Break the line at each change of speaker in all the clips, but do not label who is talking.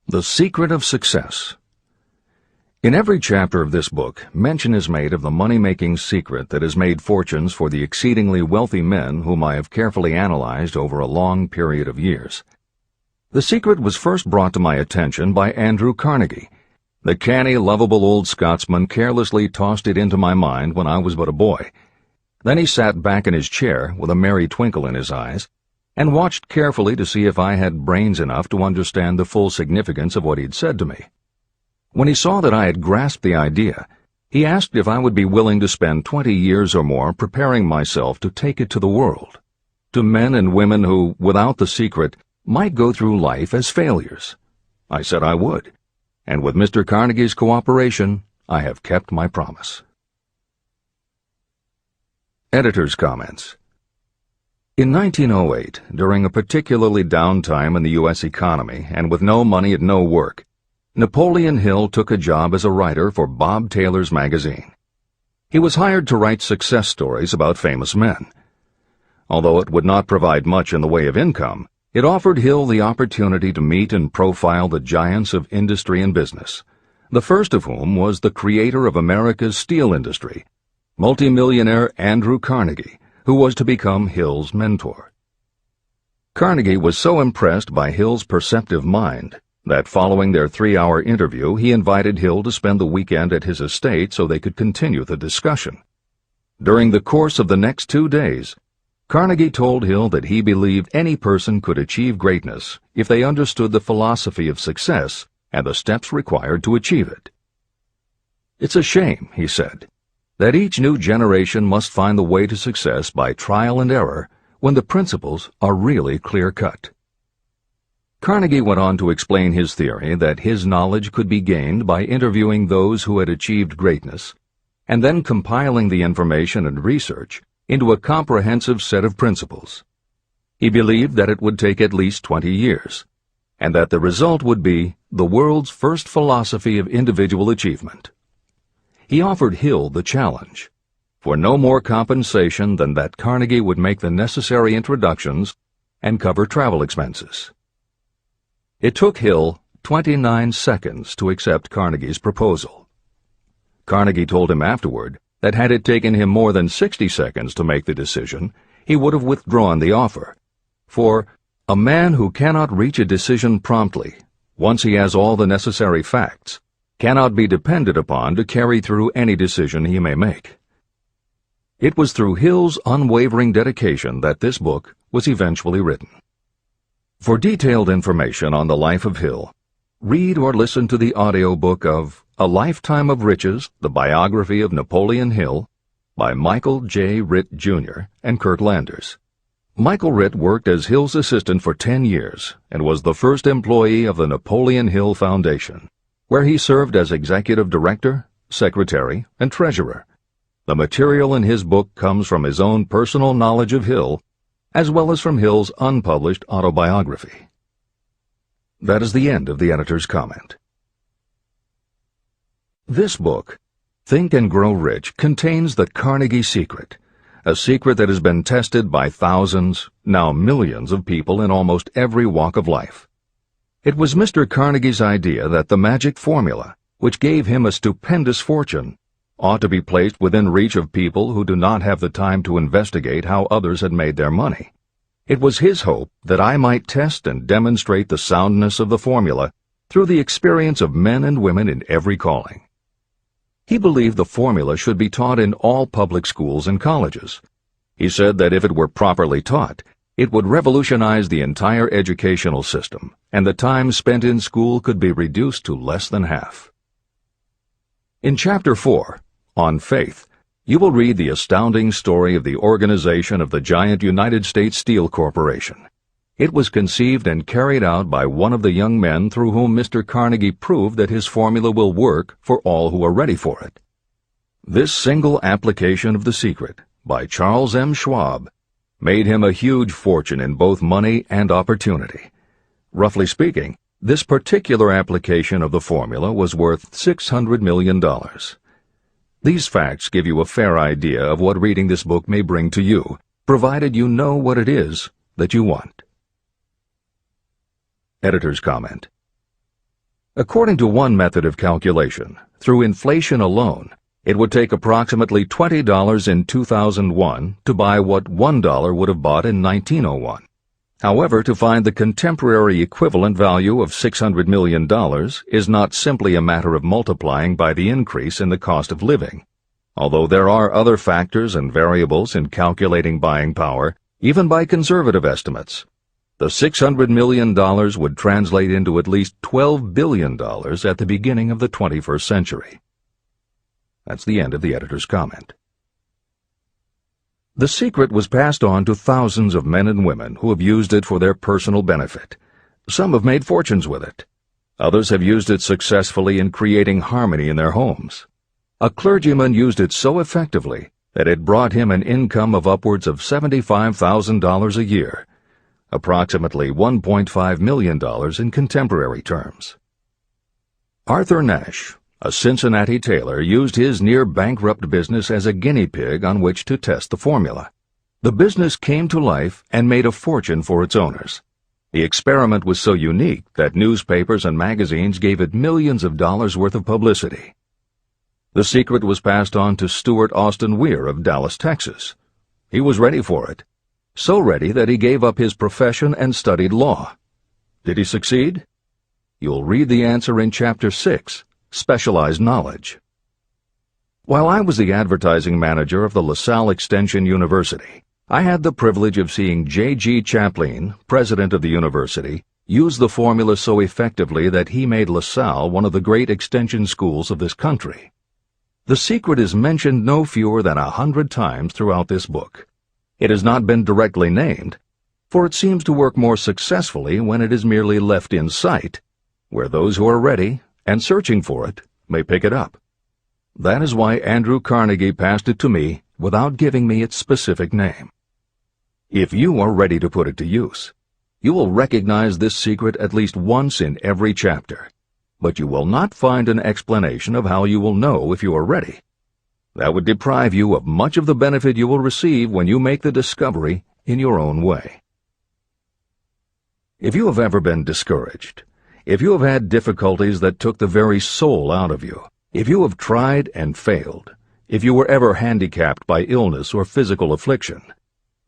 The Secret of Success. In every chapter of this book, mention is made of the money-making secret that has made fortunes for the exceedingly wealthy men whom I have carefully analyzed over a long period of years. The secret was first brought to my attention by Andrew Carnegie. The canny, lovable old Scotsman carelessly tossed it into my mind when I was but a boy. Then he sat back in his chair with a merry twinkle in his eyes and watched carefully to see if I had brains enough to understand the full significance of what he'd said to me. When he saw that I had grasped the idea, he asked if I would be willing to spend 20 years or more preparing myself to take it to the world, to men and women who, without the secret, might go through life as failures. I said I would, and with Mr. Carnegie's cooperation, I have kept my promise. Editor's Comments. In 1908, during a particularly down time in the U.S. economy and with no money and no work, Napoleon Hill took a job as a writer for Bob Taylor's magazine. He was hired to write success stories about famous men. Although it would not provide much in the way of income, it offered Hill the opportunity to meet and profile the giants of industry and business, the first of whom was the creator of America's steel industry, multimillionaire Andrew Carnegie, who was to become Hill's mentor. Carnegie was so impressed by Hill's perceptive mind that following their 3-hour interview he invited Hill to spend the weekend at his estate so they could continue the discussion. During the course of the next 2 days, Carnegie told Hill that he believed any person could achieve greatness if they understood the philosophy of success and the steps required to achieve it. "It's a shame," he said, "that each new generation must find the way to success by trial and error when the principles are really clear-cut." Carnegie went on to explain his theory that his knowledge could be gained by interviewing those who had achieved greatness and then compiling the information and research into a comprehensive set of principles. He believed that it would take at least 20 years, and that the result would be the world's first philosophy of individual achievement. He offered Hill the challenge, for no more compensation than that Carnegie would make the necessary introductions and cover travel expenses. It took Hill 29 seconds to accept Carnegie's proposal. Carnegie told him afterward that had it taken him more than 60 seconds to make the decision, he would have withdrawn the offer, for a man who cannot reach a decision promptly, once he has all the necessary facts, cannot be depended upon to carry through any decision he may make. It was through Hill's unwavering dedication that this book was eventually written. For detailed information on the life of Hill, read or listen to the audiobook of A Lifetime of Riches, the Biography of Napoleon Hill, by Michael J. Ritt, Jr. and Kurt Landers. Michael Ritt worked as Hill's assistant for 10 years and was the first employee of the Napoleon Hill Foundation, where he served as executive director, secretary, and treasurer. The material in his book comes from his own personal knowledge of Hill, as well as from Hill's unpublished autobiography. That is the end of the editor's comment. This book, Think and Grow Rich, contains the Carnegie secret, a secret that has been tested by thousands, now millions of people in almost every walk of life. It was Mr. Carnegie's idea that the magic formula, which gave him a stupendous fortune, ought to be placed within reach of people who do not have the time to investigate how others had made their money. It was his hope that I might test and demonstrate the soundness of the formula through the experience of men and women in every calling. He believed the formula should be taught in all public schools and colleges. He said that if it were properly taught, it would revolutionize the entire educational system, and the time spent in school could be reduced to less than half. In Chapter 4, on Faith, you will read the astounding story of the organization of the giant United States Steel Corporation. It was conceived and carried out by one of the young men through whom Mr. Carnegie proved that his formula will work for all who are ready for it. This single application of the secret, by Charles M. Schwab, made him a huge fortune in both money and opportunity. Roughly speaking, this particular application of the formula was worth $600 million. These facts give you a fair idea of what reading this book may bring to you, provided you know what it is that you want. Editor's comment. According to one method of calculation, through inflation alone, it would take approximately $20 in 2001 to buy what $1 would have bought in 1901. However, to find the contemporary equivalent value of $600 million is not simply a matter of multiplying by the increase in the cost of living. Although there are other factors and variables in calculating buying power, even by conservative estimates, the $600 million would translate into at least $12 billion at the beginning of the 21st century. That's the end of the editor's comment. The secret was passed on to thousands of men and women who have used it for their personal benefit. Some have made fortunes with it. Others have used it successfully in creating harmony in their homes. A clergyman used it so effectively that it brought him an income of upwards of $75,000 a year, approximately $1.5 million in contemporary terms. Arthur Nash, a Cincinnati tailor, used his near-bankrupt business as a guinea pig on which to test the formula. The business came to life and made a fortune for its owners. The experiment was so unique that newspapers and magazines gave it millions of dollars worth of publicity. The secret was passed on to Stuart Austin Weir of Dallas, Texas. He was ready for it, so ready that he gave up his profession and studied law. Did he succeed? You'll read the answer in Chapter 6. Specialized knowledge. While I was the advertising manager of the LaSalle Extension University, I had the privilege of seeing J.G. Chaplin, president of the university, use the formula so effectively that he made LaSalle one of the great extension schools of this country. The secret is mentioned no fewer than 100 times throughout this book. It has not been directly named, for it seems to work more successfully when it is merely left in sight, where those who are ready and searching for it may pick it up. That is why Andrew Carnegie passed it to me without giving me its specific name. If you are ready to put it to use, you will recognize this secret at least once in every chapter, but you will not find an explanation of how you will know if you are ready. That would deprive you of much of the benefit you will receive when you make the discovery in your own way. If you have ever been discouraged, if you have had difficulties that took the very soul out of you, if you have tried and failed, if you were ever handicapped by illness or physical affliction,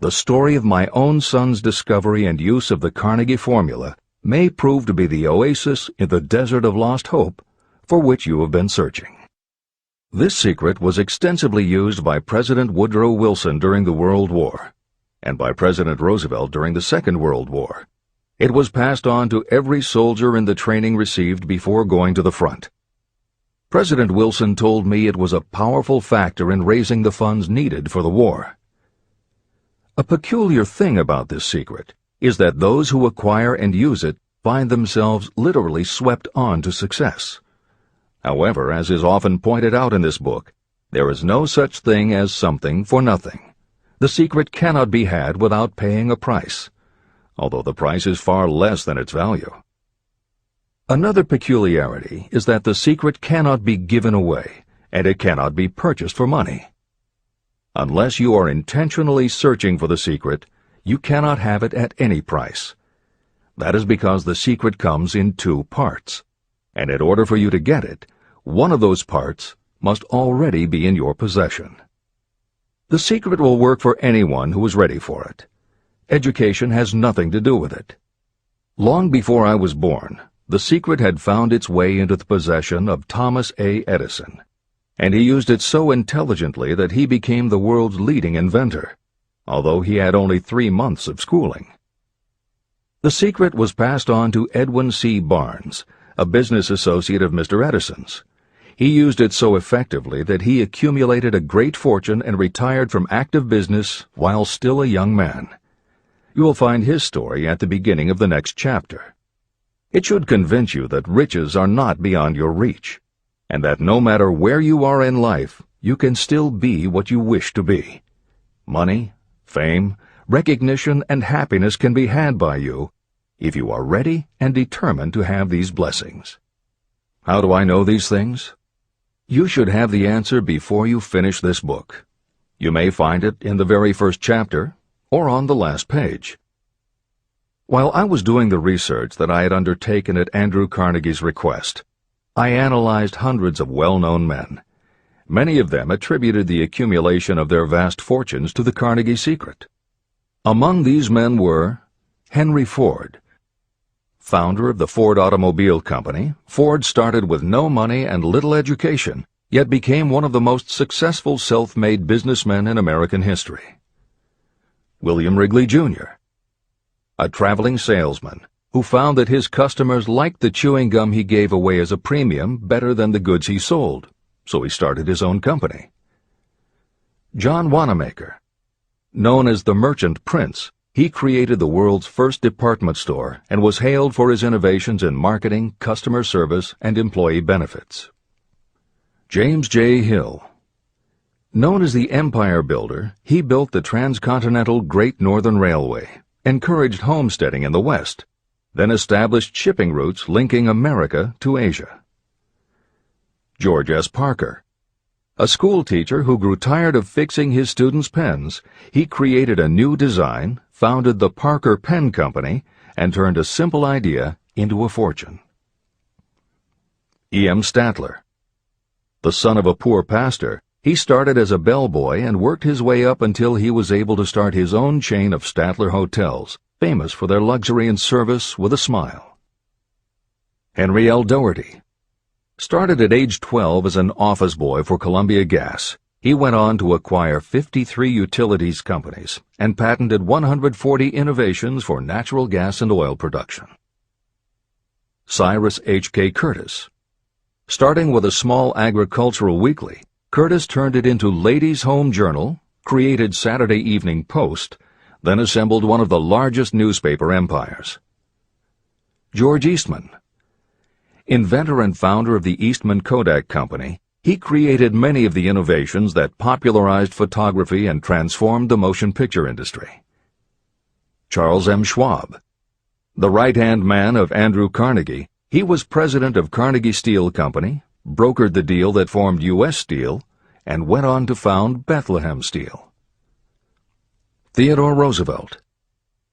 the story of my own son's discovery and use of the Carnegie formula may prove to be the oasis in the desert of lost hope for which you have been searching. This secret was extensively used by President Woodrow Wilson during the World War, and by President Roosevelt during the Second World War. It was passed on to every soldier in the training received before going to the front. President Wilson told me it was a powerful factor in raising the funds needed for the war. A peculiar thing about this secret is that those who acquire and use it find themselves literally swept on to success. However, as is often pointed out in this book, there is no such thing as something for nothing. The secret cannot be had without paying a price, although the price is far less than its value. Another peculiarity is that the secret cannot be given away, and it cannot be purchased for money. Unless you are intentionally searching for the secret, you cannot have it at any price. That is because the secret comes in two parts, and in order for you to get it, one of those parts must already be in your possession. The secret will work for anyone who is ready for it. Education has nothing to do with it. Long before I was born, the secret had found its way into the possession of Thomas A. Edison, and he used it so intelligently that he became the world's leading inventor, although he had only 3 months of schooling. The secret was passed on to Edwin C. Barnes, a business associate of Mr. Edison's. He used it so effectively that he accumulated a great fortune and retired from active business while still a young man. You will find his story at the beginning of the next chapter. It should convince you that riches are not beyond your reach, and that no matter where you are in life, you can still be what you wish to be. Money, fame, recognition, and happiness can be had by you if you are ready and determined to have these blessings. How do I know these things? You should have the answer before you finish this book. You may find it in the very first chapter, or on the last page. While I was doing the research that I had undertaken at Andrew Carnegie's request, I analyzed hundreds of well-known men. Many of them attributed the accumulation of their vast fortunes to the Carnegie secret. Among these men were Henry Ford. Founder of the Ford Automobile Company, Ford started with no money and little education, yet became one of the most successful self-made businessmen in American history. William Wrigley, Jr., a traveling salesman who found that his customers liked the chewing gum he gave away as a premium better than the goods he sold, so he started his own company. John Wanamaker. Known as the Merchant Prince, he created the world's first department store and was hailed for his innovations in marketing, customer service, and employee benefits. James J. Hill. Known as the Empire Builder, he built the transcontinental Great Northern Railway, encouraged homesteading in the West, then established shipping routes linking America to Asia. George S. Parker. A school teacher who grew tired of fixing his students' pens, he created a new design, founded the Parker Pen Company, and turned a simple idea into a fortune. E. M. Statler. The son of a poor pastor, he started as a bellboy and worked his way up until he was able to start his own chain of Statler hotels, famous for their luxury and service with a smile. Henry L. Doherty. Started at age 12 as an office boy for Columbia Gas, he went on to acquire 53 utilities companies and patented 140 innovations for natural gas and oil production. Cyrus H. K. Curtis. Starting with a small agricultural weekly, Curtis turned it into Ladies' Home Journal, created Saturday Evening Post, then assembled one of the largest newspaper empires. George Eastman. Inventor and founder of the Eastman Kodak Company, he created many of the innovations that popularized photography and transformed the motion picture industry. Charles M. Schwab. The right-hand man of Andrew Carnegie, he was president of Carnegie Steel Company, brokered the deal that formed U.S. Steel, and went on to found Bethlehem Steel. Theodore Roosevelt.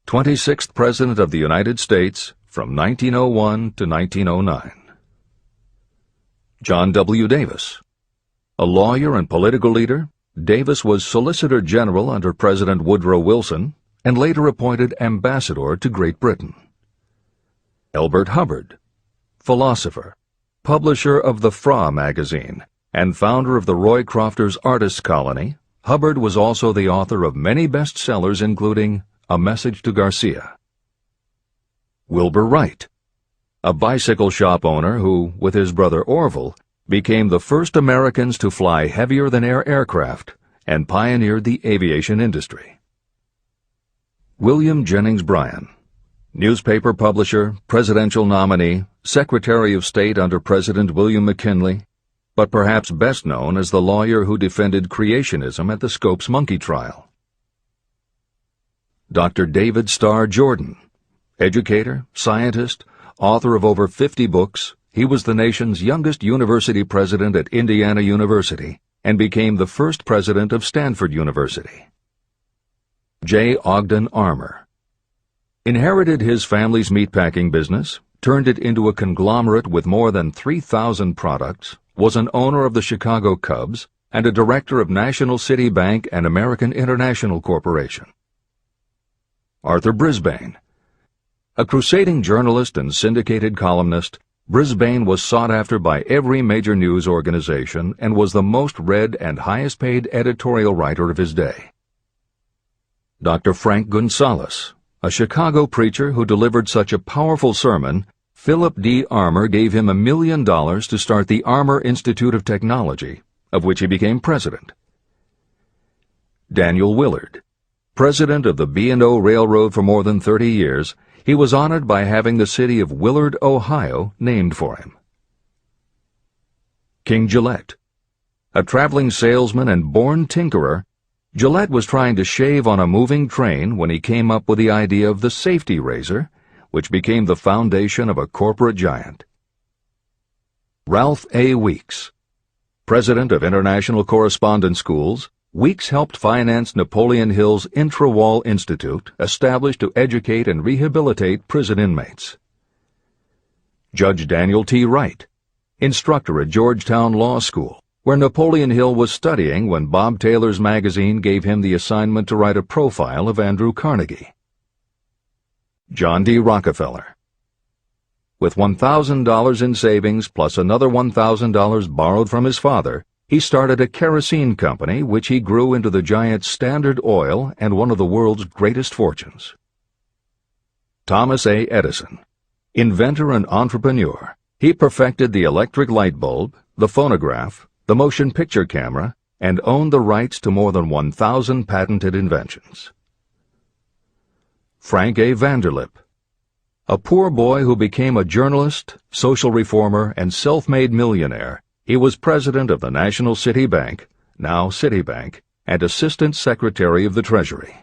26th President of the United States from 1901 to 1909. John W. Davis. A lawyer and political leader, Davis was Solicitor General under President Woodrow Wilson and later appointed ambassador to Great Britain. Elbert Hubbard. Philosopher, publisher of the Fra magazine, and founder of the Roycrofters Artists Colony, Hubbard was also the author of many bestsellers including A Message to Garcia. Wilbur Wright. A bicycle shop owner who, with his brother Orville, became the first Americans to fly heavier-than-air aircraft and pioneered the aviation industry. William Jennings Bryan. Newspaper publisher, presidential nominee, Secretary of State under President William McKinley, but perhaps best known as the lawyer who defended creationism at the Scopes monkey trial. Dr. David Starr Jordan. Educator, scientist, author of over 50 books, he was the nation's youngest university president at Indiana University and became the first president of Stanford University. J. Ogden Armour. Inherited his family's meatpacking business, turned it into a conglomerate with more than 3,000 products, was an owner of the Chicago Cubs, and a director of National City Bank and American International Corporation. Arthur Brisbane. A crusading journalist and syndicated columnist, Brisbane was sought after by every major news organization and was the most read and highest-paid editorial writer of his day. Dr. Frank Gonzalez. A Chicago preacher who delivered such a powerful sermon, Philip D. Armour gave him $1 million to start the Armour Institute of Technology, of which he became president. Daniel Willard. President of the B&O Railroad for more than 30 years, he was honored by having the city of Willard, Ohio, named for him. King Gillette. A traveling salesman and born tinkerer, Gillette was trying to shave on a moving train when he came up with the idea of the safety razor, which became the foundation of a corporate giant. Ralph A. Weeks. President of International Correspondence Schools, Weeks helped finance Napoleon Hill's Intra-Wall Institute, established to educate and rehabilitate prison inmates. Judge Daniel T. Wright, instructor at Georgetown Law School, where Napoleon Hill was studying when Bob Taylor's magazine gave him the assignment to write a profile of Andrew Carnegie. John D. Rockefeller. With $1,000 in savings plus another $1,000 borrowed from his father, he started a kerosene company which he grew into the giant Standard Oil and one of the world's greatest fortunes. Thomas A. Edison. Inventor and entrepreneur, he perfected the electric light bulb, the phonograph, the motion picture camera, and owned the rights to more than 1,000 patented inventions. Frank A. Vanderlip. A poor boy who became a journalist, social reformer, and self-made millionaire, he was president of the National City Bank, now Citibank, and Assistant Secretary of the Treasury.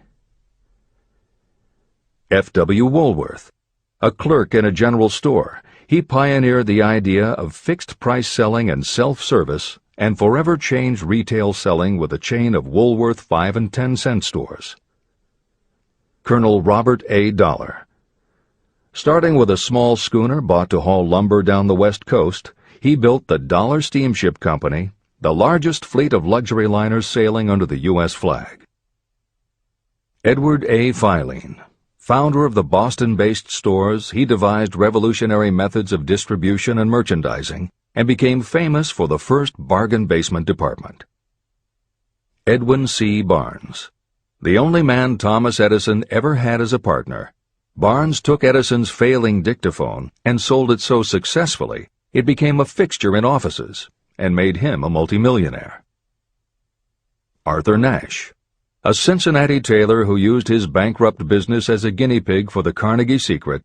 F. W. Woolworth. A clerk in a general store, he pioneered the idea of fixed-price selling and self-service and forever changed retail selling with a chain of Woolworth 5 and 10 cent stores. Colonel Robert A. Dollar. Starting with a small schooner bought to haul lumber down the West Coast, he built the Dollar Steamship Company, the largest fleet of luxury liners sailing under the U.S. flag. Edward A. Filene. Founder of the Boston-based stores, he devised revolutionary methods of distribution and merchandising and became famous for the first bargain basement department. Edwin C. Barnes. The only man Thomas Edison ever had as a partner, Barnes took Edison's failing dictaphone and sold it so successfully it became a fixture in offices and made him a multimillionaire. Arthur Nash. A Cincinnati tailor who used his bankrupt business as a guinea pig for the Carnegie Secret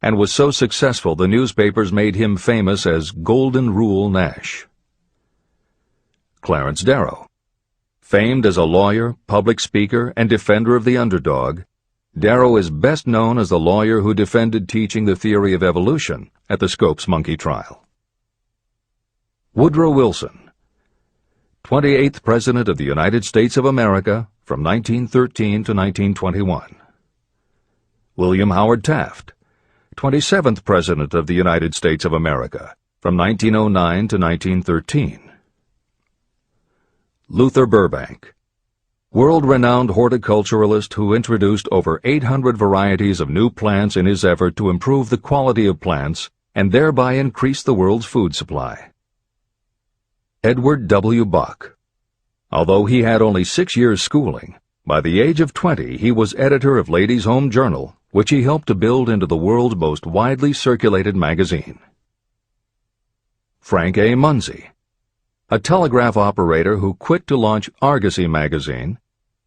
and was so successful the newspapers made him famous as Golden Rule Nash. Clarence Darrow. Famed as a lawyer, public speaker, and defender of the underdog, Darrow is best known as the lawyer who defended teaching the theory of evolution at the Scopes monkey trial. Woodrow Wilson. 28th President of the United States of America from 1913 to 1921. William Howard Taft. 27th President of the United States of America from 1909 to 1913. Luther Burbank. World-renowned horticulturalist who introduced over 800 varieties of new plants in his effort to improve the quality of plants and thereby increase the world's food supply. Edward W. Buck. Although he had only 6 years' schooling, by the age of 20 he was editor of Ladies' Home Journal, which he helped to build into the world's most widely circulated magazine. Frank A. Munsey. A telegraph operator who quit to launch Argosy magazine,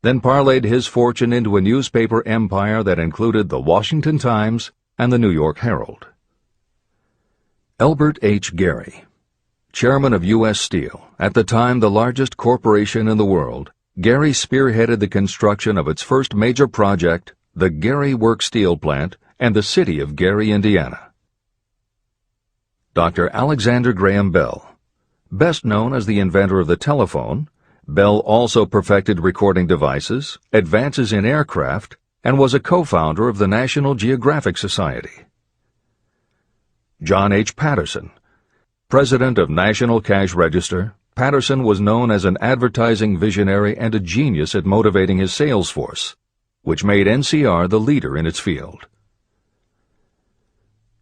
then parlayed his fortune into a newspaper empire that included the Washington Times and the New York Herald. Elbert H. Gary. Chairman of U.S. Steel, at the time the largest corporation in the world, Gary spearheaded the construction of its first major project, the Gary Works Steel Plant, and the city of Gary, Indiana. Dr. Alexander Graham Bell. Best known as the inventor of the telephone, Bell also perfected recording devices, advances in aircraft, and was a co-founder of the National Geographic Society. John H. Patterson. President of National Cash Register, Patterson was known as an advertising visionary and a genius at motivating his sales force, which made NCR the leader in its field.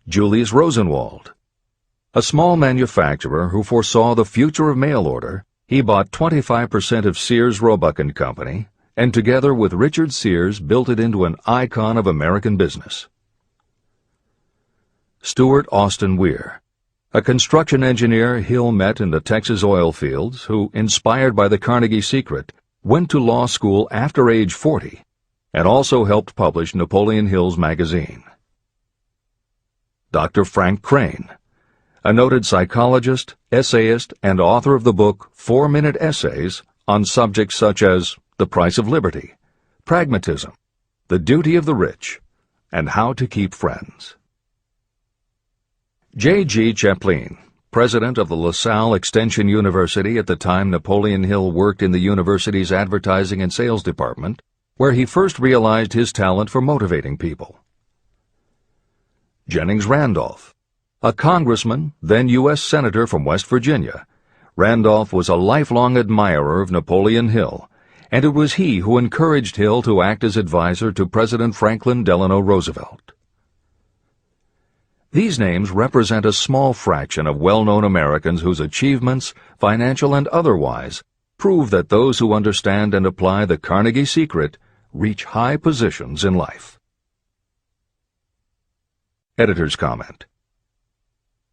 Julius Rosenwald. A small manufacturer who foresaw the future of mail order, he bought 25% of Sears Roebuck & Company, and together with Richard Sears built it into an icon of American business. Stuart Austin Weir. A construction engineer Hill met in the Texas oil fields who, inspired by the Carnegie Secret, went to law school after age 40 and also helped publish Napoleon Hill's magazine. Dr. Frank Crane. A noted psychologist, essayist, and author of the book 4-Minute Essays on subjects such as the price of liberty, pragmatism, the duty of the rich, and how to keep friends. J.G. Chaplin, president of the LaSalle Extension University at the time Napoleon Hill worked in the university's advertising and sales department, where he first realized his talent for motivating people. Jennings Randolph, a congressman, then U.S. Senator from West Virginia. Randolph was a lifelong admirer of Napoleon Hill, and it was he who encouraged Hill to act as advisor to President Franklin Delano Roosevelt. These names represent a small fraction of well-known Americans whose achievements, financial and otherwise, prove that those who understand and apply the Carnegie secret reach high positions in life. Editor's comment.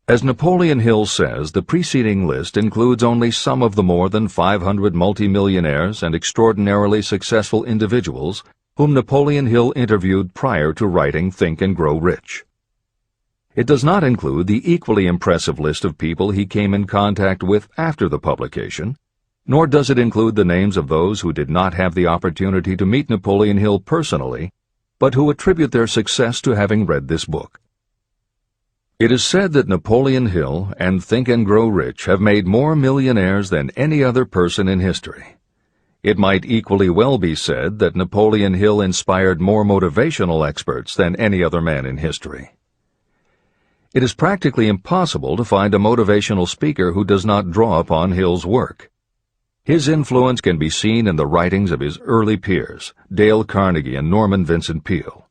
As Napoleon Hill says, the preceding list includes only some of the more than 500 multimillionaires and extraordinarily successful individuals whom Napoleon Hill interviewed prior to writing Think and Grow Rich. It does not include the equally impressive list of people he came in contact with after the publication, nor does it include the names of those who did not have the opportunity to meet Napoleon Hill personally, but who attribute their success to having read this book. It is said that Napoleon Hill and Think and Grow Rich have made more millionaires than any other person in history. It might equally well be said that Napoleon Hill inspired more motivational experts than any other man in history. It is practically impossible to find a motivational speaker who does not draw upon Hill's work. His influence can be seen in the writings of his early peers, Dale Carnegie and Norman Vincent Peale.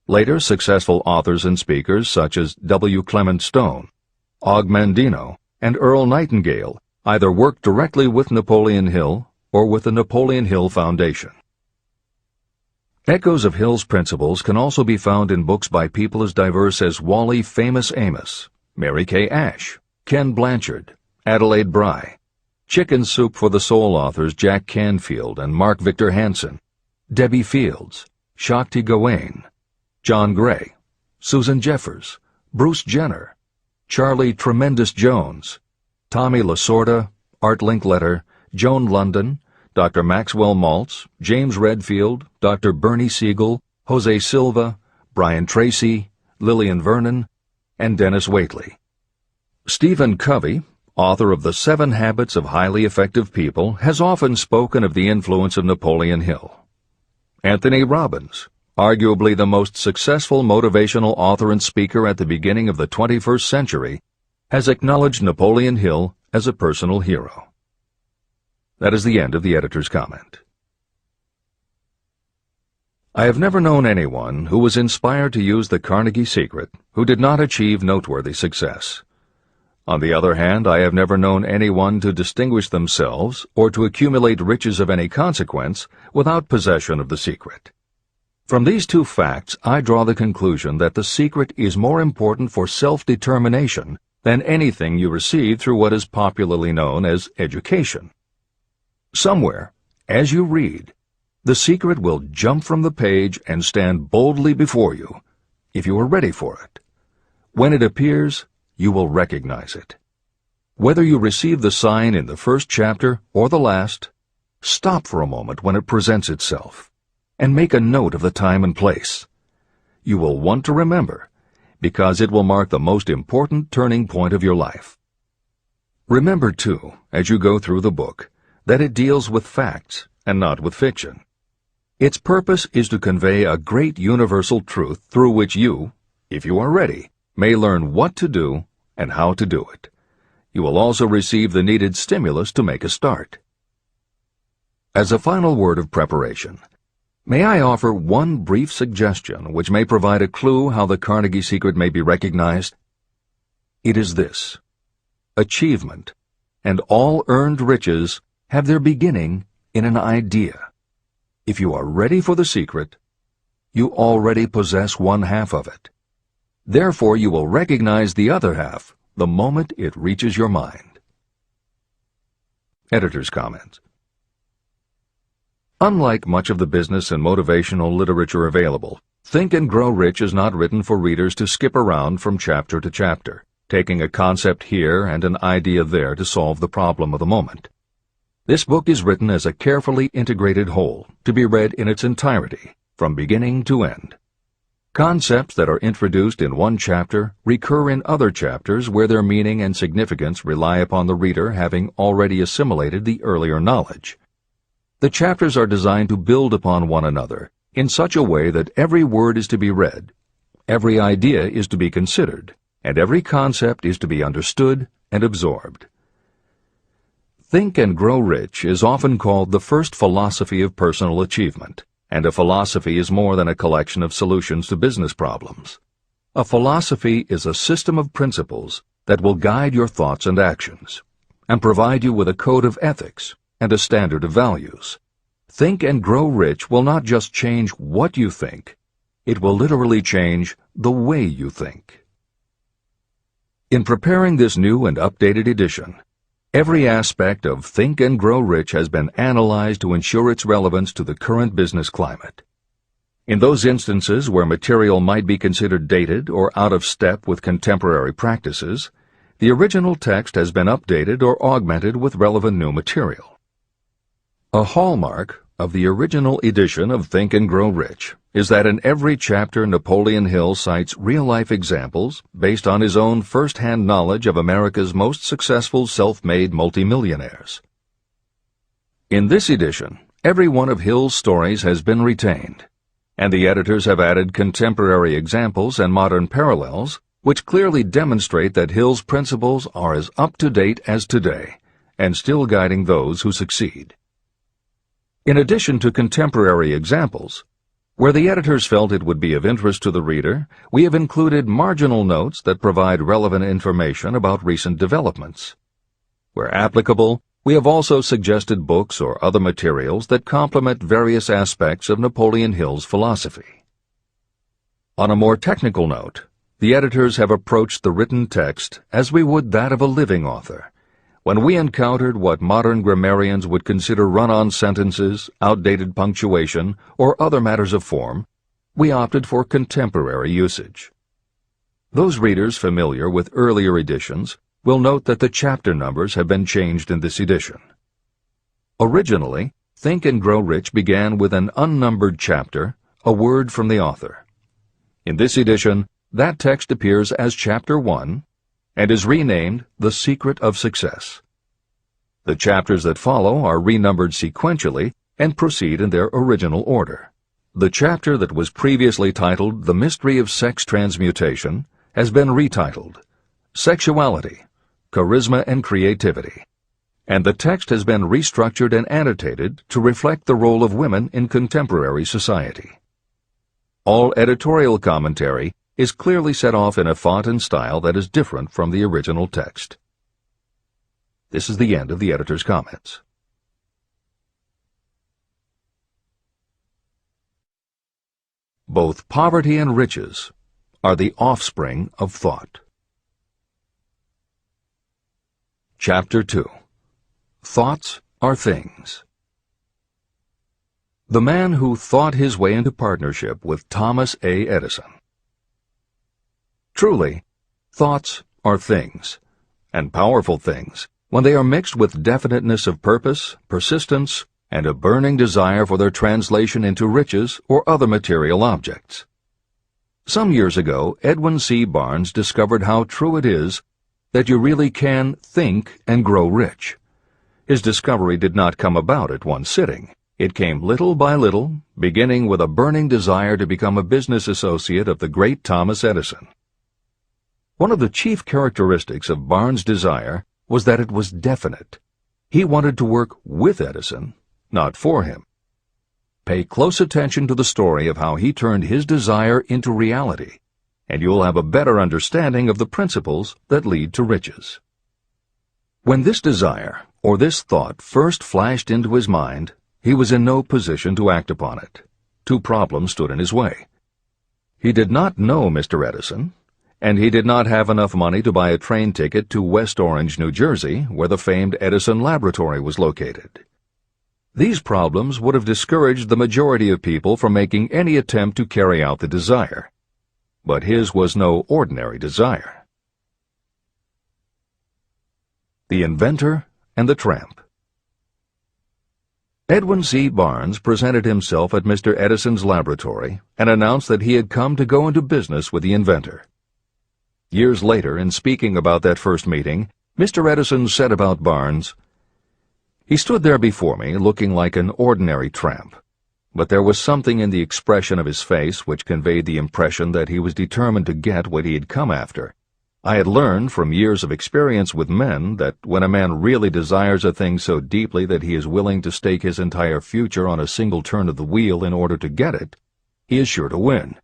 Later, successful authors and speakers such as W. Clement Stone, Og Mandino, and Earl Nightingale either worked directly with Napoleon Hill or with the Napoleon Hill Foundation. Echoes of Hill's principles can also be found in books by people as diverse as Wally Famous Amos, Mary Kay Ash, Ken Blanchard, Adelaide Bry, Chicken Soup for the Soul authors Jack Canfield and Mark Victor Hansen, Debbie Fields, Shakti Gawain, John Gray, Susan Jeffers, Bruce Jenner, Charlie Tremendous Jones, Tommy Lasorda, Art Linkletter, Joan London, Dr. Maxwell Maltz, James Redfield, Dr. Bernie Siegel, Jose Silva, Brian Tracy, Lillian Vernon, and Dennis Waitley. Stephen Covey, author of The 7 Habits of Highly Effective People, has often spoken of the influence of Napoleon Hill. Anthony Robbins, arguably the most successful motivational author and speaker at the beginning of the 21st century, has acknowledged Napoleon Hill as a personal hero. That is the end of the editor's comment. I have never known anyone who was inspired to use the Carnegie secret who did not achieve noteworthy success. On the other hand, I have never known anyone to distinguish themselves or to accumulate riches of any consequence without possession of the secret. From these two facts, I draw the conclusion that the secret is more important for self-determination than anything you receive through what is popularly known as education. Somewhere, as you read, the secret will jump from the page and stand boldly before you, if you are ready for it. When it appears, you will recognize it. Whether you receive the sign in the first chapter or the last, stop for a moment when it presents itself, and make a note of the time and place. You will want to remember, because it will mark the most important turning point of your life. Remember, too, as you go through the book, that it deals with facts and not with fiction. Its purpose is to convey a great universal truth through which you, if you are ready, may learn what to do and how to do it. You will also receive the needed stimulus to make a start. As a final word of preparation, may I offer one brief suggestion which may provide a clue how the Carnegie secret may be recognized? It is this: achievement and all earned riches have their beginning in an idea. If you are ready for the secret, you already possess one half of it. Therefore, you will recognize the other half the moment it reaches your mind. Editor's comments. Unlike much of the business and motivational literature available, Think and Grow Rich is not written for readers to skip around from chapter to chapter, taking a concept here and an idea there to solve the problem of the moment. This book is written as a carefully integrated whole, to be read in its entirety, from beginning to end. Concepts that are introduced in one chapter recur in other chapters where their meaning and significance rely upon the reader having already assimilated the earlier knowledge. The chapters are designed to build upon one another in such a way that every word is to be read, every idea is to be considered, and every concept is to be understood and absorbed. Think and Grow Rich is often called the first philosophy of personal achievement, and a philosophy is more than a collection of solutions to business problems. A philosophy is a system of principles that will guide your thoughts and actions, and provide you with a code of ethics and a standard of values. Think and Grow Rich will not just change what you think, it will literally change the way you think. In preparing this new and updated edition, every aspect of Think and Grow Rich has been analyzed to ensure its relevance to the current business climate. In those instances where material might be considered dated or out of step with contemporary practices, the original text has been updated or augmented with relevant new material. A hallmark of the original edition of Think and Grow Rich is that in every chapter Napoleon Hill cites real-life examples based on his own first-hand knowledge of America's most successful self-made multimillionaires. In this edition, every one of Hill's stories has been retained, and the editors have added contemporary examples and modern parallels which clearly demonstrate that Hill's principles are as up-to-date as today and still guiding those who succeed. In addition to contemporary examples, where the editors felt it would be of interest to the reader, we have included marginal notes that provide relevant information about recent developments. Where applicable, we have also suggested books or other materials that complement various aspects of Napoleon Hill's philosophy. On a more technical note, the editors have approached the written text as we would that of a living author. When we encountered what modern grammarians would consider run-on sentences, outdated punctuation, or other matters of form, we opted for contemporary usage. Those readers familiar with earlier editions will note that the chapter numbers have been changed in this edition. Originally, Think and Grow Rich began with an unnumbered chapter, a word from the author. In this edition, that text appears as Chapter 1, and is renamed The Secret of Success. The chapters that follow are renumbered sequentially and proceed in their original order. The chapter that was previously titled The Mystery of Sex Transmutation has been retitled Sexuality, Charisma and Creativity, and the text has been restructured and annotated to reflect the role of women in contemporary society. All editorial commentary is clearly set off in a font and style that is different from the original text. This is the end of the editor's comments. Both poverty and riches are the offspring of thought. Chapter 2. Thoughts are things. The man who thought his way into partnership with Thomas A. Edison. Truly, thoughts are things, and powerful things, when they are mixed with definiteness of purpose, persistence, and a burning desire for their translation into riches or other material objects. Some years ago, Edwin C. Barnes discovered how true it is that you really can think and grow rich. His discovery did not come about at one sitting. It came little by little, beginning with a burning desire to become a business associate of the great Thomas Edison. One of the chief characteristics of Barnes' desire was that it was definite. He wanted to work with Edison, not for him. Pay close attention to the story of how he turned his desire into reality, and you'll have a better understanding of the principles that lead to riches. When this desire, or this thought, first flashed into his mind, he was in no position to act upon it. Two problems stood in his way. He did not know Mr. Edison, and he did not have enough money to buy a train ticket to West Orange, New Jersey, where the famed Edison Laboratory was located. These problems would have discouraged the majority of people from making any attempt to carry out the desire. But his was no ordinary desire. The Inventor and the Tramp. Edwin C. Barnes presented himself at Mr. Edison's laboratory and announced that he had come to go into business with the inventor. Years later, in speaking about that first meeting, Mr. Edison said about Barnes, "He stood there before me looking like an ordinary tramp, but there was something in the expression of his face which conveyed the impression that he was determined to get what he had come after. I had learned from years of experience with men that when a man really desires a thing so deeply that he is willing to stake his entire future on a single turn of the wheel in order to get it, he is sure to win.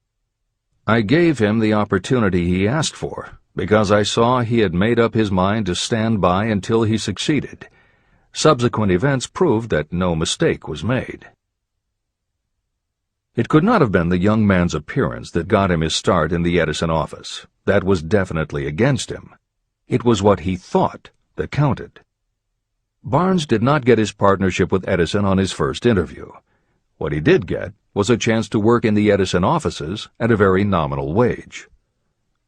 I gave him the opportunity he asked for, because I saw he had made up his mind to stand by until he succeeded. Subsequent events proved that no mistake was made." It could not have been the young man's appearance that got him his start in the Edison office. That was definitely against him. It was what he thought that counted. Barnes did not get his partnership with Edison on his first interview. What he did get was a chance to work in the Edison offices at a very nominal wage.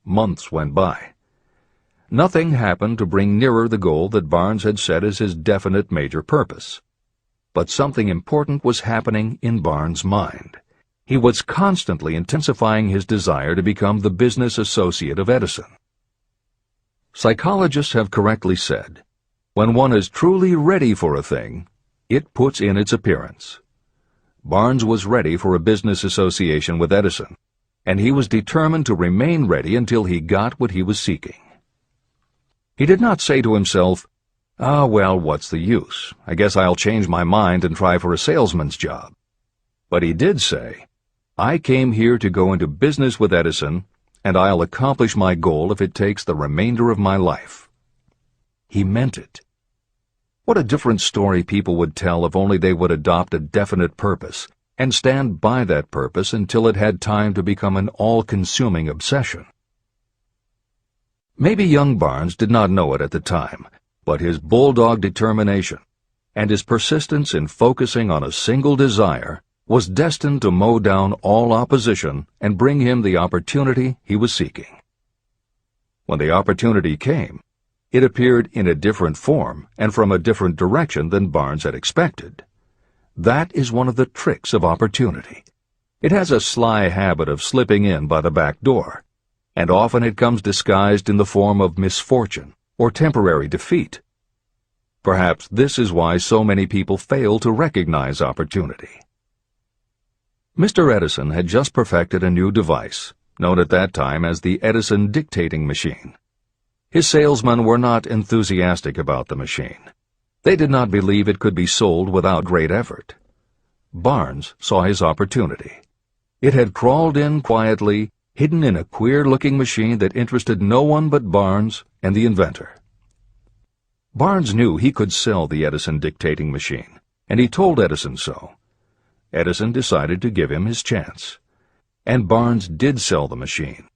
Months went by. Nothing happened to bring nearer the goal that Barnes had set as his definite major purpose. But something important was happening in Barnes' mind. He was constantly intensifying his desire to become the business associate of Edison. Psychologists have correctly said, when one is truly ready for a thing, it puts in its appearance. Barnes was ready for a business association with Edison, and he was determined to remain ready until he got what he was seeking. He did not say to himself, "Ah, well, what's the use? I guess I'll change my mind and try for a salesman's job." But he did say, "I came here to go into business with Edison, and I'll accomplish my goal if it takes the remainder of my life." He meant it. What a different story people would tell if only they would adopt a definite purpose and stand by that purpose until it had time to become an all-consuming obsession. Maybe young Barnes did not know it at the time, but his bulldog determination and his persistence in focusing on a single desire was destined to mow down all opposition and bring him the opportunity he was seeking. When the opportunity came, it appeared in a different form and from a different direction than Barnes had expected. That is one of the tricks of opportunity. It has a sly habit of slipping in by the back door, and often it comes disguised in the form of misfortune or temporary defeat. Perhaps this is why so many people fail to recognize opportunity. Mr. Edison had just perfected a new device, known at that time as the Edison dictating machine. His salesmen were not enthusiastic about the machine. They did not believe it could be sold without great effort. Barnes saw his opportunity. It had crawled in quietly, hidden in a queer-looking machine that interested no one but Barnes and the inventor. Barnes knew he could sell the Edison dictating machine, and he told Edison so. Edison decided to give him his chance. And Barnes did sell the machine.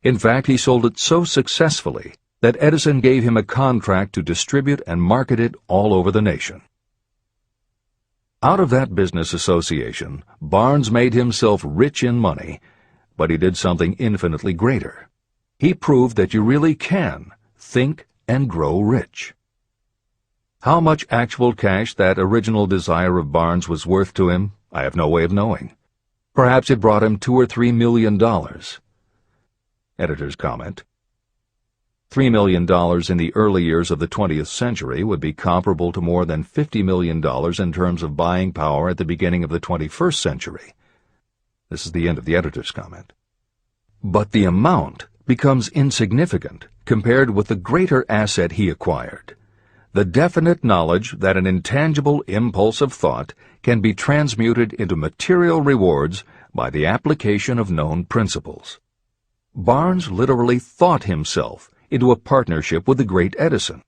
In fact, he sold it so successfully that Edison gave him a contract to distribute and market it all over the nation. Out of that business association, Barnes made himself rich in money, but he did something infinitely greater. He proved that you really can think and grow rich. How much actual cash that original desire of Barnes was worth to him, I have no way of knowing. Perhaps it brought him $2 or $3 million. Editor's comment. $3 million in the early years of the 20th century would be comparable to more than $50 million in terms of buying power at the beginning of the 21st century. This is the end of the editor's comment. But the amount becomes insignificant compared with the greater asset he acquired. The definite knowledge that an intangible impulse of thought can be transmuted into material rewards by the application of known principles. Barnes literally thought himself into a partnership with the great Edison.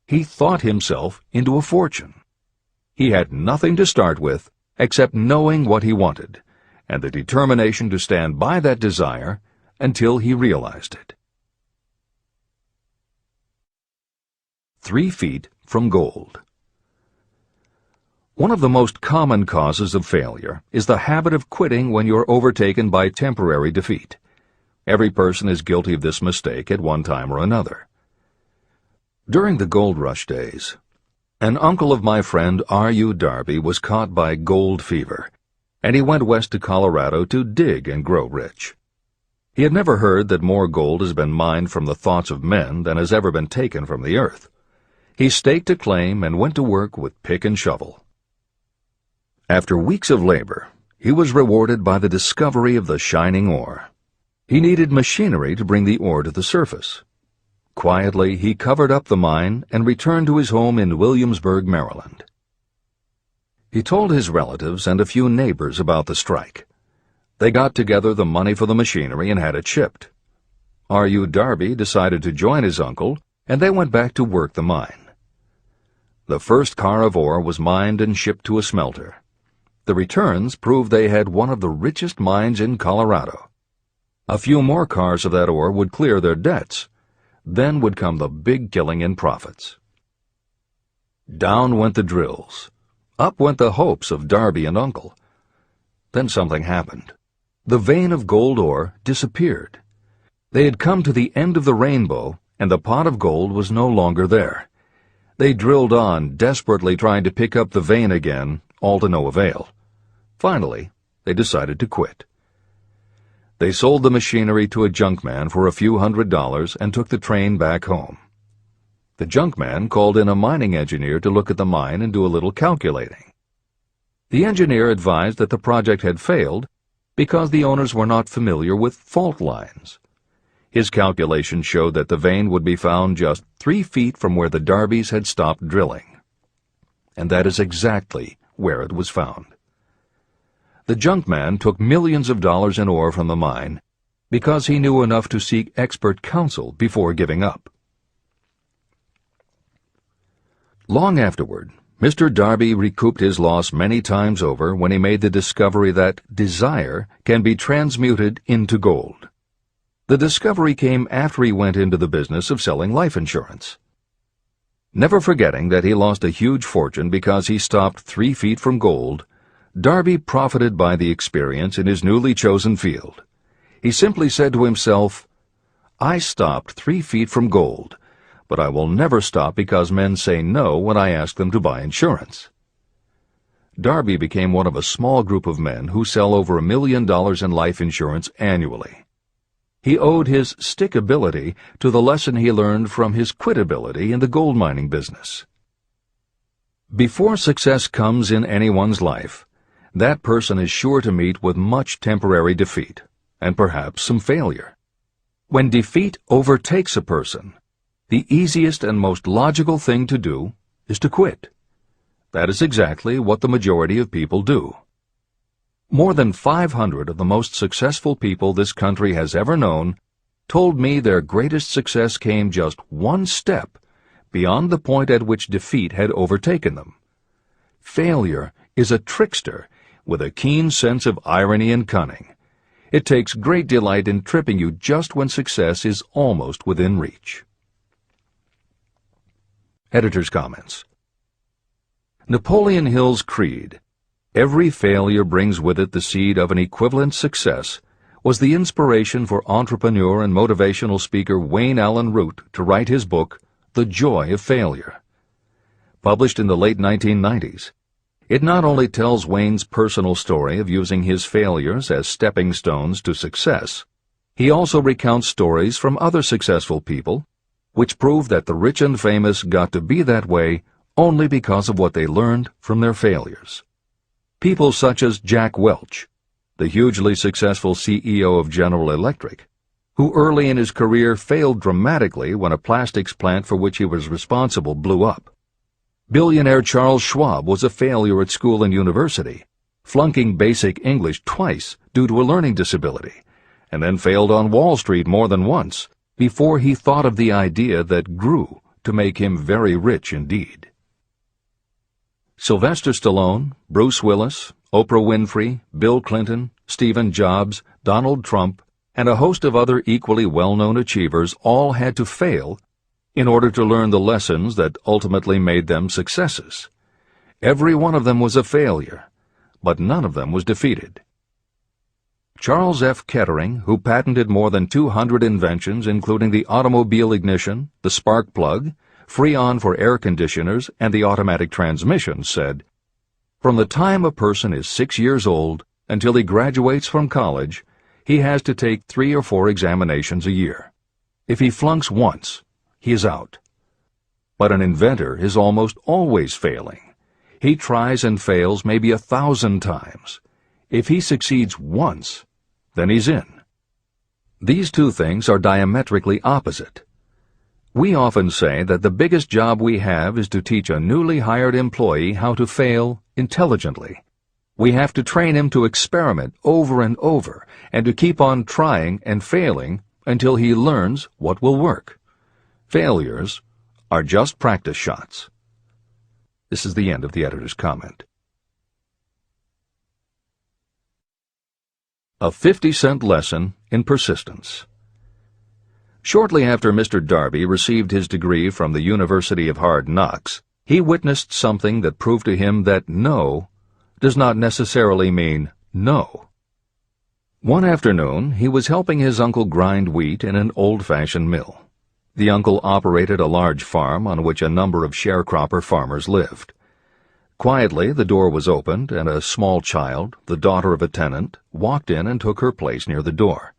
He thought himself into a fortune. He had nothing to start with except knowing what he wanted, and the determination to stand by that desire until he realized it. 3 feet from gold. One of the most common causes of failure is the habit of quitting when you're overtaken by temporary defeat. Every person is guilty of this mistake at one time or another. During the gold rush days, An uncle of my friend R.U. Darby was caught by gold fever, and he went west to Colorado to dig and grow rich. He had never heard that more gold has been mined from the thoughts of men than has ever been taken from the earth. He staked a claim and went to work with pick and shovel. After weeks of labor, he was rewarded by the discovery of the shining ore. He needed machinery to bring the ore to the surface. Quietly, he covered up the mine and returned to his home in Williamsburg, Maryland. He told his relatives and a few neighbors about the strike. They got together the money for the machinery and had it shipped. R.U. Darby decided to join his uncle, and they went back to work the mine. The first car of ore was mined and shipped to a smelter. The returns proved they had one of the richest mines in Colorado. A few more cars of that ore would clear their debts. Then would come the big killing in profits. Down went the drills. Up went the hopes of Darby and Uncle. Then something happened. The vein of gold ore disappeared. They had come to the end of the rainbow, and the pot of gold was no longer there. They drilled on, desperately trying to pick up the vein again, all to no avail. Finally, they decided to quit. They sold the machinery to a junkman for a few $100s and took the train back home. The junkman called in a mining engineer to look at the mine and do a little calculating. The engineer advised that the project had failed because the owners were not familiar with fault lines. His calculations showed that the vein would be found just 3 feet from where the Darbys had stopped drilling. And that is exactly where it was found. The junkman took millions of dollars in ore from the mine because he knew enough to seek expert counsel before giving up. Long afterward, Mr. Darby recouped his loss many times over when he made the discovery that desire can be transmuted into gold. The discovery came after he went into the business of selling life insurance. Never forgetting that he lost a huge fortune because he stopped 3 feet from gold, Darby profited by the experience in his newly chosen field. He simply said to himself, "I stopped 3 feet from gold, but I will never stop because men say no when I ask them to buy insurance." Darby became one of a small group of men who sell over $1 million in life insurance annually. He owed his stickability to the lesson he learned from his quitability in the gold mining business. Before success comes in anyone's life, that person is sure to meet with much temporary defeat, and perhaps some failure. When defeat overtakes a person, the easiest and most logical thing to do is to quit. That is exactly what the majority of people do. More than 500 of the most successful people this country has ever known told me their greatest success came just one step beyond the point at which defeat had overtaken them. Failure is a trickster with a keen sense of irony and cunning. It takes great delight in tripping you just when success is almost within reach. Editor's comments. Napoleon Hill's creed, "Every failure brings with it the seed of an equivalent success," was the inspiration for entrepreneur and motivational speaker Wayne Allen Root to write his book, The Joy of Failure. Published in the late 1990s, it not only tells Wayne's personal story of using his failures as stepping stones to success, he also recounts stories from other successful people, which prove that the rich and famous got to be that way only because of what they learned from their failures. People such as Jack Welch, the hugely successful CEO of General Electric, who early in his career failed dramatically when a plastics plant for which he was responsible blew up. Billionaire Charles Schwab was a failure at school and university, flunking basic English twice due to a learning disability, and then failed on Wall Street more than once before he thought of the idea that grew to make him very rich indeed. Sylvester Stallone, Bruce Willis, Oprah Winfrey, Bill Clinton, Stephen Jobs, Donald Trump, and a host of other equally well-known achievers all had to fail in order to learn the lessons that ultimately made them successes. Every one of them was a failure, but none of them was defeated. Charles F. Kettering, who patented more than 200 inventions including the automobile ignition, the spark plug, Freon for air conditioners and the automatic transmission, said, "From the time a person is 6 years old until he graduates from college, he has to take 3 or 4 examinations a year. If he flunks once, he is out." But an inventor is almost always failing. He tries and fails maybe 1,000 times. If he succeeds once, then he's in. These two things are diametrically opposite. We often say that the biggest job we have is to teach a newly hired employee how to fail intelligently. We have to train him to experiment over and over and to keep on trying and failing until he learns what will work. Failures are just practice shots. This is the end of the editor's comment. A 50-cent lesson in persistence. Shortly after Mr. Darby received his degree from the University of Hard Knocks, he witnessed something that proved to him that no does not necessarily mean no. One afternoon, he was helping his uncle grind wheat in an old-fashioned mill. The uncle operated a large farm on which a number of sharecropper farmers lived. Quietly, the door was opened, and a small child, the daughter of a tenant, walked in and took her place near the door.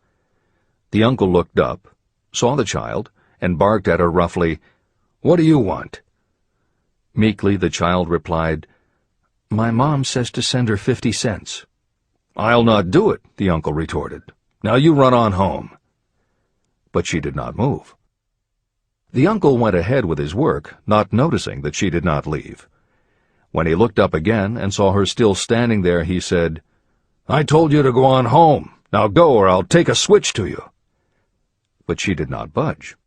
The uncle looked up, saw the child, and barked at her roughly, "What do you want?" Meekly, the child replied, "My mom says to send her 50 cents. "I'll not do it," the uncle retorted. "Now you run on home." But she did not move. The uncle went ahead with his work, not noticing that she did not leave. When he looked up again and saw her still standing there, he said, "I told you to go on home. Now go, or I'll take a switch to you." But she did not budge.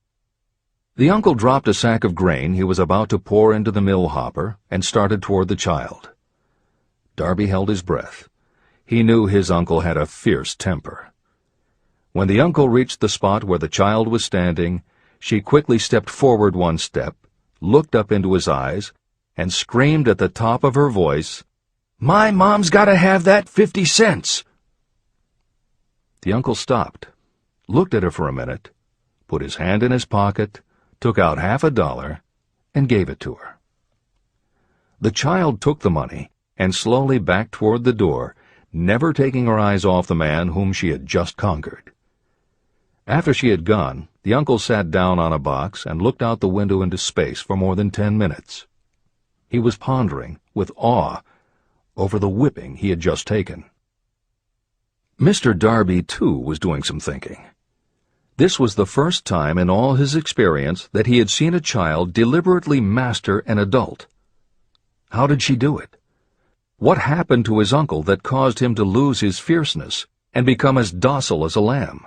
The uncle dropped a sack of grain he was about to pour into the mill hopper and started toward the child. Darby held his breath. He knew his uncle had a fierce temper. When the uncle reached the spot where the child was standing, she quickly stepped forward 1 step, looked up into his eyes, and screamed at the top of her voice, "My mom's got to have that 50 cents!" The uncle stopped, looked at her for a minute, put his hand in his pocket, took out $50, and gave it to her. The child took the money and slowly backed toward the door, never taking her eyes off the man whom she had just conquered. After she had gone, the uncle sat down on a box and looked out the window into space for more than 10 minutes. He was pondering, with awe, over the whipping he had just taken. Mr. Darby, too, was doing some thinking. This was the first time in all his experience that he had seen a child deliberately master an adult. How did she do it? What happened to his uncle that caused him to lose his fierceness and become as docile as a lamb?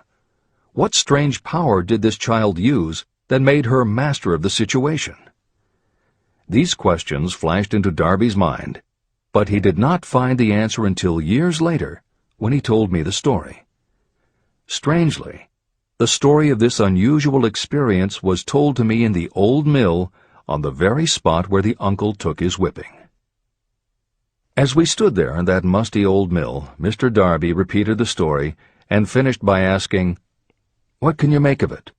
What strange power did this child use that made her master of the situation? These questions flashed into Darby's mind, but he did not find the answer until years later, when he told me the story. Strangely, the story of this unusual experience was told to me in the old mill on the very spot where the uncle took his whipping. As we stood there in that musty old mill, Mr. Darby repeated the story and finished by asking, "What can you make of it?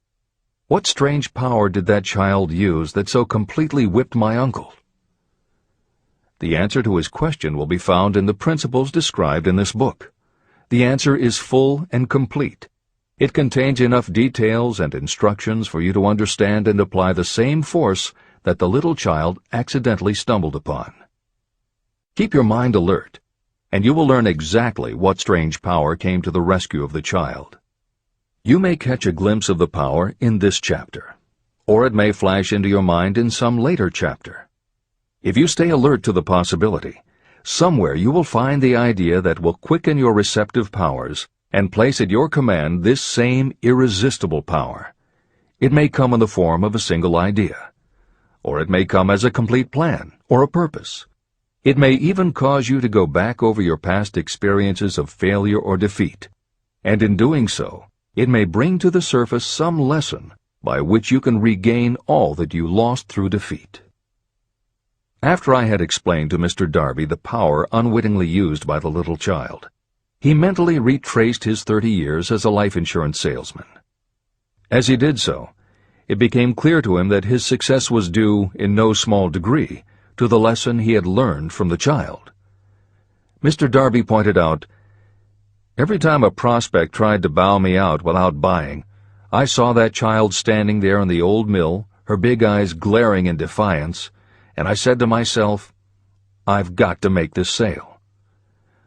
What strange power did that child use that so completely whipped my uncle?" The answer to his question will be found in the principles described in this book. The answer is full and complete. It contains enough details and instructions for you to understand and apply the same force that the little child accidentally stumbled upon. Keep your mind alert, and you will learn exactly what strange power came to the rescue of the child. You may catch a glimpse of the power in this chapter, or it may flash into your mind in some later chapter. If you stay alert to the possibility, somewhere you will find the idea that will quicken your receptive powers and place at your command this same irresistible power. It may come in the form of a single idea, or it may come as a complete plan or a purpose. It may even cause you to go back over your past experiences of failure or defeat, and in doing so, it may bring to the surface some lesson by which you can regain all that you lost through defeat. After I had explained to Mr. Darby the power unwittingly used by the little child, he mentally retraced his 30 years as a life insurance salesman. As he did so, it became clear to him that his success was due, in no small degree, to the lesson he had learned from the child. Mr. Darby pointed out, "Every time a prospect tried to bow me out without buying, I saw that child standing there in the old mill, her big eyes glaring in defiance, and I said to myself, I've got to make this sale.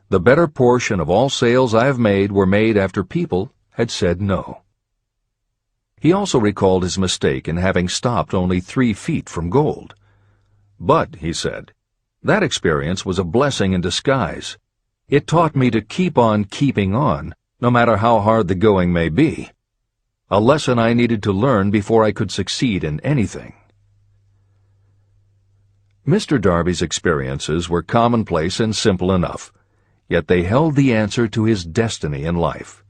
The better portion of all sales I have made were made after people had said no." He also recalled his mistake in having stopped only 3 feet from gold. "But," he said, "that experience was a blessing in disguise. It taught me to keep on keeping on, no matter how hard the going may be. A lesson I needed to learn before I could succeed in anything." Mr. Darby's experiences were commonplace and simple enough, yet they held the answer to his destiny in life.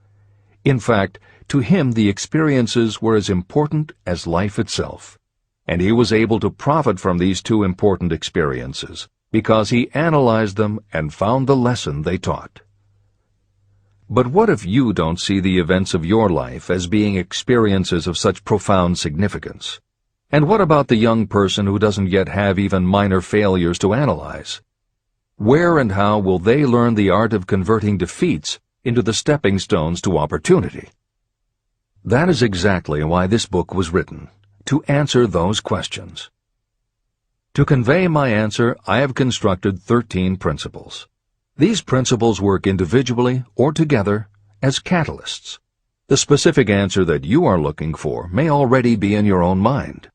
In fact, to him the experiences were as important as life itself, and he was able to profit from these 2 important experiences because he analyzed them and found the lesson they taught. But what if you don't see the events of your life as being experiences of such profound significance? And what about the young person who doesn't yet have even minor failures to analyze? Where and how will they learn the art of converting defeats into the stepping stones to opportunity? That is exactly why this book was written, to answer those questions. To convey my answer, I have constructed 13 principles. These principles work individually or together as catalysts. The specific answer that you are looking for may already be in your own mind.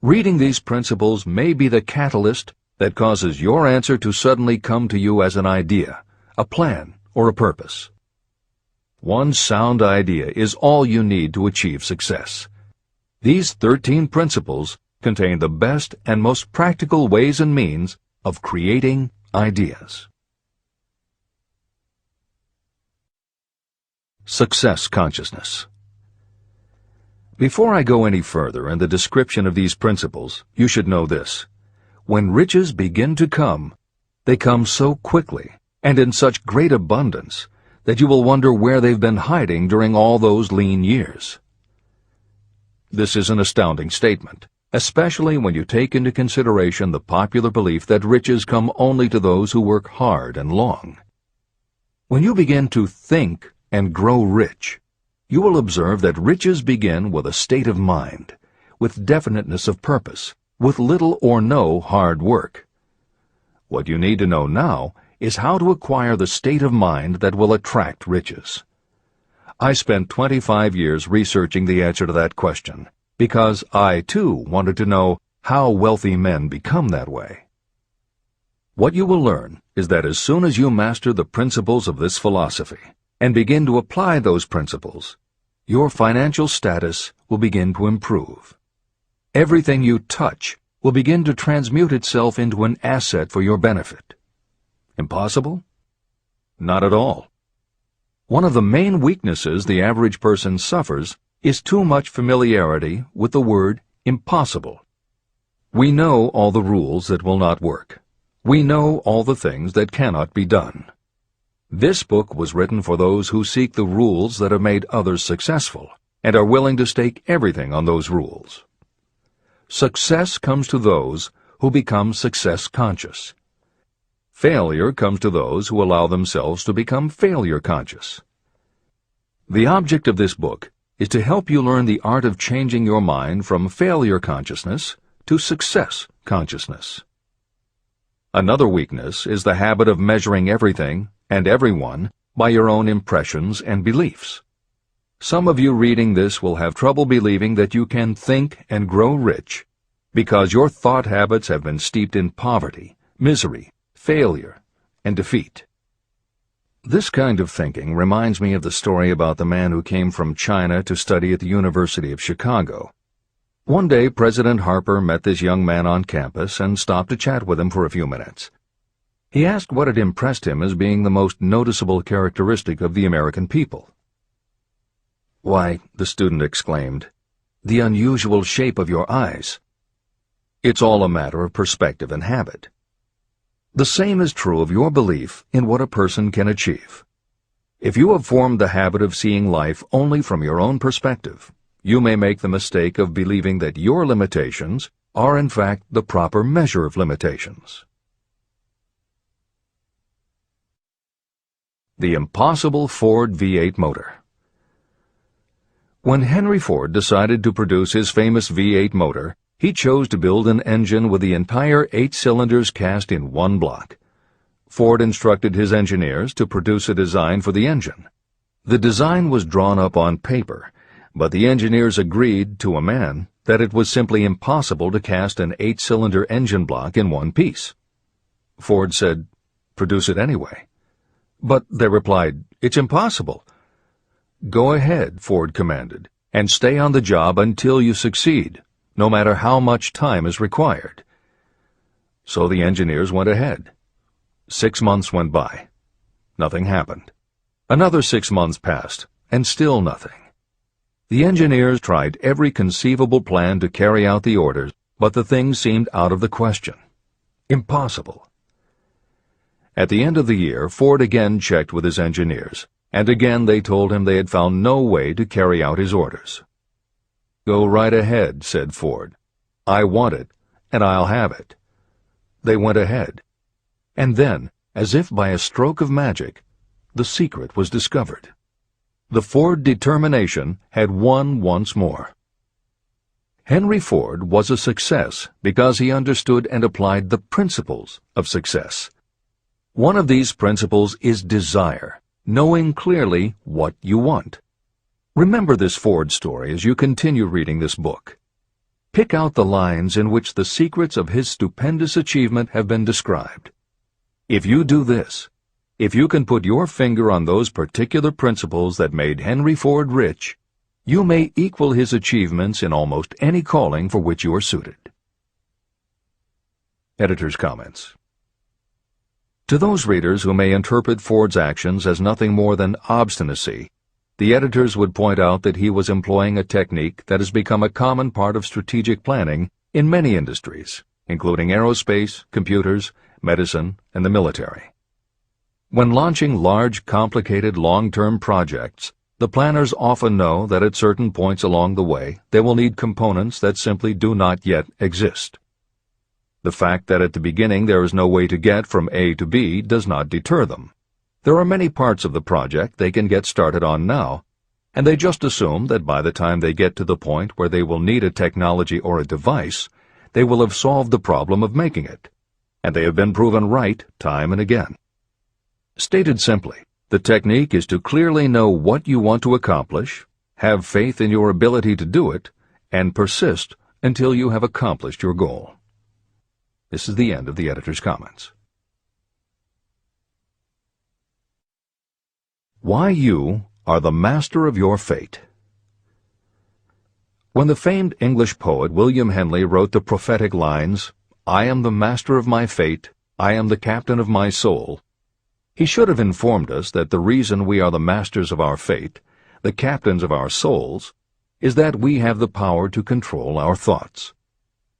Reading these principles may be the catalyst that causes your answer to suddenly come to you as an idea, a plan, or a purpose. One sound idea is all you need to achieve success. These 13 principles contain the best and most practical ways and means of creating ideas. Success consciousness. Before I go any further in the description of these principles, you should know this. When riches begin to come, they come so quickly and in such great abundance that you will wonder where they've been hiding during all those lean years. This is an astounding statement, especially when you take into consideration the popular belief that riches come only to those who work hard and long. When you begin to think and grow rich, you will observe that riches begin with a state of mind, with definiteness of purpose, with little or no hard work. What you need to know now is how to acquire the state of mind that will attract riches. I spent 25 years researching the answer to that question, because I, too, wanted to know how wealthy men become that way. What you will learn is that as soon as you master the principles of this philosophy, and begin to apply those principles, your financial status will begin to improve. Everything you touch will begin to transmute itself into an asset for your benefit. Impossible? Not at all. One of the main weaknesses the average person suffers is too much familiarity with the word impossible. We know all the rules that will not work. We know all the things that cannot be done. This book was written for those who seek the rules that have made others successful and are willing to stake everything on those rules. Success comes to those who become success conscious. Failure comes to those who allow themselves to become failure conscious. The object of this book is to help you learn the art of changing your mind from failure consciousness to success consciousness. Another weakness is the habit of measuring everything and everyone by your own impressions and beliefs. Some of you reading this will have trouble believing that you can think and grow rich because your thought habits have been steeped in poverty, misery, failure, and defeat. This kind of thinking reminds me of the story about the man who came from China to study at the University of Chicago. One day, President Harper met this young man on campus and stopped to chat with him for a few minutes. He asked what had impressed him as being the most noticeable characteristic of the American people. "Why," the student exclaimed, "the unusual shape of your eyes." It's all a matter of perspective and habit. The same is true of your belief in what a person can achieve. If you have formed the habit of seeing life only from your own perspective, you may make the mistake of believing that your limitations are in fact the proper measure of limitations. The impossible Ford V8 motor. When Henry Ford decided to produce his famous V8 motor, he chose to build an engine with the entire 8 cylinders cast in one block. Ford instructed his engineers to produce a design for the engine. The design was drawn up on paper, but the engineers agreed to a man that it was simply impossible to cast an 8-cylinder engine block in one piece. Ford said, "Produce it anyway." But they replied, "It's impossible." "Go ahead," Ford commanded, "and stay on the job until you succeed, no matter how much time is required." So the engineers went ahead. 6 months went by. Nothing happened. Another 6 months passed, and still nothing. The engineers tried every conceivable plan to carry out the orders, but the thing seemed out of the question. Impossible. At the end of the year, Ford again checked with his engineers, and again they told him they had found no way to carry out his orders. "Go right ahead," said Ford. "I want it, and I'll have it." They went ahead. And then, as if by a stroke of magic, the secret was discovered. The Ford determination had won once more. Henry Ford was a success because he understood and applied the principles of success. One of these principles is desire, knowing clearly what you want. Remember this Ford story as you continue reading this book. Pick out the lines in which the secrets of his stupendous achievement have been described. If you do this, if you can put your finger on those particular principles that made Henry Ford rich, you may equal his achievements in almost any calling for which you are suited. Editor's comments. To those readers who may interpret Ford's actions as nothing more than obstinacy, the editors would point out that he was employing a technique that has become a common part of strategic planning in many industries, including aerospace, computers, medicine, and the military. When launching large, complicated, long-term projects, the planners often know that at certain points along the way they will need components that simply do not yet exist. The fact that at the beginning there is no way to get from A to B does not deter them. There are many parts of the project they can get started on now, and they just assume that by the time they get to the point where they will need a technology or a device, they will have solved the problem of making it, and they have been proven right time and again. Stated simply, the technique is to clearly know what you want to accomplish, have faith in your ability to do it, and persist until you have accomplished your goal. This is the end of the editor's comments. Why you are the master of your fate. When the famed English poet William Henley wrote the prophetic lines, "I am the master of my fate, I am the captain of my soul," he should have informed us that the reason we are the masters of our fate, the captains of our souls, is that we have the power to control our thoughts.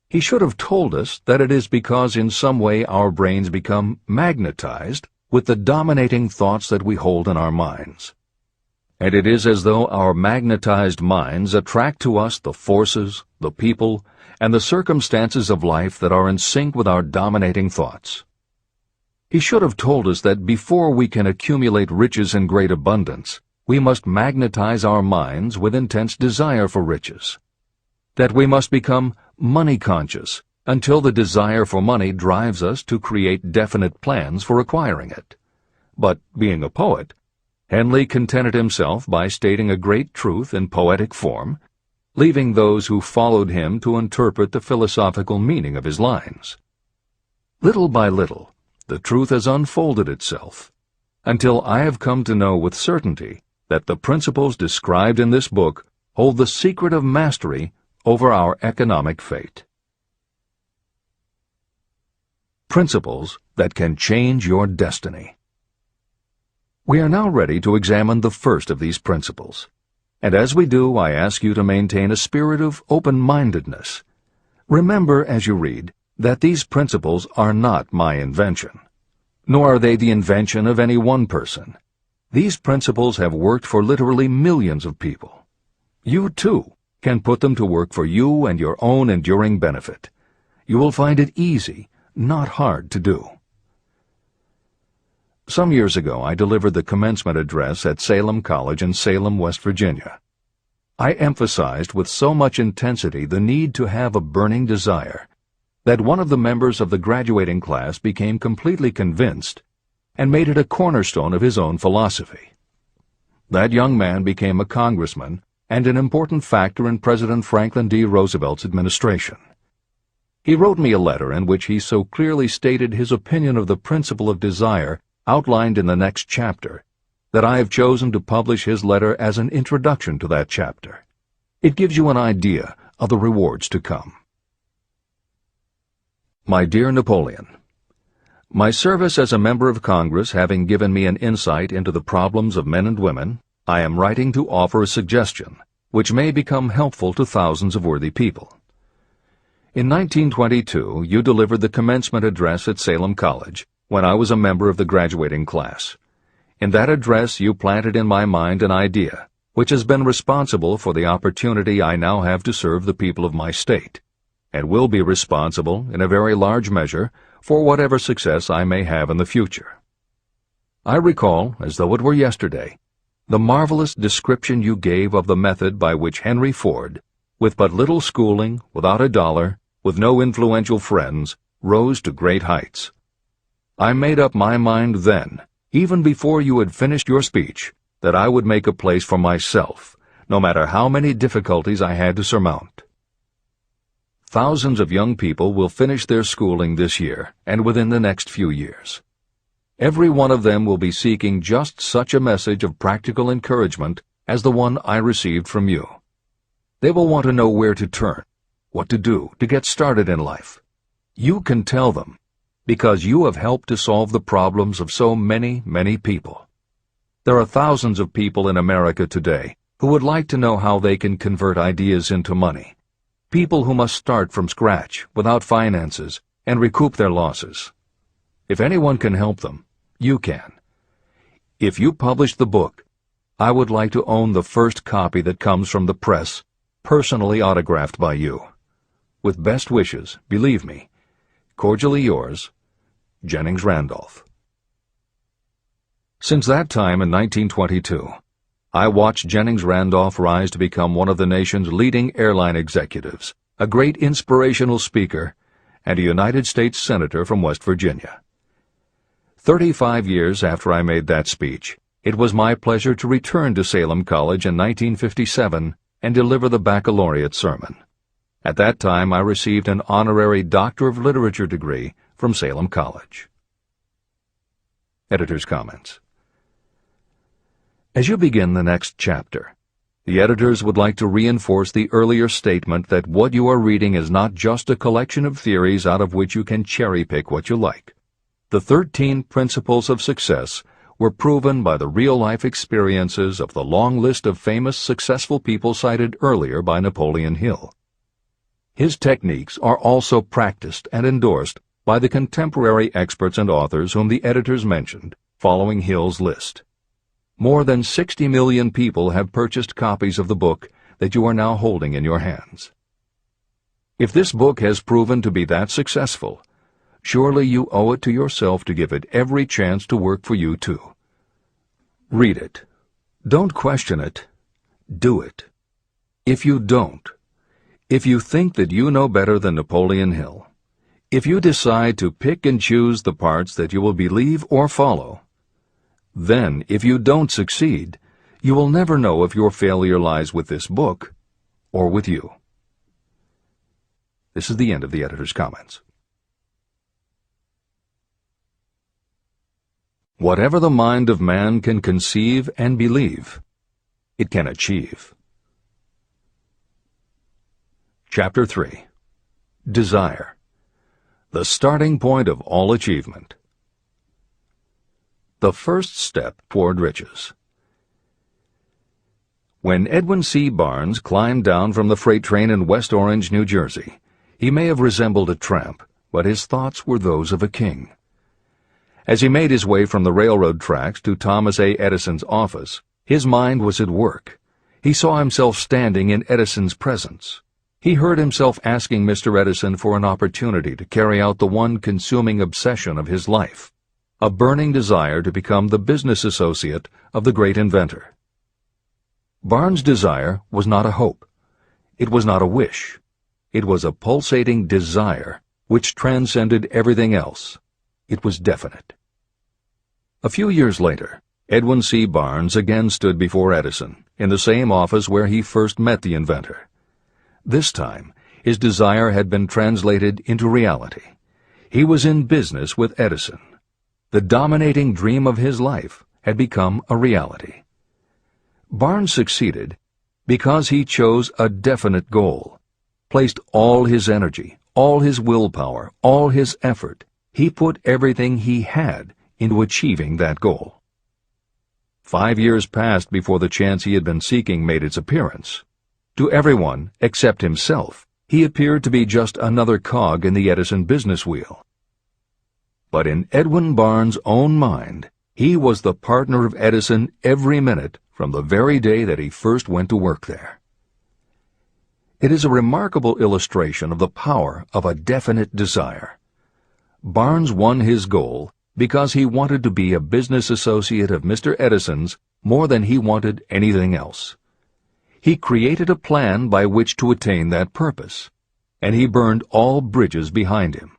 He should have told us that it is because in some way our brains become magnetized with the dominating thoughts that we hold in our minds. And it is as though our magnetized minds attract to us the forces, the people, and the circumstances of life that are in sync with our dominating thoughts. He should have told us that before we can accumulate riches in great abundance, we must magnetize our minds with intense desire for riches. That we must become money-conscious until the desire for money drives us to create definite plans for acquiring it. But, being a poet, Henley contented himself by stating a great truth in poetic form, leaving those who followed him to interpret the philosophical meaning of his lines. Little by little, the truth has unfolded itself, until I have come to know with certainty that the principles described in this book hold the secret of mastery over our economic fate. Principles that can change your destiny. We are now ready to examine the first of these principles, and as we do, I ask you to maintain a spirit of open-mindedness. Remember as you read that these principles are not my invention, nor are they the invention of any one person. These principles have worked for literally millions of people. You, too, can put them to work for you and your own enduring benefit. You will find it easy, not hard to do. Some years ago, I delivered the commencement address at Salem College in Salem, West Virginia. I emphasized with so much intensity the need to have a burning desire that one of the members of the graduating class became completely convinced and made it a cornerstone of his own philosophy. That young man became a congressman and an important factor in President Franklin D. Roosevelt's administration. He wrote me a letter in which he so clearly stated his opinion of the principle of desire outlined in the next chapter that I have chosen to publish his letter as an introduction to that chapter. It gives you an idea of the rewards to come. My dear Napoleon, my service as a member of Congress having given me an insight into the problems of men and women, I am writing to offer a suggestion which may become helpful to thousands of worthy people. In 1922, you delivered the commencement address at Salem College when I was a member of the graduating class. In that address, you planted in my mind an idea which has been responsible for the opportunity I now have to serve the people of my state, and will be responsible, in a very large measure, for whatever success I may have in the future. I recall, as though it were yesterday, the marvelous description you gave of the method by which Henry Ford, with but little schooling, without a dollar, with no influential friends, rose to great heights. I made up my mind then, even before you had finished your speech, that I would make a place for myself, no matter how many difficulties I had to surmount. Thousands of young people will finish their schooling this year and within the next few years. Every one of them will be seeking just such a message of practical encouragement as the one I received from you. They will want to know where to turn, what to do to get started in life. You can tell them, because you have helped to solve the problems of so many, many people. There are thousands of people in America today who would like to know how they can convert ideas into money. People who must start from scratch, without finances, and recoup their losses. If anyone can help them, you can. If you publish the book, I would like to own the first copy that comes from the press, personally autographed by you. With best wishes, believe me, cordially yours, Jennings Randolph. Since that time in 1922, I watched Jennings Randolph rise to become one of the nation's leading airline executives, a great inspirational speaker, and a United States Senator from West Virginia. 35 years after I made that speech, it was my pleasure to return to Salem College in 1957 and deliver the baccalaureate sermon. At that time, I received an honorary Doctor of Literature degree from Salem College. Editor's comments. As you begin the next chapter, the editors would like to reinforce the earlier statement that what you are reading is not just a collection of theories out of which you can cherry-pick what you like. The 13 principles of success were proven by the real-life experiences of the long list of famous successful people cited earlier by Napoleon Hill. His techniques are also practiced and endorsed by the contemporary experts and authors whom the editors mentioned, following Hill's list. More than 60 million people have purchased copies of the book that you are now holding in your hands. If this book has proven to be that successful, surely you owe it to yourself to give it every chance to work for you too. Read it. Don't question it. Do it. If you don't, if you think that you know better than Napoleon Hill, if you decide to pick and choose the parts that you will believe or follow, then, if you don't succeed, you will never know if your failure lies with this book or with you. This is the end of the editor's comments. Whatever the mind of man can conceive and believe, it can achieve. Chapter 3. Desire, the starting point of all achievement. The first step toward riches. When Edwin C. Barnes climbed down from the freight train in West Orange, New Jersey, he may have resembled a tramp, but his thoughts were those of a king. As he made his way from the railroad tracks to Thomas A. Edison's office, his mind was at work. He saw himself standing in Edison's presence. He heard himself asking Mr. Edison for an opportunity to carry out the one consuming obsession of his life, a burning desire to become the business associate of the great inventor. Barnes' desire was not a hope. It was not a wish. It was a pulsating desire which transcended everything else. It was definite. A few years later, Edwin C. Barnes again stood before Edison, in the same office where he first met the inventor. This time, his desire had been translated into reality. He was in business with Edison. The dominating dream of his life had become a reality. Barnes succeeded because he chose a definite goal, placed all his energy, all his willpower, all his effort. He put everything he had into achieving that goal. 5 years passed before the chance he had been seeking made its appearance. To everyone except himself, he appeared to be just another cog in the Edison business wheel. But in Edwin Barnes' own mind, he was the partner of Edison every minute from the very day that he first went to work there. It is a remarkable illustration of the power of a definite desire. Barnes won his goal because he wanted to be a business associate of Mr. Edison's more than he wanted anything else. He created a plan by which to attain that purpose, and he burned all bridges behind him.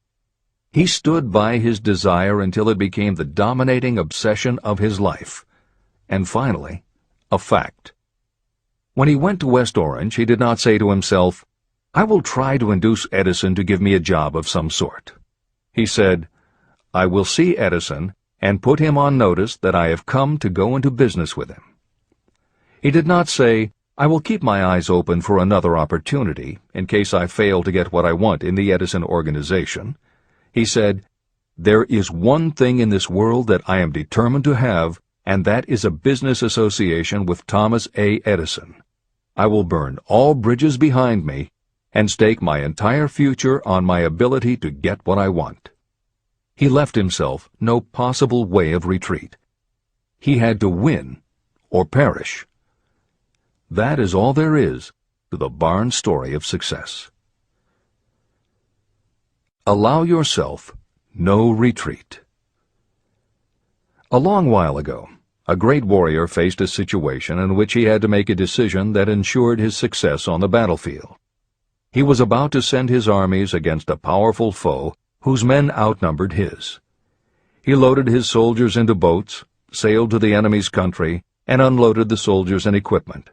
He stood by his desire until it became the dominating obsession of his life, and finally, a fact. When he went to West Orange, he did not say to himself, "I will try to induce Edison to give me a job of some sort." He said, "I will see Edison and put him on notice that I have come to go into business with him." He did not say, "I will keep my eyes open for another opportunity in case I fail to get what I want in the Edison organization." He said, "There is one thing in this world that I am determined to have, and that is a business association with Thomas A. Edison. I will burn all bridges behind me and stake my entire future on my ability to get what I want." He left himself no possible way of retreat. He had to win or perish. That is all there is to the Barnes story of success. Allow yourself no retreat. A long while ago, a great warrior faced a situation in which he had to make a decision that ensured his success on the battlefield. He was about to send his armies against a powerful foe whose men outnumbered his. He loaded his soldiers into boats, sailed to the enemy's country, and unloaded the soldiers and equipment.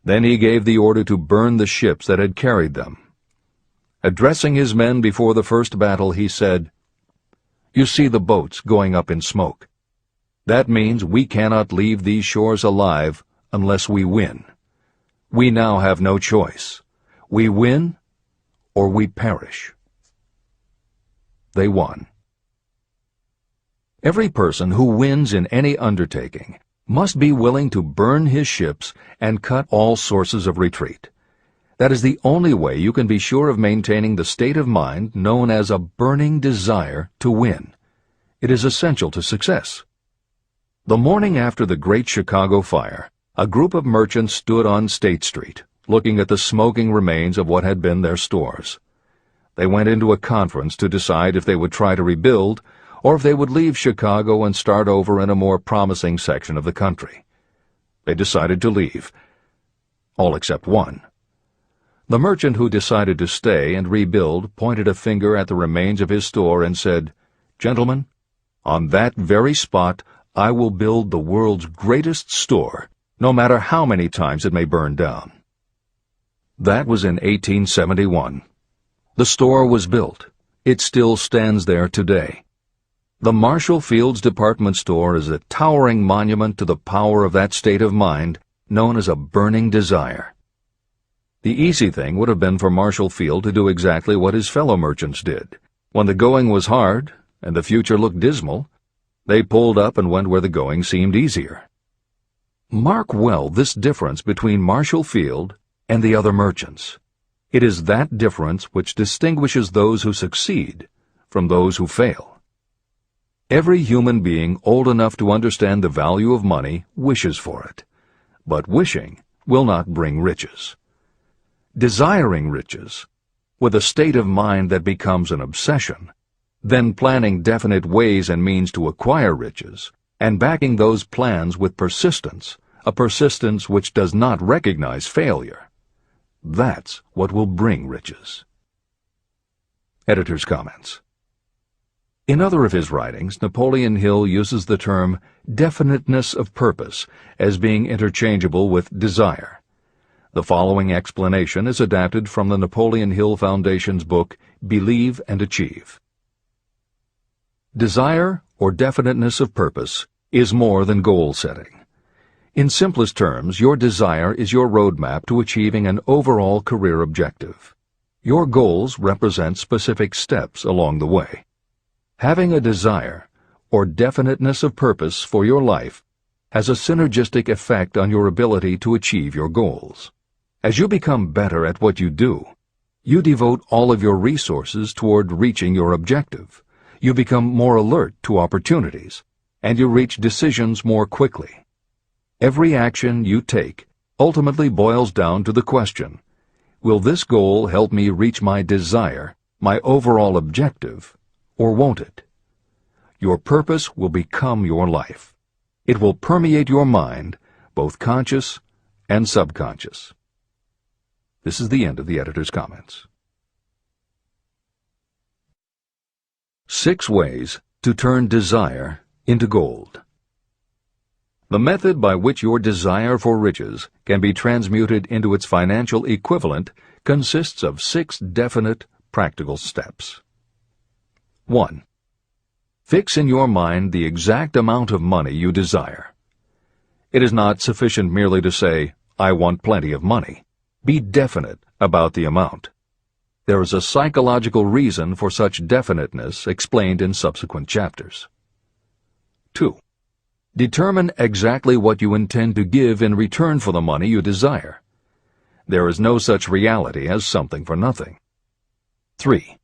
Then he gave the order to burn the ships that had carried them. Addressing his men before the first battle, he said, "You see the boats going up in smoke. That means we cannot leave these shores alive unless we win. We now have no choice. We win or we perish." They won. Every person who wins in any undertaking must be willing to burn his ships and cut all sources of retreat. That is the only way you can be sure of maintaining the state of mind known as a burning desire to win. It is essential to success. The morning after the Great Chicago Fire, a group of merchants stood on State Street, looking at the smoking remains of what had been their stores. They went into a conference to decide if they would try to rebuild or if they would leave Chicago and start over in a more promising section of the country. They decided to leave. All except one. The merchant who decided to stay and rebuild pointed a finger at the remains of his store and said, "Gentlemen, on that very spot I will build the world's greatest store, no matter how many times it may burn down." That was in 1871. The store was built. It still stands there today. The Marshall Field's department store is a towering monument to the power of that state of mind known as a burning desire. The easy thing would have been for Marshall Field to do exactly what his fellow merchants did. When the going was hard and the future looked dismal, they pulled up and went where the going seemed easier. Mark well this difference between Marshall Field and the other merchants. It is that difference which distinguishes those who succeed from those who fail. Every human being old enough to understand the value of money wishes for it, but wishing will not bring riches. Desiring riches, with a state of mind that becomes an obsession, then planning definite ways and means to acquire riches, and backing those plans with persistence, a persistence which does not recognize failure, that's what will bring riches. Editor's comments. In other of his writings, Napoleon Hill uses the term definiteness of purpose as being interchangeable with desire. The following explanation is adapted from the Napoleon Hill Foundation's book, Believe and Achieve. Desire, or definiteness of purpose, is more than goal setting. In simplest terms, your desire is your roadmap to achieving an overall career objective. Your goals represent specific steps along the way. Having a desire, or definiteness of purpose for your life, has a synergistic effect on your ability to achieve your goals. As you become better at what you do, you devote all of your resources toward reaching your objective. You become more alert to opportunities, and you reach decisions more quickly. Every action you take ultimately boils down to the question, will this goal help me reach my desire, my overall objective, or won't it? Your purpose will become your life. It will permeate your mind, both conscious and subconscious. This is the end of the editor's comments. 6 ways to turn desire into gold. The method by which your desire for riches can be transmuted into its financial equivalent consists of 6 definite, practical steps. 1. Fix in your mind the exact amount of money you desire. It is not sufficient merely to say, I want plenty of money. Be definite about the amount. There is a psychological reason for such definiteness explained in subsequent chapters. 2. Determine exactly what you intend to give in return for the money you desire. There is no such reality as something for nothing. 3.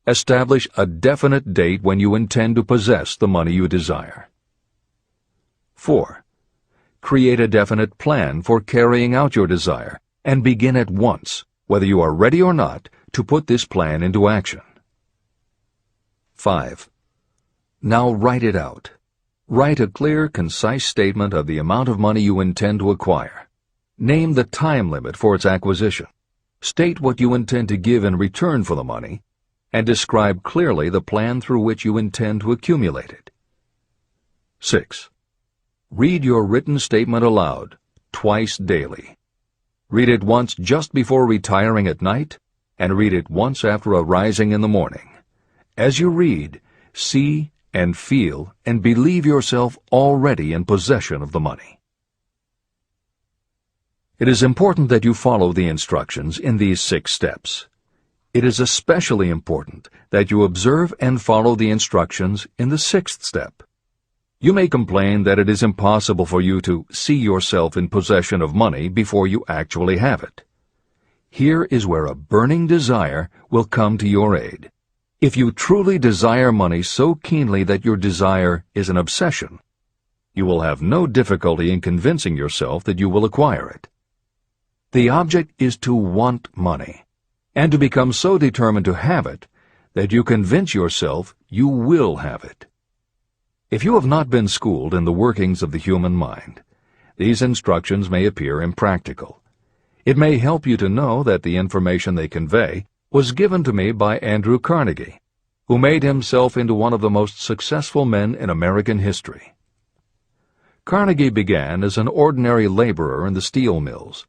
Establish a definite date when you intend to possess the money you desire. 4. Create a definite plan for carrying out your desire, and begin at once, whether you are ready or not, to put this plan into action. 5. Now write it out. Write a clear, concise statement of the amount of money you intend to acquire. Name the time limit for its acquisition. State what you intend to give in return for the money, and describe clearly the plan through which you intend to accumulate it. 6. Read your written statement aloud, twice daily. Read it once just before retiring at night, and read it once after arising in the morning. As you read, see and feel and believe yourself already in possession of the money. It is important that you follow the instructions in these 6 steps. It is especially important that you observe and follow the instructions in the 6th step. You may complain that it is impossible for you to see yourself in possession of money before you actually have it. Here is where a burning desire will come to your aid. If you truly desire money so keenly that your desire is an obsession, you will have no difficulty in convincing yourself that you will acquire it. The object is to want money, and to become so determined to have it that you convince yourself you will have it. If you have not been schooled in the workings of the human mind, these instructions may appear impractical. It may help you to know that the information they convey was given to me by Andrew Carnegie, who made himself into one of the most successful men in American history. Carnegie began as an ordinary laborer in the steel mills,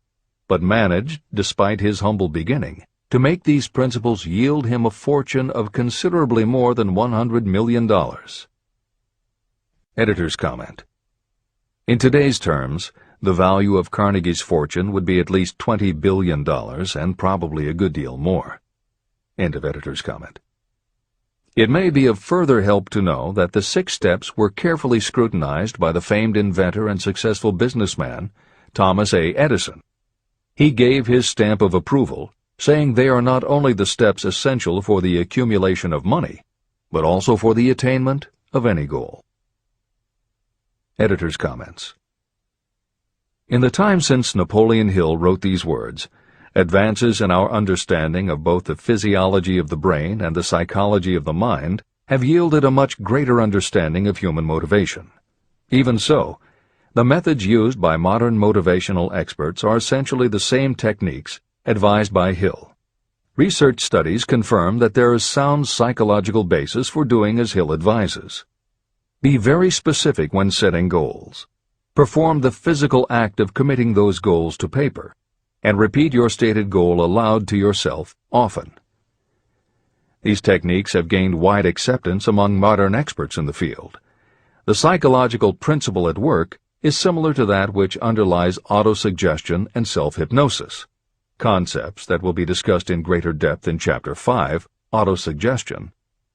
but managed, despite his humble beginning, to make these principles yield him a fortune of considerably more than $100 million. Editor's comment. In today's terms, the value of Carnegie's fortune would be at least $20 billion and probably a good deal more. End of editor's comment. It may be of further help to know that the 6 steps were carefully scrutinized by the famed inventor and successful businessman, Thomas A. Edison. He gave his stamp of approval, saying they are not only the steps essential for the accumulation of money, but also for the attainment of any goal. Editor's comments. In the time since Napoleon Hill wrote these words, advances in our understanding of both the physiology of the brain and the psychology of the mind have yielded a much greater understanding of human motivation. Even so, the methods used by modern motivational experts are essentially the same techniques advised by Hill. Research studies confirm that there is sound psychological basis for doing as Hill advises. Be very specific when setting goals. Perform the physical act of committing those goals to paper, and repeat your stated goal aloud to yourself often. These techniques have gained wide acceptance among modern experts in the field. The psychological principle at work is similar to that which underlies auto-suggestion and self-hypnosis, concepts that will be discussed in greater depth in Chapter 5, Auto-Suggestion,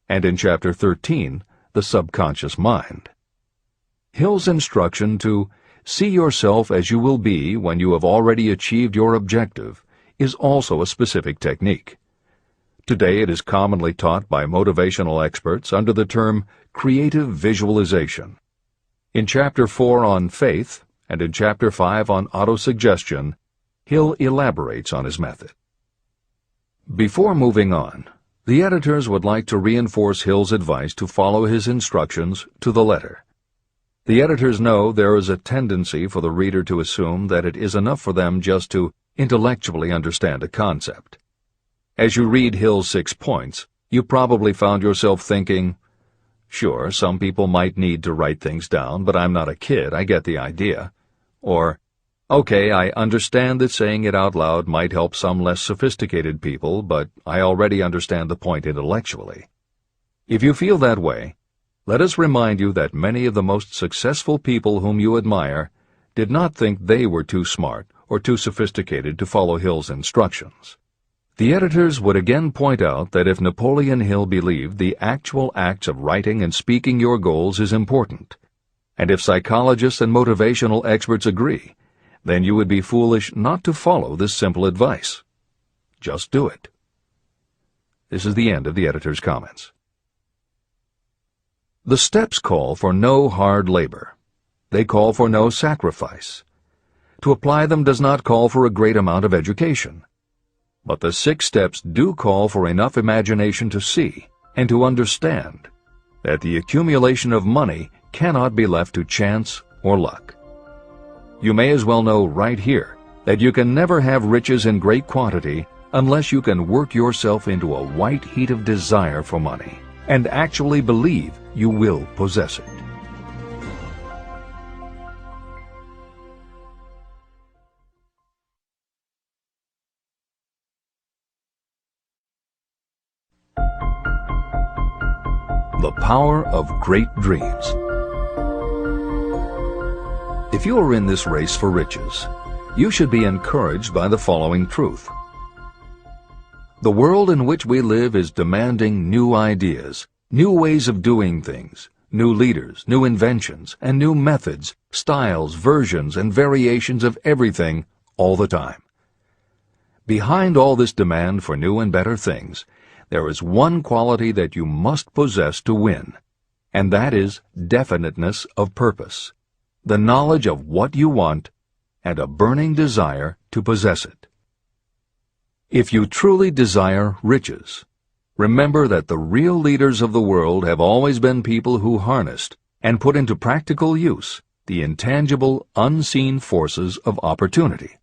and in Chapter 13, The Subconscious Mind. Hill's instruction to see yourself as you will be when you have already achieved your objective is also a specific technique. Today it is commonly taught by motivational experts under the term creative visualization. In Chapter 4 on faith and in Chapter 5 on auto-suggestion, Hill elaborates on his method. Before moving on, the editors would like to reinforce Hill's advice to follow his instructions to the letter. The editors know there is a tendency for the reader to assume that it is enough for them just to intellectually understand a concept. As you read Hill's 6 points, you probably found yourself thinking, sure, some people might need to write things down, but I'm not a kid, I get the idea. Or, okay, I understand that saying it out loud might help some less sophisticated people, but I already understand the point intellectually. If you feel that way, let us remind you that many of the most successful people whom you admire did not think they were too smart or too sophisticated to follow Hill's instructions. The editors would again point out that if Napoleon Hill believed the actual acts of writing and speaking your goals is important, and if psychologists and motivational experts agree, then you would be foolish not to follow this simple advice. Just do it. This is the end of the editor's comments. The steps call for no hard labor. They call for no sacrifice. To apply them does not call for a great amount of education. But the 6 steps do call for enough imagination to see and to understand that the accumulation of money cannot be left to chance or luck. You may as well know right here that you can never have riches in great quantity unless you can work yourself into a white heat of desire for money and actually believe you will possess it. The power of great dreams. If you are in this race for riches, you should be encouraged by the following truth. The world in which we live is demanding new ideas, new ways of doing things, new leaders, new inventions, and new methods, styles, versions, and variations of everything all the time. Behind all this demand for new and better things, there is one quality that you must possess to win, and that is definiteness of purpose, the knowledge of what you want, and a burning desire to possess it. If you truly desire riches, remember that the real leaders of the world have always been people who harnessed and put into practical use the intangible, unseen forces of opportunity.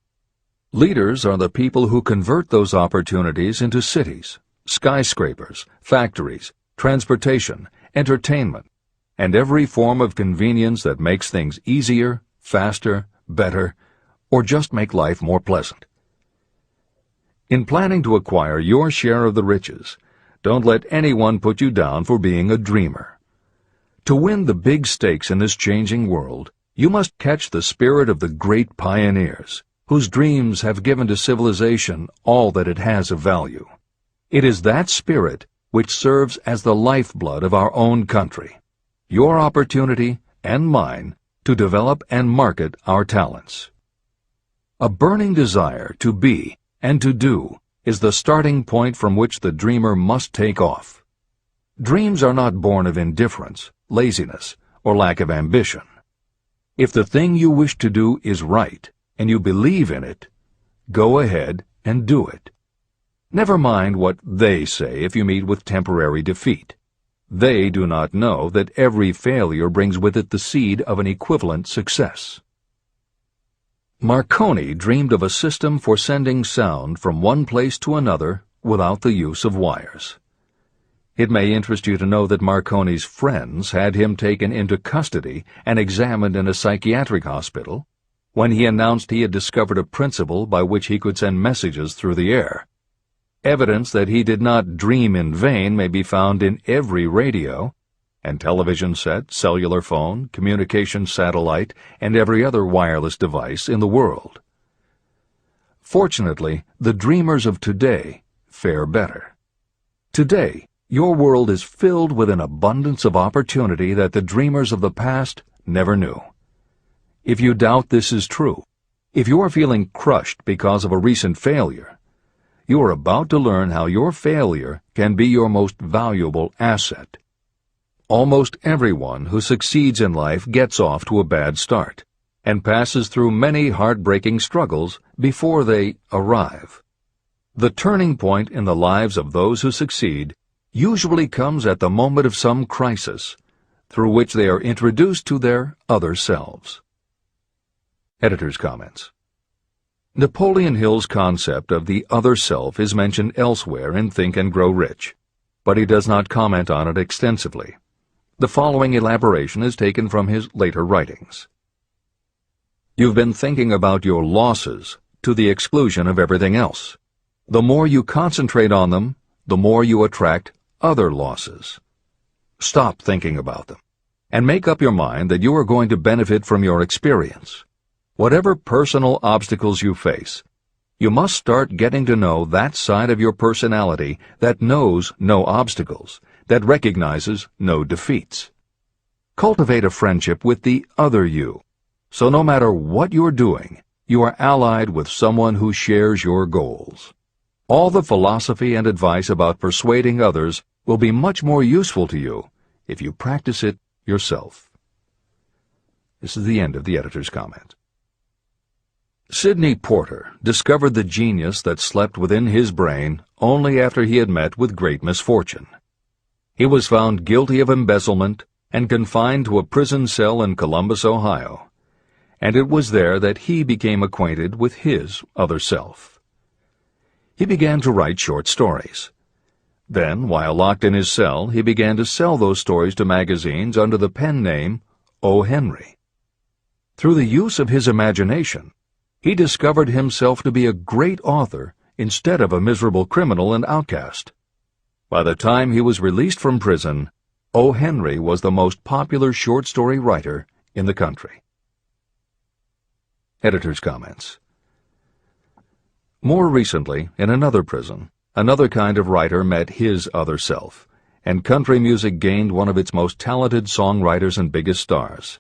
Leaders are the people who convert those opportunities into cities, skyscrapers, factories, transportation, entertainment, and every form of convenience that makes things easier, faster, better, or just make life more pleasant. In planning to acquire your share of the riches, don't let anyone put you down for being a dreamer. To win the big stakes in this changing world, you must catch the spirit of the great pioneers, whose dreams have given to civilization all that it has of value. It is that spirit which serves as the lifeblood of our own country, your opportunity and mine to develop and market our talents. A burning desire to be and to do is the starting point from which the dreamer must take off. Dreams are not born of indifference, laziness, or lack of ambition. If the thing you wish to do is right, and you believe in it, go ahead and do it. Never mind what they say if you meet with temporary defeat. They do not know that every failure brings with it the seed of an equivalent success. Marconi dreamed of a system for sending sound from one place to another without the use of wires. It may interest you to know that Marconi's friends had him taken into custody and examined in a psychiatric hospital when he announced he had discovered a principle by which he could send messages through the air. Evidence that he did not dream in vain may be found in every radio and television set, cellular phone, communication satellite, and every other wireless device in the world. Fortunately, the dreamers of today fare better. Today, your world is filled with an abundance of opportunity that the dreamers of the past never knew. If you doubt this is true, if you are feeling crushed because of a recent failure, you are about to learn how your failure can be your most valuable asset. Almost everyone who succeeds in life gets off to a bad start and passes through many heartbreaking struggles before they arrive. The turning point in the lives of those who succeed usually comes at the moment of some crisis through which they are introduced to their other selves. Editor's comments. Napoleon Hill's concept of the other self is mentioned elsewhere in Think and Grow Rich, but he does not comment on it extensively. The following elaboration is taken from his later writings. You've been thinking about your losses to the exclusion of everything else. The more you concentrate on them, the more you attract other losses. Stop thinking about them, and make up your mind that you are going to benefit from your experience. Whatever personal obstacles you face, you must start getting to know that side of your personality that knows no obstacles, that recognizes no defeats. Cultivate a friendship with the other you, so no matter what you're doing, you are allied with someone who shares your goals. All the philosophy and advice about persuading others will be much more useful to you if you practice it yourself. This is the end of the editor's comment. Sidney Porter discovered the genius that slept within his brain only after he had met with great misfortune. He was found guilty of embezzlement and confined to a prison cell in Columbus, Ohio, and it was there that he became acquainted with his other self. He began to write short stories. Then, while locked in his cell, he began to sell those stories to magazines under the pen name O. Henry. Through the use of his imagination, he discovered himself to be a great author instead of a miserable criminal and outcast. By the time he was released from prison, O. Henry was the most popular short story writer in the country. Editor's comments. More recently, in another prison, another kind of writer met his other self, and country music gained one of its most talented songwriters and biggest stars.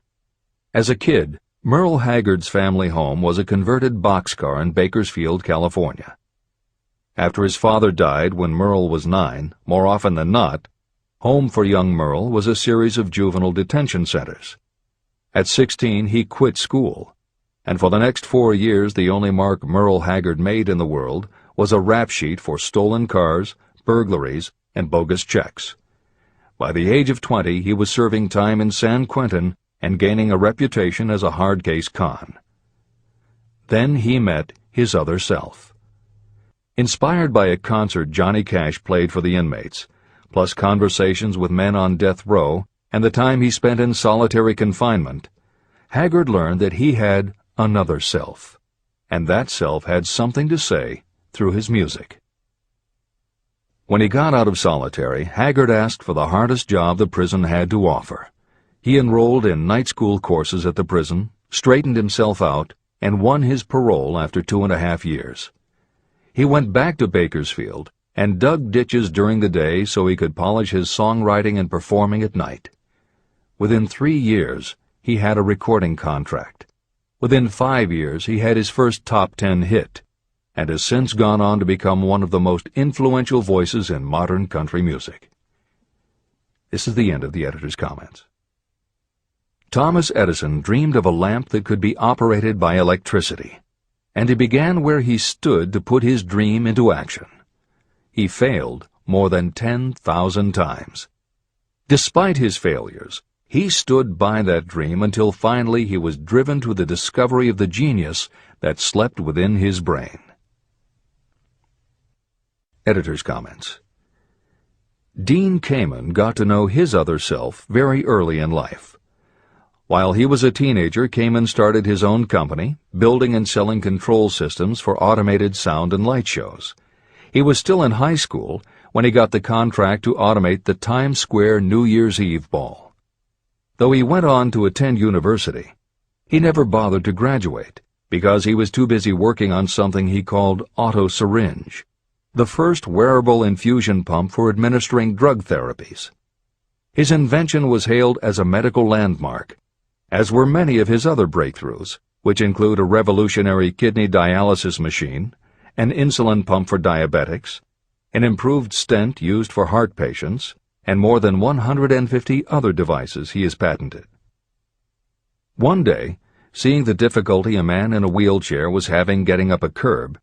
As a kid, Merle Haggard's family home was a converted boxcar in Bakersfield, California. After his father died when Merle was 9, more often than not, home for young Merle was a series of juvenile detention centers. At 16, he quit school, and for the next 4 years the only mark Merle Haggard made in the world was a rap sheet for stolen cars, burglaries, and bogus checks. By the age of 20, he was serving time in San Quentin and gaining a reputation as a hard-case con. Then he met his other self. Inspired by a concert Johnny Cash played for the inmates, plus conversations with men on death row and the time he spent in solitary confinement, Haggard learned that he had another self, and that self had something to say through his music. When he got out of solitary, Haggard asked for the hardest job the prison had to offer. He enrolled in night school courses at the prison, straightened himself out, and won his parole after 2.5 years. He went back to Bakersfield and dug ditches during the day so he could polish his songwriting and performing at night. Within 3 years, he had a recording contract. Within 5 years, he had his first top 10 hit, and has since gone on to become one of the most influential voices in modern country music. This is the end of the editor's comments. Thomas Edison dreamed of a lamp that could be operated by electricity, and he began where he stood to put his dream into action. He failed more than 10,000 times. Despite his failures, he stood by that dream until finally he was driven to the discovery of the genius that slept within his brain. Editor's comments. Dean Kamen got to know his other self very early in life. While he was a teenager, Kamen started his own company, building and selling control systems for automated sound and light shows. He was still in high school when he got the contract to automate the Times Square New Year's Eve ball. Though he went on to attend university, he never bothered to graduate because he was too busy working on something he called Auto-Syringe, the first wearable infusion pump for administering drug therapies. His invention was hailed as a medical landmark, as were many of his other breakthroughs, which include a revolutionary kidney dialysis machine, an insulin pump for diabetics, an improved stent used for heart patients, and more than 150 other devices he has patented. One day, seeing the difficulty a man in a wheelchair was having getting up a curb,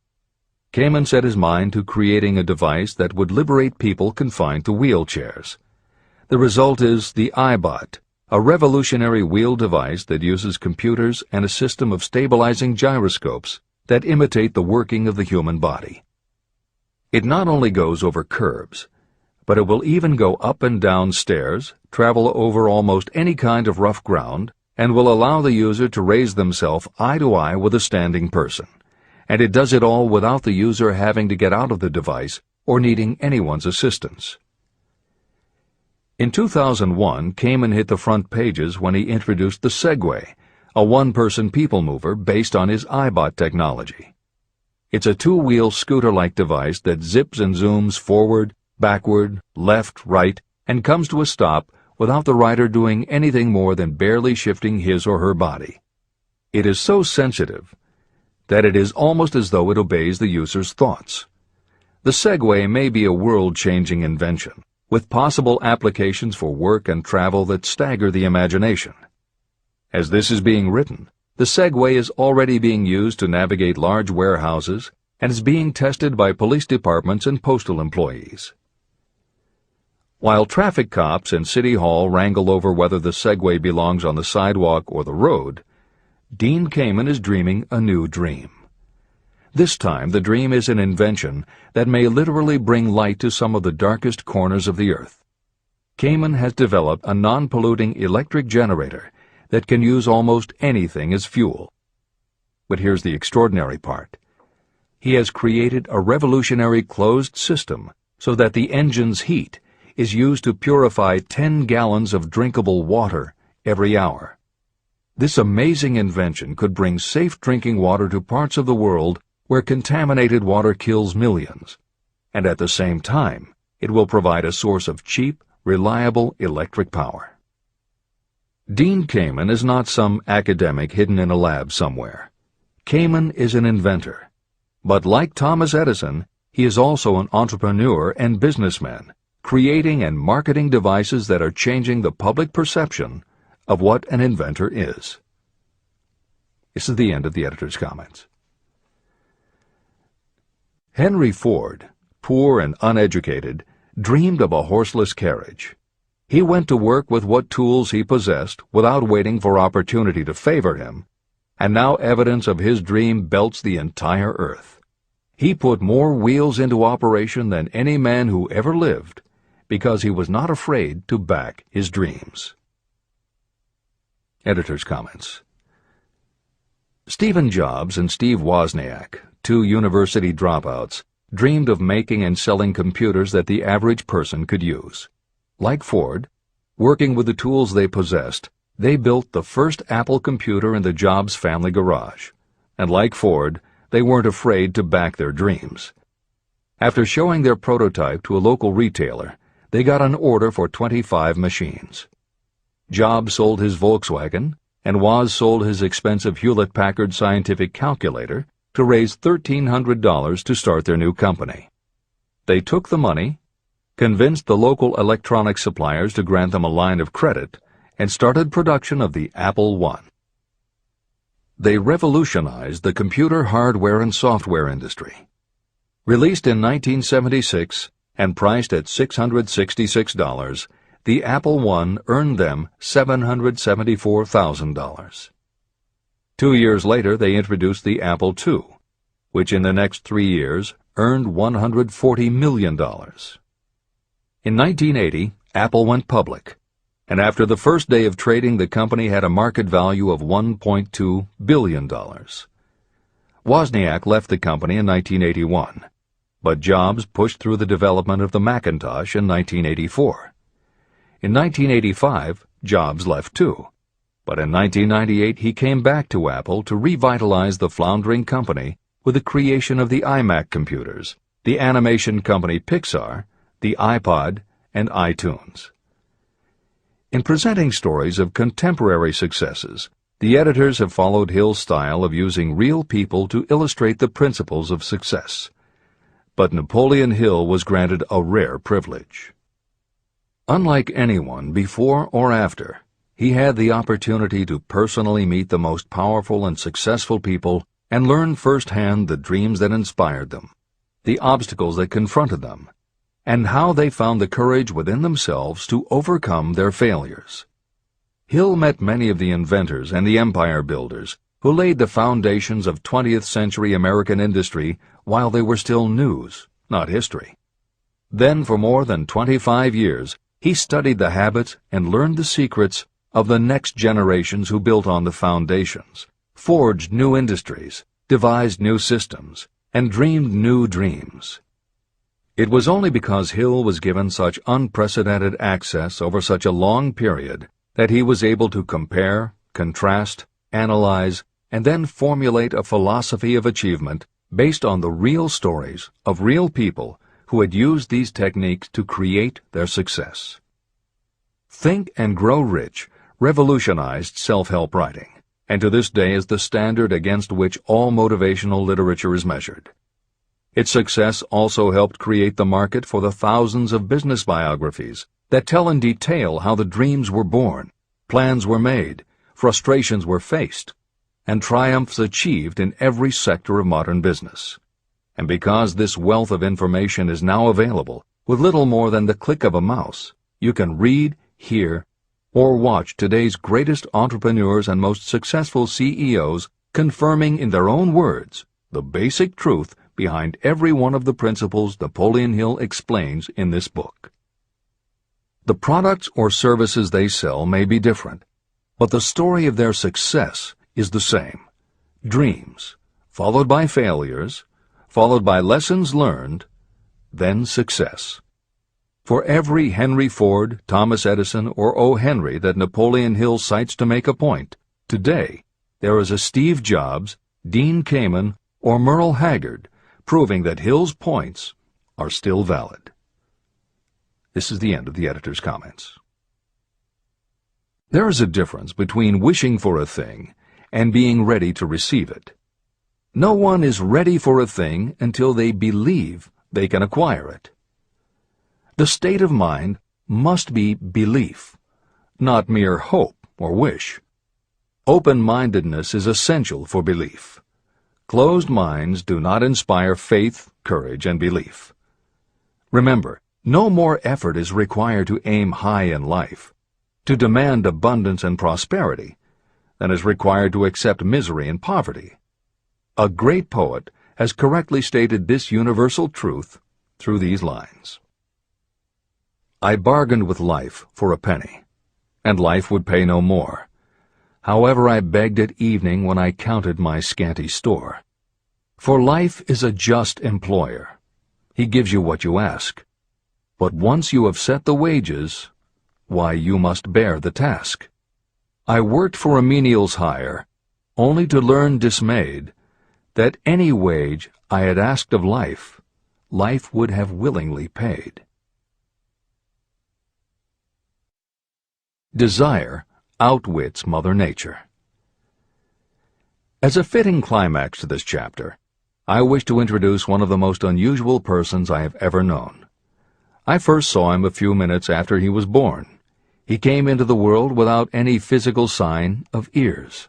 Kamen set his mind to creating a device that would liberate people confined to wheelchairs. The result is the iBot, a revolutionary wheel device that uses computers and a system of stabilizing gyroscopes that imitate the working of the human body. It not only goes over curbs, but it will even go up and down stairs, travel over almost any kind of rough ground, and will allow the user to raise themselves eye to eye with a standing person. And it does it all without the user having to get out of the device or needing anyone's assistance. In 2001, Kamen hit the front pages when he introduced the Segway, a one-person people mover based on his iBot technology. It's a two-wheel scooter-like device that zips and zooms forward, backward, left, right, and comes to a stop without the rider doing anything more than barely shifting his or her body. It is so sensitive that it is almost as though it obeys the user's thoughts. The Segway may be a world-changing invention, with possible applications for work and travel that stagger the imagination. As this is being written, the Segway is already being used to navigate large warehouses and is being tested by police departments and postal employees. While traffic cops and City Hall wrangle over whether the Segway belongs on the sidewalk or the road, Dean Kamen is dreaming a new dream. This time, the dream is an invention that may literally bring light to some of the darkest corners of the earth. Kamen has developed a non-polluting electric generator that can use almost anything as fuel. But here's the extraordinary part. He has created a revolutionary closed system so that the engine's heat is used to purify 10 gallons of drinkable water every hour. This amazing invention could bring safe drinking water to parts of the world where contaminated water kills millions, and at the same time, it will provide a source of cheap, reliable electric power. Dean Kamen is not some academic hidden in a lab somewhere. Kamen is an inventor. But like Thomas Edison, he is also an entrepreneur and businessman, creating and marketing devices that are changing the public perception of what an inventor is. This is the end of the editor's comments. Henry Ford, poor and uneducated, dreamed of a horseless carriage. He went to work with what tools he possessed without waiting for opportunity to favor him, and now evidence of his dream belts the entire earth. He put more wheels into operation than any man who ever lived, because he was not afraid to back his dreams. Editor's comments. Stephen Jobs and Steve Wozniak, two university dropouts, dreamed of making and selling computers that the average person could use. Like Ford, working with the tools they possessed, they built the first Apple computer in the Jobs family garage. And like Ford, they weren't afraid to back their dreams. After showing their prototype to a local retailer, they got an order for 25 machines. Jobs sold his Volkswagen, and Woz sold his expensive Hewlett-Packard scientific calculator to raise $1,300 to start their new company. They took the money, convinced the local electronics suppliers to grant them a line of credit, and started production of the Apple I. they revolutionized the computer hardware and software industry. Released in 1976 and priced at $666, the Apple I earned them $774,000. 2 years later, they introduced the Apple II, which in the next 3 years earned $140 million. In 1980, Apple went public, and after the first day of trading, the company had a market value of $1.2 billion. Wozniak left the company in 1981, but Jobs pushed through the development of the Macintosh in 1984. In 1985, Jobs left too, but in 1998 he came back to Apple to revitalize the floundering company with the creation of the iMac computers, the animation company Pixar, the iPod, and iTunes. In presenting stories of contemporary successes, the editors have followed Hill's style of using real people to illustrate the principles of success. But Napoleon Hill was granted a rare privilege. Unlike anyone before or after, he had the opportunity to personally meet the most powerful and successful people and learn firsthand the dreams that inspired them, the obstacles that confronted them, and how they found the courage within themselves to overcome their failures. Hill met many of the inventors and the empire builders who laid the foundations of 20th century American industry while they were still news, not history. Then for more than 25 years, he studied the habits and learned the secrets of the next generations who built on the foundations, forged new industries, devised new systems, and dreamed new dreams. It was only because Hill was given such unprecedented access over such a long period that he was able to compare, contrast, analyze, and then formulate a philosophy of achievement based on the real stories of real people who had used these techniques to create their success. Think and Grow Rich revolutionized self-help writing, and to this day is the standard against which all motivational literature is measured. Its success also helped create the market for the thousands of business biographies that tell in detail how the dreams were born, plans were made, frustrations were faced, and triumphs achieved in every sector of modern business. And because this wealth of information is now available, with little more than the click of a mouse, you can read, hear, or watch today's greatest entrepreneurs and most successful CEOs confirming in their own words the basic truth behind every one of the principles Napoleon Hill explains in this book. The products or services they sell may be different, but the story of their success is the same. Dreams, followed by failures, followed by lessons learned, then success. For every Henry Ford, Thomas Edison, or O. Henry that Napoleon Hill cites to make a point, today there is a Steve Jobs, Dean Kamen, or Merle Haggard, proving that Hill's points are still valid. This is the end of the editor's comments. There is a difference between wishing for a thing and being ready to receive it. No one is ready for a thing until they believe they can acquire it. The state of mind must be belief, not mere hope or wish. Open-mindedness is essential for belief. Closed minds do not inspire faith, courage, and belief. Remember, no more effort is required to aim high in life, to demand abundance and prosperity, than is required to accept misery and poverty. A great poet has correctly stated this universal truth through these lines. I bargained with life for a penny, and life would pay no more. However, I begged at evening when I counted my scanty store. For life is a just employer. He gives you what you ask. But once you have set the wages, why, you must bear the task. I worked for a menial's hire, only to learn dismayed that any wage I had asked of life, life would have willingly paid. Desire outwits Mother Nature. As a fitting climax to this chapter, I wish to introduce one of the most unusual persons I have ever known. I first saw him a few minutes after he was born. He came into the world without any physical sign of ears.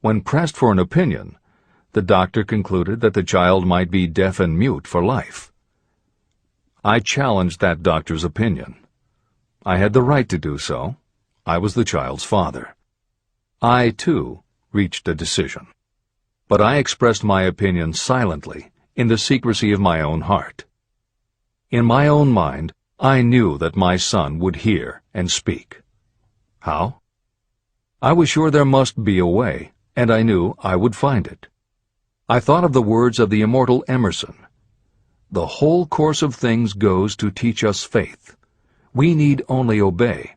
When pressed for an opinion, the doctor concluded that the child might be deaf and mute for life. I challenged that doctor's opinion. I had the right to do so. I was the child's father. I, too, reached a decision. But I expressed my opinion silently, in the secrecy of my own heart. In my own mind, I knew that my son would hear and speak. How? I was sure there must be a way, and I knew I would find it. I thought of the words of the immortal Emerson. The whole course of things goes to teach us faith. We need only obey.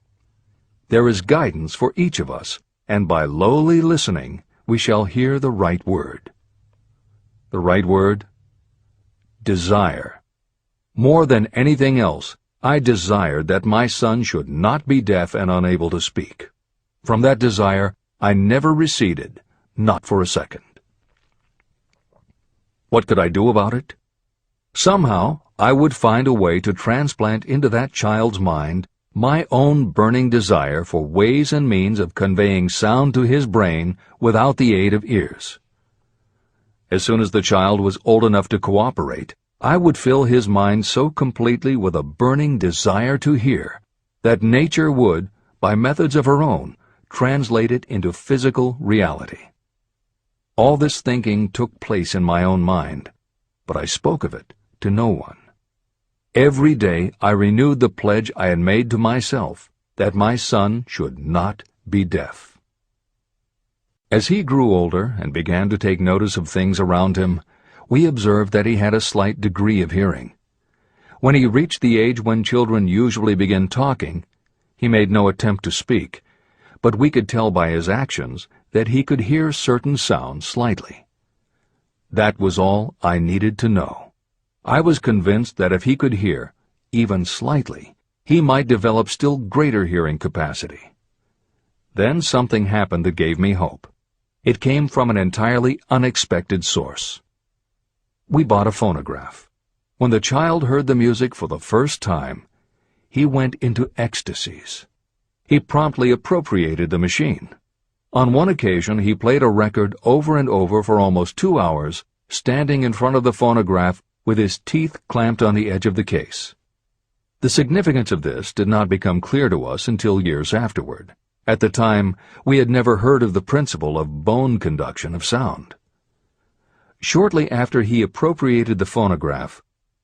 There is guidance for each of us, and by lowly listening, we shall hear the right word. The right word? Desire. More than anything else, I desired that my son should not be deaf and unable to speak. From that desire, I never receded, not for a second. What could I do about it? Somehow, I would find a way to transplant into that child's mind my own burning desire for ways and means of conveying sound to his brain without the aid of ears. As soon as the child was old enough to cooperate, I would fill his mind so completely with a burning desire to hear that nature would, by methods of her own, translate it into physical reality. All this thinking took place in my own mind, but I spoke of it to no one. Every day I renewed the pledge I had made to myself that my son should not be deaf. As he grew older and began to take notice of things around him, we observed that he had a slight degree of hearing. When he reached the age when children usually begin talking, he made no attempt to speak, but we could tell by his actions that he could hear certain sounds slightly. That was all I needed to know. I was convinced that if he could hear, even slightly, he might develop still greater hearing capacity. Then something happened that gave me hope. It came from an entirely unexpected source. We bought a phonograph. When the child heard the music for the first time, he went into ecstasies. He promptly appropriated the machine. On one occasion, he played a record over and over for almost 2 hours, standing in front of the phonograph with his teeth clamped on the edge of the case. The significance of this did not become clear to us until years afterward. At the time, we had never heard of the principle of bone conduction of sound. Shortly after he appropriated the phonograph,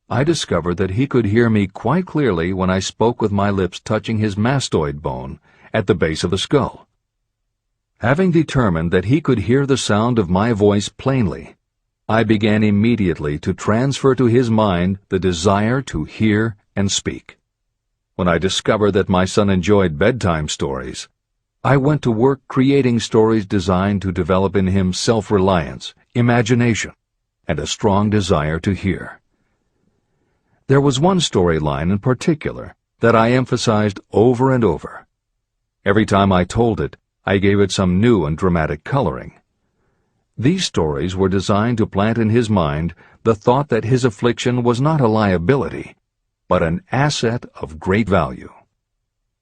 I discovered that he could hear me quite clearly when I spoke with my lips touching his mastoid bone at the base of the skull. Having determined that he could hear the sound of my voice plainly, I began immediately to transfer to his mind the desire to hear and speak. When I discovered that my son enjoyed bedtime stories, I went to work creating stories designed to develop in him self-reliance, imagination, and a strong desire to hear. There was one storyline in particular that I emphasized over and over. Every time I told it, I gave it some new and dramatic coloring. These stories were designed to plant in his mind the thought that his affliction was not a liability, but an asset of great value.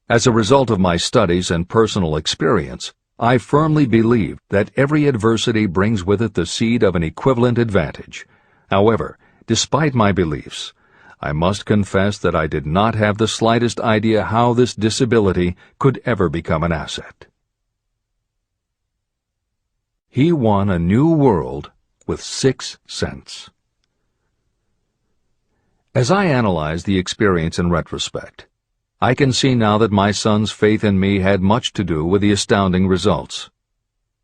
As a result of my studies and personal experience, I firmly believe that every adversity brings with it the seed of an equivalent advantage. However, despite my beliefs, I must confess that I did not have the slightest idea how this disability could ever become an asset. He won a new world with 6 cents. As I analyze the experience in retrospect, I can see now that my son's faith in me had much to do with the astounding results.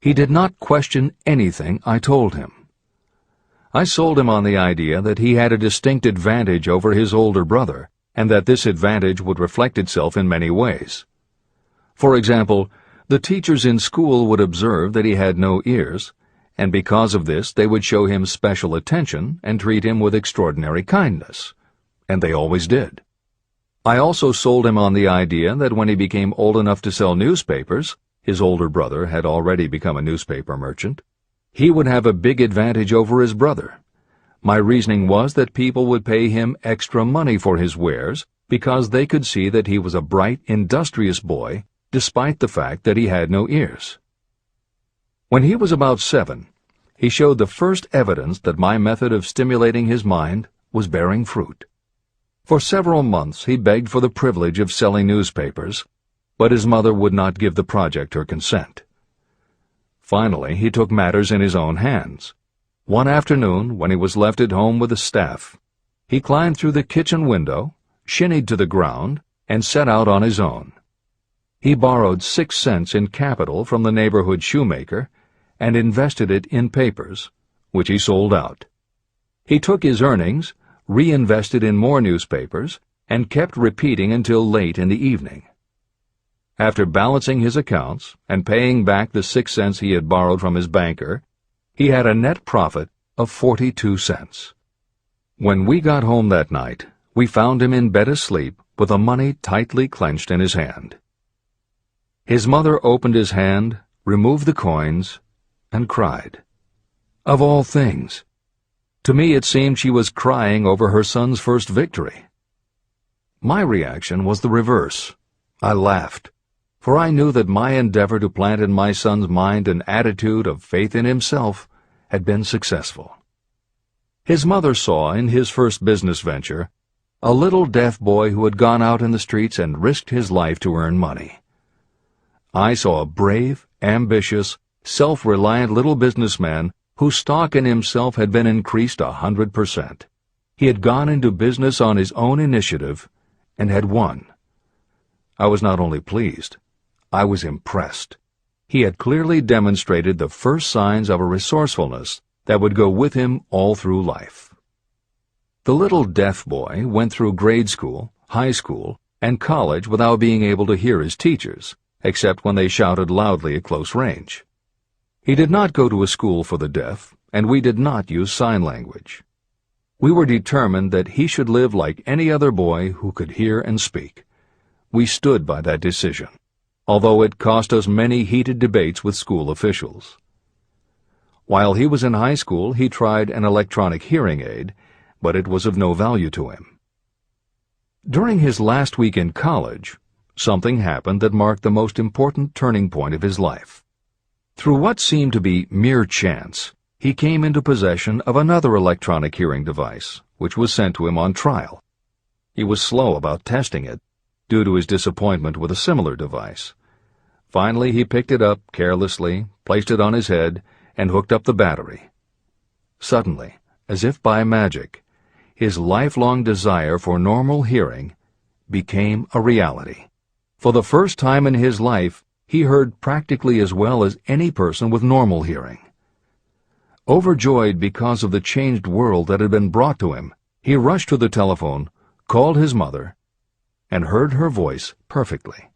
He did not question anything I told him. I sold him on the idea that he had a distinct advantage over his older brother, and that this advantage would reflect itself in many ways. For example, the teachers in school would observe that he had no ears, and because of this they would show him special attention and treat him with extraordinary kindness. And they always did. I also sold him on the idea that when he became old enough to sell newspapers, his older brother had already become a newspaper merchant, he would have a big advantage over his brother. My reasoning was that people would pay him extra money for his wares because they could see that he was a bright, industrious boy, despite the fact that he had no ears. When he was about 7, he showed the first evidence that my method of stimulating his mind was bearing fruit. For several months he begged for the privilege of selling newspapers, but his mother would not give the project her consent. Finally, he took matters in his own hands. One afternoon, when he was left at home with the staff, he climbed through the kitchen window, shinnied to the ground, and set out on his own. He borrowed 6 cents in capital from the neighborhood shoemaker and invested it in papers, which he sold out. He took his earnings, reinvested in more newspapers, and kept repeating until late in the evening. After balancing his accounts and paying back the 6 cents he had borrowed from his banker, he had a net profit of 42 cents. When we got home that night, we found him in bed asleep with the money tightly clenched in his hand. His mother opened his hand, removed the coins, and cried. Of all things! To me it seemed she was crying over her son's first victory. My reaction was the reverse. I laughed, for I knew that my endeavor to plant in my son's mind an attitude of faith in himself had been successful. His mother saw in his first business venture a little deaf boy who had gone out in the streets and risked his life to earn money. I saw a brave, ambitious, self-reliant little businessman whose stock in himself had been increased 100%. He had gone into business on his own initiative and had won. I was not only pleased, I was impressed. He had clearly demonstrated the first signs of a resourcefulness that would go with him all through life. The little deaf boy went through grade school, high school, and college without being able to hear his teachers, except when they shouted loudly at close range. He did not go to a school for the deaf, and we did not use sign language. We were determined that he should live like any other boy who could hear and speak. We stood by that decision, although it cost us many heated debates with school officials. While he was in high school, he tried an electronic hearing aid, but it was of no value to him. During his last week in college, something happened that marked the most important turning point of his life. Through what seemed to be mere chance, he came into possession of another electronic hearing device, which was sent to him on trial. He was slow about testing it, due to his disappointment with a similar device. Finally, he picked it up carelessly, placed it on his head, and hooked up the battery. Suddenly, as if by magic, his lifelong desire for normal hearing became a reality. For the first time in his life, he heard practically as well as any person with normal hearing. Overjoyed because of the changed world that had been brought to him, he rushed to the telephone, called his mother, and heard her voice perfectly.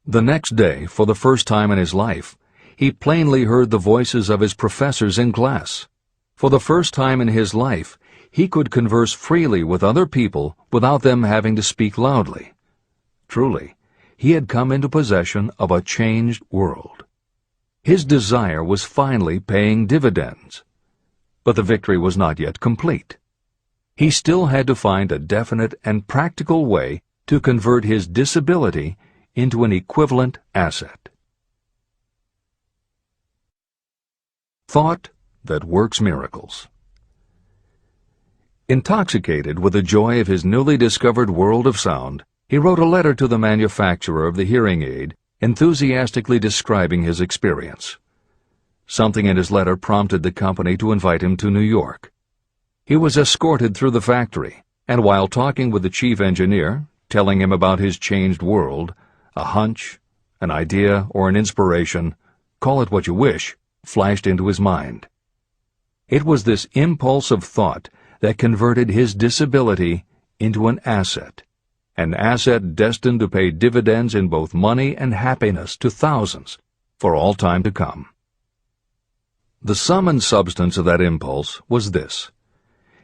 The next day, for the first time in his life, he plainly heard the voices of his professors in class. For the first time in his life, he could converse freely with other people without them having to speak loudly. Truly, he had come into possession of a changed world. His desire was finally paying dividends. But the victory was not yet complete. He still had to find a definite and practical way to convert his disability into an equivalent asset. Thought that works miracles. Intoxicated with the joy of his newly discovered world of sound, he wrote a letter to the manufacturer of the hearing aid, enthusiastically describing his experience. Something in his letter prompted the company to invite him to New York. He was escorted through the factory, and while talking with the chief engineer, telling him about his changed world, a hunch, an idea, or an inspiration, call it what you wish, flashed into his mind. It was this impulse of thought that converted his disability into an asset destined to pay dividends in both money and happiness to thousands for all time to come. The sum and substance of that impulse was this.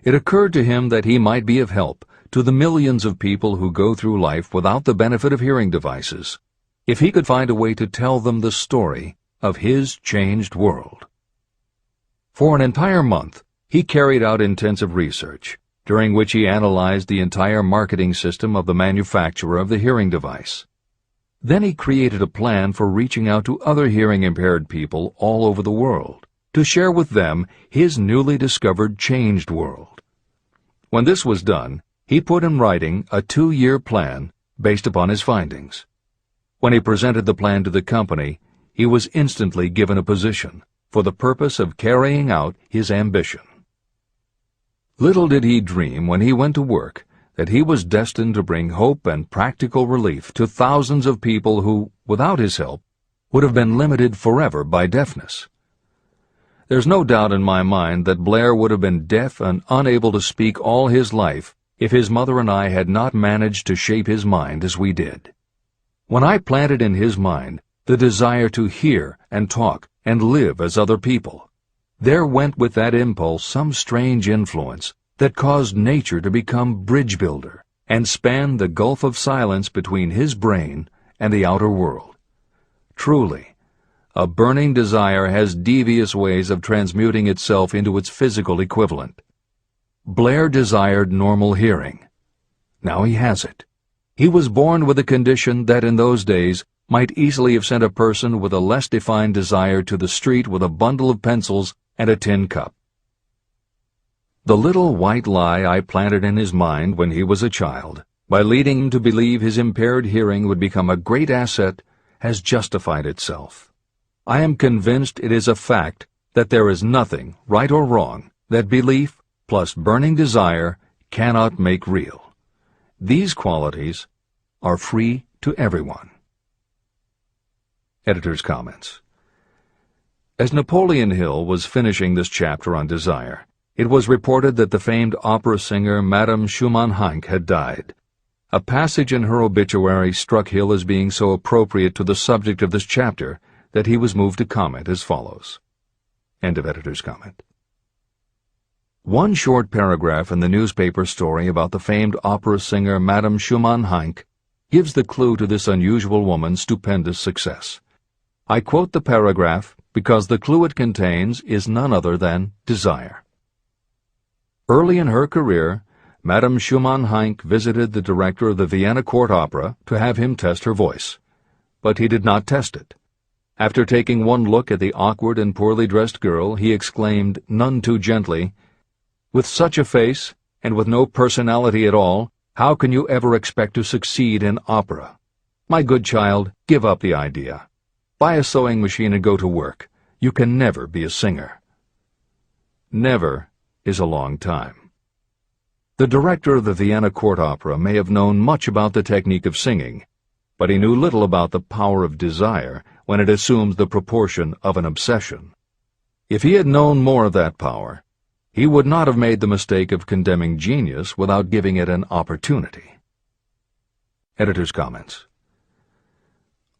It occurred to him that he might be of help to the millions of people who go through life without the benefit of hearing devices, if he could find a way to tell them the story of his changed world. For an entire month, he carried out intensive research, during which he analyzed the entire marketing system of the manufacturer of the hearing device. Then he created a plan for reaching out to other hearing-impaired people all over the world, to share with them his newly discovered changed world. When this was done, he put in writing a 2-year plan based upon his findings. When he presented the plan to the company, he was instantly given a position for the purpose of carrying out his ambition. Little did he dream when he went to work that he was destined to bring hope and practical relief to thousands of people who, without his help, would have been limited forever by deafness. There's no doubt in my mind that Blair would have been deaf and unable to speak all his life if his mother and I had not managed to shape his mind as we did. When I planted in his mind the desire to hear and talk and live as other people, there went with that impulse some strange influence that caused nature to become bridge builder and span the gulf of silence between his brain and the outer world. Truly, a burning desire has devious ways of transmuting itself into its physical equivalent. Blair desired normal hearing. Now he has it. He was born with a condition that in those days might easily have sent a person with a less defined desire to the street with a bundle of pencils and a tin cup. The little white lie I planted in his mind when he was a child, by leading him to believe his impaired hearing would become a great asset, has justified itself. I am convinced it is a fact that there is nothing, right or wrong, that belief plus burning desire cannot make real. These qualities are free to everyone. Editor's comments. As Napoleon Hill was finishing this chapter on desire, it was reported that the famed opera singer Madame Schumann-Heink had died. A passage in her obituary struck Hill as being so appropriate to the subject of this chapter that he was moved to comment as follows. End of editor's comment. One short paragraph in the newspaper story about the famed opera singer Madame Schumann-Heink gives the clue to this unusual woman's stupendous success. I quote the paragraph because the clue it contains is none other than desire. Early in her career, Madame Schumann-Heink visited the director of the Vienna Court Opera to have him test her voice. But he did not test it. After taking one look at the awkward and poorly dressed girl, he exclaimed, none too gently, "With such a face, and with no personality at all, how can you ever expect to succeed in opera? My good child, give up the idea. Buy a sewing machine and go to work. You can never be a singer." Never is a long time. The director of the Vienna Court Opera may have known much about the technique of singing, but he knew little about the power of desire when it assumes the proportion of an obsession. If he had known more of that power, he would not have made the mistake of condemning genius without giving it an opportunity. Editor's comments.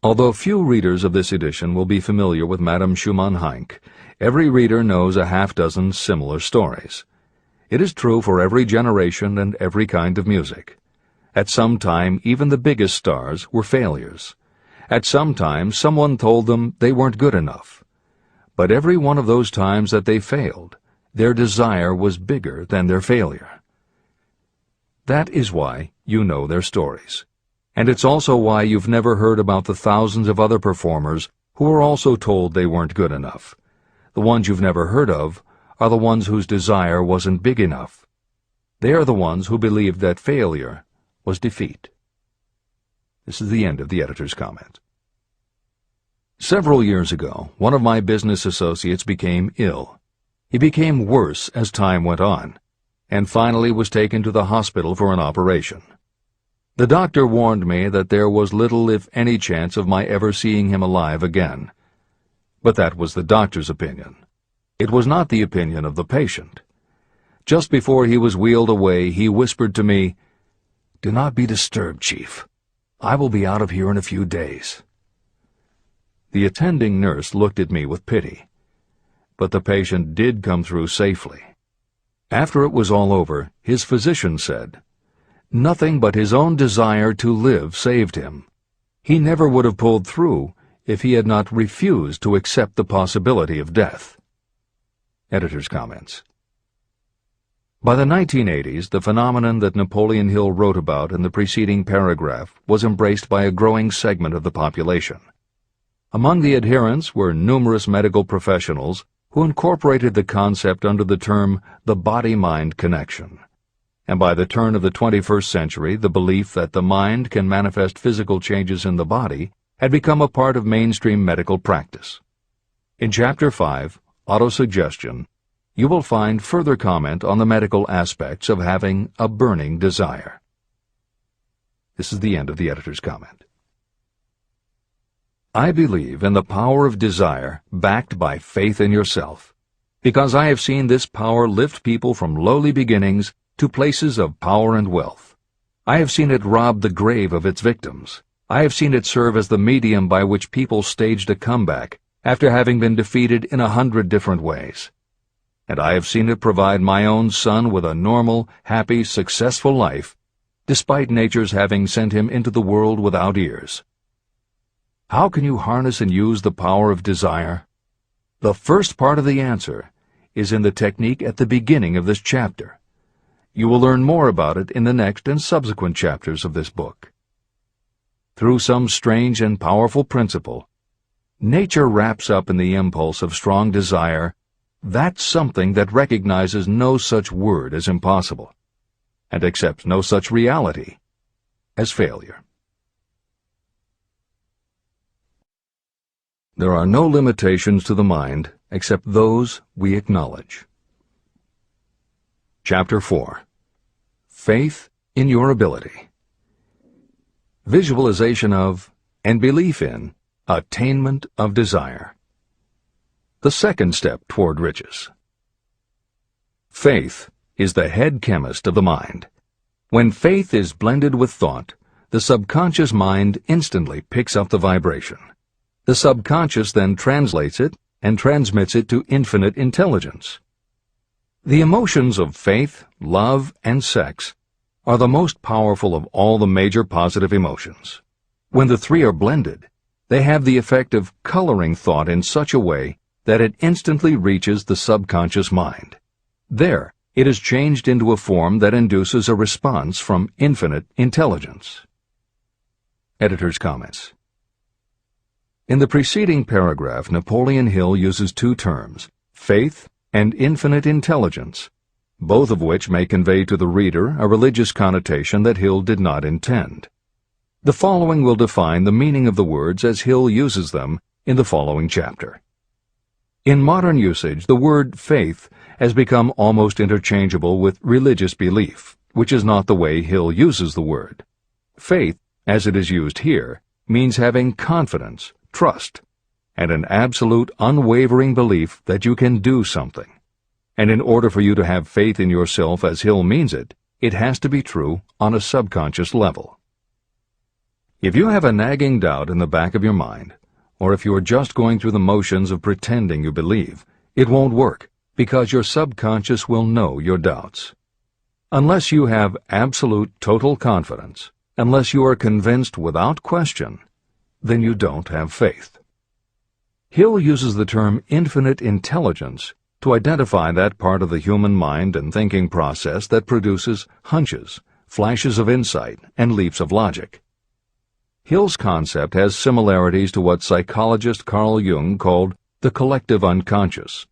Although few readers of this edition will be familiar with Madame Schumann-Heink, every reader knows a half-dozen similar stories. It is true for every generation and every kind of music. At some time, even the biggest stars were failures. At some time, someone told them they weren't good enough. But every one of those times that they failed, their desire was bigger than their failure. That is why you know their stories. And it's also why you've never heard about the thousands of other performers who were also told they weren't good enough. The ones you've never heard of are the ones whose desire wasn't big enough. They are the ones who believed that failure was defeat. This is the end of the editor's comment. Several years ago, one of my business associates became ill. He became worse as time went on, and finally was taken to the hospital for an operation. The doctor warned me that there was little if any chance of my ever seeing him alive again. But that was the doctor's opinion. It was not the opinion of the patient. Just before he was wheeled away, he whispered to me, "Do not be disturbed, Chief. I will be out of here in a few days." The attending nurse looked at me with pity. But the patient did come through safely. After it was all over, his physician said, "Nothing but his own desire to live saved him. He never would have pulled through if he had not refused to accept the possibility of death." Editor's comments. By the 1980s, the phenomenon that Napoleon Hill wrote about in the preceding paragraph was embraced by a growing segment of the population. Among the adherents were numerous medical professionals who incorporated the concept under the term the body-mind connection. And by the turn of the 21st century, the belief that the mind can manifest physical changes in the body had become a part of mainstream medical practice. In Chapter 5, Auto-Suggestion, you will find further comment on the medical aspects of having a burning desire. This is the end of the editor's comment. I believe in the power of desire backed by faith in yourself, because I have seen this power lift people from lowly beginnings to places of power and wealth. I have seen it rob the grave of its victims. I have seen it serve as the medium by which people staged a comeback after having been defeated in 100 different ways. And I have seen it provide my own son with a normal, happy, successful life, despite nature's having sent him into the world without ears. How can you harness and use the power of desire? The first part of the answer is in the technique at the beginning of this chapter. You will learn more about it in the next and subsequent chapters of this book. Through some strange and powerful principle, nature wraps up in the impulse of strong desire that something that recognizes no such word as impossible, and accepts no such reality as failure. There are no limitations to the mind except those we acknowledge. Chapter 4. Faith in your ability. Visualization of and belief in attainment of desire. The second step toward riches. Faith is the head chemist of the mind. When faith is blended with thought, the subconscious mind instantly picks up the vibration. The subconscious then translates it and transmits it to infinite intelligence. The emotions of faith, love, and sex are the most powerful of all the major positive emotions. When the three are blended, they have the effect of coloring thought in such a way that it instantly reaches the subconscious mind. There, it is changed into a form that induces a response from infinite intelligence. Editor's comments. In the preceding paragraph, Napoleon Hill uses two terms, faith and infinite intelligence, both of which may convey to the reader a religious connotation that Hill did not intend. The following will define the meaning of the words as Hill uses them in the following chapter. In modern usage, the word faith has become almost interchangeable with religious belief, which is not the way Hill uses the word. Faith, as it is used here, means having confidence, trust, and an absolute unwavering belief that you can do something. And in order for you to have faith in yourself as Hill means it, it has to be true on a subconscious level. If you have a nagging doubt in the back of your mind, or if you are just going through the motions of pretending you believe, it won't work, because your subconscious will know your doubts. Unless you have absolute total confidence, unless you are convinced without question, then you don't have faith. Hill uses the term infinite intelligence to identify that part of the human mind and thinking process that produces hunches, flashes of insight, and leaps of logic. Hill's concept has similarities to what psychologist Carl Jung called the collective unconscious.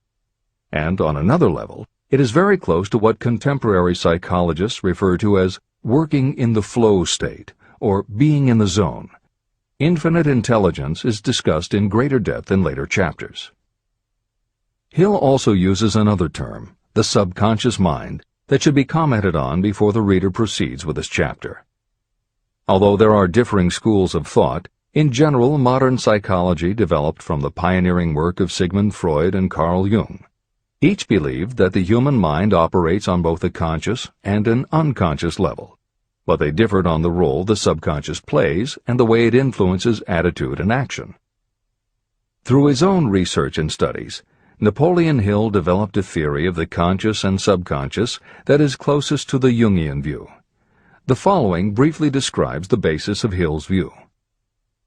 And on another level, it is very close to what contemporary psychologists refer to as working in the flow state, or being in the zone. Infinite intelligence is discussed in greater depth in later chapters. Hill also uses another term, the subconscious mind, that should be commented on before the reader proceeds with this chapter. Although there are differing schools of thought, in general, modern psychology developed from the pioneering work of Sigmund Freud and Carl Jung. Each believed that the human mind operates on both a conscious and an unconscious level, but they differed on the role the subconscious plays and the way it influences attitude and action. Through his own research and studies, Napoleon Hill developed a theory of the conscious and subconscious that is closest to the Jungian view. The following briefly describes the basis of Hill's view.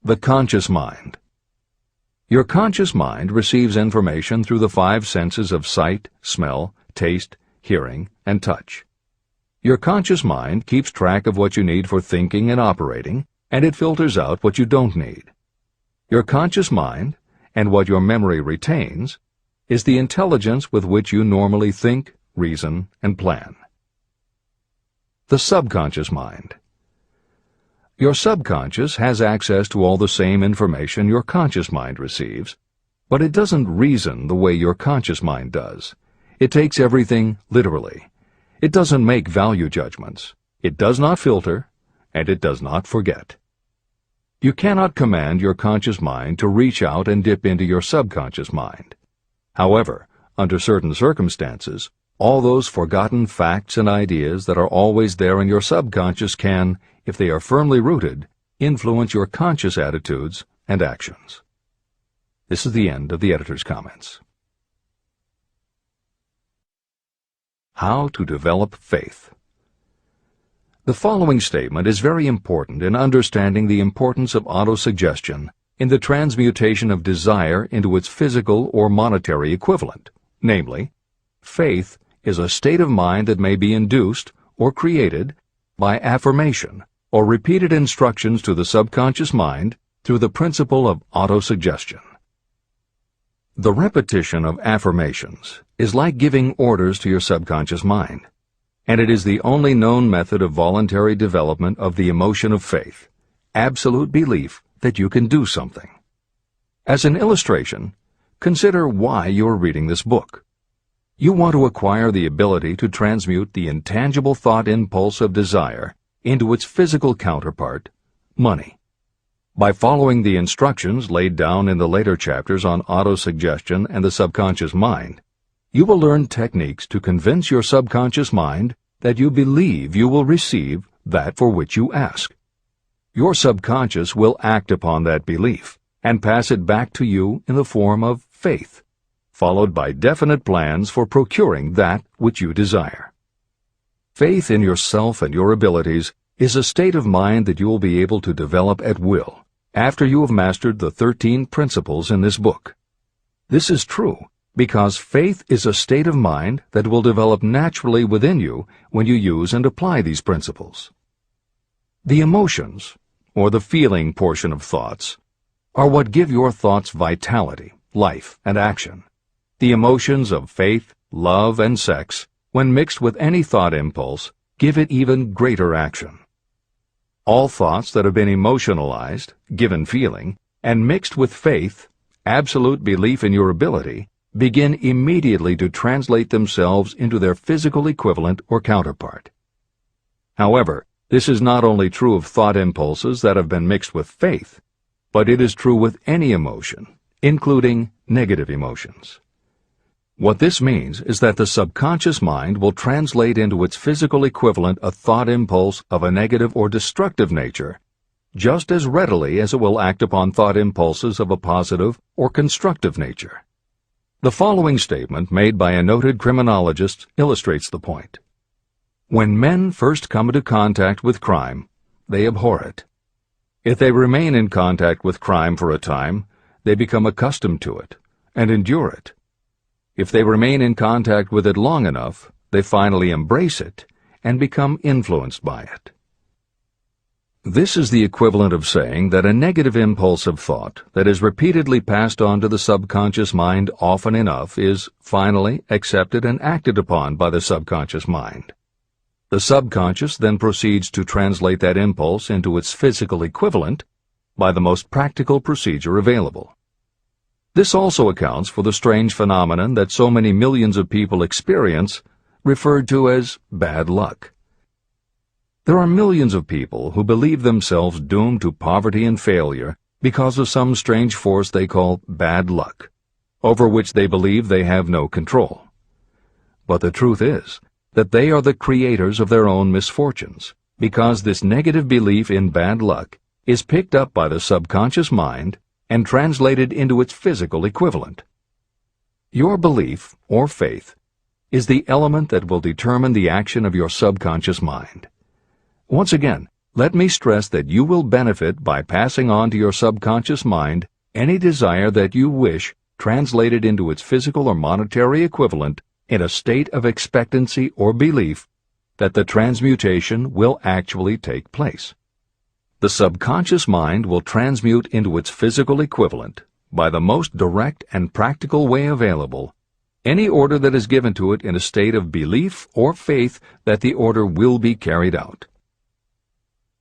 The conscious mind. Your conscious mind receives information through the five senses of sight, smell, taste, hearing, and touch. Your conscious mind keeps track of what you need for thinking and operating, and it filters out what you don't need. Your conscious mind, and what your memory retains, is the intelligence with which you normally think, reason, and plan. The subconscious mind. Your subconscious has access to all the same information your conscious mind receives, but it doesn't reason the way your conscious mind does. It takes everything literally. It doesn't make value judgments. It does not filter, and it does not forget. You cannot command your conscious mind to reach out and dip into your subconscious mind. However, under certain circumstances, all those forgotten facts and ideas that are always there in your subconscious can, if they are firmly rooted, influence your conscious attitudes and actions. This is the end of the editor's comments. How to develop faith. The following statement is very important in understanding the importance of auto-suggestion in the transmutation of desire into its physical or monetary equivalent, namely, faith is a state of mind that may be induced or created by affirmation or repeated instructions to the subconscious mind through the principle of auto-suggestion. The repetition of affirmations is like giving orders to your subconscious mind, and it is the only known method of voluntary development of the emotion of faith, absolute belief that you can do something. As an illustration, consider why you are reading this book. You want to acquire the ability to transmute the intangible thought impulse of desire into its physical counterpart, money. By following the instructions laid down in the later chapters on auto-suggestion and the subconscious mind, you will learn techniques to convince your subconscious mind that you believe you will receive that for which you ask. Your subconscious will act upon that belief and pass it back to you in the form of faith, followed by definite plans for procuring that which you desire. Faith in yourself and your abilities is a state of mind that you will be able to develop at will after you have mastered the 13 principles in this book. This is true because faith is a state of mind that will develop naturally within you when you use and apply these principles. The emotions, or the feeling portion of thoughts, are what give your thoughts vitality, life, and action. The emotions of faith, love, and sex, when mixed with any thought impulse, give it even greater action. All thoughts that have been emotionalized, given feeling, and mixed with faith, absolute belief in your ability, begin immediately to translate themselves into their physical equivalent or counterpart. However, this is not only true of thought impulses that have been mixed with faith, but it is true with any emotion, including negative emotions. What this means is that the subconscious mind will translate into its physical equivalent a thought impulse of a negative or destructive nature just as readily as it will act upon thought impulses of a positive or constructive nature. The following statement made by a noted criminologist illustrates the point. When men first come into contact with crime, they abhor it. If they remain in contact with crime for a time, they become accustomed to it and endure it. If they remain in contact with it long enough, they finally embrace it and become influenced by it. This is the equivalent of saying that a negative impulse of thought that is repeatedly passed on to the subconscious mind often enough is finally accepted and acted upon by the subconscious mind. The subconscious then proceeds to translate that impulse into its physical equivalent by the most practical procedure available. This also accounts for the strange phenomenon that so many millions of people experience, referred to as bad luck. There are millions of people who believe themselves doomed to poverty and failure because of some strange force they call bad luck, over which they believe they have no control. But the truth is that they are the creators of their own misfortunes, because this negative belief in bad luck is picked up by the subconscious mind and translated into its physical equivalent. Your belief, or faith, is the element that will determine the action of your subconscious mind. Once again, let me stress that you will benefit by passing on to your subconscious mind any desire that you wish translated into its physical or monetary equivalent in a state of expectancy or belief that the transmutation will actually take place. The subconscious mind will transmute into its physical equivalent, by the most direct and practical way available, any order that is given to it in a state of belief or faith that the order will be carried out.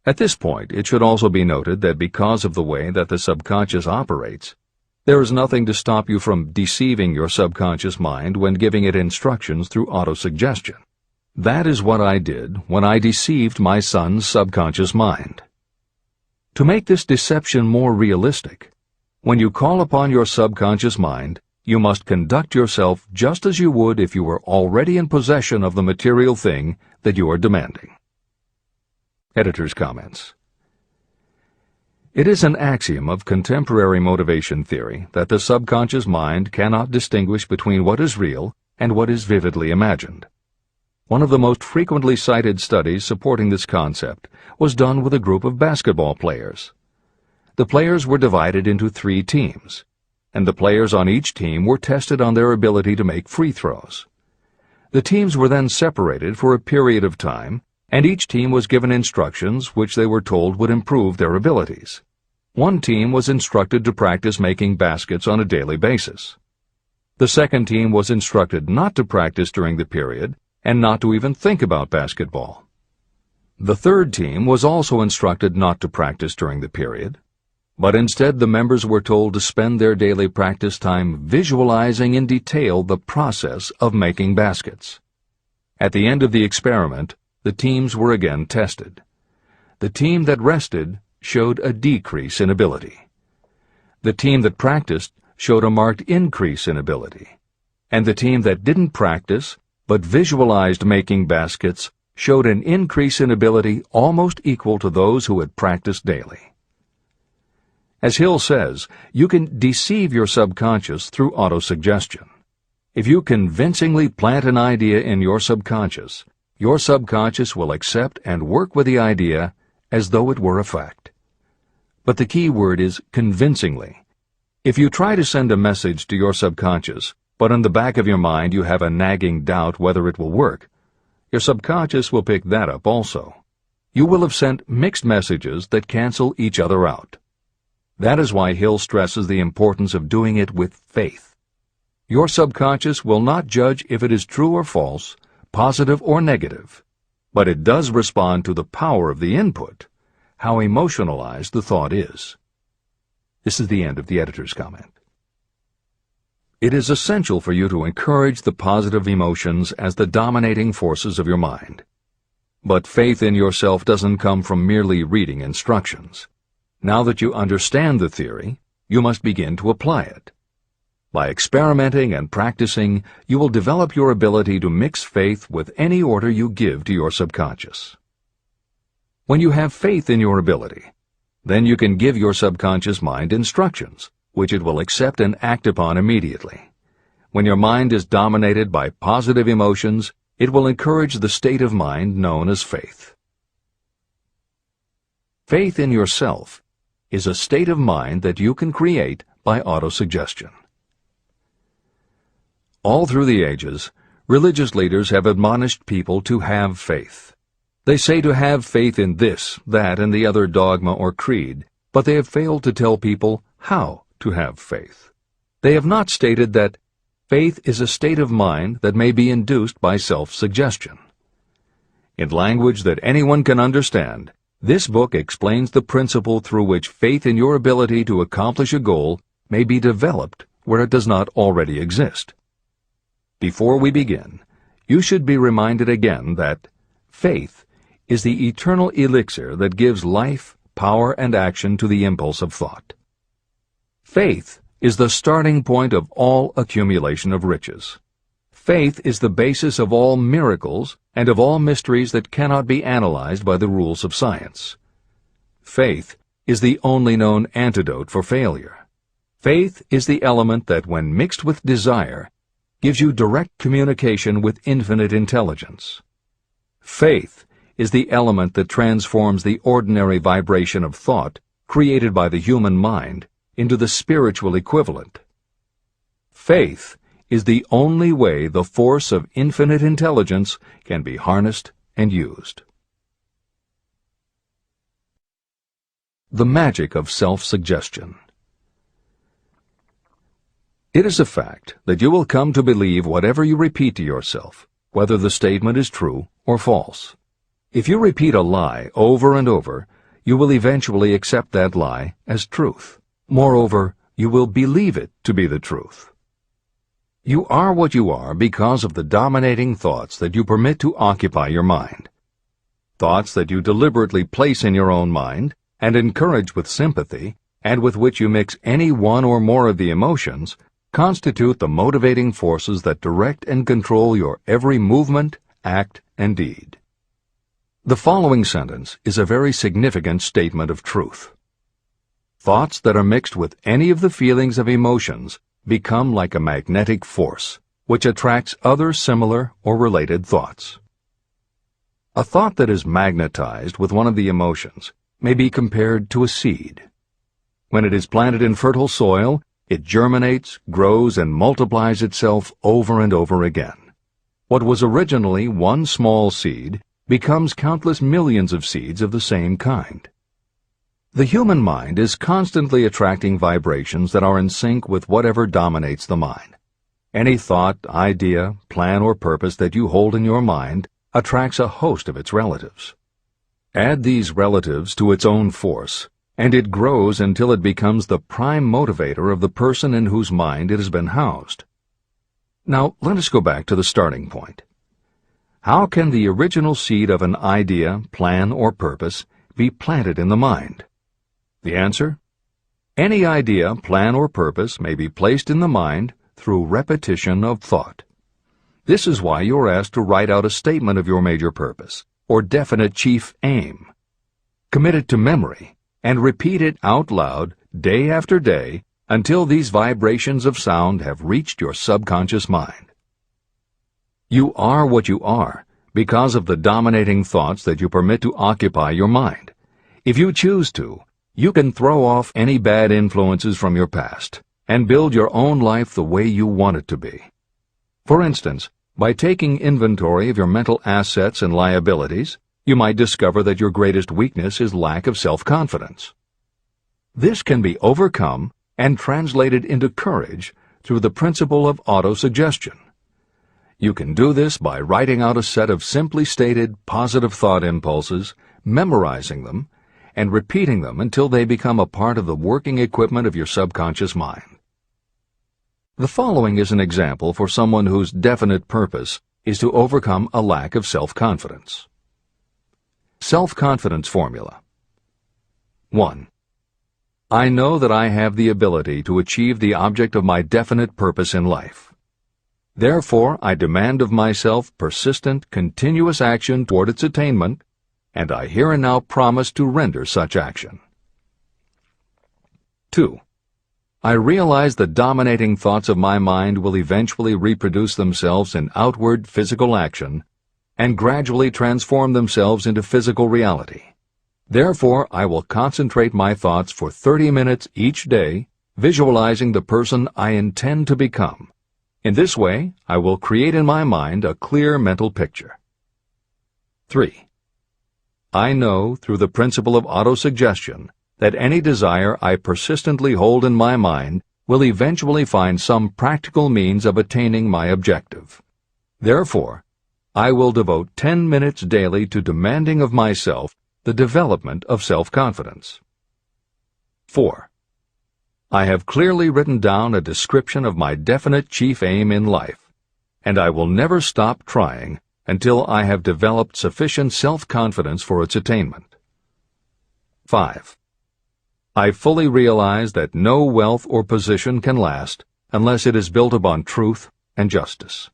At this point, it should also be noted that because of the way that the subconscious operates, there is nothing to stop you from deceiving your subconscious mind when giving it instructions through auto-suggestion. That is what I did when I deceived my son's subconscious mind. To make this deception more realistic, when you call upon your subconscious mind, you must conduct yourself just as you would if you were already in possession of the material thing that you are demanding. Editor's comments. It is an axiom of contemporary motivation theory that the subconscious mind cannot distinguish between what is real and what is vividly imagined. One of the most frequently cited studies supporting this concept was done with a group of basketball players. The players were divided into 3 teams, and the players on each team were tested on their ability to make free throws. The teams were then separated for a period of time, and each team was given instructions which they were told would improve their abilities. One team was instructed to practice making baskets on a daily basis. The second team was instructed not to practice during the period and not to even think about basketball. The third team was also instructed not to practice during the period, but instead the members were told to spend their daily practice time visualizing in detail the process of making baskets. At the end of the experiment, the teams were again tested. The team that rested showed a decrease in ability. The team that practiced showed a marked increase in ability. And the team that didn't practice but visualized making baskets showed an increase in ability almost equal to those who had practiced daily. As Hill says, you can deceive your subconscious through auto-suggestion. If you convincingly plant an idea in your subconscious will accept and work with the idea as though it were a fact. But the key word is convincingly. If you try to send a message to your subconscious, but in the back of your mind you have a nagging doubt whether it will work, your subconscious will pick that up also. You will have sent mixed messages that cancel each other out. That is why Hill stresses the importance of doing it with faith. Your subconscious will not judge if it is true or false, positive or negative, but it does respond to the power of the input, how emotionalized the thought is. This is the end of the editor's comment. It is essential for you to encourage the positive emotions as the dominating forces of your mind. But faith in yourself doesn't come from merely reading instructions. Now that you understand the theory, you must begin to apply it. By experimenting and practicing, you will develop your ability to mix faith with any order you give to your subconscious. When you have faith in your ability, then you can give your subconscious mind instructions, which it will accept and act upon immediately. When your mind is dominated by positive emotions, it will encourage the state of mind known as faith. Faith in yourself is a state of mind that you can create by auto-suggestion. All through the ages, religious leaders have admonished people to have faith. They say to have faith in this, that, and the other dogma or creed, but they have failed to tell people how to have faith. They have not stated that faith is a state of mind that may be induced by self-suggestion. In language that anyone can understand, this book explains the principle through which faith in your ability to accomplish a goal may be developed where it does not already exist. Before we begin, you should be reminded again that faith is the eternal elixir that gives life, power, and action to the impulse of thought. Faith is the starting point of all accumulation of riches. Faith is the basis of all miracles and of all mysteries that cannot be analyzed by the rules of science. Faith is the only known antidote for failure. Faith is the element that, when mixed with desire, gives you direct communication with infinite intelligence. Faith is the element that transforms the ordinary vibration of thought created by the human mind into the spiritual equivalent. Faith is the only way the force of infinite intelligence can be harnessed and used. The magic of self-suggestion. It is a fact that you will come to believe whatever you repeat to yourself, whether the statement is true or false. If you repeat a lie over and over, you will eventually accept that lie as truth. Moreover, you will believe it to be the truth. You are what you are because of the dominating thoughts that you permit to occupy your mind. Thoughts that you deliberately place in your own mind and encourage with sympathy, and with which you mix any one or more of the emotions, constitute the motivating forces that direct and control your every movement, act, and deed. The following sentence is a very significant statement of truth. Thoughts that are mixed with any of the feelings of emotions become like a magnetic force, which attracts other similar or related thoughts. A thought that is magnetized with one of the emotions may be compared to a seed. When it is planted in fertile soil, it germinates, grows, and multiplies itself over and over again. What was originally one small seed becomes countless millions of seeds of the same kind. The human mind is constantly attracting vibrations that are in sync with whatever dominates the mind. Any thought, idea, plan, or purpose that you hold in your mind attracts a host of its relatives. Add these relatives to its own force, and it grows until it becomes the prime motivator of the person in whose mind it has been housed. Now, let us go back to the starting point. How can the original seed of an idea, plan, or purpose be planted in the mind? The answer? Any idea, plan, or purpose may be placed in the mind through repetition of thought. This is why you are asked to write out a statement of your major purpose, or definite chief aim. Commit it to memory, and repeat it out loud day after day until these vibrations of sound have reached your subconscious mind. You are what you are because of the dominating thoughts that you permit to occupy your mind. If you choose to, you can throw off any bad influences from your past and build your own life the way you want it to be. For instance, by taking inventory of your mental assets and liabilities, you might discover that your greatest weakness is lack of self-confidence. This can be overcome and translated into courage through the principle of auto-suggestion. You can do this by writing out a set of simply stated positive thought impulses, memorizing them, and repeating them until they become a part of the working equipment of your subconscious mind. The following is an example for someone whose definite purpose is to overcome a lack of self-confidence. Self-confidence formula. 1. I know that I have the ability to achieve the object of my definite purpose in life. Therefore, I demand of myself persistent, continuous action toward its attainment, and I here and now promise to render such action. 2. I realize the dominating thoughts of my mind will eventually reproduce themselves in outward physical action and gradually transform themselves into physical reality. Therefore, I will concentrate my thoughts for 30 minutes each day, visualizing the person I intend to become. In this way, I will create in my mind a clear mental picture. 3. I know, through the principle of auto-suggestion, that any desire I persistently hold in my mind will eventually find some practical means of attaining my objective. Therefore, I will devote 10 minutes daily to demanding of myself the development of self-confidence. 4. I have clearly written down a description of my definite chief aim in life, and I will never stop trying until I have developed sufficient self-confidence for its attainment. 5. I fully realize that no wealth or position can last unless it is built upon truth and justice.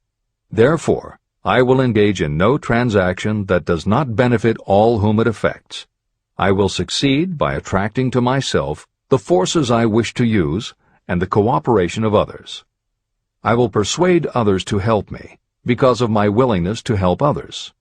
Therefore, I will engage in no transaction that does not benefit all whom it affects. I will succeed by attracting to myself the forces I wish to use and the cooperation of others. I will persuade others to help me because of my willingness to help others.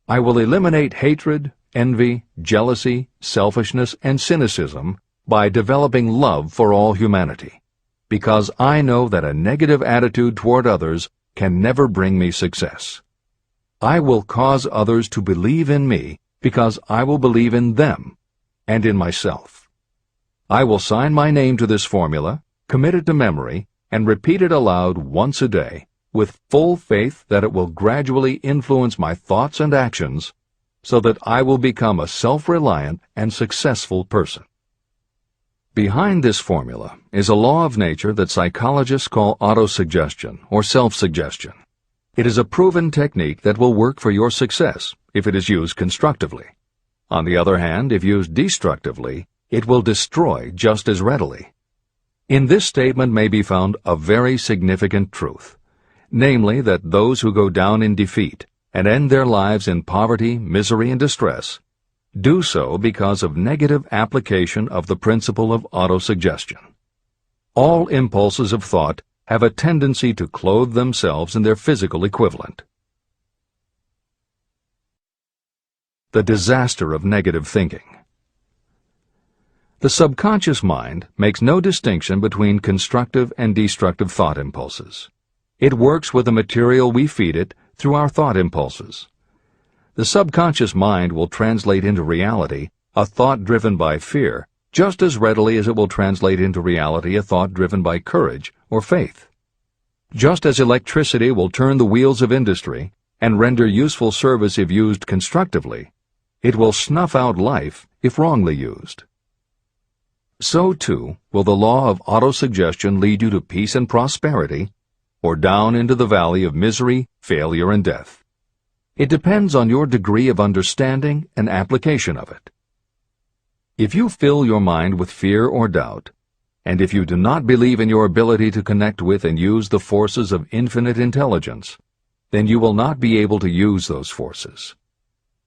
I will eliminate hatred, envy, jealousy, selfishness, and cynicism by developing love for all humanity. because I know that a negative attitude toward others can never bring me success. I will cause others to believe in me because I will believe in them and in myself. I will sign my name to this formula, commit it to memory, and repeat it aloud once a day, with full faith that it will gradually influence my thoughts and actions so that I will become a self-reliant and successful person. Behind this formula is a law of nature that psychologists call auto-suggestion or self-suggestion. It is a proven technique that will work for your success if it is used constructively. On the other hand, if used destructively, it will destroy just as readily. In this statement may be found a very significant truth, namely that those who go down in defeat and end their lives in poverty, misery, and distress do so because of negative application of the principle of auto-suggestion. All impulses of thought have a tendency to clothe themselves in their physical equivalent. The disaster of negative thinking. The subconscious mind makes no distinction between constructive and destructive thought impulses. It works with the material we feed it through our thought impulses. The subconscious mind will translate into reality a thought driven by fear just as readily as it will translate into reality a thought driven by courage or faith. Just as electricity will turn the wheels of industry and render useful service if used constructively, it will snuff out life if wrongly used. So, too, will the law of auto-suggestion lead you to peace and prosperity, or down into the valley of misery, failure, and death. It depends on your degree of understanding and application of it. If you fill your mind with fear or doubt, and if you do not believe in your ability to connect with and use the forces of infinite intelligence, then you will not be able to use those forces.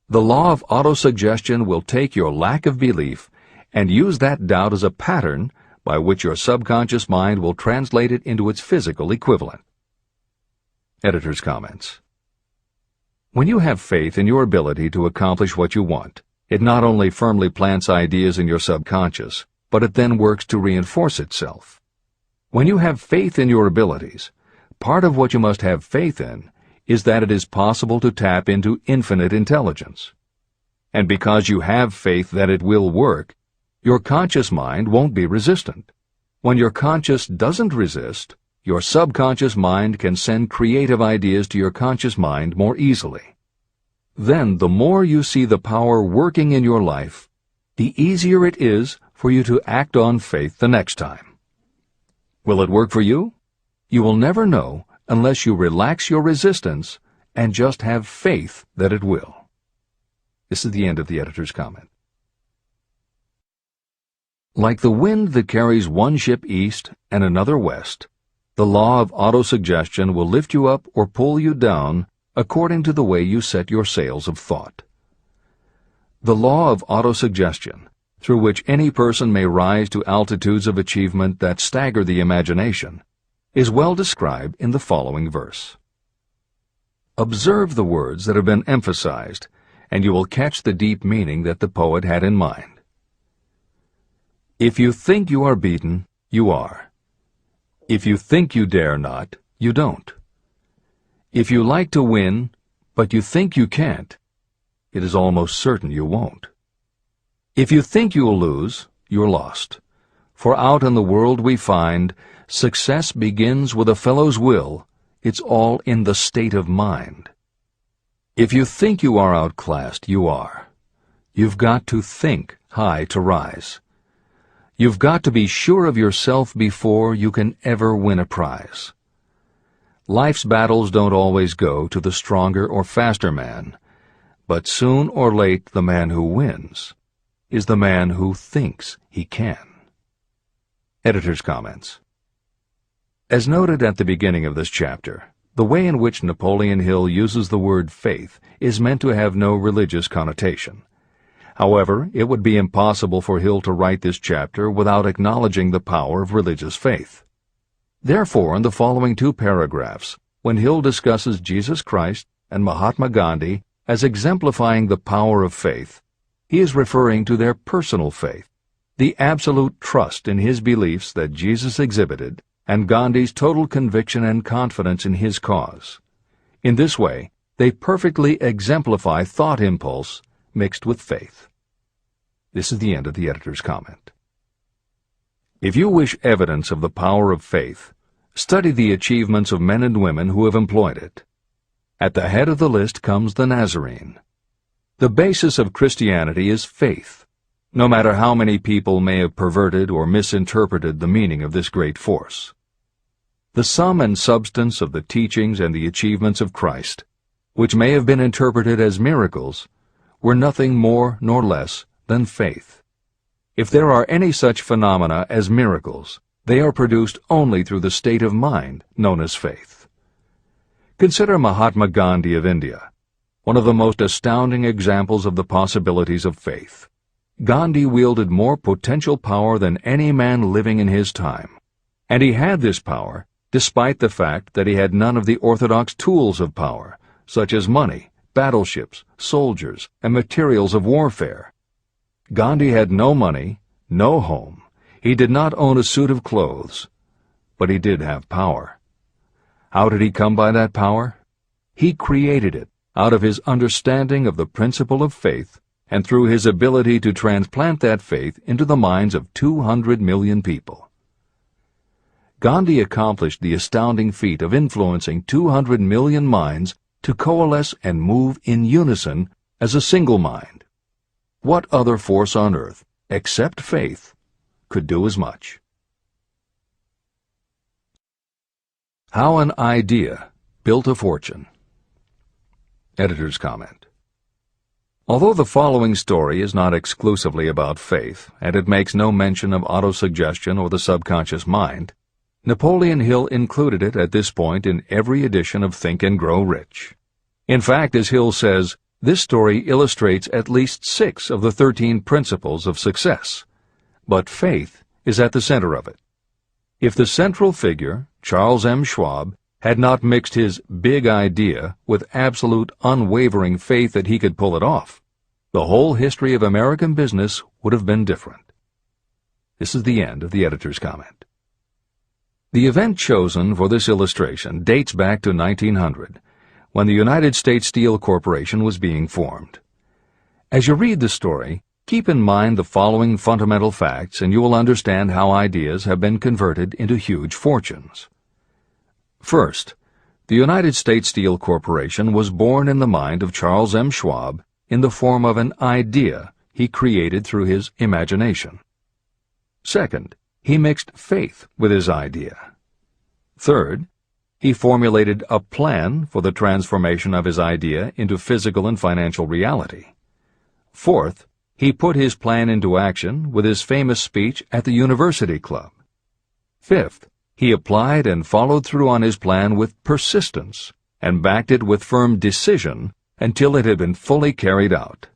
The law of auto-suggestion will take your lack of belief and use that doubt as a pattern by which your subconscious mind will translate it into its physical equivalent. Editor's comments. When you have faith in your ability to accomplish what you want, it not only firmly plants ideas in your subconscious, but it then works to reinforce itself. When you have faith in your abilities, part of what you must have faith in is that it is possible to tap into infinite intelligence. And because you have faith that it will work, your conscious mind won't be resistant. When your conscious doesn't resist, your subconscious mind can send creative ideas to your conscious mind more easily. Then, the more you see the power working in your life, the easier it is for you to act on faith the next time. Will it work for you? You will never know unless you relax your resistance and just have faith that it will. This is the end of the editor's comment. Like the wind that carries one ship east and another west, the law of auto-suggestion will lift you up or pull you down according to the way you set your sails of thought. The law of auto-suggestion, through which any person may rise to altitudes of achievement that stagger the imagination, is well described in the following verse. Observe the words that have been emphasized, and you will catch the deep meaning that the poet had in mind. If you think you are beaten, you are. If you think you dare not, you don't. If you like to win, but you think you can't, it is almost certain you won't. If you think you'll lose, you're lost. For out in the world we find, success begins with a fellow's will. It's all in the state of mind. If you think you are outclassed, you are. You've got to think high to rise. You've got to be sure of yourself before you can ever win a prize. Life's battles don't always go to the stronger or faster man, but soon or late the man who wins is the man who thinks he can. Editor's comments. As noted at the beginning of this chapter, the way in which Napoleon Hill uses the word faith is meant to have no religious connotation. However, it would be impossible for Hill to write this chapter without acknowledging the power of religious faith. Therefore, in the following two paragraphs, when Hill discusses Jesus Christ and Mahatma Gandhi as exemplifying the power of faith, he is referring to their personal faith, the absolute trust in his beliefs that Jesus exhibited, and Gandhi's total conviction and confidence in his cause. In this way, they perfectly exemplify thought impulse mixed with faith. This is the end of the editor's comment. If you wish evidence of the power of faith, study the achievements of men and women who have employed it. At the head of the list comes the Nazarene. The basis of Christianity is faith, no matter how many people may have perverted or misinterpreted the meaning of this great force. The sum and substance of the teachings and the achievements of Christ, which may have been interpreted as miracles, were nothing more nor less than faith. If there are any such phenomena as miracles, they are produced only through the state of mind known as faith. Consider Mahatma Gandhi of India, one of the most astounding examples of the possibilities of faith. Gandhi wielded more potential power than any man living in his time, and he had this power despite the fact that he had none of the orthodox tools of power, such as money, battleships, soldiers, and materials of warfare. Gandhi had no money, no home. He did not own a suit of clothes, but he did have power. How did he come by that power? He created it out of his understanding of the principle of faith and through his ability to transplant that faith into the minds of 200 million people. Gandhi accomplished the astounding feat of influencing 200 million minds to coalesce and move in unison as a single mind. What other force on earth, except faith, could do as much? How an idea built a fortune. Editor's comment. Although the following story is not exclusively about faith, and it makes no mention of auto-suggestion or the subconscious mind, Napoleon Hill included it at this point in every edition of Think and Grow Rich. In fact, as Hill says, this story illustrates at least 6 of the 13 principles of success, but faith is at the center of it. If the central figure, Charles M. Schwab, had not mixed his big idea with absolute unwavering faith that he could pull it off, the whole history of American business would have been different. This is the end of the editor's comment. The event chosen for this illustration dates back to 1900, when the United States Steel Corporation was being formed. As you read the story, keep in mind the following fundamental facts and you will understand how ideas have been converted into huge fortunes. First, the United States Steel Corporation was born in the mind of Charles M. Schwab in the form of an idea he created through his imagination. Second, he mixed faith with his idea. Third, he formulated a plan for the transformation of his idea into physical and financial reality. Fourth, he put his plan into action with his famous speech at the University Club. Fifth, he applied and followed through on his plan with persistence and backed it with firm decision until it had been fully carried out.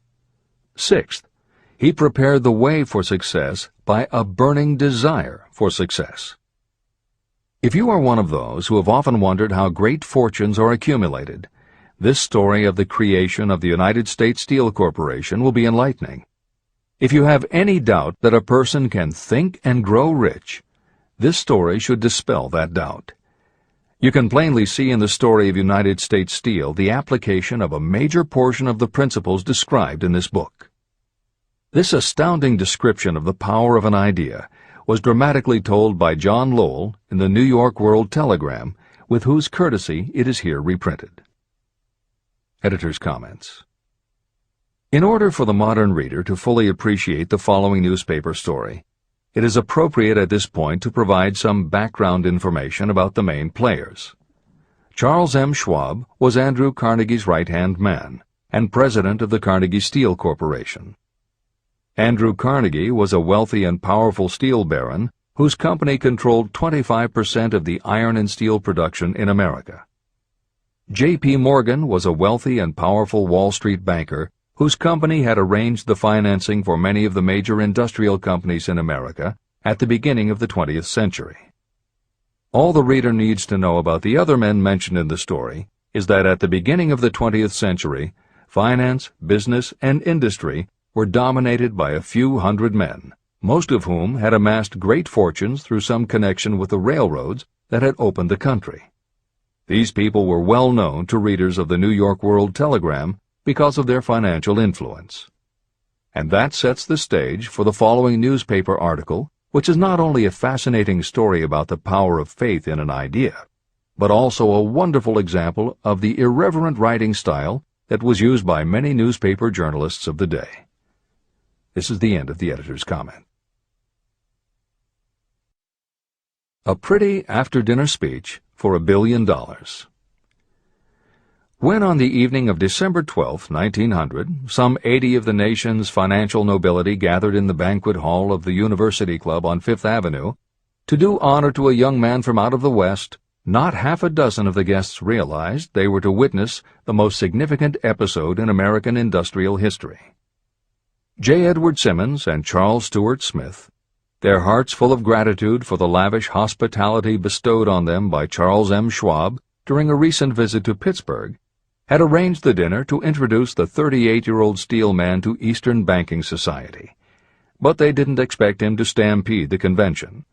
Sixth, he prepared the way for success by a burning desire for success. If you are one of those who have often wondered how great fortunes are accumulated, this story of the creation of the United States Steel Corporation will be enlightening. If you have any doubt that a person can think and grow rich, this story should dispel that doubt. You can plainly see in the story of United States Steel the application of a major portion of the principles described in this book. This astounding description of the power of an idea was dramatically told by John Lowell in the New York World Telegram, with whose courtesy it is here reprinted. Editor's comments. In order for the modern reader to fully appreciate the following newspaper story, it is appropriate at this point to provide some background information about the main players. Charles M. Schwab was Andrew Carnegie's right-hand man and president of the Carnegie Steel Corporation. Andrew Carnegie was a wealthy and powerful steel baron whose company controlled 25% of the iron and steel production in America. J.P. Morgan was a wealthy and powerful Wall Street banker whose company had arranged the financing for many of the major industrial companies in America at the beginning of the 20th century. All the reader needs to know about the other men mentioned in the story is that at the beginning of the 20th century, finance, business, and industry were dominated by a few hundred men, most of whom had amassed great fortunes through some connection with the railroads that had opened the country. These people were well known to readers of the New York World Telegram because of their financial influence. And that sets the stage for the following newspaper article, which is not only a fascinating story about the power of faith in an idea, but also a wonderful example of the irreverent writing style that was used by many newspaper journalists of the day. This is the end of the editor's comment. A pretty after-dinner speech for $1 billion. When on the evening of December 12, 1900, some 80 of the nation's financial nobility gathered in the banquet hall of the University Club on Fifth Avenue to do honor to a young man from out of the West, not half a dozen of the guests realized they were to witness the most significant episode in American industrial history. J. Edward Simmons and Charles Stewart Smith, their hearts full of gratitude for the lavish hospitality bestowed on them by Charles M. Schwab during a recent visit to Pittsburgh, had arranged the dinner to introduce the 38-year-old steel man to Eastern banking society. But they didn't expect him to stampede the convention.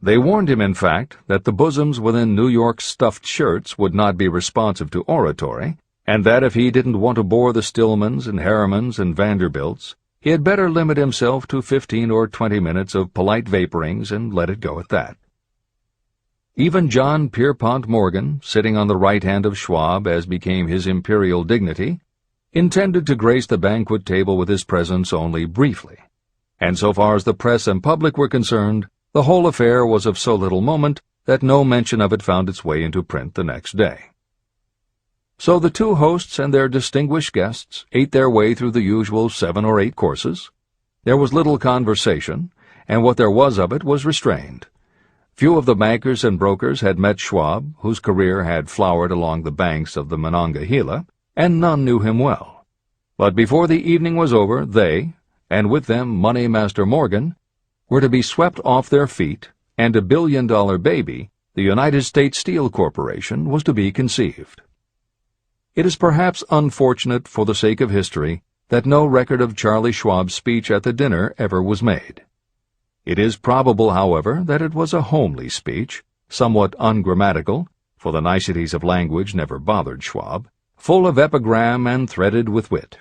They warned him, in fact, that the bosoms within New York's stuffed shirts would not be responsive to oratory, and that if he didn't want to bore the Stillmans and Harrimans and Vanderbilts, he had better limit himself to 15 or 20 minutes of polite vaporings and let it go at that. Even John Pierpont Morgan, sitting on the right hand of Schwab as became his imperial dignity, intended to grace the banquet table with his presence only briefly, and so far as the press and public were concerned, the whole affair was of so little moment that no mention of it found its way into print the next day. So the two hosts and their distinguished guests ate their way through the usual 7 or 8 courses. There was little conversation, and what there was of it was restrained. Few of the bankers and brokers had met Schwab, whose career had flowered along the banks of the Monongahela, and none knew him well. But before the evening was over, they, and with them Money Master Morgan, were to be swept off their feet, and $1 billion baby, the United States Steel Corporation, was to be conceived. It is perhaps unfortunate for the sake of history that no record of Charlie Schwab's speech at the dinner ever was made. It is probable, however, that it was a homely speech, somewhat ungrammatical, for the niceties of language never bothered Schwab, full of epigram and threaded with wit.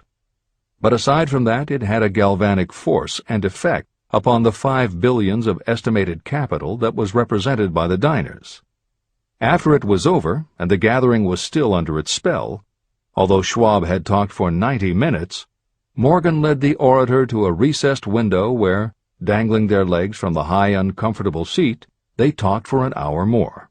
But aside from that, it had a galvanic force and effect upon the $5 billion of estimated capital that was represented by the diners. After it was over, and the gathering was still under its spell, although Schwab had talked for 90 minutes, Morgan led the orator to a recessed window where, dangling their legs from the high, uncomfortable seat, they talked for an hour more.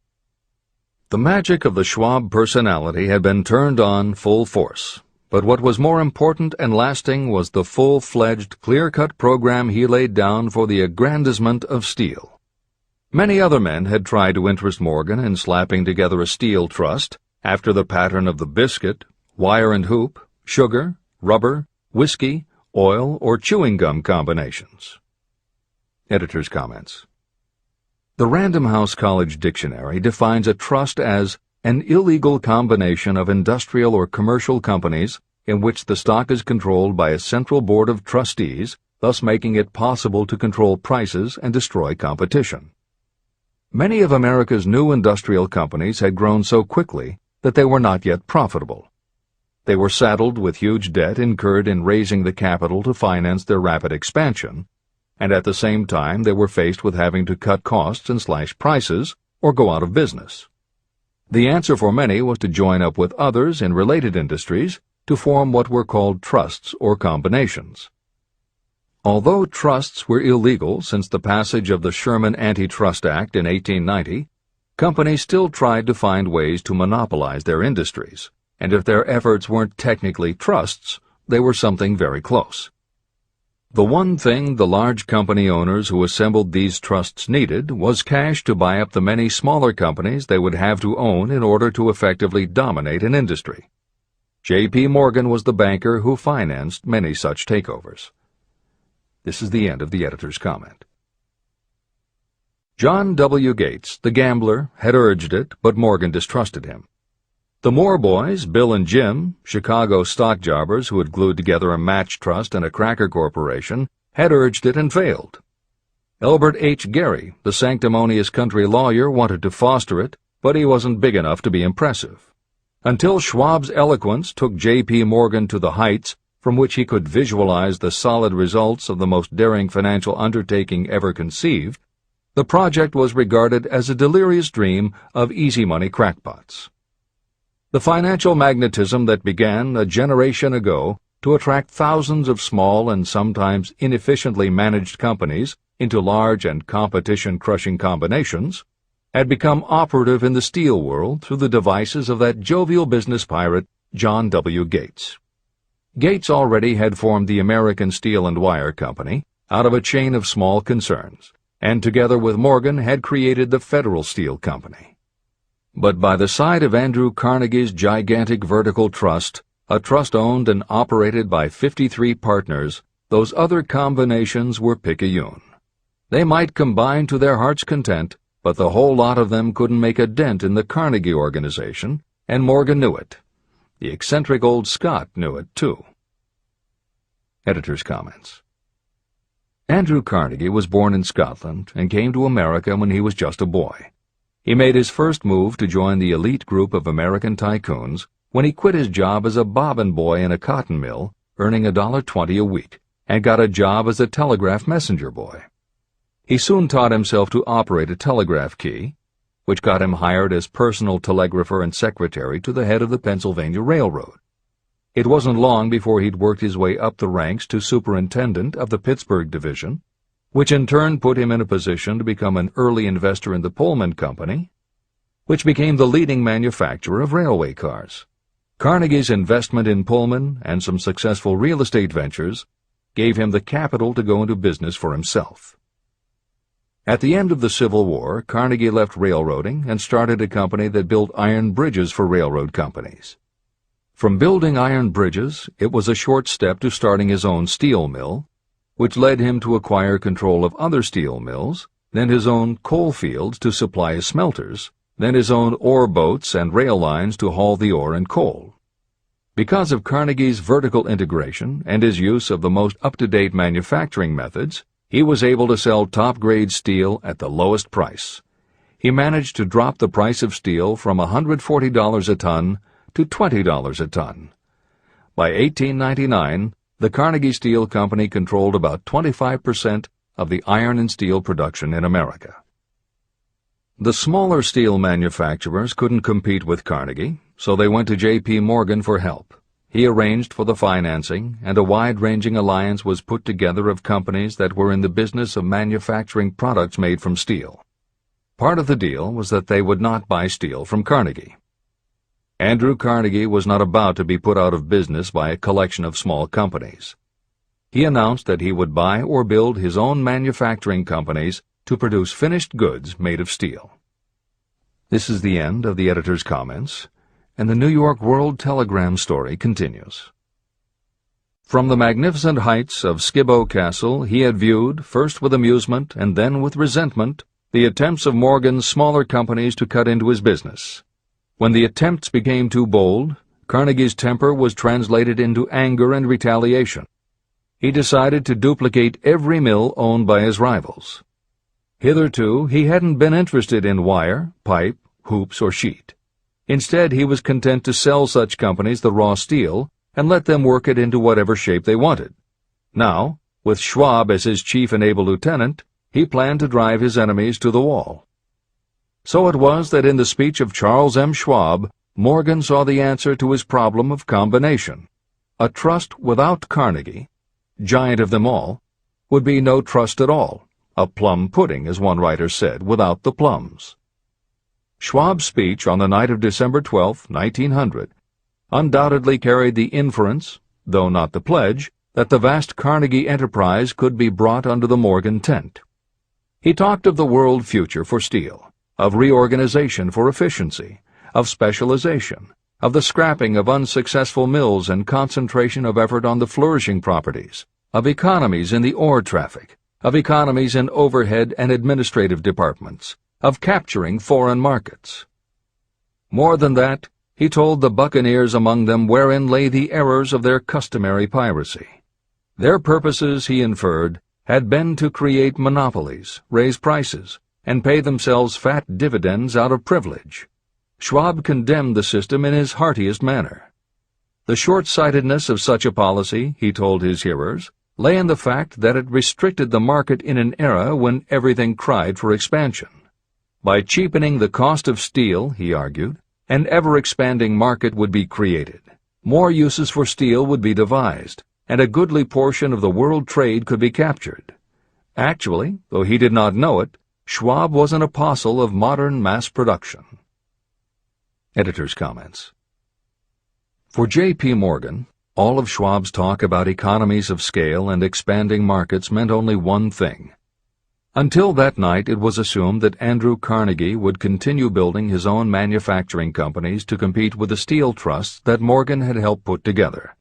The magic of the Schwab personality had been turned on full force, but what was more important and lasting was the full-fledged, clear-cut program he laid down for the aggrandizement of steel. Many other men had tried to interest Morgan in slapping together a steel trust after the pattern of the biscuit, wire and hoop, sugar, rubber, whiskey, oil, or chewing gum combinations. Editor's comments. The Random House College Dictionary defines a trust as an illegal combination of industrial or commercial companies in which the stock is controlled by a central board of trustees, thus making it possible to control prices and destroy competition. Many of America's new industrial companies had grown so quickly that they were not yet profitable. They were saddled with huge debt incurred in raising the capital to finance their rapid expansion, and at the same time they were faced with having to cut costs and slash prices or go out of business. The answer for many was to join up with others in related industries to form what were called trusts or combinations. Although trusts were illegal since the passage of the Sherman Antitrust Act in 1890, companies still tried to find ways to monopolize their industries, and if their efforts weren't technically trusts, they were something very close. The one thing the large company owners who assembled these trusts needed was cash to buy up the many smaller companies they would have to own in order to effectively dominate an industry. J.P. Morgan was the banker who financed many such takeovers. This is the end of the editor's comment. John W. Gates, the gambler, had urged it, but Morgan distrusted him. The Moore boys, Bill and Jim, Chicago stock jobbers who had glued together a match trust and a cracker corporation, had urged it and failed. Elbert H. Gary, the sanctimonious country lawyer, wanted to foster it, but he wasn't big enough to be impressive. Until Schwab's eloquence took J.P. Morgan to the heights from which he could visualize the solid results of the most daring financial undertaking ever conceived, the project was regarded as a delirious dream of easy-money crackpots. The financial magnetism that began a generation ago to attract thousands of small and sometimes inefficiently managed companies into large and competition-crushing combinations had become operative in the steel world through the devices of that jovial business pirate, John W. Gates. Gates already had formed the American Steel and Wire Company out of a chain of small concerns, and together with Morgan had created the Federal Steel Company. But by the side of Andrew Carnegie's gigantic vertical trust, a trust owned and operated by 53 partners, those other combinations were picayune. They might combine to their heart's content, but the whole lot of them couldn't make a dent in the Carnegie organization, and Morgan knew it. The eccentric old Scot knew it, too. Editor's comments. Andrew Carnegie was born in Scotland and came to America when he was just a boy. He made his first move to join the elite group of American tycoons when he quit his job as a bobbin boy in a cotton mill, earning $1.20 a week, and got a job as a telegraph messenger boy. He soon taught himself to operate a telegraph key, which got him hired as personal telegrapher and secretary to the head of the Pennsylvania Railroad. It wasn't long before he'd worked his way up the ranks to superintendent of the Pittsburgh division, which in turn put him in a position to become an early investor in the Pullman Company, which became the leading manufacturer of railway cars. Carnegie's investment in Pullman and some successful real estate ventures gave him the capital to go into business for himself. At the end of the Civil War, Carnegie left railroading and started a company that built iron bridges for railroad companies. From building iron bridges, it was a short step to starting his own steel mill, which led him to acquire control of other steel mills, then his own coal fields to supply his smelters, then his own ore boats and rail lines to haul the ore and coal. Because of Carnegie's vertical integration and his use of the most up-to-date manufacturing methods, he was able to sell top-grade steel at the lowest price. He managed to drop the price of steel from $140 a ton to $20 a ton. By 1899, the Carnegie Steel Company controlled about 25% of the iron and steel production in America. The smaller steel manufacturers couldn't compete with Carnegie, so they went to J.P. Morgan for help. He arranged for the financing, and a wide-ranging alliance was put together of companies that were in the business of manufacturing products made from steel. Part of the deal was that they would not buy steel from Carnegie. Andrew Carnegie was not about to be put out of business by a collection of small companies. He announced that he would buy or build his own manufacturing companies to produce finished goods made of steel. This is the end of the editor's comments, and the New York World Telegram story continues. From the magnificent heights of Skibo Castle he had viewed, first with amusement and then with resentment, the attempts of Morgan's smaller companies to cut into his business. When the attempts became too bold, Carnegie's temper was translated into anger and retaliation. He decided to duplicate every mill owned by his rivals. Hitherto, he hadn't been interested in wire, pipe, hoops, or sheet. Instead, he was content to sell such companies the raw steel and let them work it into whatever shape they wanted. Now, with Schwab as his chief and able lieutenant, he planned to drive his enemies to the wall. So it was that in the speech of Charles M. Schwab, Morgan saw the answer to his problem of combination. A trust without Carnegie, giant of them all, would be no trust at all, a plum pudding, as one writer said, without the plums. Schwab's speech on the night of December 12, 1900, undoubtedly carried the inference, though not the pledge, that the vast Carnegie enterprise could be brought under the Morgan tent. He talked of the world future for steel, of reorganization for efficiency, of specialization, of the scrapping of unsuccessful mills and concentration of effort on the flourishing properties, of economies in the ore traffic, of economies in overhead and administrative departments, of capturing foreign markets. More than that, he told the buccaneers among them wherein lay the errors of their customary piracy. Their purposes, he inferred, had been to create monopolies, raise prices, and pay themselves fat dividends out of privilege. Schwab condemned the system in his heartiest manner. The short-sightedness of such a policy, he told his hearers, lay in the fact that it restricted the market in an era when everything cried for expansion. By cheapening the cost of steel, he argued, an ever-expanding market would be created. More uses for steel would be devised, and a goodly portion of the world trade could be captured. Actually, though he did not know it, Schwab was an apostle of modern mass production. Editor's comments. For J.P. Morgan, all of Schwab's talk about economies of scale and expanding markets meant only one thing. Until that night, it was assumed that Andrew Carnegie would continue building his own manufacturing companies to compete with the steel trusts that Morgan had helped put together.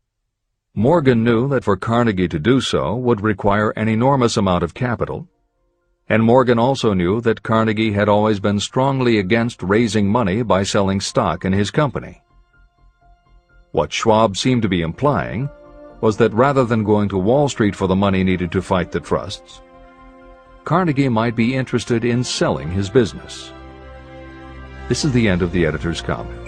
Morgan knew that for Carnegie to do so would require an enormous amount of capital, and Morgan also knew that Carnegie had always been strongly against raising money by selling stock in his company. What Schwab seemed to be implying was that rather than going to Wall Street for the money needed to fight the trusts, Carnegie might be interested in selling his business. This is the end of the editor's comment.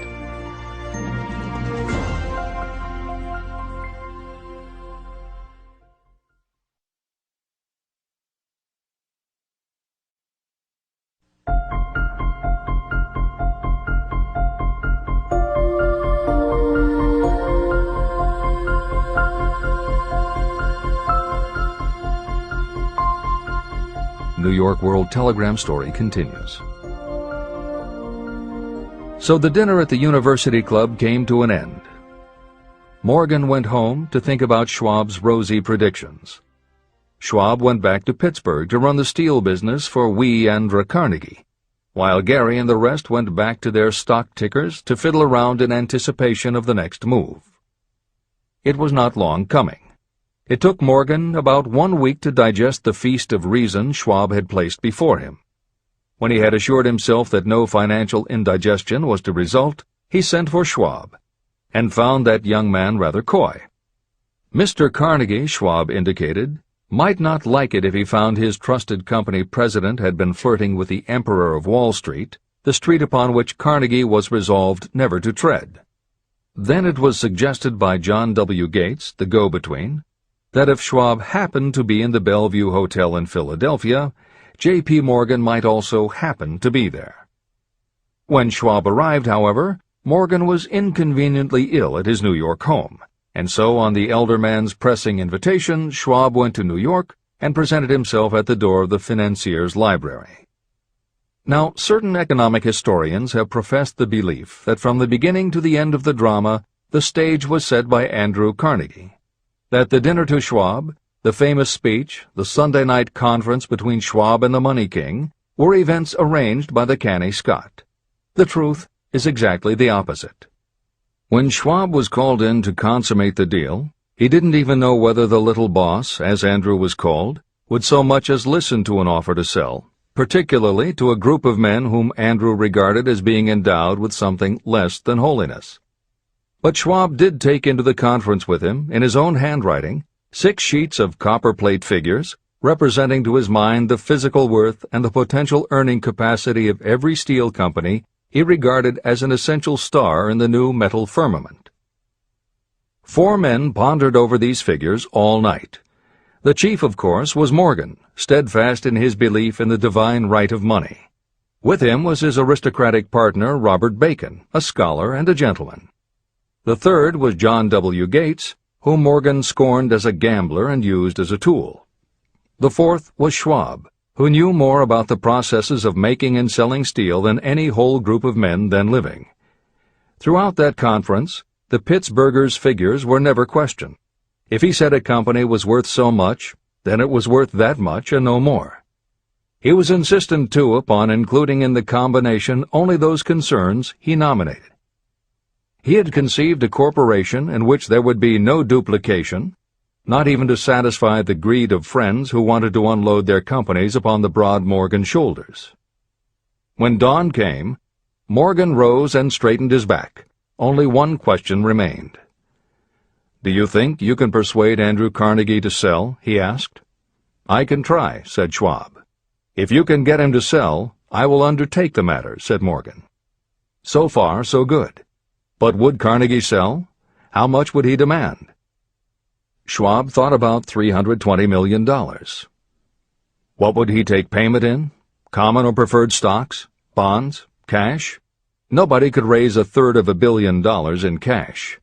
New York World Telegram story continues. So the dinner at the University Club came to an end. Morgan went home to think about Schwab's rosy predictions. Schwab went back to Pittsburgh to run the steel business for Andrew Carnegie, while Gary and the rest went back to their stock tickers to fiddle around in anticipation of the next move. It was not long coming. It took Morgan about 1 week to digest the feast of reason Schwab had placed before him. When he had assured himself that no financial indigestion was to result, he sent for Schwab, and found that young man rather coy. Mr. Carnegie, Schwab indicated, might not like it if he found his trusted company president had been flirting with the Emperor of Wall Street, the street upon which Carnegie was resolved never to tread. Then it was suggested by John W. Gates, the go-between, that if Schwab happened to be in the Bellevue Hotel in Philadelphia, J.P. Morgan might also happen to be there. When Schwab arrived, however, Morgan was inconveniently ill at his New York home, and so on the elder man's pressing invitation, Schwab went to New York and presented himself at the door of the financier's library. Now, certain economic historians have professed the belief that from the beginning to the end of the drama, the stage was set by Andrew Carnegie, that the dinner to Schwab, the famous speech, the Sunday night conference between Schwab and the Money King, were events arranged by the canny Scot. The truth is exactly the opposite. When Schwab was called in to consummate the deal, he didn't even know whether the little boss, as Andrew was called, would so much as listen to an offer to sell, particularly to a group of men whom Andrew regarded as being endowed with something less than holiness. But Schwab did take into the conference with him, in his own handwriting, 6 sheets of copperplate figures, representing to his mind the physical worth and the potential earning capacity of every steel company he regarded as an essential star in the new metal firmament. 4 men pondered over these figures all night. The chief, of course, was Morgan, steadfast in his belief in the divine right of money. With him was his aristocratic partner, Robert Bacon, a scholar and a gentleman. The third was John W. Gates, whom Morgan scorned as a gambler and used as a tool. The fourth was Schwab, who knew more about the processes of making and selling steel than any whole group of men then living. Throughout that conference, the Pittsburgher's figures were never questioned. If he said a company was worth so much, then it was worth that much and no more. He was insistent, too, upon including in the combination only those concerns he nominated. He had conceived a corporation in which there would be no duplication, not even to satisfy the greed of friends who wanted to unload their companies upon the broad Morgan shoulders. When dawn came, Morgan rose and straightened his back. Only one question remained. "Do you think you can persuade Andrew Carnegie to sell?" he asked. "I can try," said Schwab. "If you can get him to sell, I will undertake the matter," said Morgan. So far, so good. But would Carnegie sell? How much would he demand? Schwab thought about $320 million. What would he take payment in? Common or preferred stocks? Bonds? Cash? Nobody could raise $1/3 billion in cash.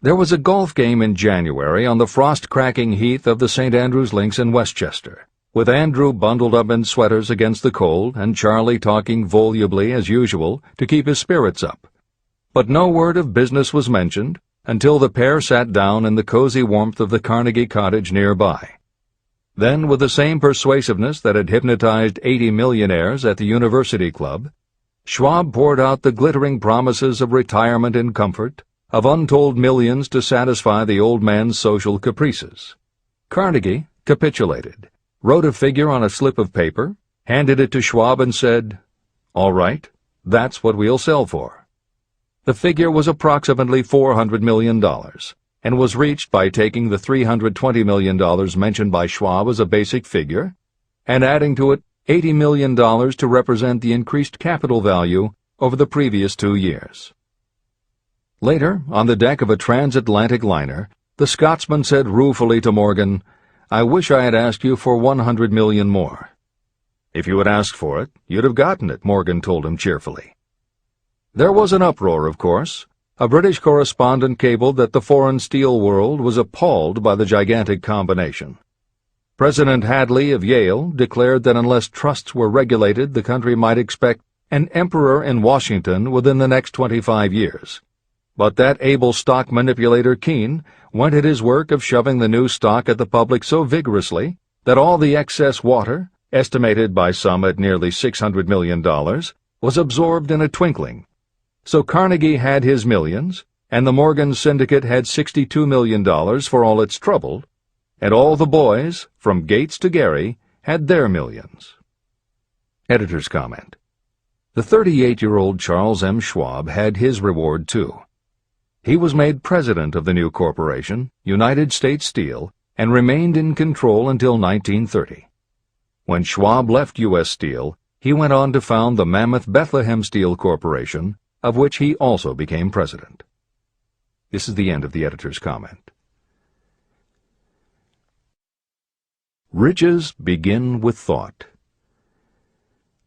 There was a golf game in January on the frost-cracking heath of the St. Andrews Links in Westchester, with Andrew bundled up in sweaters against the cold and Charlie talking volubly as usual to keep his spirits up. But no word of business was mentioned until the pair sat down in the cozy warmth of the Carnegie cottage nearby. Then, with the same persuasiveness that had hypnotized 80 millionaires at the University Club, Schwab poured out the glittering promises of retirement and comfort, of untold millions to satisfy the old man's social caprices. Carnegie capitulated, wrote a figure on a slip of paper, handed it to Schwab and said, "All right, that's what we'll sell for." The figure was approximately $400 million, and was reached by taking the $320 million mentioned by Schwab as a basic figure, and adding to it $80 million to represent the increased capital value over the previous 2 years. Later, on the deck of a transatlantic liner, the Scotsman said ruefully to Morgan, "I wish I had asked you for $100 million more." "If you had asked for it, you'd have gotten it," Morgan told him cheerfully. There was an uproar, of course. A British correspondent cabled that the foreign steel world was appalled by the gigantic combination. President Hadley of Yale declared that unless trusts were regulated, the country might expect an emperor in Washington within the next 25 years. But that able stock manipulator Keene went at his work of shoving the new stock at the public so vigorously that all the excess water, estimated by some at nearly $600 million, was absorbed in a twinkling. So Carnegie had his millions, and the Morgan Syndicate had $62 million for all its trouble, and all the boys, from Gates to Gary, had their millions. Editor's comment. The 38-year-old Charles M. Schwab had his reward, too. He was made president of the new corporation, United States Steel, and remained in control until 1930. When Schwab left U.S. Steel, he went on to found the mammoth Bethlehem Steel Corporation, of which he also became president. This is the end of the editor's comment. Riches begin with thought.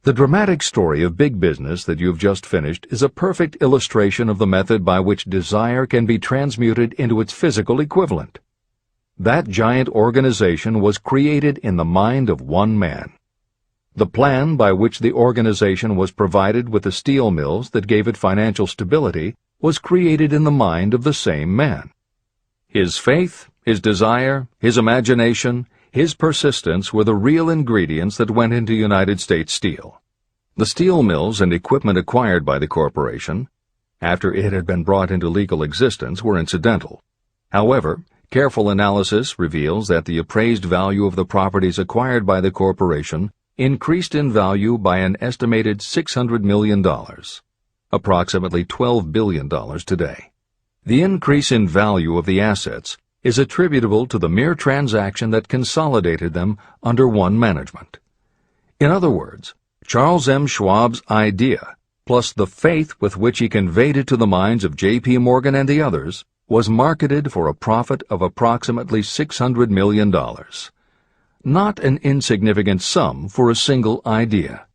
The dramatic story of big business that you've just finished is a perfect illustration of the method by which desire can be transmuted into its physical equivalent. That giant organization was created in the mind of one man. The plan by which the organization was provided with the steel mills that gave it financial stability was created in the mind of the same man. His faith, his desire, his imagination, his persistence were the real ingredients that went into United States Steel. The steel mills and equipment acquired by the corporation, after it had been brought into legal existence, were incidental. However, careful analysis reveals that the appraised value of the properties acquired by the corporation increased in value by an estimated $600 million, approximately $12 billion today. The increase in value of the assets is attributable to the mere transaction that consolidated them under one management. In other words, Charles M. Schwab's idea, plus the faith with which he conveyed it to the minds of J.P. Morgan and the others, was marketed for a profit of approximately $600 million. Not an insignificant sum for a single idea.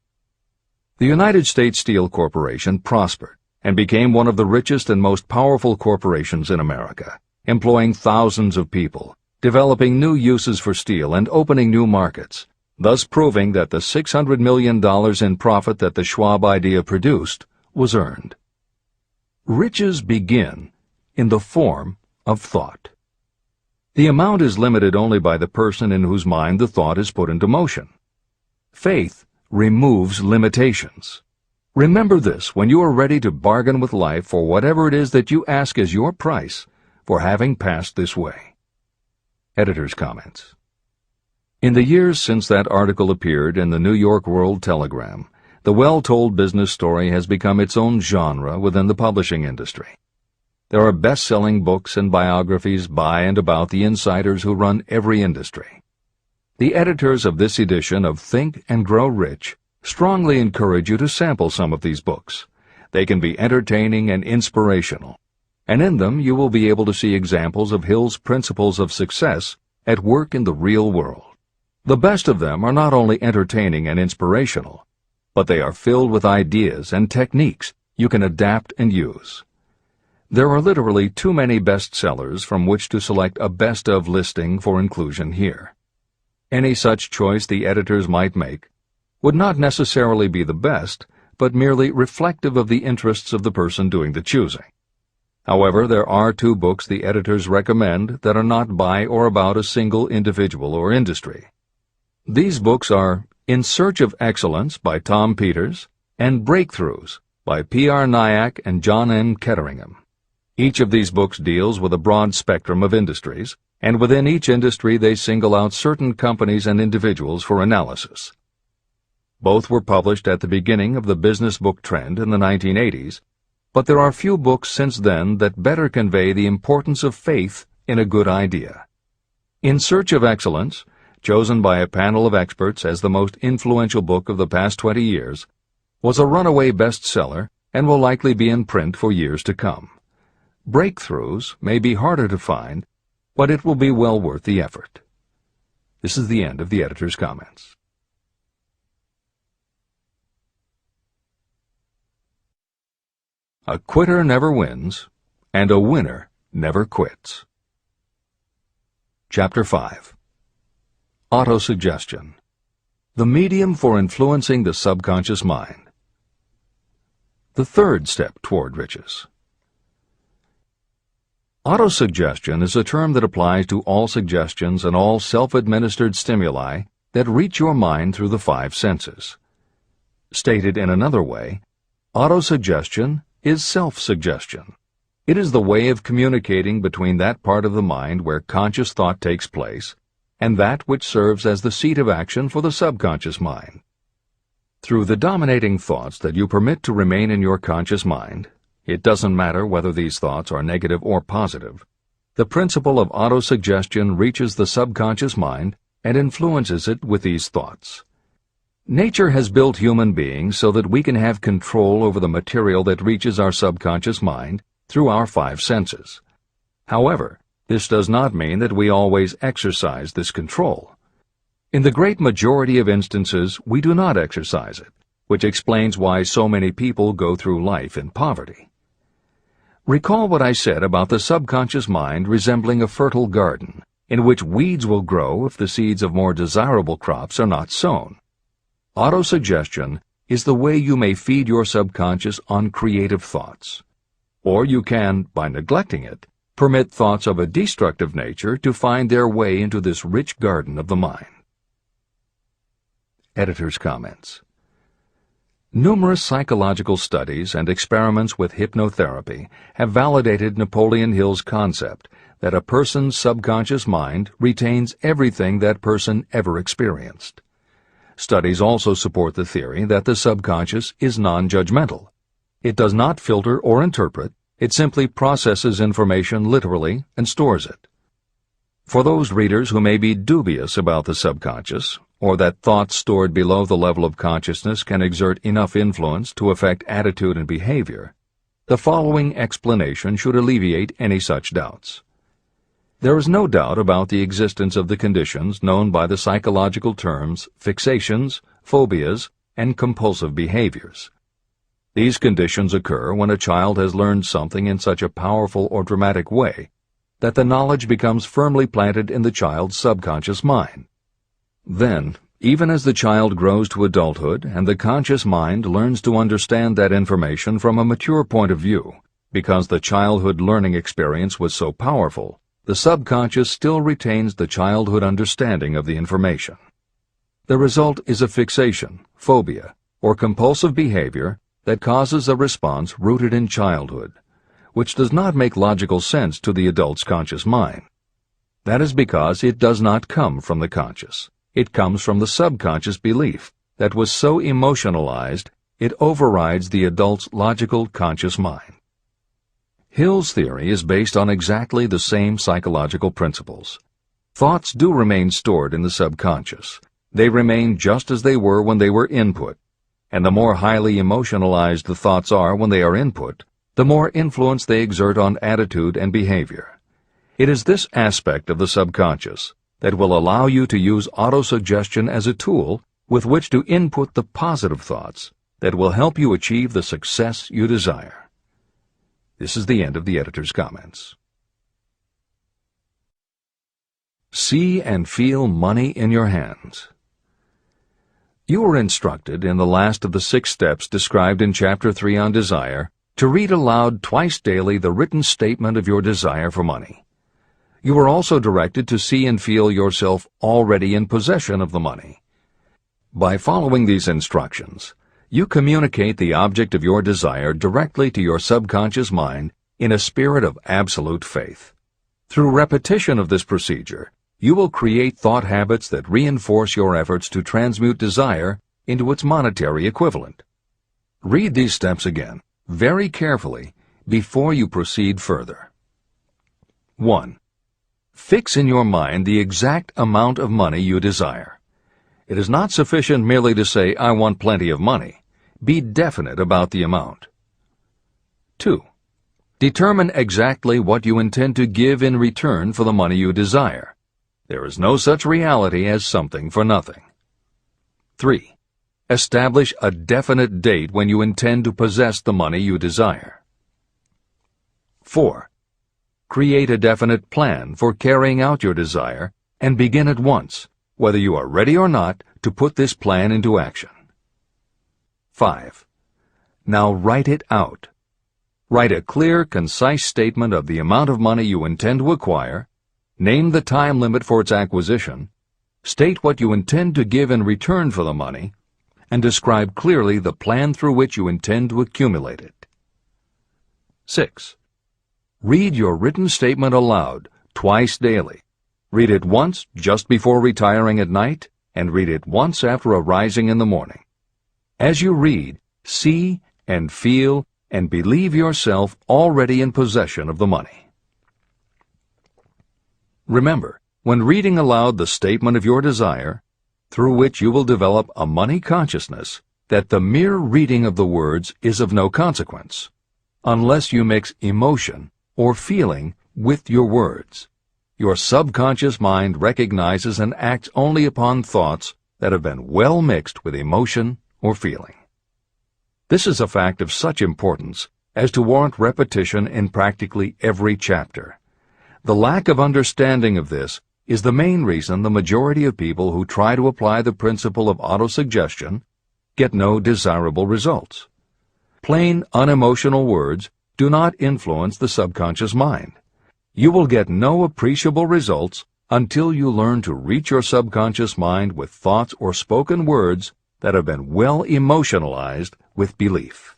The United States Steel Corporation prospered and became one of the richest and most powerful corporations in America, employing thousands of people, developing new uses for steel and opening new markets, thus proving that the $600 million in profit that the Schwab idea produced was earned. Riches begin in the form of thought. The amount is limited only by the person in whose mind the thought is put into motion. Faith removes limitations. Remember this when you are ready to bargain with life for whatever it is that you ask as your price for having passed this way. Editor's comments. In the years since that article appeared in the New York World Telegram, the well-told business story has become its own genre within the publishing industry. There are best-selling books and biographies by and about the insiders who run every industry. The editors of this edition of Think and Grow Rich strongly encourage you to sample some of these books. They can be entertaining and inspirational, and in them you will be able to see examples of Hill's principles of success at work in the real world. The best of them are not only entertaining and inspirational, but they are filled with ideas and techniques you can adapt and use. There are literally too many bestsellers from which to select a best of listing for inclusion here. Any such choice the editors might make would not necessarily be the best, but merely reflective of the interests of the person doing the choosing. However, there are 2 books the editors recommend that are not by or about a single individual or industry. These books are In Search of Excellence by Tom Peters and Breakthroughs by P.R. Nyack and John N. Ketteringham. Each of these books deals with a broad spectrum of industries, and within each industry they single out certain companies and individuals for analysis. Both were published at the beginning of the business book trend in the 1980s, but there are few books since then that better convey the importance of faith in a good idea. In Search of Excellence, chosen by a panel of experts as the most influential book of the past 20 years, was a runaway bestseller and will likely be in print for years to come. Breakthroughs may be harder to find, but it will be well worth the effort. This is the end of the editor's comments. A quitter never wins, and a winner never quits. Chapter 5. Auto-Suggestion. The medium for influencing the subconscious mind. The third step toward riches. Auto-suggestion is a term that applies to all suggestions and all self-administered stimuli that reach your mind through the 5 senses. Stated in another way, auto-suggestion is self-suggestion. It is the way of communicating between that part of the mind where conscious thought takes place and that which serves as the seat of action for the subconscious mind. Through the dominating thoughts that you permit to remain in your conscious mind, it doesn't matter whether these thoughts are negative or positive, the principle of auto-suggestion reaches the subconscious mind and influences it with these thoughts. Nature has built human beings so that we can have control over the material that reaches our subconscious mind through our 5 senses. However, this does not mean that we always exercise this control. In the great majority of instances, we do not exercise it, which explains why so many people go through life in poverty. Recall what I said about the subconscious mind resembling a fertile garden, in which weeds will grow if the seeds of more desirable crops are not sown. Auto-suggestion is the way you may feed your subconscious on creative thoughts. Or you can, by neglecting it, permit thoughts of a destructive nature to find their way into this rich garden of the mind. Editor's comments. Numerous psychological studies and experiments with hypnotherapy have validated Napoleon Hill's concept that a person's subconscious mind retains everything that person ever experienced. Studies also support the theory that the subconscious is non-judgmental. It does not filter or interpret, it simply processes information literally and stores it. For those readers who may be dubious about the subconscious, or that thoughts stored below the level of consciousness can exert enough influence to affect attitude and behavior, the following explanation should alleviate any such doubts. There is no doubt about the existence of the conditions known by the psychological terms fixations, phobias, and compulsive behaviors. These conditions occur when a child has learned something in such a powerful or dramatic way that the knowledge becomes firmly planted in the child's subconscious mind. Then, even as the child grows to adulthood and the conscious mind learns to understand that information from a mature point of view, because the childhood learning experience was so powerful, the subconscious still retains the childhood understanding of the information. The result is a fixation, phobia, or compulsive behavior that causes a response rooted in childhood, which does not make logical sense to the adult's conscious mind. That is because it does not come from the conscious. It comes from the subconscious belief that was so emotionalized it overrides the adult's logical conscious mind. Hill's theory is based on exactly the same psychological principles. Thoughts do remain stored in the subconscious. They remain just as they were when they were input, and the more highly emotionalized the thoughts are when they are input, the more influence they exert on attitude and behavior. It is this aspect of the subconscious that will allow you to use auto-suggestion as a tool with which to input the positive thoughts that will help you achieve the success you desire. This is the end of the editor's comments. See and feel money in your hands. You were instructed in the last of the 6 steps described in Chapter 3 on Desire to read aloud twice daily the written statement of your desire for money. You were also directed to see and feel yourself already in possession of the money. By following these instructions, you communicate the object of your desire directly to your subconscious mind in a spirit of absolute faith. Through repetition of this procedure, you will create thought habits that reinforce your efforts to transmute desire into its monetary equivalent. Read these steps again, very carefully, before you proceed further. 1. Fix in your mind the exact amount of money you desire. It is not sufficient merely to say, "I want plenty of money." Be definite about the amount. 2. Determine exactly what you intend to give in return for the money you desire. There is no such reality as something for nothing. 3. Establish a definite date when you intend to possess the money you desire. 4. Create a definite plan for carrying out your desire and begin at once, whether you are ready or not, to put this plan into action. 5. Now write it out. Write a clear, concise statement of the amount of money you intend to acquire, name the time limit for its acquisition, state what you intend to give in return for the money, and describe clearly the plan through which you intend to accumulate it. 6. Read your written statement aloud twice daily. Read it once just before retiring at night, and read it once after arising in the morning. As you read, see and feel and believe yourself already in possession of the money. Remember, when reading aloud the statement of your desire, through which you will develop a money consciousness, that the mere reading of the words is of no consequence, unless you mix emotion or feeling with your words. Your subconscious mind recognizes and acts only upon thoughts that have been well mixed with emotion or feeling. This is a fact of such importance as to warrant repetition in practically every chapter. The lack of understanding of this is the main reason the majority of people who try to apply the principle of autosuggestion get no desirable results. Plain, unemotional words do not influence the subconscious mind. You will get no appreciable results until you learn to reach your subconscious mind with thoughts or spoken words that have been well emotionalized with belief.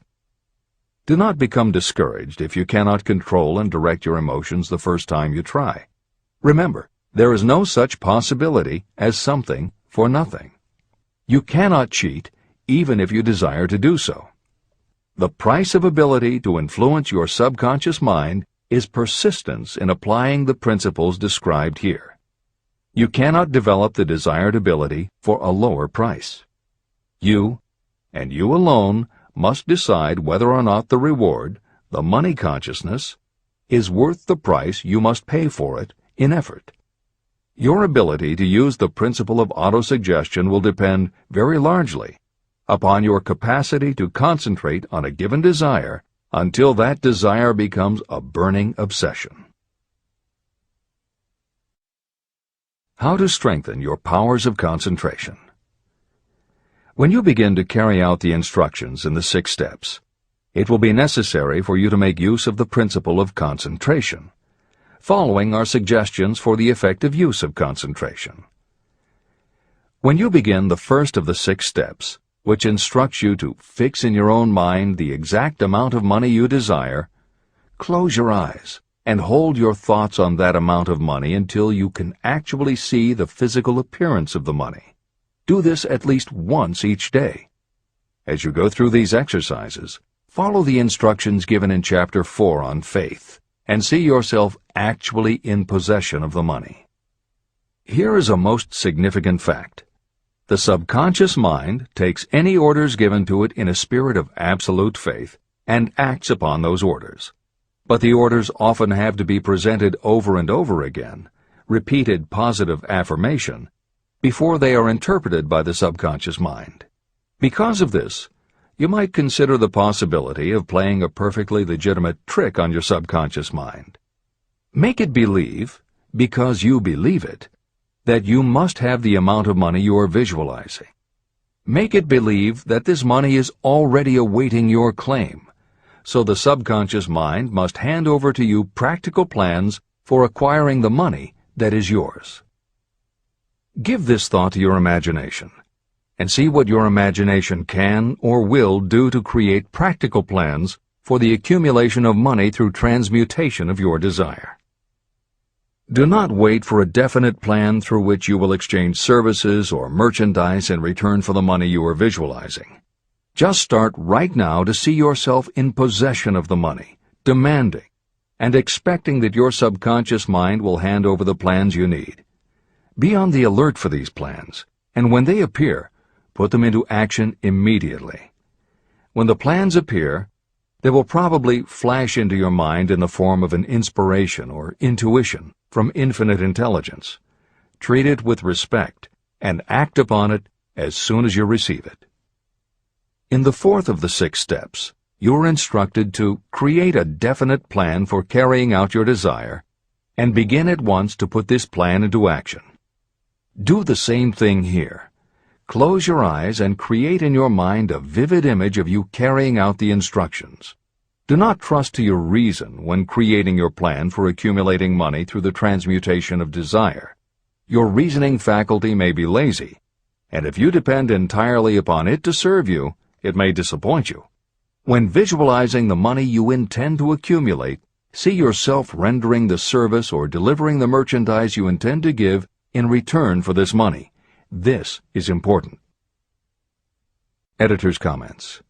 Do not become discouraged if you cannot control and direct your emotions the first time you try. Remember, there is no such possibility as something for nothing. You cannot cheat even if you desire to do so. The price of ability to influence your subconscious mind is persistence in applying the principles described here. You cannot develop the desired ability for a lower price. You, and you alone, must decide whether or not the reward, the money consciousness, is worth the price you must pay for it in effort. Your ability to use the principle of autosuggestion will depend very largely upon your capacity to concentrate on a given desire until that desire becomes a burning obsession. How to strengthen your powers of concentration. When you begin to carry out the instructions in the 6 steps, it will be necessary for you to make use of the principle of concentration. Following are suggestions for the effective use of concentration. When you begin the first of the 6 steps, which instructs you to fix in your own mind the exact amount of money you desire, close your eyes and hold your thoughts on that amount of money until you can actually see the physical appearance of the money. Do this at least once each day. As you go through these exercises, follow the instructions given in Chapter 4 on faith and see yourself actually in possession of the money. Here is a most significant fact. The subconscious mind takes any orders given to it in a spirit of absolute faith and acts upon those orders. But the orders often have to be presented over and over again, repeated positive affirmation, before they are interpreted by the subconscious mind. Because of this, you might consider the possibility of playing a perfectly legitimate trick on your subconscious mind. Make it believe, because you believe it, that you must have the amount of money you are visualizing. Make it believe that this money is already awaiting your claim, so the subconscious mind must hand over to you practical plans for acquiring the money that is yours. Give this thought to your imagination, and see what your imagination can or will do to create practical plans for the accumulation of money through transmutation of your desire. Do not wait for a definite plan through which you will exchange services or merchandise in return for the money you are visualizing. Just start right now to see yourself in possession of the money, demanding, and expecting that your subconscious mind will hand over the plans you need. Be on the alert for these plans, and when they appear, put them into action immediately. When the plans appear, they will probably flash into your mind in the form of an inspiration or intuition from infinite intelligence. Treat it with respect and act upon it as soon as you receive it. In the fourth of the 6 steps, you are instructed to create a definite plan for carrying out your desire and begin at once to put this plan into action. Do the same thing here. Close your eyes and create in your mind a vivid image of you carrying out the instructions. Do not trust to your reason when creating your plan for accumulating money through the transmutation of desire. Your reasoning faculty may be lazy, and if you depend entirely upon it to serve you, it may disappoint you. When visualizing the money you intend to accumulate, see yourself rendering the service or delivering the merchandise you intend to give in return for this money. This is important. Editor's comments.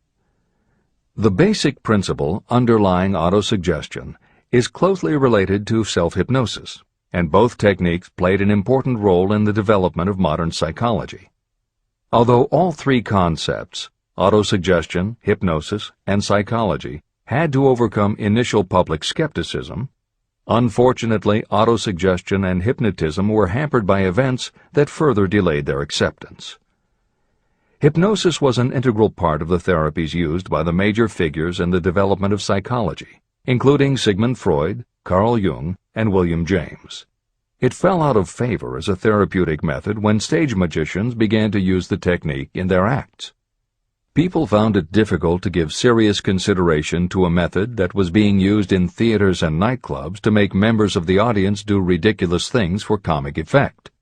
The basic principle underlying autosuggestion is closely related to self-hypnosis, and both techniques played an important role in the development of modern psychology. Although all 3 concepts, autosuggestion, hypnosis, and psychology, had to overcome initial public skepticism, unfortunately, autosuggestion and hypnotism were hampered by events that further delayed their acceptance. Hypnosis was an integral part of the therapies used by the major figures in the development of psychology, including Sigmund Freud, Carl Jung, and William James. It fell out of favor as a therapeutic method when stage magicians began to use the technique in their acts. People found it difficult to give serious consideration to a method that was being used in theaters and nightclubs to make members of the audience do ridiculous things for comic effect.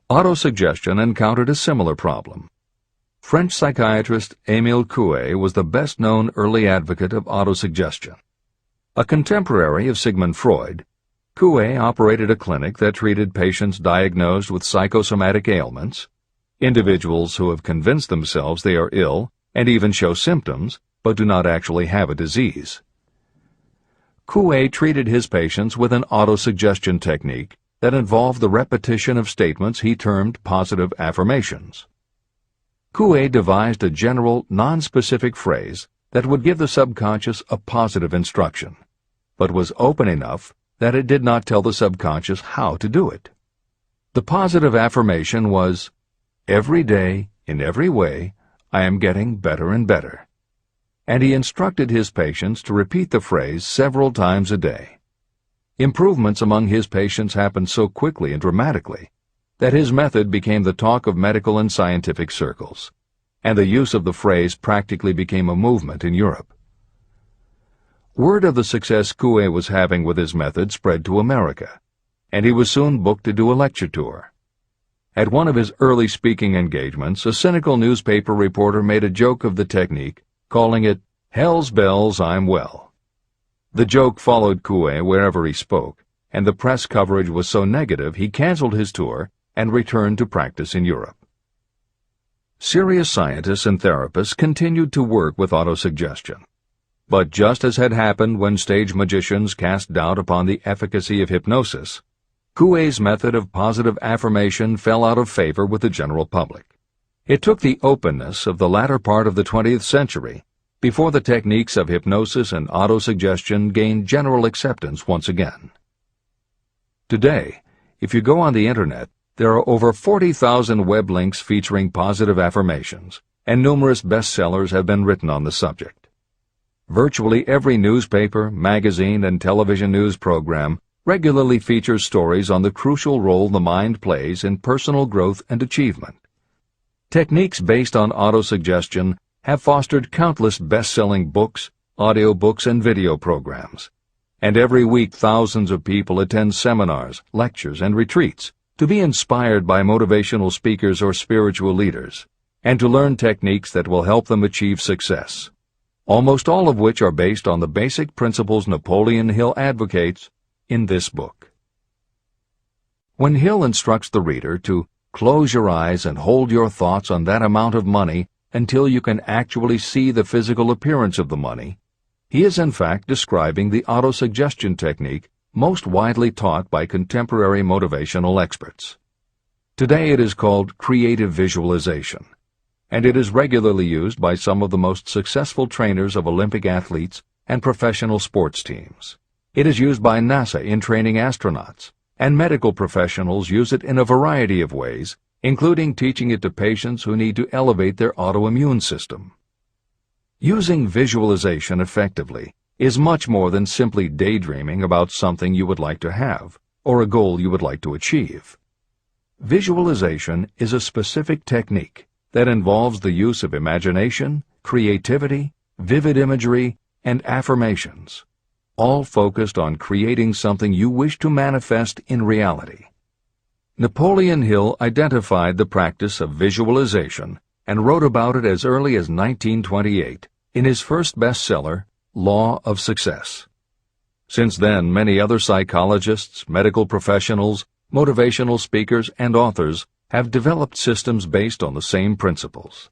Autosuggestion encountered a similar problem. French psychiatrist Émile Powe was the best-known early advocate of autosuggestion. A contemporary of Sigmund Freud, Powe operated a clinic that treated patients diagnosed with psychosomatic ailments, individuals who have convinced themselves they are ill and even show symptoms but do not actually have a disease. Powe treated his patients with an autosuggestion technique that involved the repetition of statements he termed positive affirmations. Powe devised a general, non-specific phrase that would give the subconscious a positive instruction, but was open enough that it did not tell the subconscious how to do it. The positive affirmation was, "Every day, in every way, I am getting better and better." And he instructed his patients to repeat the phrase several times a day. Improvements among his patients happened so quickly and dramatically that his method became the talk of medical and scientific circles, and the use of the phrase practically became a movement in Europe. Word of the success Powe was having with his method spread to America, and he was soon booked to do a lecture tour. At one of his early speaking engagements, a cynical newspaper reporter made a joke of the technique, calling it, "Hell's bells, I'm well." The joke followed Powe wherever he spoke, and the press coverage was so negative he canceled his tour and returned to practice in Europe. Serious scientists and therapists continued to work with autosuggestion. But just as had happened when stage magicians cast doubt upon the efficacy of hypnosis, Coué's method of positive affirmation fell out of favor with the general public. It took the openness of the latter part of the 20th century before the techniques of hypnosis and auto-suggestion gained general acceptance once again. Today, if you go on the Internet, there are over 40,000 web links featuring positive affirmations, and numerous bestsellers have been written on the subject. Virtually every newspaper, magazine, and television news program regularly features stories on the crucial role the mind plays in personal growth and achievement. Techniques based on auto-suggestion have fostered countless best-selling books, audiobooks, and video programs. And every week thousands of people attend seminars, lectures, and retreats to be inspired by motivational speakers or spiritual leaders, and to learn techniques that will help them achieve success, almost all of which are based on the basic principles Napoleon Hill advocates in this book. When Hill instructs the reader to close your eyes and hold your thoughts on that amount of money until you can actually see the physical appearance of the money, he is in fact describing the auto-suggestion technique most widely taught by contemporary motivational experts. Today it is called creative visualization, and it is regularly used by some of the most successful trainers of Olympic athletes and professional sports teams. It is used by NASA in training astronauts, and medical professionals use it in a variety of ways, including teaching it to patients who need to elevate their autoimmune system. Using visualization effectively is much more than simply daydreaming about something you would like to have or a goal you would like to achieve. Visualization is a specific technique that involves the use of imagination, creativity, vivid imagery, and affirmations, all focused on creating something you wish to manifest in reality. Napoleon Hill identified the practice of visualization and wrote about it as early as 1928 in his first bestseller, Law of Success. Since then, many other psychologists, medical professionals, motivational speakers, and authors have developed systems based on the same principles.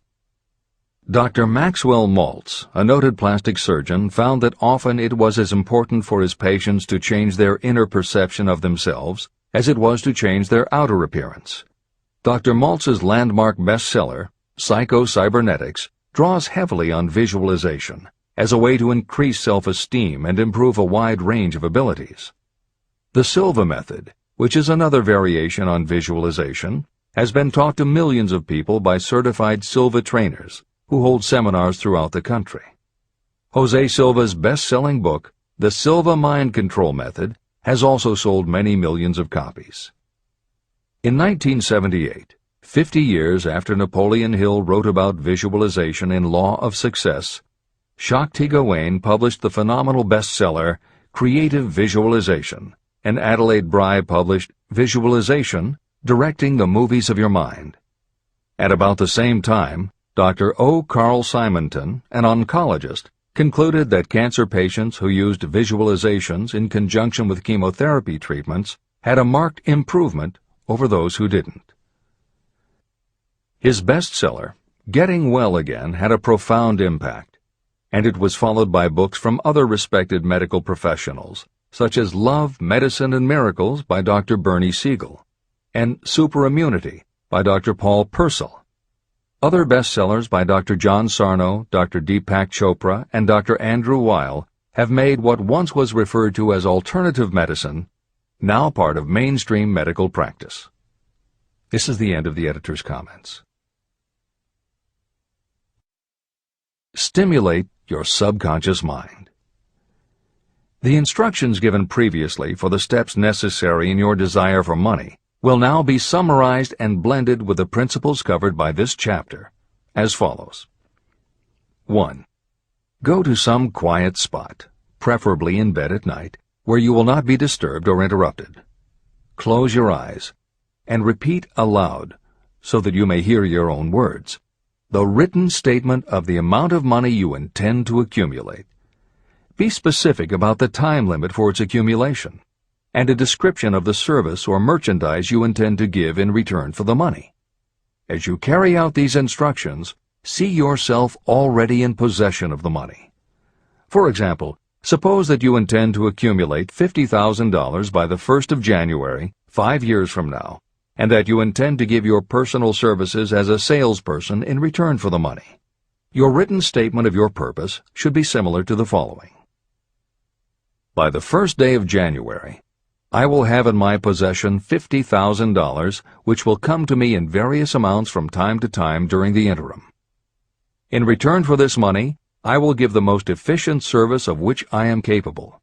Dr. Maxwell Maltz, a noted plastic surgeon, found that often it was as important for his patients to change their inner perception of themselves as it was to change their outer appearance. Dr. Maltz's landmark bestseller, Psycho-Cybernetics, draws heavily on visualization as a way to increase self-esteem and improve a wide range of abilities. The Silva method, which is another variation on visualization, has been taught to millions of people by certified Silva trainers who hold seminars throughout the country. Jose Silva's best-selling book, The Silva Mind Control Method, has also sold many millions of copies. In 1978, 50 years after Napoleon Hill wrote about visualization in Law of Success, Shakti Gawain published the phenomenal bestseller Creative Visualization, and Adelaide Bry published Visualization, Directing the Movies of Your Mind. At about the same time, Dr. O. Carl Simonton, an oncologist, concluded that cancer patients who used visualizations in conjunction with chemotherapy treatments had a marked improvement over those who didn't. His bestseller, Getting Well Again, had a profound impact, and it was followed by books from other respected medical professionals, such as Love, Medicine, and Miracles by Dr. Bernie Siegel, and Superimmunity by Dr. Paul Purcell. Other bestsellers by Dr. John Sarno, Dr. Deepak Chopra, and Dr. Andrew Weil have made what once was referred to as alternative medicine now part of mainstream medical practice. This is the end of the editor's comments. Stimulate your subconscious mind. The instructions given previously for the steps necessary in your desire for money will now be summarized and blended with the principles covered by this chapter, as follows. 1. Go to some quiet spot, preferably in bed at night, where you will not be disturbed or interrupted. Close your eyes and repeat aloud, so that you may hear your own words, the written statement of the amount of money you intend to accumulate. Be specific about the time limit for its accumulation, and a description of the service or merchandise you intend to give in return for the money. As you carry out these instructions, see yourself already in possession of the money. For example, suppose that you intend to accumulate $50,000 by the 1st of January 5 years from now, and that you intend to give your personal services as a salesperson in return for the money. Your written statement of your purpose should be similar to the following. By the first day of January, I will have in my possession $50,000, which will come to me in various amounts from time to time during the interim. In return for this money, I will give the most efficient service of which I am capable.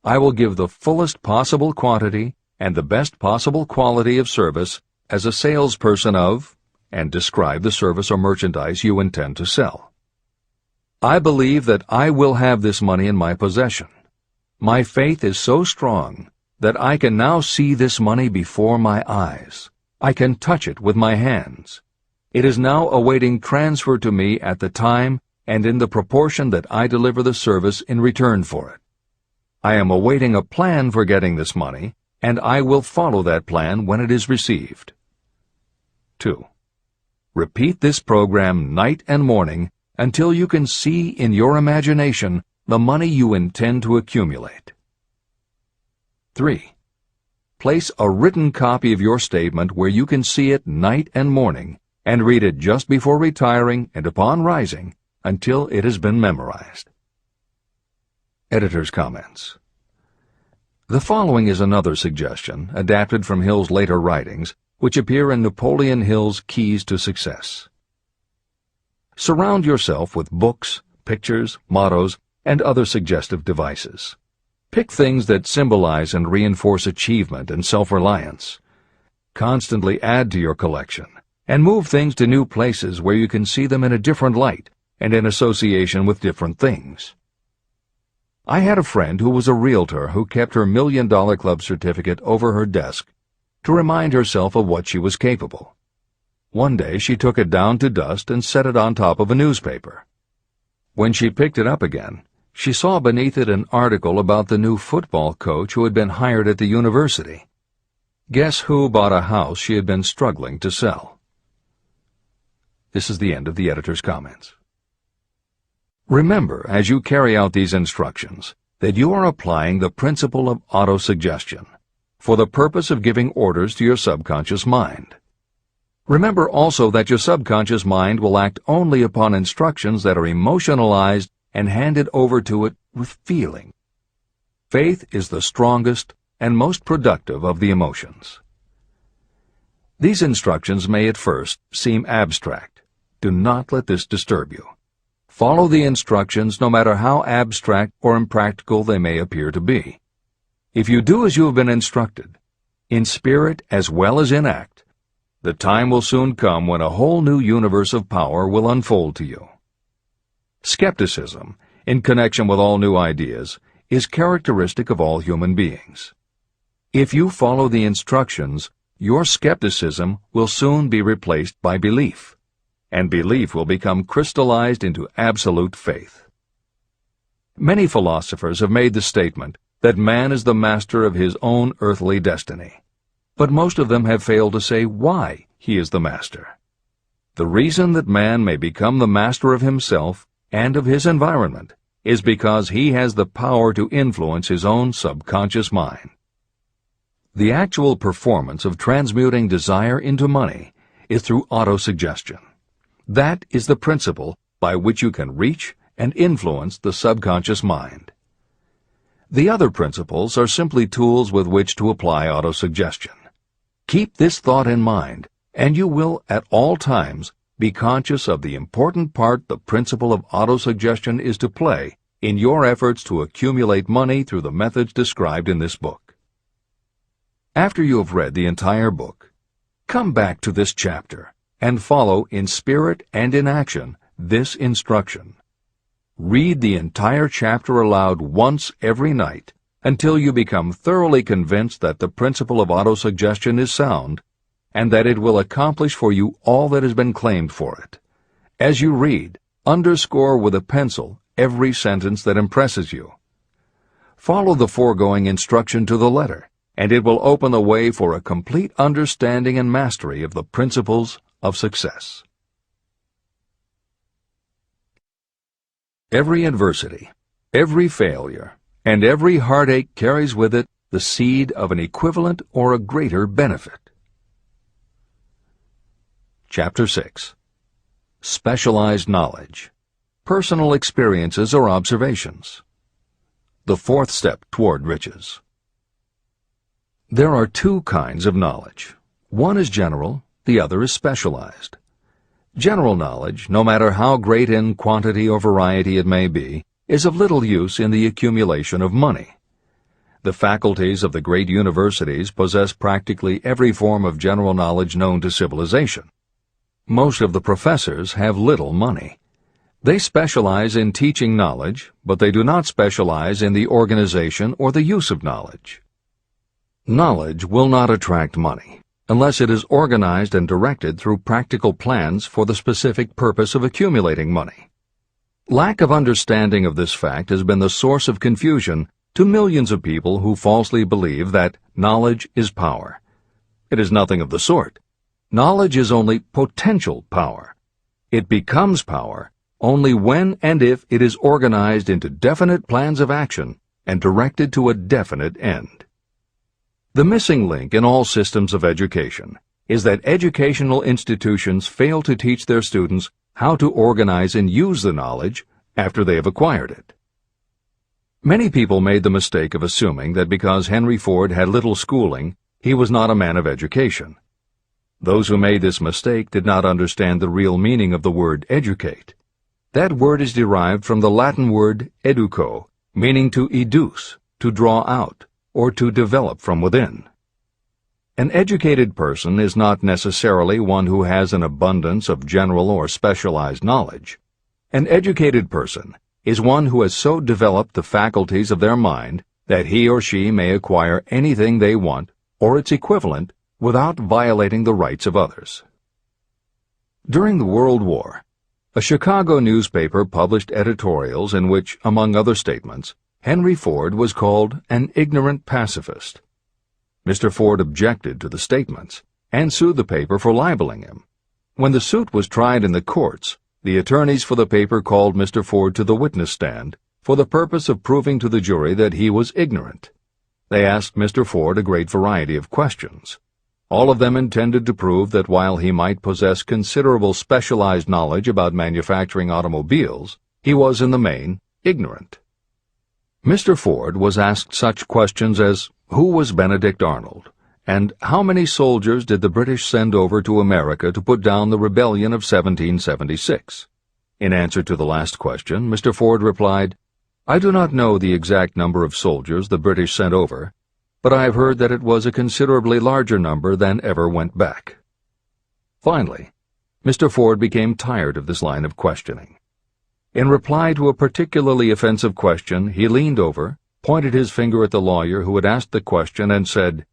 I will give the fullest possible quantity and the best possible quality of service as a salesperson of, and describe the service or merchandise you intend to sell. I believe that I will have this money in my possession. My faith is so strong that I can now see this money before my eyes. I can touch it with my hands. It is now awaiting transfer to me at the time and in the proportion that I deliver the service in return for it. I am awaiting a plan for getting this money, and I will follow that plan when it is received. 2. Repeat this program night and morning until you can see in your imagination the money you intend to accumulate. 3. Place a written copy of your statement where you can see it night and morning, and read it just before retiring and upon rising until it has been memorized. Editor's comments. The following is another suggestion, adapted from Hill's later writings, which appear in Napoleon Hill's Keys to Success. Surround yourself with books, pictures, mottos, and other suggestive devices. Pick things that symbolize and reinforce achievement and self-reliance. Constantly add to your collection, and move things to new places where you can see them in a different light and in association with different things. I had a friend who was a realtor who kept her $1 Million Club certificate over her desk to remind herself of what she was capable. One day she took it down to dust and set it on top of a newspaper. When she picked it up again, she saw beneath it an article about the new football coach who had been hired at the university. Guess who bought a house she had been struggling to sell? This is the end of the editor's comments. Remember, as you carry out these instructions, that you are applying the principle of auto-suggestion for the purpose of giving orders to your subconscious mind. Remember also that your subconscious mind will act only upon instructions that are emotionalized and handed over to it with feeling. Faith is the strongest and most productive of the emotions. These instructions may at first seem abstract. Do not let this disturb you. Follow the instructions no matter how abstract or impractical they may appear to be. If you do as you have been instructed, in spirit as well as in act, the time will soon come when a whole new universe of power will unfold to you. Skepticism, in connection with all new ideas, is characteristic of all human beings. If you follow the instructions, your skepticism will soon be replaced by belief, and belief will become crystallized into absolute faith. Many philosophers have made the statement that man is the master of his own earthly destiny, but most of them have failed to say why he is the master. The reason that man may become the master of himself and of his environment is because he has the power to influence his own subconscious mind. The actual performance of transmuting desire into money is through auto-suggestion. That is the principle by which you can reach and influence the subconscious mind. The other principles are simply tools with which to apply auto-suggestion. Keep this thought in mind, and you will at all times be conscious of the important part the principle of auto-suggestion is to play in your efforts to accumulate money through the methods described in this book. After you have read the entire book, come back to this chapter and follow in spirit and in action this instruction. Read the entire chapter aloud once every night until you become thoroughly convinced that the principle of auto-suggestion is sound and that it will accomplish for you all that has been claimed for it. As you read, underscore with a pencil every sentence that impresses you. Follow the foregoing instruction to the letter, and it will open the way for a complete understanding and mastery of the principles of success. Every adversity, every failure, and every heartache carries with it the seed of an equivalent or a greater benefit. Chapter 6. Specialized Knowledge. Personal experiences or observations. The fourth step toward riches. There are two kinds of knowledge. One is general, the other is specialized. General knowledge, no matter how great in quantity or variety it may be, is of little use in the accumulation of money. The faculties of the great universities possess practically every form of general knowledge known to civilization. Most of the professors have little money. They specialize in teaching knowledge, but they do not specialize in the organization or the use of knowledge. Knowledge will not attract money unless it is organized and directed through practical plans for the specific purpose of accumulating money. Lack of understanding of this fact has been the source of confusion to millions of people who falsely believe that knowledge is power. It is nothing of the sort. Knowledge is only potential power. It becomes power only when and if it is organized into definite plans of action and directed to a definite end. The missing link in all systems of education is that educational institutions fail to teach their students how to organize and use the knowledge after they have acquired it. Many people made the mistake of assuming that because Henry Ford had little schooling, he was not a man of education. Those who made this mistake did not understand the real meaning of the word educate. That word is derived from the Latin word educo, meaning to educe, to draw out, or to develop from within. An educated person is not necessarily one who has an abundance of general or specialized knowledge. An educated person is one who has so developed the faculties of their mind that he or she may acquire anything they want, or its equivalent, without violating the rights of others. During the World War, a Chicago newspaper published editorials in which, among other statements, Henry Ford was called an ignorant pacifist. Mr. Ford objected to the statements and sued the paper for libeling him. When the suit was tried in the courts, the attorneys for the paper called Mr. Ford to the witness stand for the purpose of proving to the jury that he was ignorant. They asked Mr. Ford a great variety of questions. All of them intended to prove that while he might possess considerable specialized knowledge about manufacturing automobiles, he was in the main ignorant. Mr. Ford was asked such questions as, who was Benedict Arnold, and how many soldiers did the British send over to America to put down the rebellion of 1776? In answer to the last question, Mr. Ford replied, I do not know the exact number of soldiers the British sent over, but I have heard that it was a considerably larger number than ever went back. Finally, Mr. Ford became tired of this line of questioning. In reply to a particularly offensive question, he leaned over, pointed his finger at the lawyer who had asked the question, and said,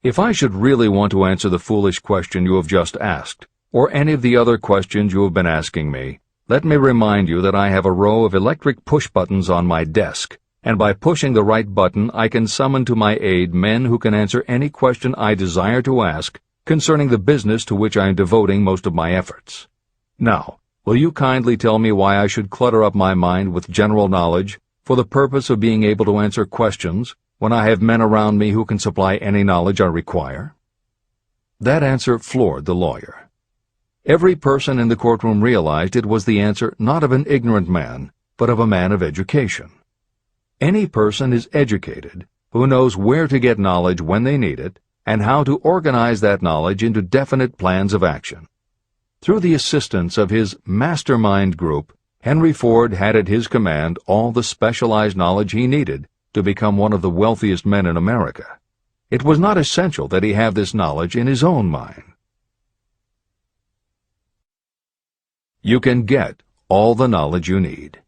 If I should really want to answer the foolish question you have just asked, or any of the other questions you have been asking me, let me remind you that I have a row of electric push buttons on my desk, and by pushing the right button I can summon to my aid men who can answer any question I desire to ask concerning the business to which I am devoting most of my efforts. Now, will you kindly tell me why I should clutter up my mind with general knowledge for the purpose of being able to answer questions when I have men around me who can supply any knowledge I require? That answer floored the lawyer. Every person in the courtroom realized it was the answer not of an ignorant man, but of a man of education. Any person is educated who knows where to get knowledge when they need it and how to organize that knowledge into definite plans of action. Through the assistance of his mastermind group, Henry Ford had at his command all the specialized knowledge he needed to become one of the wealthiest men in America. It was not essential that he have this knowledge in his own mind. You can get all the knowledge you need.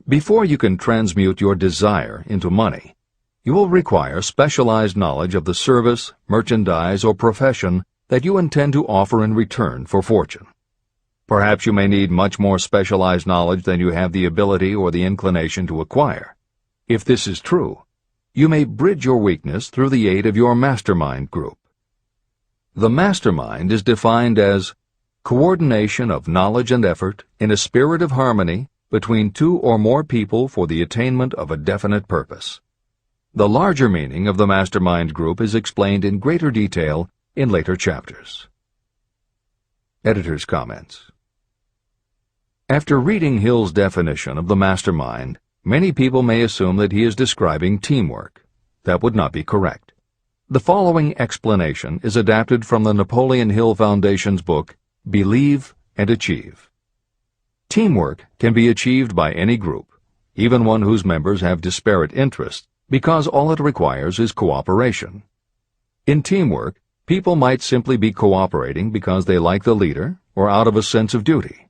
Before you can transmute your desire into money, you will require specialized knowledge of the service, merchandise, or profession that you intend to offer in return for fortune. Perhaps you may need much more specialized knowledge than you have the ability or the inclination to acquire. If this is true, you may bridge your weakness through the aid of your mastermind group. The mastermind is defined as coordination of knowledge and effort in a spirit of harmony between two or more people for the attainment of a definite purpose. The larger meaning of the mastermind group is explained in greater detail in later chapters. Editor's comments. After reading Hill's definition of the mastermind, many people may assume that he is describing teamwork. That would not be correct. The following explanation is adapted from the Napoleon Hill Foundation's book, Believe and Achieve. Teamwork can be achieved by any group, even one whose members have disparate interests, because all it requires is cooperation. In teamwork, people might simply be cooperating because they like the leader or out of a sense of duty.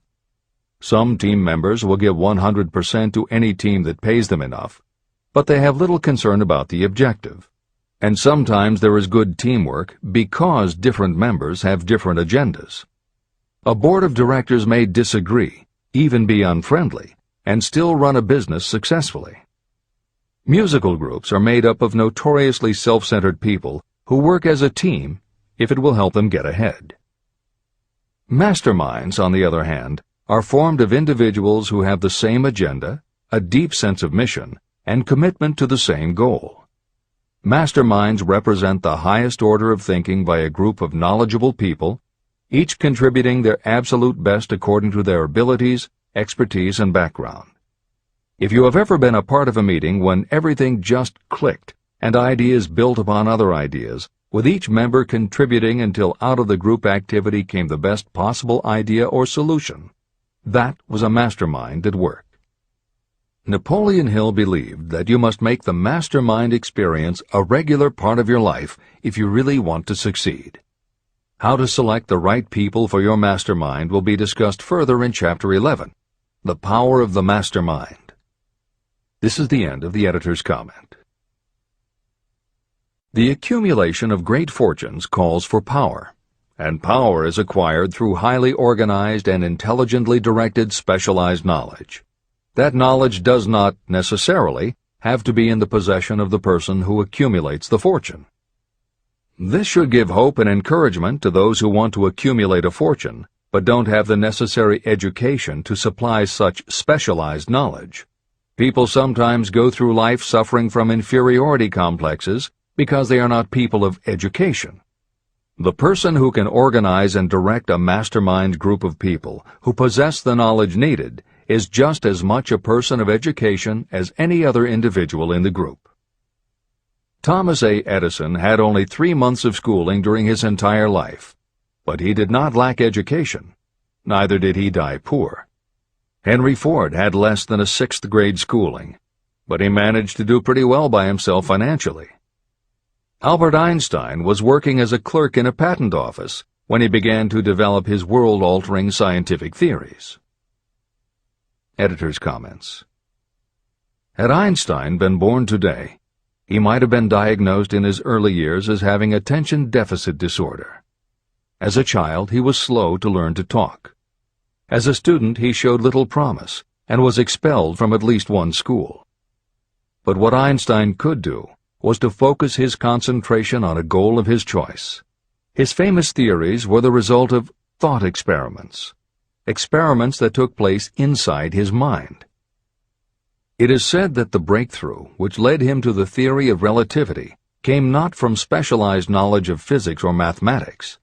Some team members will give 100% to any team that pays them enough, but they have little concern about the objective. And sometimes there is good teamwork because different members have different agendas. A board of directors may disagree, even be unfriendly, and still run a business successfully. Musical groups are made up of notoriously self-centered people who work as a team if it will help them get ahead. Masterminds, on the other hand, are formed of individuals who have the same agenda, a deep sense of mission, and commitment to the same goal. Masterminds represent the highest order of thinking by a group of knowledgeable people, each contributing their absolute best according to their abilities, expertise, and background. If you have ever been a part of a meeting when everything just clicked and ideas built upon other ideas, with each member contributing until out of the group activity came the best possible idea or solution, that was a mastermind at work. Napoleon Hill believed that you must make the mastermind experience a regular part of your life if you really want to succeed. How to select the right people for your mastermind will be discussed further in Chapter 11, The Power of the Mastermind. This is the end of the editor's comment. The accumulation of great fortunes calls for power, and power is acquired through highly organized and intelligently directed specialized knowledge. That knowledge does not, necessarily, have to be in the possession of the person who accumulates the fortune. This should give hope and encouragement to those who want to accumulate a fortune, but don't have the necessary education to supply such specialized knowledge. People sometimes go through life suffering from inferiority complexes because they are not people of education. The person who can organize and direct a mastermind group of people who possess the knowledge needed is just as much a person of education as any other individual in the group. Thomas A. Edison had only 3 months of schooling during his entire life, but he did not lack education. Neither did he die poor. Henry Ford had less than a 6th grade schooling, but he managed to do pretty well by himself financially. Albert Einstein was working as a clerk in a patent office when he began to develop his world-altering scientific theories. Editor's comments. Had Einstein been born today, he might have been diagnosed in his early years as having attention deficit disorder. As a child, he was slow to learn to talk. As a student, he showed little promise and was expelled from at least one school. But what Einstein could do was to focus his concentration on a goal of his choice. His famous theories were the result of thought experiments that took place inside his mind. It is said that the breakthrough which led him to the theory of relativity came not from specialized knowledge of physics or mathematics,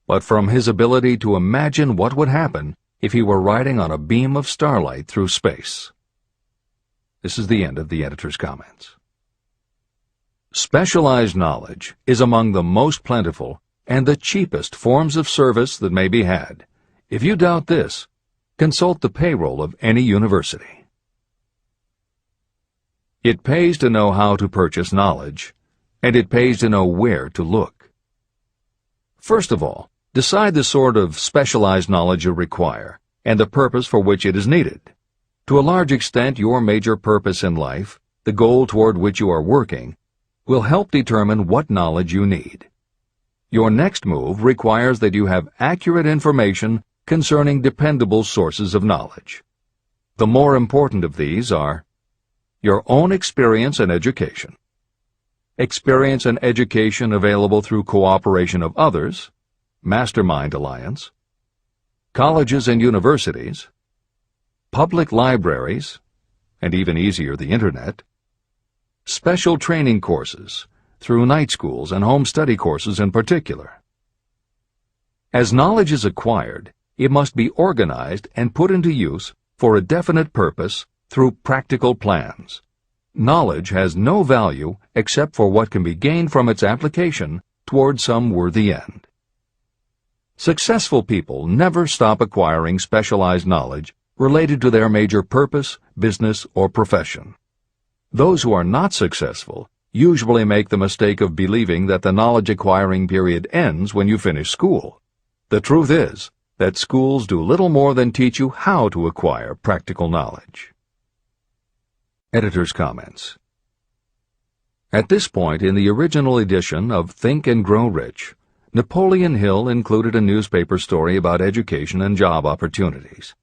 but from his ability to imagine what would happen if he were riding on a beam of starlight through space. This is the end of the editor's comments. Specialized knowledge is among the most plentiful and the cheapest forms of service that may be had. If you doubt this, consult the payroll of any university. It pays to know how to purchase knowledge, and it pays to know where to look. First of all, decide the sort of specialized knowledge you require and the purpose for which it is needed. To a large extent, your major purpose in life, the goal toward which you are working, will help determine what knowledge you need. Your next move requires that you have accurate information concerning dependable sources of knowledge. The more important of these are your own experience and education, experience and education available through cooperation of others, mastermind alliance, colleges and universities, public libraries, and even easier, the Internet, special training courses, through night schools and home study courses in particular. As knowledge is acquired, it must be organized and put into use for a definite purpose through practical plans. Knowledge has no value except for what can be gained from its application toward some worthy end. Successful people never stop acquiring specialized knowledge related to their major purpose, business, or profession. Those who are not successful usually make the mistake of believing that the knowledge-acquiring period ends when you finish school. The truth is that schools do little more than teach you how to acquire practical knowledge. Editor's comments. At this point in the original edition of Think and Grow Rich, Napoleon Hill included a newspaper story about education and job opportunities.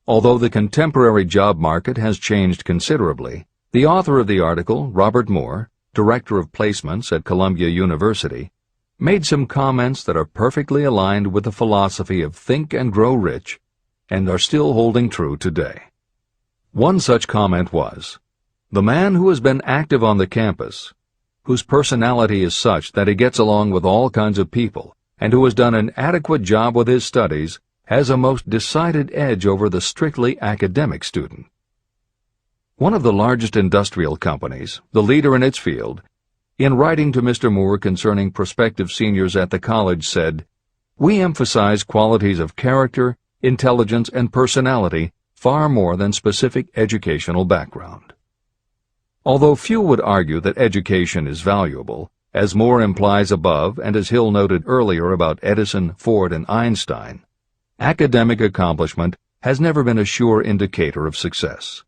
Although the contemporary job market has changed considerably, the author of the article, Robert Moore, Director of Placements at Columbia University, made some comments that are perfectly aligned with the philosophy of Think and Grow Rich and are still holding true today. One such comment was, "The man who has been active on the campus, whose personality is such that he gets along with all kinds of people, and who has done an adequate job with his studies, has a most decided edge over the strictly academic student." One of the largest industrial companies, the leader in its field, in writing to Mr. Moore concerning prospective seniors at the college said, "We emphasize qualities of character, intelligence, and personality far more than specific educational background." Although few would argue that education is valuable, as Moore implies above and as Hill noted earlier about Edison, Ford, and Einstein, academic accomplishment has never been a sure indicator of success.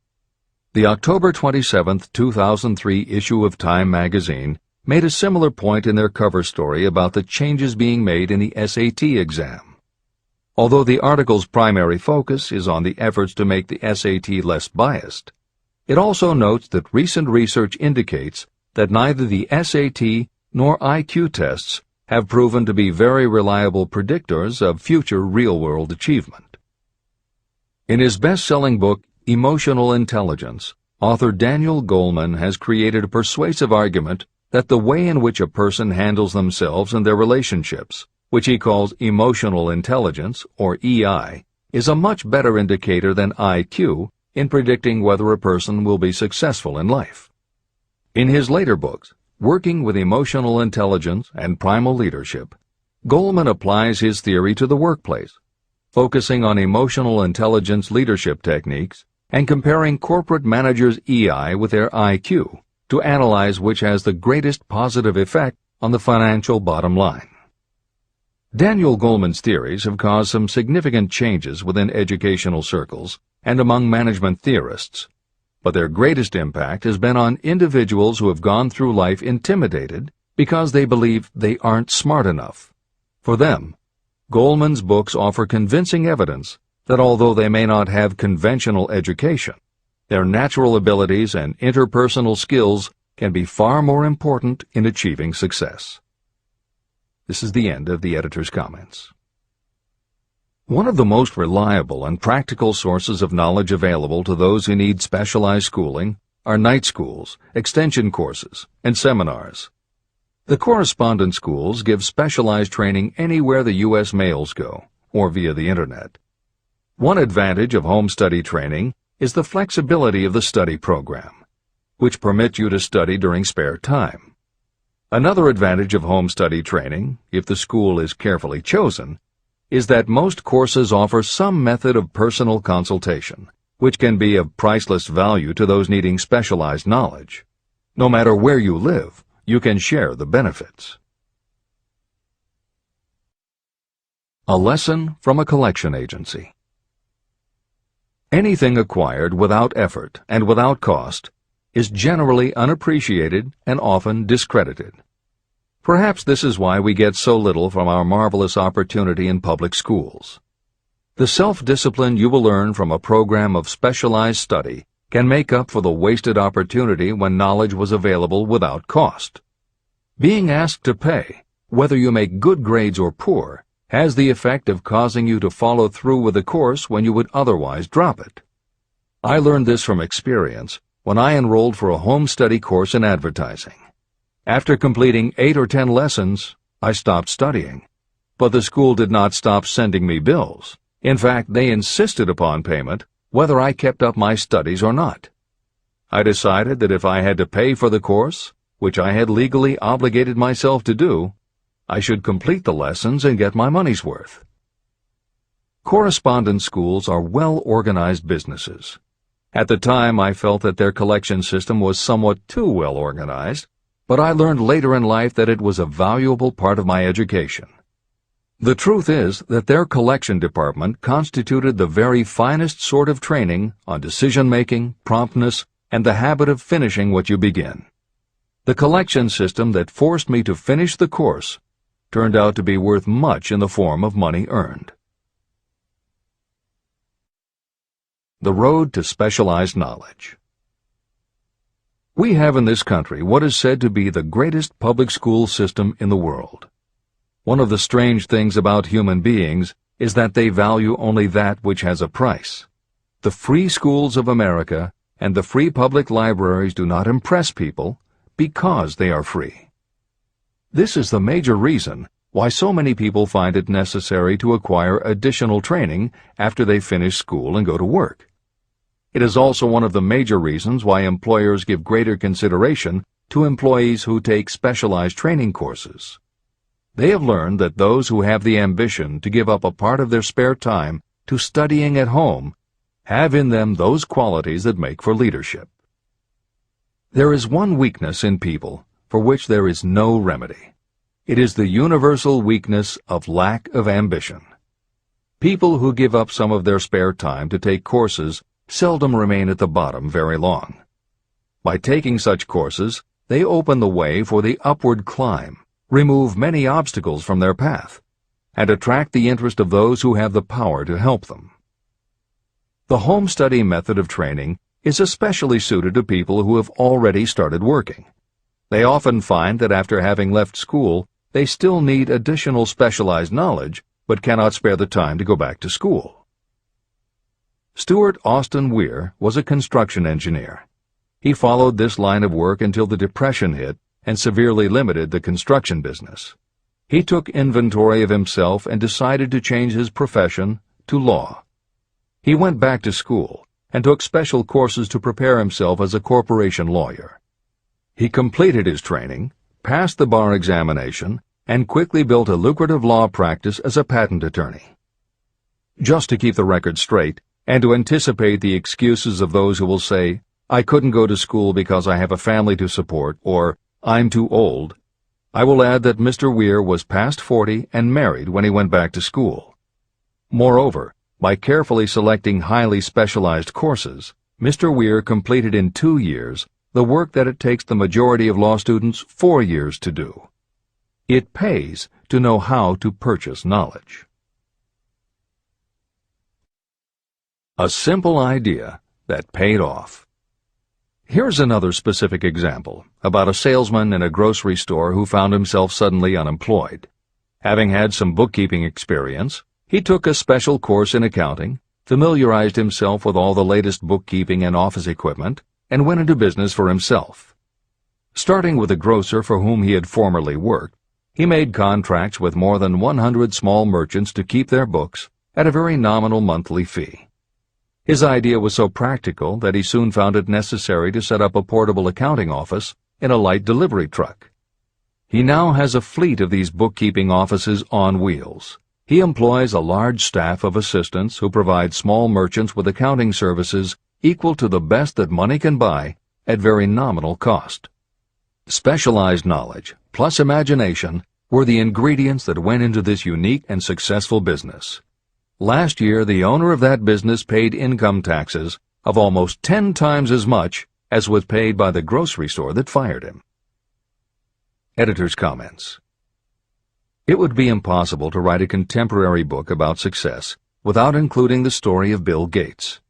The October 27, 2003 issue of Time magazine made a similar point in their cover story about the changes being made in the SAT exam. Although the article's primary focus is on the efforts to make the SAT less biased, it also notes that recent research indicates that neither the SAT nor IQ tests have proven to be very reliable predictors of future real-world achievement. In his best-selling book, Emotional Intelligence, author Daniel Goleman has created a persuasive argument that the way in which a person handles themselves and their relationships, which he calls emotional intelligence, or EI, is a much better indicator than IQ in predicting whether a person will be successful in life. In his later books, Working with Emotional Intelligence and Primal Leadership, Goleman applies his theory to the workplace, focusing on emotional intelligence leadership techniques and comparing corporate managers' EI with their IQ to analyze which has the greatest positive effect on the financial bottom line. Daniel Goleman's theories have caused some significant changes within educational circles and among management theorists, but their greatest impact has been on individuals who have gone through life intimidated because they believe they aren't smart enough. For them, Goleman's books offer convincing evidence that although they may not have conventional education, their natural abilities and interpersonal skills can be far more important in achieving success. This is the end of the editor's comments. One of the most reliable and practical sources of knowledge available to those who need specialized schooling are night schools, extension courses, and seminars. The correspondence schools give specialized training anywhere the U.S. mails go, or via the Internet. One advantage of home study training is the flexibility of the study program, which permits you to study during spare time. Another advantage of home study training, if the school is carefully chosen, is that most courses offer some method of personal consultation, which can be of priceless value to those needing specialized knowledge. No matter where you live, you can share the benefits. A lesson from a collection agency. Anything acquired without effort and without cost is generally unappreciated and often discredited. Perhaps this is why we get so little from our marvelous opportunity in public schools. The self-discipline you will learn from a program of specialized study can make up for the wasted opportunity when knowledge was available without cost. Being asked to pay, whether you make good grades or poor, has the effect of causing you to follow through with the course when you would otherwise drop it. I learned this from experience when I enrolled for a home study course in advertising. After completing 8 or 10 lessons, I stopped studying. But the school did not stop sending me bills. In fact, they insisted upon payment, whether I kept up my studies or not. I decided that if I had to pay for the course, which I had legally obligated myself to do, I should complete the lessons and get my money's worth. Correspondence schools are well-organized businesses. At the time, I felt that their collection system was somewhat too well-organized, but I learned later in life that it was a valuable part of my education. The truth is that their collection department constituted the very finest sort of training on decision-making, promptness, and the habit of finishing what you begin. The collection system that forced me to finish the course turned out to be worth much in the form of money earned. The road to specialized knowledge. We have in this country what is said to be the greatest public school system in the world. One of the strange things about human beings is that they value only that which has a price. The free schools of America and the free public libraries do not impress people because they are free. This is the major reason why so many people find it necessary to acquire additional training after they finish school and go to work. It is also one of the major reasons why employers give greater consideration to employees who take specialized training courses. They have learned that those who have the ambition to give up a part of their spare time to studying at home have in them those qualities that make for leadership. There is one weakness in people for which there is no remedy. It is the universal weakness of lack of ambition. People who give up some of their spare time to take courses seldom remain at the bottom very long. By taking such courses, they open the way for the upward climb, remove many obstacles from their path, and attract the interest of those who have the power to help them. The home study method of training is especially suited to people who have already started working. They often find that after having left school, they still need additional specialized knowledge, but cannot spare the time to go back to school. Stuart Austin Weir was a construction engineer. He followed this line of work until the Depression hit and severely limited the construction business. He took inventory of himself and decided to change his profession to law. He went back to school and took special courses to prepare himself as a corporation lawyer. He completed his training, passed the bar examination, and quickly built a lucrative law practice as a patent attorney. Just to keep the record straight, and to anticipate the excuses of those who will say, "I couldn't go to school because I have a family to support," or "I'm too old," I will add that Mr. Weir was past 40 and married when he went back to school. Moreover, by carefully selecting highly specialized courses, Mr. Weir completed in 2 years the work that it takes the majority of law students 4 years to do. It pays to know how to purchase knowledge. A simple idea that paid off. Here's another specific example about a salesman in a grocery store who found himself suddenly unemployed. Having had some bookkeeping experience, he took a special course in accounting, familiarized himself with all the latest bookkeeping and office equipment, and went into business for himself. Starting with a grocer for whom he had formerly worked, he made contracts with more than 100 small merchants to keep their books at a very nominal monthly fee. His idea was so practical that he soon found it necessary to set up a portable accounting office in a light delivery truck. He now has a fleet of these bookkeeping offices on wheels. He employs a large staff of assistants who provide small merchants with accounting services equal to the best that money can buy at very nominal cost. Specialized knowledge plus imagination were the ingredients that went into this unique and successful business. Last year, the owner of that business paid income taxes of almost 10 times as much as was paid by the grocery store that fired him. Editor's comments. It would be impossible to write a contemporary book about success without including the story of Bill Gates.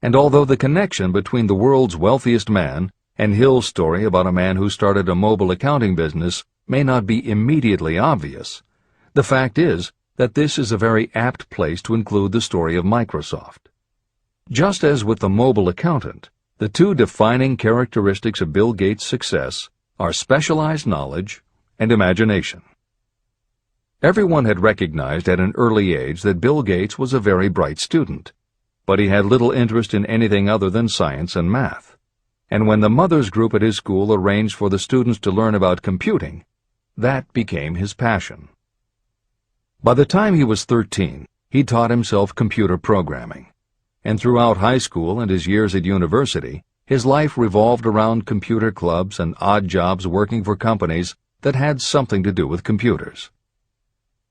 And although the connection between the world's wealthiest man and Hill's story about a man who started a mobile accounting business may not be immediately obvious, the fact is that this is a very apt place to include the story of Microsoft. Just as with the mobile accountant, The two defining characteristics of Bill Gates' success are specialized knowledge and imagination. Everyone had recognized at an early age that Bill Gates was a very bright student, but he had little interest in anything other than science and math. And when the mothers group at his school arranged for the students to learn about computing, that became his passion. By the time he was 13, he taught himself computer programming. And throughout high school and his years at university, his life revolved around computer clubs and odd jobs working for companies that had something to do with computers.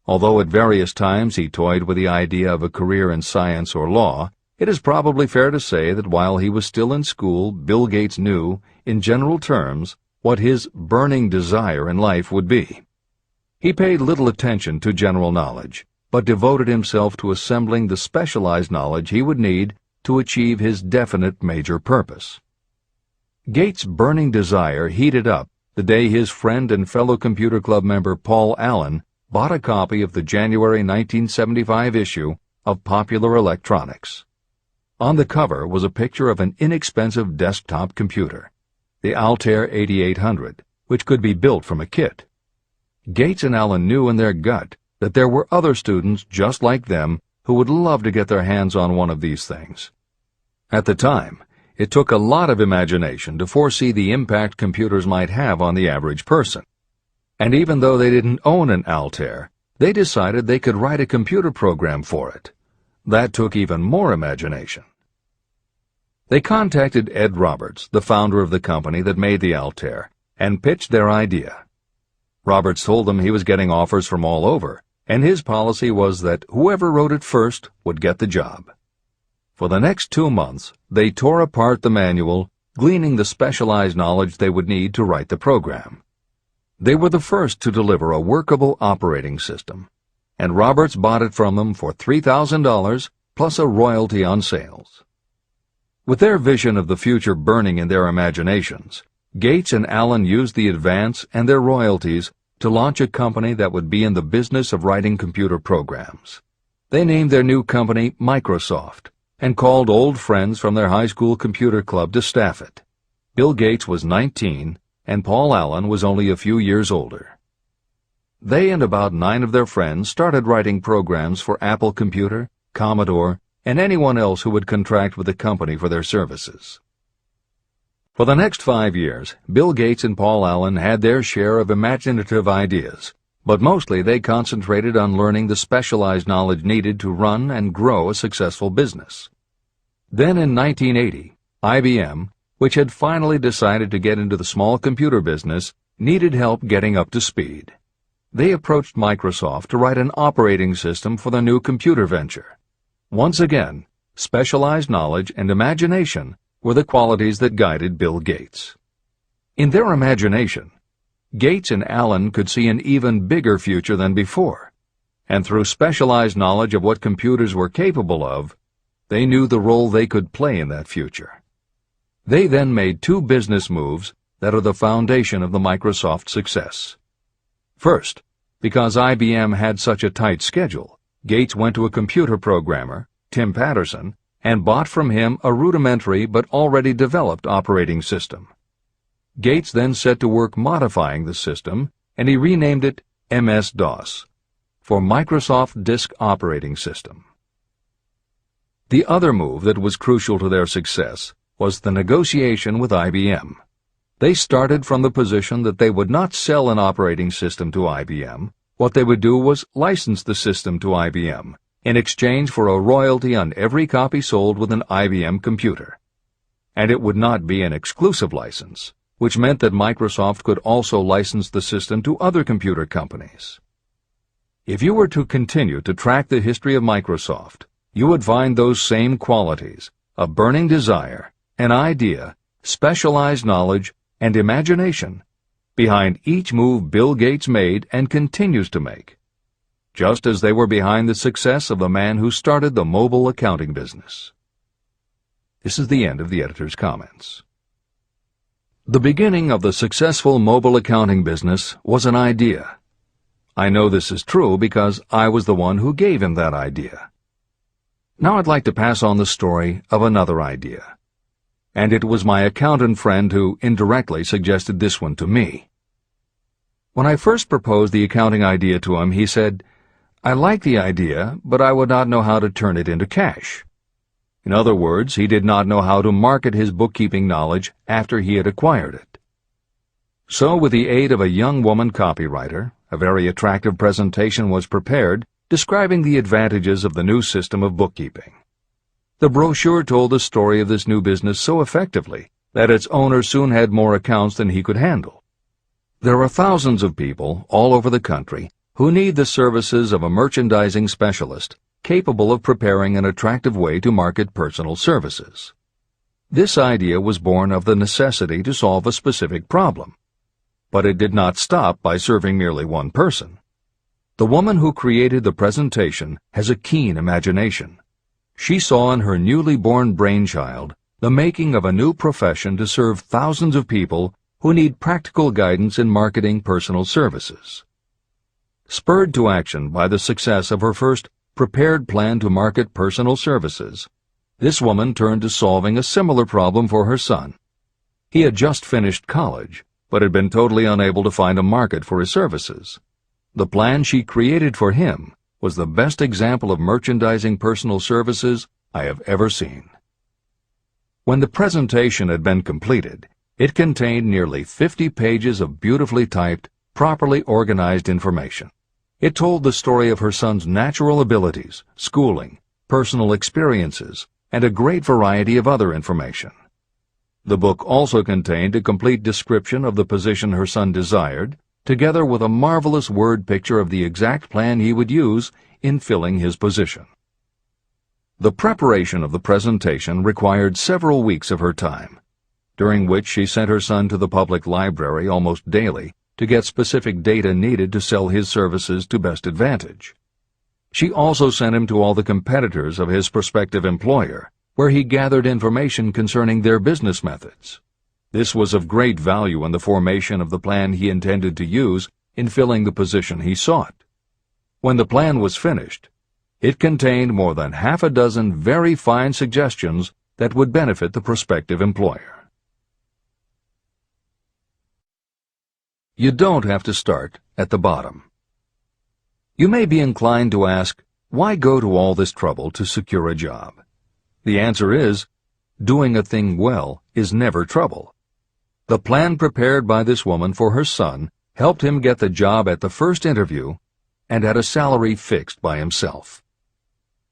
Although at various times he toyed with the idea of a career in science or law, it is probably fair to say that while he was still in school, Bill Gates knew, in general terms, what his burning desire in life would be. He paid little attention to general knowledge, but devoted himself to assembling the specialized knowledge he would need to achieve his definite major purpose. Gates' burning desire heated up the day his friend and fellow computer club member Paul Allen bought a copy of the January 1975 issue of Popular Electronics. On the cover was a picture of an inexpensive desktop computer, the Altair 8800, which could be built from a kit. Gates and Allen knew in their gut that there were other students just like them who would love to get their hands on one of these things. At the time, it took a lot of imagination to foresee the impact computers might have on the average person. And even though they didn't own an Altair, they decided they could write a computer program for it. That took even more imagination. They contacted Ed Roberts, the founder of the company that made the Altair, and pitched their idea. Roberts told them he was getting offers from all over, and his policy was that whoever wrote it first would get the job. For the next 2 months, they tore apart the manual, gleaning the specialized knowledge they would need to write the program. They were the first to deliver a workable operating system, and Roberts bought it from them for $3,000 plus a royalty on sales. With their vision of the future burning in their imaginations, Gates and Allen used the advance and their royalties to launch a company that would be in the business of writing computer programs. They named their new company Microsoft and called old friends from their high school computer club to staff it. Bill Gates was 19 and Paul Allen was only a few years older. They and about 9 of their friends started writing programs for Apple Computer, Commodore, and anyone else who would contract with the company for their services. For the next 5 years, Bill Gates and Paul Allen had their share of imaginative ideas, but mostly they concentrated on learning the specialized knowledge needed to run and grow a successful business. Then in 1980, IBM, which had finally decided to get into the small computer business, needed help getting up to speed. They approached Microsoft to write an operating system for the new computer venture. Once again, specialized knowledge and imagination were the qualities that guided Bill Gates. In their imagination, Gates and Allen could see an even bigger future than before, and through specialized knowledge of what computers were capable of, they knew the role they could play in that future. They then made 2 business moves that are the foundation of the Microsoft success. First, because IBM had such a tight schedule, Gates went to a computer programmer, Tim Patterson, and bought from him a rudimentary but already developed operating system. Gates then set to work modifying the system, and he renamed it MS-DOS, for Microsoft Disk Operating System. The other move that was crucial to their success was the negotiation with IBM. They started from the position that they would not sell an operating system to IBM. What they would do was license the system to IBM in exchange for a royalty on every copy sold with an IBM computer. And it would not be an exclusive license, which meant that Microsoft could also license the system to other computer companies. If you were to continue to track the history of Microsoft, you would find those same qualities: a burning desire, an idea, specialized knowledge, and imagination behind each move Bill Gates made and continues to make, just as they were behind the success of the man who started the mobile accounting business. This is the end of the editor's comments. The beginning of the successful mobile accounting business was an idea. I know this is true because I was the one who gave him that idea. Now I'd like to pass on the story of another idea. and it was my accountant friend who indirectly suggested this one to me. When I first proposed the accounting idea to him, he said, "I like the idea, but I would not know how to turn it into cash." In other words, he did not know how to market his bookkeeping knowledge after he had acquired it. So, with the aid of a young woman copywriter, a very attractive presentation was prepared describing the advantages of the new system of bookkeeping. The brochure told the story of this new business so effectively that its owner soon had more accounts than he could handle. There are thousands of people all over the country who need the services of a merchandising specialist capable of preparing an attractive way to market personal services. This idea was born of the necessity to solve a specific problem. But it did not stop by serving merely one person. The woman who created the presentation has a keen imagination. She saw in her newly born brainchild the making of a new profession to serve thousands of people who need practical guidance in marketing personal services. Spurred to action by the success of her first prepared plan to market personal services, this woman turned to solving a similar problem for her son. He had just finished college, but had been totally unable to find a market for his services. The plan she created for him was the best example of merchandising personal services I have ever seen. When the presentation had been completed, it contained nearly 50 pages of beautifully typed, properly organized information. It told the story of her son's natural abilities, schooling, personal experiences, and a great variety of other information. The book also contained a complete description of the position her son desired, together with a marvelous word picture of the exact plan he would use in filling his position. The preparation of the presentation required several weeks of her time, during which she sent her son to the public library almost daily to get specific data needed to sell his services to best advantage. She also sent him to all the competitors of his prospective employer, where he gathered information concerning their business methods. This was of great value in the formation of the plan he intended to use in filling the position he sought. When the plan was finished, it contained more than half a dozen very fine suggestions that would benefit the prospective employer. You don't have to start at the bottom. You may be inclined to ask, why go to all this trouble to secure a job? The answer is, doing a thing well is never trouble. The plan prepared by this woman for her son helped him get the job at the first interview and at a salary fixed by himself.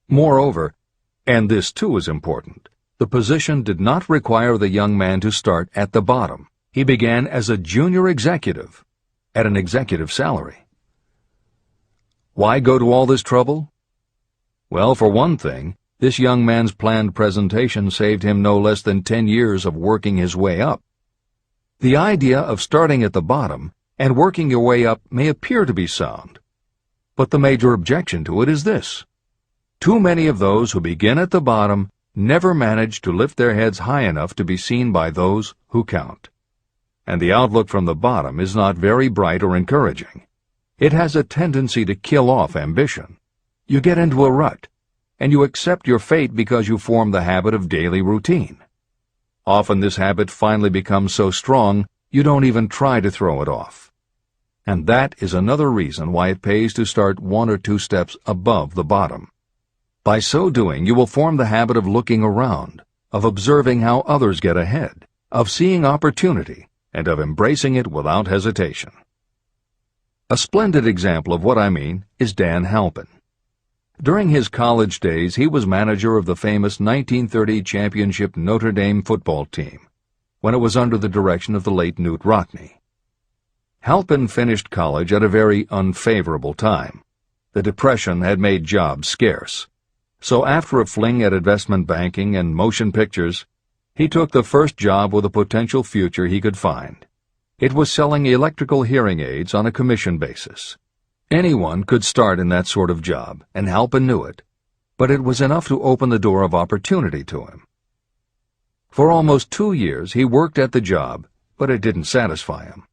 Moreover, and this too is important, the position did not require the young man to start at the bottom. He began as a junior executive at an executive salary. Why go to all this trouble? Well, for one thing, this young man's planned presentation saved him no less than 10 years of working his way up. The idea of starting at the bottom and working your way up may appear to be sound, but the major objection to it is this. Too many of those who begin at the bottom never manage to lift their heads high enough to be seen by those who count. And the outlook from the bottom is not very bright or encouraging. It has a tendency to kill off ambition. You get into a rut, and you accept your fate because you form the habit of daily routine. Often this habit finally becomes so strong you don't even try to throw it off. And that is another reason why it pays to start 1 or 2 steps above the bottom. By so doing, you will form the habit of looking around, of observing how others get ahead, of seeing opportunity, and of embracing it without hesitation. A splendid example of what I mean is Dan Halpin. During his college days, he was manager of the famous 1930 championship Notre Dame football team, when it was under the direction of the late Knute Rockne. Halpin finished college at a very unfavorable time. The Depression had made jobs scarce. So after a fling at investment banking and motion pictures, he took the first job with a potential future he could find. It was selling electrical hearing aids on a commission basis. Anyone could start in that sort of job, and Halpin knew it, but it was enough to open the door of opportunity to him. For almost 2 years he worked at the job, but it didn't satisfy him.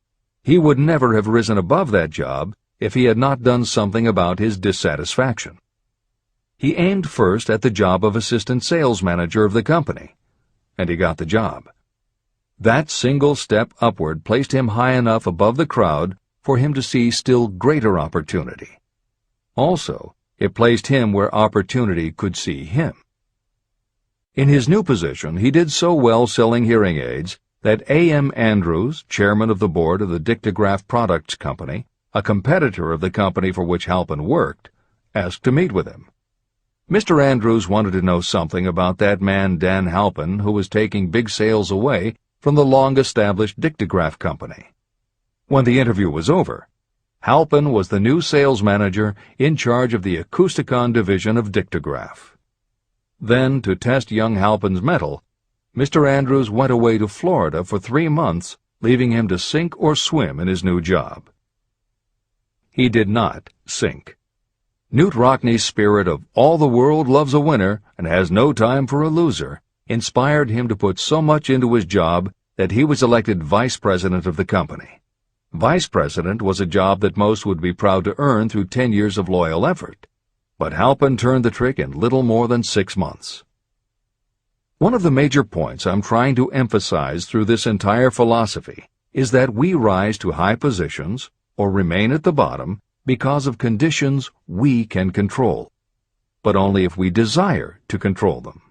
He would never have risen above that job if he had not done something about his dissatisfaction. He aimed first at the job of assistant sales manager of the company. and he got the job. That single step upward placed him high enough above the crowd for him to see still greater opportunity. Also, it placed him where opportunity could see him. In his new position, he did so well selling hearing aids that A.M. Andrews, chairman of the board of the Dictograph Products Company, a competitor of the company for which Halpin worked, asked to meet with him. Mr. Andrews wanted to know something about that man Dan Halpin who was taking big sales away from the long-established Dictograph Company. When the interview was over, Halpin was the new sales manager in charge of the Acousticon division of Dictograph. Then, to test young Halpin's mettle, Mr. Andrews went away to Florida for 3 months, leaving him to sink or swim in his new job. He did not sink. Newt Rockney's spirit of all the world loves a winner and has no time for a loser inspired him to put so much into his job that he was elected vice president of the company. Vice president was a job that most would be proud to earn through 10 years of loyal effort, but Halpin turned the trick in little more than 6 months. One of the major points I'm trying to emphasize through this entire philosophy is that we rise to high positions or remain at the bottom because of conditions we can control, but only if we desire to control them.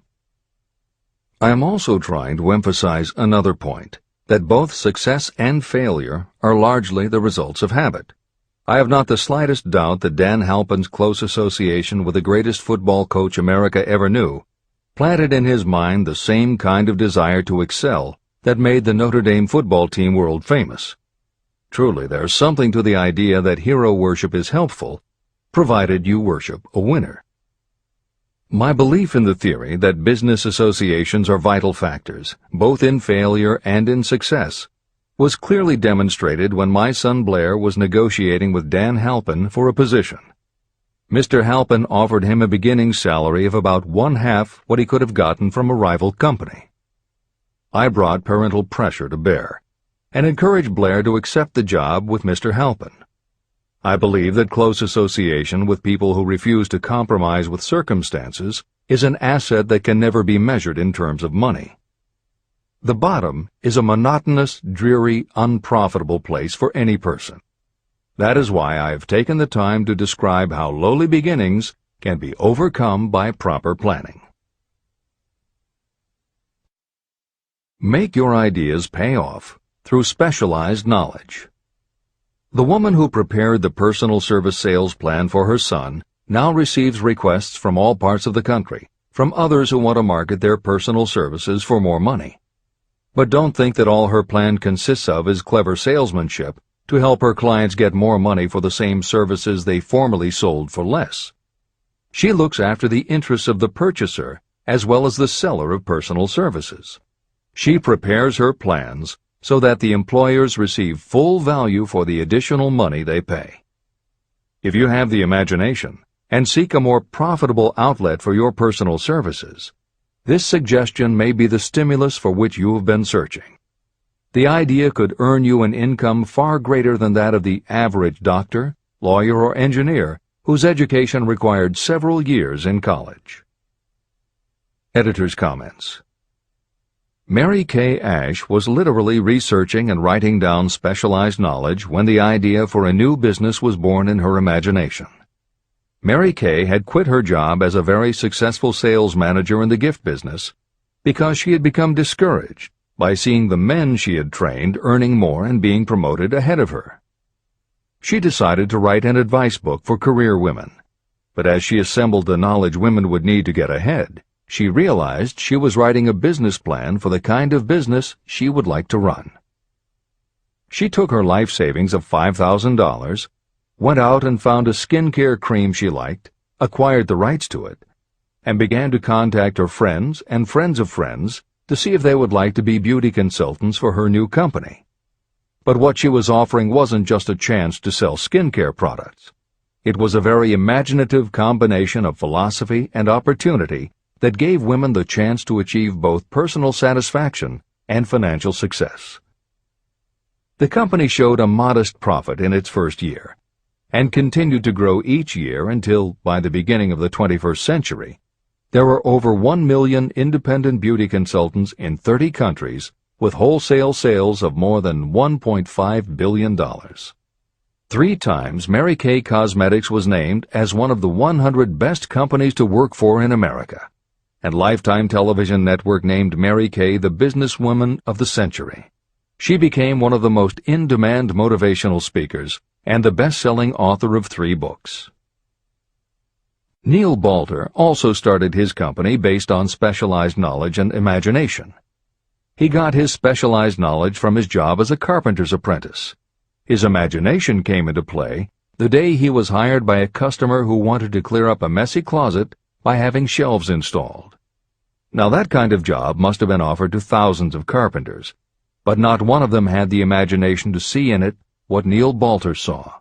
I am also trying to emphasize another point, that both success and failure are largely the results of habit. I have not the slightest doubt that Dan Halpin's close association with the greatest football coach America ever knew planted in his mind the same kind of desire to excel that made the Notre Dame football team world famous. Truly, there's something to the idea that hero worship is helpful, provided you worship a winner. My belief in the theory that business associations are vital factors, both in failure and in success, was clearly demonstrated when my son Blair was negotiating with Dan Halpin for a position. Mr. Halpin offered him a beginning salary of about 1/2 what he could have gotten from a rival company. I brought parental pressure to bear, and encouraged Blair to accept the job with Mr. Halpin. I believe that close association with people who refuse to compromise with circumstances is an asset that can never be measured in terms of money. The bottom is a monotonous, dreary, unprofitable place for any person. That is why I have taken the time to describe how lowly beginnings can be overcome by proper planning. Make your ideas pay off through specialized knowledge. The woman who prepared the personal service sales plan for her son now receives requests from all parts of the country, from others who want to market their personal services for more money. But don't think that all her plan consists of is clever salesmanship to help her clients get more money for the same services they formerly sold for less. She looks after the interests of the purchaser as well as the seller of personal services. She prepares her plans so that the employers receive full value for the additional money they pay. If you have the imagination and seek a more profitable outlet for your personal services, this suggestion may be the stimulus for which you have been searching. The idea could earn you an income far greater than that of the average doctor, lawyer, or engineer whose education required several years in college. Editor's comments. Mary Kay Ash was literally researching and writing down specialized knowledge when the idea for a new business was born in her imagination. Mary Kay had quit her job as a very successful sales manager in the gift business because she had become discouraged by seeing the men she had trained earning more and being promoted ahead of her. She decided to write an advice book for career women, but as she assembled the knowledge women would need to get ahead, she realized she was writing a business plan for the kind of business she would like to run. She took her life savings of $5,000, went out and found a skincare cream she liked, acquired the rights to it, and began to contact her friends and friends of friends to see if they would like to be beauty consultants for her new company. But what she was offering wasn't just a chance to sell skincare products. It was a very imaginative combination of philosophy and opportunity that gave women the chance to achieve both personal satisfaction and financial success. The company showed a modest profit in its first year, and continued to grow each year until, by the beginning of the 21st century, There are over 1 million independent beauty consultants in 30 countries with wholesale sales of more than $1.5 billion. 3 times Mary Kay Cosmetics was named as one of the 100 best companies to work for in America, and Lifetime Television Network named Mary Kay the businesswoman of the century. She became one of the most in-demand motivational speakers and the best-selling author of 3 books. Neil Balter also started his company based on specialized knowledge and imagination. He got his specialized knowledge from his job as a carpenter's apprentice. His imagination came into play the day he was hired by a customer who wanted to clear up a messy closet by having shelves installed. Now that kind of job must have been offered to thousands of carpenters, but not one of them had the imagination to see in it what Neil Balter saw.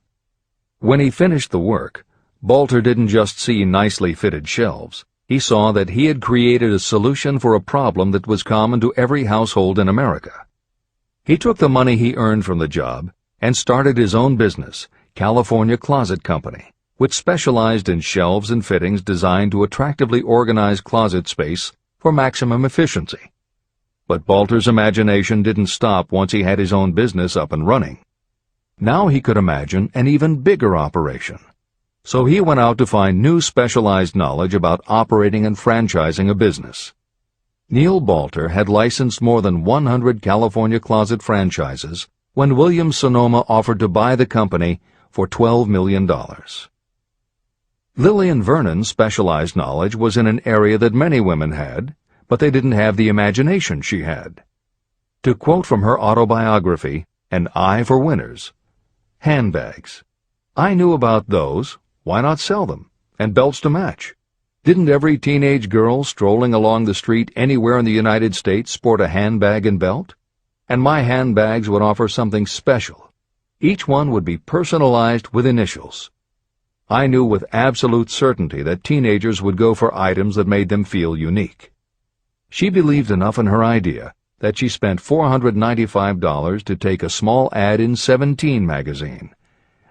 When he finished the work, Balter didn't just see nicely fitted shelves. He saw that he had created a solution for a problem that was common to every household in America. He took the money he earned from the job and started his own business, California Closet Company, which specialized in shelves and fittings designed to attractively organize closet space for maximum efficiency. But Balter's imagination didn't stop once he had his own business up and running. Now he could imagine an even bigger operation. So he went out to find new specialized knowledge about operating and franchising a business. Neil Balter had licensed more than 100 California closet franchises when Williams-Sonoma offered to buy the company for $12 million. Lillian Vernon's specialized knowledge was in an area that many women had, but they didn't have the imagination she had. To quote from her autobiography, An Eye for Winners, handbags. I knew about those. Why not sell them? And belts to match. Didn't every teenage girl strolling along the street anywhere in the United States sport a handbag and belt? And my handbags would offer something special. Each one would be personalized with initials. I knew with absolute certainty that teenagers would go for items that made them feel unique. She believed enough in her idea that she spent $495 to take a small ad in 17 magazine.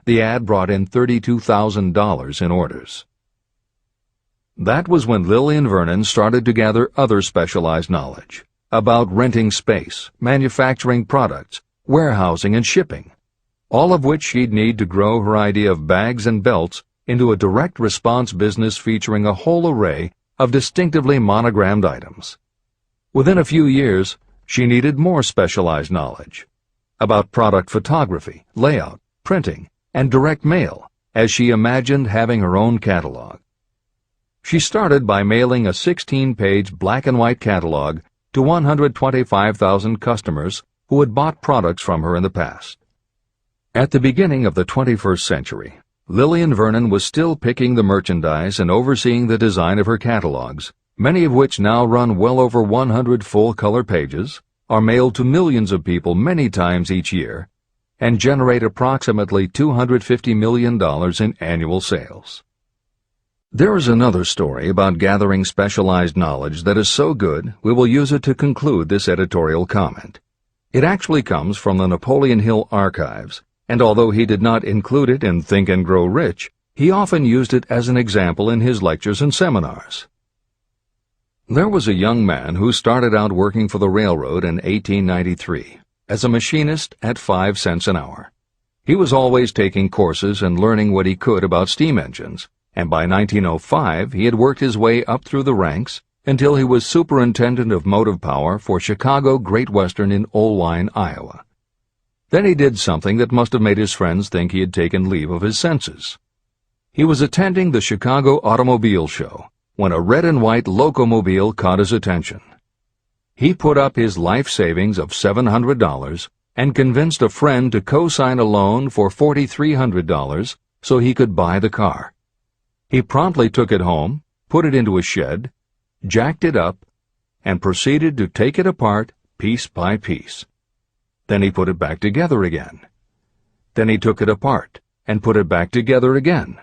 The ad brought in $32,000 in orders. That was when Lillian Vernon started to gather other specialized knowledge about renting space, manufacturing products, warehousing, and shipping, all of which she'd need to grow her idea of bags and belts into a direct response business featuring a whole array of distinctively monogrammed items. Within a few years, she needed more specialized knowledge about product photography, layout, printing, and direct mail, as she imagined having her own catalog. She started by mailing a 16-page black-and-white catalog to 125,000 customers who had bought products from her in the past. At the beginning of the 21st century, Lillian Vernon was still picking the merchandise and overseeing the design of her catalogs, many of which now run well over 100 full-color pages, are mailed to millions of people many times each year, and generate approximately $250 million in annual sales. There is another story about gathering specialized knowledge that is so good we will use it to conclude this editorial comment. It actually comes from the Napoleon Hill archives, and although he did not include it in Think and Grow Rich, he often used it as an example in his lectures and seminars. There was a young man who started out working for the railroad in 1893. As a machinist at 5 cents an hour. He was always taking courses and learning what he could about steam engines, and by 1905 he had worked his way up through the ranks until he was superintendent of motive power for Chicago Great Western in Olwine, Iowa. Then he did something that must have made his friends think he had taken leave of his senses. He was attending the Chicago Automobile Show when a red and white locomobile caught his attention. He put up his life savings of $700 and convinced a friend to co-sign a loan for $4,300 so he could buy the car. He promptly took it home, put it into a shed, jacked it up, and proceeded to take it apart piece by piece. Then he put it back together again. Then he took it apart and put it back together again.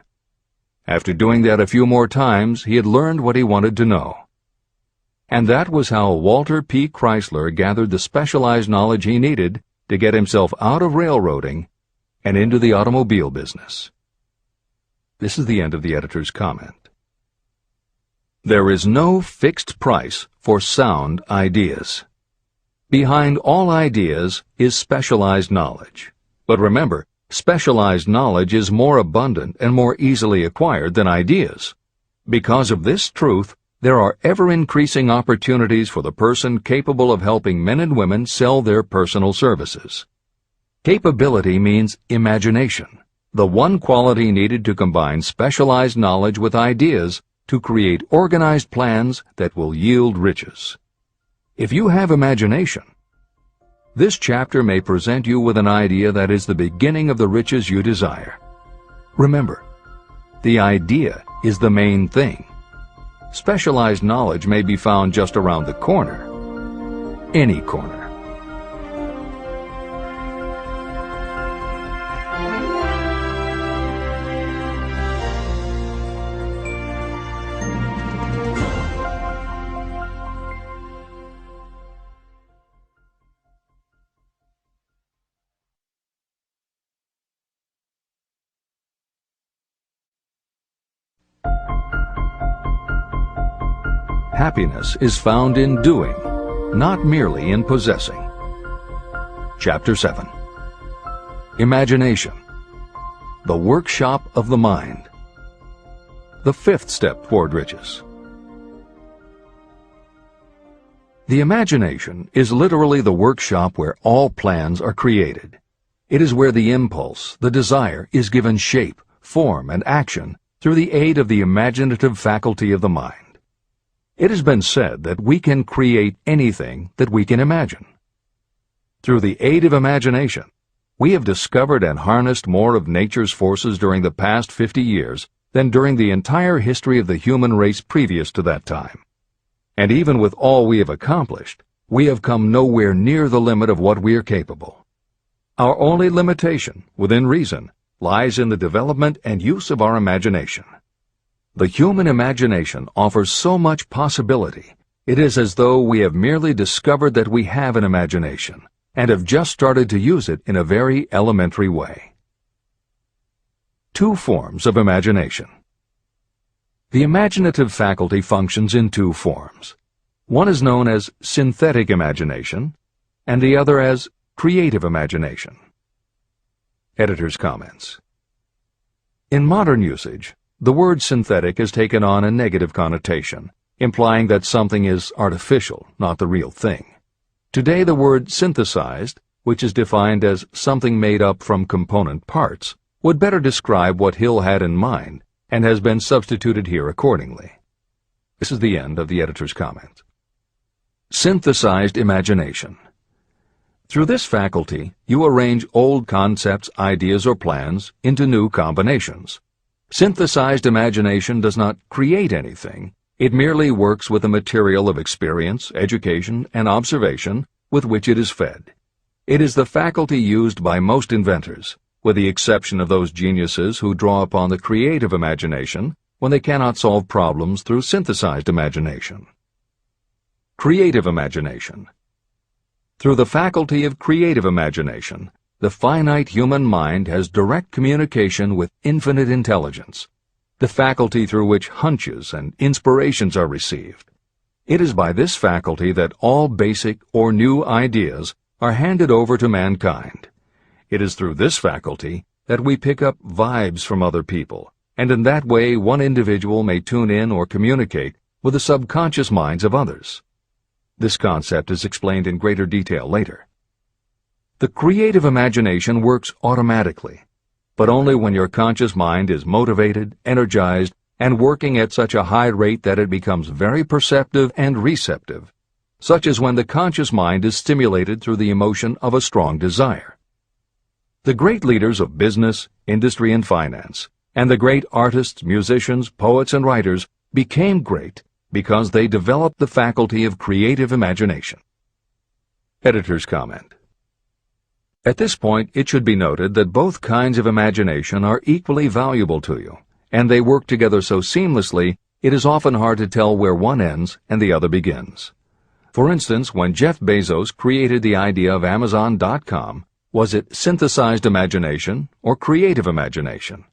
After doing that a few more times, he had learned what he wanted to know. And that was how Walter P. Chrysler gathered the specialized knowledge he needed to get himself out of railroading and into the automobile business. This is the end of the editor's comment. There is no fixed price for sound ideas. Behind all ideas is specialized knowledge. But remember, specialized knowledge is more abundant and more easily acquired than ideas. Because of this truth, there are ever-increasing opportunities for the person capable of helping men and women sell their personal services. Capability means imagination, the one quality needed to combine specialized knowledge with ideas to create organized plans that will yield riches. If you have imagination, this chapter may present you with an idea that is the beginning of the riches you desire. Remember, the idea is the main thing. Specialized knowledge may be found just around the corner. Any corner. Happiness is found in doing, not merely in possessing. Chapter 7. Imagination, the workshop of the mind. The fifth step toward riches. The imagination is literally the workshop where all plans are created. It is where the impulse, the desire, is given shape, form, and action through the aid of the imaginative faculty of the mind. It has been said that we can create anything that we can imagine. Through the aid of imagination, we have discovered and harnessed more of nature's forces during the past 50 years than during the entire history of the human race previous to that time. And even with all we have accomplished, we have come nowhere near the limit of what we are capable. Our only limitation, within reason, lies in the development and use of our imagination. The human imagination offers so much possibility, it is as though we have merely discovered that we have an imagination, and have just started to use it in a very elementary way. Two forms of imagination. The imaginative faculty functions in two forms. One is known as synthetic imagination, and the other as creative imagination. Editor's comments. In modern usage, the word synthetic has taken on a negative connotation, implying that something is artificial, not the real thing. Today the word synthesized, which is defined as something made up from component parts, would better describe what Hill had in mind, and has been substituted here accordingly. This is the end of the editor's comment. Synthesized imagination. Through this faculty, you arrange old concepts, ideas, or plans into new combinations. Synthesized imagination does not create anything. It merely works with the material of experience, education, and observation with which it is fed. It is the faculty used by most inventors, with the exception of those geniuses who draw upon the creative imagination when they cannot solve problems through synthesized imagination. Creative imagination. Through the faculty of creative imagination, the finite human mind has direct communication with infinite intelligence, the faculty through which hunches and inspirations are received. It is by this faculty that all basic or new ideas are handed over to mankind. It is through this faculty that we pick up vibes from other people, and in that way one individual may tune in or communicate with the subconscious minds of others. This concept is explained in greater detail later. The creative imagination works automatically, but only when your conscious mind is motivated, energized, and working at such a high rate that it becomes very perceptive and receptive, such as when the conscious mind is stimulated through the emotion of a strong desire. The great leaders of business, industry, and finance, and the great artists, musicians, poets, and writers became great because they developed the faculty of creative imagination. Editor's comment. At this point, it should be noted that both kinds of imagination are equally valuable to you, and they work together so seamlessly it is often hard to tell where one ends and the other begins. For instance, when Jeff Bezos created the idea of Amazon.com, was it synthesized imagination or creative imagination?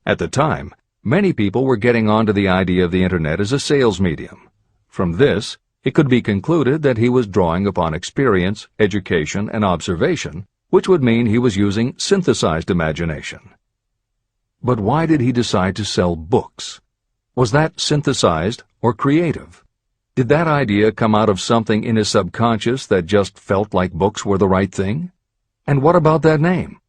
At the time, Many people were getting onto the idea of the Internet as a sales medium. From this, it could be concluded that he was drawing upon experience, education, and observation, which would mean he was using synthesized imagination. But why did he decide to sell books? Was that synthesized or creative? Did that idea come out of something in his subconscious that just felt like books were the right thing? And what about that name?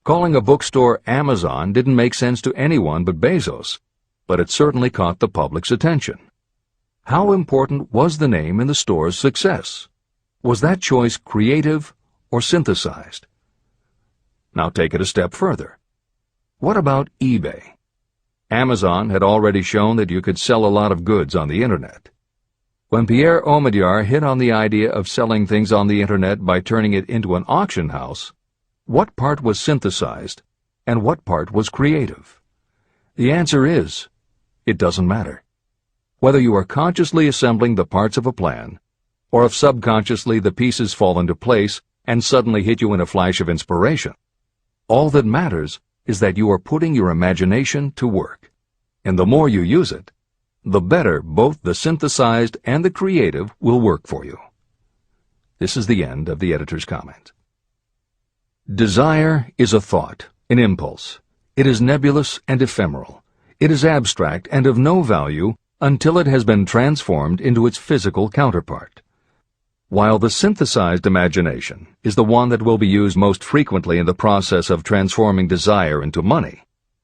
Calling a bookstore Amazon didn't make sense to anyone but Bezos, but it certainly caught the public's attention. How important was the name in the store's success? Was that choice creative or synthesized? Now take it a step further. What about eBay? Amazon had already shown that you could sell a lot of goods on the Internet. When Pierre Omidyar hit on the idea of selling things on the Internet by turning it into an auction house, what part was synthesized and what part was creative? The answer is, it doesn't matter. Whether you are consciously assembling the parts of a plan, or if subconsciously the pieces fall into place and suddenly hit you in a flash of inspiration, all that matters is that you are putting your imagination to work. And the more you use it, the better both the synthesized and the creative will work for you. This is the end of the editor's comment. Desire is a thought, an impulse. It is nebulous and ephemeral. It is abstract and of no value until it has been transformed into its physical counterpart. While the synthesized imagination is the one that will be used most frequently in the process of transforming desire into money,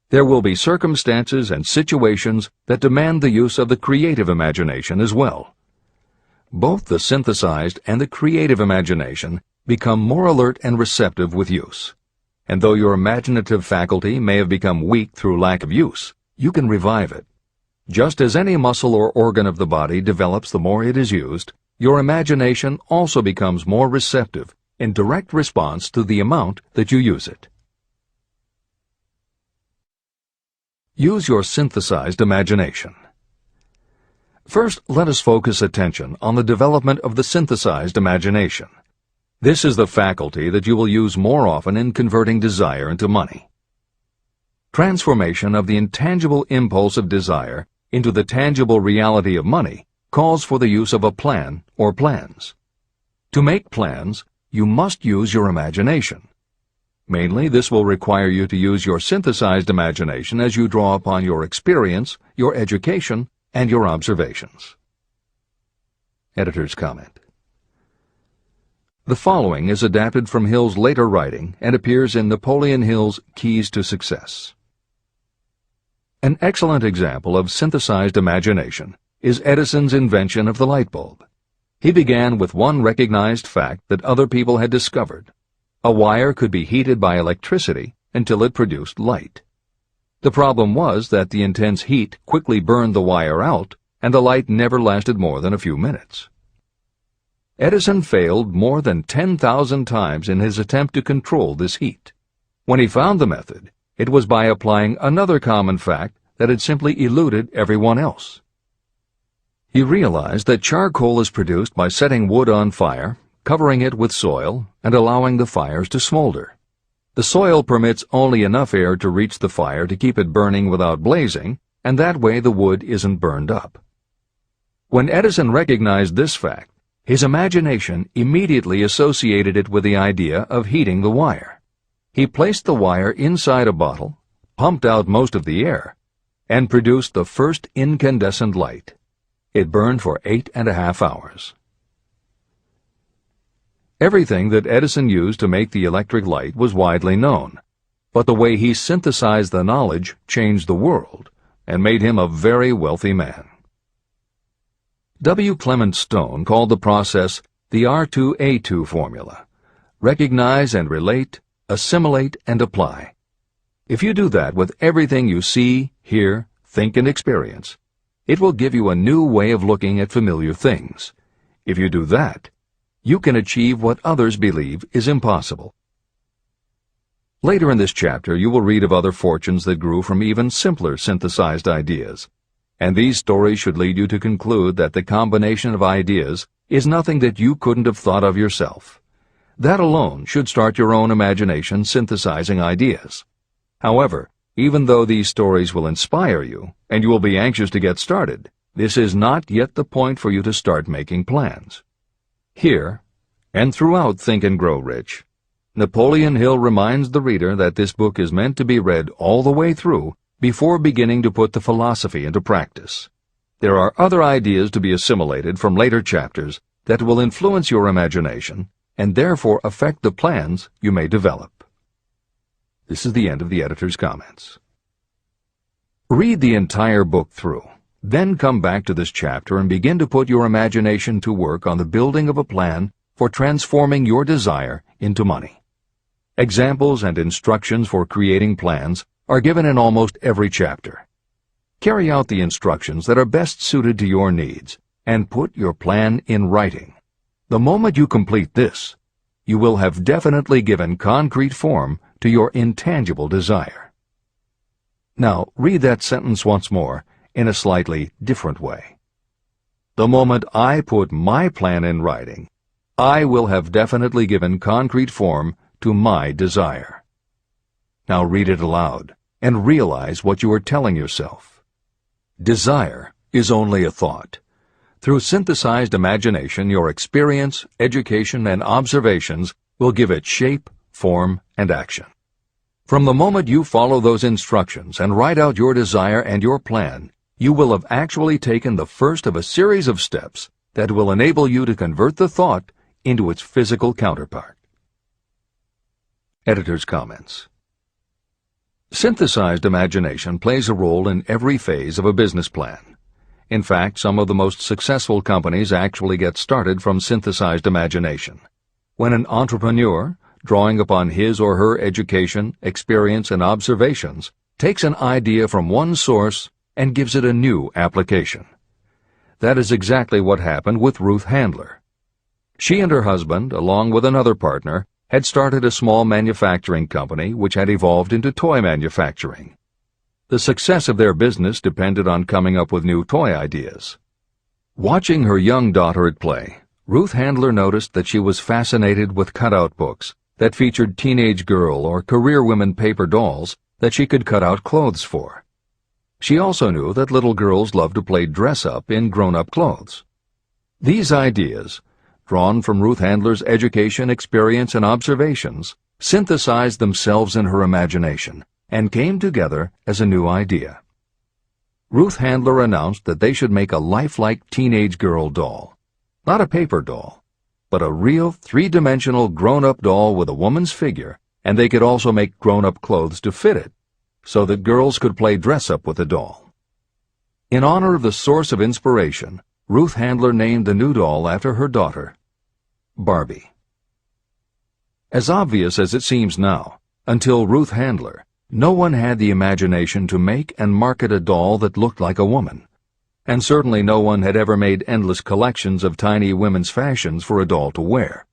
there will be circumstances and situations that demand the use of the creative imagination as well. Both the synthesized and the creative imagination become more alert and receptive with use. And though your imaginative faculty may have become weak through lack of use, you can revive it. Just as any muscle or organ of the body develops the more it is used, your imagination also becomes more receptive in direct response to the amount that you use it. Use your synthesized imagination. First, let us focus attention on the development of the synthesized imagination. This is the faculty that you will use more often in converting desire into money. Transformation of the intangible impulse of desire into the tangible reality of money calls for the use of a plan or plans. To make plans, you must use your imagination. Mainly, this will require you to use your synthesized imagination as you draw upon your experience, your education, and your observations. Editor's comment. The following is adapted from Hill's later writing and appears in Napoleon Hill's Keys to Success. An excellent example of synthesized imagination is Edison's invention of the light bulb. He began with one recognized fact that other people had discovered. A wire could be heated by electricity until it produced light. The problem was that the intense heat quickly burned the wire out, and the light never lasted more than a few minutes. Edison failed more than 10,000 times in his attempt to control this heat. When he found the method, it was by applying another common fact that had simply eluded everyone else. He realized that charcoal is produced by setting wood on fire, covering it with soil, and allowing the fires to smolder. The soil permits only enough air to reach the fire to keep it burning without blazing, and that way the wood isn't burned up. When Edison recognized this fact, his imagination immediately associated it with the idea of heating the wire. He placed the wire inside a bottle, pumped out most of the air, and produced the first incandescent light. It burned for 8.5 hours. Everything that Edison used to make the electric light was widely known, but the way he synthesized the knowledge changed the world and made him a very wealthy man. W. Clement Stone called the process the R2A2 formula: recognize and relate, assimilate and apply. If you do that with everything you see, hear, think, and experience, it will give you a new way of looking at familiar things. If you do that, you can achieve what others believe is impossible. Later in this chapter, you will read of other fortunes that grew from even simpler synthesized ideas. And these stories should lead you to conclude that the combination of ideas is nothing that you couldn't have thought of yourself. That alone should start your own imagination synthesizing ideas. However, Even though these stories will inspire you, and you will be anxious to get started, this is not yet the point for you to start making plans. Here, and throughout Think and Grow Rich, Napoleon Hill reminds the reader that this book is meant to be read all the way through before beginning to put the philosophy into practice. There are other ideas to be assimilated from later chapters that will influence your imagination and therefore affect the plans you may develop. This is the end of the editor's comments. Read the entire book through, then come back to this chapter and begin to put your imagination to work on the building of a plan for transforming your desire into money. Examples and instructions for creating plans are given in almost every chapter. Carry out the instructions that are best suited to your needs and put your plan in writing. The moment you complete this, you will have definitely given concrete form to your intangible desire. Now, read that sentence once more in a slightly different way. The moment I put my plan in writing, I will have definitely given concrete form to my desire. Now read it aloud and realize what you are telling yourself. Desire is only a thought. Through synthesized imagination, your experience, education, and observations will give it shape, form, and action. From the moment you follow those instructions and write out your desire and your plan, you will have actually taken the first of a series of steps that will enable you to convert the thought into its physical counterpart. Editor's comments. Synthesized imagination plays a role in every phase of a business plan. In fact, some of the most successful companies actually get started from synthesized imagination. When an entrepreneur, drawing upon his or her education, experience, and observations, takes an idea from one source and gives it a new application. That is exactly what happened with Ruth Handler. She and her husband, along with another partner, had started a small manufacturing company which had evolved into toy manufacturing. The success of their business depended on coming up with new toy ideas. Watching her young daughter at play, Ruth Handler noticed that she was fascinated with cutout books that featured teenage girl or career women paper dolls that she could cut out clothes for. She also knew that little girls loved to play dress-up in grown-up clothes. These ideas, drawn from Ruth Handler's education, experience, and observations, synthesized themselves in her imagination and came together as a new idea. Ruth Handler announced that they should make a lifelike teenage girl doll. Not a paper doll, but a real three-dimensional grown-up doll with a woman's figure, and they could also make grown-up clothes to fit it, so that girls could play dress-up with the doll. In honor of the source of inspiration, Ruth Handler named the new doll after her daughter, Barbie. As obvious as it seems now, until Ruth Handler, no one had the imagination to make and market a doll that looked like a woman, and certainly no one had ever made endless collections of tiny women's fashions for a doll to wear.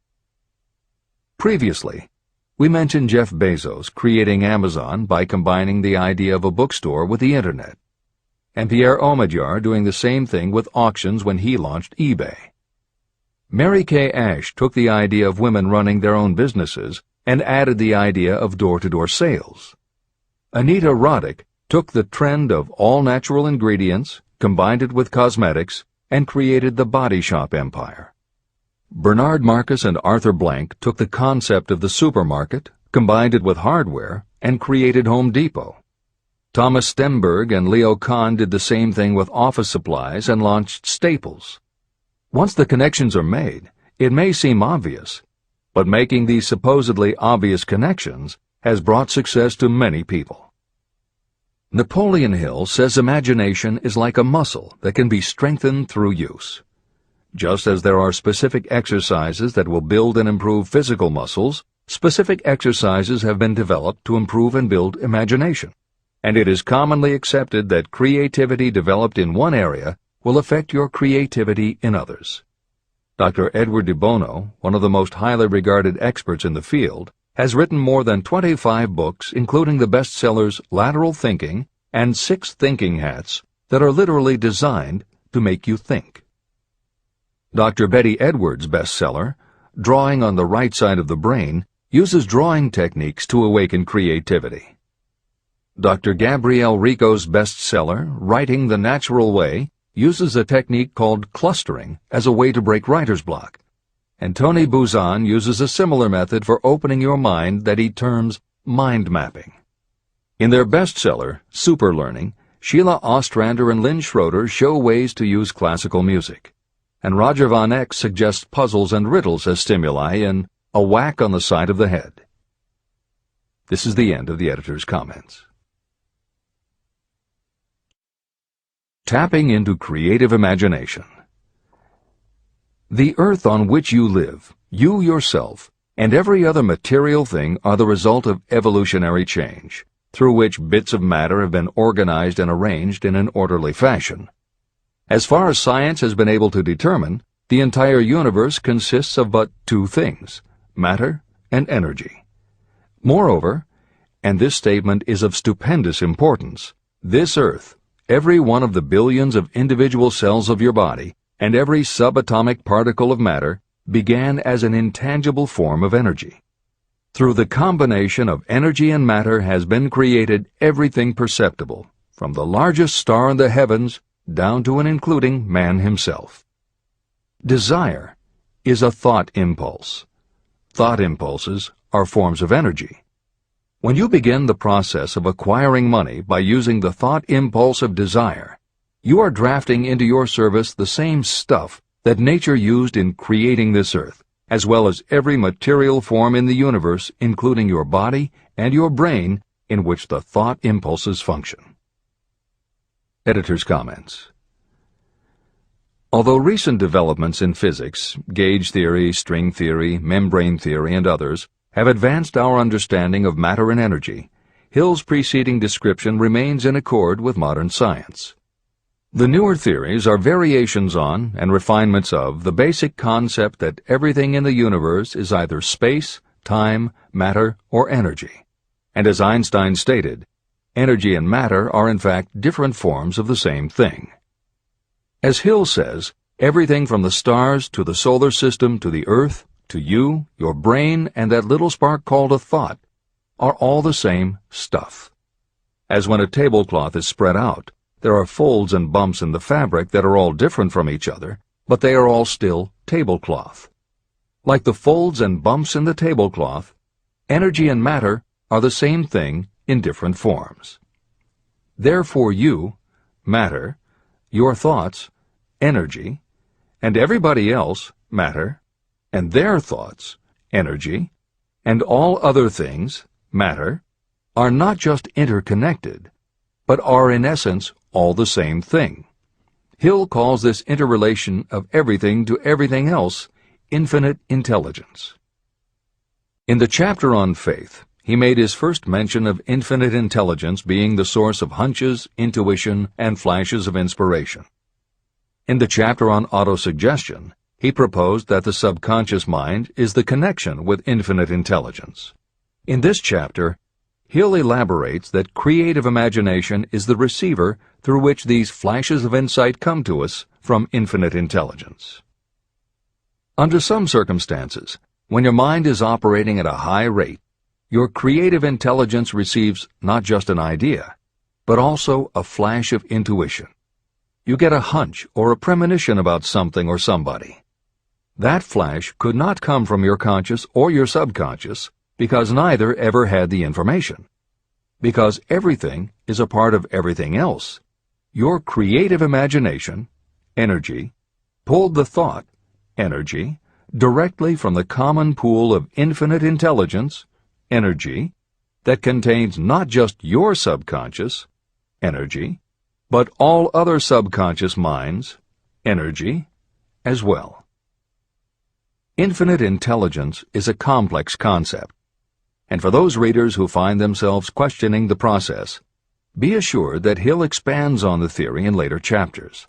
Previously, we mentioned Jeff Bezos creating Amazon by combining the idea of a bookstore with the Internet, and Pierre Omidyar doing the same thing with auctions when he launched eBay. Mary Kay Ash took the idea of women running their own businesses and added the idea of door-to-door sales. Anita Roddick took the trend of all-natural ingredients, combined it with cosmetics, and created the body shop empire. Bernard Marcus and Arthur Blank took the concept of the supermarket, combined it with hardware, and created Home Depot. Thomas Stemberg and Leo Kahn did the same thing with office supplies and launched Staples. Once the connections are made, it may seem obvious, but making these supposedly obvious connections has brought success to many people. Napoleon Hill says imagination is like a muscle that can be strengthened through use. Just as there are specific exercises that will build and improve physical muscles, specific exercises have been developed to improve and build imagination, and it is commonly accepted that creativity developed in one area will affect your creativity in others. Dr. Edward de Bono, one of the most highly regarded experts in the field, has written more than 25 books, including the bestsellers Lateral Thinking and 6 Thinking Hats, that are literally designed to make you think. Dr. Betty Edwards' bestseller, Drawing on the Right Side of the Brain, uses drawing techniques to awaken creativity. Dr. Gabrielle Rico's bestseller, Writing the Natural Way, uses a technique called clustering as a way to break writer's block. And Tony Buzan uses a similar method for opening your mind that he terms mind mapping. In their bestseller, Super Learning, Sheila Ostrander and Lynn Schroeder show ways to use classical music. And Roger Von Eck suggests puzzles and riddles as stimuli in A Whack on the Side of the Head. This is the end of the editor's comments. Tapping into creative imagination. The earth on which you live, you yourself, and every other material thing are the result of evolutionary change, through which bits of matter have been organized and arranged in an orderly fashion. As far as science has been able to determine, the entire universe consists of but two things, matter and energy. Moreover, and this statement is of stupendous importance, this earth, every one of the billions of individual cells of your body, and every subatomic particle of matter began as an intangible form of energy. Through the combination of energy and matter has been created everything perceptible, from the largest star in the heavens down to and including man himself. Desire is a thought impulse. Thought impulses are forms of energy. When you begin the process of acquiring money by using the thought impulse of desire, you are drafting into your service the same stuff that nature used in creating this earth, as well as every material form in the universe, including your body and your brain, in which the thought impulses function. Editor's comments. Although recent developments in physics, gauge theory, string theory, membrane theory, and others, have advanced our understanding of matter and energy, Hill's preceding description remains in accord with modern science. The newer theories are variations on and refinements of the basic concept that everything in the universe is either space, time, matter, or energy. And as Einstein stated, energy and matter are in fact different forms of the same thing. As Hill says, everything from the stars to the solar system to the earth, to you, your brain, and that little spark called a thought, are all the same stuff. As when a tablecloth is spread out, there are folds and bumps in the fabric that are all different from each other, but they are all still tablecloth. Like the folds and bumps in the tablecloth, energy and matter are the same thing in different forms. Therefore you, matter, your thoughts, energy, and everybody else, matter, and their thoughts, energy, and all other things, matter, are not just interconnected, but are in essence all the same thing. Hill calls this interrelation of everything to everything else infinite intelligence. In the chapter on faith, he made his first mention of infinite intelligence being the source of hunches, intuition, and flashes of inspiration. In the chapter on auto-suggestion, he proposed that the subconscious mind is the connection with infinite intelligence. In this chapter, Hill elaborates that creative imagination is the receiver through which these flashes of insight come to us from infinite intelligence. Under some circumstances, when your mind is operating at a high rate, your creative intelligence receives not just an idea, but also a flash of intuition. You get a hunch or a premonition about something or somebody. That flash could not come from your conscious or your subconscious, because neither ever had the information. Because everything is a part of everything else, your creative imagination, energy, pulled the thought, energy, directly from the common pool of infinite intelligence, energy, that contains not just your subconscious, energy, but all other subconscious minds, energy, as well. Infinite intelligence is a complex concept, and for those readers who find themselves questioning the process, be assured that Hill expands on the theory in later chapters.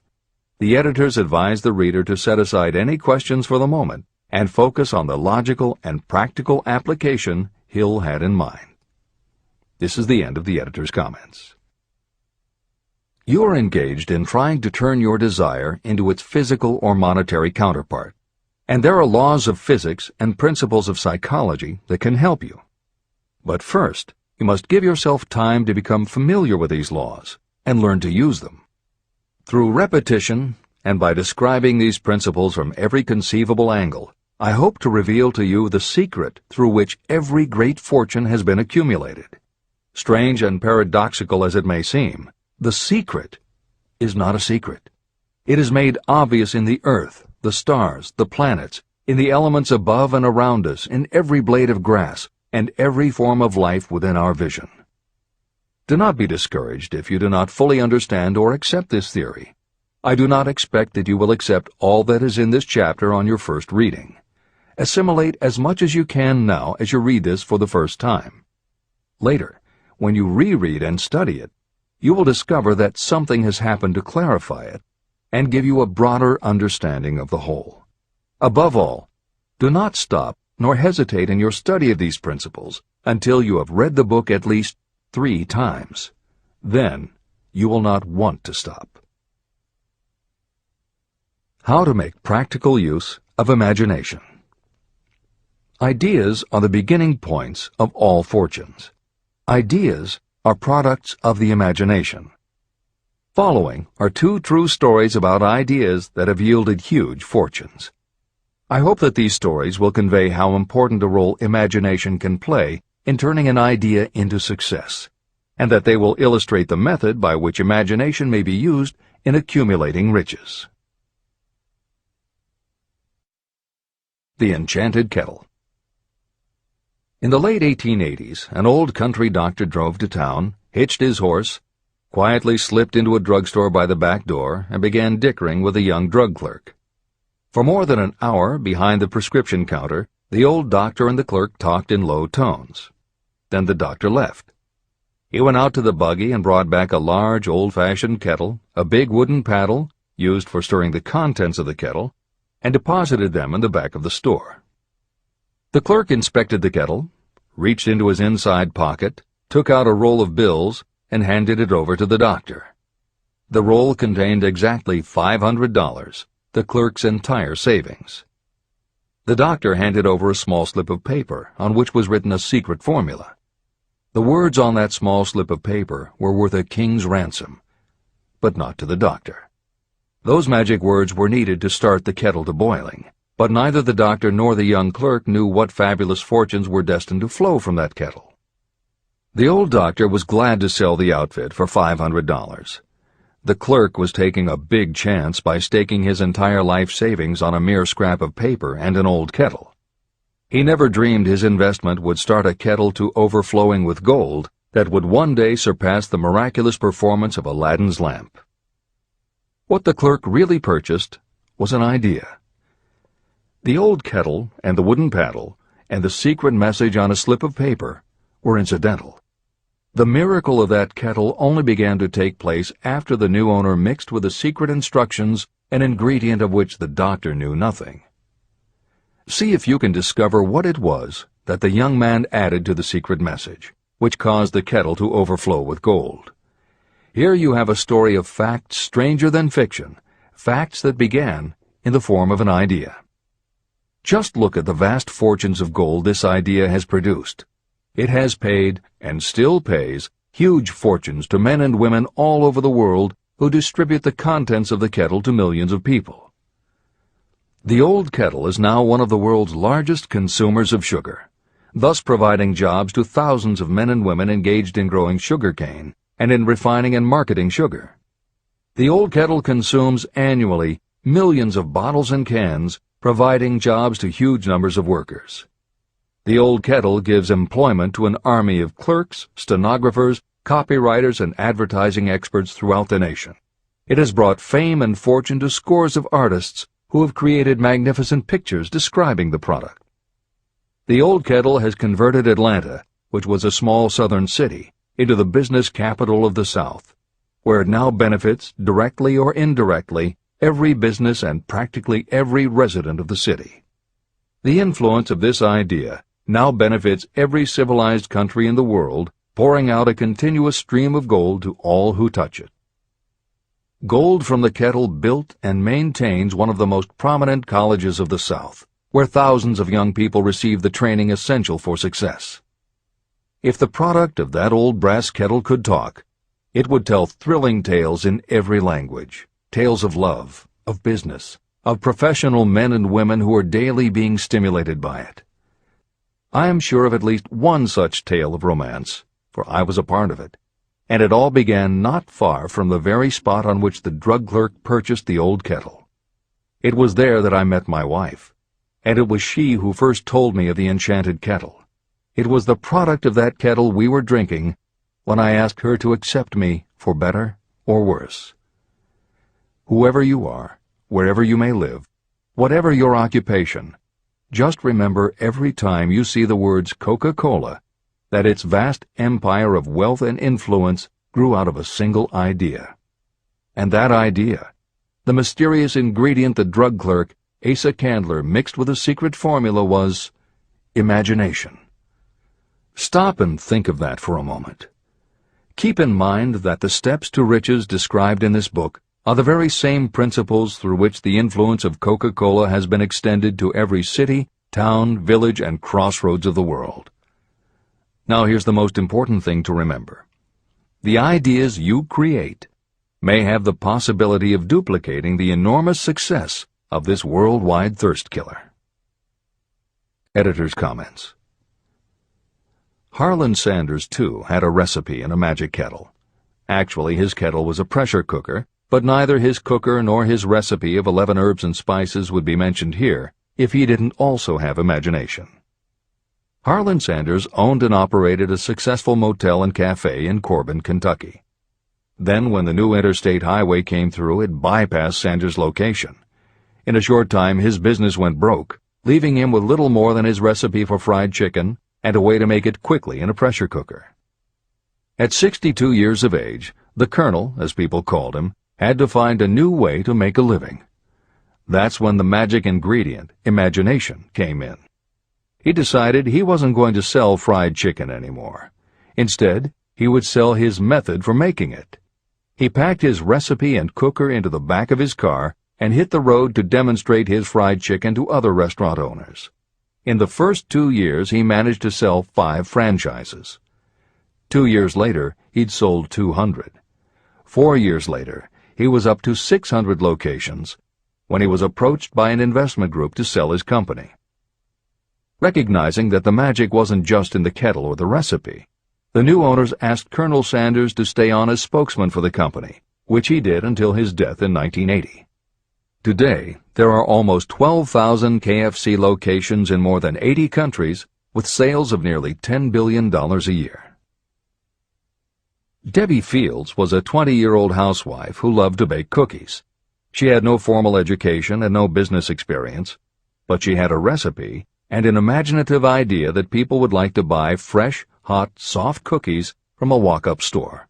The editors advise the reader to set aside any questions for the moment and focus on the logical and practical application Hill had in mind. This is the end of the editor's comments. You are engaged in trying to turn your desire into its physical or monetary counterpart, and there are laws of physics and principles of psychology that can help you. But first, you must give yourself time to become familiar with these laws and learn to use them. Through repetition, and by describing these principles from every conceivable angle, I hope to reveal to you the secret through which every great fortune has been accumulated. Strange and paradoxical as it may seem, the secret is not a secret. It is made obvious in the earth, the stars, the planets, in the elements above and around us, in every blade of grass, and every form of life within our vision. Do not be discouraged if you do not fully understand or accept this theory. I do not expect that you will accept all that is in this chapter on your first reading. Assimilate as much as you can now as you read this for the first time. Later, when you reread and study it, you will discover that something has happened to clarify it and give you a broader understanding of the whole. Above all, do not stop nor hesitate in your study of these principles until you have read the book at least 3 times. Then you will not want to stop. How to make practical use of imagination. Ideas are the beginning points of all fortunes. Ideas are products of the imagination. Following are 2 true stories about ideas that have yielded huge fortunes. I hope that these stories will convey how important a role imagination can play in turning an idea into success, and that they will illustrate the method by which imagination may be used in accumulating riches. The Enchanted Kettle. In the late 1880s, an old country doctor drove to town, hitched his horse, quietly slipped into a drugstore by the back door, and began dickering with a young drug clerk. For more than an hour, behind the prescription counter, the old doctor and the clerk talked in low tones. Then the doctor left. He went out to the buggy and brought back a large, old-fashioned kettle, a big wooden paddle, used for stirring the contents of the kettle, and deposited them in the back of the store. The clerk inspected the kettle, reached into his inside pocket, took out a roll of bills, and handed it over to the doctor. The roll contained exactly $500, the clerk's entire savings. The doctor handed over a small slip of paper on which was written a secret formula. The words on that small slip of paper were worth a king's ransom, but not to the doctor. Those magic words were needed to start the kettle to boiling, but neither the doctor nor the young clerk knew what fabulous fortunes were destined to flow from that kettle. The old doctor was glad to sell the outfit for $500. The clerk was taking a big chance by staking his entire life savings on a mere scrap of paper and an old kettle. He never dreamed his investment would start a kettle to overflowing with gold that would one day surpass the miraculous performance of Aladdin's lamp. What the clerk really purchased was an idea. The old kettle and the wooden paddle and the secret message on a slip of paper were incidental. The miracle of that kettle only began to take place after the new owner mixed with the secret instructions an ingredient of which the doctor knew nothing. See if you can discover what it was that the young man added to the secret message, which caused the kettle to overflow with gold. Here you have a story of facts stranger than fiction, facts that began in the form of an idea. Just look at the vast fortunes of gold this idea has produced. It has paid, and still pays, huge fortunes to men and women all over the world who distribute the contents of the kettle to millions of people. The old kettle is now one of the world's largest consumers of sugar, thus providing jobs to thousands of men and women engaged in growing sugar cane and in refining and marketing sugar. The old kettle consumes annually millions of bottles and cans, providing jobs to huge numbers of workers. The old kettle gives employment to an army of clerks, stenographers, copywriters, and advertising experts throughout the nation. It has brought fame and fortune to scores of artists who have created magnificent pictures describing the product. The old kettle has converted Atlanta, which was a small southern city, into the business capital of the South, where it now benefits, directly or indirectly, every business and practically every resident of the city. The influence of this idea now benefits every civilized country in the world, pouring out a continuous stream of gold to all who touch it. Gold from the kettle built and maintains one of the most prominent colleges of the South, where thousands of young people receive the training essential for success. If the product of that old brass kettle could talk, it would tell thrilling tales in every language, tales of love, of business, of professional men and women who are daily being stimulated by it. I am sure of at least one such tale of romance, for I was a part of it, and it all began not far from the very spot on which the drug clerk purchased the old kettle. It was there that I met my wife, and it was she who first told me of the enchanted kettle. It was the product of that kettle we were drinking when I asked her to accept me for better or worse. Whoever you are, wherever you may live, whatever your occupation, just remember every time you see the words Coca-Cola that its vast empire of wealth and influence grew out of a single idea. And that idea, the mysterious ingredient the drug clerk, Asa Candler, mixed with a secret formula, was imagination. Stop and think of that for a moment. Keep in mind that the steps to riches described in this book are the very same principles through which the influence of Coca-Cola has been extended to every city, town, village, and crossroads of the world. Now here's the most important thing to remember. The ideas you create may have the possibility of duplicating the enormous success of this worldwide thirst killer. Editor's comments. Harlan Sanders, too, had a recipe in a magic kettle. Actually, his kettle was a pressure cooker, but neither his cooker nor his recipe of 11 herbs and spices would be mentioned here if he didn't also have imagination. Harlan Sanders owned and operated a successful motel and cafe in Corbin, Kentucky. Then, when the new interstate highway came through, it bypassed Sanders' location. In a short time, his business went broke, leaving him with little more than his recipe for fried chicken and a way to make it quickly in a pressure cooker. At 62 years of age, the Colonel, as people called him, had to find a new way to make a living. That's when the magic ingredient, imagination, came in. He decided he wasn't going to sell fried chicken anymore. Instead, he would sell his method for making it. He packed his recipe and cooker into the back of his car and hit the road to demonstrate his fried chicken to other restaurant owners. In the first 2 years, he managed to sell 5 franchises. 2 years later, he'd sold 200. 4 years later, he was up to 600 locations when he was approached by an investment group to sell his company. Recognizing that the magic wasn't just in the kettle or the recipe, the new owners asked Colonel Sanders to stay on as spokesman for the company, which he did until his death in 1980. Today, there are almost 12,000 KFC locations in more than 80 countries with sales of nearly $10 billion a year. Debbie Fields was a 20-year-old housewife who loved to bake cookies. She had no formal education and no business experience, but she had a recipe and an imaginative idea that people would like to buy fresh, hot, soft cookies from a walk-up store.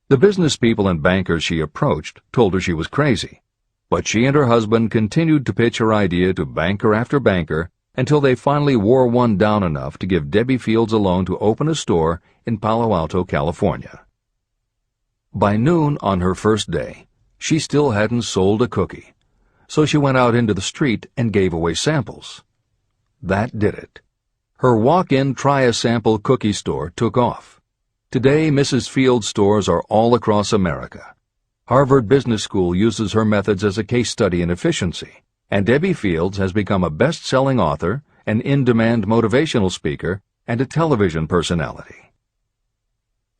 The business people and bankers she approached told her she was crazy, but she and her husband continued to pitch her idea to banker after banker until they finally wore one down enough to give Debbie Fields a loan to open a store in Palo Alto, California. By noon on her first day, she still hadn't sold a cookie, so she went out into the street and gave away samples. That did it. Her walk-in try-a-sample cookie store took off. Today, Mrs. Fields' stores are all across America. Harvard Business School uses her methods as a case study in efficiency, and Debbie Fields has become a best-selling author, an in-demand motivational speaker, and a television personality.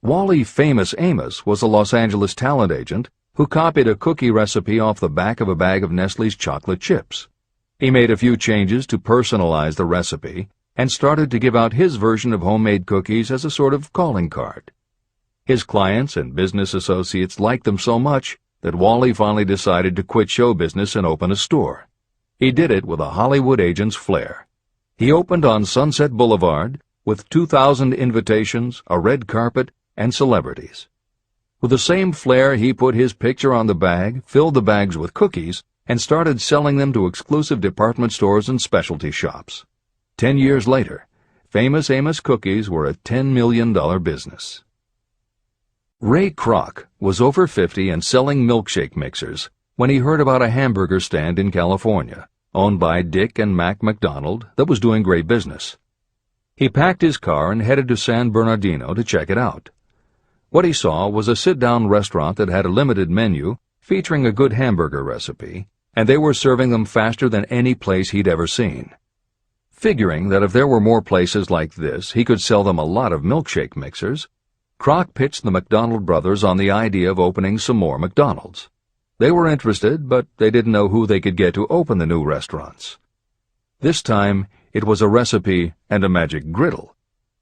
Wally Famous Amos was a Los Angeles talent agent who copied a cookie recipe off the back of a bag of Nestle's chocolate chips. He made a few changes to personalize the recipe and started to give out his version of homemade cookies as a sort of calling card. His clients and business associates liked them so much that Wally finally decided to quit show business and open a store. He did it with a Hollywood agent's flair. He opened on Sunset Boulevard with 2,000 invitations, a red carpet, and celebrities. With the same flair, he put his picture on the bag, filled the bags with cookies, and started selling them to exclusive department stores and specialty shops. 10 years later, Famous Amos cookies were a $10 million business. Ray Kroc was over 50 and selling milkshake mixers when he heard about a hamburger stand in California, owned by Dick and Mac McDonald, that was doing great business. He packed his car and headed to San Bernardino to check it out. What he saw was a sit-down restaurant that had a limited menu featuring a good hamburger recipe, and they were serving them faster than any place he'd ever seen. Figuring that if there were more places like this, he could sell them a lot of milkshake mixers, Kroc pitched the McDonald brothers on the idea of opening some more McDonald's. They were interested, but they didn't know who they could get to open the new restaurants. This time, it was a recipe and a magic griddle,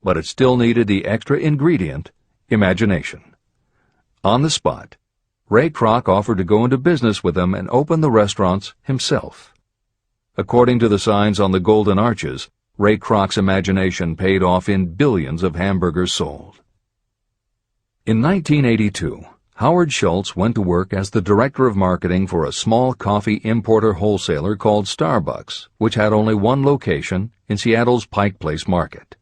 but it still needed the extra ingredient, imagination. On the spot, Ray Kroc offered to go into business with them and open the restaurants himself. According to the signs on the golden arches, Ray Kroc's imagination paid off in billions of hamburgers sold. In 1982, Howard Schultz went to work as the director of marketing for a small coffee importer wholesaler called Starbucks, which had only one location in Seattle's Pike Place market.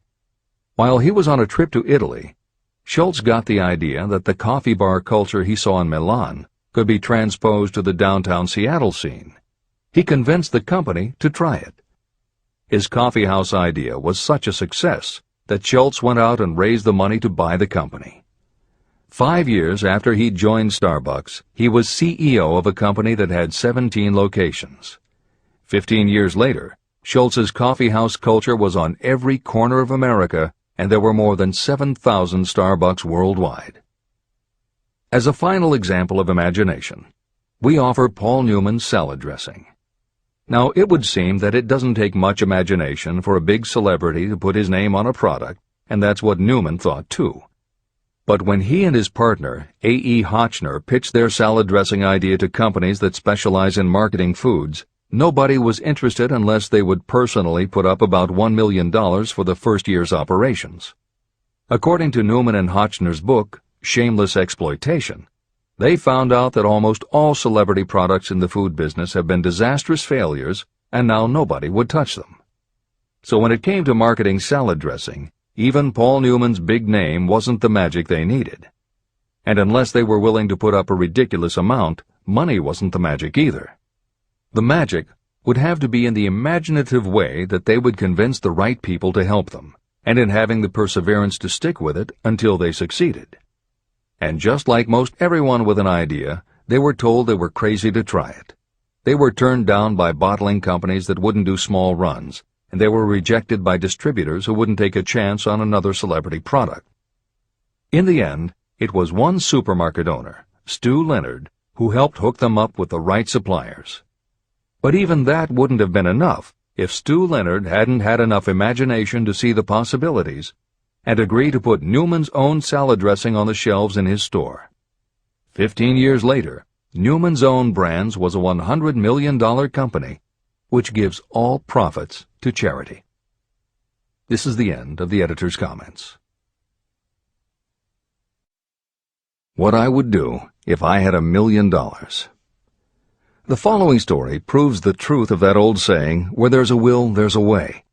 While he was on a trip to Italy, Schultz got the idea that the coffee bar culture he saw in Milan could be transposed to the downtown Seattle scene. He convinced the company to try it. His coffeehouse idea was such a success that Schultz went out and raised the money to buy the company. 5 years after he joined Starbucks, he was CEO of a company that had 17 locations. 15 years later, Schultz's coffeehouse culture was on every corner of America, and there were more than 7,000 Starbucks worldwide. As a final example of imagination, we offer Paul Newman's salad dressing. Now, it would seem that it doesn't take much imagination for a big celebrity to put his name on a product, and that's what Newman thought too. But when he and his partner, A.E. Hotchner, pitched their salad dressing idea to companies that specialize in marketing foods, nobody was interested unless they would personally put up about $1 million for the first year's operations. According to Newman and Hotchner's book, Shameless Exploitation, they found out that almost all celebrity products in the food business have been disastrous failures, and now nobody would touch them. So when it came to marketing salad dressing, even Paul Newman's big name wasn't the magic they needed. And unless they were willing to put up a ridiculous amount, money wasn't the magic either. The magic would have to be in the imaginative way that they would convince the right people to help them, and in having the perseverance to stick with it until they succeeded. And just like most everyone with an idea, they were told they were crazy to try it. They were turned down by bottling companies that wouldn't do small runs, and they were rejected by distributors who wouldn't take a chance on another celebrity product. In the end, it was one supermarket owner, Stu Leonard, who helped hook them up with the right suppliers. But even that wouldn't have been enough if Stu Leonard hadn't had enough imagination to see the possibilities and agree to put Newman's own salad dressing on the shelves in his store. 15 years later, Newman's Own Brands was a $100 million company, which gives all profits to charity. This is the end of the editor's comments. What I would do if I had $1 million. The following story proves the truth of that old saying, where there's a will, there's a way.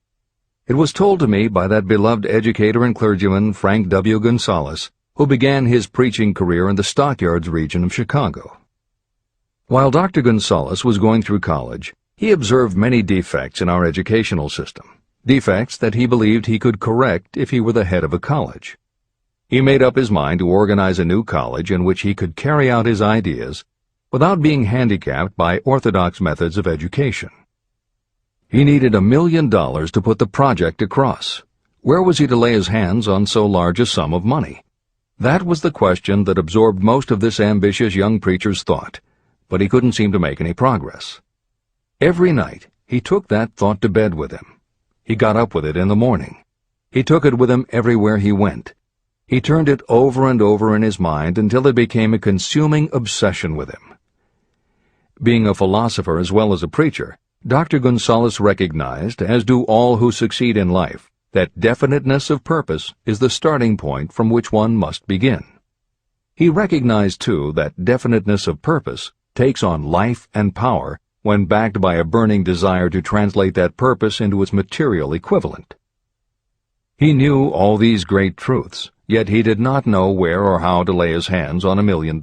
It was told to me by that beloved educator and clergyman Frank W. Gonzalez, who began his preaching career in the Stockyards region of Chicago. While Dr. Gonzalez was going through college, he observed many defects in our educational system, defects that he believed he could correct if he were the head of a college. He made up his mind to organize a new college in which he could carry out his ideas without being handicapped by orthodox methods of education. He needed $1 million to put the project across. Where was he to lay his hands on so large a sum of money? That was the question that absorbed most of this ambitious young preacher's thought, but he couldn't seem to make any progress. Every night, he took that thought to bed with him. He got up with it in the morning. He took it with him everywhere he went. He turned it over and over in his mind until it became a consuming obsession with him. Being a philosopher as well as a preacher, Dr. Gonzalez recognized, as do all who succeed in life, that definiteness of purpose is the starting point from which one must begin. He recognized, too, that definiteness of purpose takes on life and power when backed by a burning desire to translate that purpose into its material equivalent. He knew all these great truths, yet he did not know where or how to lay his hands on $1 million.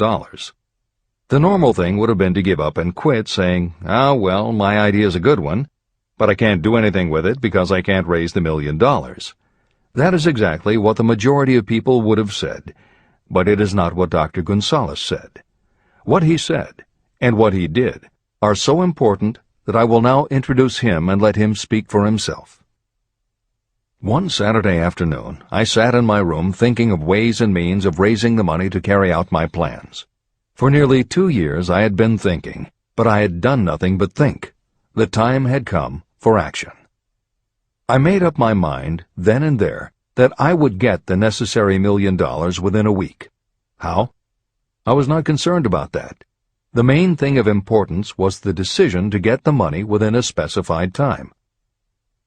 The normal thing would have been to give up and quit, saying, "Ah, well, my idea's a good one, but I can't do anything with it because I can't raise the $1 million." That is exactly what the majority of people would have said, but it is not what Dr. Gonzalez said. What he said, and what he did, are so important that I will now introduce him and let him speak for himself. One Saturday afternoon, I sat in my room thinking of ways and means of raising the money to carry out my plans. For nearly 2 years I had been thinking, but I had done nothing but think. The time had come for action. I made up my mind, then and there, that I would get the necessary $1 million within a week. How? I was not concerned about that. The main thing of importance was the decision to get the money within a specified time.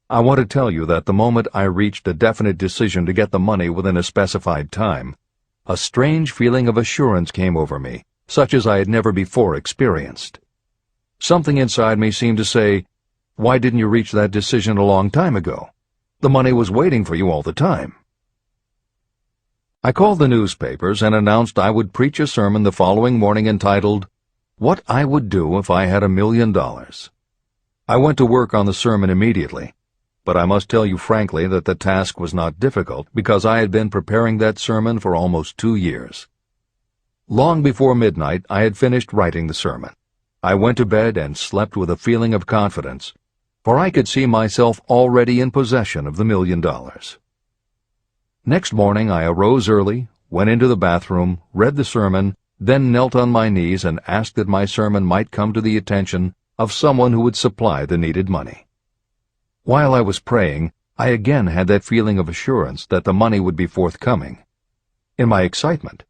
I want to tell you that the moment I reached a definite decision to get the money within a specified time, a strange feeling of assurance came over me, such as I had never before experienced. Something inside me seemed to say, "Why didn't you reach that decision a long time ago? The money was waiting for you all the time." I called the newspapers and announced I would preach a sermon the following morning entitled, "What I Would Do If I Had $1 Million." I went to work on the sermon immediately, but I must tell you frankly that the task was not difficult because I had been preparing that sermon for almost 2 years. Long before midnight, I had finished writing the sermon. I went to bed and slept with a feeling of confidence, for I could see myself already in possession of the $1 million. Next morning I arose early, went into the bathroom, read the sermon, then knelt on my knees and asked that my sermon might come to the attention of someone who would supply the needed money. While I was praying, I again had that feeling of assurance that the money would be forthcoming. In my excitement,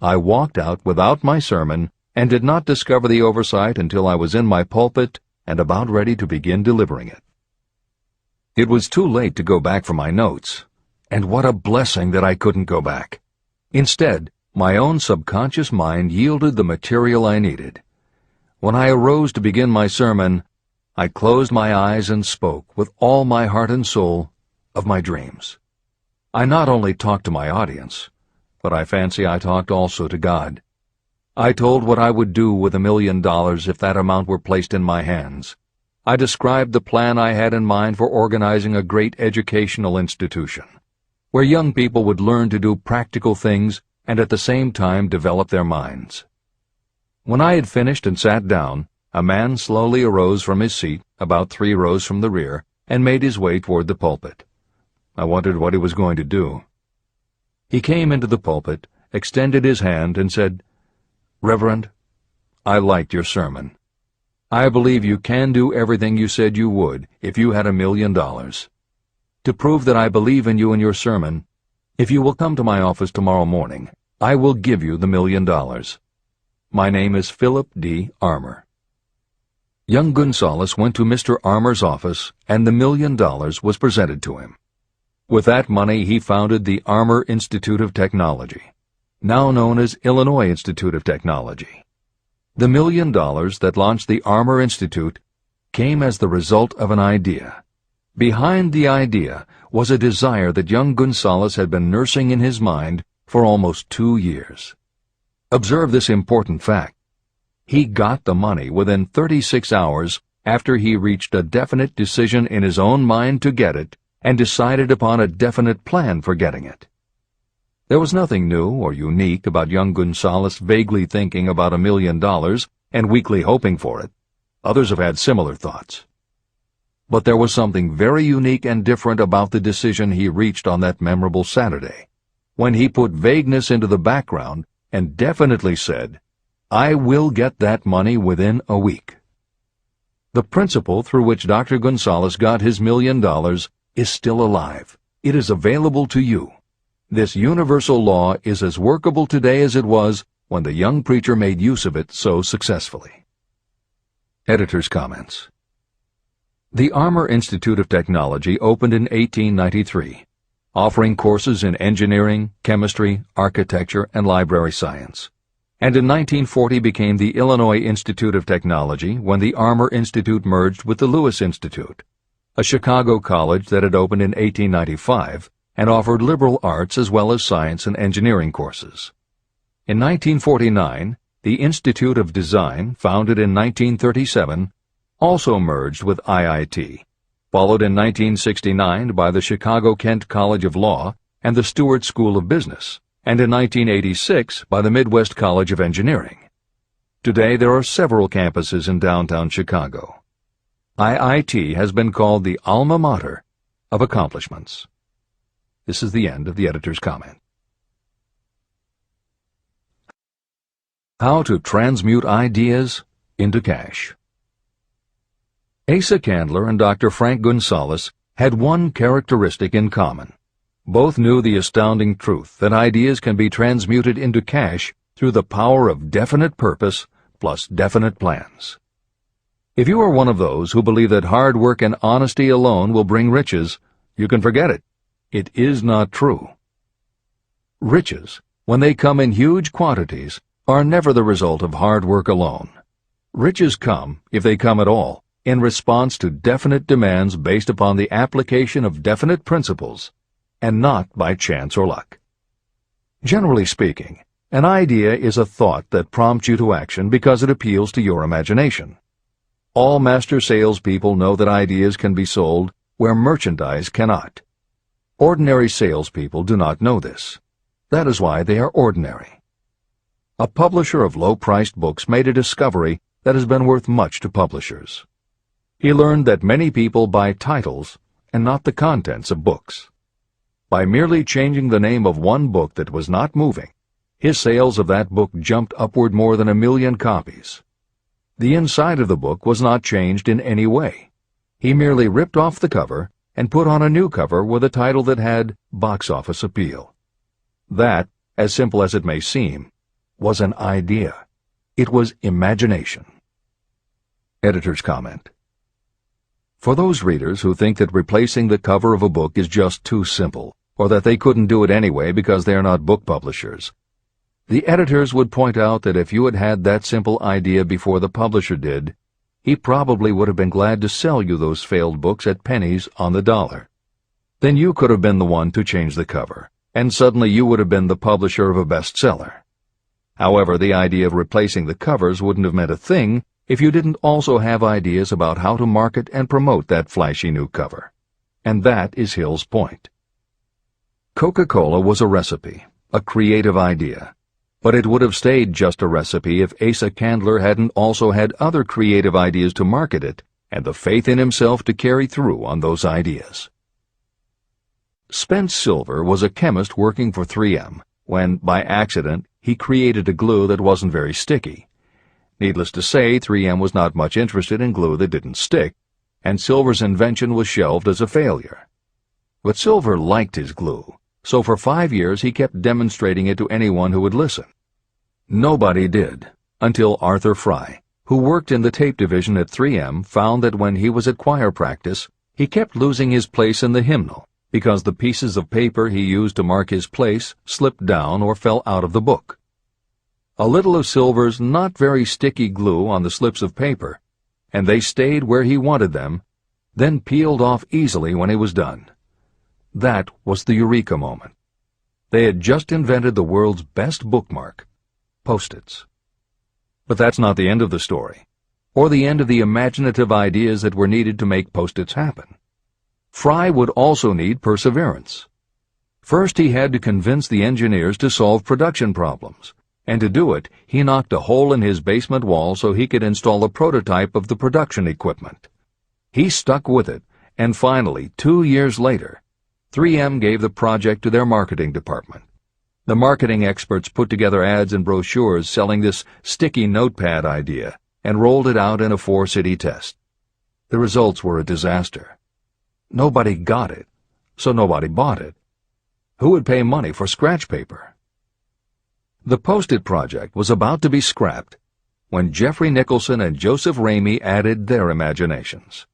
I walked out without my sermon and did not discover the oversight until I was in my pulpit and about ready to begin delivering it. It was too late to go back for my notes, and what a blessing that I couldn't go back. Instead, my own subconscious mind yielded the material I needed. When I arose to begin my sermon, I closed my eyes and spoke with all my heart and soul of my dreams. I not only talked to my audience, but I fancy I talked also to God. I told what I would do with $1 million if that amount were placed in my hands. I described the plan I had in mind for organizing a great educational institution, where young people would learn to do practical things and at the same time develop their minds. When I had finished and sat down, a man slowly arose from his seat, about 3 rows from the rear, and made his way toward the pulpit. I wondered what he was going to do. He came into the pulpit, extended his hand, and said, "Reverend, I liked your sermon. I believe you can do everything you said you would if you had $1 million. To prove that I believe in you and your sermon, if you will come to my office tomorrow morning, I will give you the $1 million. My name is Philip D. Armour." Young Gonzalez went to Mr. Armour's office, and the $1 million was presented to him. With that money he founded the Armour Institute of Technology, now known as Illinois Institute of Technology. The $1 million that launched the Armour Institute came as the result of an idea. Behind the idea was a desire that young Gonzalez had been nursing in his mind for almost 2 years. Observe this important fact. He got the money within 36 hours after he reached a definite decision in his own mind to get it and decided upon a definite plan for getting it. There was nothing new or unique about young Gonzalez vaguely thinking about $1 million and weakly hoping for it. Others have had similar thoughts. But there was something very unique and different about the decision he reached on that memorable Saturday, when he put vagueness into the background and definitely said, "I will get that money within a week." The principle through which Dr. Gonzalez got his $1 million is still alive. It is available to you. This universal law is as workable today as it was when the young preacher made use of it so successfully. Editor's comments. The Armour Institute of Technology opened in 1893, offering courses in engineering, chemistry, architecture, and library science, and in 1940 became the Illinois Institute of Technology when the Armour Institute merged with the Lewis Institute, a Chicago college that had opened in 1895 and offered liberal arts as well as science and engineering courses. In 1949, the Institute of Design, founded in 1937, also merged with IIT, followed in 1969 by the Chicago-Kent College of Law and the Stewart School of Business, and in 1986 by the Midwest College of Engineering. Today there are several campuses in downtown Chicago. IIT has been called the alma mater of accomplishments. This is the end of the editor's comment. How to transmute ideas into cash. Asa Candler and Dr. Frank Gonzalez had one characteristic in common. Both knew the astounding truth that ideas can be transmuted into cash through the power of definite purpose plus definite plans. If you are one of those who believe that hard work and honesty alone will bring riches, you can forget it. It is not true. Riches, when they come in huge quantities, are never the result of hard work alone. Riches come, if they come at all, in response to definite demands based upon the application of definite principles, and not by chance or luck. Generally speaking, an idea is a thought that prompts you to action because it appeals to your imagination. All master salespeople know that ideas can be sold where merchandise cannot. Ordinary salespeople do not know this. That is why they are ordinary. A publisher of low-priced books made a discovery that has been worth much to publishers. He learned that many people buy titles and not the contents of books. By merely changing the name of one book that was not moving, his sales of that book jumped upward more than 1 million copies. The inside of the book was not changed in any way. He merely ripped off the cover and put on a new cover with a title that had box office appeal. That, as simple as it may seem, was an idea. It was imagination. Editor's comment. For those readers who think that replacing the cover of a book is just too simple, or that they couldn't do it anyway because they are not book publishers, the editors would point out that if you had had that simple idea before the publisher did, he probably would have been glad to sell you those failed books at pennies on the dollar. Then you could have been the one to change the cover, and suddenly you would have been the publisher of a bestseller. However, the idea of replacing the covers wouldn't have meant a thing if you didn't also have ideas about how to market and promote that flashy new cover. And that is Hill's point. Coca-Cola was a recipe, a creative idea. But it would have stayed just a recipe if Asa Candler hadn't also had other creative ideas to market it and the faith in himself to carry through on those ideas. Spence Silver was a chemist working for 3M when, by accident, he created a glue that wasn't very sticky. Needless to say, 3M was not much interested in glue that didn't stick, and Silver's invention was shelved as a failure. But Silver liked his glue, so for 5 years he kept demonstrating it to anyone who would listen. Nobody did, until Arthur Fry, who worked in the tape division at 3M, found that when he was at choir practice, he kept losing his place in the hymnal because the pieces of paper he used to mark his place slipped down or fell out of the book. A little of Silver's not very sticky glue on the slips of paper, and they stayed where he wanted them, then peeled off easily when he was done. That was the eureka moment. They had just invented the world's best bookmark, Post-its. But that's not the end of the story, or the end of the imaginative ideas that were needed to make Post-its happen. Fry would also need perseverance. First, he had to convince the engineers to solve production problems, and to do it, he knocked a hole in his basement wall so he could install a prototype of the production equipment. He stuck with it, and finally, 2 years later, 3M gave the project to their marketing department. The marketing experts put together ads and brochures selling this sticky notepad idea and rolled it out in a 4-city test. The results were a disaster. Nobody got it, so nobody bought it. Who would pay money for scratch paper? The Post-it project was about to be scrapped when Jeffrey Nicholson and Joseph Ramey added their imaginations.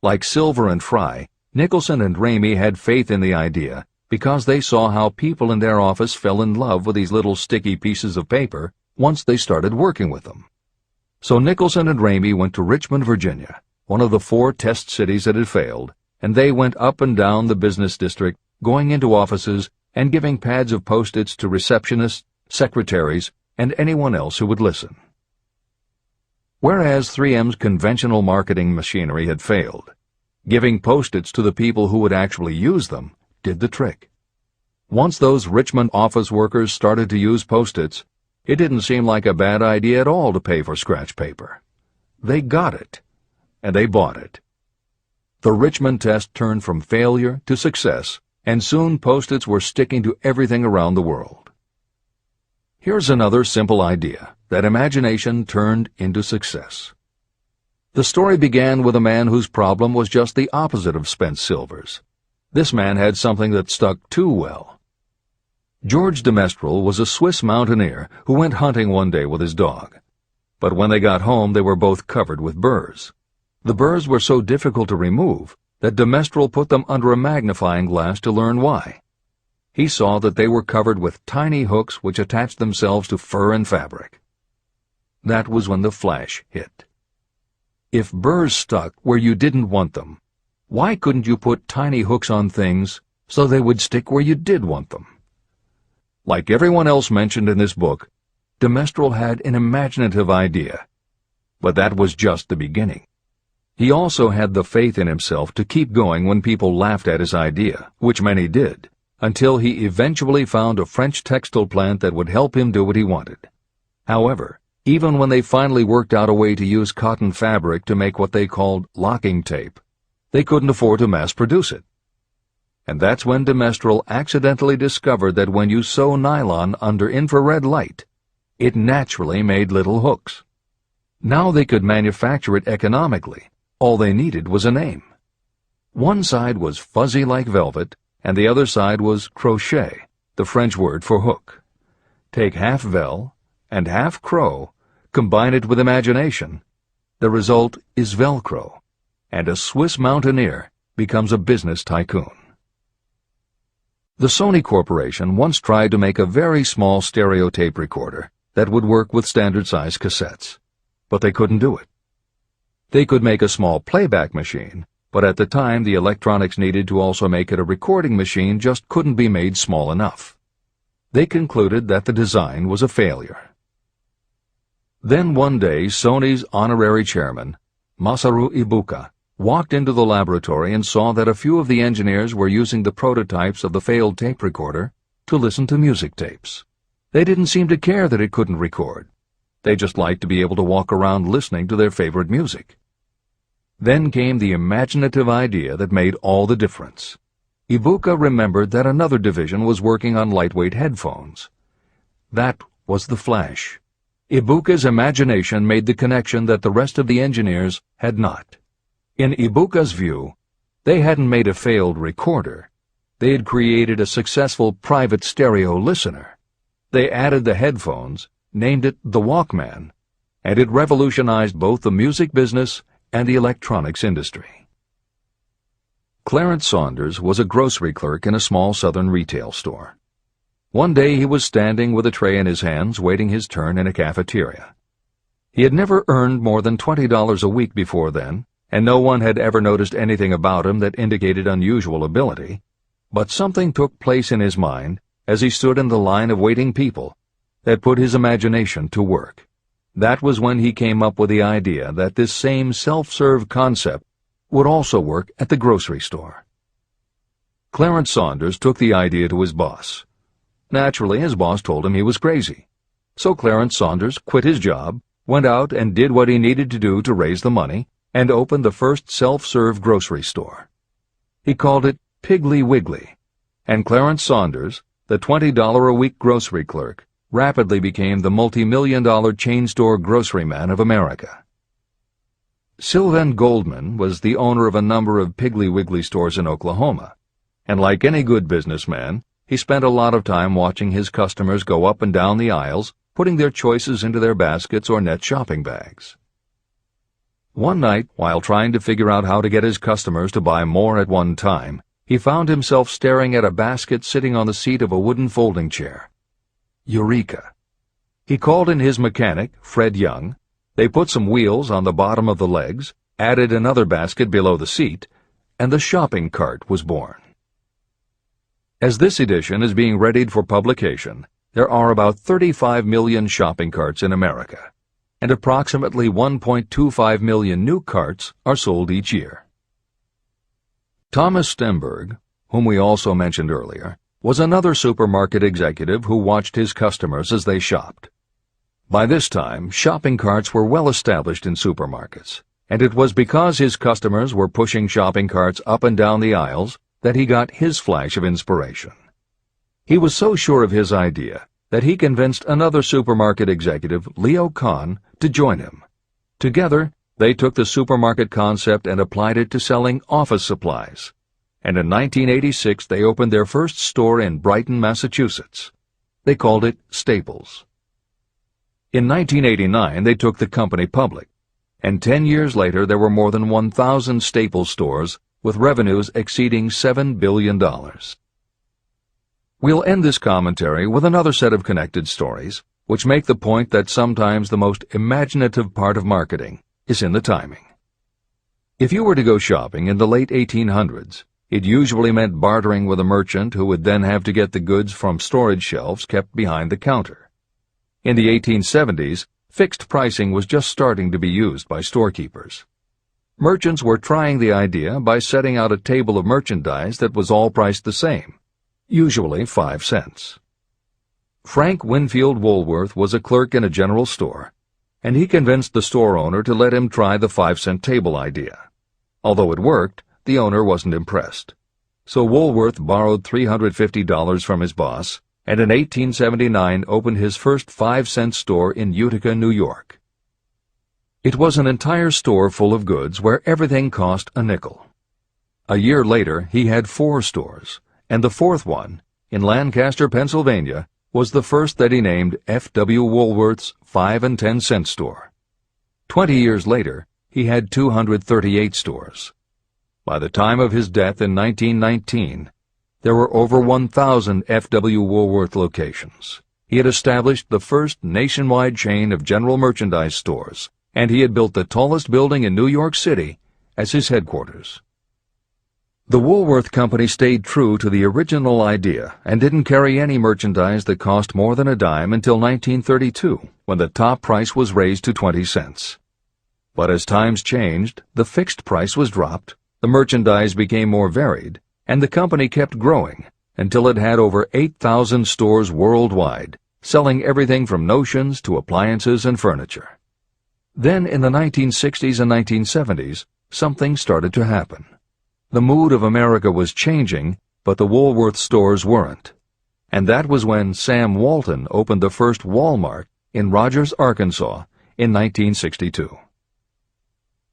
Like Silver and Fry, Nicholson and Ramey had faith in the idea because they saw how people in their office fell in love with these little sticky pieces of paper once they started working with them. So Nicholson and Ramey went to Richmond, Virginia, one of the 4 test cities that had failed, and they went up and down the business district, going into offices and giving pads of Post-its to receptionists, secretaries, and anyone else who would listen. Whereas 3M's conventional marketing machinery had failed, Giving Post-its to the people who would actually use them did the trick. Once those Richmond office workers started to use Post-its, it didn't seem like a bad idea at all to pay for scratch paper. They got it, and they bought it. The Richmond test turned from failure to success, and soon Post-its were sticking to everything around the world. Here's another simple idea that imagination turned into success. The story began with a man whose problem was just the opposite of spent silvers. This man had something that stuck too well. George de Mestral was a Swiss mountaineer who went hunting one day with his dog. But when they got home, they were both covered with burrs. The burrs were so difficult to remove that de Mestral put them under a magnifying glass to learn why. He saw that they were covered with tiny hooks which attached themselves to fur and fabric. That was when the flash hit. If burrs stuck where you didn't want them, why couldn't you put tiny hooks on things so they would stick where you did want them? Like everyone else mentioned in this book, de Mestral had an imaginative idea, but that was just the beginning. He also had the faith in himself to keep going when people laughed at his idea, which many did, until he eventually found a French textile plant that would help him do what he wanted. However, even when they finally worked out a way to use cotton fabric to make what they called locking tape, they couldn't afford to mass-produce it. And that's when de Mestral accidentally discovered that when you sew nylon under infrared light, it naturally made little hooks. Now they could manufacture it economically. All they needed was a name. One side was fuzzy like velvet, and the other side was crochet, the French word for hook. Take half vel and half crow, combine it with imagination. The result is Velcro, and a Swiss mountaineer becomes a business tycoon. The Sony Corporation once tried to make a very small stereo tape recorder that would work with standard-size cassettes, but they couldn't do it. They could make a small playback machine, but at the time the electronics needed to also make it a recording machine just couldn't be made small enough. They concluded that the design was a failure. Then one day Sony's honorary chairman, Masaru Ibuka, walked into the laboratory and saw that a few of the engineers were using the prototypes of the failed tape recorder to listen to music tapes. They didn't seem to care that it couldn't record. They just liked to be able to walk around listening to their favorite music. Then came the imaginative idea that made all the difference. Ibuka remembered that another division was working on lightweight headphones. That was the flash. Ibuka's imagination made the connection that the rest of the engineers had not. In Ibuka's view, they hadn't made a failed recorder. They had created a successful private stereo listener. They added the headphones, named it the Walkman, and it revolutionized both the music business and the electronics industry. Clarence Saunders was a grocery clerk in a small southern retail store. One day he was standing with a tray in his hands waiting his turn in a cafeteria. He had never earned more than $20 a week before then, and no one had ever noticed anything about him that indicated unusual ability, but something took place in his mind as he stood in the line of waiting people that put his imagination to work. That was when he came up with the idea that this same self-serve concept would also work at the grocery store. Clarence Saunders took the idea to his boss. Naturally, his boss told him he was crazy. So Clarence Saunders quit his job, went out and did what he needed to do to raise the money, and opened the first self-serve grocery store. He called it Piggly Wiggly, and Clarence Saunders, the $20-a-week grocery clerk, rapidly became the multi-million-dollar chain store grocery man of America. Sylvan Goldman was the owner of a number of Piggly Wiggly stores in Oklahoma, and like any good businessman, he spent a lot of time watching his customers go up and down the aisles, putting their choices into their baskets or net shopping bags. One night, while trying to figure out how to get his customers to buy more at one time, he found himself staring at a basket sitting on the seat of a wooden folding chair. Eureka! He called in his mechanic, Fred Young. They put some wheels on the bottom of the legs, added another basket below the seat, and the shopping cart was born. As this edition is being readied for publication, there are about 35 million shopping carts in America, and approximately 1.25 million new carts are sold each year. Thomas Stemberg, whom we also mentioned earlier, was another supermarket executive who watched his customers as they shopped. By this time, shopping carts were well established in supermarkets, and it was because his customers were pushing shopping carts up and down the aisles that he got his flash of inspiration. He was so sure of his idea that he convinced another supermarket executive, Leo Kahn, to join him. Together, they took the supermarket concept and applied it to selling office supplies. And in 1986 they opened their first store in Brighton, Massachusetts. They called it Staples. In 1989 they took the company public, and 10 years later there were more than 1,000 Staples stores with revenues exceeding $7 billion. We'll end this commentary with another set of connected stories, which make the point that sometimes the most imaginative part of marketing is in the timing. If you were to go shopping in the late 1800s, it usually meant bartering with a merchant who would then have to get the goods from storage shelves kept behind the counter. In the 1870s, fixed pricing was just starting to be used by storekeepers. Merchants were trying the idea by setting out a table of merchandise that was all priced the same, usually 5 cents. Frank Winfield Woolworth was a clerk in a general store, and he convinced the store owner to let him try the 5-cent table idea. Although it worked, the owner wasn't impressed. So Woolworth borrowed $350 from his boss, and in 1879 opened his first 5-cent store in Utica, New York. It was an entire store full of goods where everything cost a nickel. A year later, he had 4 stores, and the 4th one, in Lancaster, Pennsylvania, was the first that he named F.W. Woolworth's 5 and 10 cent store. 20 years later, he had 238 stores. By the time of his death in 1919, there were over 1,000 F.W. Woolworth locations. He had established the first nationwide chain of general merchandise stores, and he had built the tallest building in New York City as his headquarters. The Woolworth Company stayed true to the original idea and didn't carry any merchandise that cost more than a dime until 1932, when the top price was raised to 20 cents. But as times changed, the fixed price was dropped, the merchandise became more varied, and the company kept growing until it had over 8,000 stores worldwide, selling everything from notions to appliances and furniture. Then in the 1960s and 1970s, something started to happen. The mood of America was changing, but the Woolworth stores weren't. And that was when Sam Walton opened the first Walmart in Rogers, Arkansas, in 1962.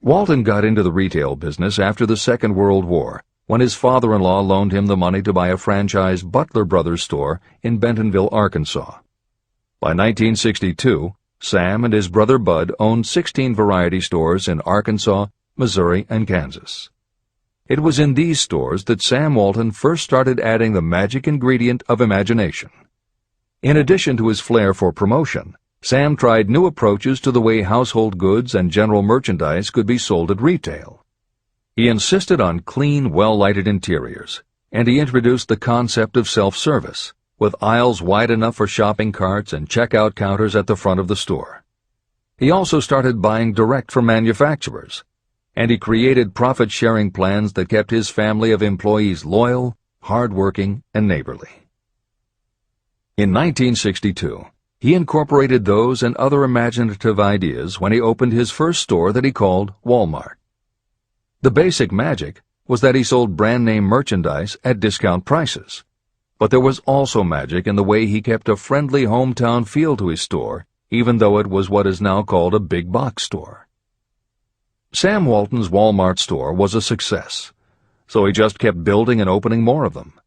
Walton got into the retail business after the Second World War, when his father-in-law loaned him the money to buy a franchise Butler Brothers store in Bentonville, Arkansas. By 1962, Sam and his brother Bud owned 16 variety stores in Arkansas, Missouri, and Kansas. It was in these stores that Sam Walton first started adding the magic ingredient of imagination. In addition to his flair for promotion, Sam tried new approaches to the way household goods and general merchandise could be sold at retail. He insisted on clean, well-lighted interiors, and he introduced the concept of self-service, with aisles wide enough for shopping carts and checkout counters at the front of the store. He also started buying direct from manufacturers, and he created profit-sharing plans that kept his family of employees loyal, hard-working, and neighborly. In 1962, he incorporated those and other imaginative ideas when he opened his first store that he called Walmart. The basic magic was that he sold brand-name merchandise at discount prices, but there was also magic in the way he kept a friendly hometown feel to his store, even though it was what is now called a big box store. Sam Walton's Walmart store was a success, so he just kept building and opening more of them,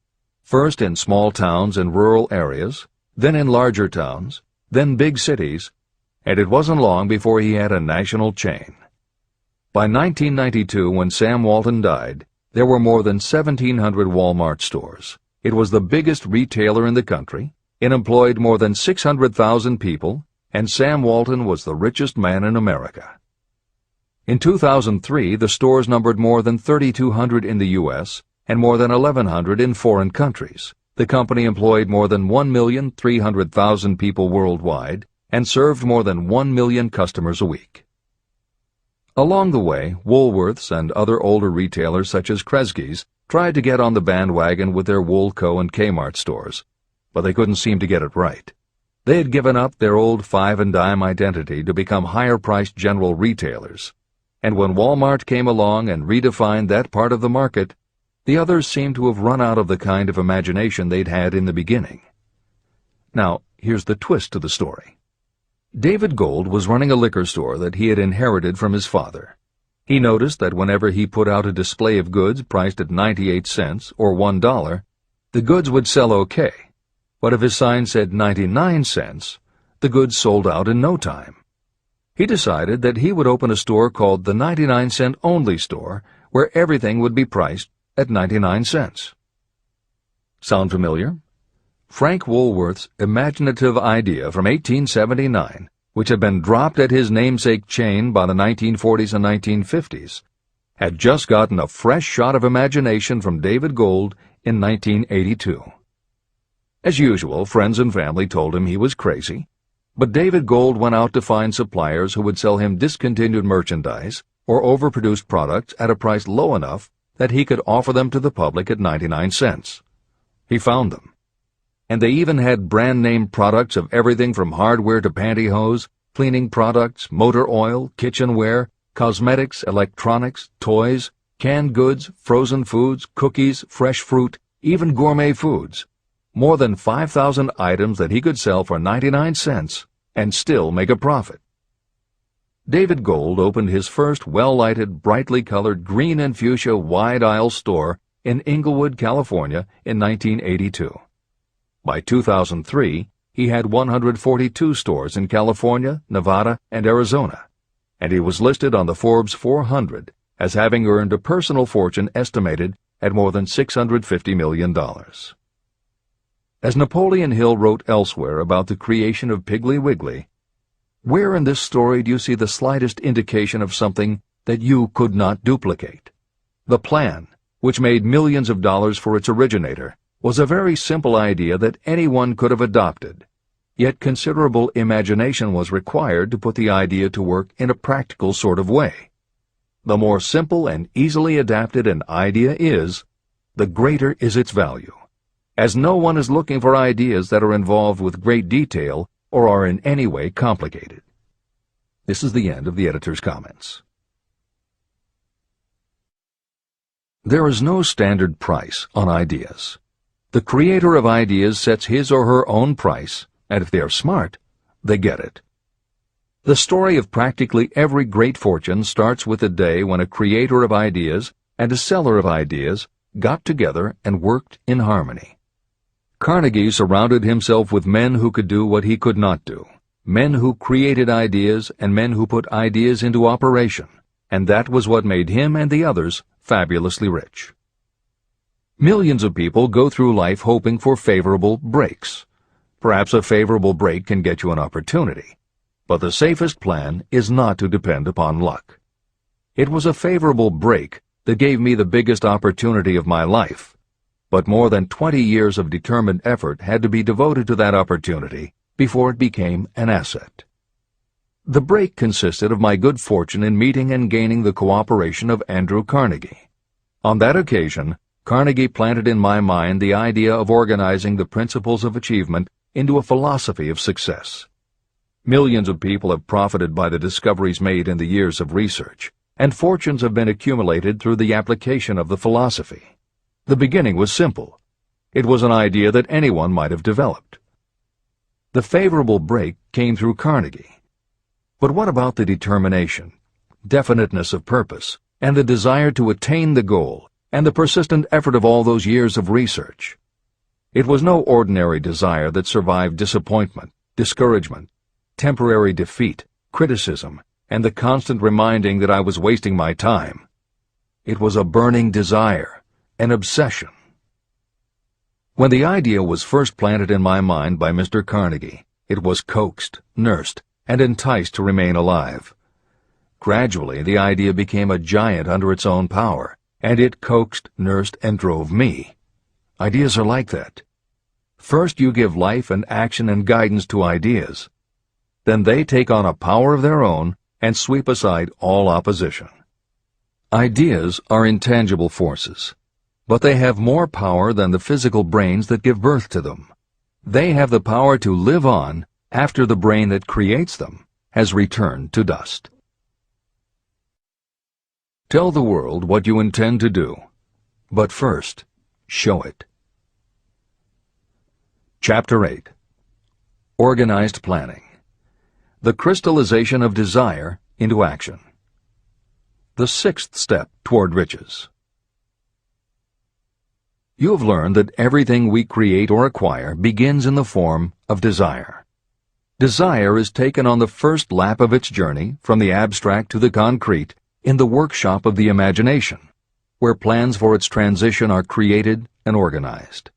first in small towns and rural areas, then in larger towns, then big cities, and it wasn't long before he had a national chain. By 1992, when Sam Walton died, there were more than 1,700 Walmart stores. It was the biggest retailer in the country, it employed more than 600,000 people, and Sam Walton was the richest man in America. In 2003, the stores numbered more than 3,200 in the U.S. and more than 1,100 in foreign countries. The company employed more than 1,300,000 people worldwide and served more than 1 million customers a week. Along the way, Woolworths and other older retailers such as Kresge's tried to get on the bandwagon with their Woolco and Kmart stores, but they couldn't seem to get it right. They had given up their old five-and-dime identity to become higher-priced general retailers, and when Walmart came along and redefined that part of the market, the others seemed to have run out of the kind of imagination they'd had in the beginning. Now, here's the twist to the story. David Gold was running a liquor store that he had inherited from his father. He noticed that whenever he put out a display of goods priced at 98 cents or $1, the goods would sell okay, but if his sign said 99 cents, the goods sold out in no time. He decided that he would open a store called the 99-cent only store, where everything would be priced at 99 cents. Sound familiar? Frank Woolworth's imaginative idea from 1879, which had been dropped at his namesake chain by the 1940s and 1950s, had just gotten a fresh shot of imagination from David Gold in 1982. As usual, friends and family told him he was crazy, but David Gold went out to find suppliers who would sell him discontinued merchandise or overproduced products at a price low enough that he could offer them to the public at 99 cents. He found them. And they even had brand-name products of everything from hardware to pantyhose, cleaning products, motor oil, kitchenware, cosmetics, electronics, toys, canned goods, frozen foods, cookies, fresh fruit, even gourmet foods. More than 5,000 items that he could sell for 99 cents and still make a profit. David Gold opened his first well-lighted, brightly colored green and fuchsia wide-aisle store in Inglewood, California in 1982. By 2003, he had 142 stores in California, Nevada, and Arizona, and he was listed on the Forbes 400 as having earned a personal fortune estimated at more than $650 million. As Napoleon Hill wrote elsewhere about the creation of Piggly Wiggly, where in this story do you see the slightest indication of something that you could not duplicate? The plan, which made millions of dollars for its originator, was a very simple idea that anyone could have adopted, yet considerable imagination was required to put the idea to work in a practical sort of way. The more simple and easily adapted an idea is, the greater is its value, as no one is looking for ideas that are involved with great detail or are in any way complicated. This is the end of the editor's comments. There is no standard price on ideas. The creator of ideas sets his or her own price, and if they are smart, they get it. The story of practically every great fortune starts with a day when a creator of ideas and a seller of ideas got together and worked in harmony. Carnegie surrounded himself with men who could do what he could not do, men who created ideas and men who put ideas into operation, and that was what made him and the others fabulously rich. Millions of people go through life hoping for favorable breaks. Perhaps a favorable break can get you an opportunity, but the safest plan is not to depend upon luck. It was a favorable break that gave me the biggest opportunity of my life, but more than 20 years of determined effort had to be devoted to that opportunity before it became an asset. The break consisted of my good fortune in meeting and gaining the cooperation of Andrew Carnegie. On that occasion, Carnegie planted in my mind the idea of organizing the principles of achievement into a philosophy of success. Millions of people have profited by the discoveries made in the years of research, and fortunes have been accumulated through the application of the philosophy. The beginning was simple. It was an idea that anyone might have developed. The favorable break came through Carnegie. But what about the determination, definiteness of purpose, and the desire to attain the goal, and the persistent effort of all those years of research? It was no ordinary desire that survived disappointment, discouragement, temporary defeat, criticism, and the constant reminding that I was wasting my time. It was a burning desire, an obsession. When the idea was first planted in my mind by Mr. Carnegie, it was coaxed, nursed, and enticed to remain alive. Gradually, the idea became a giant under its own power, and it coaxed, nursed, and drove me. Ideas are like that. First you give life and action and guidance to ideas. Then they take on a power of their own and sweep aside all opposition. Ideas are intangible forces. but they have more power than the physical brains that give birth to them. They have the power to live on after the brain that creates them has returned to dust. Tell the world what you intend to do, but first, show it. Chapter 8. Organized Planning. The crystallization of desire into action. The sixth step toward riches. You have learned that everything we create or acquire begins in the form of desire. Desire is taken on the first lap of its journey from the abstract to the concrete in the workshop of the imagination, where plans for its transition are created and organized.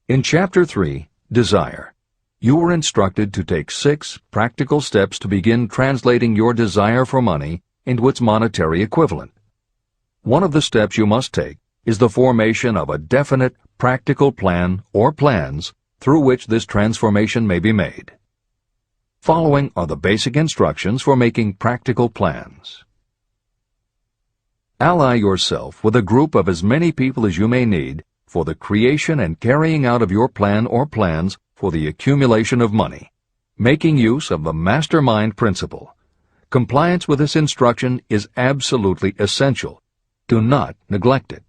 In Chapter 3, Desire, you were instructed to take 6 practical steps to begin translating your desire for money into its monetary equivalent. One of the steps you must take is the formation of a definite, practical plan or plans through which this transformation may be made. Following are the basic instructions for making practical plans. Ally yourself with a group of as many people as you may need for the creation and carrying out of your plan or plans for the accumulation of money, making use of the mastermind principle. Compliance with this instruction is absolutely essential. Do not neglect it.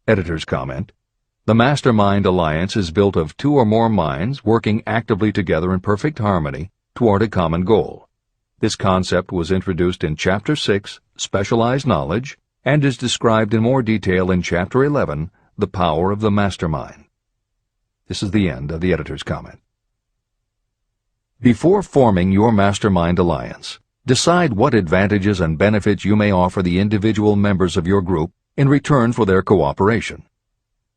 Editor's comment: the Mastermind Alliance is built of 2 or more minds working actively together in perfect harmony toward a common goal. This concept was introduced in Chapter 6, Specialized Knowledge, and is described in more detail in Chapter 11, The Power of the Mastermind. This is the end of the editor's comment. Before forming your Mastermind Alliance, decide what advantages and benefits you may offer the individual members of your group in return for their cooperation.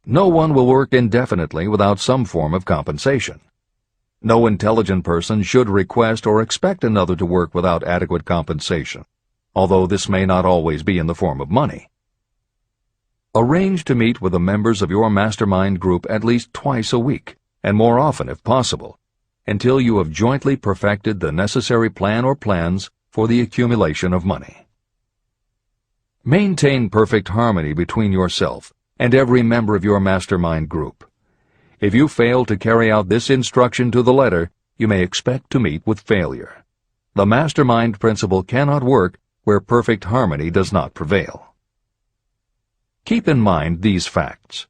No one will work indefinitely without some form of compensation. No intelligent person should request or expect another to work without adequate compensation, although this may not always be in the form of money. Arrange to meet with the members of your mastermind group at least twice a week, and more often if possible, until you have jointly perfected the necessary plan or plans for the accumulation of money. Maintain perfect harmony between yourself and every member of your mastermind group. If you fail to carry out this instruction to the letter, you may expect to meet with failure. The mastermind principle cannot work where perfect harmony does not prevail. Keep in mind these facts.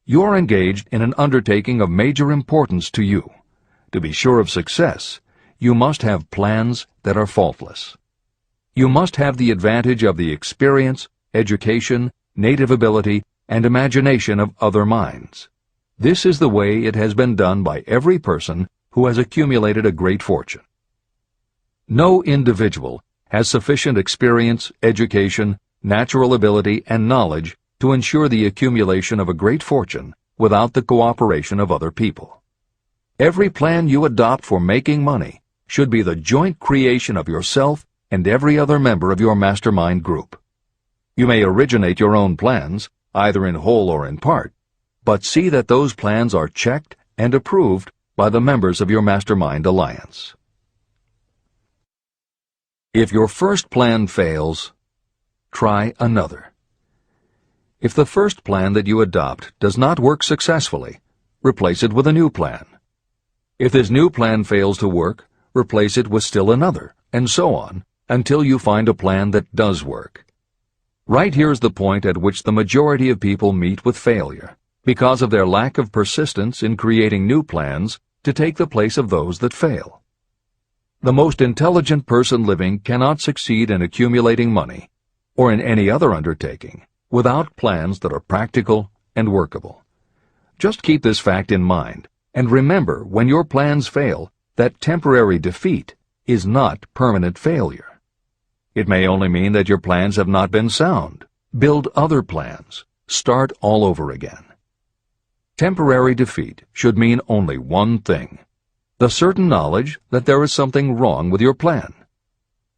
You are engaged in an undertaking of major importance to you. To be sure of success, you must have plans that are faultless. You must have the advantage of the experience, education, native ability, and imagination of other minds. This is the way it has been done by every person who has accumulated a great fortune. No individual has sufficient experience, education, natural ability, and knowledge to ensure the accumulation of a great fortune without the cooperation of other people. Every plan you adopt for making money should be the joint creation of yourself and every other member of your mastermind group. You may originate your own plans, either in whole or in part, but see that those plans are checked and approved by the members of your mastermind alliance. If your first plan fails, try another. If the first plan that you adopt does not work successfully, replace it with a new plan. If this new plan fails to work, replace it with still another, and so on, until you find a plan that does work. Right here is the point at which the majority of people meet with failure, because of their lack of persistence in creating new plans to take the place of those that fail. The most intelligent person living cannot succeed in accumulating money, or in any other undertaking, without plans that are practical and workable. Just keep this fact in mind, and remember when your plans fail that temporary defeat is not permanent failure. It may only mean that your plans have not been sound. Build other plans. Start all over again. Temporary defeat should mean only one thing: the certain knowledge that there is something wrong with your plan.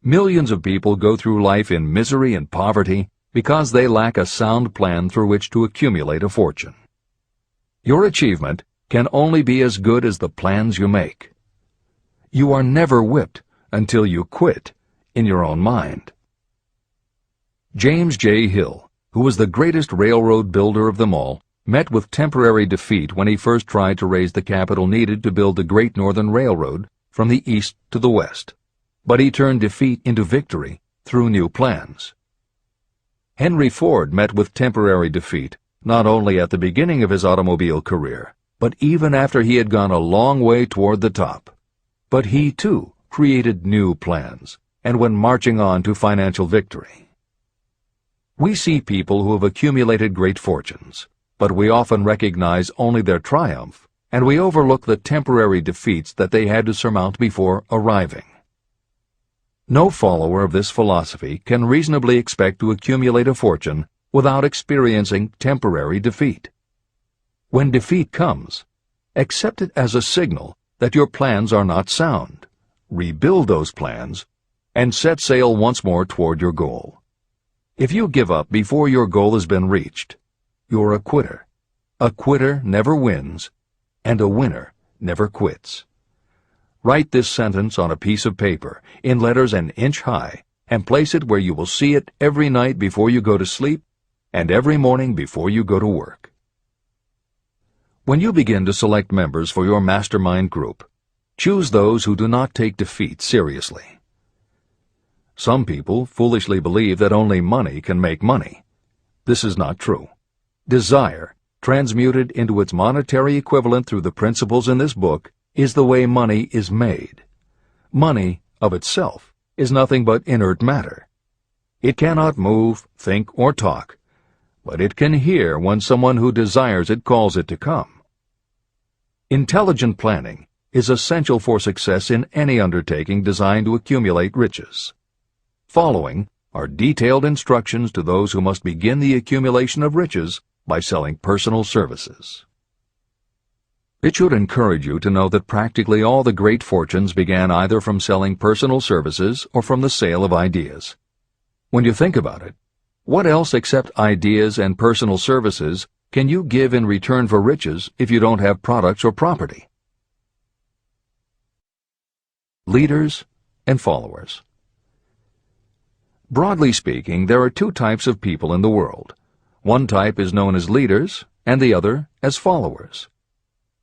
Millions of people go through life in misery and poverty because they lack a sound plan through which to accumulate a fortune. Your achievement can only be as good as the plans you make. You are never whipped until you quit in your own mind. James J. Hill, who was the greatest railroad builder of them all, met with temporary defeat when he first tried to raise the capital needed to build the Great Northern Railroad from the east to the west. But he turned defeat into victory through new plans. Henry Ford met with temporary defeat not only at the beginning of his automobile career, but even after he had gone a long way toward the top. But he, too, created new plans, and went marching on to financial victory. We see people who have accumulated great fortunes, but we often recognize only their triumph, and we overlook the temporary defeats that they had to surmount before arriving. No follower of this philosophy can reasonably expect to accumulate a fortune without experiencing temporary defeat. When defeat comes, accept it as a signal that your plans are not sound. Rebuild those plans and set sail once more toward your goal. If you give up before your goal has been reached, you're a quitter. A quitter never wins, and a winner never quits. Write this sentence on a piece of paper in letters an inch high and place it where you will see it every night before you go to sleep and every morning before you go to work. When you begin to select members for your mastermind group, choose those who do not take defeat seriously. Some people foolishly believe that only money can make money. This is not true. Desire, transmuted into its monetary equivalent through the principles in this book, is the way money is made. Money, of itself, is nothing but inert matter. It cannot move, think, or talk, but it can hear when someone who desires it calls it to come. Intelligent planning is essential for success in any undertaking designed to accumulate riches. Following are detailed instructions to those who must begin the accumulation of riches by selling personal services. It should encourage you to know that practically all the great fortunes began either from selling personal services or from the sale of ideas. When you think about it, what else except ideas and personal services can you give in return for riches if you don't have products or property? Leaders and followers. Broadly speaking, there are two types of people in the world. One type is known as leaders, and the other as followers.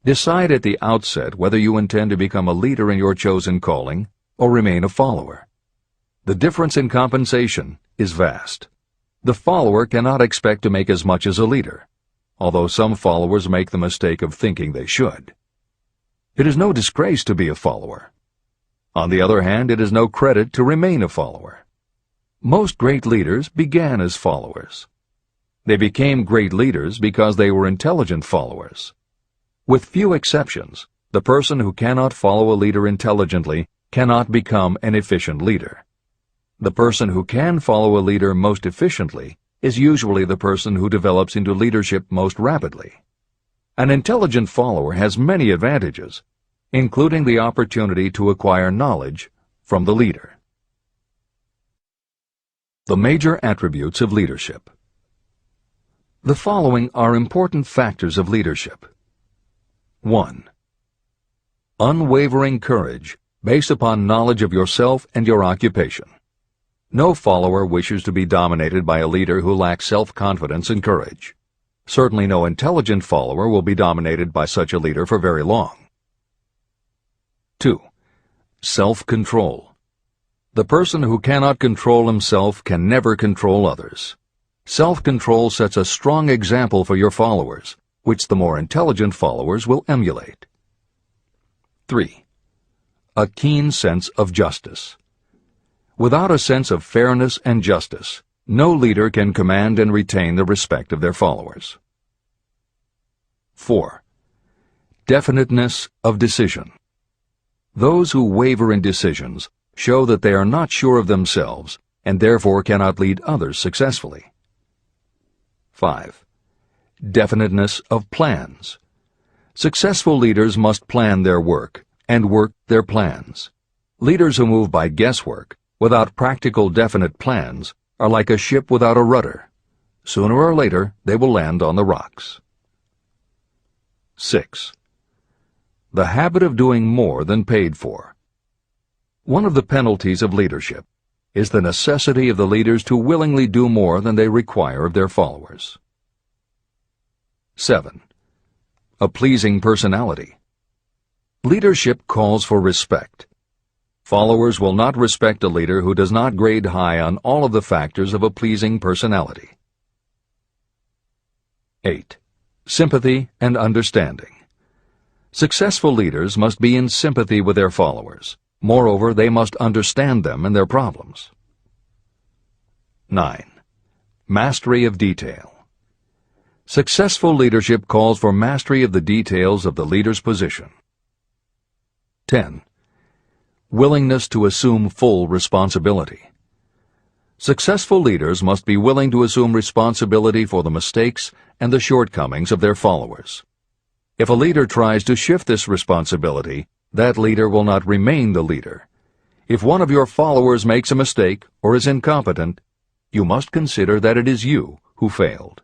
Decide at the outset whether you intend to become a leader in your chosen calling or remain a follower. The difference in compensation is vast. The follower cannot expect to make as much as a leader, although some followers make the mistake of thinking they should. It is no disgrace to be a follower. On the other hand, it is no credit to remain a follower. Most great leaders began as followers. They became great leaders because they were intelligent followers. With few exceptions, the person who cannot follow a leader intelligently cannot become an efficient leader. The person who can follow a leader most efficiently is usually the person who develops into leadership most rapidly. An intelligent follower has many advantages, including the opportunity to acquire knowledge from the leader. The major attributes of leadership. The following are important factors of leadership. 1. Unwavering courage based upon knowledge of yourself and your occupation. No follower wishes to be dominated by a leader who lacks self-confidence and courage. Certainly no intelligent follower will be dominated by such a leader for very long. 2. Self-control. The person who cannot control himself can never control others. Self-control sets a strong example for your followers, which the more intelligent followers will emulate. 3. A keen sense of justice. Without a sense of fairness and justice, no leader can command and retain the respect of their followers. 4. Definiteness of decision. Those who waver in decisions show that they are not sure of themselves and therefore cannot lead others successfully. 5. Definiteness of plans. Successful leaders must plan their work and work their plans. Leaders who move by guesswork, without practical definite plans, are like a ship without a rudder. Sooner or later, they will land on the rocks. 6. The habit of doing more than paid for. One of the penalties of leadership is the necessity of the leaders to willingly do more than they require of their followers. 7. A pleasing personality. Leadership calls for respect. Followers will not respect a leader who does not grade high on all of the factors of a pleasing personality. 8. Sympathy and understanding. Successful leaders must be in sympathy with their followers. Moreover, they must understand them and their problems. 9. Mastery of detail. Successful leadership calls for mastery of the details of the leader's position. 10. Willingness to assume full responsibility. Successful leaders must be willing to assume responsibility for the mistakes and the shortcomings of their followers. If a leader tries to shift this responsibility, that leader will not remain the leader. If one of your followers makes a mistake or is incompetent, you must consider that it is you who failed.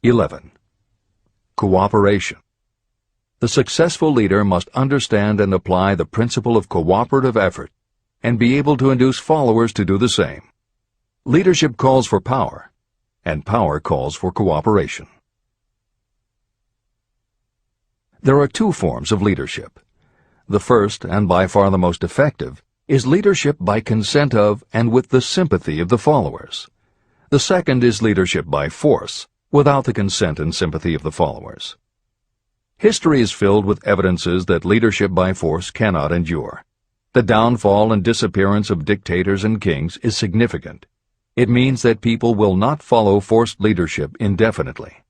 11. Cooperation. The successful leader must understand and apply the principle of cooperative effort and be able to induce followers to do the same. Leadership calls for power, and power calls for cooperation. There are two forms of leadership. The first, and by far the most effective, is leadership by consent of and with the sympathy of the followers. The second is leadership by force, without the consent and sympathy of the followers. History is filled with evidences that leadership by force cannot endure. The downfall and disappearance of dictators and kings is significant. It means that people will not follow forced leadership indefinitely.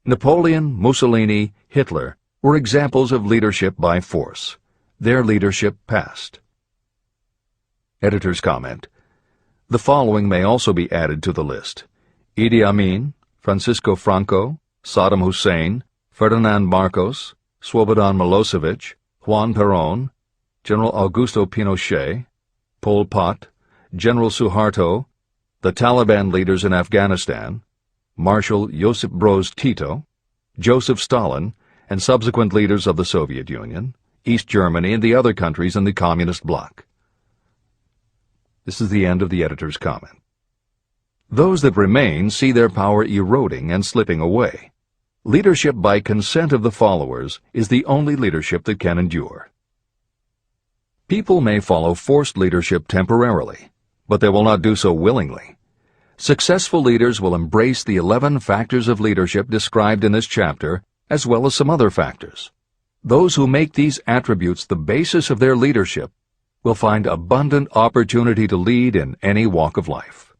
Napoleon, Mussolini, Hitler were examples of leadership by force. Their leadership passed. Editor's comment. The following may also be added to the list: Idi Amin, Francisco Franco, Saddam Hussein, Ferdinand Marcos, Slobodan Milosevic, Juan Perón, General Augusto Pinochet, Pol Pot, General Suharto, the Taliban leaders in Afghanistan, Marshal Josip Broz Tito, Joseph Stalin, and subsequent leaders of the Soviet Union, East Germany, and the other countries in the Communist bloc. This is the end of the editor's comment. Those that remain see their power eroding and slipping away. Leadership by consent of the followers is the only leadership that can endure. People may follow forced leadership temporarily, but they will not do so willingly. Successful leaders will embrace the 11 factors of leadership described in this chapter, as well as some other factors. Those who make these attributes the basis of their leadership will find abundant opportunity to lead in any walk of life.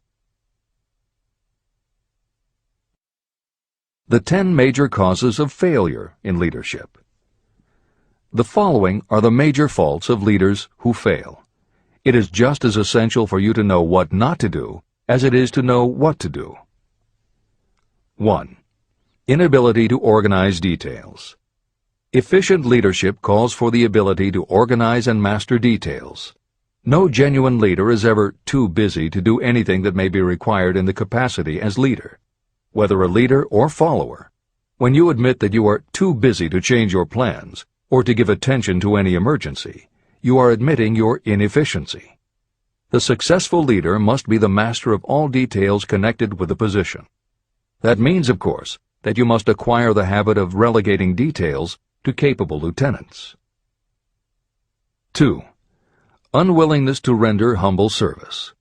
The 10 major causes of failure in leadership. The following are the major faults of leaders who fail. It is just as essential for you to know what not to do as it is to know what to do. 1. Inability to organize details. Efficient leadership calls for the ability to organize and master details. No genuine leader is ever too busy to do anything that may be required in the capacity as leader. Whether a leader or follower, when you admit that you are too busy to change your plans or to give attention to any emergency, you are admitting your inefficiency. The successful leader must be the master of all details connected with the position. That means, of course, that you must acquire the habit of relegating details to capable lieutenants. 2. Unwillingness to render humble service.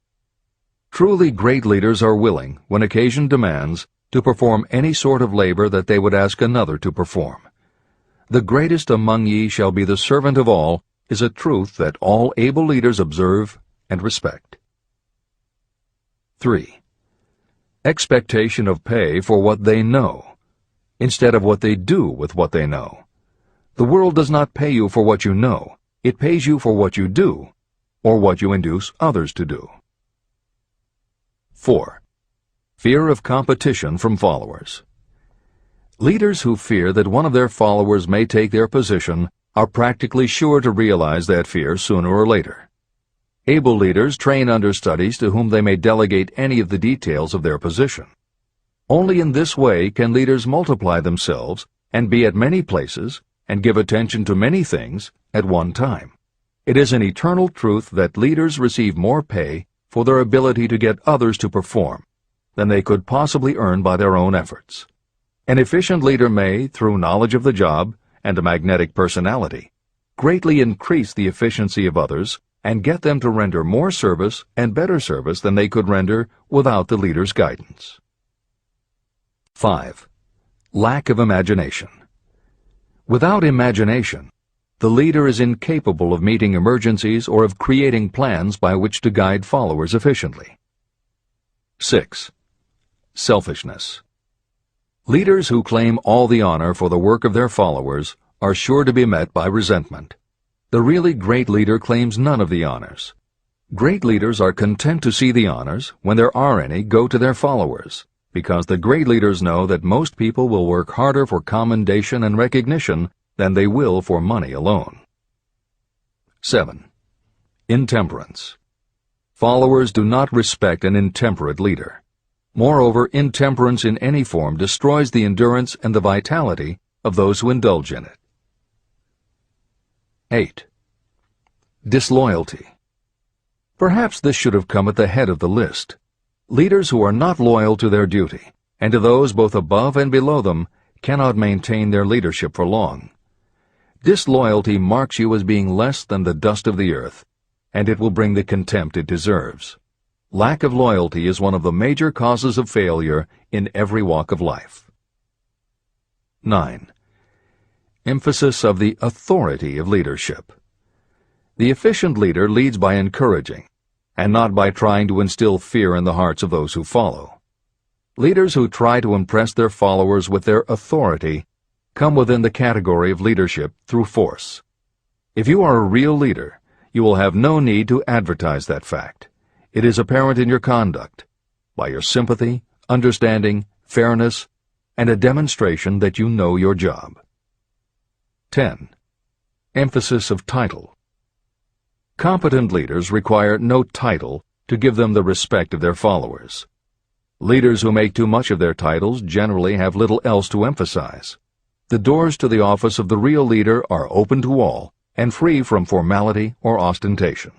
Truly great leaders are willing, when occasion demands, to perform any sort of labor that they would ask another to perform. The greatest among ye shall be the servant of all is a truth that all able leaders observe and respect. 3. Expectation of pay for what they know, instead of what they do with what they know. The world does not pay you for what you know. It pays you for what you do, or what you induce others to do. 4. Fear of competition from followers. Leaders who fear that one of their followers may take their position are practically sure to realize that fear sooner or later. Able leaders train understudies to whom they may delegate any of the details of their position. Only in this way can leaders multiply themselves and be at many places and give attention to many things at one time. It is an eternal truth that leaders receive more pay for their ability to get others to perform than they could possibly earn by their own efforts. An efficient leader may, through knowledge of the job and a magnetic personality, greatly increase the efficiency of others and get them to render more service and better service than they could render without the leader's guidance. 5. Lack of imagination. Without imagination, the leader is incapable of meeting emergencies or of creating plans by which to guide followers efficiently. 6. Selfishness. Leaders who claim all the honor for the work of their followers are sure to be met by resentment. The really great leader claims none of the honors. Great leaders are content to see the honors, when there are any, go to their followers, because the great leaders know that most people will work harder for commendation and recognition than they will for money alone. 7. Intemperance. Followers do not respect an intemperate leader. Moreover, intemperance in any form destroys the endurance and the vitality of those who indulge in it. 8. Disloyalty. Perhaps this should have come at the head of the list. Leaders who are not loyal to their duty, and to those both above and below them, cannot maintain their leadership for long. Disloyalty marks you as being less than the dust of the earth, and it will bring the contempt it deserves. Lack of loyalty is one of the major causes of failure in every walk of life. 9. Emphasis of the authority of leadership. The efficient leader leads by encouraging, and not by trying to instill fear in the hearts of those who follow. Leaders who try to impress their followers with their authority come within the category of leadership through force. If you are a real leader, you will have no need to advertise that fact. It is apparent in your conduct, by your sympathy, understanding, fairness, and a demonstration that you know your job. 10. Emphasis of title. Competent leaders require no title to give them the respect of their followers. Leaders who make too much of their titles generally have little else to emphasize. The doors to the office of the real leader are open to all and free from formality or ostentation.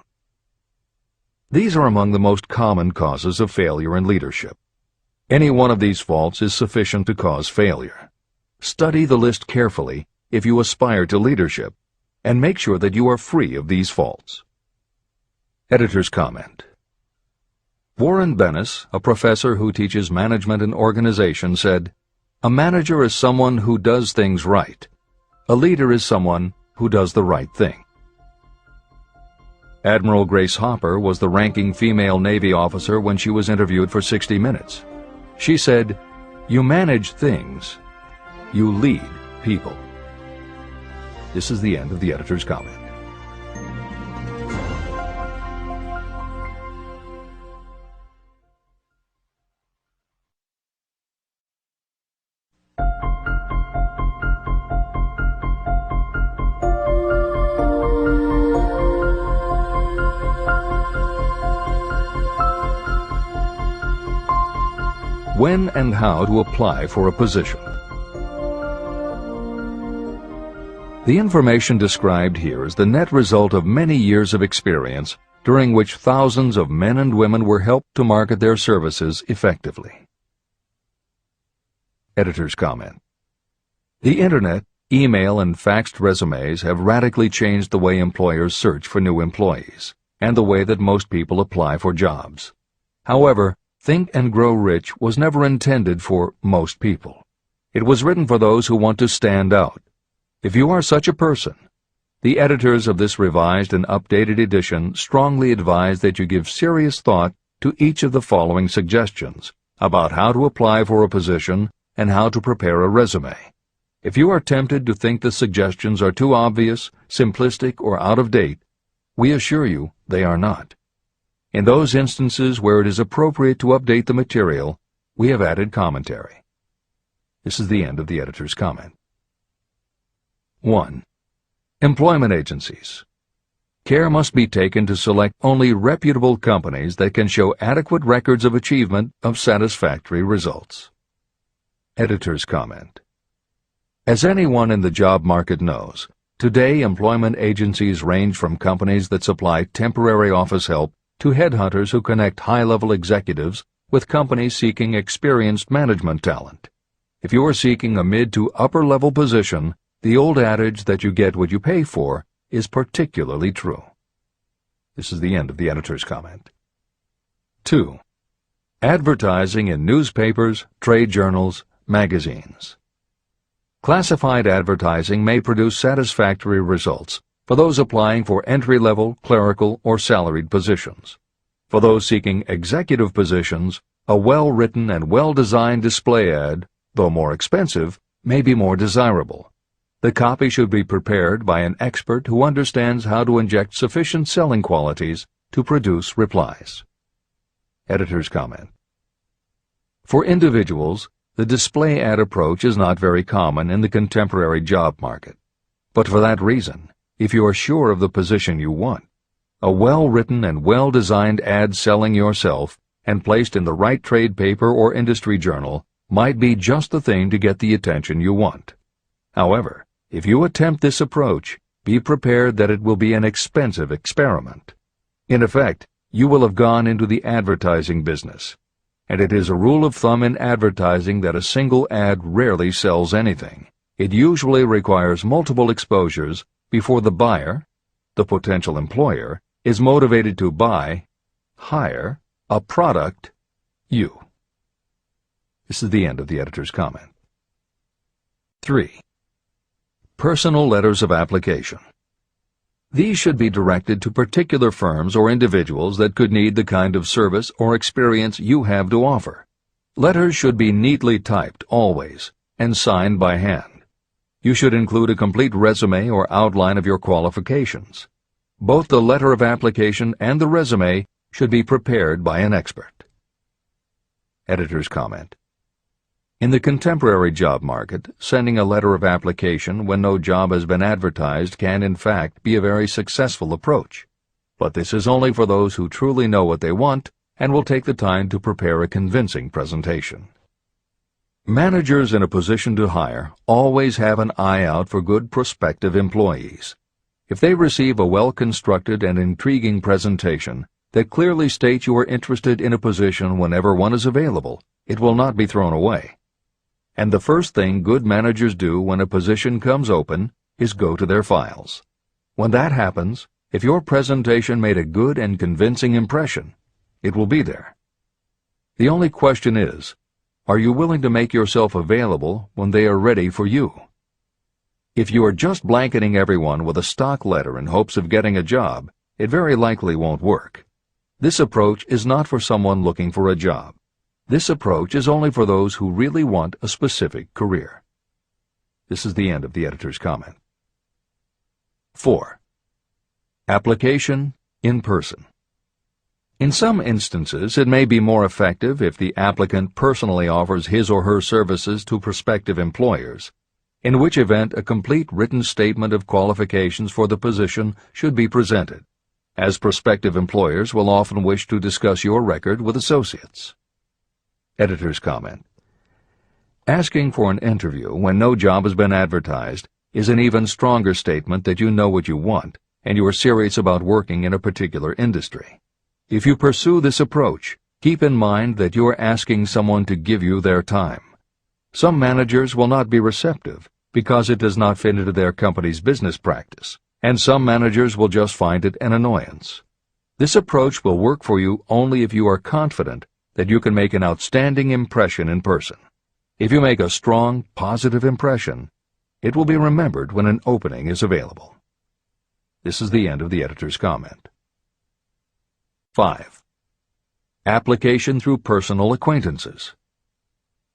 These are among the most common causes of failure in leadership. Any one of these faults is sufficient to cause failure. Study the list carefully if you aspire to leadership, and make sure that you are free of these faults. Editor's comment. Warren Bennis, a professor who teaches management and organization, said, "A manager is someone who does things right. A leader is someone who does the right thing." Admiral Grace Hopper was the ranking female Navy officer when she was interviewed for 60 Minutes. She said, "You manage things. You lead people." This is the end of the editor's comment. When and how to apply for a position. The information described here is the net result of many years of experience, during which thousands of men and women were helped to market their services effectively. Editor's comment. The Internet, email, and faxed resumes have radically changed the way employers search for new employees, and the way that most people apply for jobs. However, Think and Grow Rich was never intended for most people. It was written for those who want to stand out. If you are such a person, the editors of this revised and updated edition strongly advise that you give serious thought to each of the following suggestions about how to apply for a position and how to prepare a resume. If you are tempted to think the suggestions are too obvious, simplistic, or out of date, we assure you they are not. In those instances where it is appropriate to update the material, we have added commentary. This is the end of the editor's comment. 1. Employment agencies. Care must be taken to select only reputable companies that can show adequate records of achievement of satisfactory results. Editor's comment. As anyone in the job market knows, Today, employment agencies range from companies that supply temporary office help to headhunters who connect high-level executives with companies seeking experienced management talent. If you are seeking a mid to upper-level position, the old adage that you get what you pay for is particularly true. This is the end of the editor's comment. 2. Advertising in newspapers, trade journals, magazines. Classified advertising may produce satisfactory results for those applying for entry-level, clerical, or salaried positions. For those seeking executive positions, a well-written and well-designed display ad, though more expensive, may be more desirable. The copy should be prepared by an expert who understands how to inject sufficient selling qualities to produce replies. Editor's comment. For individuals, the display ad approach is not very common in the contemporary job market. But for that reason, if you are sure of the position you want, a well-written and well-designed ad selling yourself and placed in the right trade paper or industry journal might be just the thing to get the attention you want. However, if you attempt this approach, be prepared that it will be an expensive experiment. In effect, you will have gone into the advertising business, and it is a rule of thumb in advertising that a single ad rarely sells anything. It usually requires multiple exposures before the buyer, the potential employer, is motivated to buy, hire, a product, you. This is the end of the editor's comment. 3. Personal letters of application. These should be directed to particular firms or individuals that could need the kind of service or experience you have to offer. Letters should be neatly typed always and signed by hand. You should include a complete resume or outline of your qualifications. Both the letter of application and the resume should be prepared by an expert. Editor's comment. In the contemporary job market, sending a letter of application when no job has been advertised can in fact be a very successful approach. But this is only for those who truly know what they want and will take the time to prepare a convincing presentation. Managers in a position to hire always have an eye out for good prospective employees. If they receive a well-constructed and intriguing presentation that clearly states you are interested in a position whenever one is available, it will not be thrown away. And the first thing good managers do when a position comes open is go to their files. When that happens, if your presentation made a good and convincing impression, it will be there. The only question is, are you willing to make yourself available when they are ready for you? If you are just blanketing everyone with a stock letter in hopes of getting a job, it very likely won't work. This approach is not for someone looking for a job. This approach is only for those who really want a specific career. This is the end of the editor's comment. 4. Application in person. In some instances, it may be more effective if the applicant personally offers his or her services to prospective employers, in which event a complete written statement of qualifications for the position should be presented, as prospective employers will often wish to discuss your record with associates. Editor's comment. Asking for an interview when no job has been advertised is an even stronger statement that you know what you want and you are serious about working in a particular industry. If you pursue this approach, keep in mind that you are asking someone to give you their time. Some managers will not be receptive because it does not fit into their company's business practice, and some managers will just find it an annoyance. This approach will work for you only if you are confident that you can make an outstanding impression in person. If you make a strong, positive impression, it will be remembered when an opening is available. This is the end of the editor's comment. 5. Application through personal acquaintances.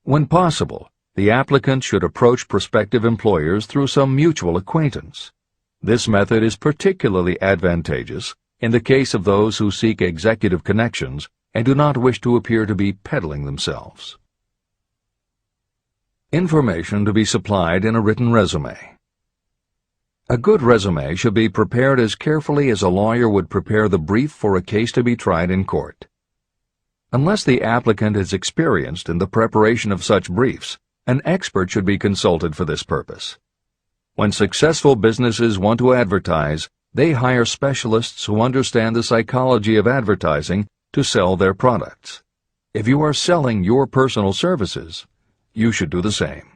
When possible, the applicant should approach prospective employers through some mutual acquaintance. This method is particularly advantageous in the case of those who seek executive connections and do not wish to appear to be peddling themselves. Information to be supplied in a written resume. A good resume should be prepared as carefully as a lawyer would prepare the brief for a case to be tried in court. Unless the applicant is experienced in the preparation of such briefs, an expert should be consulted for this purpose. When successful businesses want to advertise, they hire specialists who understand the psychology of advertising to sell their products. If you are selling your personal services, you should do the same.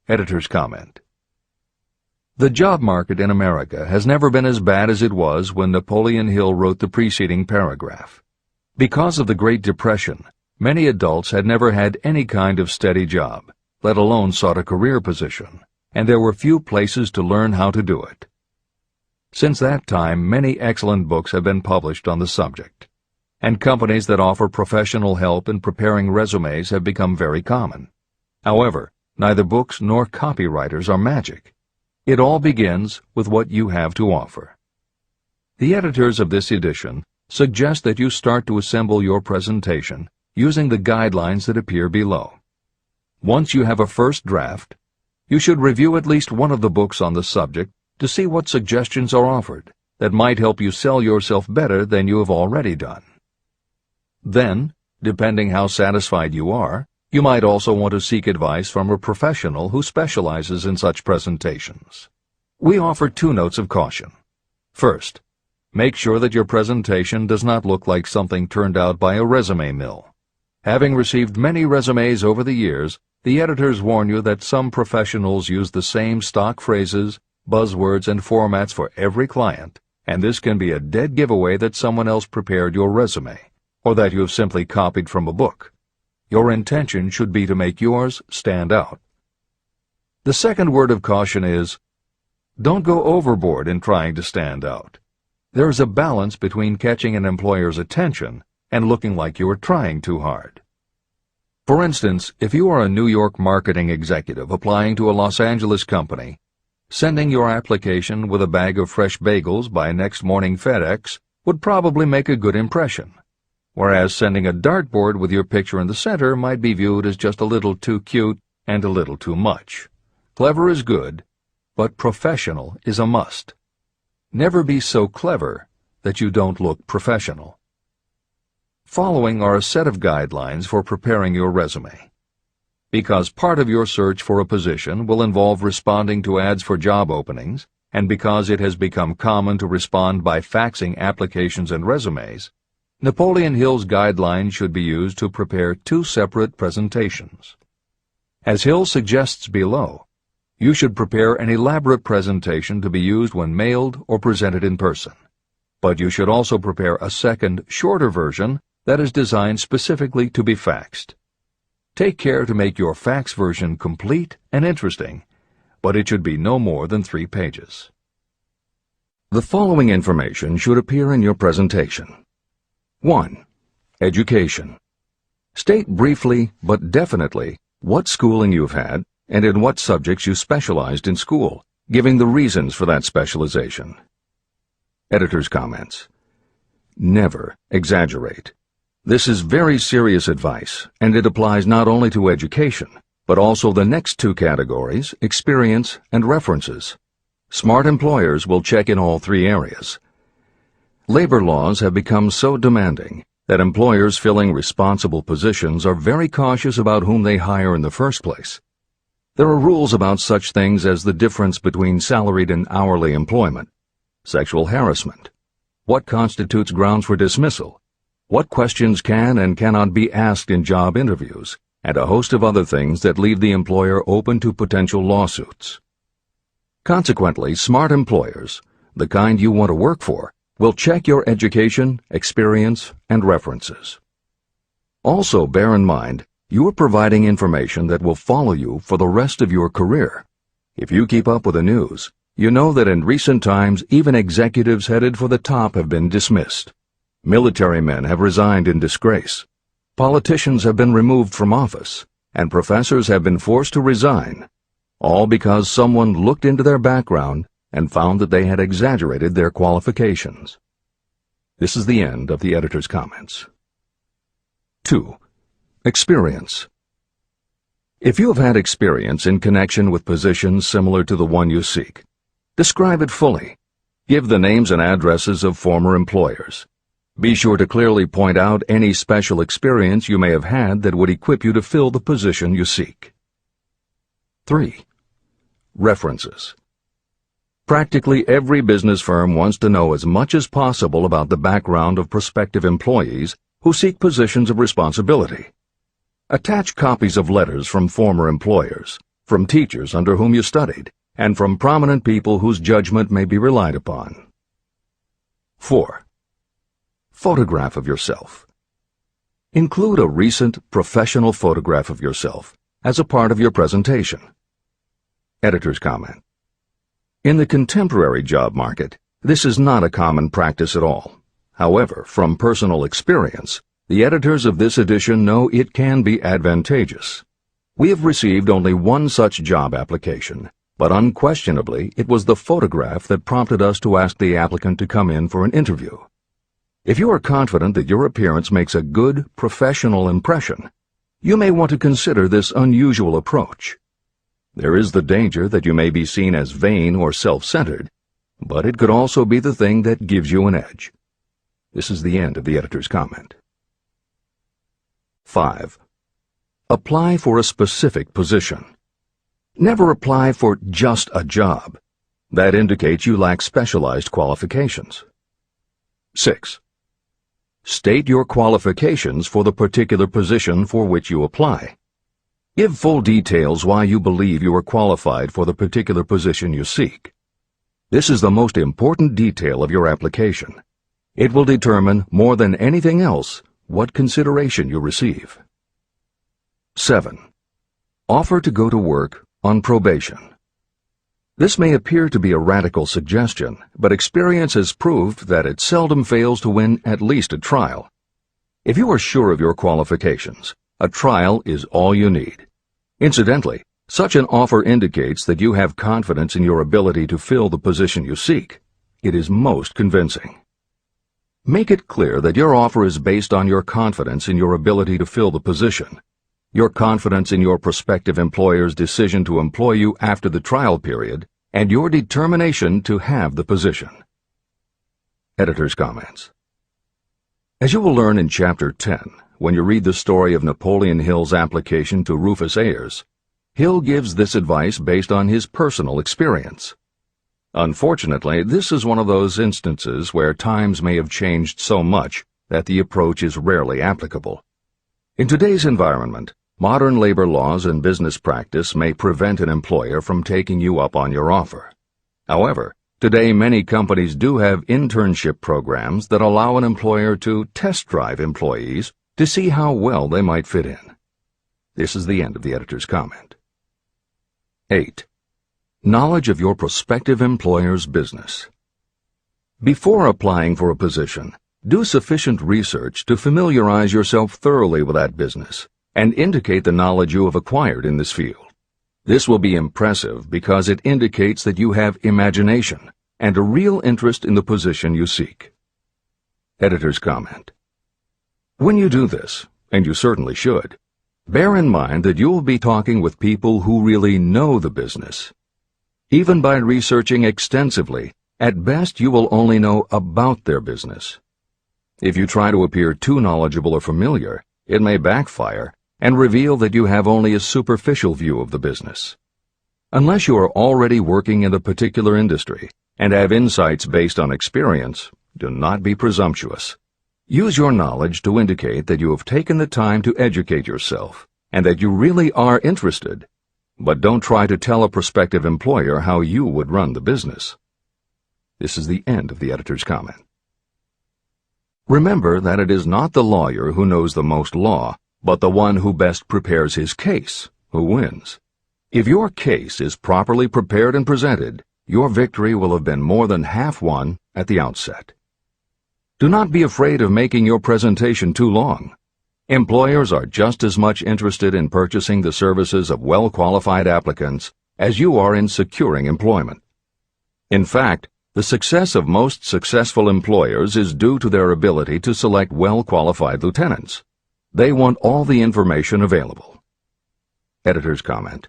Editor's comment. The job market in America has never been as bad as it was when Napoleon Hill wrote the preceding paragraph. Because of the Great Depression, many adults had never had any kind of steady job, let alone sought a career position, and there were few places to learn how to do it. Since that time, many excellent books have been published on the subject, and companies that offer professional help in preparing resumes have become very common. However, neither books nor copywriters are magic. It all begins with what you have to offer. The editors of this edition suggest that you start to assemble your presentation using the guidelines that appear below. Once you have a first draft, you should review at least one of the books on the subject to see what suggestions are offered that might help you sell yourself better than you have already done. Then, depending how satisfied you are, you might also want to seek advice from a professional who specializes in such presentations. We offer 2 notes of caution. First, make sure that your presentation does not look like something turned out by a resume mill. Having received many resumes over the years, the editors warn you that some professionals use the same stock phrases, buzzwords, and formats for every client, and this can be a dead giveaway that someone else prepared your resume, or that you have simply copied from a book. Your intention should be to make yours stand out. The second word of caution is, don't go overboard in trying to stand out. There is a balance between catching an employer's attention and looking like you are trying too hard. For instance, if you are a New York marketing executive applying to a Los Angeles company, sending your application with a bag of fresh bagels by next morning FedEx would probably make a good impression, whereas sending a dartboard with your picture in the center might be viewed as just a little too cute and a little too much. Clever is good, but professional is a must. Never be so clever that you don't look professional. Following are a set of guidelines for preparing your resume. Because part of your search for a position will involve responding to ads for job openings, and because it has become common to respond by faxing applications and resumes, Napoleon Hill's guidelines should be used to prepare 2 separate presentations. As Hill suggests below, you should prepare an elaborate presentation to be used when mailed or presented in person. But you should also prepare a second, shorter version that is designed specifically to be faxed. Take care to make your fax version complete and interesting, but it should be no more than 3 pages. The following information should appear in your presentation. 1. Education. State briefly but definitely what schooling you've had and in what subjects you specialized in school, giving the reasons for that specialization. Editor's comments. Never exaggerate. This is very serious advice, and it applies not only to education, but also the next 2 categories, experience and references. Smart employers will check in all 3 areas. Labor laws have become so demanding that employers filling responsible positions are very cautious about whom they hire in the first place. There are rules about such things as the difference between salaried and hourly employment, sexual harassment, what constitutes grounds for dismissal, what questions can and cannot be asked in job interviews, and a host of other things that leave the employer open to potential lawsuits. Consequently, smart employers, the kind you want to work for, will check your education, experience, and references. Also, bear in mind, you are providing information that will follow you for the rest of your career. If you keep up with the news, you know that in recent times even executives headed for the top have been dismissed. Military men have resigned in disgrace. Politicians have been removed from office, and professors have been forced to resign, all because someone looked into their background and found that they had exaggerated their qualifications. This is the end of the editor's comments. 2. Experience. If you have had experience in connection with positions similar to the one you seek, describe it fully. Give the names and addresses of former employers. Be sure to clearly point out any special experience you may have had that would equip you to fill the position you seek. 3. References. Practically every business firm wants to know as much as possible about the background of prospective employees who seek positions of responsibility. Attach copies of letters from former employers, from teachers under whom you studied, and from prominent people whose judgment may be relied upon. 4. Photograph of yourself. Include a recent professional photograph of yourself as a part of your presentation. Editor's comment. In the contemporary job market, this is not a common practice at all. However, from personal experience, the editors of this edition know it can be advantageous. We have received only one such job application, but unquestionably it was the photograph that prompted us to ask the applicant to come in for an interview. If you are confident that your appearance makes a good, professional impression, you may want to consider this unusual approach. There is the danger that you may be seen as vain or self-centered, but it could also be the thing that gives you an edge. This is the end of the editor's comment. 5. Apply for a specific position. Never apply for just a job. That indicates you lack specialized qualifications. 6. State your qualifications for the particular position for which you apply. Give full details why you believe you are qualified for the particular position you seek. This is the most important detail of your application. It will determine, more than anything else, what consideration you receive. 7. Offer to go to work on probation. This may appear to be a radical suggestion, but experience has proved that it seldom fails to win at least a trial. If you are sure of your qualifications, a trial is all you need. Incidentally, such an offer indicates that you have confidence in your ability to fill the position you seek. It is most convincing. Make it clear that your offer is based on your confidence in your ability to fill the position, your confidence in your prospective employer's decision to employ you after the trial period, and your determination to have the position. Editor's comments. As you will learn in Chapter 10, when you read the story of Napoleon Hill's application to Rufus Ayers, Hill gives this advice based on his personal experience. Unfortunately, this is one of those instances where times may have changed so much that the approach is rarely applicable. In today's environment, modern labor laws and business practice may prevent an employer from taking you up on your offer. However, today many companies do have internship programs that allow an employer to test drive employees to see how well they might fit in. This is the end of the editor's comment. 8. Knowledge of your prospective employer's business. Before applying for a position, do sufficient research to familiarize yourself thoroughly with that business and indicate the knowledge you have acquired in this field. This will be impressive because it indicates that you have imagination and a real interest in the position you seek. Editor's comment. When you do this, and you certainly should, bear in mind that you will be talking with people who really know the business. Even by researching extensively, at best you will only know about their business. If you try to appear too knowledgeable or familiar, it may backfire and reveal that you have only a superficial view of the business. Unless you are already working in a particular industry and have insights based on experience, do not be presumptuous. Use your knowledge to indicate that you have taken the time to educate yourself and that you really are interested, but don't try to tell a prospective employer how you would run the business. This is the end of the editor's comment. Remember that it is not the lawyer who knows the most law, but the one who best prepares his case who wins. If your case is properly prepared and presented, your victory will have been more than half won at the outset. Do not be afraid of making your presentation too long. Employers are just as much interested in purchasing the services of well-qualified applicants as you are in securing employment. In fact, the success of most successful employers is due to their ability to select well-qualified lieutenants. They want all the information available. Editor's comment.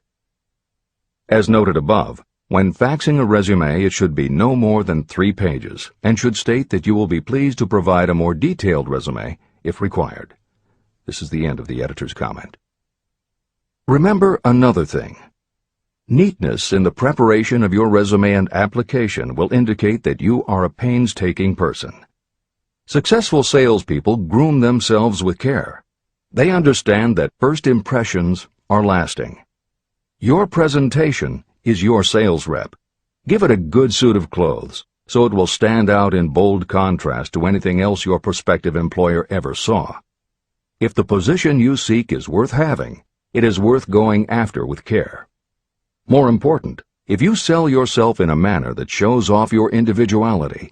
As noted above, when faxing a resume, it should be no more than 3 pages and should state that you will be pleased to provide a more detailed resume if required. This is the end of the editor's comment. Remember another thing. Neatness in the preparation of your resume and application will indicate that you are a painstaking person. Successful salespeople groom themselves with care. They understand that first impressions are lasting. Your presentation is your sales rep. Give it a good suit of clothes, so it will stand out in bold contrast to anything else your prospective employer ever saw. If the position you seek is worth having, it is worth going after with care. More important, if you sell yourself in a manner that shows off your individuality,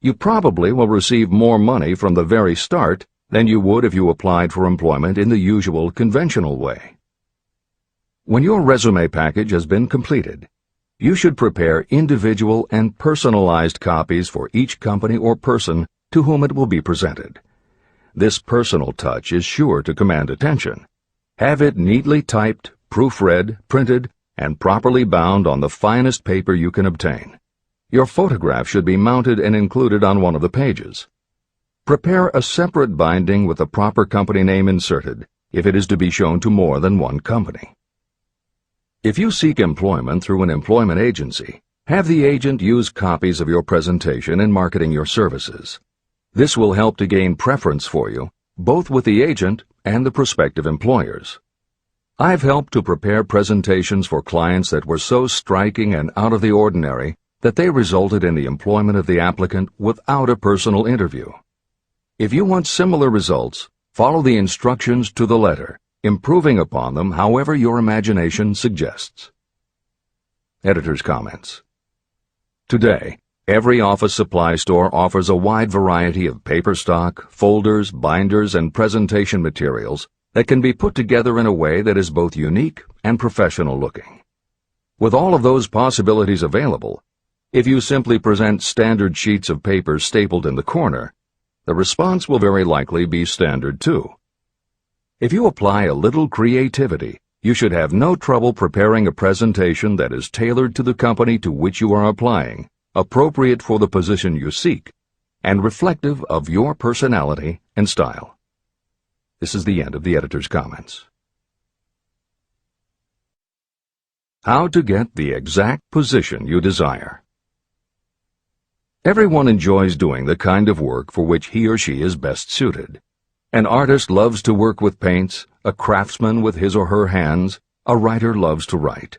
you probably will receive more money from the very start than you would if you applied for employment in the usual conventional way. When your resume package has been completed, you should prepare individual and personalized copies for each company or person to whom it will be presented. This personal touch is sure to command attention. Have it neatly typed, proofread, printed, and properly bound on the finest paper you can obtain. Your photograph should be mounted and included on one of the pages. Prepare a separate binding with the proper company name inserted if it is to be shown to more than one company. If you seek employment through an employment agency, have the agent use copies of your presentation in marketing your services. This will help to gain preference for you, both with the agent and the prospective employers. I've helped to prepare presentations for clients that were so striking and out of the ordinary that they resulted in the employment of the applicant without a personal interview. If you want similar results, follow the instructions to the letter, improving upon them however your imagination suggests. Editor's comments. Today, every office supply store offers a wide variety of paper stock, folders, binders, and presentation materials that can be put together in a way that is both unique and professional looking. With all of those possibilities available, if you simply present standard sheets of paper stapled in the corner, the response will very likely be standard too. If you apply a little creativity, you should have no trouble preparing a presentation that is tailored to the company to which you are applying, appropriate for the position you seek, and reflective of your personality and style. This is the end of the editor's comments. How to get the exact position you desire. Everyone enjoys doing the kind of work for which he or she is best suited. An artist loves to work with paints, a craftsman with his or her hands, a writer loves to write.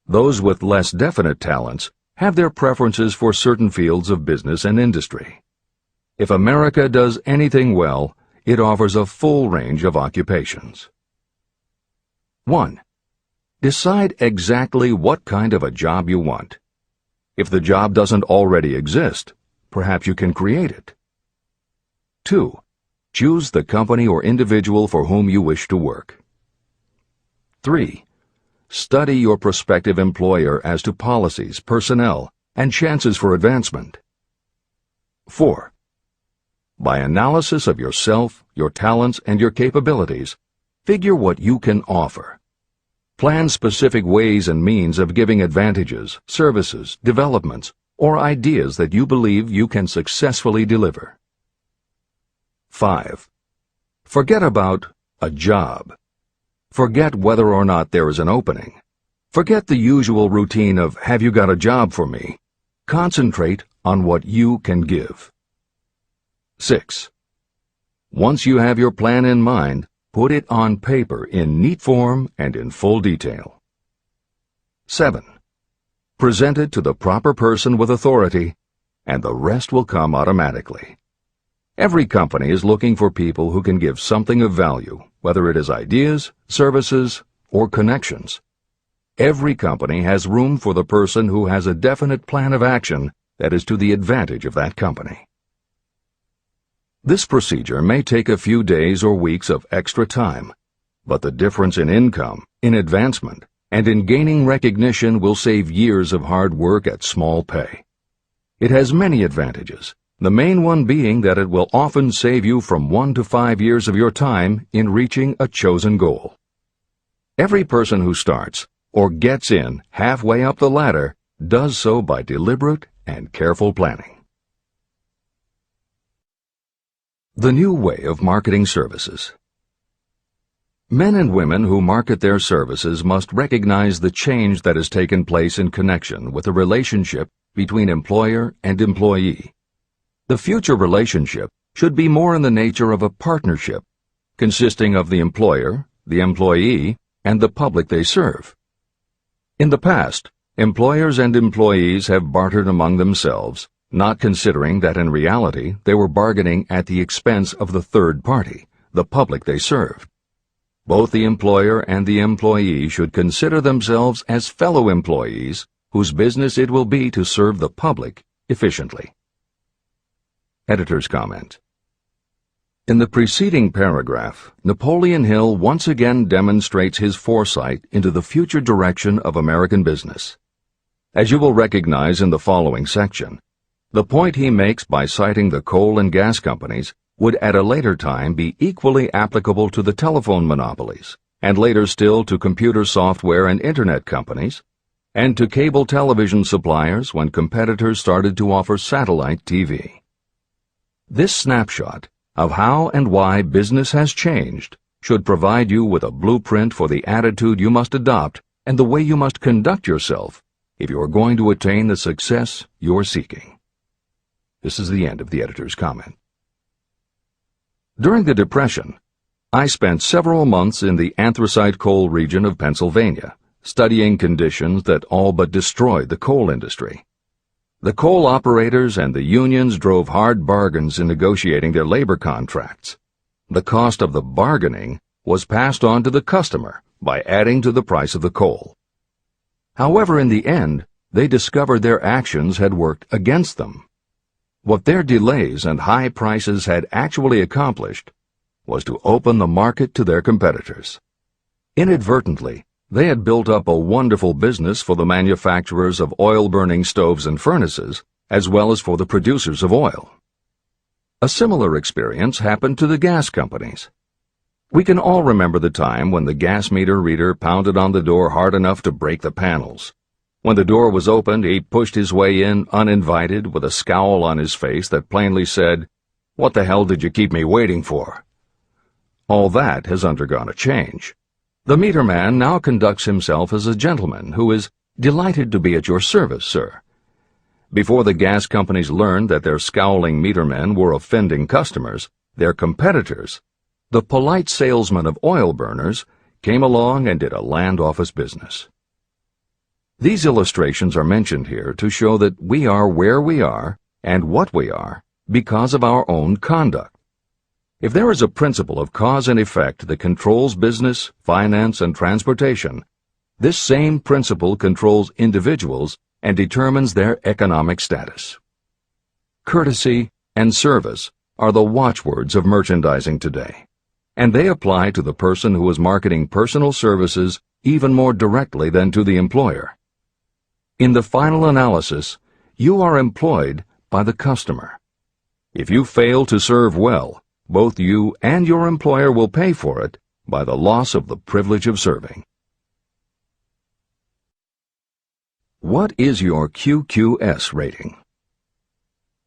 Those with less definite talents have their preferences for certain fields of business and industry. If America does anything well, it offers a full range of occupations. 1. Decide exactly what kind of a job you want. If the job doesn't already exist, perhaps you can create it. 2. Choose the company or individual for whom you wish to work. 3. Study your prospective employer as to policies, personnel, and chances for advancement. 4. By analysis of yourself, your talents, and your capabilities, figure what you can offer. Plan specific ways and means of giving advantages, services, developments, or ideas that you believe you can successfully deliver. 5. Forget about a job. Forget whether or not there is an opening. Forget the usual routine of, have you got a job for me? Concentrate on what you can give. 6. Once you have your plan in mind, put it on paper in neat form and in full detail. 7. Present it to the proper person with authority, and the rest will come automatically. Every company is looking for people who can give something of value, whether it is ideas, services, or connections. Every company has room for the person who has a definite plan of action that is to the advantage of that company. This procedure may take a few days or weeks of extra time, but the difference in income, in advancement, and in gaining recognition will save years of hard work at small pay. It has many advantages, the main one being that it will often save you from 1 to 5 years of your time in reaching a chosen goal. Every person who starts, or gets in halfway up the ladder, does so by deliberate and careful planning. The new way of marketing services. Men and women who market their services must recognize the change that has taken place in connection with the relationship between employer and employee. The future relationship should be more in the nature of a partnership, consisting of the employer, the employee, and the public they serve. In the past, employers and employees have bartered among themselves, not considering that in reality they were bargaining at the expense of the third party, the public they served. Both the employer and the employee should consider themselves as fellow employees whose business it will be to serve the public efficiently. Editor's comment. In the preceding paragraph, Napoleon Hill once again demonstrates his foresight into the future direction of American business. As you will recognize in the following section, the point he makes by citing the coal and gas companies would at a later time be equally applicable to the telephone monopolies, and later still to computer software and internet companies, and to cable television suppliers when competitors started to offer satellite TV. This snapshot of how and why business has changed should provide you with a blueprint for the attitude you must adopt and the way you must conduct yourself if you are going to attain the success you're seeking. This is the end of the editor's comment. During the Depression, I spent several months in the anthracite coal region of Pennsylvania, studying conditions that all but destroyed the coal industry. The coal operators and the unions drove hard bargains in negotiating their labor contracts. The cost of the bargaining was passed on to the customer by adding to the price of the coal. However, in the end, they discovered their actions had worked against them. What their delays and high prices had actually accomplished was to open the market to their competitors. Inadvertently, they had built up a wonderful business for the manufacturers of oil-burning stoves and furnaces, as well as for the producers of oil. A similar experience happened to the gas companies. We can all remember the time when the gas meter reader pounded on the door hard enough to break the panels. When the door was opened, he pushed his way in uninvited with a scowl on his face that plainly said, "What the hell did you keep me waiting for?" All that has undergone a change. The meter man now conducts himself as a gentleman who is delighted to be at your service, sir. Before the gas companies learned that their scowling metermen were offending customers, their competitors, the polite salesmen of oil burners, came along and did a land office business. These illustrations are mentioned here to show that we are where we are and what we are because of our own conduct. If there is a principle of cause and effect that controls business, finance, and transportation, this same principle controls individuals and determines their economic status. Courtesy and service are the watchwords of merchandising today, and they apply to the person who is marketing personal services even more directly than to the employer. In the final analysis, you are employed by the customer. If you fail to serve well, both you and your employer will pay for it by the loss of the privilege of serving. What is your QQS rating?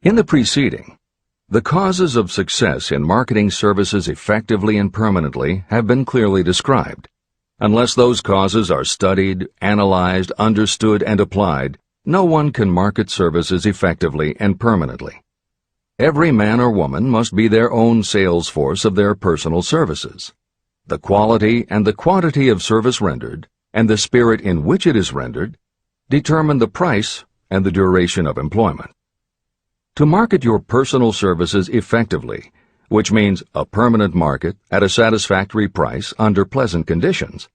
In the preceding, the causes of success in marketing services effectively and permanently have been clearly described. Unless those causes are studied, analyzed, understood, and applied, no one can market services effectively and permanently. Every man or woman must be their own sales force of their personal services. The quality and the quantity of service rendered, and the spirit in which it is rendered, determine the price and the duration of employment. To market your personal services effectively, which means a permanent market at a satisfactory price under pleasant conditions,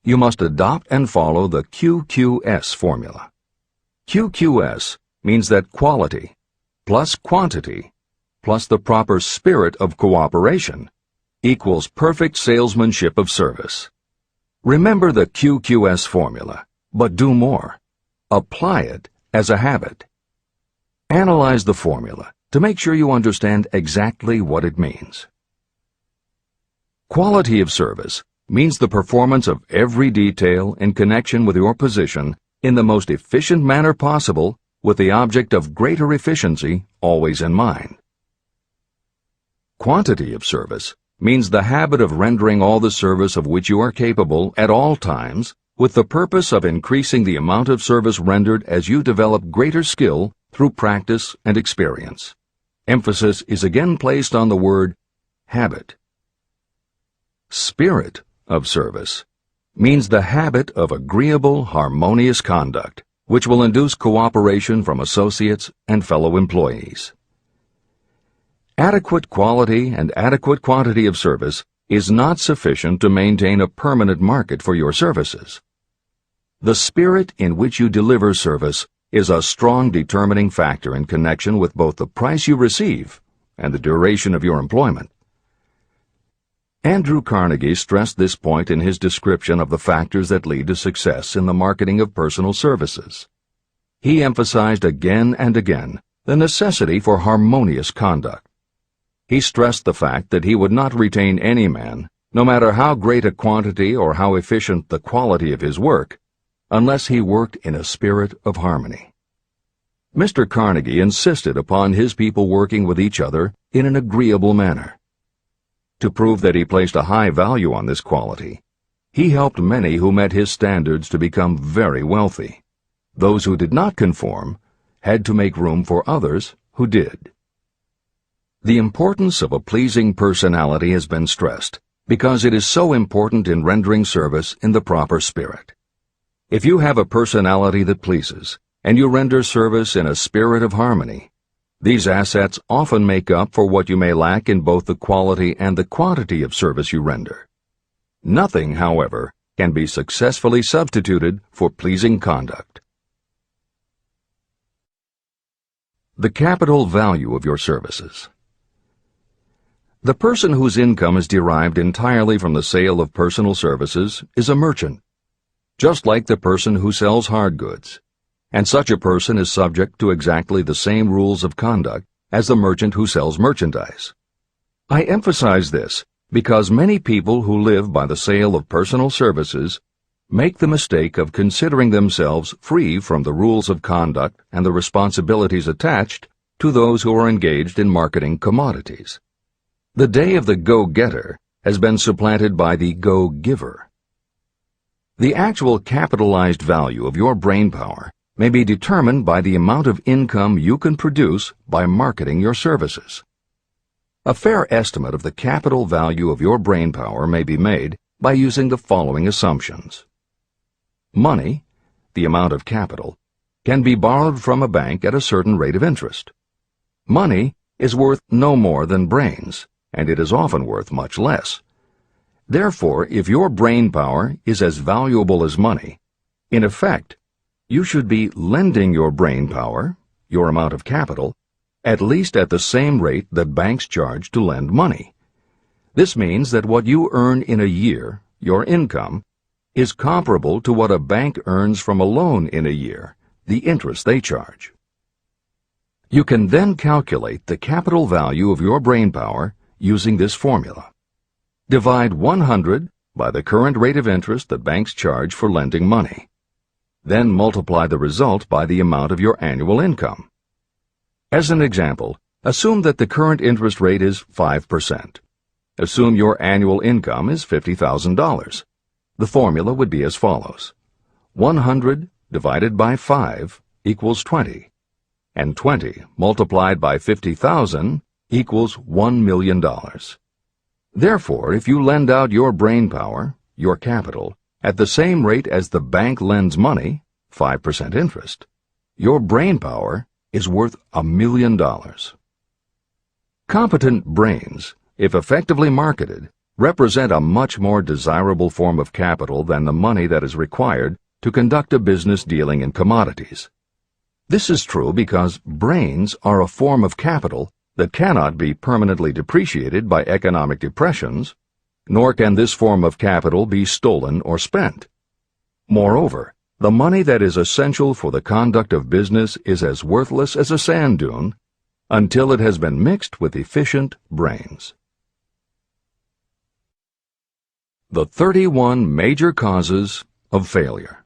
you must adopt and follow the QQS formula. QQS means that quality plus quantity plus the proper spirit of cooperation equals perfect salesmanship of service. Remember the QQS formula, but do more. Apply it as a habit. Analyze the formula to make sure you understand exactly what it means. Quality of service means the performance of every detail in connection with your position in the most efficient manner possible with the object of greater efficiency always in mind. Quantity of service means the habit of rendering all the service of which you are capable at all times, with the purpose of increasing the amount of service rendered as you develop greater skill through practice and experience. Emphasis is again placed on the word habit. Spirit of service means the habit of agreeable, harmonious conduct, which will induce cooperation from associates and fellow employees. Adequate quality and adequate quantity of service is not sufficient to maintain a permanent market for your services. The spirit in which you deliver service is a strong determining factor in connection with both the price you receive and the duration of your employment. Andrew Carnegie stressed this point in his description of the factors that lead to success in the marketing of personal services. He emphasized again and again the necessity for harmonious conduct. He stressed the fact that he would not retain any man, no matter how great a quantity or how efficient the quality of his work, unless he worked in a spirit of harmony. Mr. Carnegie insisted upon his people working with each other in an agreeable manner. To prove that he placed a high value on this quality, he helped many who met his standards to become very wealthy. Those who did not conform had to make room for others who did. The importance of a pleasing personality has been stressed because it is so important in rendering service in the proper spirit. If you have a personality that pleases, and you render service in a spirit of harmony, these assets often make up for what you may lack in both the quality and the quantity of service you render. Nothing, however, can be successfully substituted for pleasing conduct. The capital value of your services. The person whose income is derived entirely from the sale of personal services is a merchant, just like the person who sells hard goods, and such a person is subject to exactly the same rules of conduct as the merchant who sells merchandise. I emphasize this because many people who live by the sale of personal services make the mistake of considering themselves free from the rules of conduct and the responsibilities attached to those who are engaged in marketing commodities. The day of the go-getter has been supplanted by the go-giver. The actual capitalized value of your brain power may be determined by the amount of income you can produce by marketing your services. A fair estimate of the capital value of your brain power may be made by using the following assumptions. Money, the amount of capital, can be borrowed from a bank at a certain rate of interest. Money is worth no more than brains, and it is often worth much less. Therefore, if your brain power is as valuable as money, in effect, you should be lending your brain power, your amount of capital, at least at the same rate that banks charge to lend money. This means that what you earn in a year, your income, is comparable to what a bank earns from a loan in a year, the interest they charge. You can then calculate the capital value of your brain power using this formula. Divide 100 by the current rate of interest that banks charge for lending money. Then multiply the result by the amount of your annual income. As an example, assume that the current interest rate is 5%. Assume your annual income is $50,000. The formula would be as follows. 100 divided by 5 equals 20, and 20 multiplied by 50,000 equals $1 million. Therefore, if you lend out your brain power, your capital, at the same rate as the bank lends money, 5% interest, your brain power is worth $1 million. Competent brains, if effectively marketed, represent a much more desirable form of capital than the money that is required to conduct a business dealing in commodities. This is true because brains are a form of capital that cannot be permanently depreciated by economic depressions, nor can this form of capital be stolen or spent. Moreover, the money that is essential for the conduct of business is as worthless as a sand dune until it has been mixed with efficient brains. The 31 major causes of failure.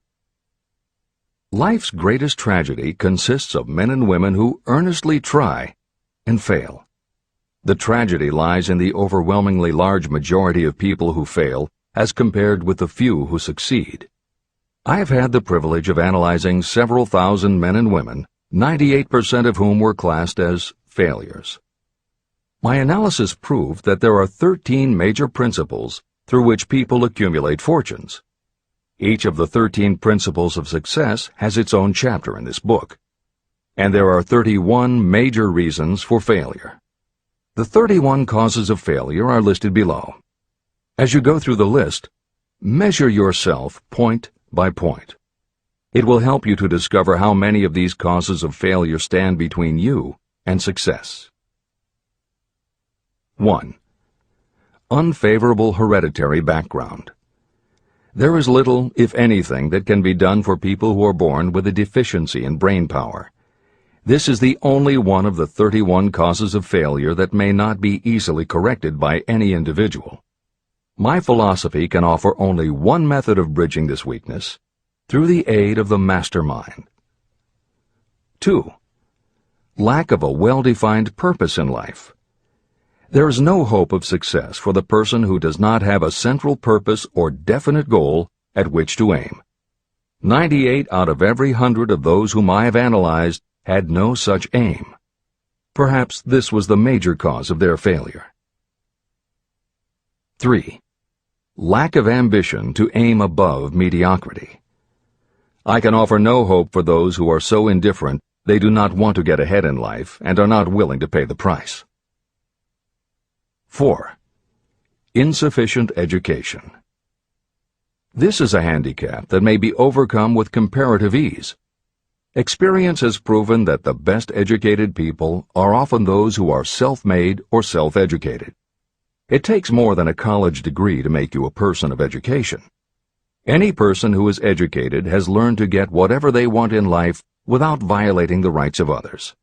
Life's greatest tragedy consists of men and women who earnestly try and fail. The tragedy lies in the overwhelmingly large majority of people who fail as compared with the few who succeed. I have had the privilege of analyzing several thousand men and women, 98% of whom were classed as failures. My analysis proved that there are 13 major principles through which people accumulate fortunes. Each of the 13 principles of success has its own chapter in this book, and there are 31 major reasons for failure. The 31 causes of failure are listed below. As you go through the list, measure yourself point by point. It will help you to discover how many of these causes of failure stand between you and success. 1. Unfavorable hereditary background. There is little, if anything, that can be done for people who are born with a deficiency in brain power. This is the only one of the 31 causes of failure that may not be easily corrected by any individual. My philosophy can offer only one method of bridging this weakness, through the aid of the mastermind. 2. Lack of a well-defined purpose in life. There is no hope of success for the person who does not have a central purpose or definite goal at which to aim. 98 out of every 100 of those whom I have analyzed had no such aim. Perhaps this was the major cause of their failure. 3. Lack of ambition to aim above mediocrity. I can offer no hope for those who are so indifferent they do not want to get ahead in life and are not willing to pay the price. 4. Insufficient education. This is a handicap that may be overcome with comparative ease. Experience has proven that the best educated people are often those who are self-made or self-educated. It takes more than a college degree to make you a person of education. Any person who is educated has learned to get whatever they want in life without violating the rights of others.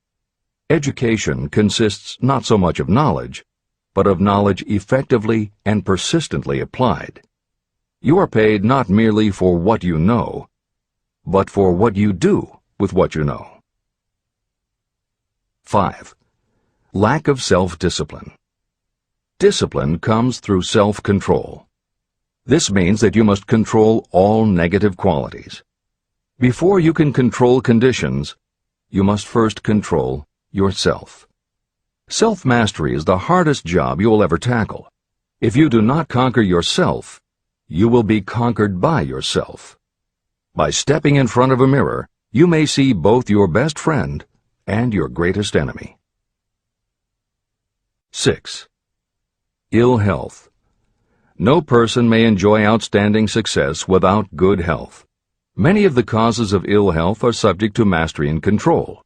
Education consists not so much of knowledge, but of knowledge effectively and persistently applied. You are paid not merely for what you know, but for what you do with what you know. 5. Lack of self-discipline. Discipline comes through self-control. This means that you must control all negative qualities. Before you can control conditions, you must first control yourself. Self-mastery is the hardest job you will ever tackle. If you do not conquer yourself, you will be conquered by yourself. By stepping in front of a mirror, you may see both your best friend and your greatest enemy. 6. Ill health. No person may enjoy outstanding success without good health. Many of the causes of ill health are subject to mastery and control.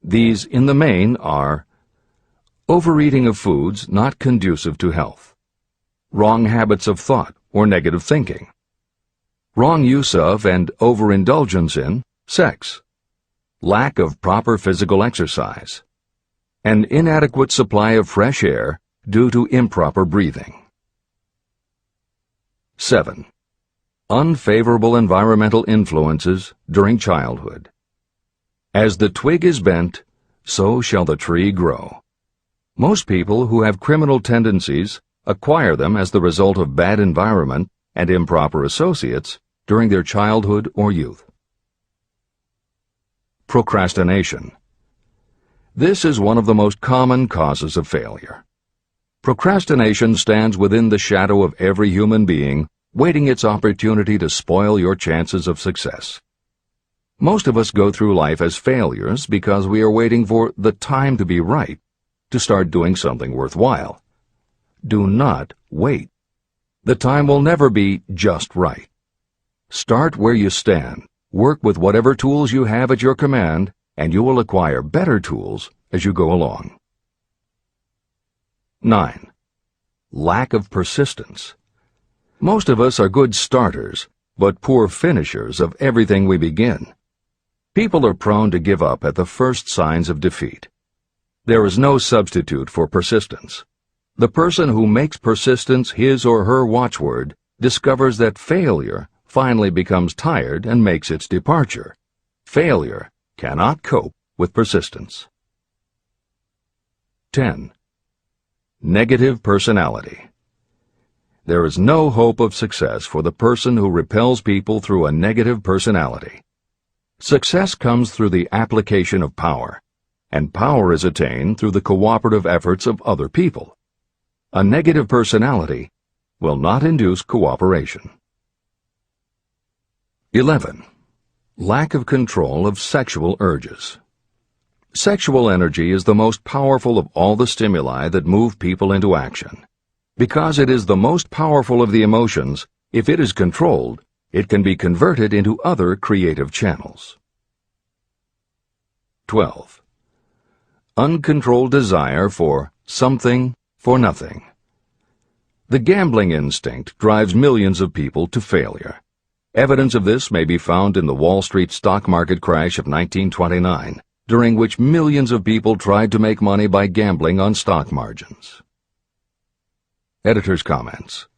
These, in the main, are overeating of foods not conducive to health, wrong habits of thought or negative thinking, wrong use of and overindulgence in sex, lack of proper physical exercise, an inadequate supply of fresh air due to improper breathing. 7. Unfavorable environmental influences during childhood. As the twig is bent, so shall the tree grow. Most people who have criminal tendencies acquire them as the result of bad environment and improper associates during their childhood or youth. Procrastination. This is one of the most common causes of failure. Procrastination stands within the shadow of every human being, waiting its opportunity to spoil your chances of success. Most of us go through life as failures because we are waiting for the time to be right to start doing something worthwhile. Do not wait. The time will never be just right. Start where you stand, work with whatever tools you have at your command, and you will acquire better tools as you go along. 9. Lack of persistence. Most of us are good starters, but poor finishers of everything we begin. People are prone to give up at the first signs of defeat. There is no substitute for persistence. The person who makes persistence his or her watchword discovers that failure finally becomes tired and makes its departure. Failure cannot cope with persistence. 10. Negative personality. There is no hope of success for the person who repels people through a negative personality. Success comes through the application of power, and power is attained through the cooperative efforts of other people. A negative personality will not induce cooperation. 11. Lack of control of sexual urges. Sexual energy is the most powerful of all the stimuli that move people into action. Because it is the most powerful of the emotions, if it is controlled, it can be converted into other creative channels. 12. Uncontrolled desire for something for nothing. The gambling instinct drives millions of people to failure. Evidence of this may be found in the Wall Street stock market crash of 1929, during which millions of people tried to make money by gambling on stock margins. Editor's comments.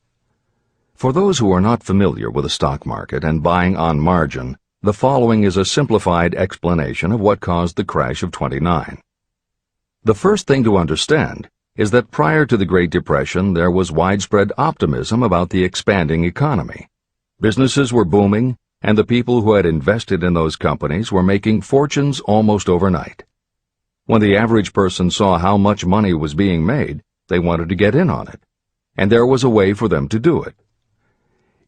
For those who are not familiar with the stock market and buying on margin, the following is a simplified explanation of what caused the crash of '29. The first thing to understand is that prior to the Great Depression there was widespread optimism about the expanding economy. Businesses were booming, and the people who had invested in those companies were making fortunes almost overnight. When the average person saw how much money was being made, they wanted to get in on it, and there was a way for them to do it.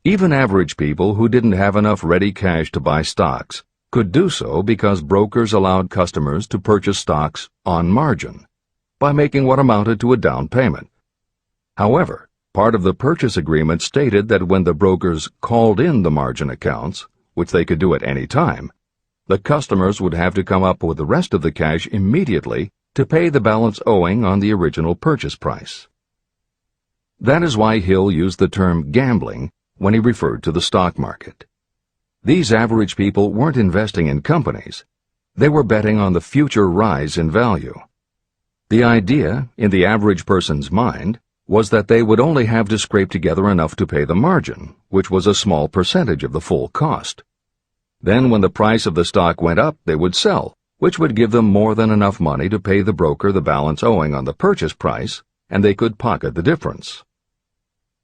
Even average people who didn't have enough ready cash to buy stocks could do so because brokers allowed customers to purchase stocks on margin by making what amounted to a down payment. However, part of the purchase agreement stated that when the brokers called in the margin accounts, which they could do at any time, the customers would have to come up with the rest of the cash immediately to pay the balance owing on the original purchase price. That is why Hill used the term gambling when he referred to the stock market. These average people weren't investing in companies. They were betting on the future rise in value. The idea, in the average person's mind, was that they would only have to scrape together enough to pay the margin, which was a small percentage of the full cost. Then when the price of the stock went up, they would sell, which would give them more than enough money to pay the broker the balance owing on the purchase price, and they could pocket the difference.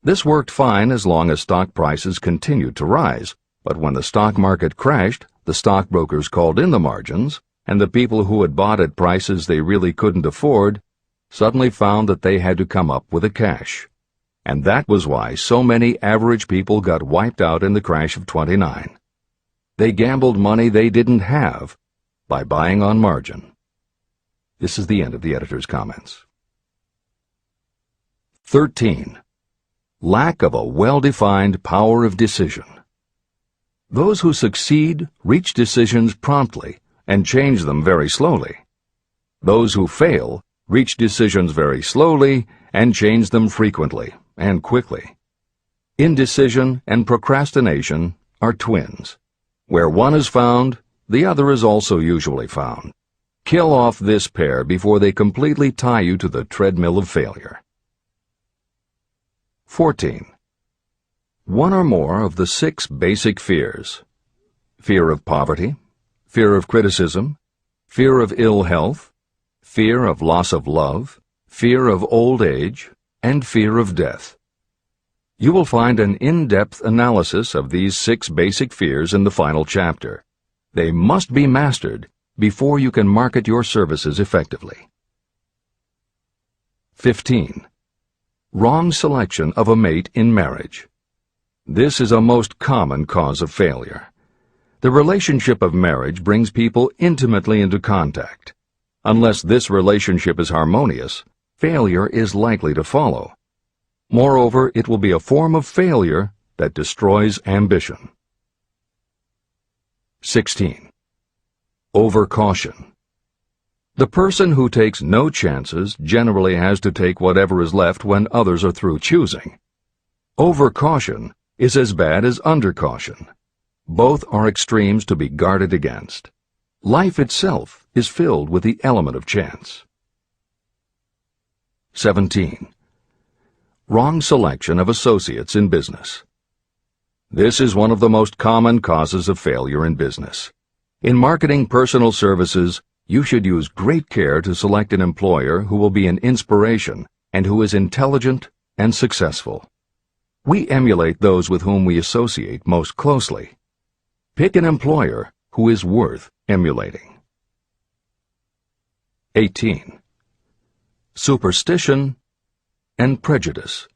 This worked fine as long as stock prices continued to rise, but when the stock market crashed, the stockbrokers called in the margins, and the people who had bought at prices they really couldn't afford suddenly found that they had to come up with the cash. And that was why so many average people got wiped out in the crash of '29. They gambled money they didn't have by buying on margin. This is the end of the editor's comments. 13. Lack of a well-defined power of decision. Those who succeed reach decisions promptly and change them very slowly. Those who fail reach decisions very slowly and change them frequently and quickly. Indecision and procrastination are twins. Where one is found, the other is also usually found. Kill off this pair before they completely tie you to the treadmill of failure. 14. One or more of the 6 basic fears: fear of poverty, fear of criticism, fear of ill health, fear of loss of love, fear of old age, and fear of death. You will find an in-depth analysis of these 6 basic fears in the final chapter. They must be mastered before you can market your services effectively. 15. Wrong selection of a mate in marriage. This is a most common cause of failure. The relationship of marriage brings people intimately into contact. Unless this relationship is harmonious, failure is likely to follow. Moreover, it will be a form of failure that destroys ambition. 16. Overcaution. The person who takes no chances generally has to take whatever is left when others are through choosing. Overcaution is as bad as undercaution. Both are extremes to be guarded against. Life itself is filled with the element of chance. 17. Wrong selection of associates in business. This is one of the most common causes of failure in business. In marketing personal services, you should use great care to select an employer who will be an inspiration and who is intelligent and successful. We emulate those with whom we associate most closely. Pick an employer who is worth emulating. 18. Superstition and prejudice.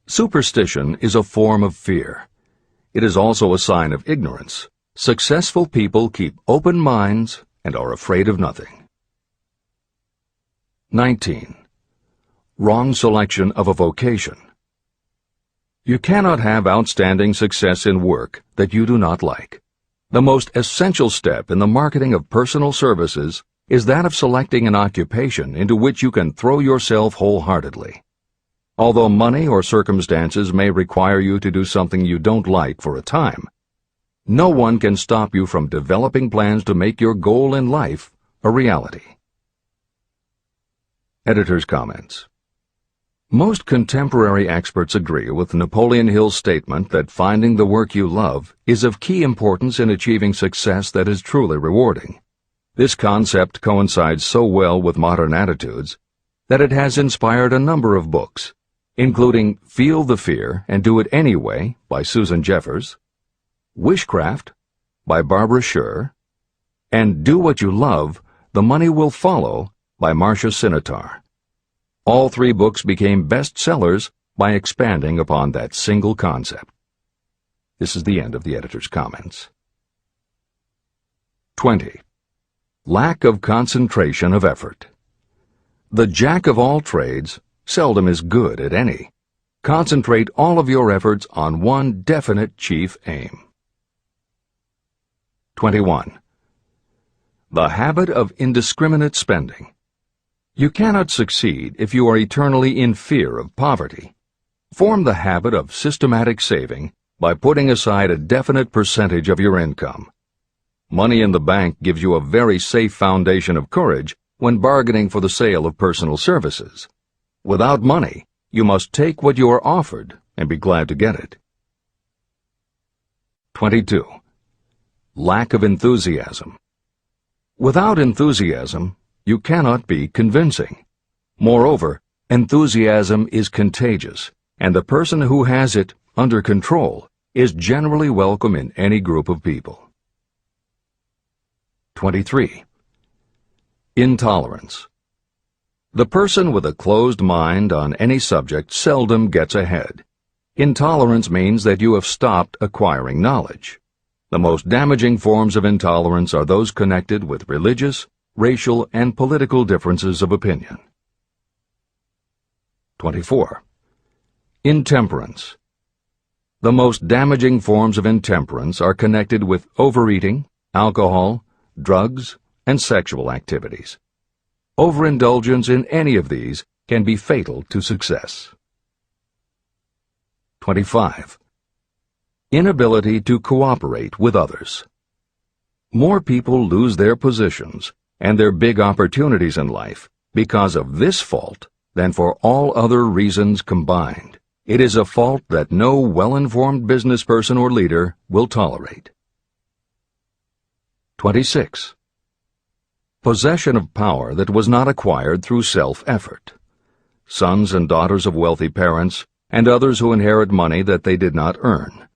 Superstition is a form of fear. It is also a sign of ignorance. Successful people keep open minds and are afraid of nothing. 19. Wrong selection of a vocation. You cannot have outstanding success in work that you do not like. The most essential step in the marketing of personal services is that of selecting an occupation into which you can throw yourself wholeheartedly. Although money or circumstances may require you to do something you don't like for a time, no one can stop you from developing plans to make your goal in life a reality. Editor's comments. Most contemporary experts agree with Napoleon Hill's statement that finding the work you love is of key importance in achieving success that is truly rewarding. This concept coincides so well with modern attitudes that it has inspired a number of books, including Feel the Fear and Do It Anyway by Susan Jeffers, Wishcraft by Barbara Sher, and Do What You Love, The Money Will Follow by Marcia Sinitar. All three books became bestsellers by expanding upon that single concept. This is the end of the editor's comments. 20. Lack of concentration of effort. The jack of all trades seldom is good at any. Concentrate all of your efforts on one definite chief aim. 21. The habit of indiscriminate spending. You cannot succeed if you are eternally in fear of poverty. Form the habit of systematic saving by putting aside a definite percentage of your income. Money in the bank gives you a very safe foundation of courage when bargaining for the sale of personal services. Without money, you must take what you are offered and be glad to get it. 22. Lack of enthusiasm. Without enthusiasm, you cannot be convincing. Moreover, enthusiasm is contagious, and the person who has it under control is generally welcome in any group of people. 23. Intolerance. The person with a closed mind on any subject seldom gets ahead. Intolerance means that you have stopped acquiring knowledge. The most damaging forms of intolerance are those connected with religious, racial, and political differences of opinion. 24. Intemperance. The most damaging forms of intemperance are connected with overeating, alcohol, drugs, and sexual activities. Overindulgence in any of these can be fatal to success. 25. Inability to cooperate with others. More people lose their positions and their big opportunities in life because of this fault than for all other reasons combined. It is a fault that no well-informed business person or leader will tolerate. 26. Possession of power that was not acquired through self-effort. Sons and daughters of wealthy parents and others who inherit money that they did not earn.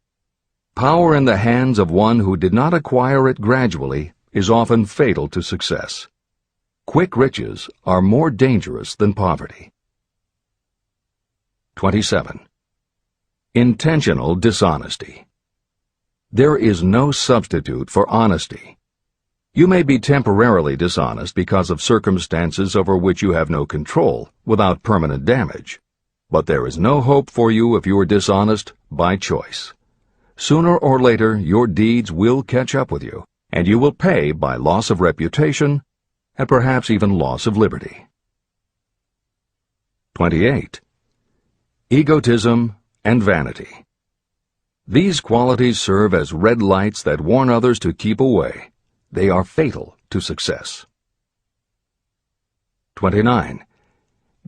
Power in the hands of one who did not acquire it gradually is often fatal to success. Quick riches are more dangerous than poverty. 27. Intentional dishonesty. There is no substitute for honesty. You may be temporarily dishonest because of circumstances over which you have no control without permanent damage, but there is no hope for you if you are dishonest by choice. Sooner or later, your deeds will catch up with you, and you will pay by loss of reputation and perhaps even loss of liberty. 28. Egotism and vanity. These qualities serve as red lights that warn others to keep away. They are fatal to success. 29.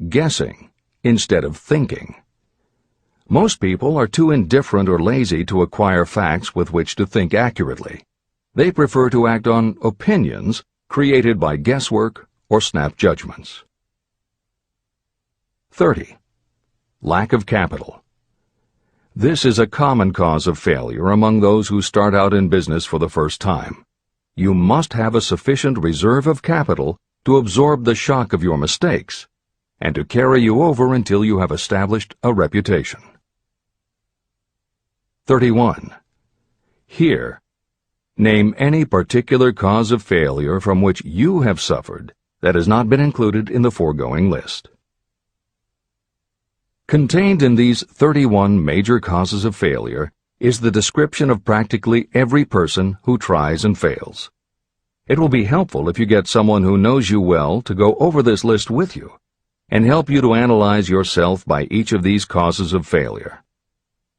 Guessing instead of thinking. Most people are too indifferent or lazy to acquire facts with which to think accurately. They prefer to act on opinions created by guesswork or snap judgments. 30. Lack of capital. This is a common cause of failure among those who start out in business for the first time. You must have a sufficient reserve of capital to absorb the shock of your mistakes and to carry you over until you have established a reputation. 31. Here, name any particular cause of failure from which you have suffered that has not been included in the foregoing list. Contained in these 31 major causes of failure is the description of practically every person who tries and fails. It will be helpful if you get someone who knows you well to go over this list with you and help you to analyze yourself by each of these causes of failure.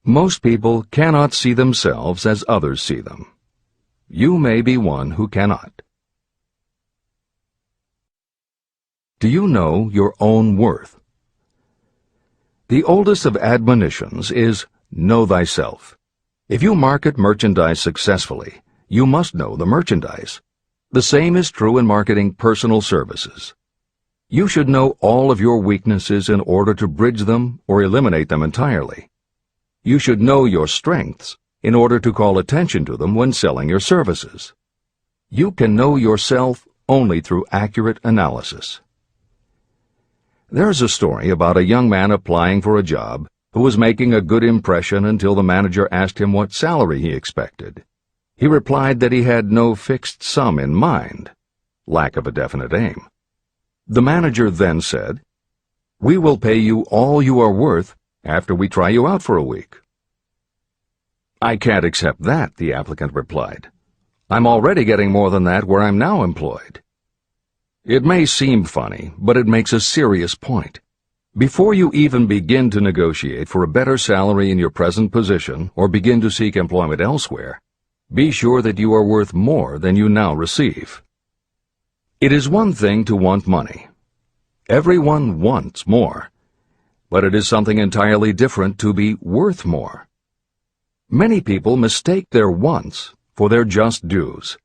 Most people cannot see themselves as others see them. You may be one who cannot. Do you know your own worth? The oldest of admonitions is, know thyself. If you market merchandise successfully, you must know the merchandise. The same is true in marketing personal services. You should know all of your weaknesses in order to bridge them or eliminate them entirely. You should know your strengths in order to call attention to them when selling your services. You can know yourself only through accurate analysis. There is a story about a young man applying for a job who was making a good impression until the manager asked him what salary he expected. He replied that he had no fixed sum in mind, lack of a definite aim. The manager then said, "We will pay you all you are worth after we try you out for a week." "I can't accept that," the applicant replied. "I'm already getting more than that where I'm now employed." It may seem funny, but it makes a serious point. Before you even begin to negotiate for a better salary in your present position or begin to seek employment elsewhere, be sure that you are worth more than you now receive. It is one thing to want money. Everyone wants more. But it is something entirely different to be worth more. Many people mistake their wants for their just dues.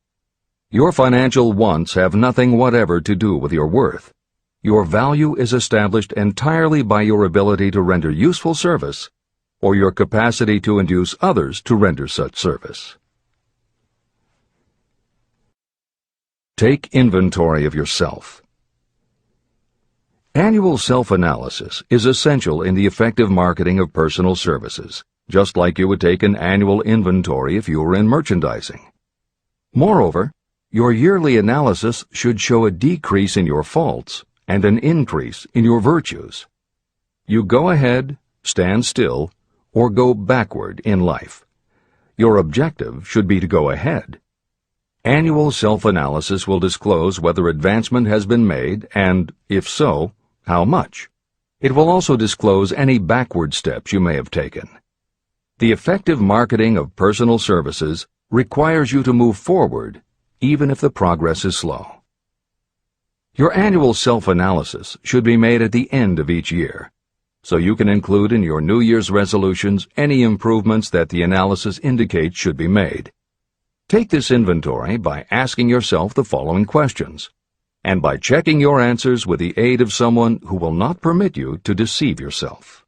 Your financial wants have nothing whatever to do with your worth. Your value is established entirely by your ability to render useful service or your capacity to induce others to render such service. Take inventory of yourself. Annual self-analysis is essential in the effective marketing of personal services, just like you would take an annual inventory if you were in merchandising. Moreover, your yearly analysis should show a decrease in your faults and an increase in your virtues. You go ahead, stand still, or go backward in life. Your objective should be to go ahead. Annual self-analysis will disclose whether advancement has been made and, if so, how much. It will also disclose any backward steps you may have taken. The effective marketing of personal services requires you to move forward, even if the progress is slow. Your annual self-analysis should be made at the end of each year, so you can include in your New Year's resolutions any improvements that the analysis indicates should be made. Take this inventory by asking yourself the following questions, and by checking your answers with the aid of someone who will not permit you to deceive yourself.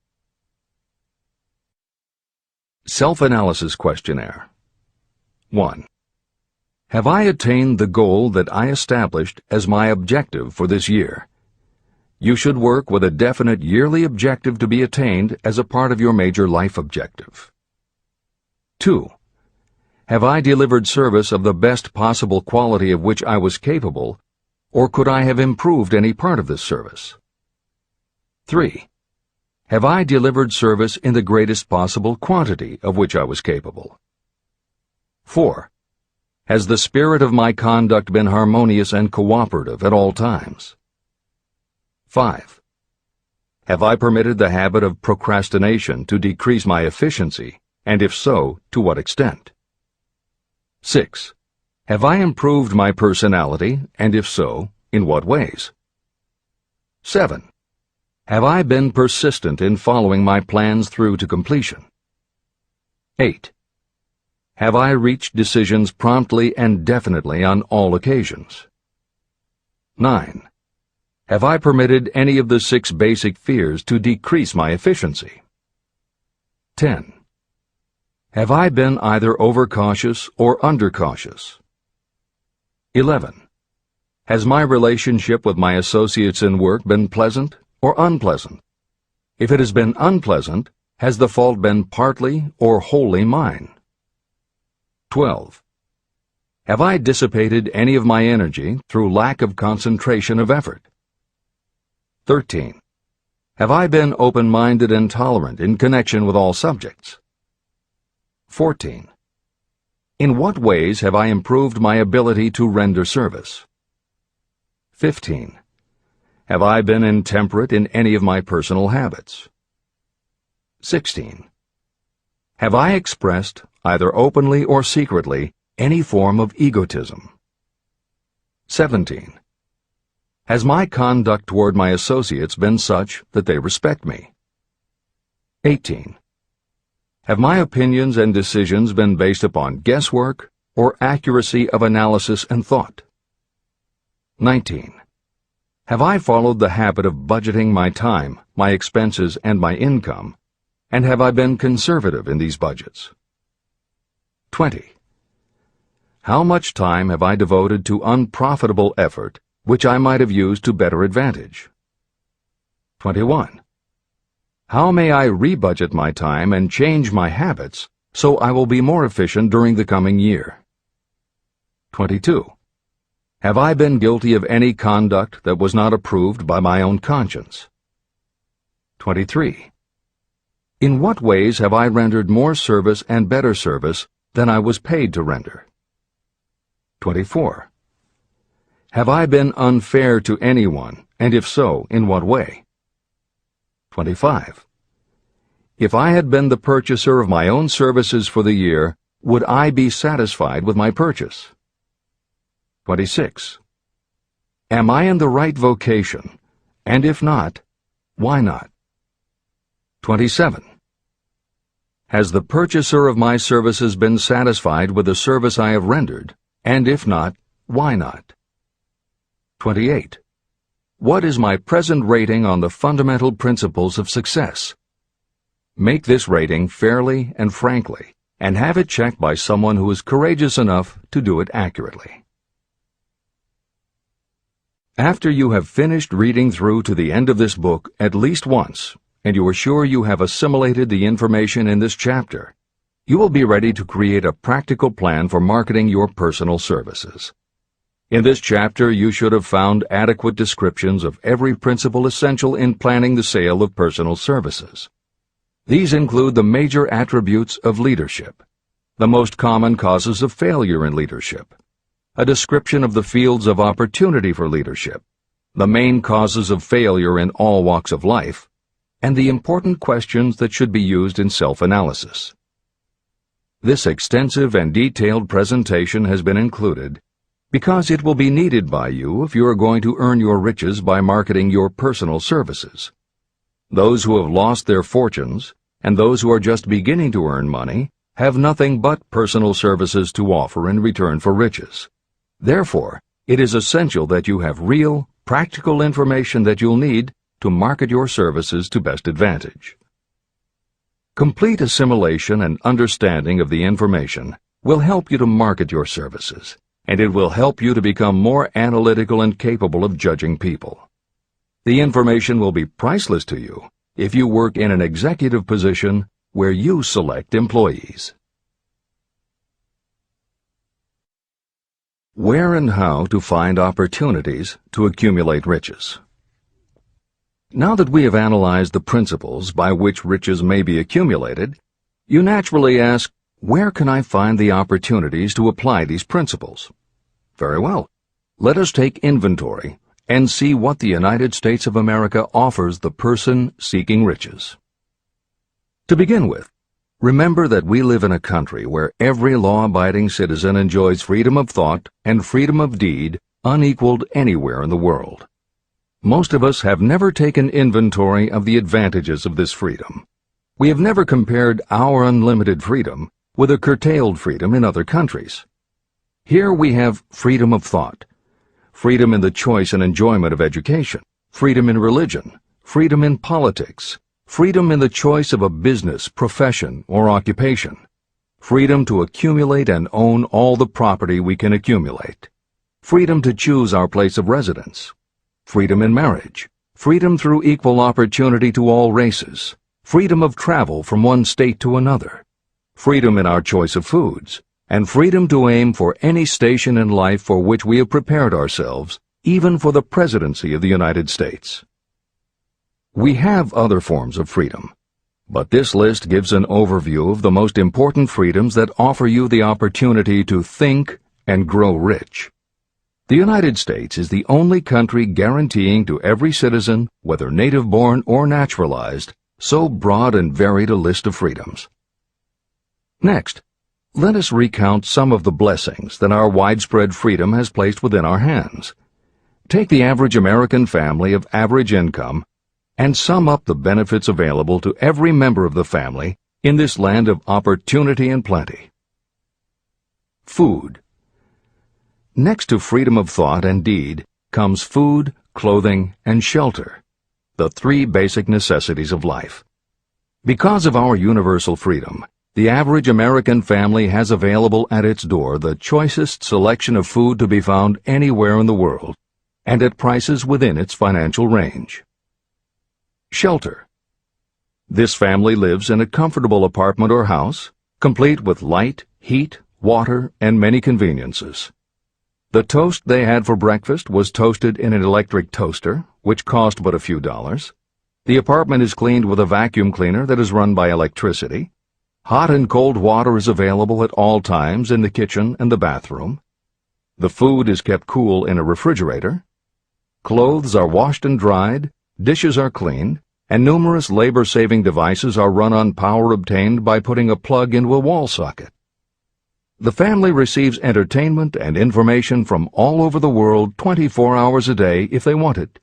Self-Analysis Questionnaire. 1. Have I attained the goal that I established as my objective for this year? You should work with a definite yearly objective to be attained as a part of your major life objective. 2. Have I delivered service of the best possible quality of which I was capable, or could I have improved any part of this service? 3. Have I delivered service in the greatest possible quantity of which I was capable? 4. Has the spirit of my conduct been harmonious and cooperative at all times? 5. Have I permitted the habit of procrastination to decrease my efficiency, and if so, to what extent? 6. Have I improved my personality, and if so, in what ways? 7. Have I been persistent in following my plans through to completion? 8. Have I reached decisions promptly and definitely on all occasions? 9. Have I permitted any of the 6 basic fears to decrease my efficiency? 10. Have I been either overcautious or undercautious? 11. Has my relationship with my associates in work been pleasant or unpleasant? If it has been unpleasant, has the fault been partly or wholly mine? 12. Have I dissipated any of my energy through lack of concentration of effort? 13. Have I been open-minded and tolerant in connection with all subjects? 14. In what ways have I improved my ability to render service? 15. Have I been intemperate in any of my personal habits? 16. Have I expressed, either openly or secretly, any form of egotism? 17. Has my conduct toward my associates been such that they respect me? 18. Have my opinions and decisions been based upon guesswork or accuracy of analysis and thought? 19. Have I followed the habit of budgeting my time, my expenses, and my income, and have I been conservative in these budgets? 20. How much time have I devoted to unprofitable effort which I might have used to better advantage? 21. How may I rebudget my time and change my habits so I will be more efficient during the coming year? 22. Have I been guilty of any conduct that was not approved by my own conscience? 23. In what ways have I rendered more service and better service than I was paid to render? 24. Have I been unfair to anyone, and if so, in what way? 25. If I had been the purchaser of my own services for the year, would I be satisfied with my purchase? 26. Am I in the right vocation, and if not, why not? 27. Has the purchaser of my services been satisfied with the service I have rendered, and if not, why not? 28. What is my present rating on the fundamental principles of success? Make this rating fairly and frankly, and have it checked by someone who is courageous enough to do it accurately. After you have finished reading through to the end of this book at least once, and you are sure you have assimilated the information in this chapter, you will be ready to create a practical plan for marketing your personal services. In this chapter, you should have found adequate descriptions of every principle essential in planning the sale of personal services. These include the major attributes of leadership, the most common causes of failure in leadership, a description of the fields of opportunity for leadership, the main causes of failure in all walks of life, and the important questions that should be used in self-analysis. This extensive and detailed presentation has been included because it will be needed by you if you are going to earn your riches by marketing your personal services. Those who have lost their fortunes and those who are just beginning to earn money have nothing but personal services to offer in return for riches. Therefore, it is essential that you have real, practical information that you'll need to market your services to best advantage. Complete assimilation and understanding of the information will help you to market your services, and it will help you to become more analytical and capable of judging people. The information will be priceless to you if you work in an executive position where you select employees. Where and how to find opportunities to accumulate riches. Now that we have analyzed the principles by which riches may be accumulated, you naturally ask, where can I find the opportunities to apply these principles? Very well. Let us take inventory and see what the United States of America offers the person seeking riches. To begin with, remember that we live in a country where every law-abiding citizen enjoys freedom of thought and freedom of deed unequaled anywhere in the world. Most of us have never taken inventory of the advantages of this freedom. We have never compared our unlimited freedom with a curtailed freedom in other countries. Here we have freedom of thought, freedom in the choice and enjoyment of education, freedom in religion, freedom in politics, freedom in the choice of a business, profession, or occupation, freedom to accumulate and own all the property we can accumulate, freedom to choose our place of residence, freedom in marriage, freedom through equal opportunity to all races, freedom of travel from one state to another, freedom in our choice of foods, and freedom to aim for any station in life for which we have prepared ourselves, even for the presidency of the United States. We have other forms of freedom, but this list gives an overview of the most important freedoms that offer you the opportunity to think and grow rich. The United States is the only country guaranteeing to every citizen, whether native-born or naturalized, so broad and varied a list of freedoms. Next, let us recount some of the blessings that our widespread freedom has placed within our hands. Take the average American family of average income and sum up the benefits available to every member of the family in this land of opportunity and plenty. Food. Next to freedom of thought and deed comes food, clothing, and shelter, the three basic necessities of life. Because of our universal freedom, the average American family has available at its door the choicest selection of food to be found anywhere in the world, and at prices within its financial range. Shelter. This family lives in a comfortable apartment or house, complete with light, heat, water, and many conveniences. The toast they had for breakfast was toasted in an electric toaster, which cost but a few dollars. The apartment is cleaned with a vacuum cleaner that is run by electricity. Hot and cold water is available at all times in the kitchen and the bathroom. The food is kept cool in a refrigerator. Clothes are washed and dried, dishes are cleaned, and numerous labor-saving devices are run on power obtained by putting a plug into a wall socket. The family receives entertainment and information from all over the world 24 hours a day if they want it,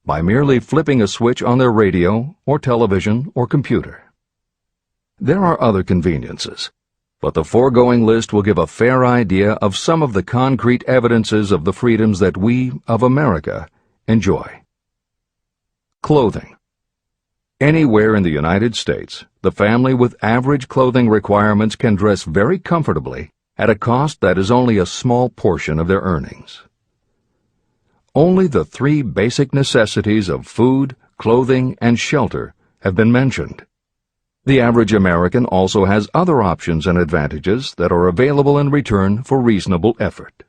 by merely flipping a switch on their radio or television or computer. There are other conveniences, but the foregoing list will give a fair idea of some of the concrete evidences of the freedoms that we, of America, enjoy. Clothing. Anywhere in the United States, the family with average clothing requirements can dress very comfortably at a cost that is only a small portion of their earnings. Only the three basic necessities of food, clothing, and shelter have been mentioned. The average American also has other options and advantages that are available in return for reasonable effort.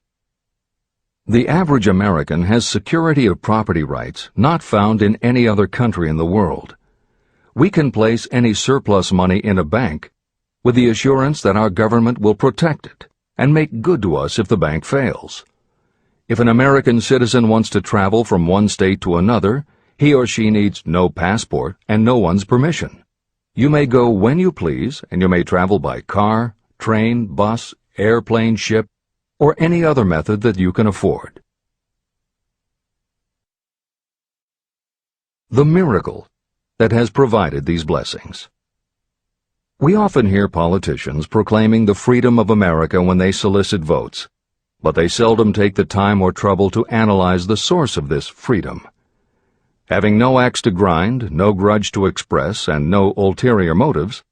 The average American has security of property rights not found in any other country in the world. We can place any surplus money in a bank with the assurance that our government will protect it and make good to us if the bank fails. If an American citizen wants to travel from one state to another, he or she needs no passport and no one's permission. You may go when you please, and you may travel by car, train, bus, airplane, ship, or any other method that you can afford. The miracle that has provided these blessings. We often hear politicians proclaiming the freedom of America when they solicit votes, but they seldom take the time or trouble to analyze the source of this freedom. Having no axe to grind, no grudge to express, and no ulterior motives,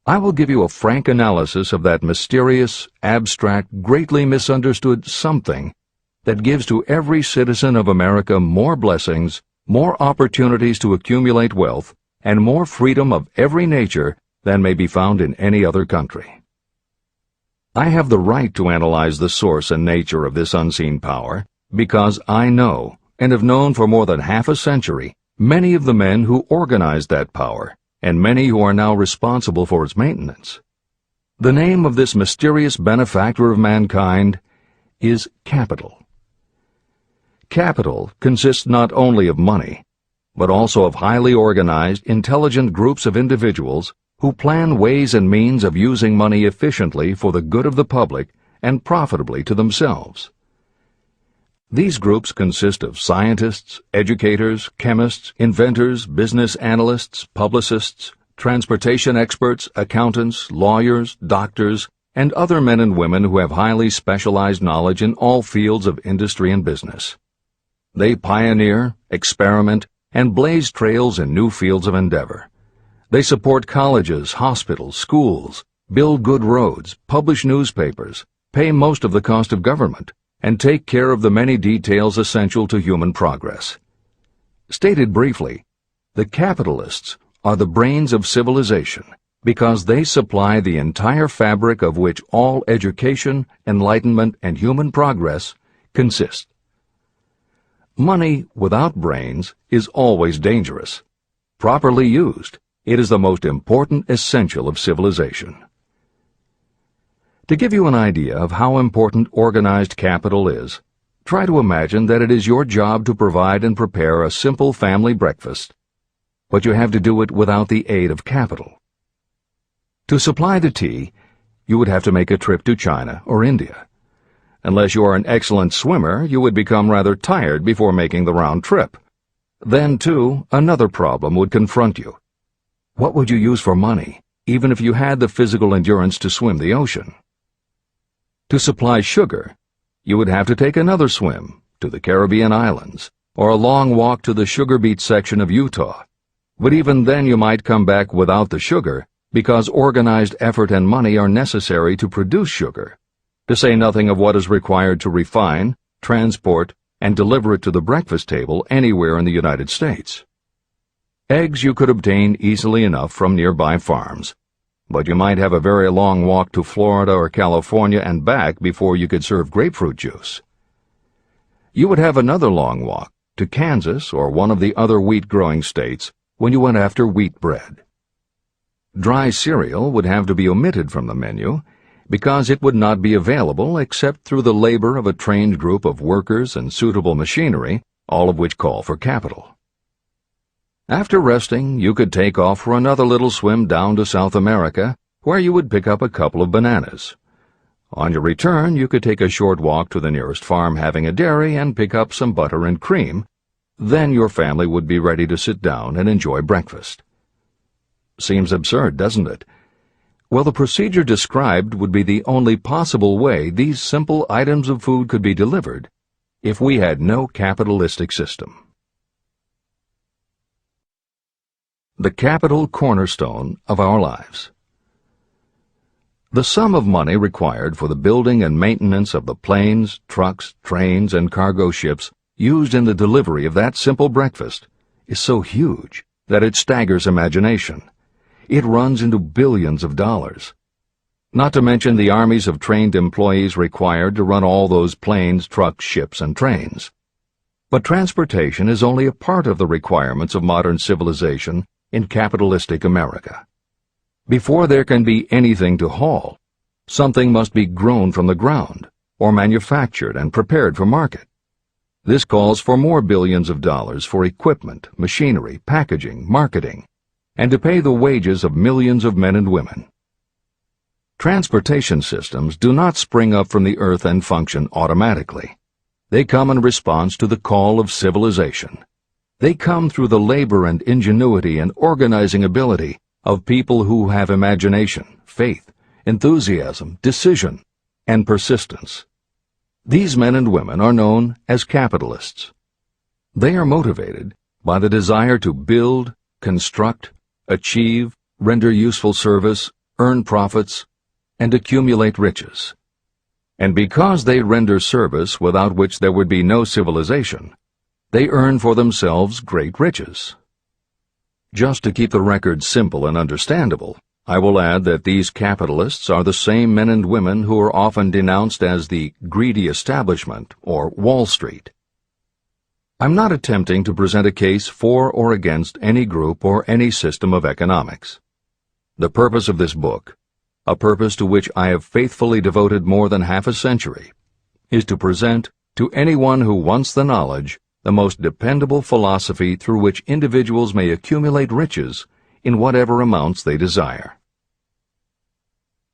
I will give you a frank analysis of that mysterious, abstract, greatly misunderstood something that gives to every citizen of America more blessings, more opportunities to accumulate wealth, and more freedom of every nature than may be found in any other country. I have the right to analyze the source and nature of this unseen power because I know, and have known for more than half a century, many of the men who organized that power, and many who are now responsible for its maintenance. The name of this mysterious benefactor of mankind is capital. Capital consists not only of money, but also of highly organized, intelligent groups of individuals who plan ways and means of using money efficiently for the good of the public and profitably to themselves. These groups consist of scientists, educators, chemists, inventors, business analysts, publicists, transportation experts, accountants, lawyers, doctors, and other men and women who have highly specialized knowledge in all fields of industry and business. They pioneer, experiment, and blaze trails in new fields of endeavor. They support colleges, hospitals, schools, build good roads, publish newspapers, pay most of the cost of government, and take care of the many details essential to human progress. Stated briefly, the capitalists are the brains of civilization because they supply the entire fabric of which all education, enlightenment, and human progress consist. Money without brains is always dangerous. Properly used, it is the most important essential of civilization. To give you an idea of how important organized capital is, try to imagine that it is your job to provide and prepare a simple family breakfast, but you have to do it without the aid of capital. To supply the tea, you would have to make a trip to China or India. Unless you are an excellent swimmer, you would become rather tired before making the round trip. Then, too, another problem would confront you. What would you use for money, even if you had the physical endurance to swim the ocean? To supply sugar, you would have to take another swim to the Caribbean islands, or a long walk to the sugar beet section of Utah. But even then you might come back without the sugar, because organized effort and money are necessary to produce sugar, to say nothing of what is required to refine, transport, and deliver it to the breakfast table anywhere in the United States. Eggs you could obtain easily enough from nearby farms, but you might have a very long walk to Florida or California and back before you could serve grapefruit juice. You would have another long walk to Kansas or one of the other wheat-growing states when you went after wheat bread. Dry cereal would have to be omitted from the menu because it would not be available except through the labor of a trained group of workers and suitable machinery, all of which call for capital. After resting, you could take off for another little swim down to South America, where you would pick up a couple of bananas. On your return, you could take a short walk to the nearest farm having a dairy and pick up some butter and cream. Then your family would be ready to sit down and enjoy breakfast. Seems absurd, doesn't it? Well, the procedure described would be the only possible way these simple items of food could be delivered if we had no capitalistic system. The capital cornerstone of our lives. The sum of money required for the building and maintenance of the planes, trucks, trains, and cargo ships used in the delivery of that simple breakfast is so huge that it staggers imagination. It runs into billions of dollars. Not to mention the armies of trained employees required to run all those planes, trucks, ships, and trains. But transportation is only a part of the requirements of modern civilization in capitalistic America. Before there can be anything to haul, something must be grown from the ground, or manufactured and prepared for market. This calls for more billions of dollars for equipment, machinery, packaging, marketing, and to pay the wages of millions of men and women. Transportation systems do not spring up from the earth and function automatically. They come in response to the call of civilization. They come through the labor and ingenuity and organizing ability of people who have imagination, faith, enthusiasm, decision, and persistence. These men and women are known as capitalists. They are motivated by the desire to build, construct, achieve, render useful service, earn profits, and accumulate riches. And because they render service without which there would be no civilization, they earn for themselves great riches. Just to keep the record simple and understandable, I will add that these capitalists are the same men and women who are often denounced as the greedy establishment or Wall Street. I'm not attempting to present a case for or against any group or any system of economics. The purpose of this book, a purpose to which I have faithfully devoted more than half a century, is to present to anyone who wants the knowledge the most dependable philosophy through which individuals may accumulate riches in whatever amounts they desire.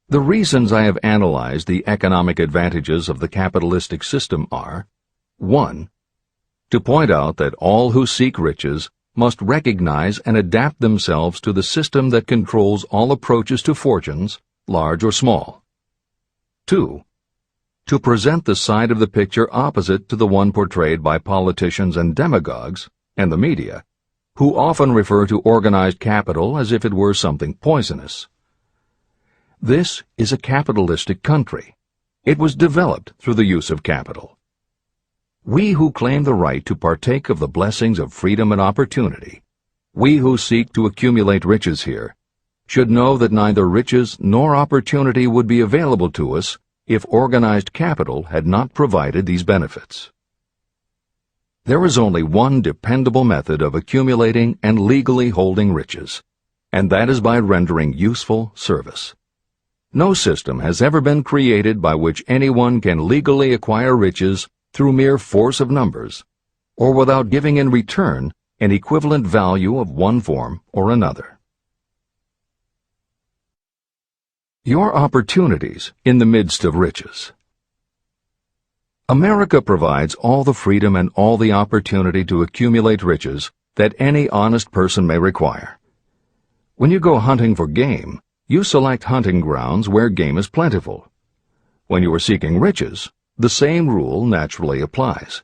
The reasons I have analyzed the economic advantages of the capitalistic system are: 1. To point out that all who seek riches must recognize and adapt themselves to the system that controls all approaches to fortunes, large or small. 2. To present the side of the picture opposite to the one portrayed by politicians and demagogues and the media, who often refer to organized capital as if it were something poisonous. This is a capitalistic country. It was developed through the use of capital. We who claim the right to partake of the blessings of freedom and opportunity, we who seek to accumulate riches here, should know that neither riches nor opportunity would be available to us if organized capital had not provided these benefits. There is only one dependable method of accumulating and legally holding riches, and that is by rendering useful service. No system has ever been created by which anyone can legally acquire riches through mere force of numbers, or without giving in return an equivalent value of one form or another. Your opportunities in the midst of riches. America provides all the freedom and all the opportunity to accumulate riches that any honest person may require. When you go hunting for game, you select hunting grounds where game is plentiful. When you are seeking riches, the same rule naturally applies.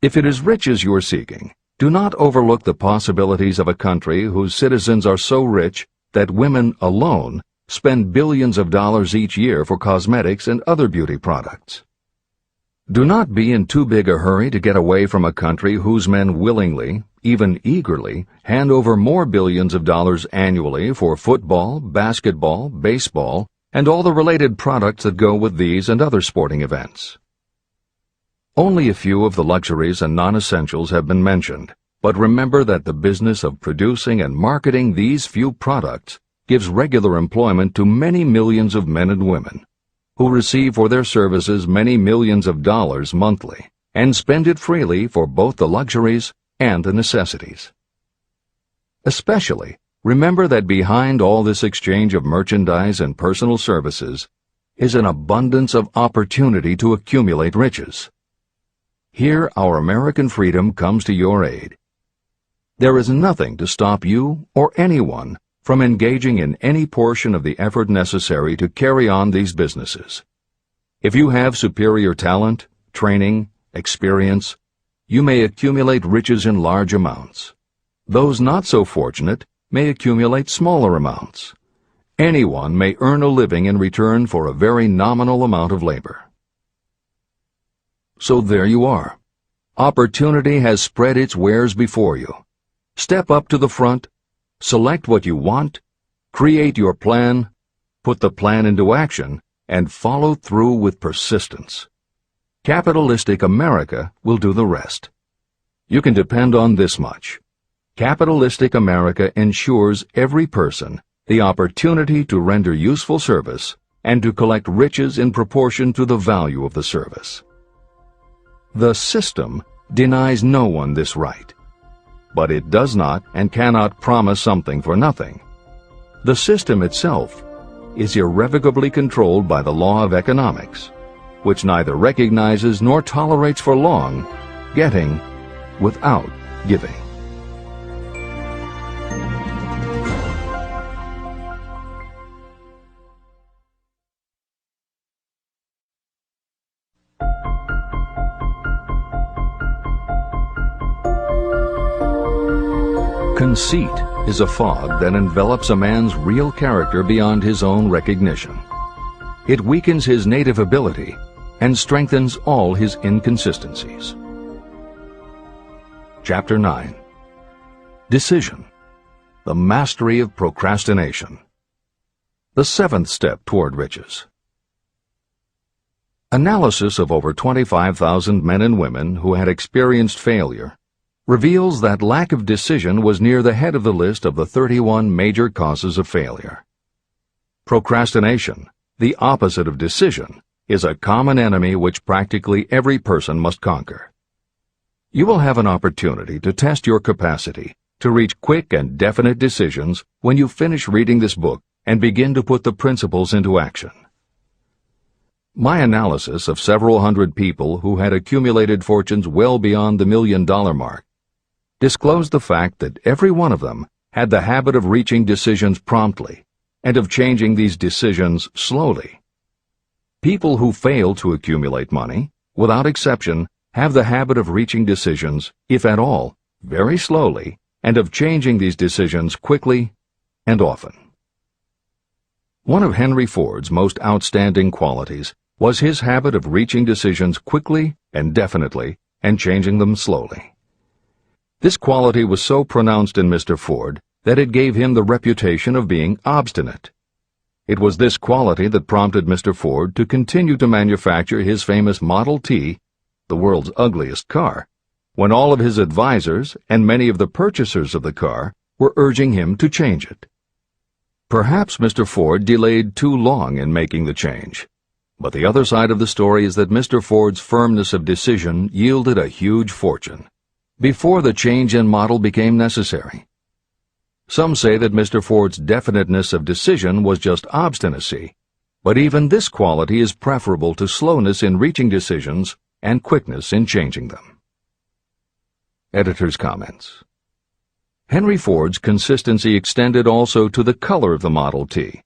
If it is riches you are seeking, do not overlook the possibilities of a country whose citizens are so rich that women alone spend billions of dollars each year for cosmetics and other beauty products. Do not be in too big a hurry to get away from a country whose men willingly, even eagerly, hand over more billions of dollars annually for football, basketball, baseball, and all the related products that go with these and other sporting events. Only a few of the luxuries and non-essentials have been mentioned, but remember that the business of producing and marketing these few products gives regular employment to many millions of men and women, who receive for their services many millions of dollars monthly, and spend it freely for both the luxuries and the necessities. Especially, remember that behind all this exchange of merchandise and personal services is an abundance of opportunity to accumulate riches. Here our American freedom comes to your aid. There is nothing to stop you or anyone from engaging in any portion of the effort necessary to carry on these businesses. If you have superior talent, training, experience, you may accumulate riches in large amounts. Those not so fortunate may accumulate smaller amounts. Anyone may earn a living in return for a very nominal amount of labor. So there you are. Opportunity has spread its wares before you. Step up to the front, select what you want, create your plan, put the plan into action, and follow through with persistence. Capitalistic America will do the rest. You can depend on this much. Capitalistic America ensures every person the opportunity to render useful service and to collect riches in proportion to the value of the service. The system denies no one this right, but it does not and cannot promise something for nothing. The system itself is irrevocably controlled by the law of economics, which neither recognizes nor tolerates for long getting without giving. Conceit is a fog that envelops a man's real character beyond his own recognition. It weakens his native ability and strengthens all his inconsistencies. Chapter 9. Decision. The mastery of procrastination. The seventh step toward riches. Analysis of over 25,000 men and women who had experienced failure reveals that lack of decision was near the head of the list of the 31 major causes of failure. Procrastination, the opposite of decision, is a common enemy which practically every person must conquer. You will have an opportunity to test your capacity to reach quick and definite decisions when you finish reading this book and begin to put the principles into action. My analysis of several hundred people who had accumulated fortunes well beyond the $1 million mark disclosed the fact that every one of them had the habit of reaching decisions promptly and of changing these decisions slowly. People who fail to accumulate money, without exception, have the habit of reaching decisions, if at all, very slowly and of changing these decisions quickly and often. One of Henry Ford's most outstanding qualities was his habit of reaching decisions quickly and definitely and changing them slowly. This quality was so pronounced in Mr. Ford that it gave him the reputation of being obstinate. It was this quality that prompted Mr. Ford to continue to manufacture his famous Model T, the world's ugliest car, when all of his advisors and many of the purchasers of the car were urging him to change it. Perhaps Mr. Ford delayed too long in making the change, but the other side of the story is that Mr. Ford's firmness of decision yielded a huge fortune before the change in model became necessary. Some say that Mr. Ford's definiteness of decision was just obstinacy, but even this quality is preferable to slowness in reaching decisions and quickness in changing them. Editor's comments. Henry Ford's consistency extended also to the color of the Model T,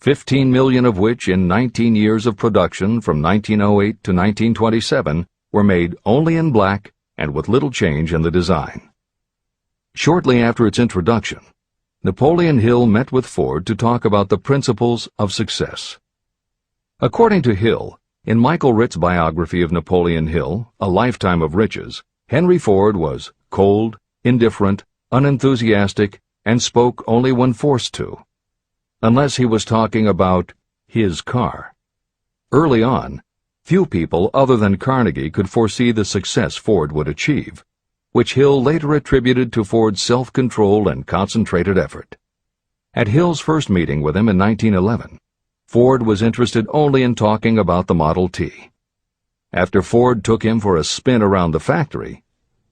15 million of which in 19 years of production from 1908 to 1927 were made only in black and with little change in the design. Shortly after its introduction, Napoleon Hill met with Ford to talk about the principles of success. According to Hill, in Michael Ritt's biography of Napoleon Hill, A Lifetime of Riches, Henry Ford was cold, indifferent, unenthusiastic, and spoke only when forced to, unless he was talking about his car. Early on, few people other than Carnegie could foresee the success Ford would achieve, which Hill later attributed to Ford's self-control and concentrated effort. At Hill's first meeting with him in 1911, Ford was interested only in talking about the Model T. After Ford took him for a spin around the factory,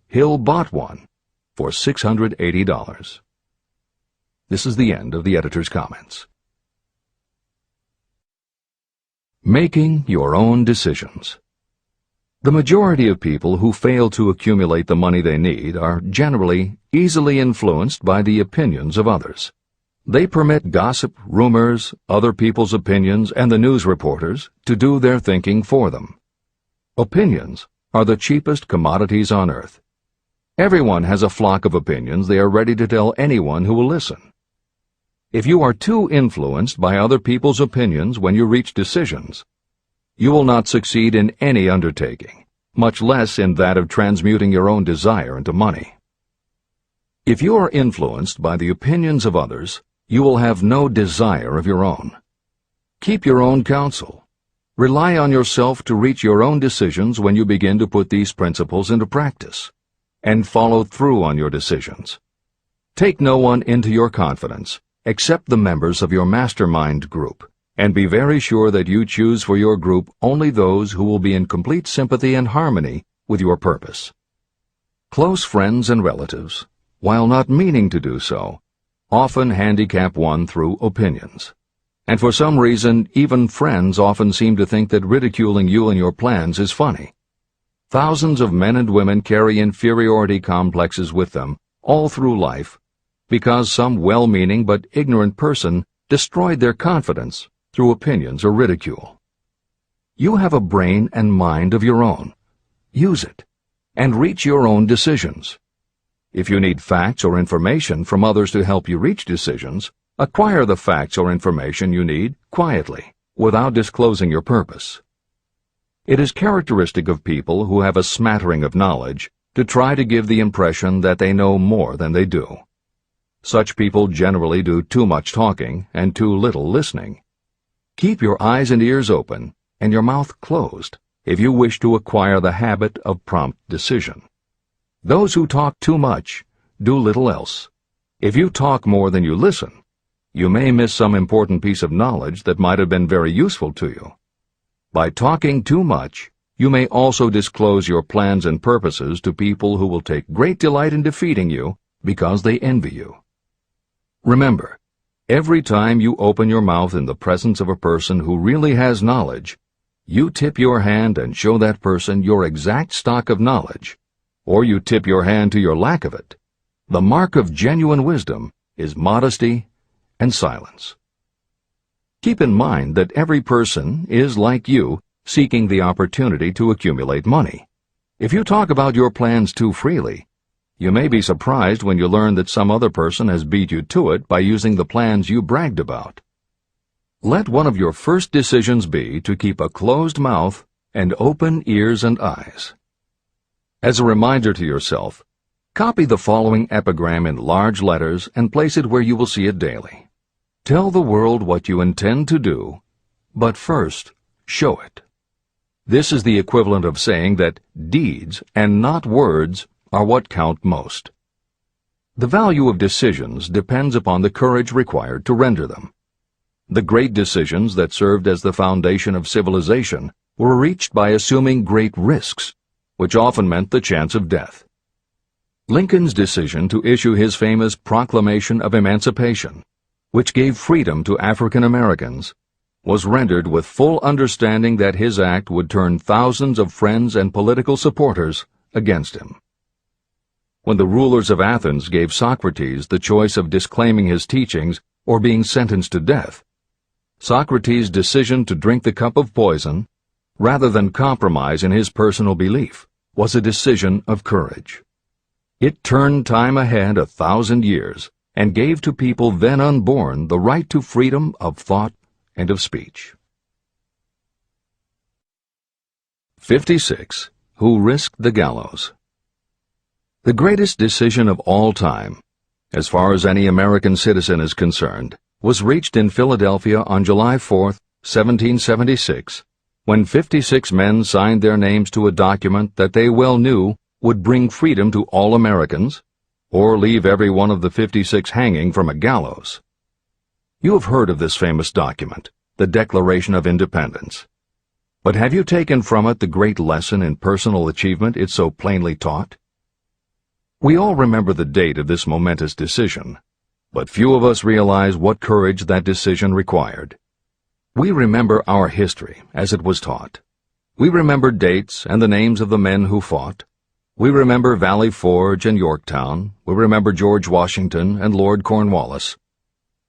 Hill bought one for $680. This is the end of the editor's comments. Making your own decisions. The majority of people who fail to accumulate the money they need are generally easily influenced by the opinions of others. They permit gossip, rumors, other people's opinions, and the news reporters to do their thinking for them. Opinions are the cheapest commodities on earth. Everyone has a flock of opinions they are ready to tell anyone who will listen. If you are too influenced by other people's opinions when you reach decisions, you will not succeed in any undertaking, much less in that of transmuting your own desire into money. If you are influenced by the opinions of others, you will have no desire of your own. Keep your own counsel. Rely on yourself to reach your own decisions when you begin to put these principles into practice, and follow through on your decisions. Take no one into your confidence except the members of your mastermind group, and be very sure that you choose for your group only those who will be in complete sympathy and harmony with your purpose. Close friends and relatives, while not meaning to do so, often handicap one through opinions. And for some reason, even friends often seem to think that ridiculing you and your plans is funny. Thousands of men and women carry inferiority complexes with them all through life because some well-meaning but ignorant person destroyed their confidence through opinions or ridicule. You have a brain and mind of your own. Use it, and reach your own decisions. If you need facts or information from others to help you reach decisions, acquire the facts or information you need quietly, without disclosing your purpose. It is characteristic of people who have a smattering of knowledge to try to give the impression that they know more than they do. Such people generally do too much talking and too little listening. Keep your eyes and ears open and your mouth closed if you wish to acquire the habit of prompt decision. Those who talk too much do little else. If you talk more than you listen, you may miss some important piece of knowledge that might have been very useful to you. By talking too much, you may also disclose your plans and purposes to people who will take great delight in defeating you because they envy you. Remember, every time you open your mouth in the presence of a person who really has knowledge, you tip your hand and show that person your exact stock of knowledge, or you tip your hand to your lack of it. The mark of genuine wisdom is modesty and silence. Keep in mind that every person is, like you, seeking the opportunity to accumulate money. If you talk about your plans too freely, You may be surprised when you learn that some other person has beat you to it by using the plans you bragged about. Let one of your first decisions be to keep a closed mouth and open ears and eyes. As a reminder to yourself, copy the following epigram in large letters and place it where you will see it daily. Tell the world what you intend to do, but first, show it. This is the equivalent of saying that deeds and not words are what count most. The value of decisions depends upon the courage required to render them. The great decisions that served as the foundation of civilization were reached by assuming great risks, which often meant the chance of death. Lincoln's decision to issue his famous Proclamation of Emancipation, which gave freedom to African Americans, was rendered with full understanding that his act would turn thousands of friends and political supporters against him. When the rulers of Athens gave Socrates the choice of disclaiming his teachings or being sentenced to death, Socrates' decision to drink the cup of poison, rather than compromise in his personal belief, was a decision of courage. It turned time ahead 1,000 years and gave to people then unborn the right to freedom of thought and of speech. 56. Who risked the gallows? The greatest decision of all time, as far as any American citizen is concerned, was reached in Philadelphia on July 4, 1776, when 56 men signed their names to a document that they well knew would bring freedom to all Americans, or leave every one of the 56 hanging from a gallows. You have heard of this famous document, the Declaration of Independence. But have you taken from it the great lesson in personal achievement it so plainly taught? We all remember the date of this momentous decision, but few of us realize what courage that decision required. We remember our history as it was taught. We remember dates and the names of the men who fought. We remember Valley Forge and Yorktown. We remember George Washington and Lord Cornwallis.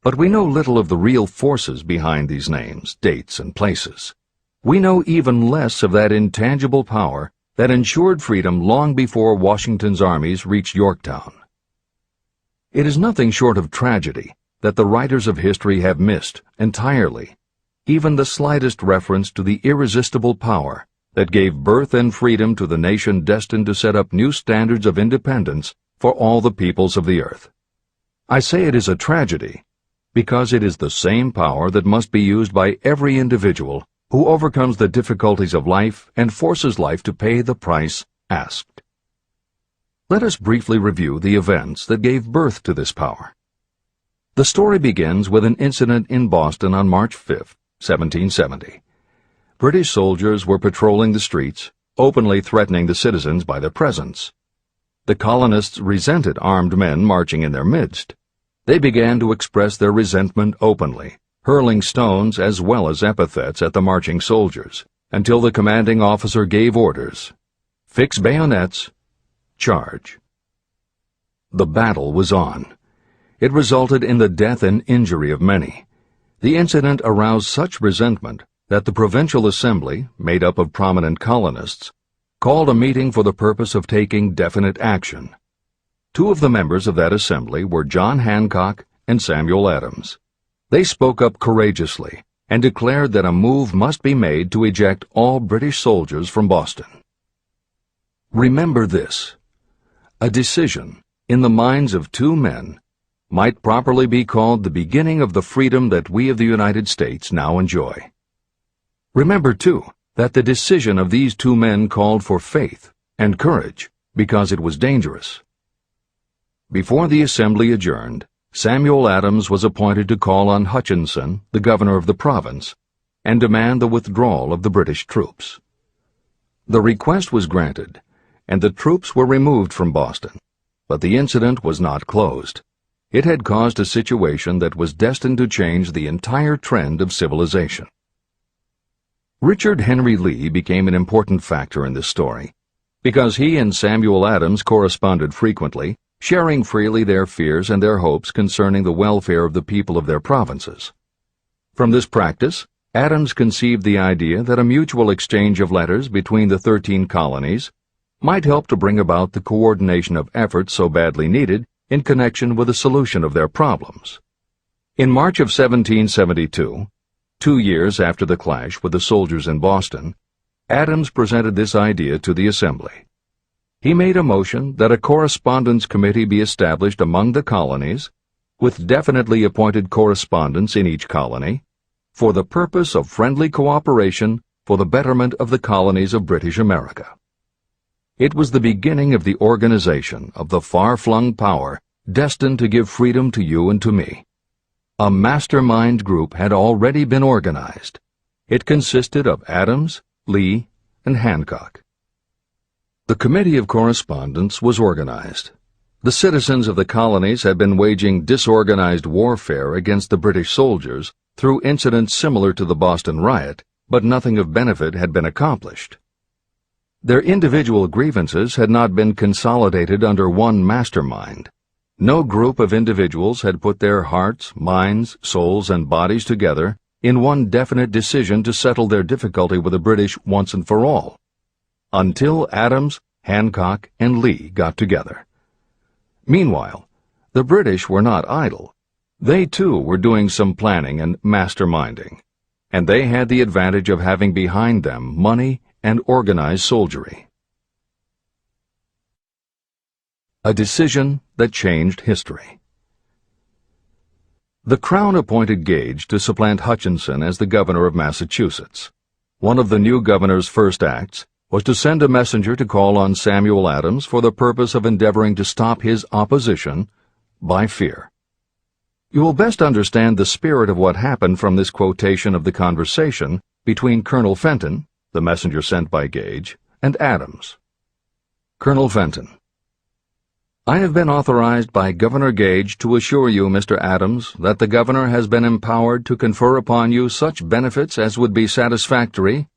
But we know little of the real forces behind these names, dates, and places. We know even less of that intangible power that ensured freedom long before Washington's armies reached Yorktown. It is nothing short of tragedy that the writers of history have missed entirely even the slightest reference to the irresistible power that gave birth and freedom to the nation destined to set up new standards of independence for all the peoples of the earth. I say it is a tragedy because it is the same power that must be used by every individual who overcomes the difficulties of life and forces life to pay the price asked. Let us briefly review the events that gave birth to this power. The story begins with an incident in Boston on March 5, 1770. British soldiers were patrolling the streets, openly threatening the citizens by their presence. The colonists resented armed men marching in their midst. They began to express their resentment openly, hurling stones as well as epithets at the marching soldiers, until the commanding officer gave orders. Fix bayonets. Charge. The battle was on. It resulted in the death and injury of many. The incident aroused such resentment that the Provincial Assembly, made up of prominent colonists, called a meeting for the purpose of taking definite action. Two of the members of that assembly were John Hancock and Samuel Adams. They spoke up courageously and declared that a move must be made to eject all British soldiers from Boston. Remember this: a decision, in the minds of two men, might properly be called the beginning of the freedom that we of the United States now enjoy. Remember, too, that the decision of these two men called for faith and courage because it was dangerous. Before the assembly adjourned, Samuel Adams was appointed to call on Hutchinson, the governor of the province, and demand the withdrawal of the British troops. The request was granted, and the troops were removed from Boston, but the incident was not closed. It had caused a situation that was destined to change the entire trend of civilization. Richard Henry Lee became an important factor in this story, because he and Samuel Adams corresponded frequently, sharing freely their fears and their hopes concerning the welfare of the people of their provinces. From this practice, Adams conceived the idea that a mutual exchange of letters between the 13 colonies might help to bring about the coordination of efforts so badly needed in connection with the solution of their problems. In March of 1772, 2 years after the clash with the soldiers in Boston, Adams presented this idea to the Assembly. He made a motion that a correspondence committee be established among the colonies, with definitely appointed correspondents in each colony, for the purpose of friendly cooperation for the betterment of the colonies of British America. It was the beginning of the organization of the far-flung power destined to give freedom to you and to me. A mastermind group had already been organized. It consisted of Adams, Lee, and Hancock. The Committee of Correspondence was organized. The citizens of the colonies had been waging disorganized warfare against the British soldiers through incidents similar to the Boston riot, but nothing of benefit had been accomplished. Their individual grievances had not been consolidated under one mastermind. No group of individuals had put their hearts, minds, souls, and bodies together in one definite decision to settle their difficulty with the British once and for all, until Adams, Hancock, and Lee got together. Meanwhile, the British were not idle. They, too, were doing some planning and masterminding, and they had the advantage of having behind them money and organized soldiery. A decision that changed history. The Crown appointed Gage to supplant Hutchinson as the governor of Massachusetts. One of the new governor's first acts was to send a messenger to call on Samuel Adams for the purpose of endeavoring to stop his opposition by fear. You will best understand the spirit of what happened from this quotation of the conversation between Colonel Fenton, the messenger sent by Gage, and Adams. Colonel Fenton: I have been authorized by Governor Gage to assure you, Mr. Adams, that the governor has been empowered to confer upon you such benefits as would be satisfactory,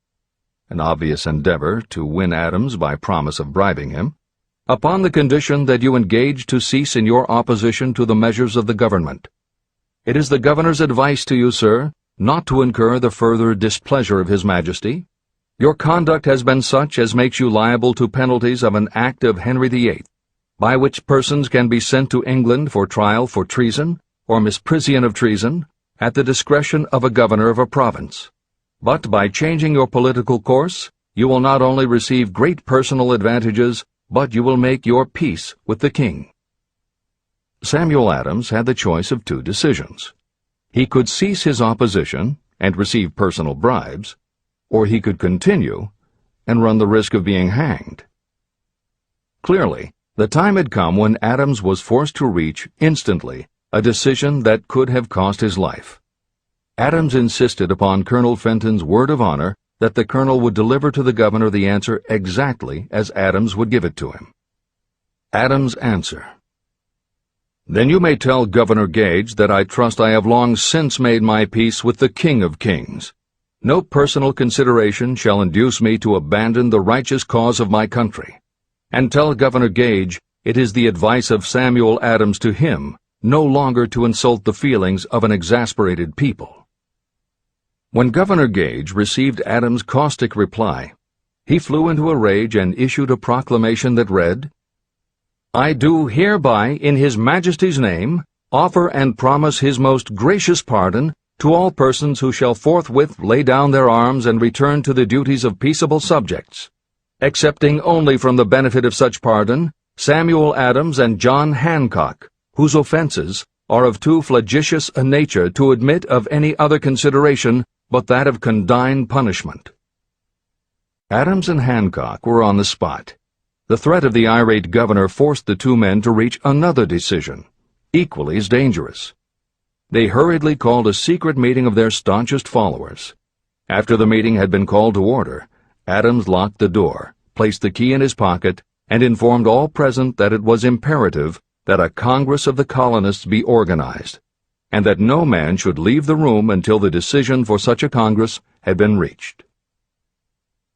an obvious endeavor to win Adams by promise of bribing him, upon the condition that you engage to cease in your opposition to the measures of the government. It is the governor's advice to you, sir, not to incur the further displeasure of His Majesty. Your conduct has been such as makes you liable to penalties of an act of Henry VIII, by which persons can be sent to England for trial for treason or misprision of treason at the discretion of a governor of a province. But by changing your political course, you will not only receive great personal advantages, but you will make your peace with the king. Samuel Adams had the choice of two decisions. He could cease his opposition and receive personal bribes, or he could continue and run the risk of being hanged. Clearly, the time had come when Adams was forced to reach, instantly, a decision that could have cost his life. Adams insisted upon Colonel Fenton's word of honor that the colonel would deliver to the governor the answer exactly as Adams would give it to him. Adams' answer: Then you may tell Governor Gage that I trust I have long since made my peace with the King of Kings. No personal consideration shall induce me to abandon the righteous cause of my country. And tell Governor Gage it is the advice of Samuel Adams to him no longer to insult the feelings of an exasperated people. When Governor Gage received Adams' caustic reply, he flew into a rage and issued a proclamation that read, I do hereby, in His Majesty's name, offer and promise His most gracious pardon to all persons who shall forthwith lay down their arms and return to the duties of peaceable subjects, excepting only from the benefit of such pardon Samuel Adams and John Hancock, whose offenses are of too flagitious a nature to admit of any other consideration but that of condign punishment. Adams and Hancock were on the spot. The threat of the irate governor forced the two men to reach another decision, equally as dangerous. They hurriedly called a secret meeting of their staunchest followers. After the meeting had been called to order, Adams locked the door, placed the key in his pocket, and informed all present that it was imperative that a Congress of the colonists be organized, and that no man should leave the room until the decision for such a Congress had been reached.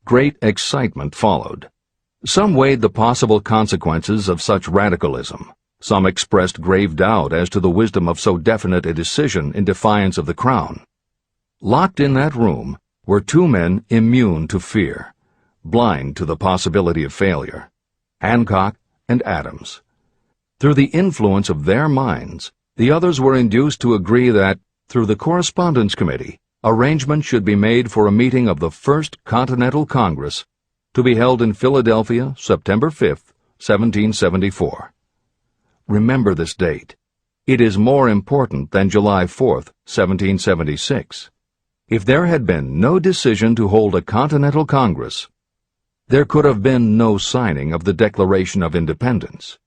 Great excitement followed. Some weighed the possible consequences of such radicalism. Some expressed grave doubt as to the wisdom of so definite a decision in defiance of the Crown. Locked in that room were two men immune to fear, blind to the possibility of failure. Hancock, and Adams. Through the influence of their minds, the others were induced to agree that, through the Correspondence Committee, arrangements should be made for a meeting of the First Continental Congress to be held in Philadelphia, September 5, 1774. Remember this date. It is more important than July 4, 1776. If there had been no decision to hold a Continental Congress, there could have been no signing of the Declaration of Independence.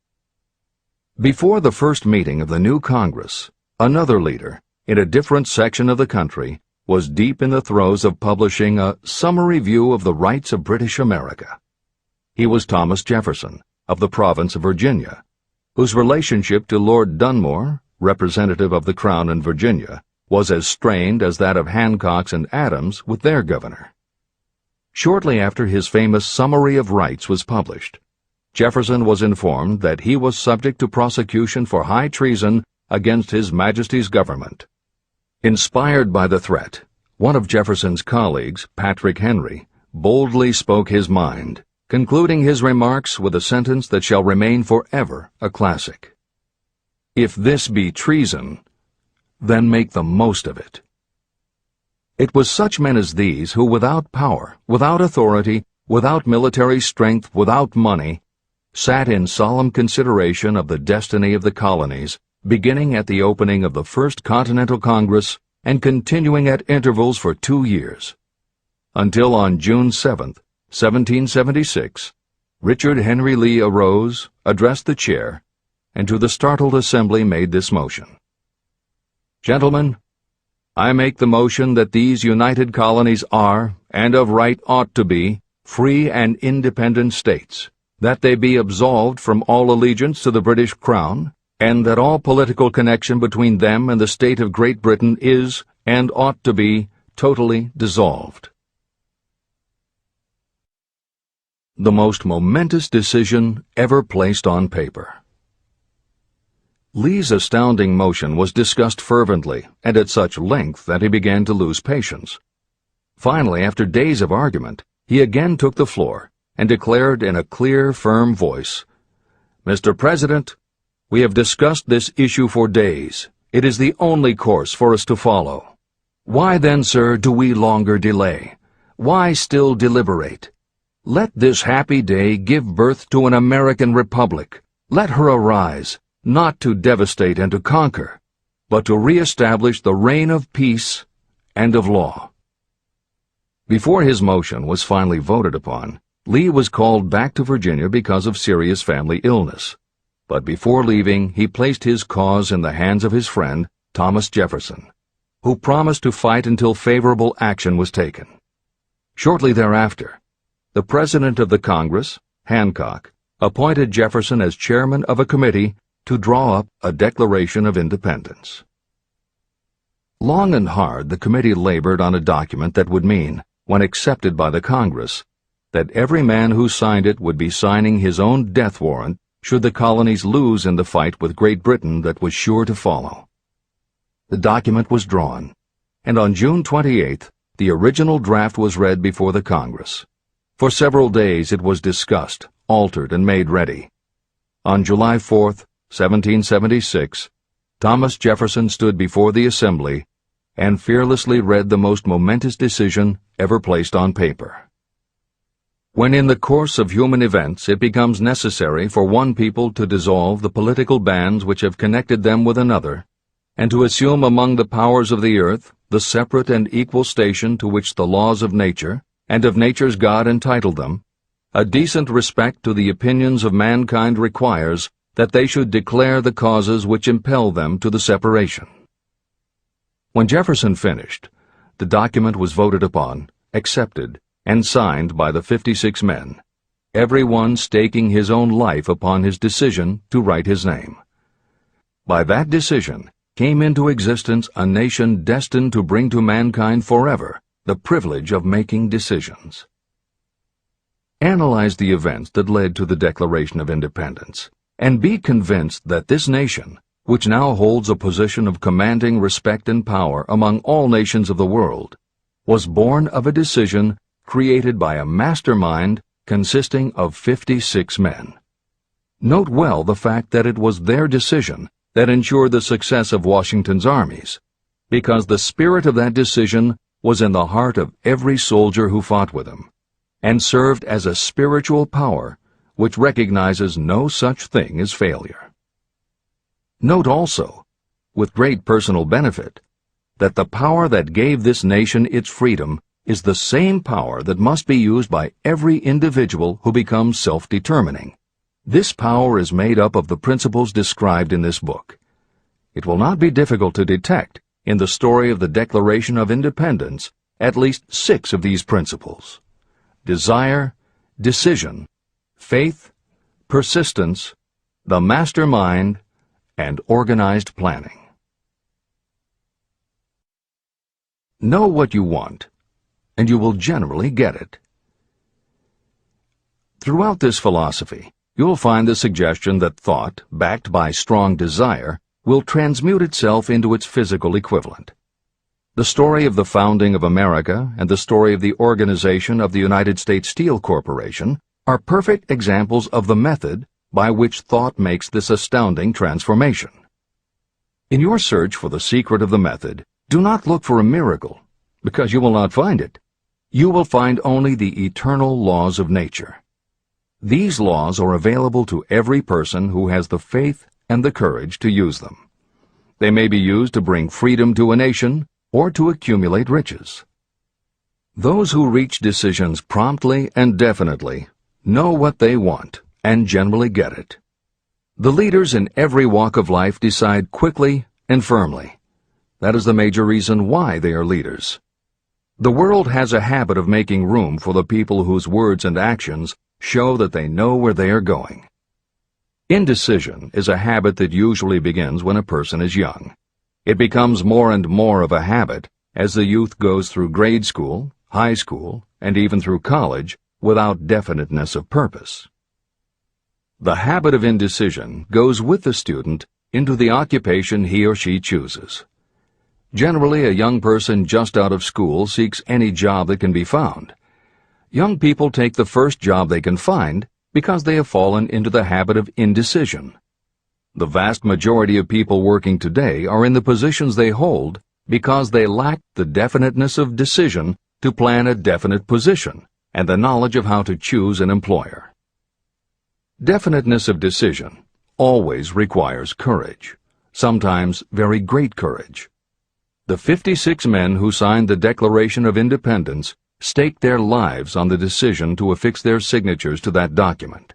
Before the first meeting of the new Congress, another leader, in a different section of the country, was deep in the throes of publishing a summary view of the rights of British America. He was Thomas Jefferson, of the province of Virginia, whose relationship to Lord Dunmore, representative of the Crown in Virginia, was as strained as that of Hancock's and Adams with their governor. Shortly after his famous Summary of Rights was published, Jefferson was informed that he was subject to prosecution for high treason against His Majesty's government. Inspired by the threat, one of Jefferson's colleagues, Patrick Henry, boldly spoke his mind, concluding his remarks with a sentence that shall remain forever a classic. "If this be treason, then make the most of it." It was such men as these who, without power, without authority, without military strength, without money, sat in solemn consideration of the destiny of the colonies, beginning at the opening of the First Continental Congress and continuing at intervals for 2 years, until on June 7, 1776, Richard Henry Lee arose, addressed the chair, and to the startled assembly made this motion: "Gentlemen, I make the motion that these united colonies are, and of right ought to be, free and independent states, that they be absolved from all allegiance to the British Crown, and that all political connection between them and the state of Great Britain is, and ought to be, totally dissolved." The most momentous decision ever placed on paper. Lee's astounding motion was discussed fervently and at such length that he began to lose patience. Finally, after days of argument, he again took the floor and declared in a clear, firm voice, "Mr. President, we have discussed this issue for days. It is the only course for us to follow. Why then, sir, do we longer delay? Why still deliberate? Let this happy day give birth to an American Republic. Let her arise, not to devastate and to conquer, but to re-establish the reign of peace and of law." Before his motion was finally voted upon, Lee was called back to Virginia because of serious family illness. But before leaving, he placed his cause in the hands of his friend, Thomas Jefferson, who promised to fight until favorable action was taken. Shortly thereafter, the President of the Congress, Hancock, appointed Jefferson as chairman of a committee to draw up a Declaration of Independence. Long and hard the committee labored on a document that would mean, when accepted by the Congress, that every man who signed it would be signing his own death warrant should the colonies lose in the fight with Great Britain that was sure to follow. The document was drawn, and on June 28th, the original draft was read before the Congress. For several days it was discussed, altered, and made ready. On July 4th, 1776, Thomas Jefferson stood before the Assembly and fearlessly read the most momentous decision ever placed on paper. When in the course of human events it becomes necessary for one people to dissolve the political bands which have connected them with another, and to assume among the powers of the earth the separate and equal station to which the laws of nature and of nature's God entitled them, a decent respect to the opinions of mankind requires that they should declare the causes which impel them to the separation. When Jefferson finished, the document was voted upon, accepted, and signed by the 56 men, every one staking his own life upon his decision to write his name. By that decision came into existence a nation destined to bring to mankind forever the privilege of making decisions. Analyze the events that led to the Declaration of Independence, and be convinced that this nation, which now holds a position of commanding respect and power among all nations of the world, was born of a decision created by a mastermind consisting of 56 men. Note well the fact that it was their decision that ensured the success of Washington's armies, because the spirit of that decision was in the heart of every soldier who fought with him, and served as a spiritual power which recognizes no such thing as failure. Note also, with great personal benefit, that the power that gave this nation its freedom is the same power that must be used by every individual who becomes self-determining. This power is made up of the principles described in this book. It will not be difficult to detect in the story of the Declaration of Independence at least 6 of these principles: desire, decision, faith, persistence, the mastermind, and organized planning. Know what you want, and you will generally get it. Throughout this philosophy, you'll find the suggestion that thought, backed by strong desire, will transmute itself into its physical equivalent. The story of the founding of America and the story of the organization of the United States Steel Corporation are perfect examples of the method by which thought makes this astounding transformation. In your search for the secret of the method, do not look for a miracle, because you will not find it. You will find only the eternal laws of nature. These laws are available to every person who has the faith and the courage to use them. They may be used to bring freedom to a nation or to accumulate riches. Those who reach decisions promptly and definitely know what they want and generally get it. The leaders in every walk of life decide quickly and firmly. That is the major reason why they are leaders. The world has a habit of making room for the people whose words and actions show that they know where they are going. Indecision is a habit that usually begins when a person is young. It becomes more and more of a habit as the youth goes through grade school, high school, and even through college without definiteness of purpose. The habit of indecision goes with the student into the occupation he or she chooses. Generally, a young person just out of school seeks any job that can be found. Young people take the first job they can find because they have fallen into the habit of indecision. The vast majority of people working today are in the positions they hold because they lack the definiteness of decision to plan a definite position and the knowledge of how to choose an employer. Definiteness of decision always requires courage, sometimes very great courage. The 56 men who signed the Declaration of Independence staked their lives on the decision to affix their signatures to that document.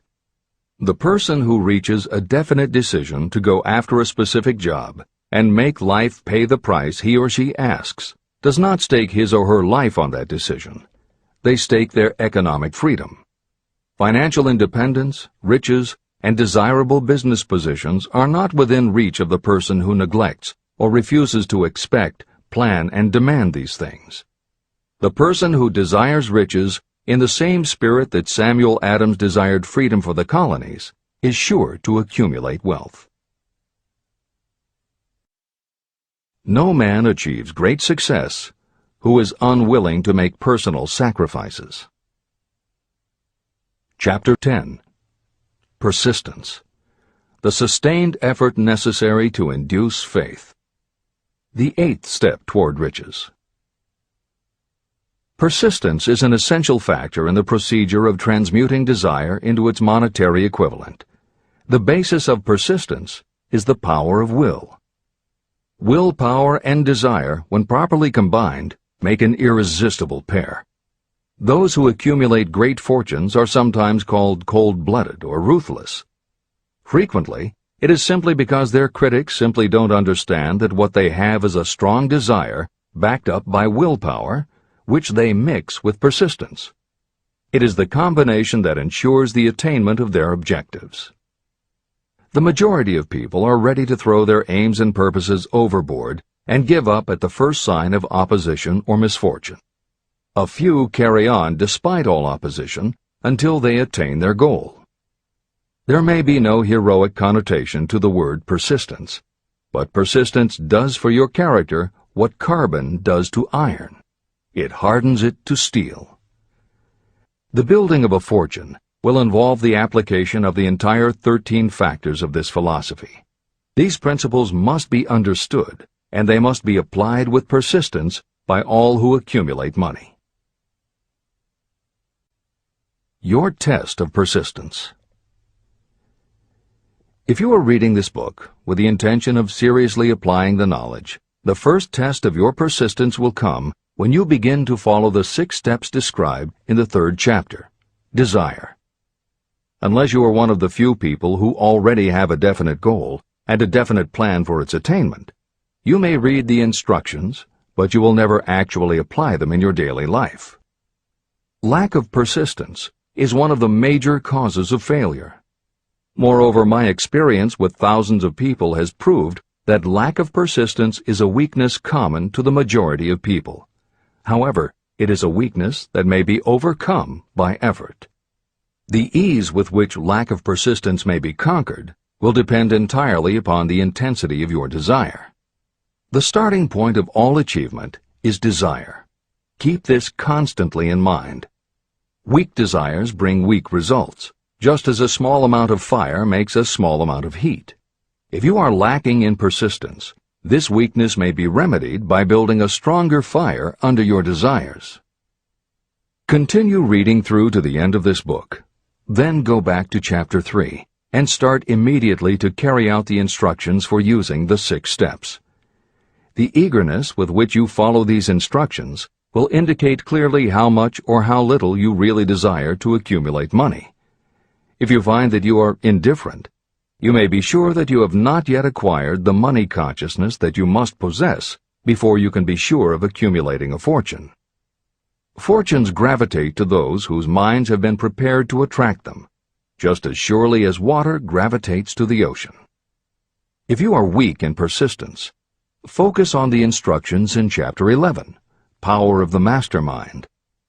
The person who reaches a definite decision to go after a specific job and make life pay the price he or she asks does not stake his or her life on that decision. They stake their economic freedom. Financial independence, riches, and desirable business positions are not within reach of the person who neglects or refuses to expect, plan, and demand these things. The person who desires riches in the same spirit that Samuel Adams desired freedom for the colonies is sure to accumulate wealth. No man achieves great success who is unwilling to make personal sacrifices. Chapter 10. Persistence. The sustained effort necessary to induce faith. The 8th step toward riches. Persistence is an essential factor in the procedure of transmuting desire into its monetary equivalent. The basis of persistence is the power of will. Willpower and desire, when properly combined, make an irresistible pair. Those who accumulate great fortunes are sometimes called cold-blooded or ruthless. Frequently, it is simply because their critics simply don't understand that what they have is a strong desire backed up by willpower, which they mix with persistence. It is the combination that ensures the attainment of their objectives. The majority of people are ready to throw their aims and purposes overboard and give up at the first sign of opposition or misfortune. A few carry on despite all opposition until they attain their goal. There may be no heroic connotation to the word persistence, but persistence does for your character what carbon does to iron. It hardens it to steel. The building of a fortune will involve the application of the entire 13 factors of this philosophy. These principles must be understood, and they must be applied with persistence by all who accumulate money. Your test of persistence. If you are reading this book with the intention of seriously applying the knowledge, the first test of your persistence will come when you begin to follow the 6 steps described in the 3rd chapter. Desire. Unless you are one of the few people who already have a definite goal and a definite plan for its attainment, you may read the instructions, but you will never actually apply them in your daily life. Lack of persistence is one of the major causes of failure. Moreover, my experience with thousands of people has proved that lack of persistence is a weakness common to the majority of people. However, it is a weakness that may be overcome by effort. The ease with which lack of persistence may be conquered will depend entirely upon the intensity of your desire. The starting point of all achievement is desire. Keep this constantly in mind. Weak desires bring weak results, just as a small amount of fire makes a small amount of heat. If you are lacking in persistence, this weakness may be remedied by building a stronger fire under your desires. Continue reading through to the end of this book. Then go back to Chapter 3 and start immediately to carry out the instructions for using the 6 steps. The eagerness with which you follow these instructions will indicate clearly how much or how little you really desire to accumulate money. If you find that you are indifferent, you may be sure that you have not yet acquired the money consciousness that you must possess before you can be sure of accumulating a fortune. Fortunes gravitate to those whose minds have been prepared to attract them, just as surely as water gravitates to the ocean. If you are weak in persistence, focus on the instructions in Chapter 11, Power of the Mastermind.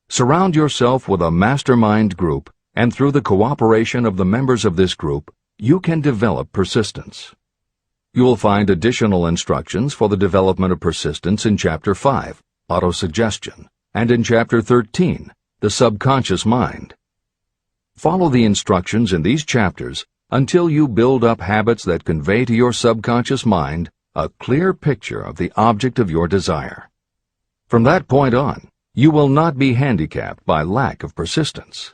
Surround yourself with a mastermind group, and through the cooperation of the members of this group, you can develop persistence. You will find additional instructions for the development of persistence in Chapter 5, Auto-Suggestion, and in Chapter 13, the Subconscious Mind. Follow the instructions in these chapters until you build up habits that convey to your subconscious mind a clear picture of the object of your desire. From that point on, you will not be handicapped by lack of persistence.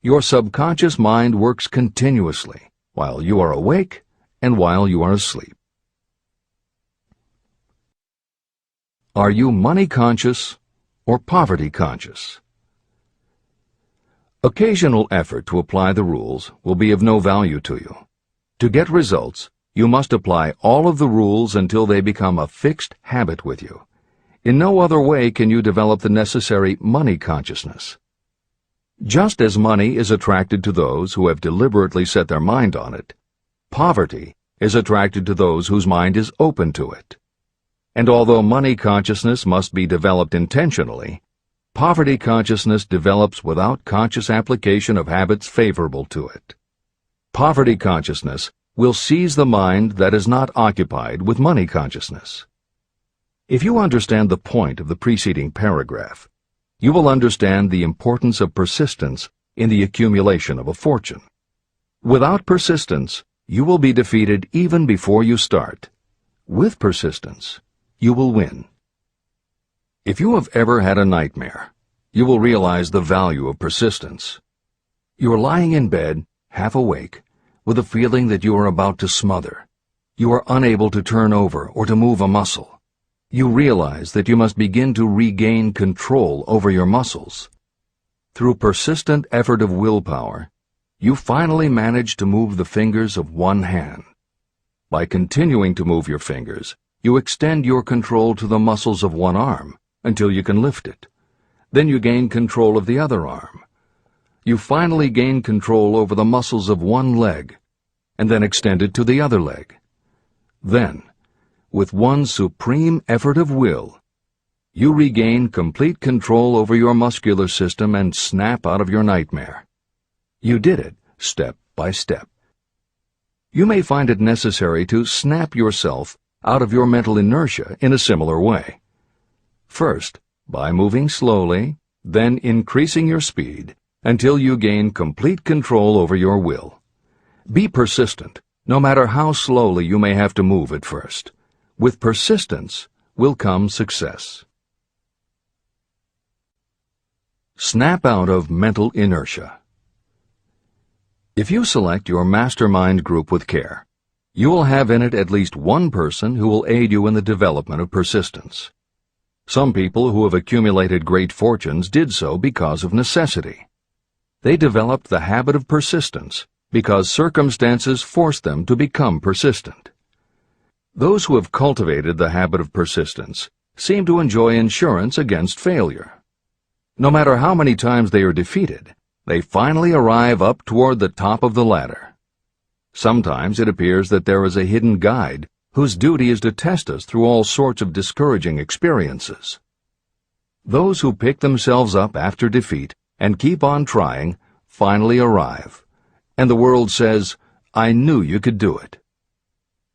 Your subconscious mind works continuously while you are awake and while you are asleep. Are you money conscious or poverty conscious? Occasional effort to apply the rules will be of no value to you. To get results, you must apply all of the rules until they become a fixed habit with you. In no other way can you develop the necessary money consciousness. Just as money is attracted to those who have deliberately set their mind on it, poverty is attracted to those whose mind is open to it. And although money consciousness must be developed intentionally, poverty consciousness develops without conscious application of habits favorable to it. Poverty consciousness will seize the mind that is not occupied with money consciousness. If you understand the point of the preceding paragraph, you will understand the importance of persistence in the accumulation of a fortune. Without persistence, you will be defeated even before you start. With persistence, you will win. If you have ever had a nightmare, you will realize the value of persistence. You are lying in bed, half awake, with a feeling that you are about to smother. You are unable to turn over or to move a muscle. You realize that you must begin to regain control over your muscles. Through persistent effort of willpower, you finally manage to move the fingers of one hand. By continuing to move your fingers, you extend your control to the muscles of one arm until you can lift it. Then you gain control of the other arm. You finally gain control over the muscles of one leg, and then extend it to the other leg. Then, with one supreme effort of will, you regain complete control over your muscular system and snap out of your nightmare. You did it step by step. You may find it necessary to snap yourself out of your mental inertia in a similar way. First, by moving slowly, then increasing your speed, until you gain complete control over your will. Be persistent, no matter how slowly you may have to move at first. With persistence will come success. Snap out of mental inertia. If you select your mastermind group with care, you will have in it at least one person who will aid you in the development of persistence. Some people who have accumulated great fortunes did so because of necessity. They developed the habit of persistence because circumstances forced them to become persistent. Those who have cultivated the habit of persistence seem to enjoy insurance against failure. No matter how many times they are defeated, they finally arrive up toward the top of the ladder. Sometimes it appears that there is a hidden guide whose duty is to test us through all sorts of discouraging experiences. Those who pick themselves up after defeat and keep on trying finally arrive, and the world says, "I knew you could do it."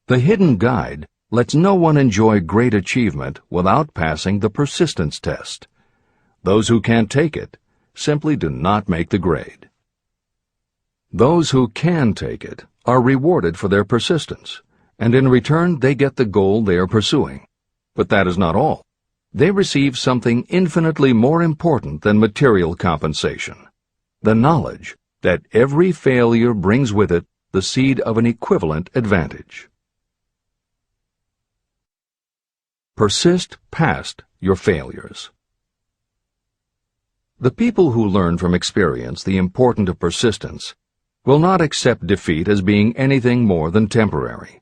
The hidden guide lets no one enjoy great achievement without passing the persistence test. Those who can't take it simply do not make the grade. Those who can take it are rewarded for their persistence, and in return they get the goal they are pursuing. But that is not all. They receive something infinitely more important than material compensation: the knowledge that every failure brings with it the seed of an equivalent advantage. Persist past your failures. The people who learn from experience the importance of persistence will not accept defeat as being anything more than temporary.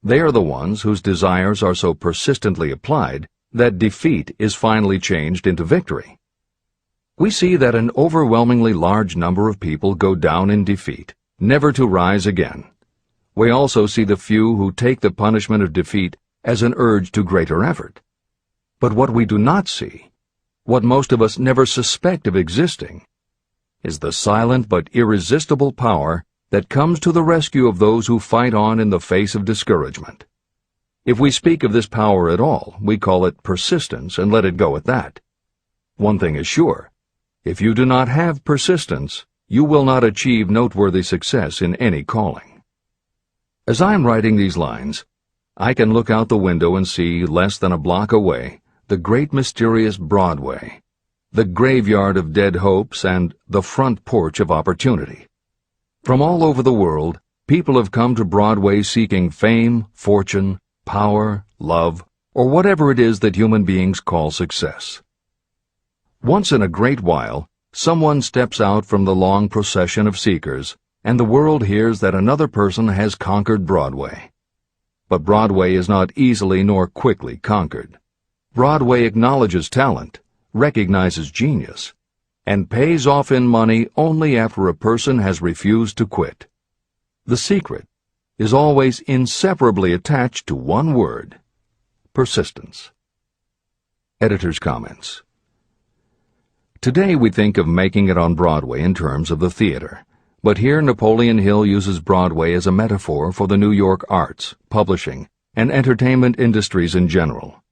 They are the ones whose desires are so persistently applied that defeat is finally changed into victory. We see that an overwhelmingly large number of people go down in defeat, never to rise again. We also see the few who take the punishment of defeat as an urge to greater effort. But what we do not see, what most of us never suspect of existing, is the silent but irresistible power that comes to the rescue of those who fight on in the face of discouragement. If we speak of this power at all, we call it persistence and let it go at that. One thing is sure: if you do not have persistence, you will not achieve noteworthy success in any calling. As I am writing these lines, I can look out the window and see, less than a block away, the great mysterious Broadway, the graveyard of dead hopes and the front porch of opportunity. From all over the world, people have come to Broadway seeking fame, fortune, power, love, or whatever it is that human beings call success. Once in a great while, someone steps out from the long procession of seekers, and the world hears that another person has conquered Broadway. But Broadway is not easily nor quickly conquered. Broadway acknowledges talent, recognizes genius, and pays off in money only after a person has refused to quit. The secret is always inseparably attached to one word: persistence. Editor's comments. Today we think of making it on Broadway in terms of the theater, but here Napoleon Hill uses Broadway as a metaphor for the New York arts, publishing, and entertainment industries in general.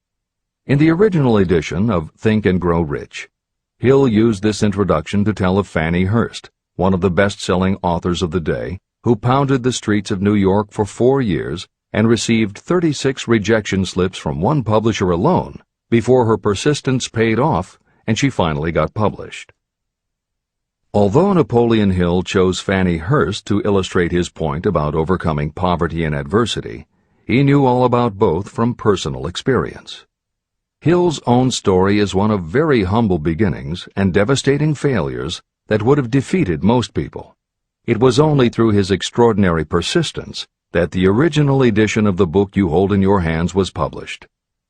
In the original edition of Think and Grow Rich, Hill used this introduction to tell of Fannie Hurst, one of the best-selling authors of the day, who pounded the streets of New York for 4 years and received 36 rejection slips from one publisher alone before her persistence paid off and she finally got published. Although Napoleon Hill chose Fannie Hurst to illustrate his point about overcoming poverty and adversity, he knew all about both from personal experience. Hill's own story is one of very humble beginnings and devastating failures that would have defeated most people. It was only through his extraordinary persistence that the original edition of the book you hold in your hands was published.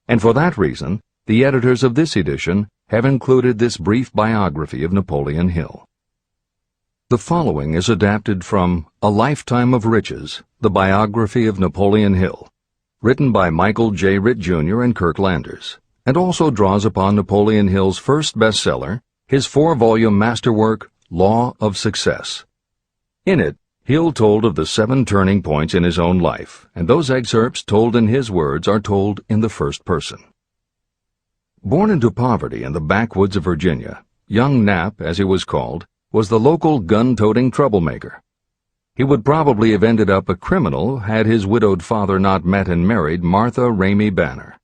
And for that reason, the editors of this edition have included this brief biography of Napoleon Hill. The following is adapted from A Lifetime of Riches, the biography of Napoleon Hill, written by Michael J. Ritt, Jr. and Kirk Landers, and also draws upon Napoleon Hill's first bestseller, his 4-volume masterwork, Law of Success. In it, Hill told of the 7 turning points in his own life, and those excerpts told in his words are told in the first person. Born into poverty in the backwoods of Virginia, young Nap, as he was called, was the local gun-toting troublemaker. He would probably have ended up a criminal had his widowed father not met and married Martha Ramey Banner.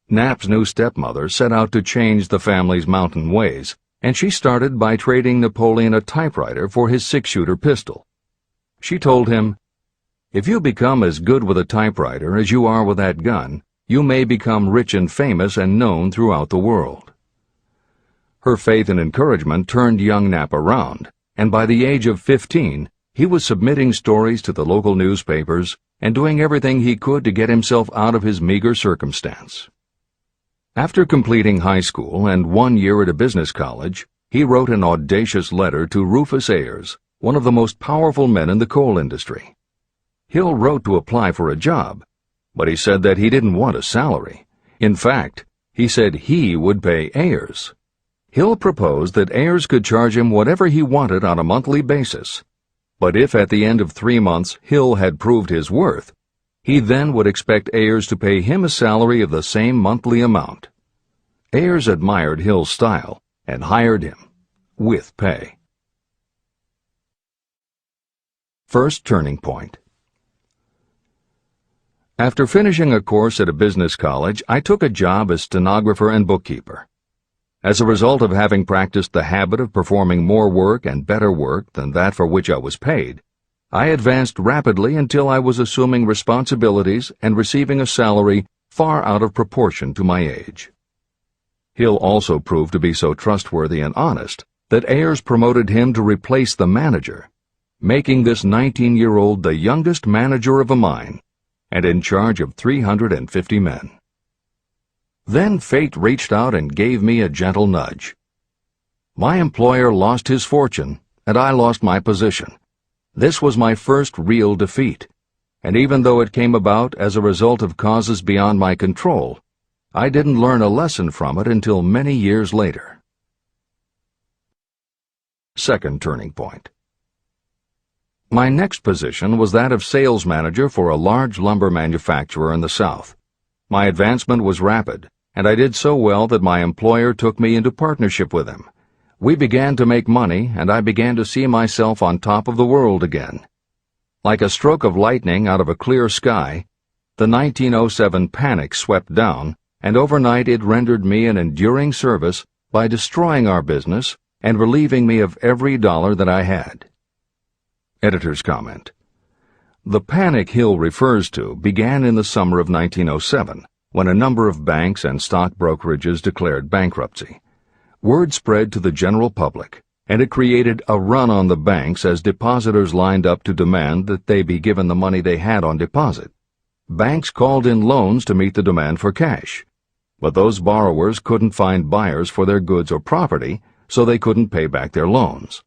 Nap's new stepmother set out to change the family's mountain ways, and she started by trading Napoleon a typewriter for his 6-shooter pistol. She told him, "If you become as good with a typewriter as you are with that gun, you may become rich and famous and known throughout the world." Her faith and encouragement turned young Nap around, and by the age of 15, he was submitting stories to the local newspapers and doing everything he could to get himself out of his meager circumstance. After completing high school and 1 year at a business college, he wrote an audacious letter to Rufus Ayers, one of the most powerful men in the coal industry. Hill wrote to apply for a job, but he said that he didn't want a salary. In fact, he said he would pay Ayers. Hill proposed that Ayers could charge him whatever he wanted on a monthly basis, but if at the end of 3 months Hill had proved his worth, he then would expect Ayers to pay him a salary of the same monthly amount. Ayers admired Hill's style and hired him, with pay. First turning point. After finishing a course at a business college, I took a job as stenographer and bookkeeper. As a result of having practiced the habit of performing more work and better work than that for which I was paid, I advanced rapidly until I was assuming responsibilities and receiving a salary far out of proportion to my age. Hill also proved to be so trustworthy and honest that Ayers promoted him to replace the manager, making this 19-year-old the youngest manager of a mine and in charge of 350 men. Then fate reached out and gave me a gentle nudge. My employer lost his fortune, and I lost my position. This was my first real defeat, and even though it came about as a result of causes beyond my control, I didn't learn a lesson from it until many years later. Second turning point. My next position was that of sales manager for a large lumber manufacturer in the South. My advancement was rapid, and I did so well that my employer took me into partnership with him. We began to make money, and I began to see myself on top of the world again. Like a stroke of lightning out of a clear sky, the 1907 panic swept down, and overnight it rendered me an enduring service by destroying our business and relieving me of every dollar that I had. Editor's comment. The panic Hill refers to began in the summer of 1907, when a number of banks and stock brokerages declared bankruptcy. Word spread to the general public, and it created a run on the banks as depositors lined up to demand that they be given the money they had on deposit. Banks called in loans to meet the demand for cash, but those borrowers couldn't find buyers for their goods or property, so they couldn't pay back their loans.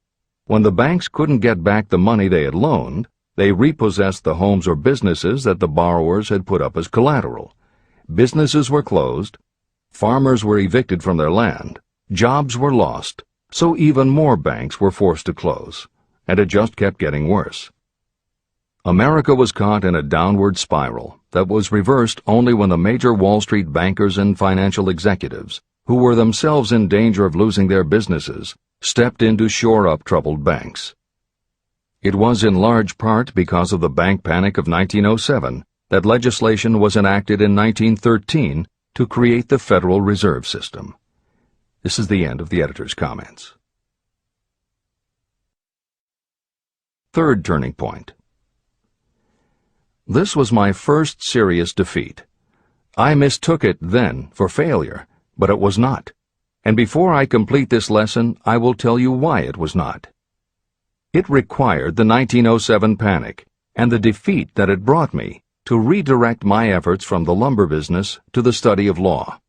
When the banks couldn't get back the money they had loaned, they repossessed the homes or businesses that the borrowers had put up as collateral. Businesses were closed, farmers were evicted from their land, jobs were lost, so even more banks were forced to close, and it just kept getting worse. America was caught in a downward spiral that was reversed only when the major Wall Street bankers and financial executives, who were themselves in danger of losing their businesses, stepped in to shore up troubled banks. It was in large part because of the bank panic of 1907 that legislation was enacted in 1913 to create the Federal Reserve System. This is the end of the editor's comments. Third turning point. This was my first serious defeat. I mistook it then for failure, but it was not. And before I complete this lesson, I will tell you why it was not. It required the 1907 panic and the defeat that it brought me to redirect my efforts from the lumber business to the study of law.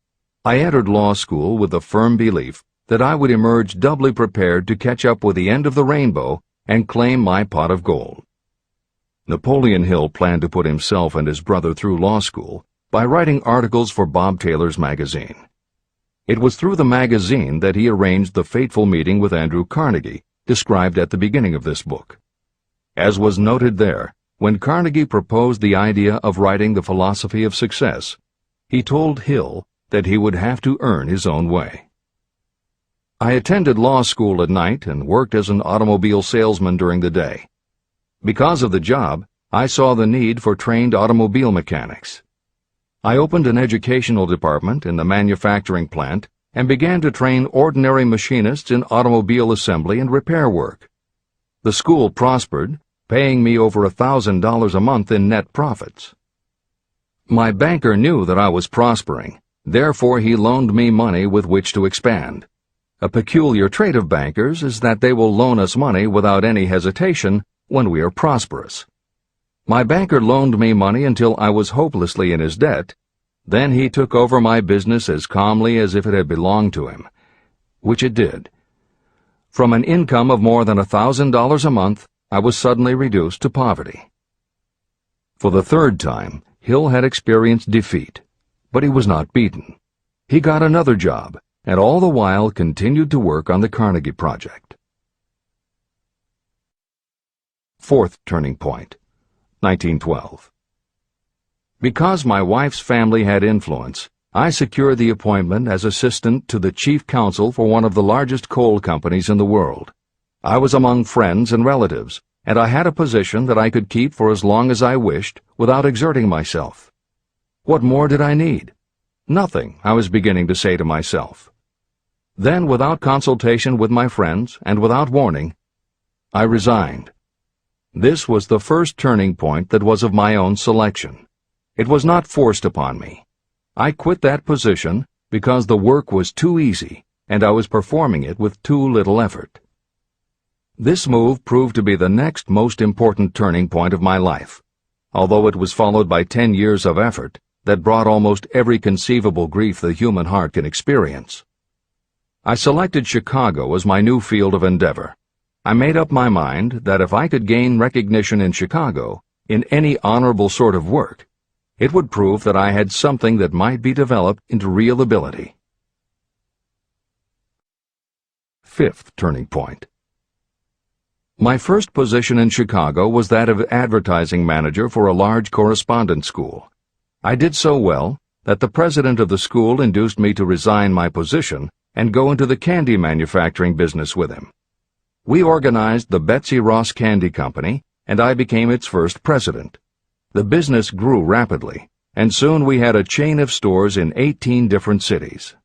I entered law school with the firm belief that I would emerge doubly prepared to catch up with the end of the rainbow and claim my pot of gold. Napoleon Hill planned to put himself and his brother through law school by writing articles for Bob Taylor's magazine. It was through the magazine that he arranged the fateful meeting with Andrew Carnegie, described at the beginning of this book. As was noted there, when Carnegie proposed the idea of writing the philosophy of success, he told Hill that he would have to earn his own way. I attended law school at night and worked as an automobile salesman during the day. Because of the job, I saw the need for trained automobile mechanics. I opened an educational department in the manufacturing plant and began to train ordinary machinists in automobile assembly and repair work. The school prospered, paying me over $1,000 a month in net profits. My banker knew that I was prospering, therefore he loaned me money with which to expand. A peculiar trait of bankers is that they will loan us money without any hesitation when we are prosperous. My banker loaned me money until I was hopelessly in his debt. Then he took over my business as calmly as if it had belonged to him, which it did. From an income of more than $1,000 a month, I was suddenly reduced to poverty. For the third time, Hill had experienced defeat, but he was not beaten. He got another job, and all the while continued to work on the Carnegie Project. Fourth turning point, 1912. Because my wife's family had influence, I secured the appointment as assistant to the chief counsel for one of the largest coal companies in the world. I was among friends and relatives, and I had a position that I could keep for as long as I wished without exerting myself. What more did I need? Nothing, I was beginning to say to myself. Then, without consultation with my friends and without warning, I resigned. This was the first turning point that was of my own selection. It was not forced upon me. I quit that position because the work was too easy and I was performing it with too little effort. This move proved to be the next most important turning point of my life, although it was followed by 10 years of effort that brought almost every conceivable grief the human heart can experience. I selected Chicago as my new field of endeavor. I made up my mind that if I could gain recognition in Chicago, in any honorable sort of work, it would prove that I had something that might be developed into real ability. Fifth turning point. My first position in Chicago was that of advertising manager for a large correspondence school. I did so well that the president of the school induced me to resign my position and go into the candy manufacturing business with him. We organized the Betsy Ross Candy Company, and I became its first president. The business grew rapidly, and soon we had a chain of stores in 18 different cities.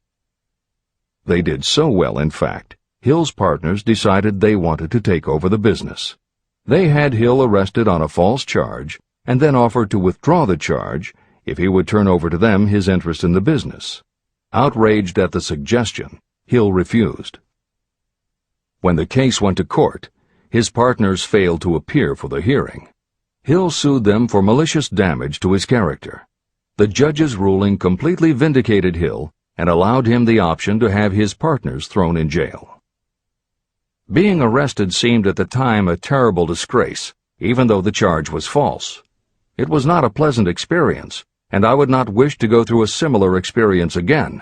They did so well, in fact, Hill's partners decided they wanted to take over the business. They had Hill arrested on a false charge, and then offered to withdraw the charge if he would turn over to them his interest in the business. Outraged at the suggestion, Hill refused. When the case went to court, his partners failed to appear for the hearing. Hill sued them for malicious damage to his character. The judge's ruling completely vindicated Hill and allowed him the option to have his partners thrown in jail. Being arrested seemed at the time a terrible disgrace, even though the charge was false. It was not a pleasant experience, and I would not wish to go through a similar experience again,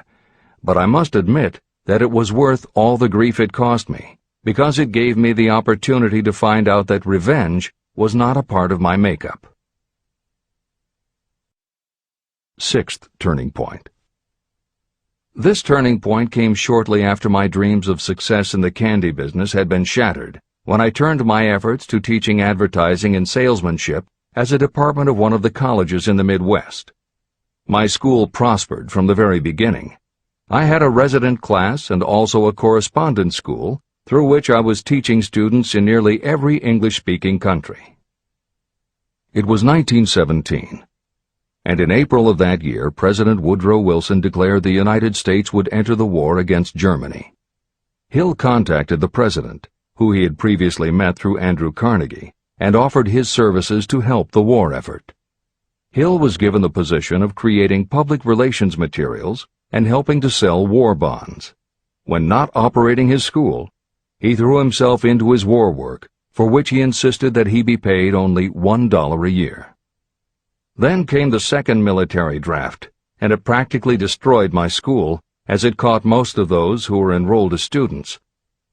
but I must admit that it was worth all the grief it cost me, because it gave me the opportunity to find out that revenge was not a part of my makeup. Sixth turning point. This turning point came shortly after my dreams of success in the candy business had been shattered, when I turned my efforts to teaching advertising and salesmanship as a department of one of the colleges in the Midwest. My school prospered from the very beginning. I had a resident class and also a correspondence school, through which I was teaching students in nearly every English-speaking country. It was 1917, and in April of that year, President Woodrow Wilson declared the United States would enter the war against Germany. Hill contacted the president, who he had previously met through Andrew Carnegie, and offered his services to help the war effort. Hill was given the position of creating public relations materials and helping to sell war bonds. When not operating his school, he threw himself into his war work, for which he insisted that he be paid only $1 a year. Then came the second military draft, and it practically destroyed my school, as it caught most of those who were enrolled as students.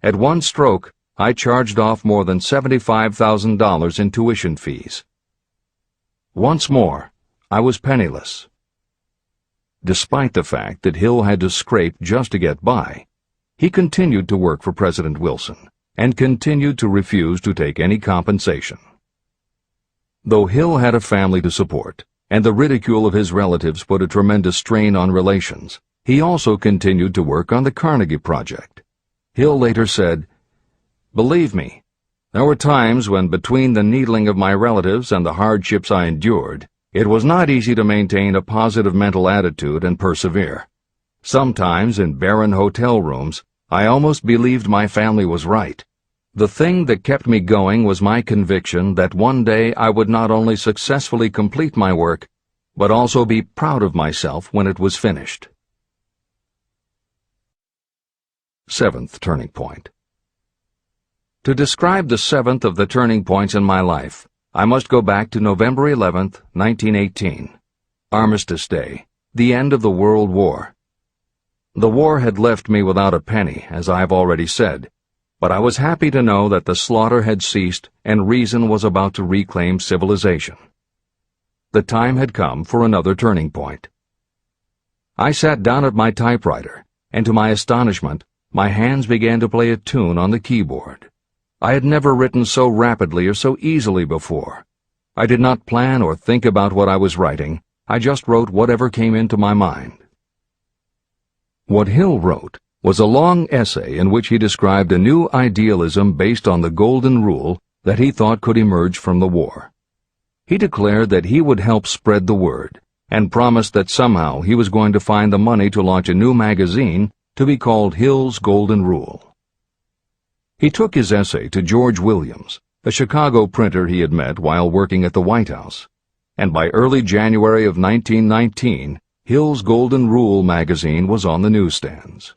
At one stroke, I charged off more than $75,000 in tuition fees. Once more, I was penniless. Despite the fact that Hill had to scrape just to get by, he continued to work for President Wilson and continued to refuse to take any compensation. Though Hill had a family to support, and the ridicule of his relatives put a tremendous strain on relations, he also continued to work on the Carnegie Project. Hill later said, "Believe me, there were times when between the needling of my relatives and the hardships I endured, it was not easy to maintain a positive mental attitude and persevere. Sometimes in barren hotel rooms, I almost believed my family was right. The thing that kept me going was my conviction that one day I would not only successfully complete my work, but also be proud of myself when it was finished." Seventh turning point. To describe the seventh of the turning points in my life, I must go back to November 11th, 1918. Armistice Day, the end of the World War. The war had left me without a penny, as I have already said, but I was happy to know that the slaughter had ceased and reason was about to reclaim civilization. The time had come for another turning point. I sat down at my typewriter, and to my astonishment, my hands began to play a tune on the keyboard. I had never written so rapidly or so easily before. I did not plan or think about what I was writing. I just wrote whatever came into my mind. What Hill wrote was a long essay in which he described a new idealism based on the golden rule that he thought could emerge from the war. He declared that he would help spread the word, and promised that somehow he was going to find the money to launch a new magazine to be called Hill's Golden Rule. He took his essay to George Williams, a Chicago printer he had met while working at the White House, and by early January of 1919, Hill's Golden Rule magazine was on the newsstands.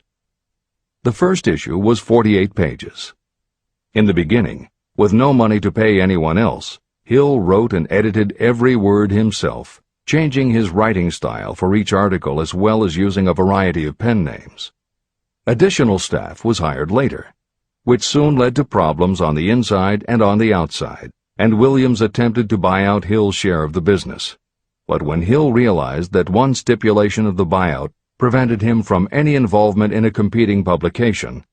The first issue was 48 pages. In the beginning, with no money to pay anyone else, Hill wrote and edited every word himself, changing his writing style for each article as well as using a variety of pen names. Additional staff was hired later, which soon led to problems on the inside and on the outside, and Williams attempted to buy out Hill's share of the business. But when Hill realized that one stipulation of the buyout prevented him from any involvement in a competing publication,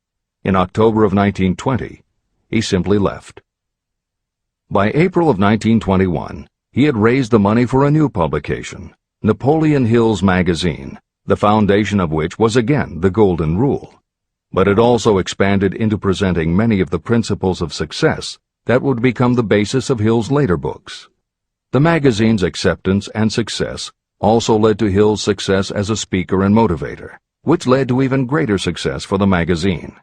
in October of 1920, he simply left. By April of 1921, he had raised the money for a new publication, Napoleon Hill's magazine, the foundation of which was again the Golden Rule. But it also expanded into presenting many of the principles of success that would become the basis of Hill's later books. The magazine's acceptance and success also led to Hill's success as a speaker and motivator, which led to even greater success for the magazine.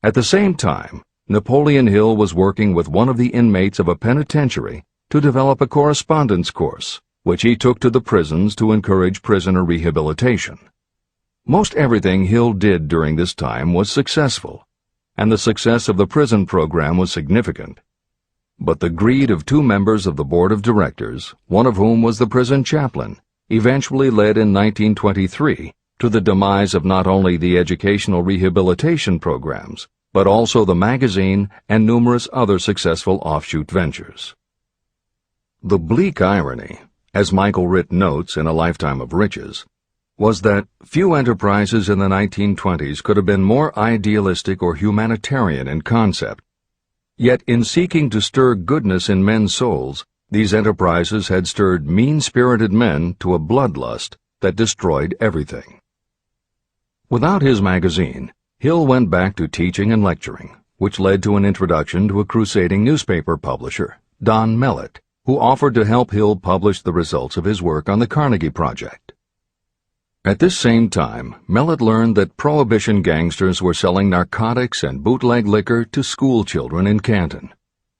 At the same time, Napoleon Hill was working with one of the inmates of a penitentiary to develop a correspondence course, which he took to the prisons to encourage prisoner rehabilitation. Most everything Hill did during this time was successful, and the success of the prison program was significant. But the greed of two members of the board of directors, one of whom was the prison chaplain, eventually led in 1923 to the demise of not only the educational rehabilitation programs, but also the magazine and numerous other successful offshoot ventures. The bleak irony, as Michael Ritt notes in A Lifetime of Riches, was that few enterprises in the 1920s could have been more idealistic or humanitarian in concept. Yet in seeking to stir goodness in men's souls, these enterprises had stirred mean-spirited men to a bloodlust that destroyed everything. Without his magazine, Hill went back to teaching and lecturing, which led to an introduction to a crusading newspaper publisher, Don Mellett, who offered to help Hill publish the results of his work on the Carnegie Project. At this same time, Mellett learned that Prohibition gangsters were selling narcotics and bootleg liquor to school children in Canton,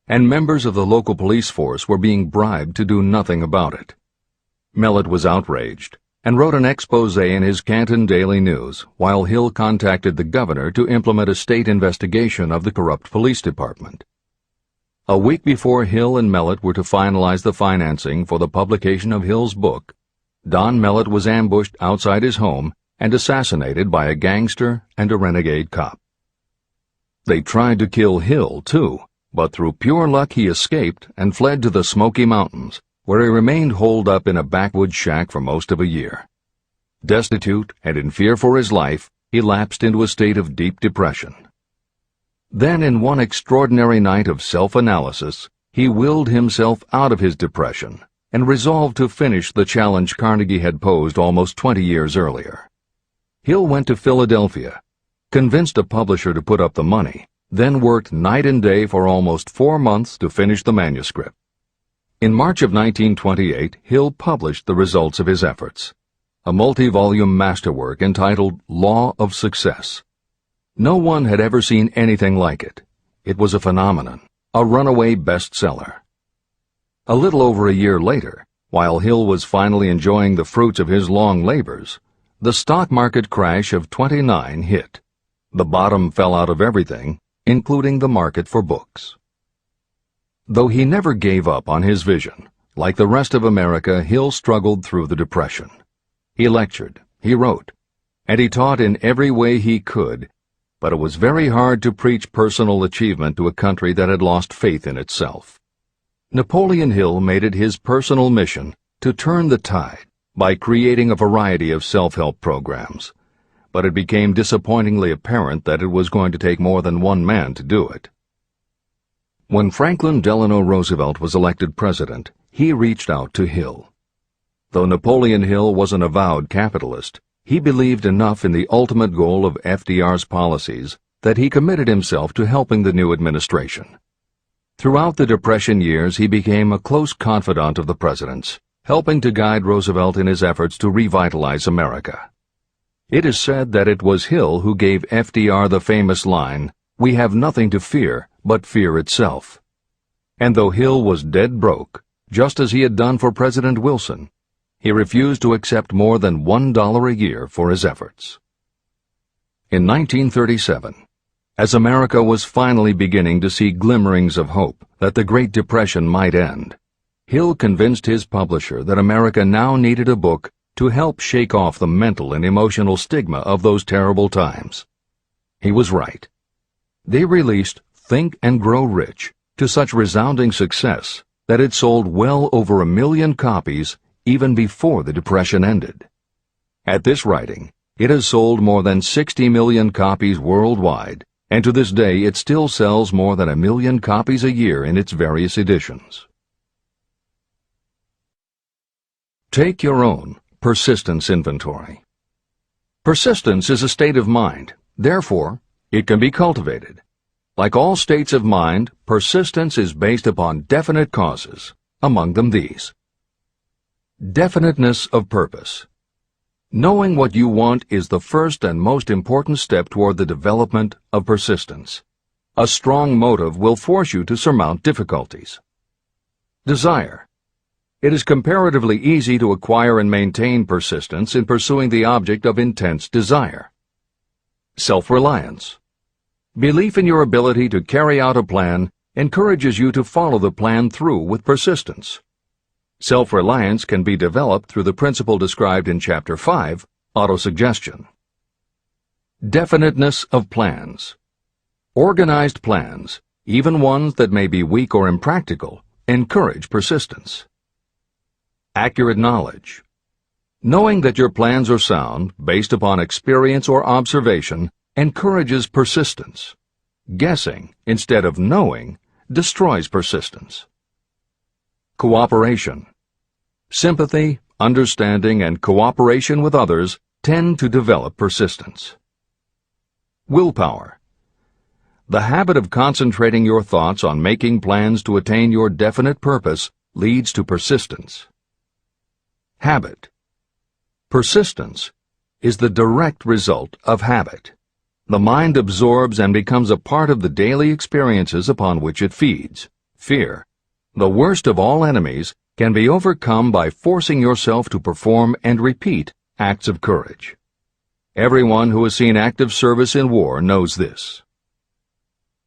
and members of the local police force were being bribed to do nothing about it. Mellett was outraged and wrote an expose in his Canton Daily News, while Hill contacted the governor to implement a state investigation of the corrupt police department. A week before Hill and Mellett were to finalize the financing for the publication of Hill's book, Don Mellett was ambushed outside his home and assassinated by a gangster and a renegade cop. They tried to kill Hill, too, but through pure luck he escaped and fled to the Smoky Mountains, where he remained holed up in a backwoods shack for most of a year. Destitute and in fear for his life, he lapsed into a state of deep depression. Then, in one extraordinary night of self-analysis, he willed himself out of his depression and resolved to finish the challenge Carnegie had posed almost 20 years earlier. Hill went to Philadelphia, convinced a publisher to put up the money, then worked night and day for almost 4 months to finish the manuscript. In March of 1928, Hill published the results of his efforts, a multi-volume masterwork entitled Law of Success. No one had ever seen anything like it. It was a phenomenon, a runaway bestseller. A little over a year later, while Hill was finally enjoying the fruits of his long labors, the stock market crash of '29 hit. The bottom fell out of everything, including the market for books. Though he never gave up on his vision, like the rest of America, Hill struggled through the Depression. He lectured, he wrote, and he taught in every way he could, but it was very hard to preach personal achievement to a country that had lost faith in itself. Napoleon Hill made it his personal mission to turn the tide by creating a variety of self-help programs, but it became disappointingly apparent that it was going to take more than one man to do it. When Franklin Delano Roosevelt was elected president, he reached out to Hill. Though Napoleon Hill was an avowed capitalist, he believed enough in the ultimate goal of FDR's policies that he committed himself to helping the new administration. Throughout the Depression years, he became a close confidant of the president's, helping to guide Roosevelt in his efforts to revitalize America. It is said that it was Hill who gave FDR the famous line, "We have nothing to fear but fear itself." And though Hill was dead broke, just as he had done for President Wilson, he refused to accept more than $1 a year for his efforts. In 1937, as America was finally beginning to see glimmerings of hope that the Great Depression might end, Hill convinced his publisher that America now needed a book to help shake off the mental and emotional stigma of those terrible times. He was right. They released Think and Grow Rich to such resounding success that it sold well over 1 million copies even before the Depression ended. At this writing, it has sold more than 60 million copies worldwide, and to this day it still sells more than 1 million copies a year in its various editions. Take your own persistence inventory. Persistence is a state of mind. Therefore, it can be cultivated. Like all states of mind, persistence is based upon definite causes, among them these. Definiteness of purpose. Knowing what you want is the first and most important step toward the development of persistence. A strong motive will force you to surmount difficulties. Desire. It is comparatively easy to acquire and maintain persistence in pursuing the object of intense desire. Self-reliance. Belief in your ability to carry out a plan encourages you to follow the plan through with persistence. Self-reliance can be developed through the principle described in Chapter 5, Auto-Suggestion. Definiteness of plans. Organized plans, even ones that may be weak or impractical, encourage persistence. Accurate knowledge. Knowing that your plans are sound, based upon experience or observation, encourages persistence. Guessing, instead of knowing, destroys persistence. Cooperation. Sympathy, understanding, and cooperation with others tend to develop persistence. Willpower. The habit of concentrating your thoughts on making plans to attain your definite purpose leads to persistence. Habit. Persistence is the direct result of habit. The mind absorbs and becomes a part of the daily experiences upon which it feeds. Fear, the worst of all enemies, can be overcome by forcing yourself to perform and repeat acts of courage. Everyone who has seen active service in war knows this.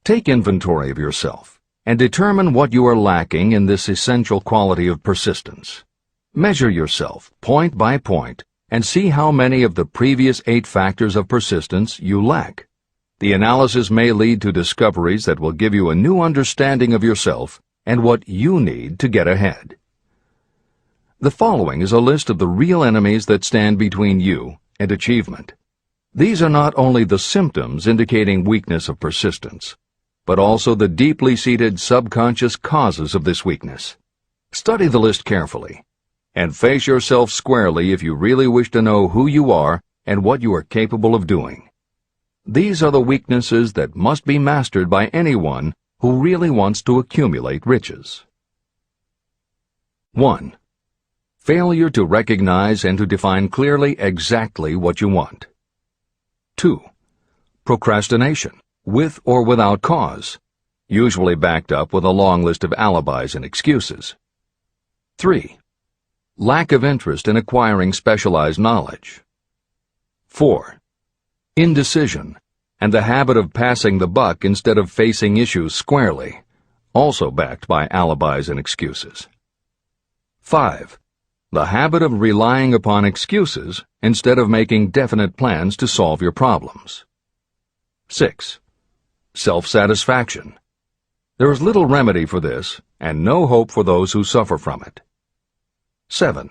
Take inventory of yourself and determine what you are lacking in this essential quality of persistence. Measure yourself point by point and see how many of the previous 8 factors of persistence you lack. The analysis may lead to discoveries that will give you a new understanding of yourself and what you need to get ahead. The following is a list of the real enemies that stand between you and achievement. These are not only the symptoms indicating weakness of persistence, but also the deeply seated subconscious causes of this weakness. Study the list carefully, and face yourself squarely if you really wish to know who you are and what you are capable of doing. These are the weaknesses that must be mastered by anyone who really wants to accumulate riches. 1. Failure to recognize and to define clearly exactly what you want. 2. Procrastination, with or without cause, usually backed up with a long list of alibis and excuses. 3. Lack of interest in acquiring specialized knowledge. 4. Indecision, and the habit of passing the buck instead of facing issues squarely, also backed by alibis and excuses. 5. The habit of relying upon excuses instead of making definite plans to solve your problems. 6. Self-satisfaction. There is little remedy for this, and no hope for those who suffer from it. 7.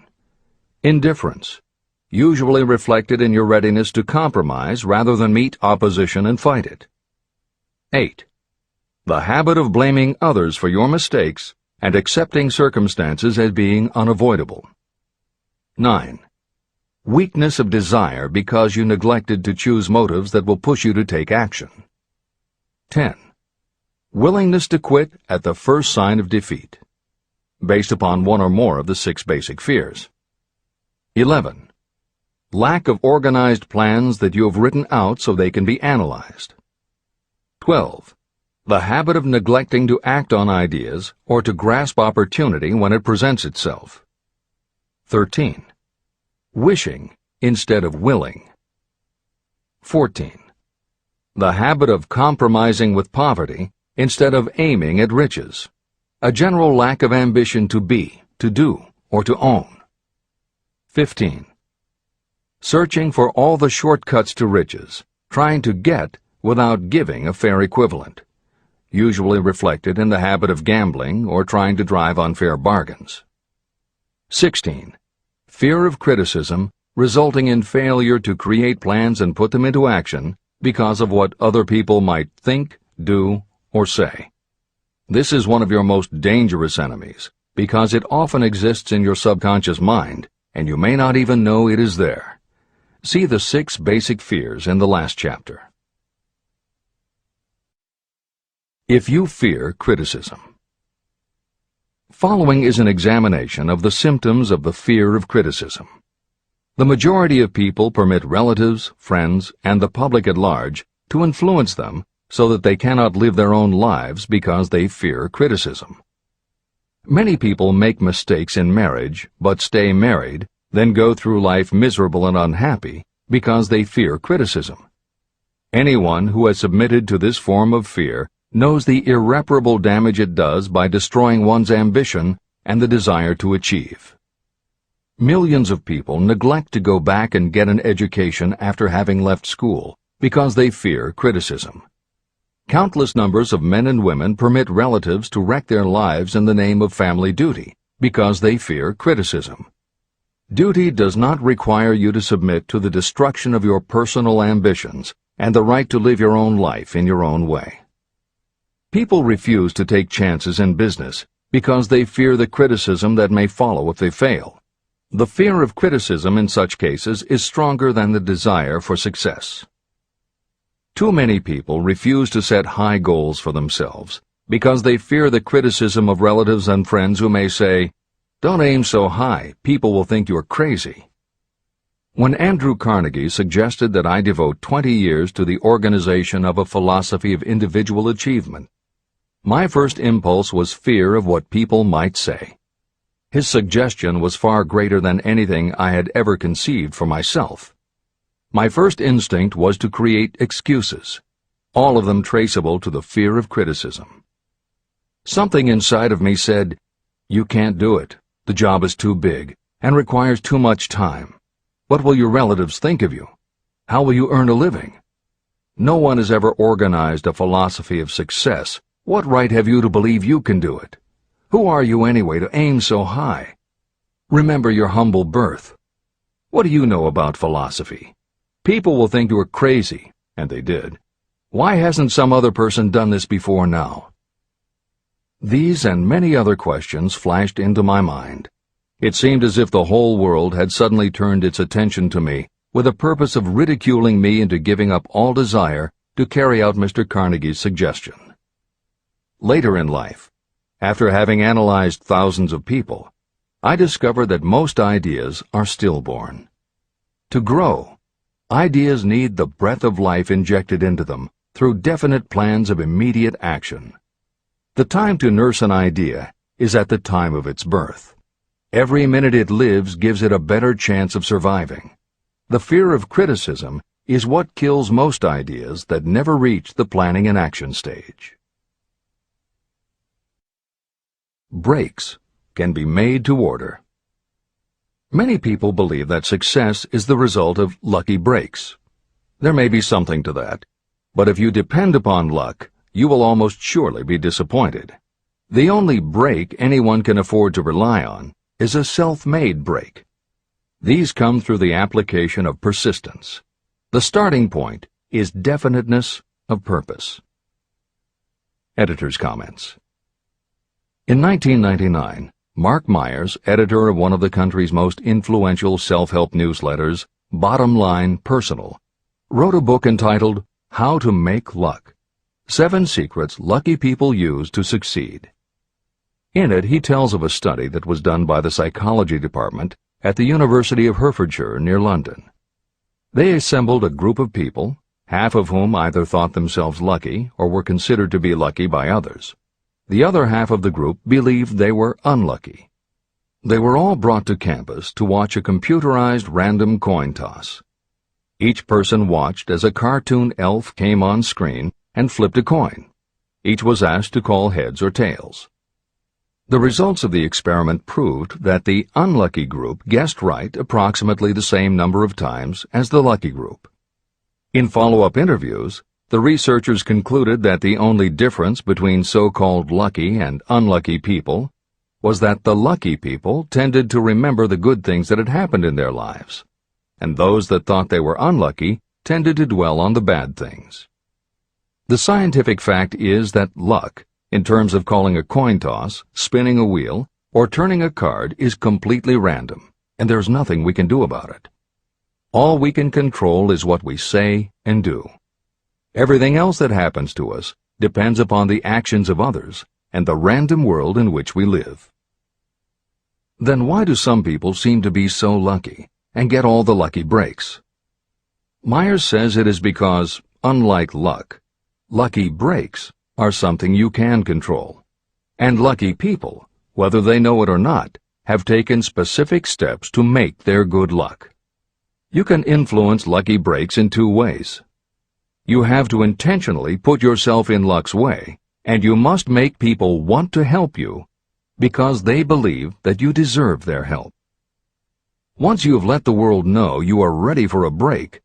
Indifference, usually reflected in your readiness to compromise rather than meet opposition and fight it. 8. The habit of blaming others for your mistakes and accepting circumstances as being unavoidable. 9. Weakness of desire because you neglected to choose motives that will push you to take action. 10. Willingness to quit at the first sign of defeat, based upon one or more of the 6 basic fears. 11. Lack of organized plans that you have written out so they can be analyzed. 12. The habit of neglecting to act on ideas or to grasp opportunity when it presents itself. 13. Wishing instead of willing. 14. The habit of compromising with poverty instead of aiming at riches. A general lack of ambition to be, to do, or to own. 15. Searching for all the shortcuts to riches, trying to get without giving a fair equivalent, usually reflected in the habit of gambling or trying to drive unfair bargains. 16. Fear of criticism, resulting in failure to create plans and put them into action because of what other people might think, do, or say. This is one of your most dangerous enemies because it often exists in your subconscious mind and you may not even know it is there. See the 6 basic fears in the last chapter. If you fear criticism. Following is an examination of the symptoms of the fear of criticism. The majority of people permit relatives, friends, and the public at large to influence them so that they cannot live their own lives because they fear criticism. Many people make mistakes in marriage but stay married, then go through life miserable and unhappy because they fear criticism. Anyone who has submitted to this form of fear knows the irreparable damage it does by destroying one's ambition and the desire to achieve. Millions of people neglect to go back and get an education after having left school because they fear criticism. Countless numbers of men and women permit relatives to wreck their lives in the name of family duty because they fear criticism. Duty does not require you to submit to the destruction of your personal ambitions and the right to live your own life in your own way. People refuse to take chances in business because they fear the criticism that may follow if they fail. The fear of criticism in such cases is stronger than the desire for success. Too many people refuse to set high goals for themselves because they fear the criticism of relatives and friends who may say, "Don't aim so high, people will think you're crazy." When Andrew Carnegie suggested that I devote 20 years to the organization of a philosophy of individual achievement, my first impulse was fear of what people might say. His suggestion was far greater than anything I had ever conceived for myself. My first instinct was to create excuses, all of them traceable to the fear of criticism. Something inside of me said, "You can't do it. The job is too big and requires too much time. What will your relatives think of you? How will you earn a living? No one has ever organized a philosophy of success. What right have you to believe you can do it? Who are you anyway to aim so high? Remember your humble birth. What do you know about philosophy? People will think you are crazy, and they did. Why hasn't some other person done this before now? These and many other questions flashed into my mind. It seemed as if the whole world had suddenly turned its attention to me with the purpose of ridiculing me into giving up all desire to carry out Mr. Carnegie's suggestion. Later in life, after having analyzed thousands of people, I discovered that most ideas are stillborn. To grow, ideas need the breath of life injected into them through definite plans of immediate action. The time to nurse an idea is at the time of its birth. Every minute it lives gives it a better chance of surviving. The fear of criticism is what kills most ideas that never reach the planning and action stage. Breaks can be made to order. Many people believe that success is the result of lucky breaks. There may be something to that, but if you depend upon luck, you will almost surely be disappointed. The only break anyone can afford to rely on is a self-made break. These come through the application of persistence. The starting point is definiteness of purpose. Editor's comments. In 1999, Mark Myers, editor of one of the country's most influential self-help newsletters, Bottom Line Personal, wrote a book entitled How to Make Luck: 7 Secrets Lucky People Use to Succeed. In it, he tells of a study that was done by the psychology department at the University of Hertfordshire near London. They assembled a group of people, half of whom either thought themselves lucky or were considered to be lucky by others. The other half of the group believed they were unlucky. They were all brought to campus to watch a computerized random coin toss. Each person watched as a cartoon elf came on screen and flipped a coin. Each was asked to call heads or tails. The results of the experiment proved that the unlucky group guessed right approximately the same number of times as the lucky group. In follow-up interviews, the researchers concluded that the only difference between so-called lucky and unlucky people was that the lucky people tended to remember the good things that had happened in their lives, and those that thought they were unlucky tended to dwell on the bad things. The scientific fact is that luck, in terms of calling a coin toss, spinning a wheel, or turning a card, is completely random, and there's nothing we can do about it. All we can control is what we say and do. Everything else that happens to us depends upon the actions of others and the random world in which we live. Then why do some people seem to be so lucky and get all the lucky breaks? Myers says it is because, unlike luck, lucky breaks are something you can control. And lucky people, whether they know it or not, have taken specific steps to make their good luck. You can influence lucky breaks in 2 ways. You have to intentionally put yourself in luck's way, and you must make people want to help you because they believe that you deserve their help. Once you have let the world know you are ready for a break,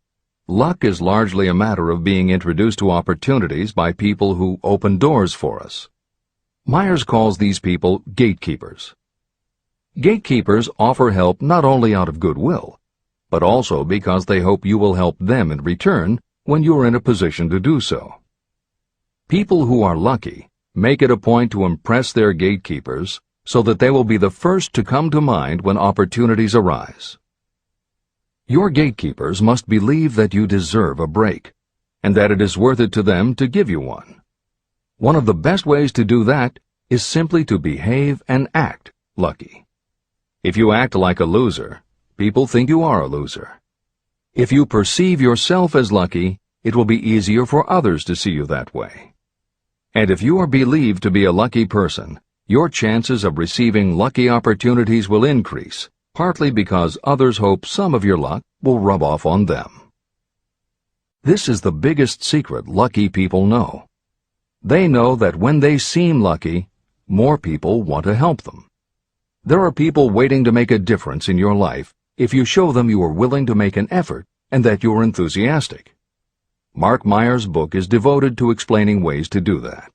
luck is largely a matter of being introduced to opportunities by people who open doors for us. Myers calls these people gatekeepers. Gatekeepers offer help not only out of goodwill, but also because they hope you will help them in return when you are in a position to do so. People who are lucky make it a point to impress their gatekeepers so that they will be the first to come to mind when opportunities arise. Your gatekeepers must believe that you deserve a break, and that it is worth it to them to give you one. One of the best ways to do that is simply to behave and act lucky. If you act like a loser, people think you are a loser. If you perceive yourself as lucky, it will be easier for others to see you that way. And if you are believed to be a lucky person, your chances of receiving lucky opportunities will increase, partly because others hope some of your luck will rub off on them. This is the biggest secret lucky people know. They know that when they seem lucky, more people want to help them. There are people waiting to make a difference in your life if you show them you are willing to make an effort and that you are enthusiastic. Mark Myers' book is devoted to explaining ways to do that.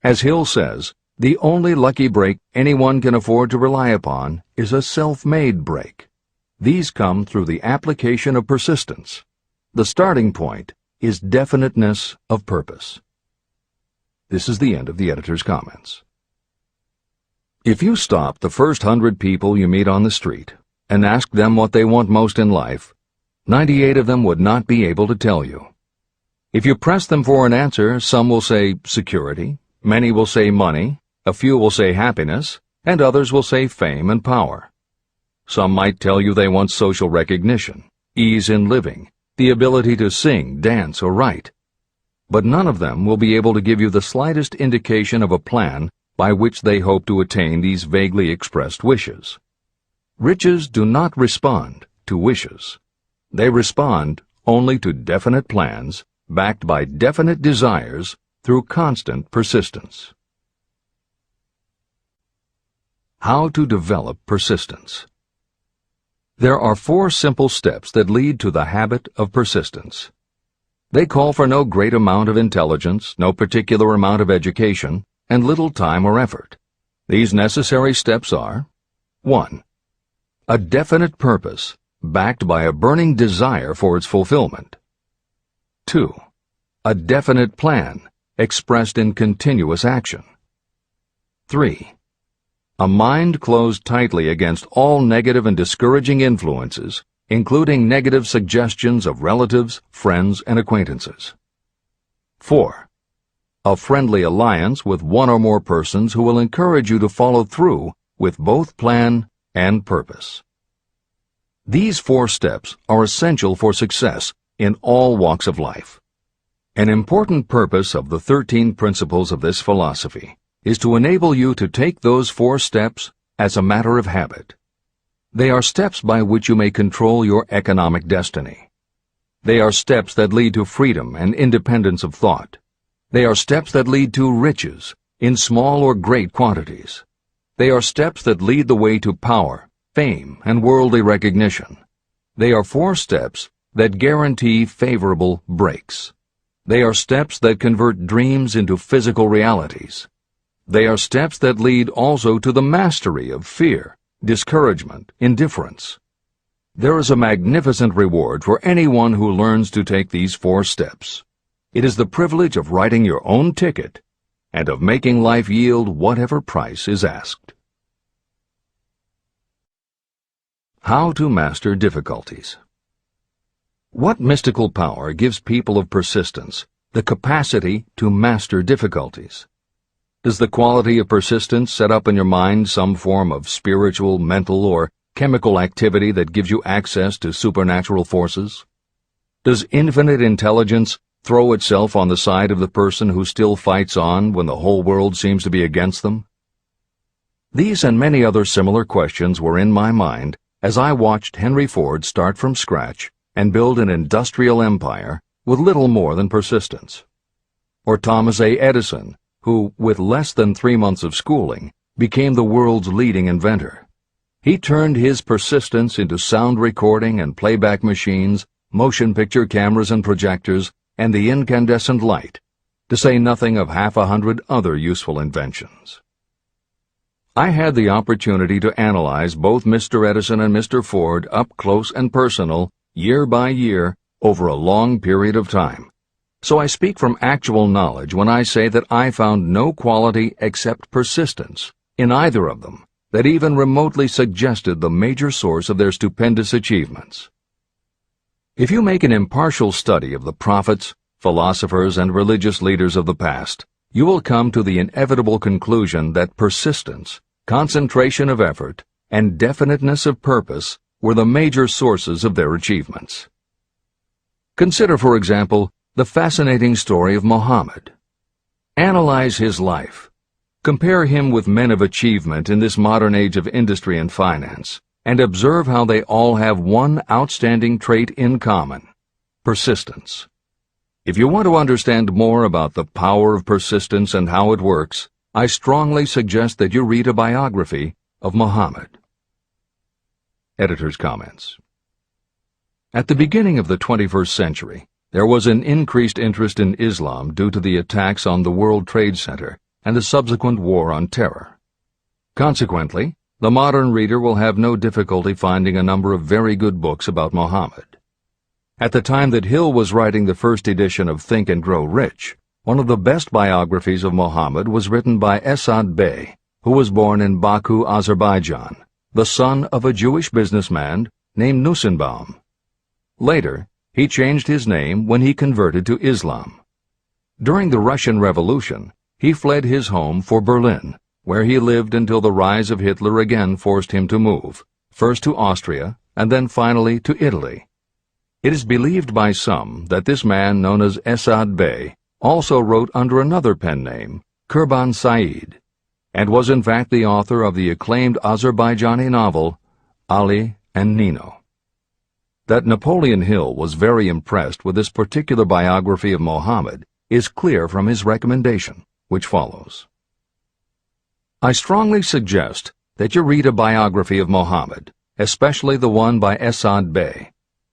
As Hill says, the only lucky break anyone can afford to rely upon is a self-made break. These come through the application of persistence. The starting point is definiteness of purpose. This is the end of the editor's comments. If you stop the first 100 people you meet on the street and ask them what they want most in life, 98 of them would not be able to tell you. If you press them for an answer, some will say security, many will say money, a few will say happiness, and others will say fame and power. Some might tell you they want social recognition, ease in living, the ability to sing, dance, or write. But none of them will be able to give you the slightest indication of a plan by which they hope to attain these vaguely expressed wishes. Riches do not respond to wishes. They respond only to definite plans backed by definite desires through constant persistence. How to develop persistence. There are 4 simple steps that lead to the habit of persistence. They call for no great amount of intelligence, no particular amount of education, and little time or effort. These necessary steps are: 1. A definite purpose, backed by a burning desire for its fulfillment. 2. A definite plan, expressed in continuous action. 3. A mind closed tightly against all negative and discouraging influences, including negative suggestions of relatives, friends, and acquaintances. 4. A friendly alliance with one or more persons who will encourage you to follow through with both plan and purpose. These 4 steps are essential for success in all walks of life. An important purpose of the 13 principles of this philosophy is to enable you to take those 4 steps as a matter of habit. They are steps by which you may control your economic destiny. They are steps that lead to freedom and independence of thought. They are steps that lead to riches, in small or great quantities. They are steps that lead the way to power, fame, and worldly recognition. They are 4 steps that guarantee favorable breaks. They are steps that convert dreams into physical realities. They are steps that lead also to the mastery of fear, discouragement, indifference. There is a magnificent reward for anyone who learns to take these 4 steps. It is the privilege of writing your own ticket and of making life yield whatever price is asked. How to master difficulties. What mystical power gives people of persistence the capacity to master difficulties? Does the quality of persistence set up in your mind some form of spiritual, mental, or chemical activity that gives you access to supernatural forces? Does infinite intelligence throw itself on the side of the person who still fights on when the whole world seems to be against them? These and many other similar questions were in my mind as I watched Henry Ford start from scratch and build an industrial empire with little more than persistence. Or Thomas A. Edison, who, with less than 3 months of schooling, became the world's leading inventor. He turned his persistence into sound recording and playback machines, motion picture cameras and projectors, and the incandescent light, to say nothing of 100 other useful inventions. I had the opportunity to analyze both Mr. Edison and Mr. Ford up close and personal, year by year, over a long period of time. So I speak from actual knowledge when I say that I found no quality except persistence in either of them that even remotely suggested the major source of their stupendous achievements. If you make an impartial study of the prophets, philosophers, and religious leaders of the past, you will come to the inevitable conclusion that persistence, concentration of effort, and definiteness of purpose were the major sources of their achievements. Consider, for example, the fascinating story of Muhammad. Analyze his life. Compare him with men of achievement in this modern age of industry and finance, and observe how they all have one outstanding trait in common: persistence. If you want to understand more about the power of persistence and how it works, I strongly suggest that you read a biography of Muhammad. Editor's comments. At the beginning of the 21st century, there was an increased interest in Islam due to the attacks on the World Trade Center and the subsequent War on Terror. Consequently, the modern reader will have no difficulty finding a number of very good books about Muhammad. At the time that Hill was writing the first edition of Think and Grow Rich, one of the best biographies of Muhammad was written by Esad Bey, who was born in Baku, Azerbaijan, the son of a Jewish businessman named Nusenbaum. Later, he changed his name when he converted to Islam. During the Russian Revolution, he fled his home for Berlin, where he lived until the rise of Hitler again forced him to move, first to Austria and then finally to Italy. It is believed by some that this man known as Esad Bey also wrote under another pen name, Kurban Said, and was in fact the author of the acclaimed Azerbaijani novel, Ali and Nino. That Napoleon Hill was very impressed with this particular biography of Muhammad is clear from his recommendation, which follows. I strongly suggest that you read a biography of Muhammad, especially the one by Esad Bey.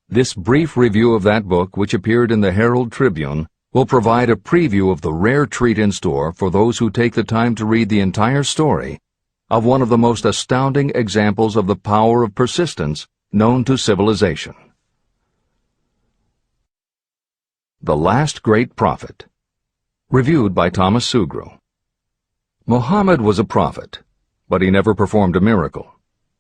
This brief review of that book, which appeared in the Herald Tribune, will provide a preview of the rare treat in store for those who take the time to read the entire story of one of the most astounding examples of the power of persistence known to civilization. The Last Great Prophet. Reviewed by Thomas Sugru. Muhammad was a prophet, but he never performed a miracle.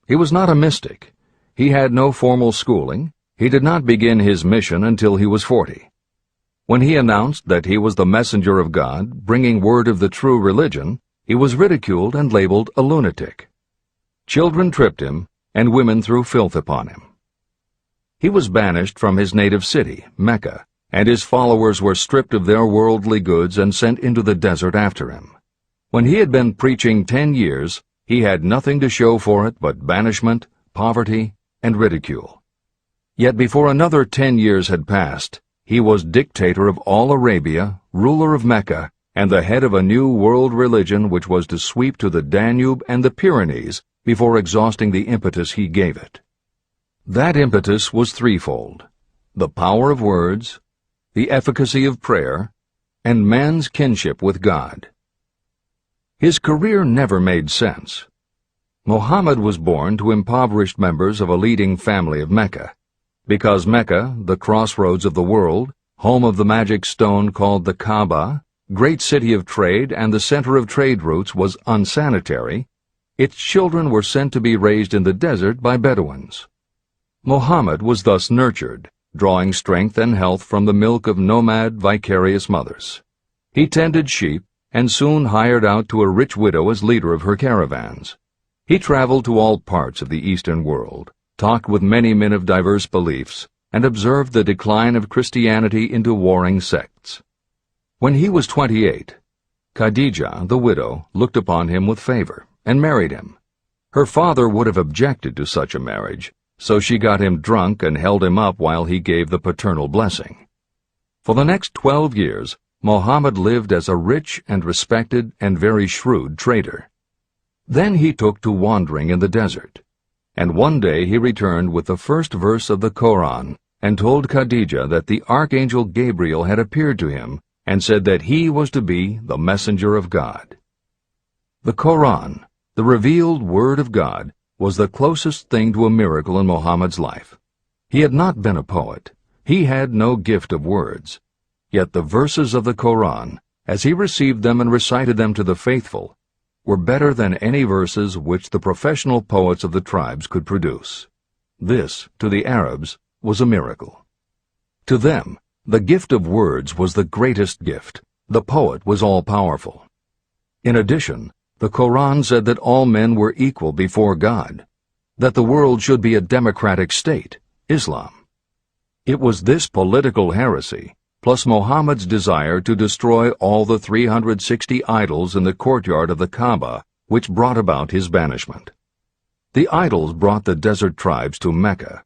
He was not a mystic. He had no formal schooling. He did not begin his mission until he was 40. When he announced that he was the messenger of God, bringing word of the true religion, he was ridiculed and labeled a lunatic. Children tripped him, and women threw filth upon him. He was banished from his native city, Mecca, and his followers were stripped of their worldly goods and sent into the desert after him. When he had been preaching 10 years, he had nothing to show for it but banishment, poverty, and ridicule. Yet before another 10 years had passed, he was dictator of all Arabia, ruler of Mecca, and the head of a new world religion which was to sweep to the Danube and the Pyrenees before exhausting the impetus he gave it. That impetus was threefold: the power of words, the efficacy of prayer, and man's kinship with God. His career never made sense. Muhammad was born to impoverished members of a leading family of Mecca. Because Mecca, the crossroads of the world, home of the magic stone called the Kaaba, great city of trade and the center of trade routes, was unsanitary, its children were sent to be raised in the desert by Bedouins. Muhammad was thus nurtured, drawing strength and health from the milk of nomad, vicarious mothers. He tended sheep and soon hired out to a rich widow as leader of her caravans. He traveled to all parts of the Eastern world, talked with many men of diverse beliefs, and observed the decline of Christianity into warring sects. When he was 28, Khadijah, the widow, looked upon him with favor and married him. Her father would have objected to such a marriage, so she got him drunk and held him up while he gave the paternal blessing. For the next 12 years, Muhammad lived as a rich and respected and very shrewd trader. Then he took to wandering in the desert, and one day he returned with the first verse of the Koran and told Khadijah that the archangel Gabriel had appeared to him and said that he was to be the messenger of God. The Koran, the revealed word of God, was the closest thing to a miracle in Muhammad's life. He had not been a poet. He had no gift of words. Yet the verses of the Koran, as he received them and recited them to the faithful, were better than any verses which the professional poets of the tribes could produce. This, to the Arabs, was a miracle. To them, the gift of words was the greatest gift. The poet was all-powerful. In addition, the Koran said that all men were equal before God, that the world should be a democratic state, Islam. It was this political heresy, plus Muhammad's desire to destroy all the 360 idols in the courtyard of the Kaaba, which brought about his banishment. The idols brought the desert tribes to Mecca,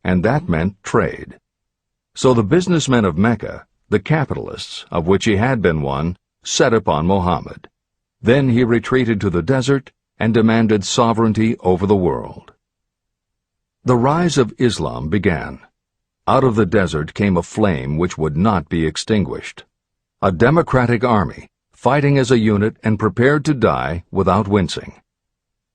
and that meant trade. So the businessmen of Mecca, the capitalists, of which he had been one, set upon Muhammad. Then he retreated to the desert and demanded sovereignty over the world. The rise of Islam began. Out of the desert came a flame which would not be extinguished. A democratic army, fighting as a unit and prepared to die without wincing.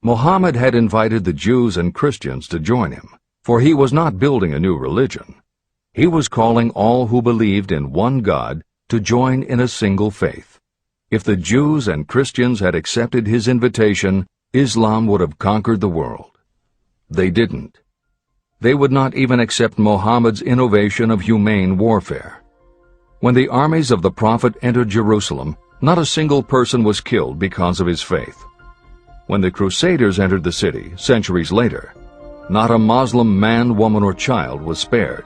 Muhammad had invited the Jews and Christians to join him, for he was not building a new religion. He was calling all who believed in one God to join in a single faith. If the Jews and Christians had accepted his invitation, Islam would have conquered the world. They didn't. They would not even accept Muhammad's innovation of humane warfare. When the armies of the Prophet entered Jerusalem, not a single person was killed because of his faith. When the Crusaders entered the city, centuries later, not a Muslim man, woman, or child was spared.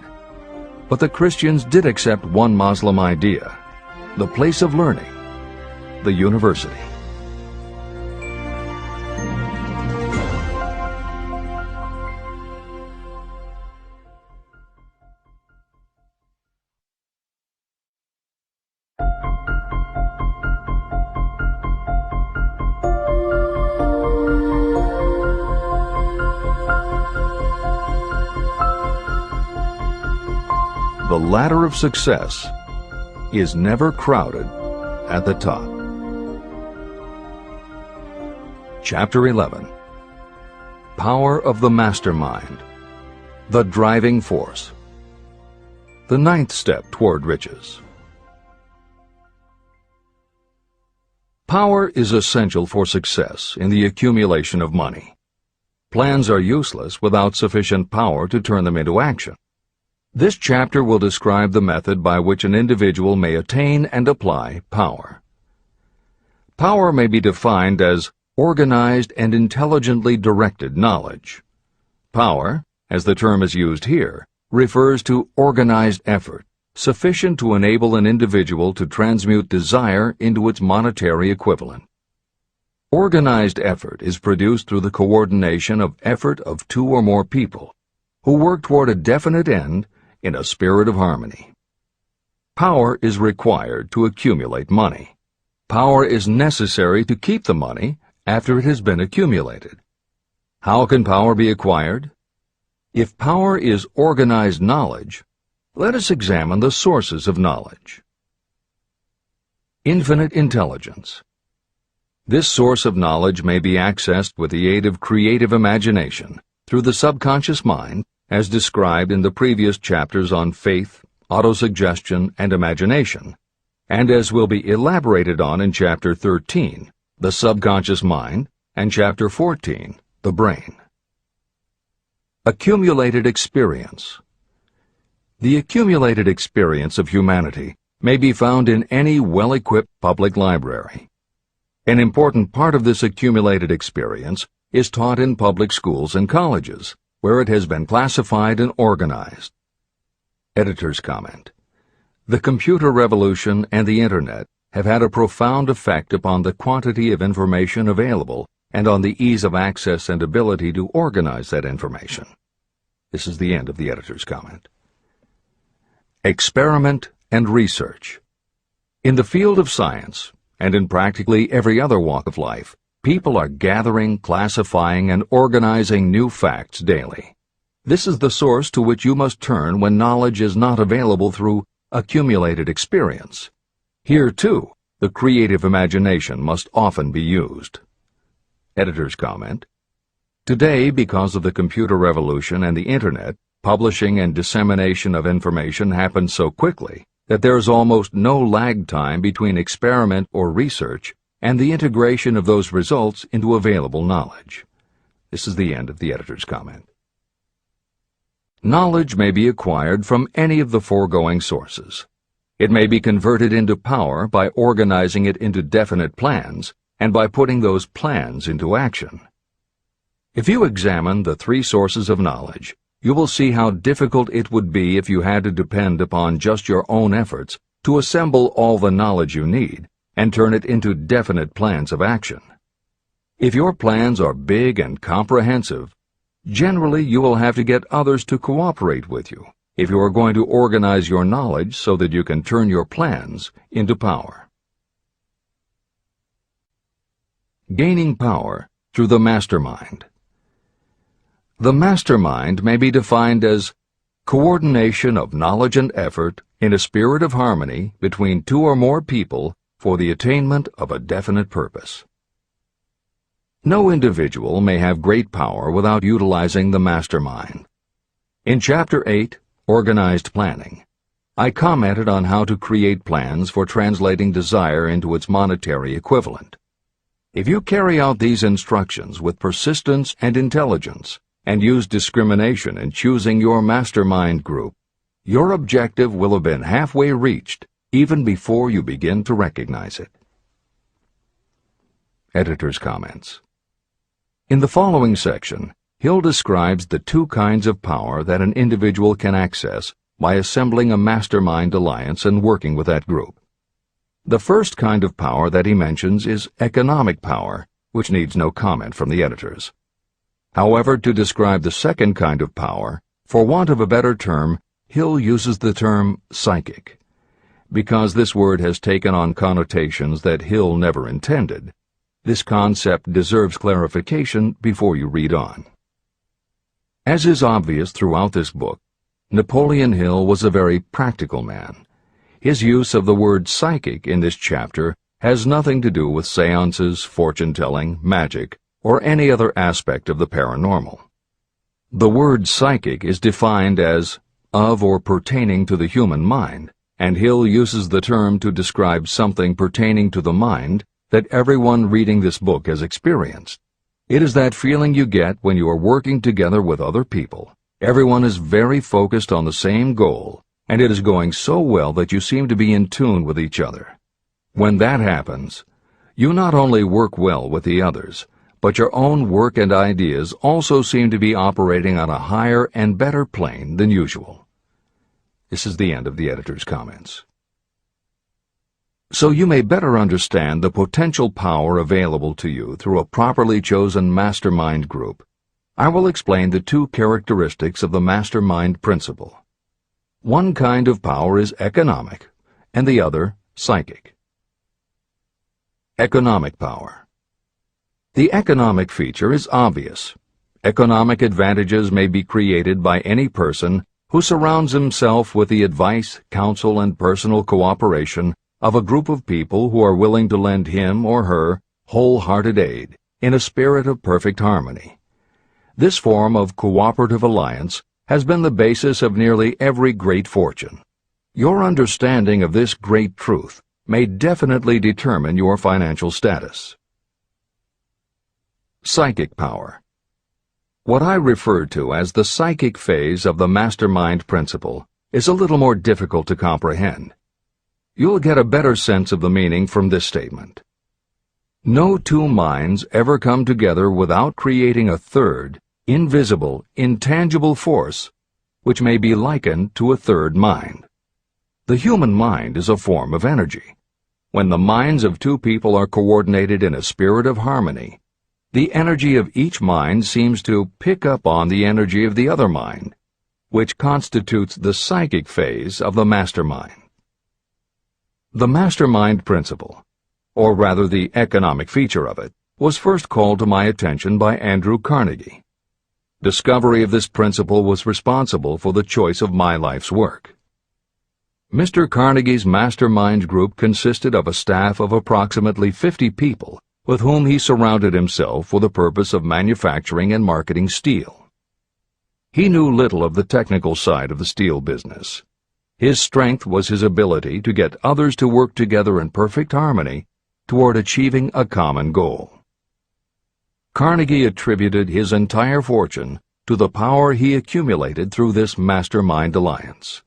But the Christians did accept one Muslim idea, the place of learning, the university. The ladder of success is never crowded at the top. Chapter 11. Power of the Mastermind, the Driving Force. The ninth step toward riches. Power is essential for success in the accumulation of money. Plans are useless without sufficient power to turn them into action. This chapter will describe the method by which an individual may attain and apply power. Power may be defined as organized and intelligently directed knowledge. Power, as the term is used here, refers to organized effort, sufficient to enable an individual to transmute desire into its monetary equivalent. Organized effort is produced through the coordination of effort of two or more people who work toward a definite end in a spirit of harmony. Power is required to accumulate money. Power is necessary to keep the money after it has been accumulated. How can power be acquired? If power is organized knowledge, let us examine the sources of knowledge. Infinite intelligence. This source of knowledge may be accessed with the aid of creative imagination through the subconscious mind, as described in the previous chapters on faith, auto-suggestion, and imagination, and as will be elaborated on in Chapter 13, the subconscious mind, and Chapter 14, the brain. Accumulated experience. The accumulated experience of humanity may be found in any well-equipped public library. An important part of this accumulated experience is taught in public schools and colleges, where it has been classified and organized. Editor's comment. The computer revolution and the Internet have had a profound effect upon the quantity of information available and on the ease of access and ability to organize that information. This is the end of the editor's comment. Experiment and research. In the field of science, and in practically every other walk of life, people are gathering, classifying, and organizing new facts daily. This is the source to which you must turn when knowledge is not available through accumulated experience. Here, too, the creative imagination must often be used. Editor's comment. Today, because of the computer revolution and the Internet, publishing and dissemination of information happens so quickly that there is almost no lag time between experiment or research and the integration of those results into available knowledge. This is the end of the editor's comment. Knowledge may be acquired from any of the foregoing sources. It may be converted into power by organizing it into definite plans and by putting those plans into action. If you examine the three sources of knowledge, you will see how difficult it would be if you had to depend upon just your own efforts to assemble all the knowledge you need and turn it into definite plans of action. If your plans are big and comprehensive, generally you will have to get others to cooperate with you if you are going to organize your knowledge so that you can turn your plans into power. Gaining power through the mastermind. The mastermind may be defined as coordination of knowledge and effort in a spirit of harmony between two or more people for the attainment of a definite purpose. No individual may have great power without utilizing the mastermind. In Chapter 8, Organized Planning. I commented on how to create plans for translating desire into its monetary equivalent. If you carry out these instructions with persistence and intelligence, and use discrimination in choosing your mastermind group, your objective will have been halfway reached even before you begin to recognize it. Editor's comments. In the following section, Hill describes the two kinds of power that an individual can access by assembling a mastermind alliance and working with that group. The first kind of power that he mentions is economic power, which needs no comment from the editors. However, to describe the second kind of power, for want of a better term, Hill uses the term psychic. Because this word has taken on connotations that Hill never intended, this concept deserves clarification before you read on. As is obvious throughout this book, Napoleon Hill was a very practical man. His use of the word psychic in this chapter has nothing to do with seances, fortune-telling, magic, or any other aspect of the paranormal. The word psychic is defined as of or pertaining to the human mind, and Hill uses the term to describe something pertaining to the mind that everyone reading this book has experienced. It is that feeling you get when you are working together with other people. Everyone is very focused on the same goal, and it is going so well that you seem to be in tune with each other. When that happens, you not only work well with the others, but your own work and ideas also seem to be operating on a higher and better plane than usual. This is the end of the editor's comments. So you may better understand the potential power available to you through a properly chosen mastermind group, I will explain the two characteristics of the mastermind principle. One kind of power is economic, and the other psychic. Economic power. The economic feature is obvious. Economic advantages may be created by any person who surrounds himself with the advice, counsel, and personal cooperation of a group of people who are willing to lend him or her wholehearted aid in a spirit of perfect harmony. This form of cooperative alliance has been the basis of nearly every great fortune. Your understanding of this great truth may definitely determine your financial status. Psychic power. What I refer to as the psychic phase of the mastermind principle is a little more difficult to comprehend. You'll get a better sense of the meaning from this statement. No two minds ever come together without creating a third, invisible, intangible force, which may be likened to a third mind. The human mind is a form of energy. When the minds of two people are coordinated in a spirit of harmony, the energy of each mind seems to pick up on the energy of the other mind, which constitutes the psychic phase of the mastermind. The mastermind principle, or rather the economic feature of it, was first called to my attention by Andrew Carnegie. Discovery of this principle was responsible for the choice of my life's work. Mr. Carnegie's mastermind group consisted of a staff of approximately 50 people with whom he surrounded himself for the purpose of manufacturing and marketing steel. He knew little of the technical side of the steel business. His strength was his ability to get others to work together in perfect harmony toward achieving a common goal. Carnegie attributed his entire fortune to the power he accumulated through this mastermind alliance.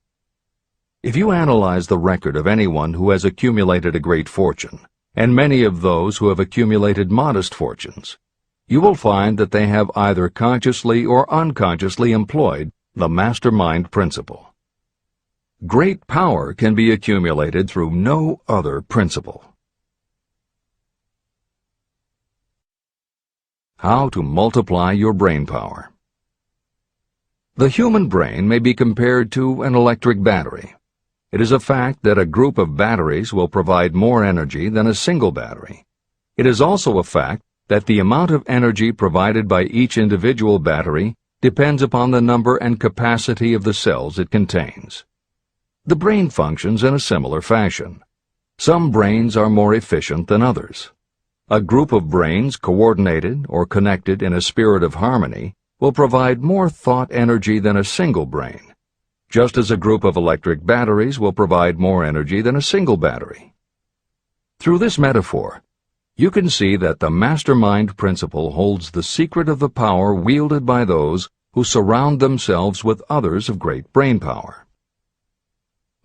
If you analyze the record of anyone who has accumulated a great fortune, and many of those who have accumulated modest fortunes, you will find that they have either consciously or unconsciously employed the mastermind principle. Great power can be accumulated through no other principle. How to multiply your brain power. The human brain may be compared to an electric battery. It is a fact that a group of batteries will provide more energy than a single battery. It is also a fact that the amount of energy provided by each individual battery depends upon the number and capacity of the cells it contains. The brain functions in a similar fashion. Some brains are more efficient than others. A group of brains coordinated or connected in a spirit of harmony will provide more thought energy than a single brain. just as a group of electric batteries will provide more energy than a single battery. Through this metaphor, you can see that the mastermind principle holds the secret of the power wielded by those who surround themselves with others of great brain power.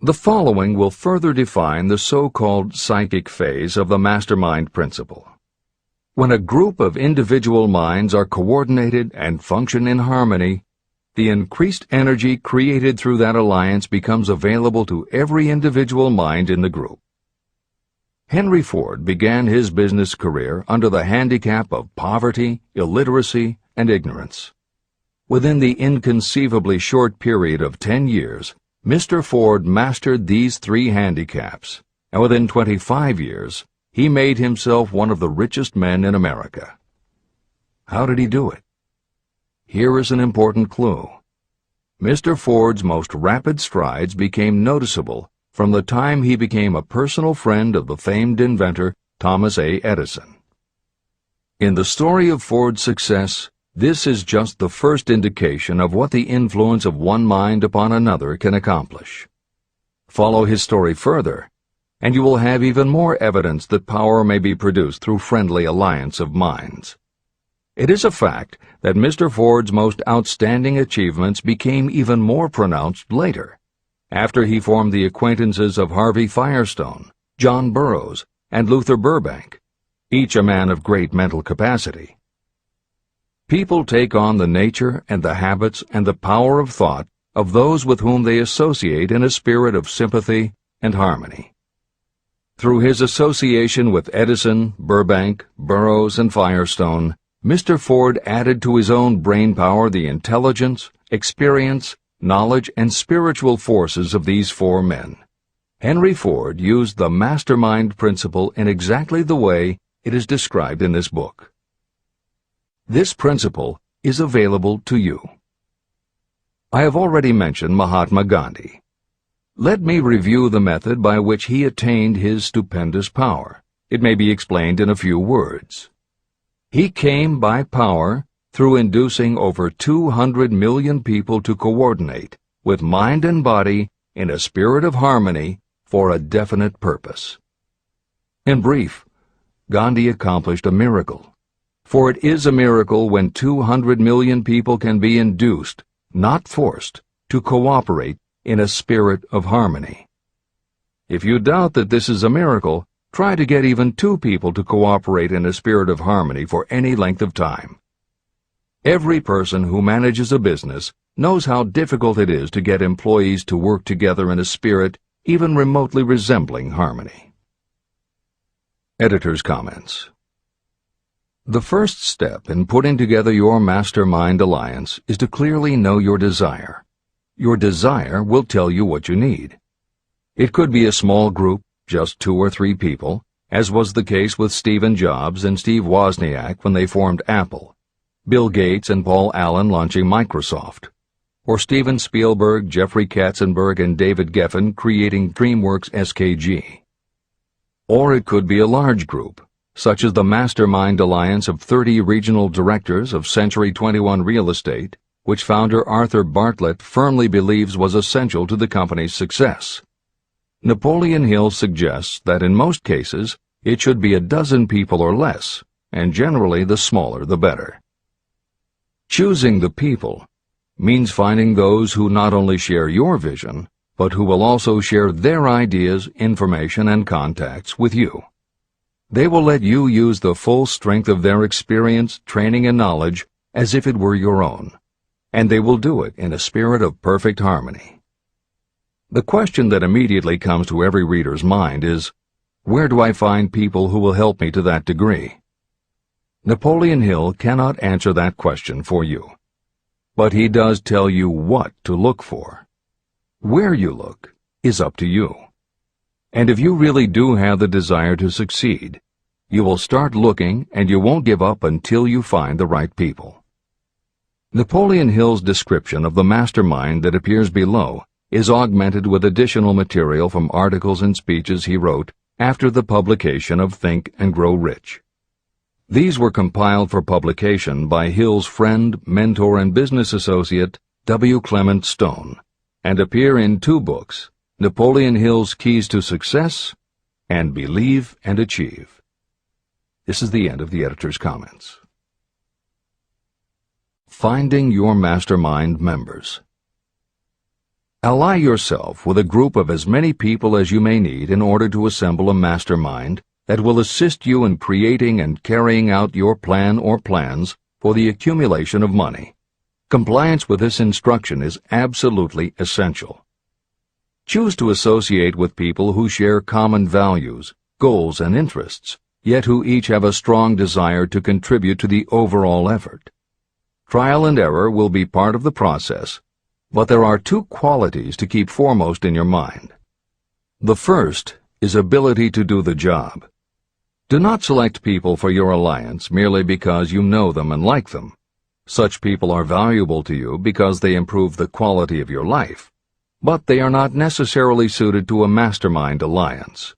The following will further define the so-called psychic phase of the mastermind principle. When a group of individual minds are coordinated and function in harmony, the increased energy created through that alliance becomes available to every individual mind in the group. Henry Ford began his business career under the handicap of poverty, illiteracy, and ignorance. Within the inconceivably short period of 10 years, Mr. Ford mastered these 3 handicaps, and within 25 years, he made himself one of the richest men in America. How did he do it? Here is an important clue. Mr. Ford's most rapid strides became noticeable from the time he became a personal friend of the famed inventor Thomas A. Edison. In the story of Ford's success, this is just the first indication of what the influence of one mind upon another can accomplish. Follow his story further, and you will have even more evidence that power may be produced through friendly alliance of minds. It is a fact that Mr. Ford's most outstanding achievements became even more pronounced later, after he formed the acquaintances of Harvey Firestone, John Burroughs, and Luther Burbank, each a man of great mental capacity. People take on the nature and the habits and the power of thought of those with whom they associate in a spirit of sympathy and harmony. Through his association with Edison, Burbank, Burroughs, and Firestone, Mr. Ford added to his own brain power the intelligence, experience, knowledge, and spiritual forces of these 4 men. Henry Ford used the mastermind principle in exactly the way it is described in this book. This principle is available to you. I have already mentioned Mahatma Gandhi. Let me review the method by which he attained his stupendous power. It may be explained in a few words. He came by power through inducing over 200 million people to coordinate with mind and body in a spirit of harmony for a definite purpose. In brief, Gandhi accomplished a miracle, for it is a miracle when 200 million people can be induced, not forced, to cooperate in a spirit of harmony. If you doubt that this is a miracle, try to get even 2 people to cooperate in a spirit of harmony for any length of time. Every person who manages a business knows how difficult it is to get employees to work together in a spirit even remotely resembling harmony. Editor's comments. The first step in putting together your mastermind alliance is to clearly know your desire. Your desire will tell you what you need. It could be a small group, just 2 or 3 people, as was the case with Stephen Jobs and Steve Wozniak when they formed Apple, Bill Gates and Paul Allen launching Microsoft, or Steven Spielberg, Jeffrey Katzenberg, and David Geffen creating DreamWorks SKG. Or it could be a large group, such as the Mastermind Alliance of 30 regional directors of Century 21 Real Estate, which founder Arthur Bartlett firmly believes was essential to the company's success. Napoleon Hill suggests that in most cases it should be a dozen people or less, and generally the smaller the better. Choosing the people means finding those who not only share your vision, but who will also share their ideas, information, and contacts with you. They will let you use the full strength of their experience, training, and knowledge as if it were your own, and they will do it in a spirit of perfect harmony. The question that immediately comes to every reader's mind is, where do I find people who will help me to that degree? Napoleon Hill cannot answer that question for you, but he does tell you what to look for. Where you look is up to you. And if you really do have the desire to succeed, you will start looking and you won't give up until you find the right people. Napoleon Hill's description of the mastermind that appears below is augmented with additional material from articles and speeches he wrote after the publication of Think and Grow Rich. These were compiled for publication by Hill's friend, mentor, and business associate, W. Clement Stone, and appear in 2 books, Napoleon Hill's Keys to Success and Believe and Achieve. This is the end of the editor's comments. Finding your mastermind members. Ally yourself with a group of as many people as you may need in order to assemble a mastermind that will assist you in creating and carrying out your plan or plans for the accumulation of money. Compliance with this instruction is absolutely essential. Choose to associate with people who share common values, goals, and interests, yet who each have a strong desire to contribute to the overall effort. Trial and error will be part of the process, but there are 2 qualities to keep foremost in your mind. The first is ability to do the job. Do not select people for your alliance merely because you know them and like them. Such people are valuable to you because they improve the quality of your life, but they are not necessarily suited to a mastermind alliance.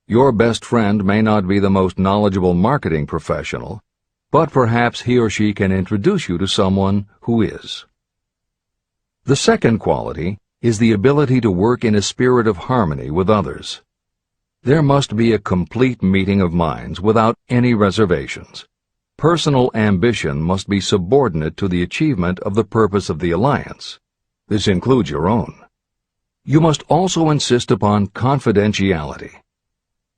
Your best friend may not be the most knowledgeable marketing professional, but perhaps he or she can introduce you to someone who is. The second quality is the ability to work in a spirit of harmony with others. There must be a complete meeting of minds without any reservations. Personal ambition must be subordinate to the achievement of the purpose of the alliance. This includes your own. You must also insist upon confidentiality.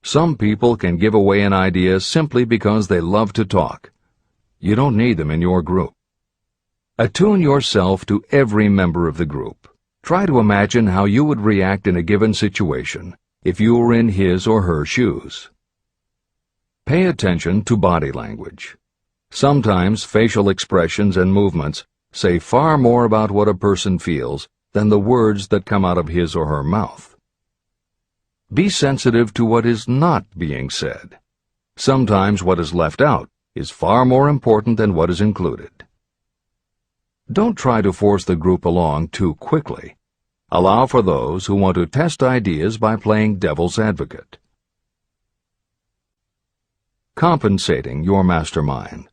Some people can give away an idea simply because they love to talk. You don't need them in your group. Attune yourself to every member of the group. Try to imagine how you would react in a given situation if you were in his or her shoes. Pay attention to body language. Sometimes facial expressions and movements say far more about what a person feels than the words that come out of his or her mouth. Be sensitive to what is not being said. Sometimes what is left out is far more important than what is included. Don't try to force the group along too quickly. Allow for those who want to test ideas by playing devil's advocate. Compensating your mastermind.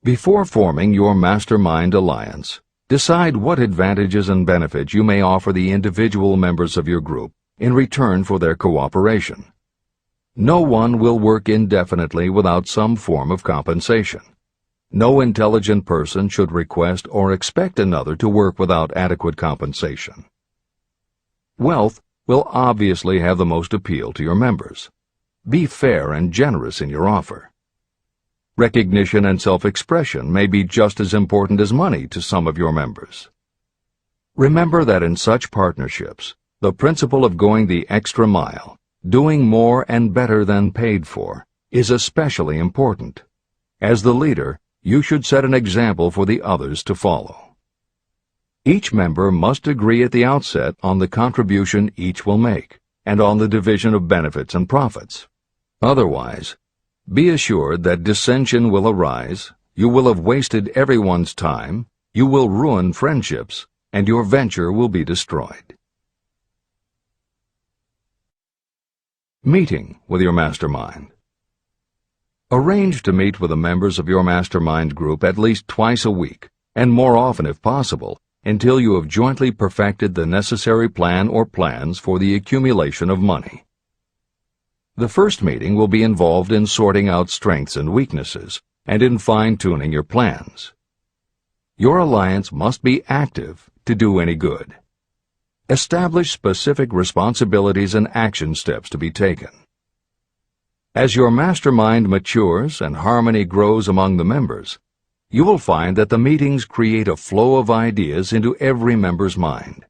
Before forming your mastermind alliance, decide what advantages and benefits you may offer the individual members of your group in return for their cooperation. No one will work indefinitely without some form of compensation. No intelligent person should request or expect another to work without adequate compensation. Wealth will obviously have the most appeal to your members. Be fair and generous in your offer. Recognition and self-expression may be just as important as money to some of your members. Remember that in such partnerships, the principle of going the extra mile, doing more and better than paid for, is especially important. As the leader, you should set an example for the others to follow. Each member must agree at the outset on the contribution each will make, and on the division of benefits and profits. Otherwise, be assured that dissension will arise, you will have wasted everyone's time, you will ruin friendships, and your venture will be destroyed. Meeting with your mastermind. Arrange to meet with the members of your mastermind group at least twice a week, and more often if possible, until you have jointly perfected the necessary plan or plans for the accumulation of money. The first meeting will be involved in sorting out strengths and weaknesses, and in fine-tuning your plans. Your alliance must be active to do any good. Establish specific responsibilities and action steps to be taken. As your mastermind matures and harmony grows among the members, you will find that the meetings create a flow of ideas into every member's mind.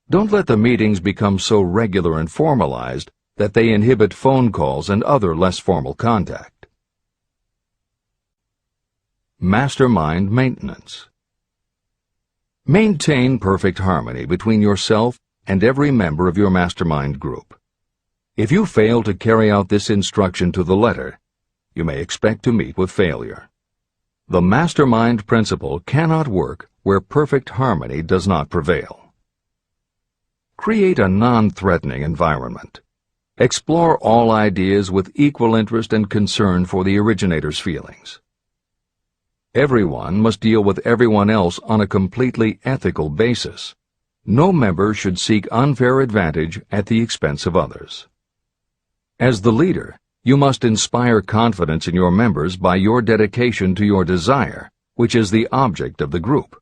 Don't let the meetings become so regular and formalized that they inhibit phone calls and other less formal contact. Mastermind maintenance. Maintain perfect harmony between yourself and every member of your mastermind group. If you fail to carry out this instruction to the letter, you may expect to meet with failure. The mastermind principle cannot work where perfect harmony does not prevail. Create a non-threatening environment. Explore all ideas with equal interest and concern for the originator's feelings. Everyone must deal with everyone else on a completely ethical basis, No member should seek unfair advantage at the expense of others. As the leader, you must inspire confidence in your members by your dedication to your desire, which is the object of the group.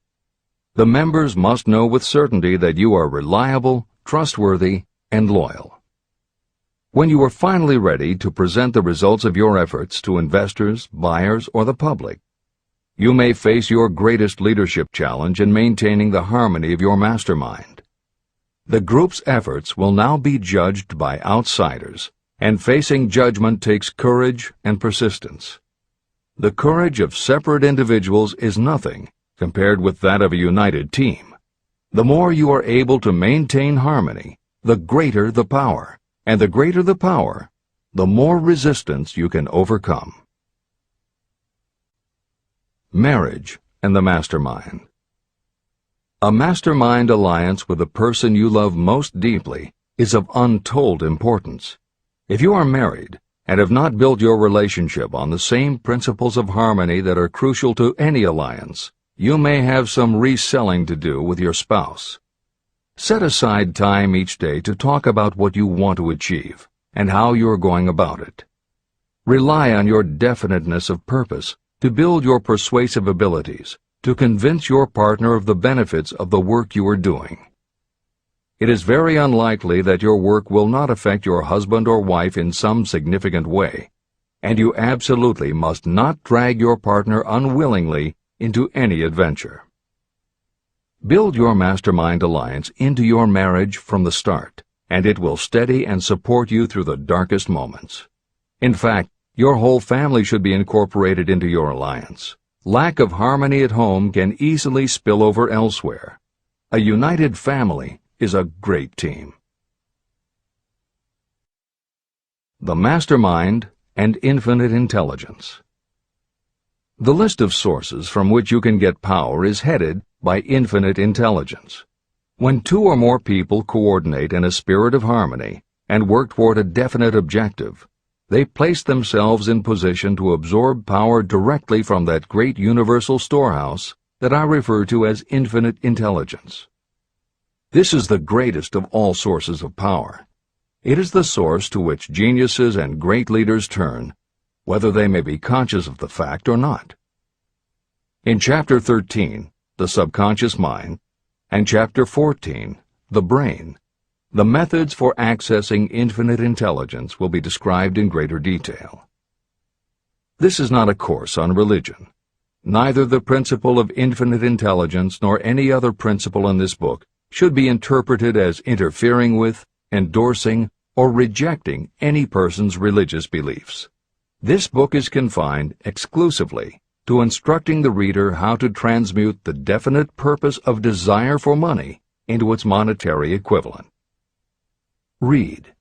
The members must know with certainty that you are reliable, trustworthy, and loyal. When you are finally ready to present the results of your efforts to investors, buyers, or the public, you may face your greatest leadership challenge in maintaining the harmony of your mastermind. The group's efforts will now be judged by outsiders, and facing judgment takes courage and persistence. The courage of separate individuals is nothing compared with that of a united team. The more you are able to maintain harmony, the greater the power, and the greater the power, the more resistance you can overcome. Marriage and the mastermind. A mastermind alliance with the person you love most deeply is of untold importance. If you are married and have not built your relationship on the same principles of harmony that are crucial to any alliance, you may have some reselling to do with your spouse. Set aside time each day to talk about what you want to achieve and how you are going about it. Rely on your definiteness of purpose to build your persuasive abilities, to convince your partner of the benefits of the work you are doing. It is very unlikely that your work will not affect your husband or wife in some significant way, and you absolutely must not drag your partner unwillingly into any adventure. Build your mastermind alliance into your marriage from the start, and it will steady and support you through the darkest moments. In fact, your whole family should be incorporated into your alliance. Lack of harmony at home can easily spill over elsewhere. A united family is a great team. The mastermind and infinite intelligence. The list of sources from which you can get power is headed by infinite intelligence. When two or more people coordinate in a spirit of harmony and work toward a definite objective, they place themselves in position to absorb power directly from that great universal storehouse that I refer to as infinite intelligence. This is the greatest of all sources of power. It is the source to which geniuses and great leaders turn, whether they may be conscious of the fact or not. In Chapter 13, the subconscious mind, and Chapter 14, the brain, the methods for accessing infinite intelligence will be described in greater detail. This is not a course on religion. Neither the principle of infinite intelligence nor any other principle in this book should be interpreted as interfering with, endorsing, or rejecting any person's religious beliefs. This book is confined exclusively to instructing the reader how to transmute the definite purpose of desire for money into its monetary equivalent. Read,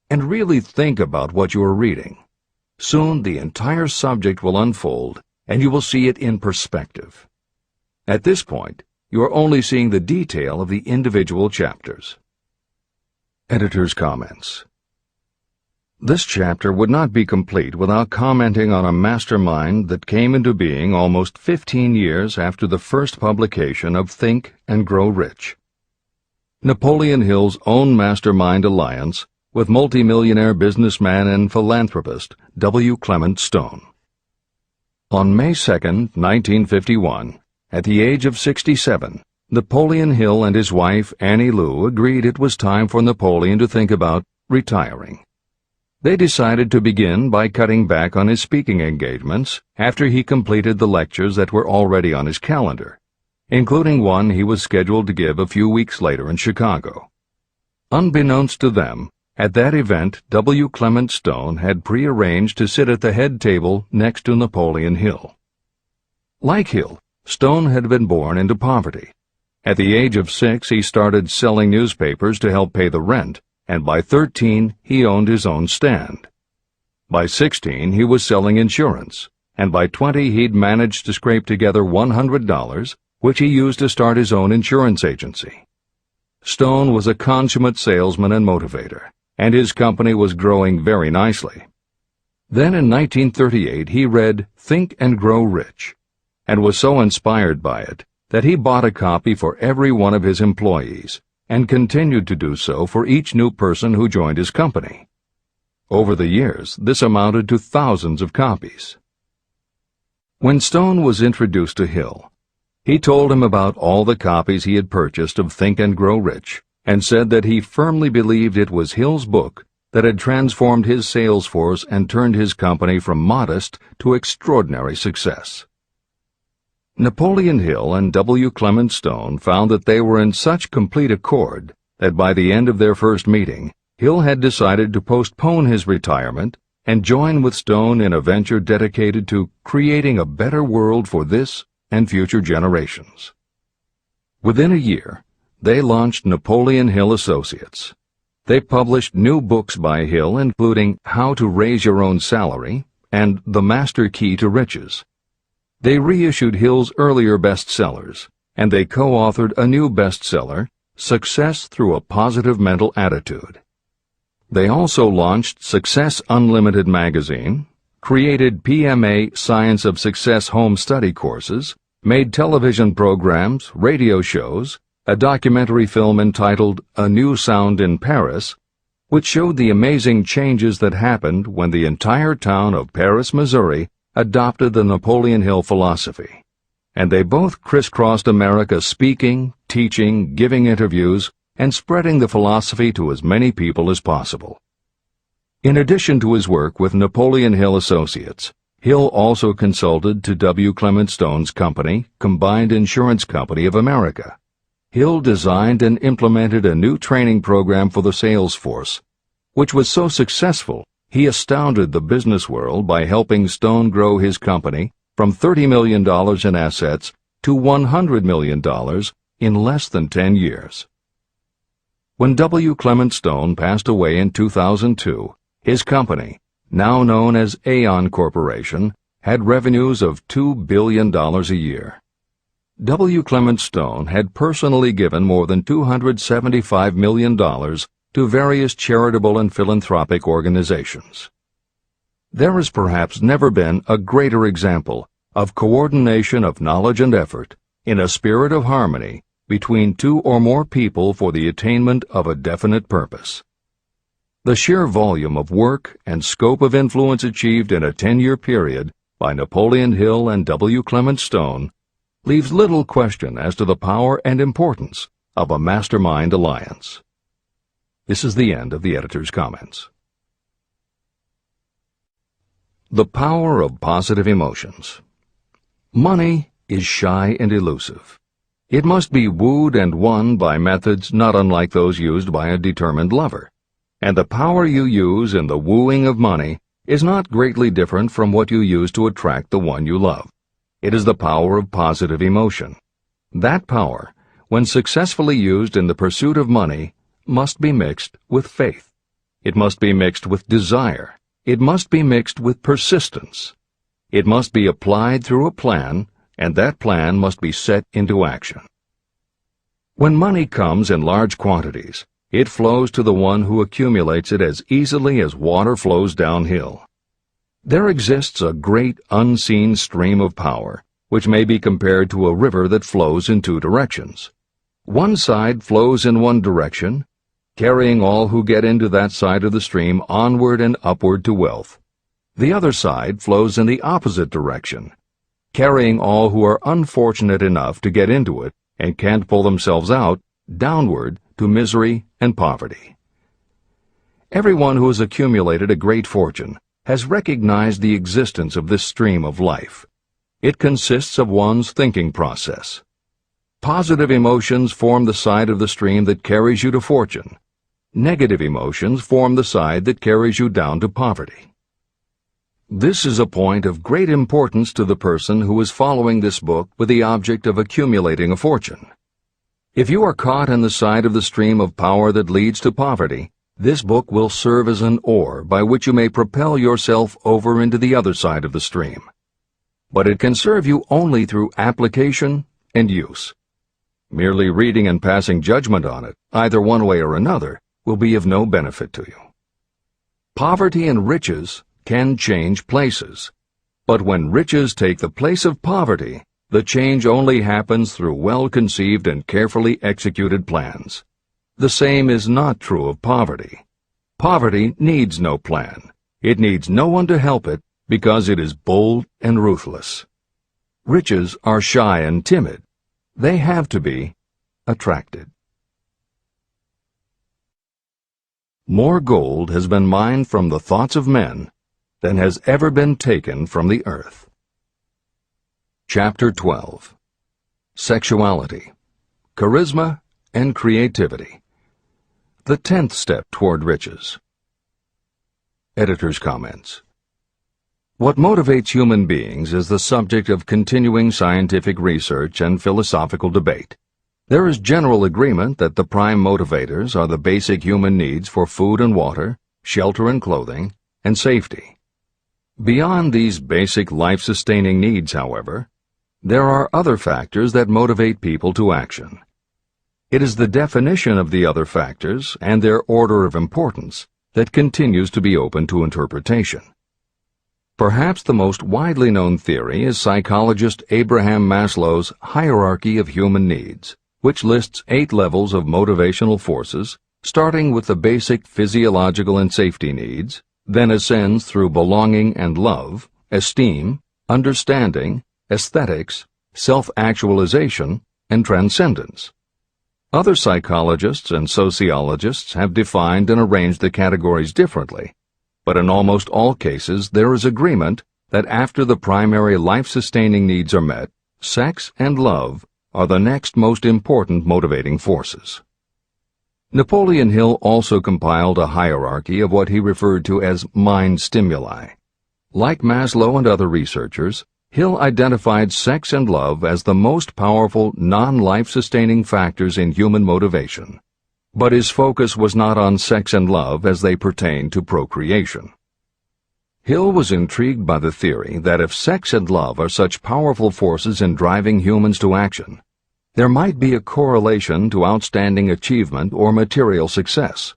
and really think about what you are reading. Soon the entire subject will unfold, and you will see it in perspective. At this point, you are only seeing the detail of the individual chapters. Editor's comments. This chapter would not be complete without commenting on a mastermind that came into being almost 15 years after the first publication of Think and Grow Rich. Napoleon Hill's own mastermind alliance with multimillionaire businessman and philanthropist W. Clement Stone. On May 2, 1951, at the age of 67, Napoleon Hill and his wife Annie Lou agreed it was time for Napoleon to think about retiring. They decided to begin by cutting back on his speaking engagements after he completed the lectures that were already on his calendar, including one he was scheduled to give a few weeks later in Chicago. Unbeknownst to them, at that event W. Clement Stone had prearranged to sit at the head table next to Napoleon Hill. Like Hill, Stone had been born into poverty. At the age of 6, he started selling newspapers to help pay the rent, and by 13, he owned his own stand. By 16, he was selling insurance, and by 20, he'd managed to scrape together $100, which he used to start his own insurance agency. Stone was a consummate salesman and motivator, and his company was growing very nicely. Then in 1938 he read Think and Grow Rich, and was so inspired by it that he bought a copy for every one of his employees and continued to do so for each new person who joined his company. Over the years, this amounted to thousands of copies. When Stone was introduced to Hill, he told him about all the copies he had purchased of Think and Grow Rich and said that he firmly believed it was Hill's book that had transformed his sales force and turned his company from modest to extraordinary success. Napoleon Hill and W. Clement Stone found that they were in such complete accord that by the end of their first meeting, Hill had decided to postpone his retirement and join with Stone in a venture dedicated to creating a better world for this and future generations. Within a year, they launched Napoleon Hill Associates. They published new books by Hill, including How to Raise Your Own Salary and The Master Key to Riches. They reissued Hill's earlier bestsellers, and they co-authored a new bestseller, Success Through a Positive Mental Attitude. They also launched Success Unlimited magazine, created PMA Science of Success home study courses, made television programs, radio shows, a documentary film entitled A New Sound in Paris, which showed the amazing changes that happened when the entire town of Paris, Missouri, adopted the Napoleon Hill philosophy. And they both crisscrossed America speaking, teaching, giving interviews, and spreading the philosophy to as many people as possible. In addition to his work with Napoleon Hill Associates, Hill also consulted to W. Clement Stone's company, Combined Insurance Company of America. Hill designed and implemented a new training program for the sales force, which was so successful he astounded the business world by helping Stone grow his company from $30 million in assets to $100 million in less than 10 years. When W. Clement Stone passed away in 2002, his company, now known as Aon Corporation, had revenues of $2 billion a year. W. Clement Stone had personally given more than $275 million to various charitable and philanthropic organizations. There has perhaps never been a greater example of coordination of knowledge and effort in a spirit of harmony between two or more people for the attainment of a definite purpose. The sheer volume of work and scope of influence achieved in a 10-year period by Napoleon Hill and W. Clement Stone leaves little question as to the power and importance of a mastermind alliance. This is the end of the editor's comments. The power of positive emotions. Money is shy and elusive. It must be wooed and won by methods not unlike those used by a determined lover. And the power you use in the wooing of money is not greatly different from what you use to attract the one you love. It is the power of positive emotion. That power, when successfully used in the pursuit of money, must be mixed with faith. It must be mixed with desire. It must be mixed with persistence. It must be applied through a plan, and that plan must be set into action. When money comes in large quantities, it flows to the one who accumulates it as easily as water flows downhill. There exists a great unseen stream of power, which may be compared to a river that flows in two directions. One side flows in one direction, carrying all who get into that side of the stream onward and upward to wealth. The other side flows in the opposite direction, carrying all who are unfortunate enough to get into it and can't pull themselves out downward to misery and poverty. Everyone who has accumulated a great fortune has recognized the existence of this stream of life. It consists of one's thinking process. Positive emotions form the side of the stream that carries you to fortune. Negative emotions form the side that carries you down to poverty. This is a point of great importance to the person who is following this book with the object of accumulating a fortune. If you are caught in the side of the stream of power that leads to poverty, this book will serve as an oar by which you may propel yourself over into the other side of the stream. But it can serve you only through application and use. Merely reading and passing judgment on it, either one way or another, will be of no benefit to you. Poverty and riches can change places. But when riches take the place of poverty, the change only happens through well-conceived and carefully executed plans. The same is not true of poverty. Poverty needs no plan. It needs no one to help it because it is bold and ruthless. Riches are shy and timid. They have to be attracted. More gold has been mined from the thoughts of men than has ever been taken from the earth. Chapter 12. Sexuality, Charisma, and Creativity. The 10th step toward riches. Editor's comments. What motivates human beings is the subject of continuing scientific research and philosophical debate. There is general agreement that the prime motivators are the basic human needs for food and water, shelter and clothing, and safety. Beyond these basic life-sustaining needs, however, there are other factors that motivate people to action. It is the definition of the other factors and their order of importance that continues to be open to interpretation. Perhaps the most widely known theory is psychologist Abraham Maslow's hierarchy of human needs, which lists 8 levels of motivational forces, starting with the basic physiological and safety needs, then ascends through belonging and love, esteem, understanding, aesthetics, self-actualization, and transcendence. Other psychologists and sociologists have defined and arranged the categories differently, but in almost all cases there is agreement that after the primary life-sustaining needs are met, sex and love are the next most important motivating forces. Napoleon Hill also compiled a hierarchy of what he referred to as mind stimuli. Like Maslow and other researchers, Hill identified sex and love as the most powerful non-life-sustaining factors in human motivation, but his focus was not on sex and love as they pertain to procreation. Hill was intrigued by the theory that if sex and love are such powerful forces in driving humans to action, there might be a correlation to outstanding achievement or material success.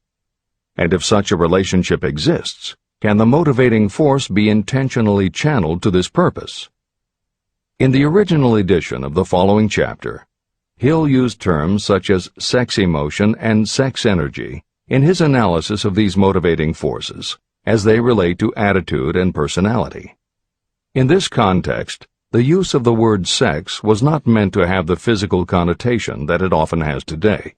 And if such a relationship exists, can the motivating force be intentionally channeled to this purpose? In the original edition of the following chapter, Hill used terms such as sex emotion and sex energy in his analysis of these motivating forces as they relate to attitude and personality. In this context, the use of the word sex was not meant to have the physical connotation that it often has today.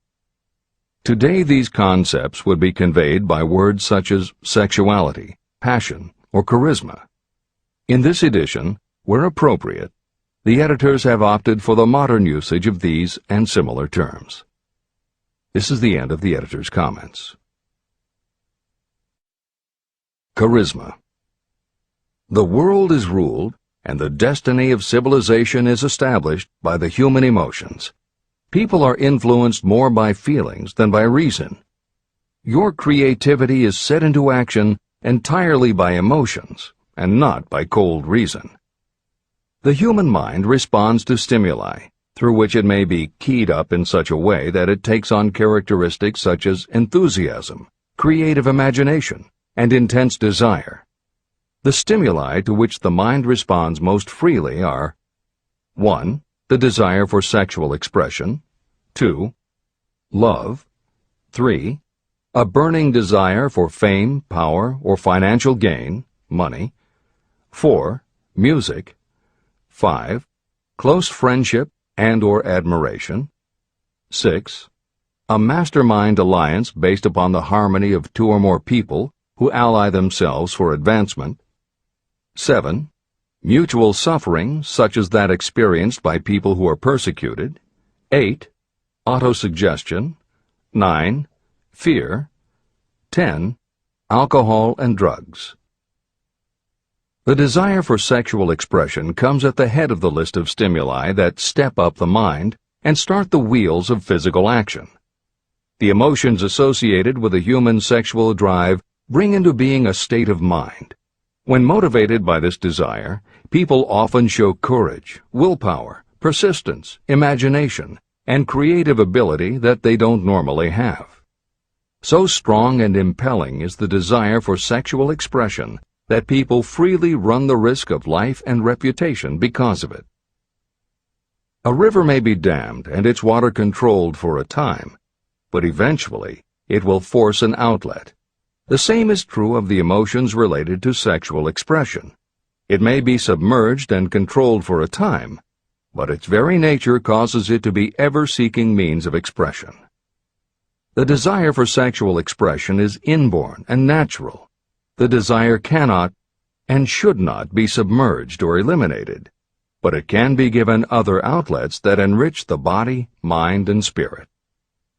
Today these concepts would be conveyed by words such as sexuality, passion, or charisma. In this edition, where appropriate, the editors have opted for the modern usage of these and similar terms. This is the end of the editor's comments. Charisma. The world is ruled, and the destiny of civilization is established by the human emotions. People are influenced more by feelings than by reason. Your creativity is set into action entirely by emotions, and not by cold reason. The human mind responds to stimuli, through which it may be keyed up in such a way that it takes on characteristics such as enthusiasm, creative imagination, and intense desire. The stimuli to which the mind responds most freely are 1. The desire for sexual expression, 2. Love, 3. A burning desire for fame, power, or financial gain, money, 4. Music, 5. Close friendship and or admiration, 6. A mastermind alliance based upon the harmony of 2 or more people who ally themselves for advancement, 7. Mutual suffering, such as that experienced by people who are persecuted, 8. Auto-suggestion, 9. Fear, 10. Alcohol and drugs. The desire for sexual expression comes at the head of the list of stimuli that step up the mind and start the wheels of physical action. The emotions associated with a human sexual drive bring into being a state of mind. When motivated by this desire, people often show courage, willpower, persistence, imagination, and creative ability that they don't normally have. So strong and impelling is the desire for sexual expression that people freely run the risk of life and reputation because of it. A river may be dammed and its water controlled for a time, but eventually it will force an outlet. The same is true of the emotions related to sexual expression. It may be submerged and controlled for a time, but its very nature causes it to be ever-seeking means of expression. The desire for sexual expression is inborn and natural. The desire cannot and should not be submerged or eliminated, but it can be given other outlets that enrich the body, mind, and spirit.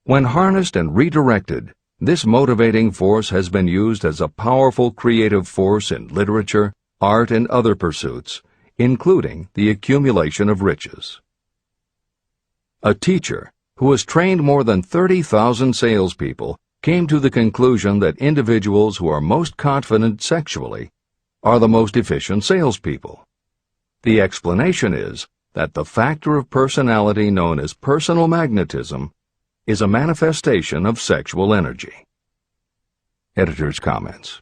When harnessed and redirected, this motivating force has been used as a powerful creative force in literature, art, and other pursuits, including the accumulation of riches. A teacher who has trained more than 30,000 salespeople came to the conclusion that individuals who are most confident sexually are the most efficient salespeople. The explanation is that the factor of personality known as personal magnetism is a manifestation of sexual energy. Editor's comments.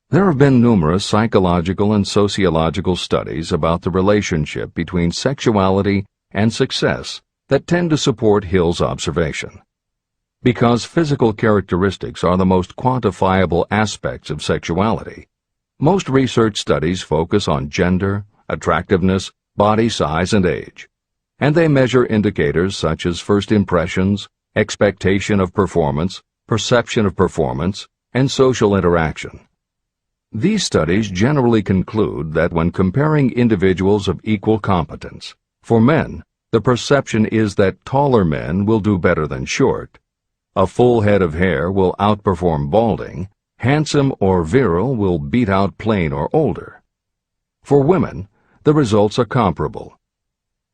There have been numerous psychological and sociological studies about the relationship between sexuality and success that tend to support Hill's observation. Because physical characteristics are the most quantifiable aspects of sexuality, most research studies focus on gender, attractiveness, body size, and age, and they measure indicators such as first impressions, expectation of performance, perception of performance, and social interaction. These studies generally conclude that when comparing individuals of equal competence, for men, the perception is that taller men will do better than short, a full head of hair will outperform balding, handsome or virile will beat out plain or older. For women, the results are comparable.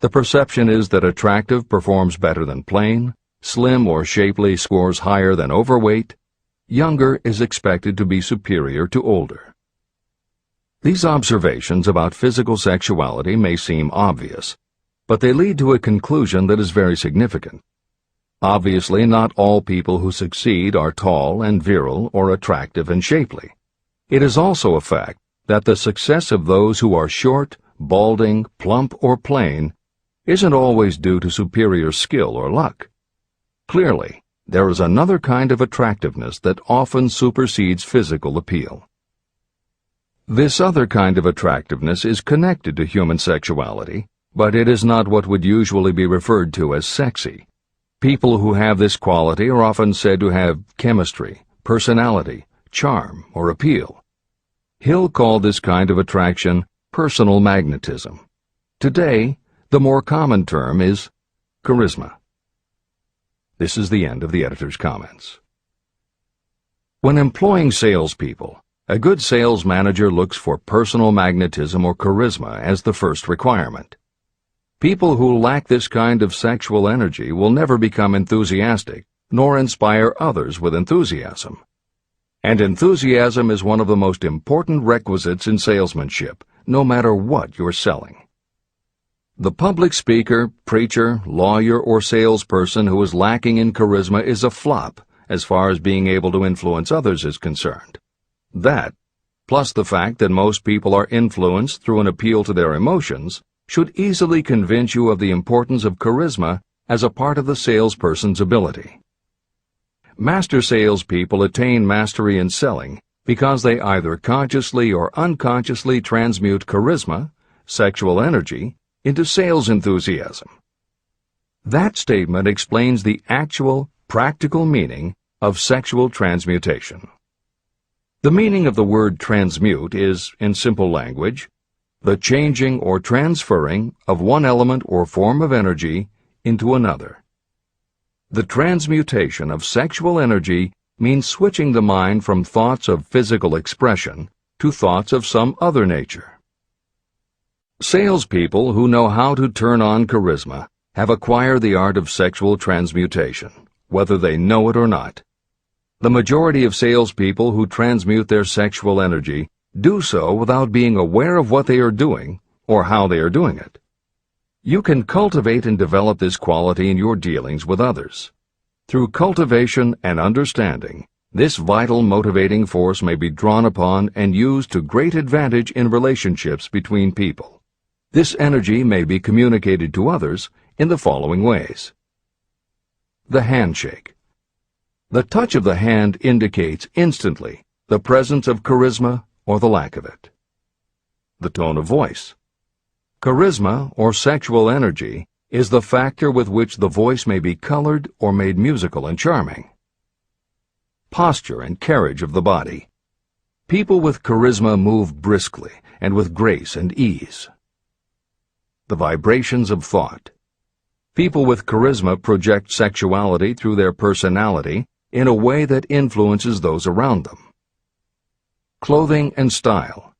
The perception is that attractive performs better than plain, slim or shapely scores higher than overweight, younger is expected to be superior to older. These observations about physical sexuality may seem obvious, but they lead to a conclusion that is very significant. Obviously, not all people who succeed are tall and virile or attractive and shapely. It is also a fact that the success of those who are short, balding, plump, or plain isn't always due to superior skill or luck. Clearly, there is another kind of attractiveness that often supersedes physical appeal. This other kind of attractiveness is connected to human sexuality, but it is not what would usually be referred to as sexy. People who have this quality are often said to have chemistry, personality, charm, or appeal. Hill called this kind of attraction personal magnetism. Today, the more common term is charisma. This is the end of the editor's comments. When employing salespeople, a good sales manager looks for personal magnetism or charisma as the first requirement. People who lack this kind of sexual energy will never become enthusiastic, nor inspire others with enthusiasm. And enthusiasm is one of the most important requisites in salesmanship, no matter what you're selling. The public speaker, preacher, lawyer, or salesperson who is lacking in charisma is a flop as far as being able to influence others is concerned. That, plus the fact that most people are influenced through an appeal to their emotions, should easily convince you of the importance of charisma as a part of the salesperson's ability. Master salespeople attain mastery in selling because they either consciously or unconsciously transmute charisma, sexual energy, into sales enthusiasm. That statement explains the actual, practical meaning of sexual transmutation. The meaning of the word transmute is, in simple language, the changing or transferring of one element or form of energy into another. The transmutation of sexual energy means switching the mind from thoughts of physical expression to thoughts of some other nature. Salespeople who know how to turn on charisma have acquired the art of sexual transmutation, whether they know it or not. The majority of salespeople who transmute their sexual energy do so without being aware of what they are doing or how they are doing it. You can cultivate and develop this quality in your dealings with others. Through cultivation and understanding, this vital motivating force may be drawn upon and used to great advantage in relationships between people. This energy may be communicated to others in the following ways. The handshake. The touch of the hand indicates instantly the presence of charisma or the lack of it. The tone of voice. Charisma, or sexual energy, is the factor with which the voice may be colored or made musical and charming. Posture and carriage of the body. People with charisma move briskly and with grace and ease. The vibrations of thought. People with charisma project sexuality through their personality in a way that influences those around them. Clothing and style.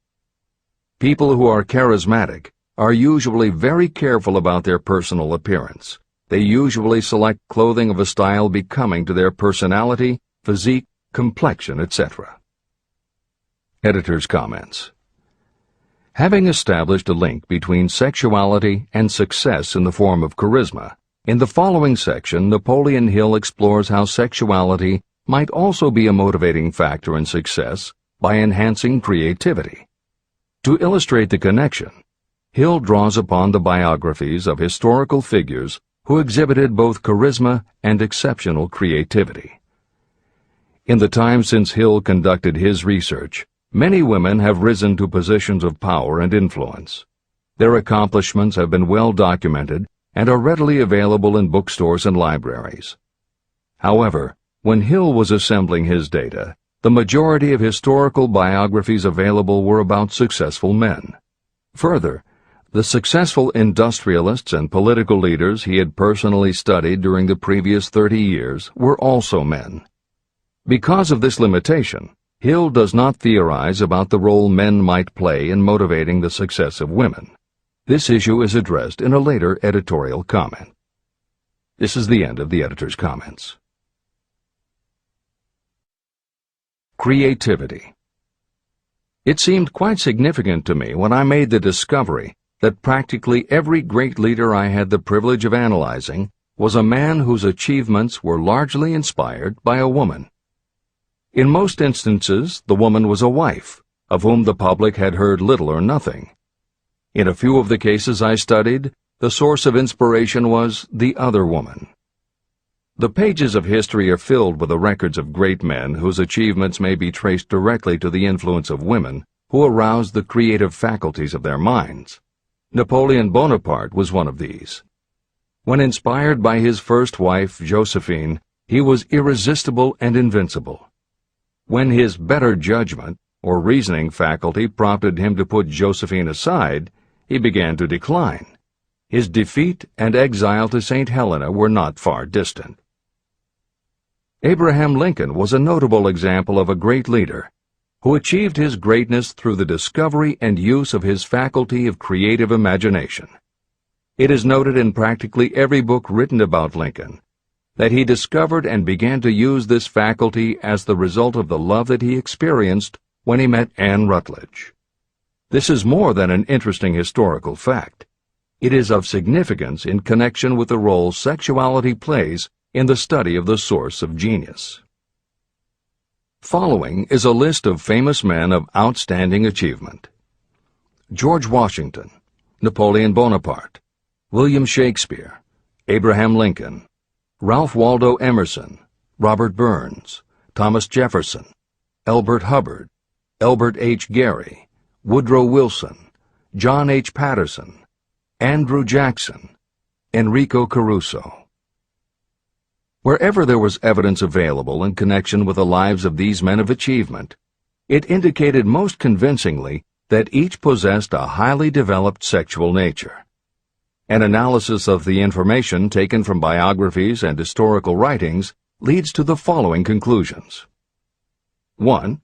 People who are charismatic are usually very careful about their personal appearance. They usually select clothing of a style becoming to their personality, physique, complexion, etc. Editor's comments. Having established a link between sexuality and success in the form of charisma, in the following section, Napoleon Hill explores how sexuality might also be a motivating factor in success by enhancing creativity. To illustrate the connection, Hill draws upon the biographies of historical figures who exhibited both charisma and exceptional creativity. In the time since Hill conducted his research, many women have risen to positions of power and influence. Their accomplishments have been well documented and are readily available in bookstores and libraries. However, when Hill was assembling his data, the majority of historical biographies available were about successful men. Further, the successful industrialists and political leaders he had personally studied during the previous 30 years were also men. Because of this limitation, Hill does not theorize about the role men might play in motivating the success of women. This issue is addressed in a later editorial comment. This is the end of the editor's comments. Creativity. It seemed quite significant to me when I made the discovery that practically every great leader I had the privilege of analyzing was a man whose achievements were largely inspired by a woman. In most instances, the woman was a wife, of whom the public had heard little or nothing. In a few of the cases I studied, the source of inspiration was the other woman. The pages of history are filled with the records of great men whose achievements may be traced directly to the influence of women who aroused the creative faculties of their minds. Napoleon Bonaparte was one of these. When inspired by his first wife, Josephine, he was irresistible and invincible. When his better judgment or reasoning faculty prompted him to put Josephine aside, he began to decline. His defeat and exile to St. Helena were not far distant. Abraham Lincoln was a notable example of a great leader who achieved his greatness through the discovery and use of his faculty of creative imagination. It is noted in practically every book written about Lincoln that he discovered and began to use this faculty as the result of the love that he experienced when he met Anne Rutledge. This is more than an interesting historical fact. It is of significance in connection with the role sexuality plays in the study of the source of genius. Following is a list of famous men of outstanding achievement: George Washington, Napoleon Bonaparte, William Shakespeare, Abraham Lincoln, Ralph Waldo Emerson, Robert Burns, Thomas Jefferson, Elbert Hubbard, Elbert H. Gary, Woodrow Wilson, John H. Patterson, Andrew Jackson, Enrico Caruso. Wherever there was evidence available in connection with the lives of these men of achievement, it indicated most convincingly that each possessed a highly developed sexual nature. An analysis of the information taken from biographies and historical writings leads to the following conclusions. 1.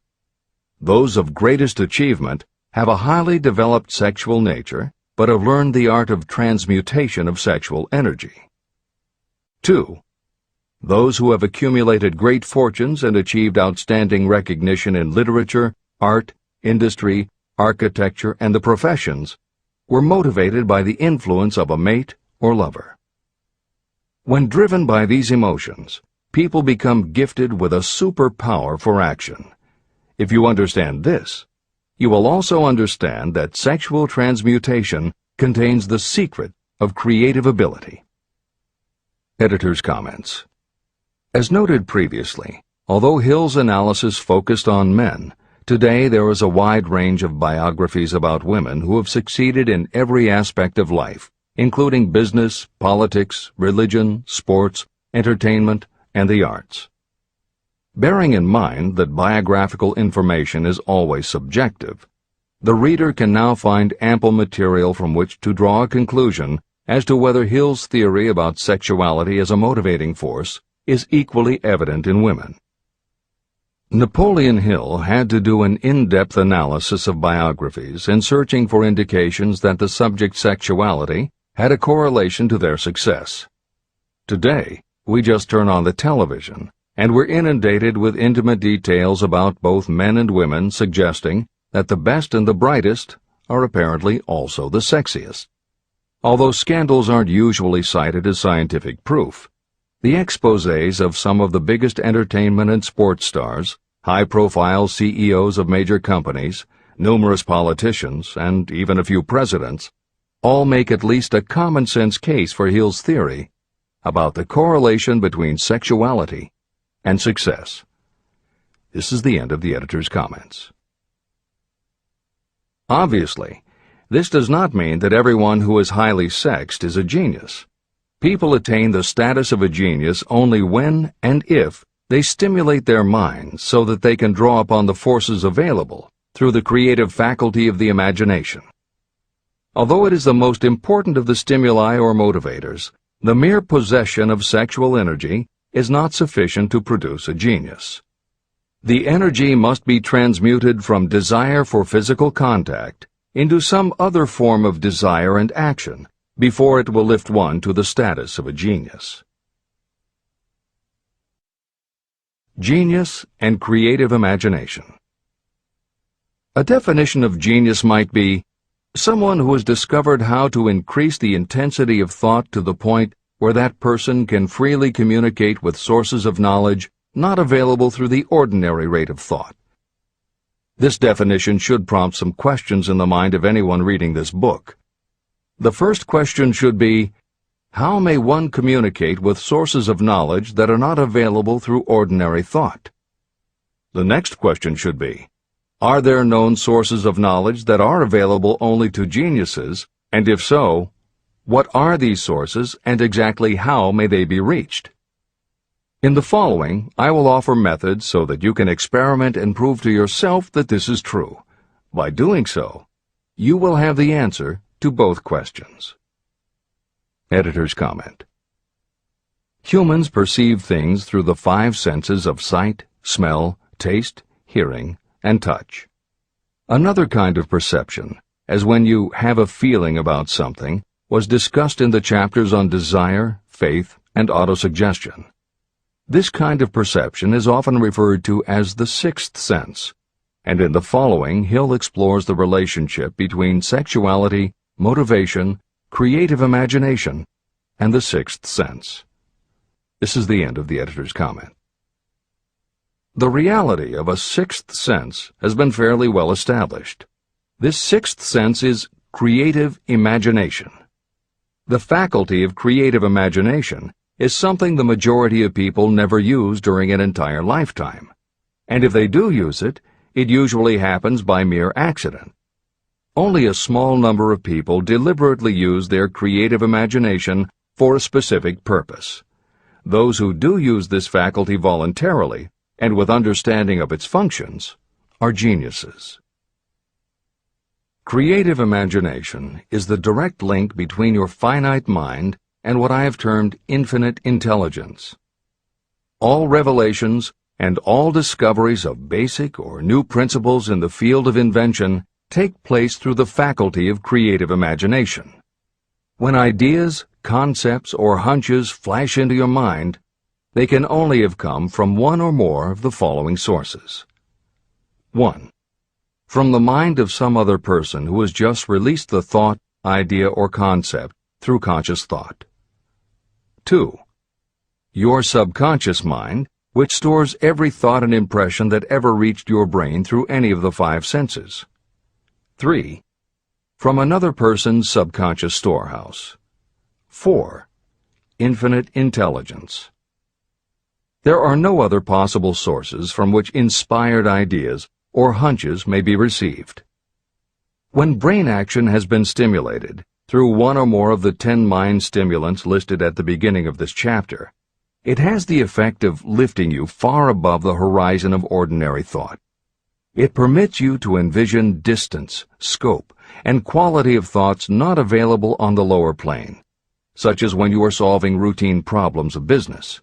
Those of greatest achievement have a highly developed sexual nature, but have learned the art of transmutation of sexual energy. 2. Those who have accumulated great fortunes and achieved outstanding recognition in literature, art, industry, architecture, and the professions were motivated by the influence of a mate or lover. When driven by these emotions, people become gifted with a superpower for action. If you understand this, you will also understand that sexual transmutation contains the secret of creative ability. Editor's comments. As noted previously, although Hill's analysis focused on men, today there is a wide range of biographies about women who have succeeded in every aspect of life, including business, politics, religion, sports, entertainment, and the arts. Bearing in mind that biographical information is always subjective, the reader can now find ample material from which to draw a conclusion as to whether Hill's theory about sexuality as a motivating force is equally evident in women. Napoleon Hill had to do an in-depth analysis of biographies in searching for indications that the subject sexuality had a correlation to their success. Today, we just turn on the television, and we're inundated with intimate details about both men and women suggesting that the best and the brightest are apparently also the sexiest. Although scandals aren't usually cited as scientific proof, the exposés of some of the biggest entertainment and sports stars, high-profile CEOs of major companies, numerous politicians, and even a few presidents, all make at least a common-sense case for Hill's theory about the correlation between sexuality and success. This is the end of the editor's comments. Obviously, this does not mean that everyone who is highly sexed is a genius. People attain the status of a genius only when and if they stimulate their minds so that they can draw upon the forces available through the creative faculty of the imagination. Although it is the most important of the stimuli or motivators, the mere possession of sexual energy is not sufficient to produce a genius. The energy must be transmuted from desire for physical contact into some other form of desire and action before it will lift one to the status of a genius. Genius and creative imagination. A definition of genius might be someone who has discovered how to increase the intensity of thought to the point where that person can freely communicate with sources of knowledge not available through the ordinary rate of thought. This definition should prompt some questions in the mind of anyone reading this book. The first question should be, how may one communicate with sources of knowledge that are not available through ordinary thought? The next question should be, are there known sources of knowledge that are available only to geniuses, and if so, what are these sources and exactly how may they be reached? In the following, I will offer methods so that you can experiment and prove to yourself that this is true. By doing so, you will have the answer to both questions. Editor's comment. Humans perceive things through the 5 senses of sight, smell, taste, hearing, and touch. Another kind of perception, as when you have a feeling about something, was discussed in the chapters on desire, faith, and auto-suggestion. This kind of perception is often referred to as the 6th sense, and in the following Hill explores the relationship between sexuality, motivation, creative imagination, and the 6th sense. This is the end of the editor's comment. The reality of a 6th sense has been fairly well established. This 6th sense is creative imagination. The faculty of creative imagination is something the majority of people never use during an entire lifetime, and if they do use it, it usually happens by mere accident. Only a small number of people deliberately use their creative imagination for a specific purpose. Those who do use this faculty voluntarily and with understanding of its functions are geniuses. Creative imagination is the direct link between your finite mind and what I have termed infinite intelligence. All revelations and all discoveries of basic or new principles in the field of invention take place through the faculty of creative imagination. When ideas, concepts, or hunches flash into your mind, they can only have come from one or more of the following sources. 1. From the mind of some other person who has just released the thought, idea, or concept through conscious thought. 2. Your subconscious mind, which stores every thought and impression that ever reached your brain through any of the 5 senses. 3. from another person's subconscious storehouse. 4. Infinite intelligence. There are no other possible sources from which inspired ideas or hunches may be received. When brain action has been stimulated through one or more of the 10 mind stimulants listed at the beginning of this chapter, it has the effect of lifting you far above the horizon of ordinary thought. It permits you to envision distance, scope, and quality of thoughts not available on the lower plane, such as when you are solving routine problems of business.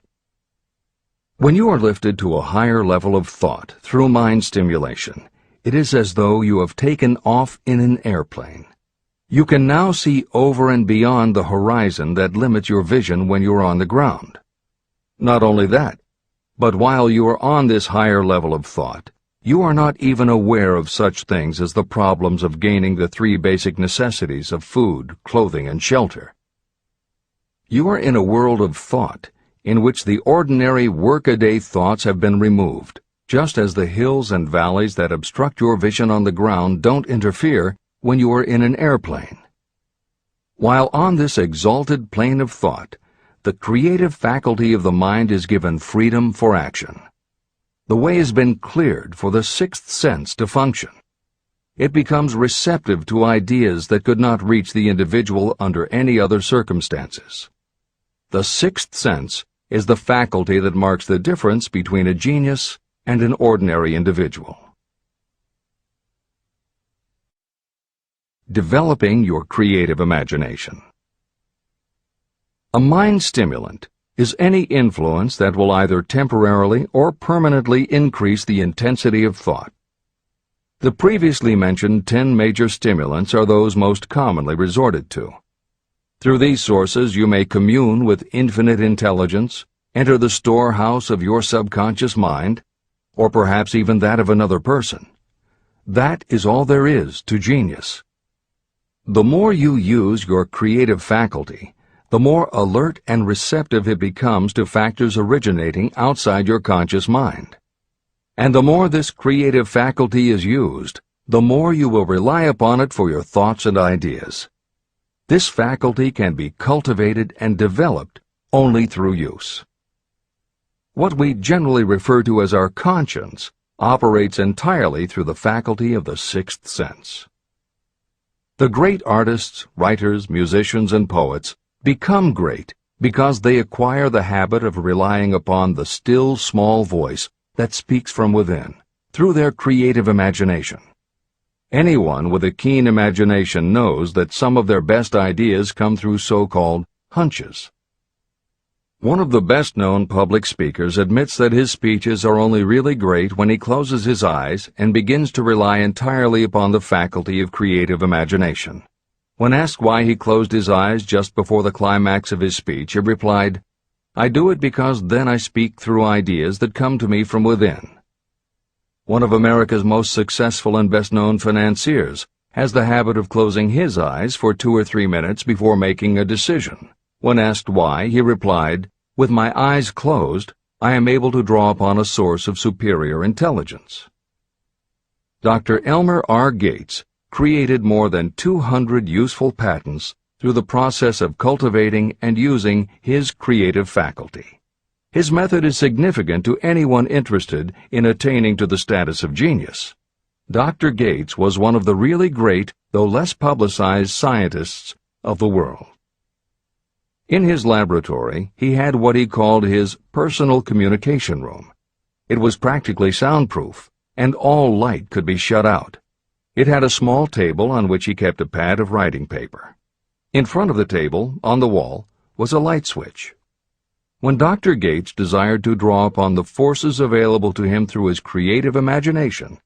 When you are lifted to a higher level of thought through mind stimulation, it is as though you have taken off in an airplane. You can now see over and beyond the horizon that limits your vision when you are on the ground. Not only that, but while you are on this higher level of thought, you are not even aware of such things as the problems of gaining the 3 basic necessities of food, clothing, and shelter. You are in a world of thought in which the ordinary workaday thoughts have been removed, just as the hills and valleys that obstruct your vision on the ground don't interfere when you are in an airplane. While on this exalted plane of thought, the creative faculty of the mind is given freedom for action. The way has been cleared for the 6th sense to function. It becomes receptive to ideas that could not reach the individual under any other circumstances. The 6th sense is the faculty that marks the difference between a genius and an ordinary individual. Developing your creative imagination. A mind stimulant is any influence that will either temporarily or permanently increase the intensity of thought. The previously mentioned 10 major stimulants are those most commonly resorted to. Through these sources you may commune with infinite intelligence, enter the storehouse of your subconscious mind, or perhaps even that of another person. That is all there is to genius. The more you use your creative faculty, the more alert and receptive it becomes to factors originating outside your conscious mind. And the more this creative faculty is used, the more you will rely upon it for your thoughts and ideas. This faculty can be cultivated and developed only through use. What we generally refer to as our conscience operates entirely through the faculty of the 6th sense. The great artists, writers, musicians, and poets become great because they acquire the habit of relying upon the still small voice that speaks from within, through their creative imagination. Anyone with a keen imagination knows that some of their best ideas come through so-called hunches. One of the best-known public speakers admits that his speeches are only really great when he closes his eyes and begins to rely entirely upon the faculty of creative imagination. When asked why he closed his eyes just before the climax of his speech, he replied, "I do it because then I speak through ideas that come to me from within." One of America's most successful and best-known financiers has the habit of closing his eyes for 2 or 3 minutes before making a decision. When asked why, he replied, "With my eyes closed, I am able to draw upon a source of superior intelligence." Dr. Elmer R. Gates created more than 200 useful patents through the process of cultivating and using his creative faculty. His method is significant to anyone interested in attaining to the status of genius. Dr. Gates was one of the really great, though less publicized, scientists of the world. In his laboratory, he had what he called his personal communication room. It was practically soundproof, and all light could be shut out. It had a small table on which he kept a pad of writing paper. In front of the table, on the wall, was a light switch. When Dr. Gates desired to draw upon the forces available to him through his creative imagination,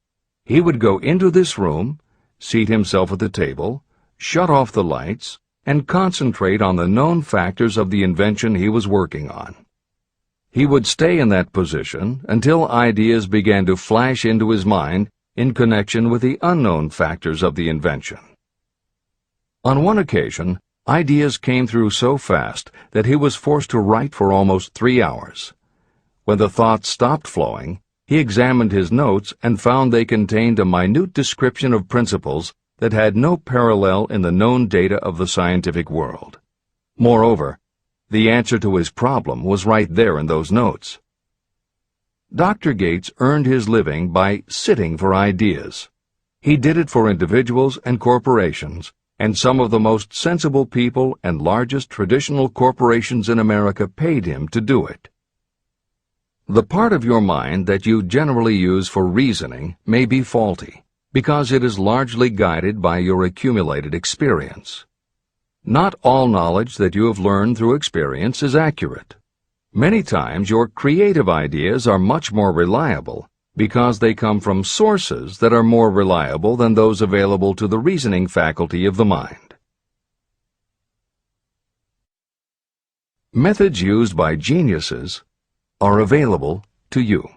he would go into this room, seat himself at the table, shut off the lights, and concentrate on the known factors of the invention he was working on. He would stay in that position until ideas began to flash into his mind in connection with the unknown factors of the invention. On one occasion, ideas came through so fast that he was forced to write for almost 3 hours. When the thoughts stopped flowing, he examined his notes and found they contained a minute description of principles that had no parallel in the known data of the scientific world. Moreover, the answer to his problem was right there in those notes. Dr. Gates earned his living by sitting for ideas. He did it for individuals and corporations, and some of the most sensible people and largest traditional corporations in America paid him to do it. The part of your mind that you generally use for reasoning may be faulty, because it is largely guided by your accumulated experience. Not all knowledge that you have learned through experience is accurate. Many times your creative ideas are much more reliable because they come from sources that are more reliable than those available to the reasoning faculty of the mind. Methods used by geniuses are available to you.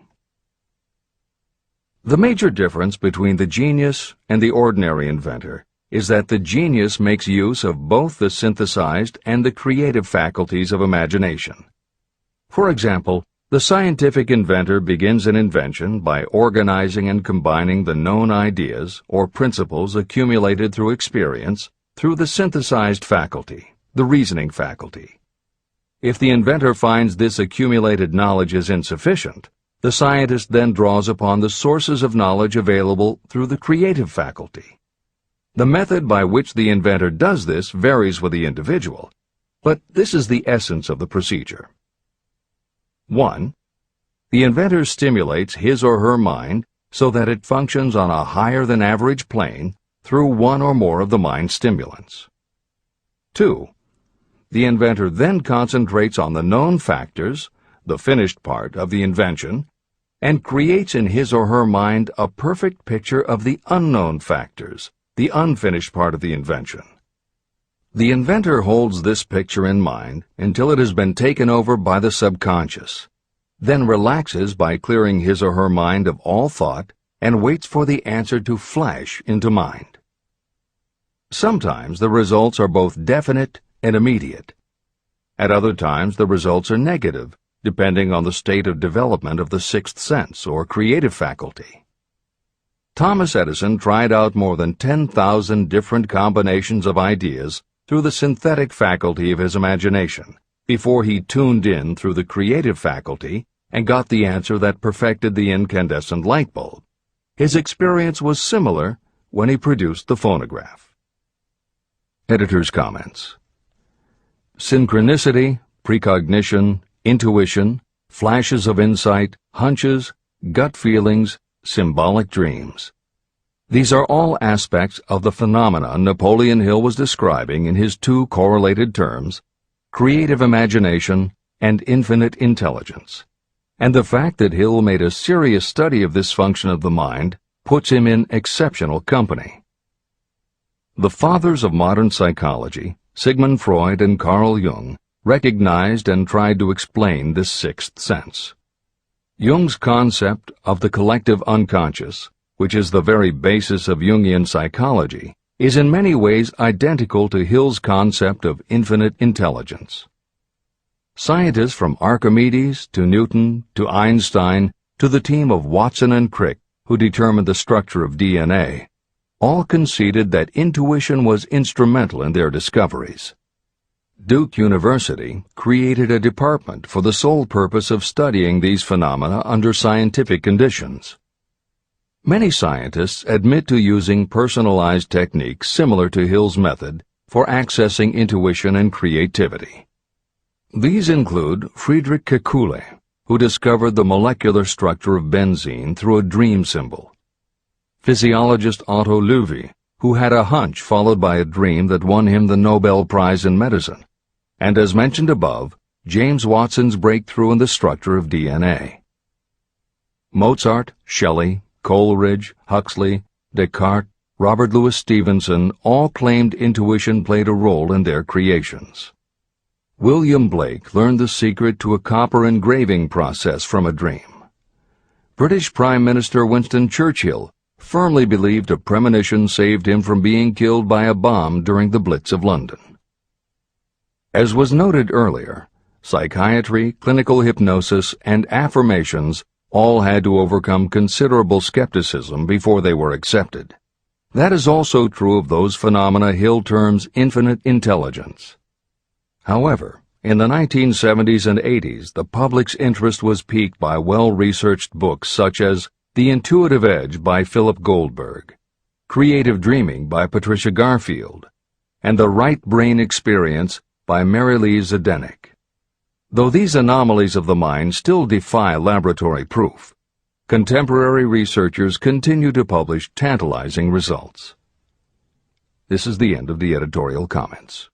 The major difference between the genius and the ordinary inventor is that the genius makes use of both the synthesized and the creative faculties of imagination. For example, the scientific inventor begins an invention by organizing and combining the known ideas or principles accumulated through experience through the synthesized faculty, the reasoning faculty. If the inventor finds this accumulated knowledge is insufficient, the scientist then draws upon the sources of knowledge available through the creative faculty. The method by which the inventor does this varies with the individual, but this is the essence of the procedure. 1. The inventor stimulates his or her mind so that it functions on a higher-than-average plane through one or more of the mind stimulants. 2. The inventor then concentrates on the known factors, the finished part of the invention, and creates in his or her mind a perfect picture of the unknown factors, the unfinished part of the invention. The inventor holds this picture in mind until it has been taken over by the subconscious, then relaxes by clearing his or her mind of all thought and waits for the answer to flash into mind. Sometimes the results are both definite and immediate. At other times the results are negative, depending on the state of development of the sixth sense or creative faculty. Thomas Edison tried out more than 10,000 different combinations of ideas through the synthetic faculty of his imagination before he tuned in through the creative faculty and got the answer that perfected the incandescent light bulb. His experience was similar when he produced the phonograph. Editor's comments. Synchronicity, precognition, intuition, flashes of insight, hunches, gut feelings, symbolic dreams. These are all aspects of the phenomena Napoleon Hill was describing in his two correlated terms, creative imagination and infinite intelligence. And the fact that Hill made a serious study of this function of the mind puts him in exceptional company. The fathers of modern psychology, Sigmund Freud and Carl Jung, recognized and tried to explain this sixth sense. Jung's concept of the collective unconscious, which is the very basis of Jungian psychology, is in many ways identical to Hill's concept of infinite intelligence. Scientists from Archimedes to Newton to Einstein to the team of Watson and Crick, who determined the structure of DNA, all conceded that intuition was instrumental in their discoveries. Duke University created a department for the sole purpose of studying these phenomena under scientific conditions. Many scientists admit to using personalized techniques similar to Hill's method for accessing intuition and creativity. These include Friedrich Kekule, who discovered the molecular structure of benzene through a dream symbol; physiologist Otto Loewi, who had a hunch followed by a dream that won him the Nobel Prize in Medicine; and as mentioned above, James Watson's breakthrough in the structure of DNA. Mozart, Shelley, Coleridge, Huxley, Descartes, Robert Louis Stevenson all claimed intuition played a role in their creations. William Blake learned the secret to a copper engraving process from a dream. British Prime Minister Winston Churchill firmly believed a premonition saved him from being killed by a bomb during the Blitz of London. As was noted earlier, psychiatry, clinical hypnosis, and affirmations all had to overcome considerable skepticism before they were accepted. That is also true of those phenomena Hill terms infinite intelligence. However, in the 1970s and 80s, the public's interest was piqued by well-researched books such as The Intuitive Edge by Philip Goldberg, Creative Dreaming by Patricia Garfield, and The Right Brain Experience by Mary-Lee Zdenek. Though these anomalies of the mind still defy laboratory proof, contemporary researchers continue to publish tantalizing results. This is the end of the editorial comments.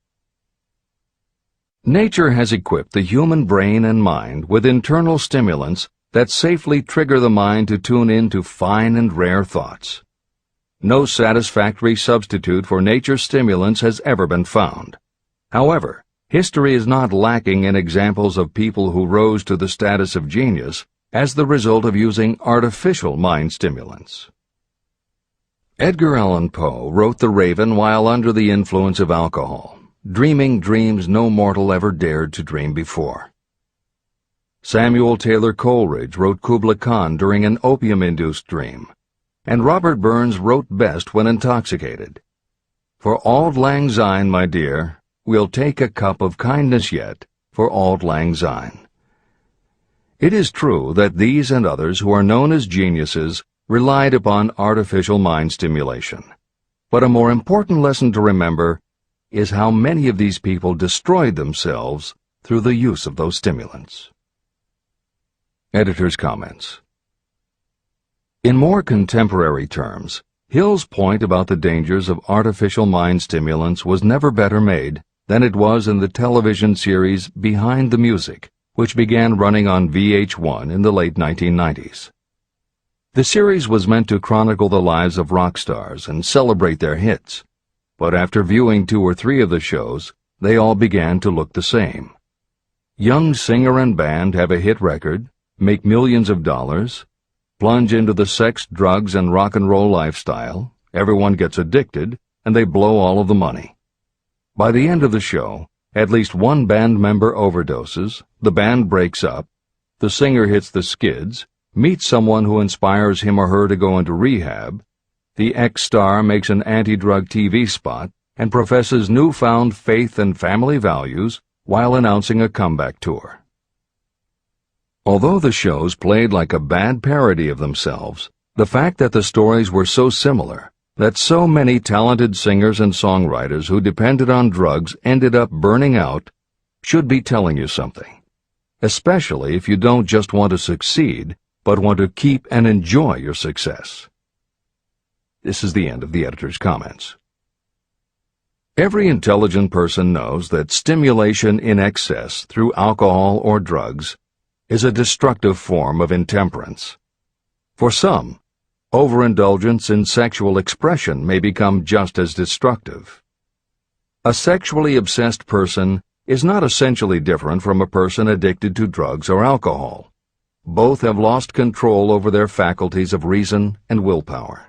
Nature has equipped the human brain and mind with internal stimulants that safely trigger the mind to tune in to fine and rare thoughts. No satisfactory substitute for nature's stimulants has ever been found. However, history is not lacking in examples of people who rose to the status of genius as the result of using artificial mind stimulants. Edgar Allan Poe wrote The Raven while under the influence of alcohol, dreaming dreams no mortal ever dared to dream before. Samuel Taylor Coleridge wrote Kubla Khan during an opium-induced dream, and Robert Burns wrote best when intoxicated. For auld lang syne, my dear, we'll take a cup of kindness yet for auld lang syne. It is true that these and others who are known as geniuses relied upon artificial mind stimulation. But a more important lesson to remember is how many of these people destroyed themselves through the use of those stimulants. Editor's comments. In more contemporary terms, Hill's point about the dangers of artificial mind stimulants was never better made than it was in the television series Behind the Music, which began running on VH1 in the late 1990s. The series was meant to chronicle the lives of rock stars and celebrate their hits, but after viewing 2 or 3 of the shows, they all began to look the same. Young singer and band have a hit record, make millions of dollars, plunge into the sex, drugs, and rock and roll lifestyle, everyone gets addicted, and they blow all of the money. By the end of the show, at least one band member overdoses, the band breaks up, the singer hits the skids, meets someone who inspires him or her to go into rehab, the ex-star makes an anti-drug TV spot and professes newfound faith and family values while announcing a comeback tour. Although the shows played like a bad parody of themselves, the fact that the stories were so similar, that so many talented singers and songwriters who depended on drugs ended up burning out, should be telling you something, especially if you don't just want to succeed, but want to keep and enjoy your success. This is the end of the editor's comments. Every intelligent person knows that stimulation in excess through alcohol or drugs is a destructive form of intemperance. For some, overindulgence in sexual expression may become just as destructive. A sexually obsessed person is not essentially different from a person addicted to drugs or alcohol. Both have lost control over their faculties of reason and willpower.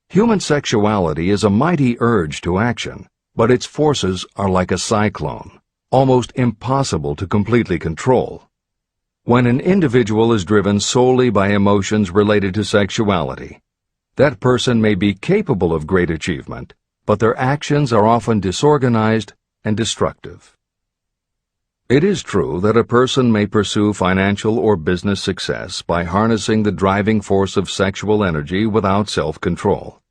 Human sexuality is a mighty urge to action, but its forces are like a cyclone, almost impossible to completely control. When an individual is driven solely by emotions related to sexuality, that person may be capable of great achievement, but their actions are often disorganized and destructive. It is true that a person may pursue financial or business success by harnessing the driving force of sexual energy without self-control.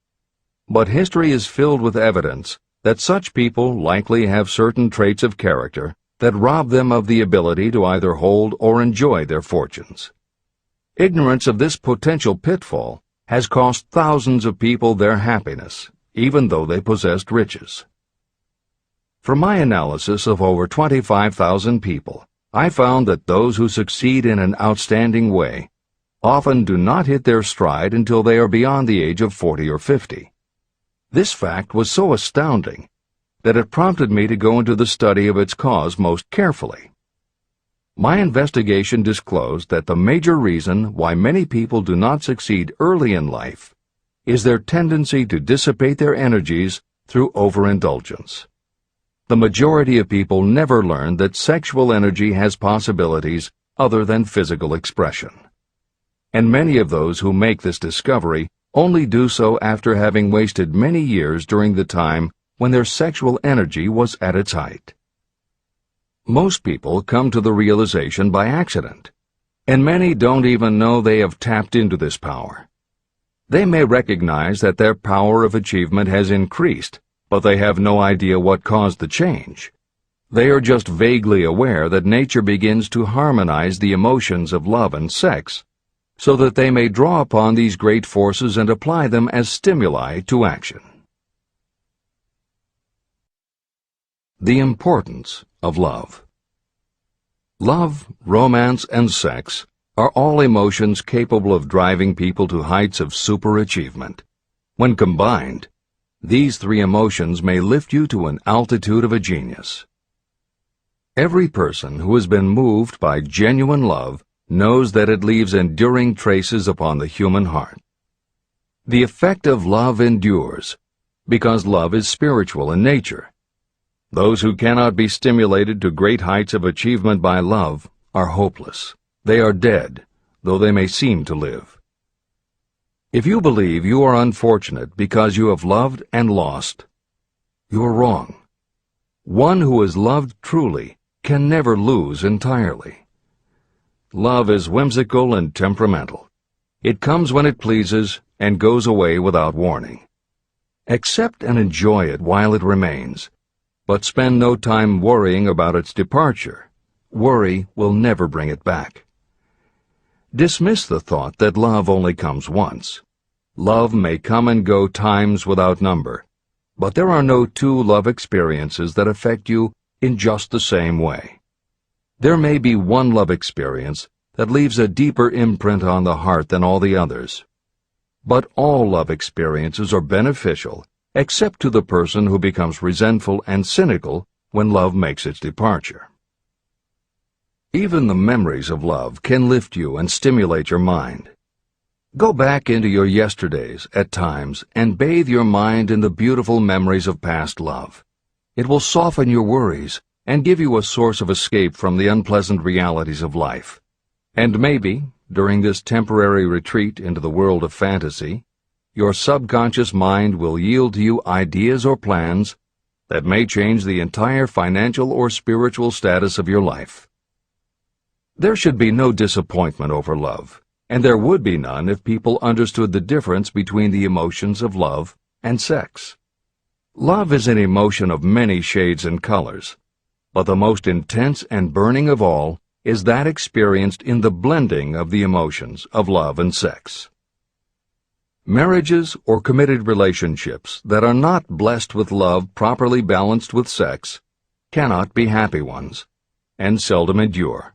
But history is filled with evidence that such people likely have certain traits of character that rob them of the ability to either hold or enjoy their fortunes. Ignorance of this potential pitfall has cost thousands of people their happiness, even though they possessed riches. From my analysis of over 25,000 people, I found that those who succeed in an outstanding way often do not hit their stride until they are beyond the age of 40 or 50. This fact was so astounding that it prompted me to go into the study of its cause most carefully. My investigation disclosed that the major reason why many people do not succeed early in life is their tendency to dissipate their energies through overindulgence. The majority of people never learn that sexual energy has possibilities other than physical expression. And many of those who make this discovery only do so after having wasted many years during the time when their sexual energy was at its height. Most people come to the realization by accident, and many don't even know they have tapped into this power. They may recognize that their power of achievement has increased, but they have no idea what caused the change. They are just vaguely aware that nature begins to harmonize the emotions of love and sex, so that they may draw upon these great forces and apply them as stimuli to action. The importance of love. Love, romance, and sex are all emotions capable of driving people to heights of superachievement. When combined, these three emotions may lift you to an altitude of a genius. Every person who has been moved by genuine love knows that it leaves enduring traces upon the human heart. The effect of love endures, because love is spiritual in nature. Those who cannot be stimulated to great heights of achievement by love are hopeless. They are dead, though they may seem to live. If you believe you are unfortunate because you have loved and lost, you are wrong. One who has loved truly can never lose entirely. Love is whimsical and temperamental. It comes when it pleases and goes away without warning. Accept and enjoy it while it remains, but spend no time worrying about its departure. Worry will never bring it back. Dismiss the thought that love only comes once. Love may come and go times without number, but there are no two love experiences that affect you in just the same way. There may be one love experience that leaves a deeper imprint on the heart than all the others. But all love experiences are beneficial, except to the person who becomes resentful and cynical when love makes its departure. Even the memories of love can lift you and stimulate your mind. Go back into your yesterdays at times and bathe your mind in the beautiful memories of past love. It will soften your worries and give you a source of escape from the unpleasant realities of life. And maybe, during this temporary retreat into the world of fantasy, your subconscious mind will yield to you ideas or plans that may change the entire financial or spiritual status of your life. There should be no disappointment over love, and there would be none if people understood the difference between the emotions of love and sex. Love is an emotion of many shades and colors, but the most intense and burning of all is that experienced in the blending of the emotions of love and sex. Marriages or committed relationships that are not blessed with love properly balanced with sex cannot be happy ones, and seldom endure.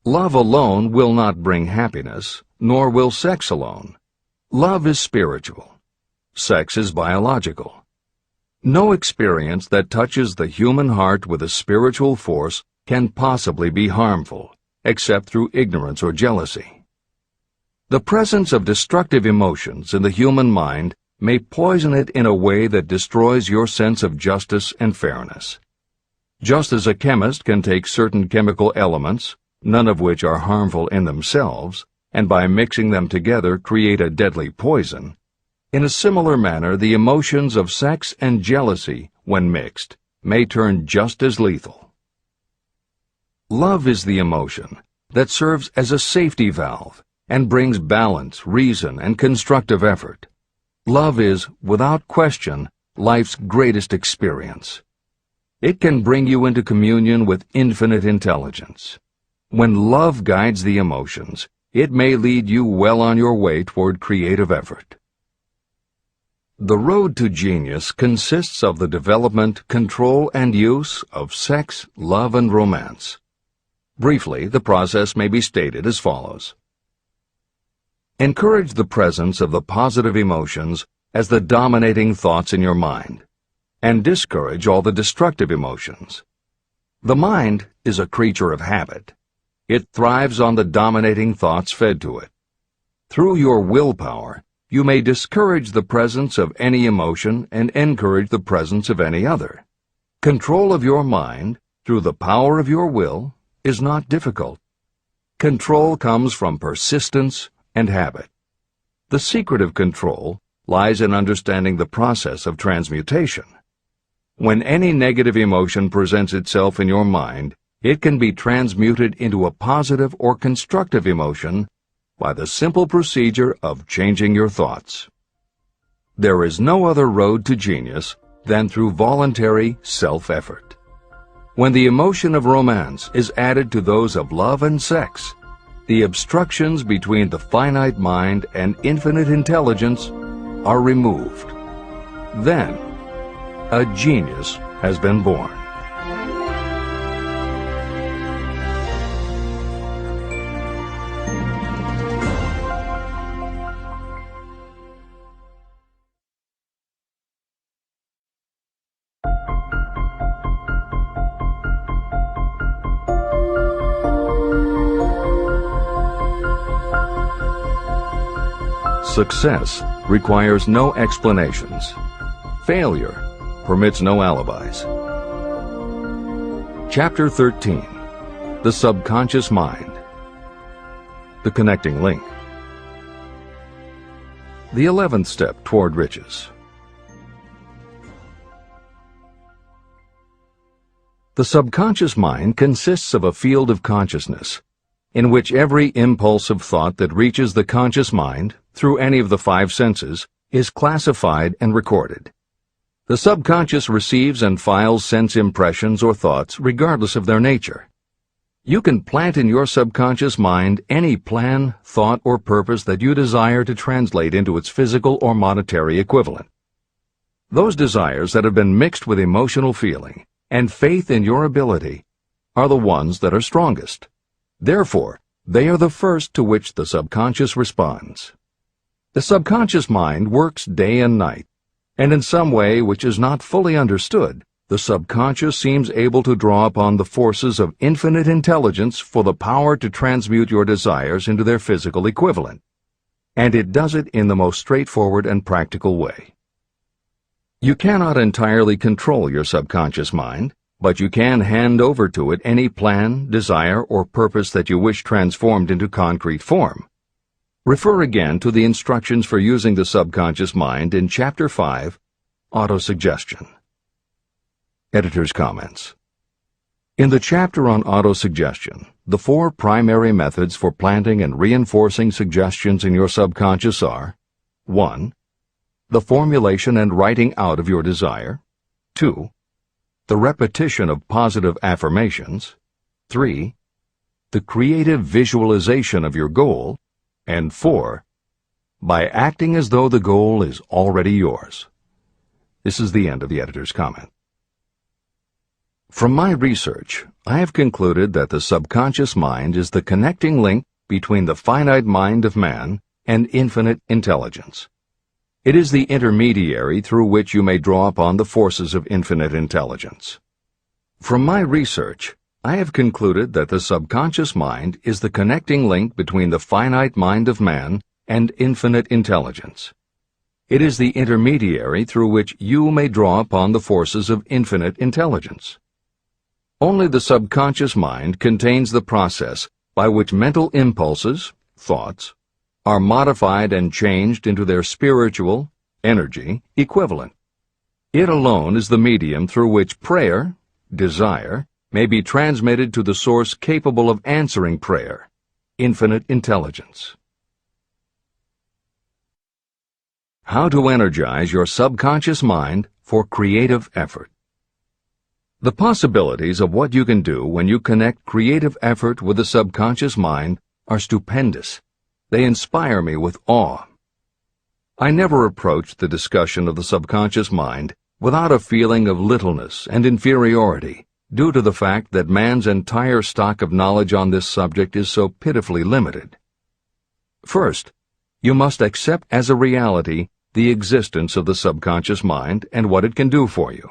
Love alone will not bring happiness, nor will sex alone. Love is spiritual. Sex is biological. No experience that touches the human heart with a spiritual force can possibly be harmful, except through ignorance or jealousy. The presence of destructive emotions in the human mind may poison it in a way that destroys your sense of justice and fairness. Just as a chemist can take certain chemical elements, none of which are harmful in themselves, and by mixing them together create a deadly poison, in a similar manner the emotions of sex and jealousy, when mixed, may turn just as lethal. Love is the emotion that serves as a safety valve and brings balance, reason, and constructive effort. Love is, without question, life's greatest experience. It can bring you into communion with infinite intelligence. When love guides the emotions, it may lead you well on your way toward creative effort. The road to genius consists of the development, control, and use of sex, love, and romance. Briefly, the process may be stated as follows. Encourage the presence of the positive emotions as the dominating thoughts in your mind, and discourage all the destructive emotions. The mind is a creature of habit. It thrives on the dominating thoughts fed to it. Through your willpower, you may discourage the presence of any emotion and encourage the presence of any other. Control of your mind, through the power of your will, is not difficult. Control comes from persistence and habit. The secret of control lies in understanding the process of transmutation. When any negative emotion presents itself in your mind, it can be transmuted into a positive or constructive emotion by the simple procedure of changing your thoughts. There is no other road to genius than through voluntary self-effort. When the emotion of romance is added to those of love and sex, the obstructions between the finite mind and infinite intelligence are removed. Then, a genius has been born. Success requires no explanations. Failure permits no alibis. Chapter 13. The Subconscious Mind. The Connecting Link. The 11th Step Toward Riches. The subconscious mind consists of a field of consciousness, in which every impulse of thought that reaches the conscious mind, through any of the 5 senses, is classified and recorded. The subconscious receives and files sense impressions or thoughts regardless of their nature. You can plant in your subconscious mind any plan, thought, or purpose that you desire to translate into its physical or monetary equivalent. Those desires that have been mixed with emotional feeling and faith in your ability are the ones that are strongest. Therefore, they are the first to which the subconscious responds. The subconscious mind works day and night, and in some way which is not fully understood, the subconscious seems able to draw upon the forces of infinite intelligence for the power to transmute your desires into their physical equivalent. And it does it in the most straightforward and practical way. You cannot entirely control your subconscious mind, but you can hand over to it any plan, desire, or purpose that you wish transformed into concrete form. Refer again to the instructions for using the subconscious mind in Chapter 5, Auto-Suggestion. Editor's Comments. In the chapter on auto-suggestion, the 4 primary methods for planting and reinforcing suggestions in your subconscious are: 1. The formulation and writing out of your desire. 2. The repetition of positive affirmations. 3. The creative visualization of your goal. And 4. By acting as though the goal is already yours. This is the end of the editor's comment. From my research, I have concluded that the subconscious mind is the connecting link between the finite mind of man and infinite intelligence. It is the intermediary through which you may draw upon the forces of infinite intelligence. From my research, I have concluded that the subconscious mind is the connecting link between the finite mind of man and infinite intelligence. It is the intermediary through which you may draw upon the forces of infinite intelligence. Only the subconscious mind contains the process by which mental impulses, thoughts, are modified and changed into their spiritual, energy, equivalent. It alone is the medium through which prayer, desire, may be transmitted to the source capable of answering prayer, infinite intelligence. How to energize your subconscious mind for creative effort. The possibilities of what you can do when you connect creative effort with the subconscious mind are stupendous. They inspire me with awe. I never approach the discussion of the subconscious mind without a feeling of littleness and inferiority, due to the fact that man's entire stock of knowledge on this subject is so pitifully limited. First, you must accept as a reality the existence of the subconscious mind and what it can do for you.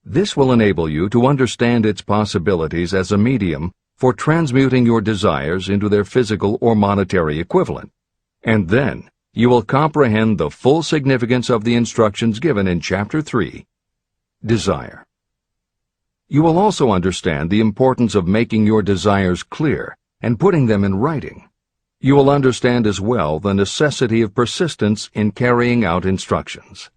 This will enable you to understand its possibilities as a medium for transmuting your desires into their physical or monetary equivalent, and then you will comprehend the full significance of the instructions given in Chapter 3, Desire. You will also understand the importance of making your desires clear and putting them in writing. You will understand as well the necessity of persistence in carrying out instructions.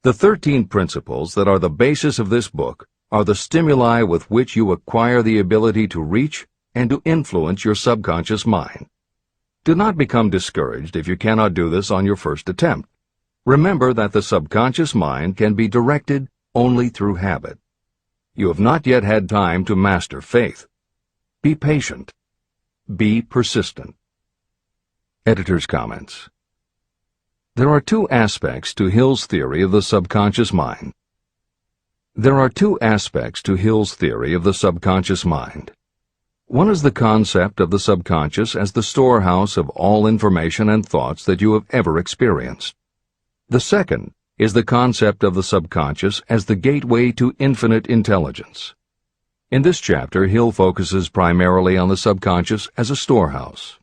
The 13 principles that are the basis of this book are the stimuli with which you acquire the ability to reach and to influence your subconscious mind. Do not become discouraged if you cannot do this on your first attempt. Remember that the subconscious mind can be directed only through habit. You have not yet had time to master faith. Be patient. Be persistent. Editor's comments. There are two aspects to Hill's theory of the subconscious mind. There are two aspects to Hill's theory of the subconscious mind. One is the concept of the subconscious as the storehouse of all information and thoughts that you have ever experienced. The second is the concept of the subconscious as the gateway to infinite intelligence. In this chapter, Hill focuses primarily on the subconscious as a storehouse.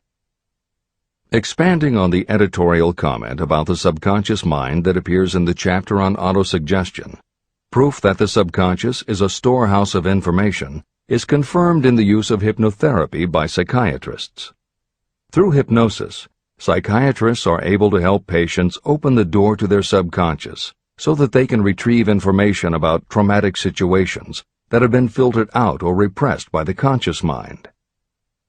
Expanding on the editorial comment about the subconscious mind that appears in the chapter on autosuggestion, proof that the subconscious is a storehouse of information is confirmed in the use of hypnotherapy by psychiatrists. Through hypnosis, psychiatrists are able to help patients open the door to their subconscious so that they can retrieve information about traumatic situations that have been filtered out or repressed by the conscious mind.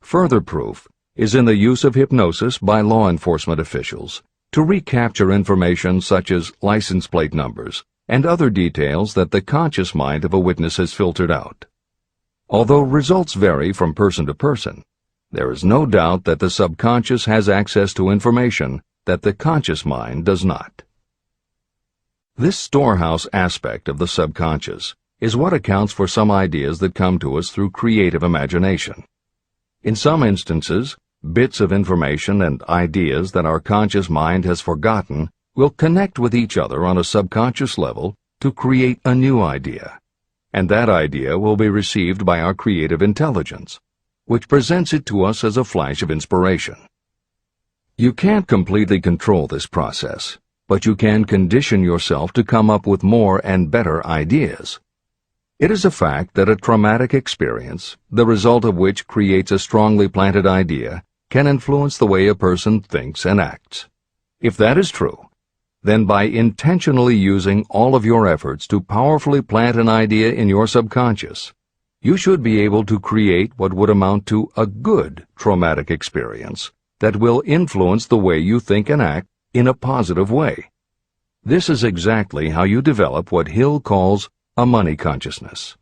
Further proof is in the use of hypnosis by law enforcement officials to recapture information such as license plate numbers and other details that the conscious mind of a witness has filtered out. Although results vary from person to person, there is no doubt that the subconscious has access to information that the conscious mind does not. This storehouse aspect of the subconscious is what accounts for some ideas that come to us through creative imagination. In some instances, bits of information and ideas that our conscious mind has forgotten will connect with each other on a subconscious level to create a new idea, and that idea will be received by our creative intelligence, which presents it to us as a flash of inspiration. You can't completely control this process, but you can condition yourself to come up with more and better ideas. It is a fact that a traumatic experience, the result of which creates a strongly planted idea, can influence the way a person thinks and acts. If that is true, then by intentionally using all of your efforts to powerfully plant an idea in your subconscious, you should be able to create what would amount to a good traumatic experience that will influence the way you think and act in a positive way. This is exactly how you develop what Hill calls a money consciousness.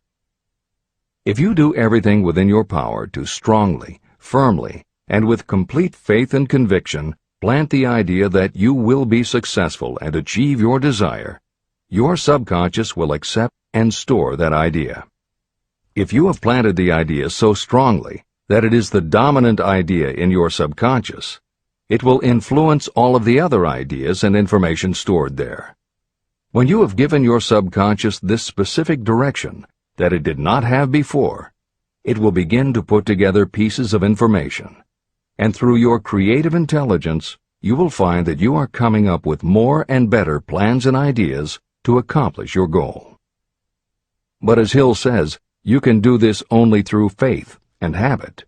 If you do everything within your power to strongly, firmly, and with complete faith and conviction plant the idea that you will be successful and achieve your desire, your subconscious will accept and store that idea. If you have planted the idea so strongly that it is the dominant idea in your subconscious, it will influence all of the other ideas and information stored there. When you have given your subconscious this specific direction that it did not have before, it will begin to put together pieces of information, and through your creative intelligence, you will find that you are coming up with more and better plans and ideas to accomplish your goal. But as Hill says, you can do this only through faith and habit.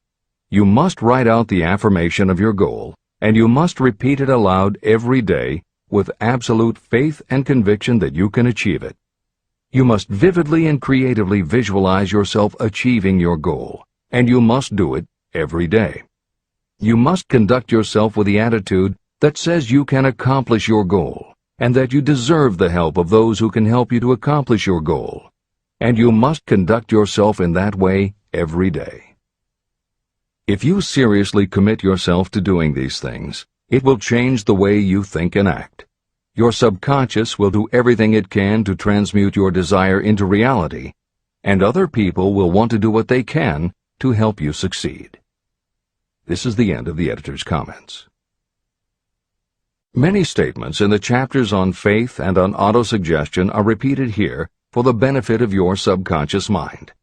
You must write out the affirmation of your goal, and you must repeat it aloud every day with absolute faith and conviction that you can achieve it. You must vividly and creatively visualize yourself achieving your goal, and you must do it every day. You must conduct yourself with the attitude that says you can accomplish your goal, and that you deserve the help of those who can help you to accomplish your goal. And you must conduct yourself in that way every day. If you seriously commit yourself to doing these things, it will change the way you think and act. Your subconscious will do everything it can to transmute your desire into reality, and other people will want to do what they can to help you succeed. This is the end of the editor's comments. Many statements in the chapters on faith and on autosuggestion are repeated here for the benefit of your subconscious mind.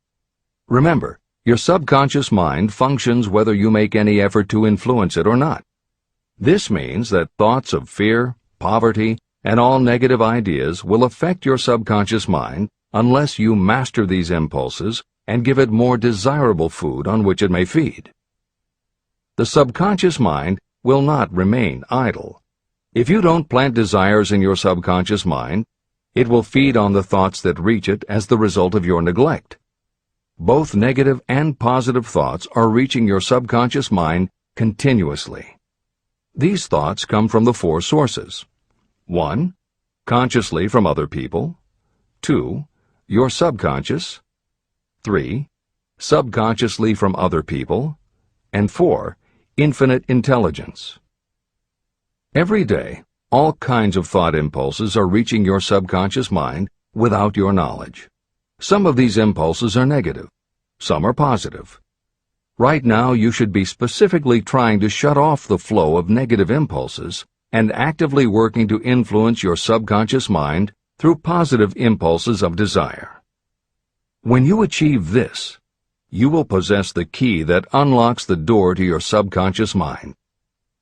Remember, your subconscious mind functions whether you make any effort to influence it or not. This means that thoughts of fear, poverty, and all negative ideas will affect your subconscious mind unless you master these impulses and give it more desirable food on which it may feed. the subconscious mind will not remain idle. If you don't plant desires in your subconscious mind, it will feed on the thoughts that reach it as the result of your neglect. Both negative and positive thoughts are reaching your subconscious mind continuously. These thoughts come from the four sources. 1. Consciously from other people. 2. Your subconscious. 3. Subconsciously from other people. And 4. Infinite intelligence. Every day, all kinds of thought impulses are reaching your subconscious mind without your knowledge. Some of these impulses are negative. Some are positive. Right now, you should be specifically trying to shut off the flow of negative impulses and actively working to influence your subconscious mind through positive impulses of desire. When you achieve this, you will possess the key that unlocks the door to your subconscious mind.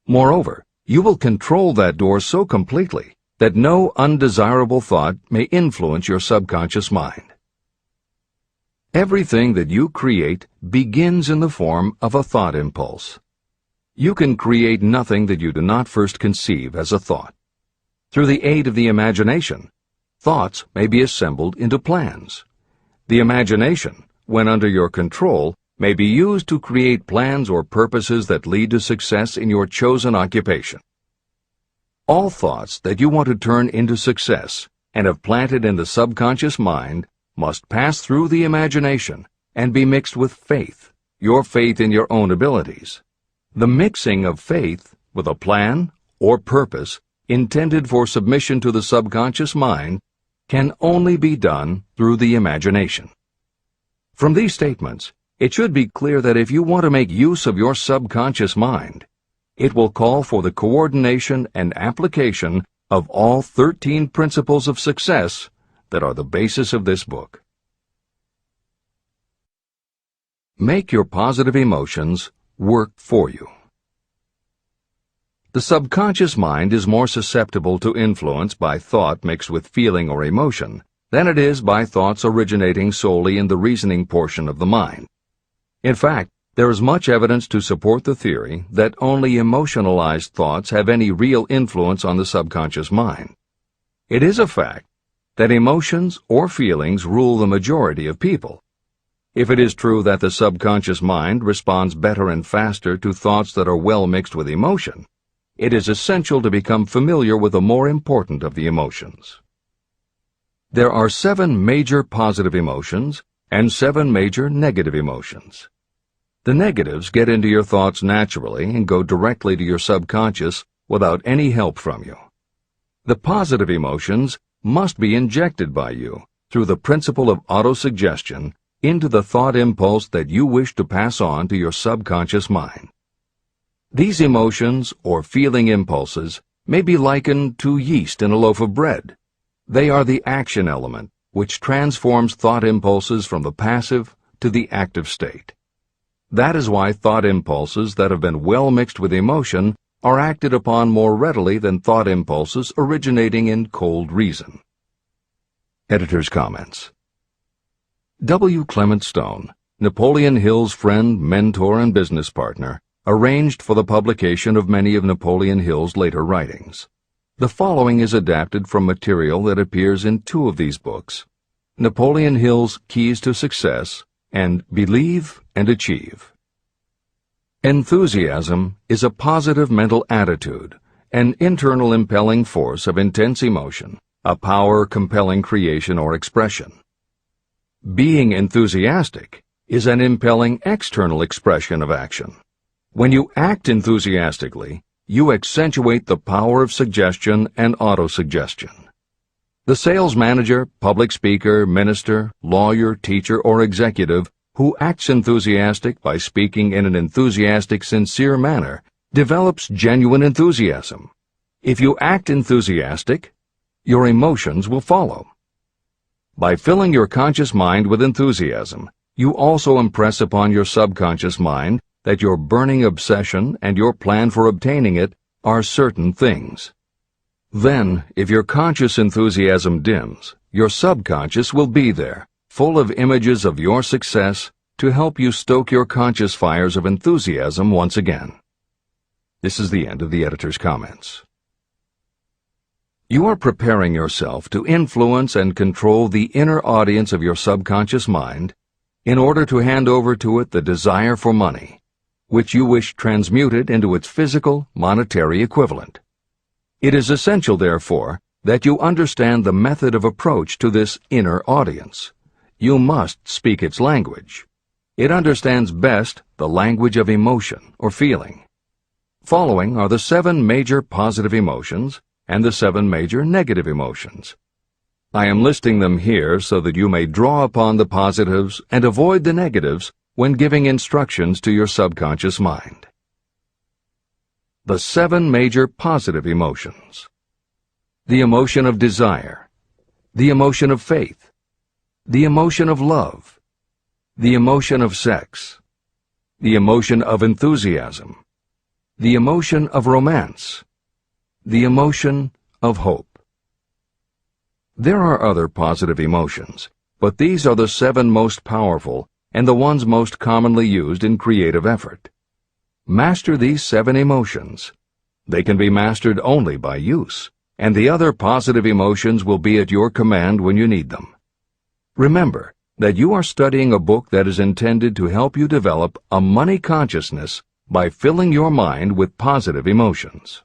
Moreover, you will control that door so completely that no undesirable thought may influence your subconscious mind. Everything that you create begins in the form of a thought impulse. You can create nothing that you do not first conceive as a thought. Through the aid of the imagination, thoughts may be assembled into plans. The imagination, when under your control, may be used to create plans or purposes that lead to success in your chosen occupation. All thoughts that you want to turn into success and have planted in the subconscious mind must pass through the imagination and be mixed with faith, your faith in your own abilities. The mixing of faith with a plan or purpose intended for submission to the subconscious mind can only be done through the imagination. From these statements, it should be clear that if you want to make use of your subconscious mind, it will call for the coordination and application of all 13 principles of success that are the basis of this book. Make your positive emotions work for you. The subconscious mind is more susceptible to influence by thought mixed with feeling or emotion than it is by thoughts originating solely in the reasoning portion of the mind. In fact, there is much evidence to support the theory that only emotionalized thoughts have any real influence on the subconscious mind. It is a fact that emotions or feelings rule the majority of people. If it is true that the subconscious mind responds better and faster to thoughts that are well mixed with emotion, it is essential to become familiar with the more important of the emotions. There are 7 major positive emotions and 7 major negative emotions. The negatives get into your thoughts naturally and go directly to your subconscious without any help from you. The positive emotions must be injected by you through the principle of auto-suggestion into the thought impulse that you wish to pass on to your subconscious mind. These emotions or feeling impulses may be likened to yeast in a loaf of bread. They are the action element which transforms thought impulses from the passive to the active state. That is why thought impulses that have been well mixed with emotion are acted upon more readily than thought impulses originating in cold reason. Editor's comments. W. Clement Stone, Napoleon Hill's friend, mentor, and business partner, arranged for the publication of many of Napoleon Hill's later writings. The following is adapted from material that appears in 2 of these books, Napoleon Hill's Keys to Success and Believe and Achieve. Enthusiasm is a positive mental attitude, an internal impelling force of intense emotion, a power compelling creation or expression. Being enthusiastic is an impelling external expression of action. When you act enthusiastically, you accentuate the power of suggestion and auto-suggestion. The sales manager, public speaker, minister, lawyer, teacher, or executive who acts enthusiastic by speaking in an enthusiastic, sincere manner develops genuine enthusiasm. If you act enthusiastic, your emotions will follow. By filling your conscious mind with enthusiasm, you also impress upon your subconscious mind that your burning obsession and your plan for obtaining it are certain things. Then, if your conscious enthusiasm dims, your subconscious will be there, full of images of your success, to help you stoke your conscious fires of enthusiasm once again. This is the end of the editor's comments. You are preparing yourself to influence and control the inner audience of your subconscious mind in order to hand over to it the desire for money, which you wish transmuted into its physical, monetary equivalent. It is essential, therefore, that you understand the method of approach to this inner audience. You must speak its language. It understands best the language of emotion or feeling. Following are the 7 major positive emotions and the 7 major negative emotions. I am listing them here so that you may draw upon the positives and avoid the negatives when giving instructions to your subconscious mind. The 7 major positive emotions. The emotion of desire, the emotion of faith, the emotion of love, the emotion of sex, the emotion of enthusiasm, the emotion of romance, the emotion of hope. There are other positive emotions, but these are the 7 most powerful and the ones most commonly used in creative effort. Master these 7 emotions. They can be mastered only by use, and the other positive emotions will be at your command when you need them. Remember that you are studying a book that is intended to help you develop a money consciousness by filling your mind with positive emotions.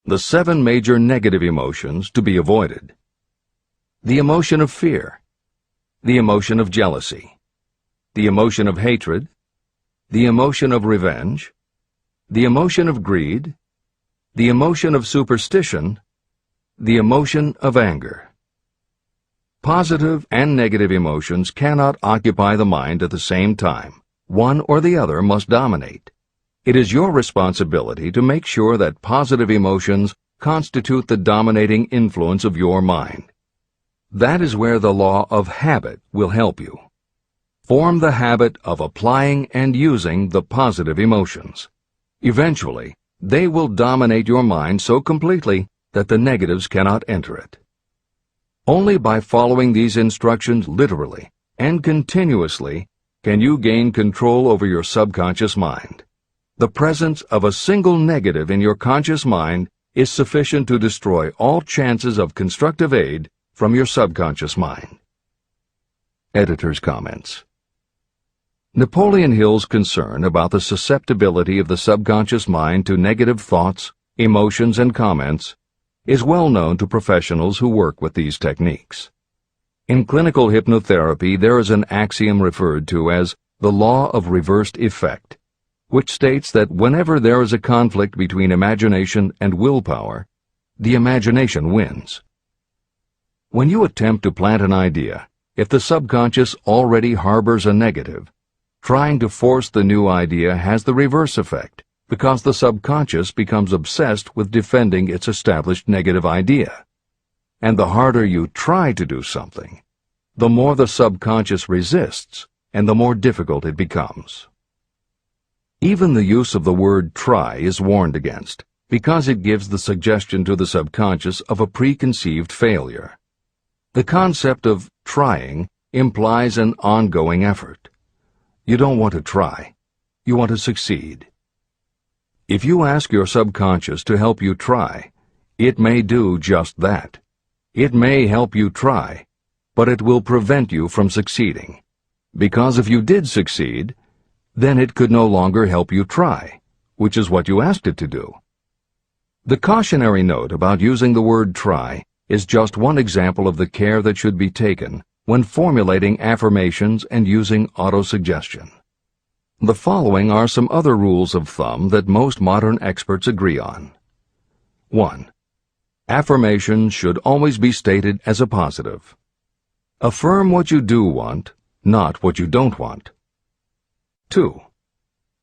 The 7 major negative emotions to be avoided. The emotion of fear, the emotion of jealousy, the emotion of hatred, the emotion of revenge, the emotion of greed, the emotion of superstition, the emotion of anger. Positive and negative emotions cannot occupy the mind at the same time. One or the other must dominate. It is your responsibility to make sure that positive emotions constitute the dominating influence of your mind. That is where the law of habit will help you. Form the habit of applying and using the positive emotions. Eventually, they will dominate your mind so completely that the negatives cannot enter it. Only by following these instructions literally and continuously can you gain control over your subconscious mind. The presence of a single negative in your conscious mind is sufficient to destroy all chances of constructive aid from your subconscious mind. Editor's comments. Napoleon Hill's concern about the susceptibility of the subconscious mind to negative thoughts, emotions, and comments is well known to professionals who work with these techniques. In clinical hypnotherapy, there is an axiom referred to as the law of reversed effect, which states that whenever there is a conflict between imagination and willpower, the imagination wins. When you attempt to plant an idea, if the subconscious already harbors a negative, trying to force the new idea has the reverse effect, because the subconscious becomes obsessed with defending its established negative idea. And the harder you try to do something, the more the subconscious resists, and the more difficult it becomes. Even the use of the word try is warned against, because it gives the suggestion to the subconscious of a preconceived failure. The concept of trying implies an ongoing effort. You don't want to try. You want to succeed. If you ask your subconscious to help you try, it may do just that. It may help you try, but it will prevent you from succeeding. Because if you did succeed, then it could no longer help you try, which is what you asked it to do. The cautionary note about using the word try is just one example of the care that should be taken when formulating affirmations and using auto-suggestion. The following are some other rules of thumb that most modern experts agree on. 1. Affirmations should always be stated as a positive. Affirm what you do want, not what you don't want. 2.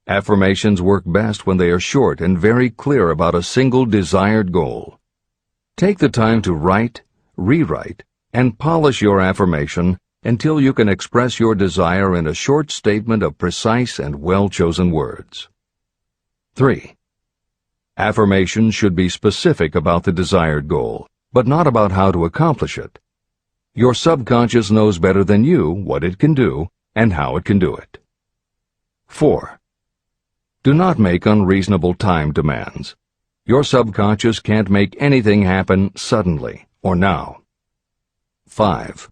Affirmations work best when they are short and very clear about a single desired goal. Take the time to write, rewrite, and polish your affirmation until you can express your desire in a short statement of precise and well-chosen words. 3. Affirmations should be specific about the desired goal, but not about how to accomplish it. Your subconscious knows better than you what it can do and how it can do it. 4. Do not make unreasonable time demands. Your subconscious can't make anything happen suddenly or now. 5.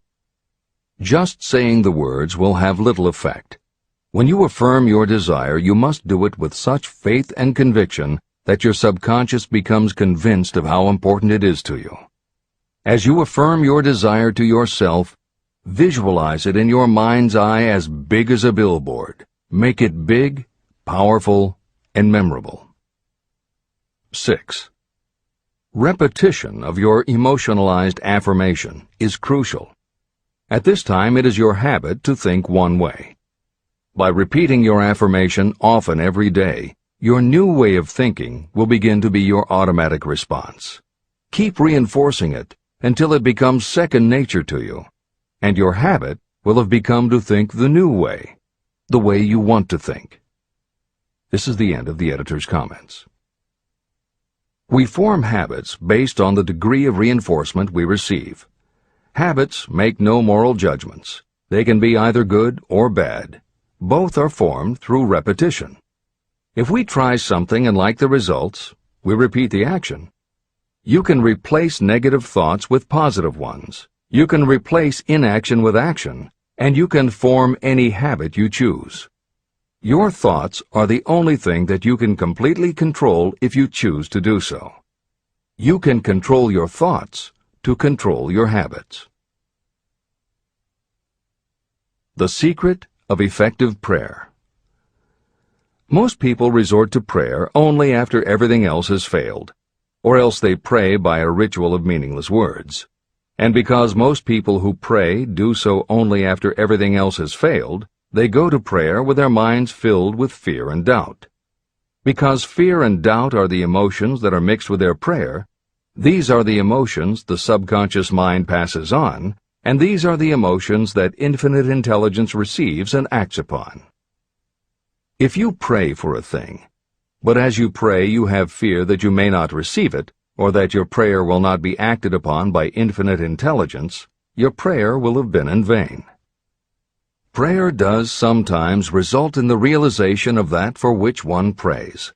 Just saying the words will have little effect. When you affirm your desire, you must do it with such faith and conviction that your subconscious becomes convinced of how important it is to you. As you affirm your desire to yourself, visualize it in your mind's eye as big as a billboard. Make it big, powerful, and memorable. 6. Repetition of your emotionalized affirmation is crucial. At this time, it is your habit to think one way. By repeating your affirmation often every day, your new way of thinking will begin to be your automatic response. Keep reinforcing it until it becomes second nature to you, and your habit will have become to think the new way, the way you want to think. This is the end of the editor's comments. We form habits based on the degree of reinforcement we receive. Habits make no moral judgments. They can be either good or bad. Both are formed through repetition. If we try something and like the results, we repeat the action. You can replace negative thoughts with positive ones. You can replace inaction with action, and you can form any habit you choose. Your thoughts are the only thing that you can completely control if you choose to do so. You can control your thoughts to control your habits. The secret of effective prayer. Most people resort to prayer only after everything else has failed, or else they pray by a ritual of meaningless words. And because most people who pray do so only after everything else has failed, they go to prayer with their minds filled with fear and doubt. Because fear and doubt are the emotions that are mixed with their prayer, these are the emotions the subconscious mind passes on, and these are the emotions that infinite intelligence receives and acts upon. If you pray for a thing, but as you pray you have fear that you may not receive it, or that your prayer will not be acted upon by infinite intelligence, your prayer will have been in vain. Prayer does sometimes result in the realization of that for which one prays.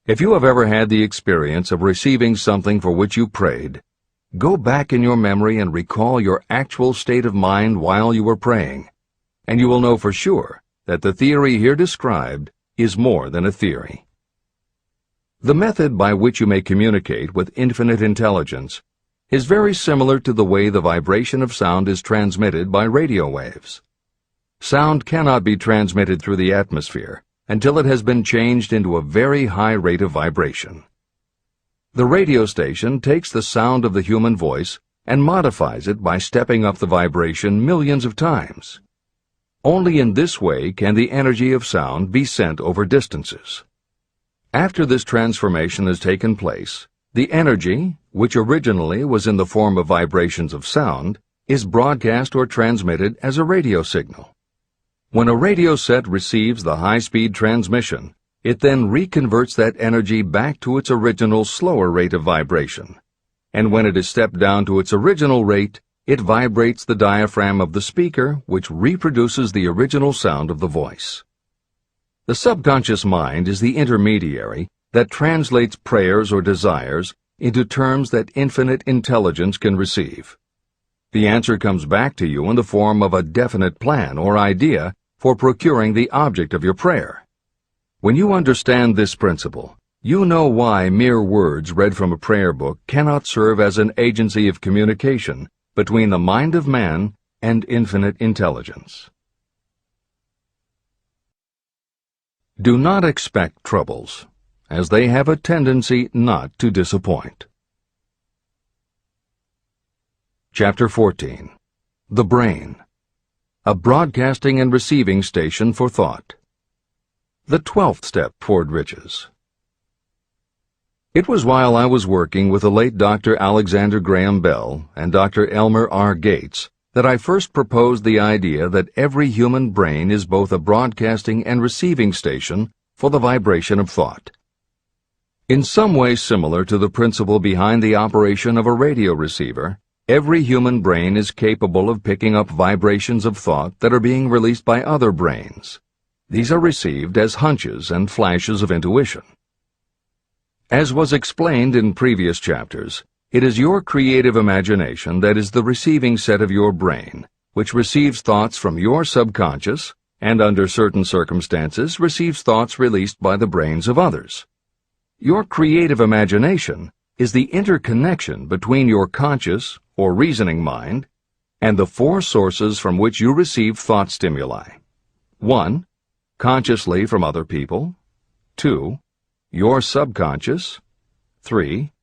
If you have ever had the experience of receiving something for which you prayed, go back in your memory and recall your actual state of mind while you were praying, and you will know for sure that the theory here described is more than a theory. The method by which you may communicate with infinite intelligence is very similar to the way the vibration of sound is transmitted by radio waves. Sound cannot be transmitted through the atmosphere until it has been changed into a very high rate of vibration. The radio station takes the sound of the human voice and modifies it by stepping up the vibration millions of times. Only in this way can the energy of sound be sent over distances. After this transformation has taken place, the energy, which originally was in the form of vibrations of sound, is broadcast or transmitted as a radio signal. When a radio set receives the high-speed transmission, it then reconverts that energy back to its original slower rate of vibration. And when it is stepped down to its original rate, it vibrates the diaphragm of the speaker, which reproduces the original sound of the voice. The subconscious mind is the intermediary that translates prayers or desires into terms that infinite intelligence can receive. The answer comes back to you in the form of a definite plan or idea for procuring the object of your prayer. When you understand this principle, you know why mere words read from a prayer book cannot serve as an agency of communication between the mind of man and infinite intelligence. Do not expect troubles, as they have a tendency not to disappoint. Chapter 14. The Brain. A broadcasting and receiving station for thought. The 12th step toward riches. It was while I was working with the late Dr. Alexander Graham Bell and Dr. Elmer R. Gates that I first proposed the idea that every human brain is both a broadcasting and receiving station for the vibration of thought. In some way similar to the principle behind the operation of a radio receiver, every human brain is capable of picking up vibrations of thought that are being released by other brains. These are received as hunches and flashes of intuition. As was explained in previous chapters, it is your creative imagination that is the receiving set of your brain, which receives thoughts from your subconscious and, under certain circumstances, receives thoughts released by the brains of others. Your creative imagination is the interconnection between your conscious or reasoning mind and the four sources from which you receive thought stimuli. 1. Consciously from other people. 2. Your subconscious. 3.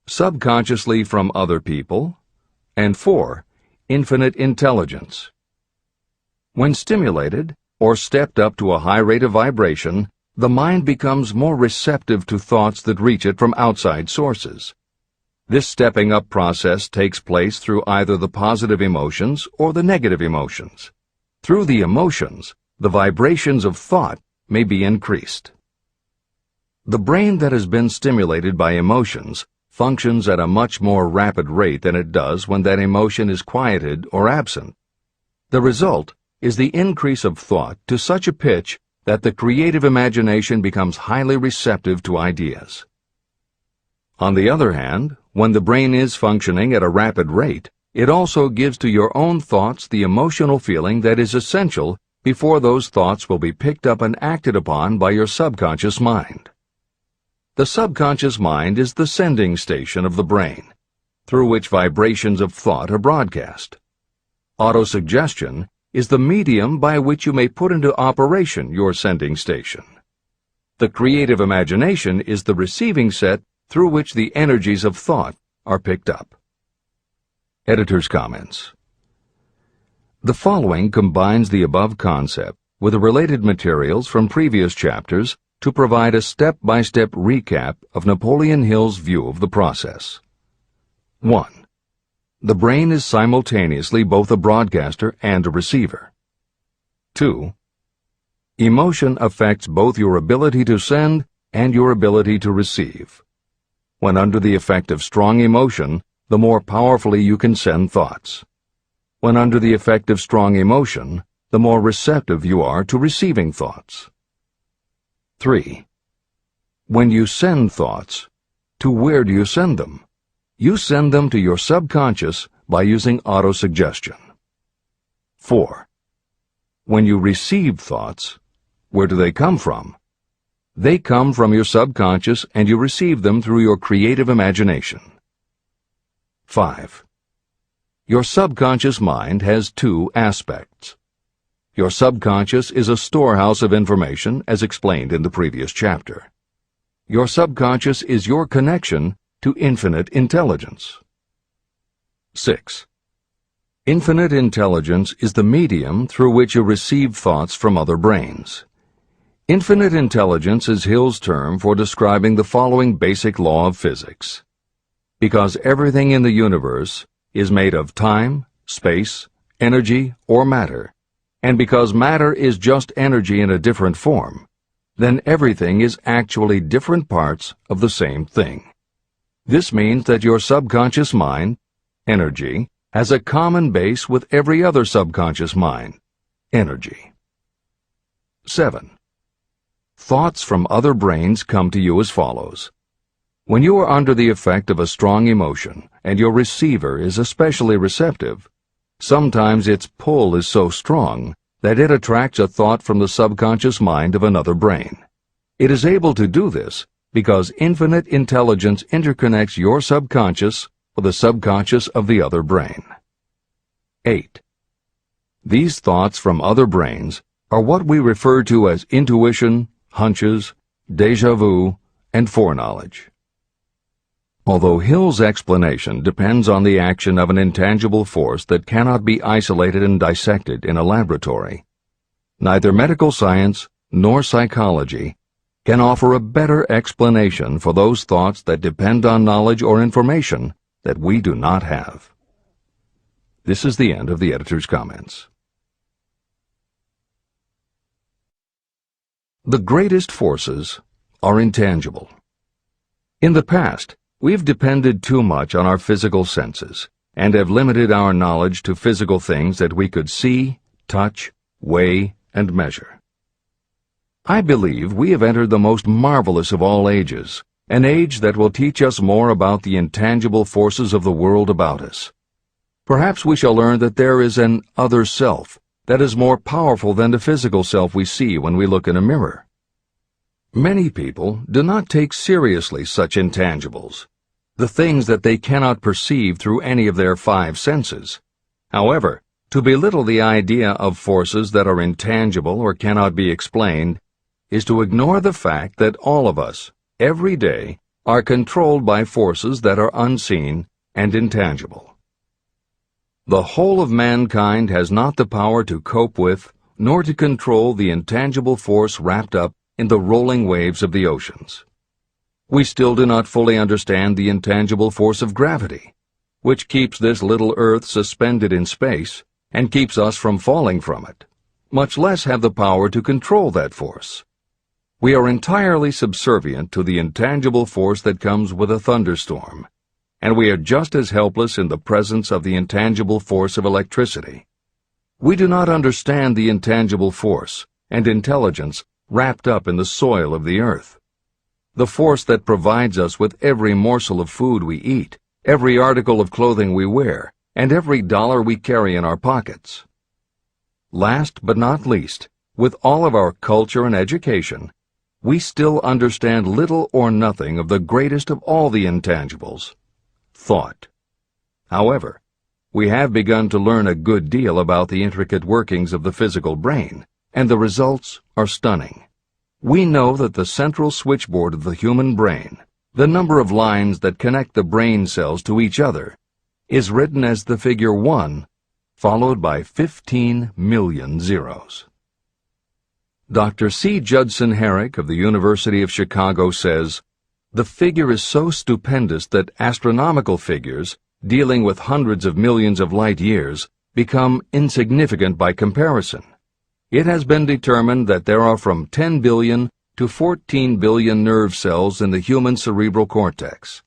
Subconsciously from other people. And 4. Infinite intelligence. When stimulated, or stepped up to a high rate of vibration, the mind becomes more receptive to thoughts that reach it from outside sources. This stepping up process takes place through either the positive emotions or the negative emotions. Through the emotions, the vibrations of thought may be increased. The brain that has been stimulated by emotions functions at a much more rapid rate than it does when that emotion is quieted or absent. The result is the increase of thought to such a pitch that the creative imagination becomes highly receptive to ideas. On the other hand, when the brain is functioning at a rapid rate, it also gives to your own thoughts the emotional feeling that is essential before those thoughts will be picked up and acted upon by your subconscious mind. The subconscious mind is the sending station of the brain, through which vibrations of thought are broadcast. Auto-suggestion is the medium by which you may put into operation your sending station. The creative imagination is the receiving set through which the energies of thought are picked up. Editor's comments. The following combines the above concept with the related materials from previous chapters to provide a step-by-step recap of Napoleon Hill's view of the process. 1. The brain is simultaneously both a broadcaster and a receiver. 2. Emotion affects both your ability to send and your ability to receive. When under the effect of strong emotion, the more powerfully you can send thoughts. When under the effect of strong emotion, the more receptive you are to receiving thoughts. 3. When you send thoughts, to where do you send them? You send them to your subconscious by using auto-suggestion. 4. When you receive thoughts, where do they come from? They come from your subconscious and you receive them through your creative imagination. 5. Your subconscious mind has two aspects. Your subconscious is a storehouse of information, as explained in the previous chapter. Your subconscious is your connection to infinite intelligence. 6. Infinite intelligence is the medium through which you receive thoughts from other brains. Infinite intelligence is Hill's term for describing the following basic law of physics. Because everything in the universe is made of time, space, energy, or matter, and because matter is just energy in a different form, then everything is actually different parts of the same thing. This means that your subconscious mind, energy, has a common base with every other subconscious mind, energy. 7. Thoughts from other brains come to you as follows. When you are under the effect of a strong emotion and your receiver is especially receptive, sometimes its pull is so strong that it attracts a thought from the subconscious mind of another brain. It is able to do this because infinite intelligence interconnects your subconscious with the subconscious of the other brain. 8. These thoughts from other brains are what we refer to as intuition, hunches, déjà vu, and foreknowledge. Although Hill's explanation depends on the action of an intangible force that cannot be isolated and dissected in a laboratory, neither medical science nor psychology can offer a better explanation for those thoughts that depend on knowledge or information that we do not have. This is the end of the editor's comments. The greatest forces are intangible. In the past, we've depended too much on our physical senses and have limited our knowledge to physical things that we could see, touch, weigh, and measure. I believe we have entered the most marvelous of all ages, an age that will teach us more about the intangible forces of the world about us. Perhaps we shall learn that there is an other self that is more powerful than the physical self we see when we look in a mirror. Many people do not take seriously such intangibles, the things that they cannot perceive through any of their five senses. However, to belittle the idea of forces that are intangible or cannot be explained is to ignore the fact that all of us, every day, are controlled by forces that are unseen and intangible. The whole of mankind has not the power to cope with nor to control the intangible force wrapped up in the rolling waves of the oceans. We still do not fully understand the intangible force of gravity, which keeps this little Earth suspended in space and keeps us from falling from it, much less have the power to control that force. We are entirely subservient to the intangible force that comes with a thunderstorm, and we are just as helpless in the presence of the intangible force of electricity. We do not understand the intangible force and intelligence wrapped up in the soil of the earth, the force that provides us with every morsel of food we eat, every article of clothing we wear, and every dollar we carry in our pockets. Last but not least, with all of our culture and education, we still understand little or nothing of the greatest of all the intangibles, thought. However, we have begun to learn a good deal about the intricate workings of the physical brain, and the results are stunning. We know that the central switchboard of the human brain, the number of lines that connect the brain cells to each other, is written as the figure 1, followed by 15 million zeros. Dr. C. Judson Herrick of the University of Chicago says, "The figure is so stupendous that astronomical figures, dealing with hundreds of millions of light years, become insignificant by comparison. It has been determined that there are from 10 billion to 14 billion nerve cells in the human cerebral cortex,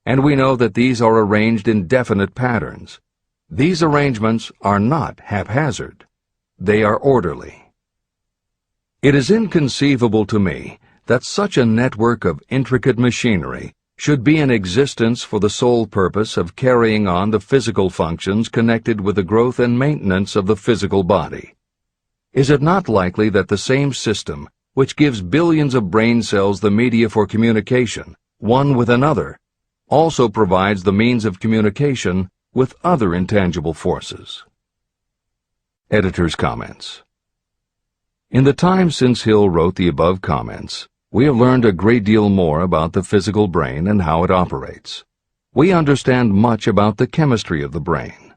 and we know that these are arranged in definite patterns. These arrangements are not haphazard. They are orderly. It is inconceivable to me that such a network of intricate machinery should be in existence for the sole purpose of carrying on the physical functions connected with the growth and maintenance of the physical body. Is it not likely that the same system, which gives billions of brain cells the media for communication, one with another, also provides the means of communication with other intangible forces?" Editor's comments. In the time since Hill wrote the above comments, we have learned a great deal more about the physical brain and how it operates. We understand much about the chemistry of the brain.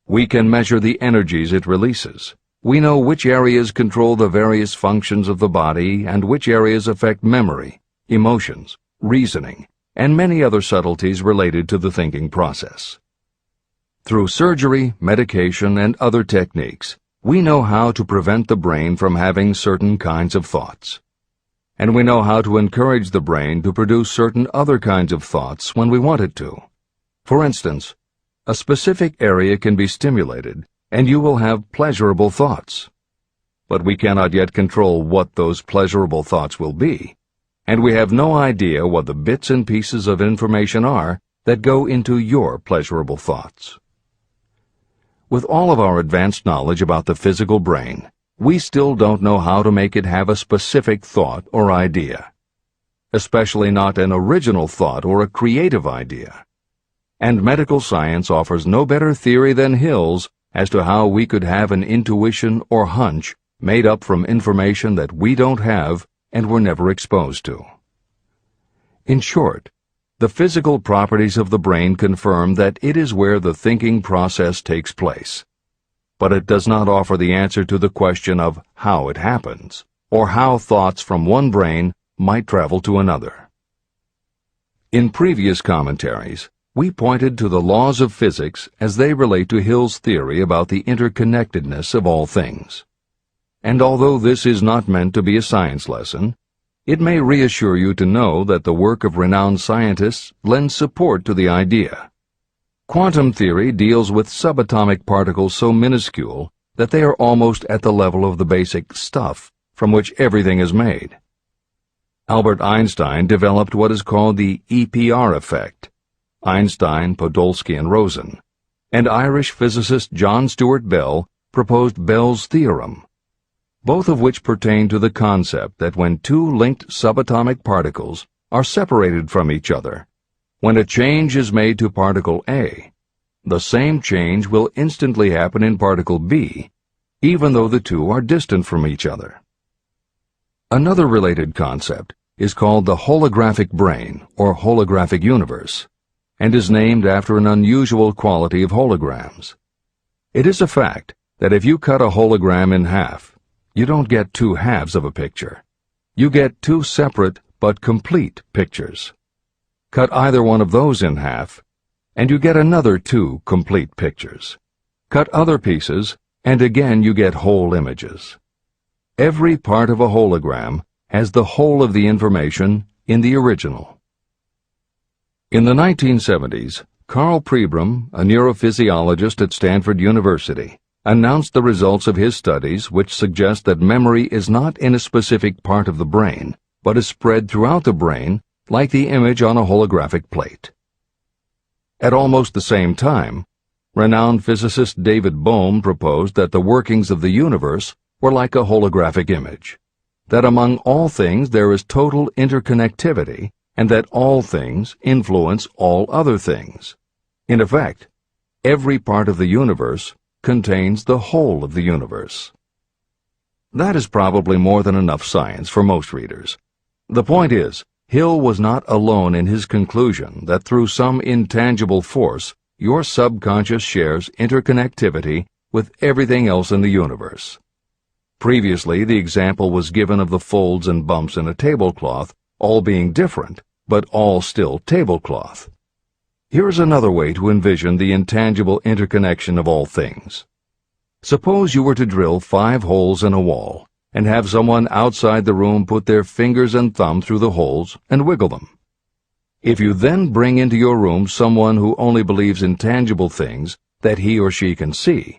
We can measure the energies it releases. We know which areas control the various functions of the body and which areas affect memory, emotions, reasoning, and many other subtleties related to the thinking process. Through surgery, medication, and other techniques, we know how to prevent the brain from having certain kinds of thoughts. And we know how to encourage the brain to produce certain other kinds of thoughts when we want it to. For instance, a specific area can be stimulated, and you will have pleasurable thoughts. But we cannot yet control what those pleasurable thoughts will be, and we have no idea what the bits and pieces of information are that go into your pleasurable thoughts. With all of our advanced knowledge about the physical brain, we still don't know how to make it have a specific thought or idea, especially not an original thought or a creative idea. And medical science offers no better theory than Hill's as to how we could have an intuition or hunch made up from information that we don't have and were never exposed to. In short, the physical properties of the brain confirm that it is where the thinking process takes place. But it does not offer the answer to the question of how it happens, or how thoughts from one brain might travel to another. In previous commentaries, we pointed to the laws of physics as they relate to Hill's theory about the interconnectedness of all things. And although this is not meant to be a science lesson, it may reassure you to know that the work of renowned scientists lends support to the idea. Quantum theory deals with subatomic particles so minuscule that they are almost at the level of the basic stuff from which everything is made. Albert Einstein developed what is called the EPR effect. Einstein, Podolsky, and Rosen, and Irish physicist John Stuart Bell proposed Bell's theorem, both of which pertain to the concept that when two linked subatomic particles are separated from each other, when a change is made to particle A, the same change will instantly happen in particle B, even though the two are distant from each other. Another related concept is called the holographic brain or holographic universe, and is named after an unusual quality of holograms. It is a fact that if you cut a hologram in half, you don't get two halves of a picture. You get two separate but complete pictures. Cut either one of those in half, and you get another two complete pictures. Cut other pieces, and again you get whole images. Every part of a hologram has the whole of the information in the original. In the 1970s, Carl Pribram, a neurophysiologist at Stanford University, announced the results of his studies which suggest that memory is not in a specific part of the brain, but is spread throughout the brain like the image on a holographic plate. At almost the same time, renowned physicist David Bohm proposed that the workings of the universe were like a holographic image, that among all things there is total interconnectivity, and that all things influence all other things. In effect, every part of the universe contains the whole of the universe. That is probably more than enough science for most readers. The point is, Hill was not alone in his conclusion that through some intangible force, your subconscious shares interconnectivity with everything else in the universe. Previously, the example was given of the folds and bumps in a tablecloth, all being different, but all still tablecloth. Here is another way to envision the intangible interconnection of all things. Suppose you were to drill 5 holes in a wall, and have someone outside the room put their fingers and thumb through the holes and wiggle them. If you then bring into your room someone who only believes in tangible things that he or she can see,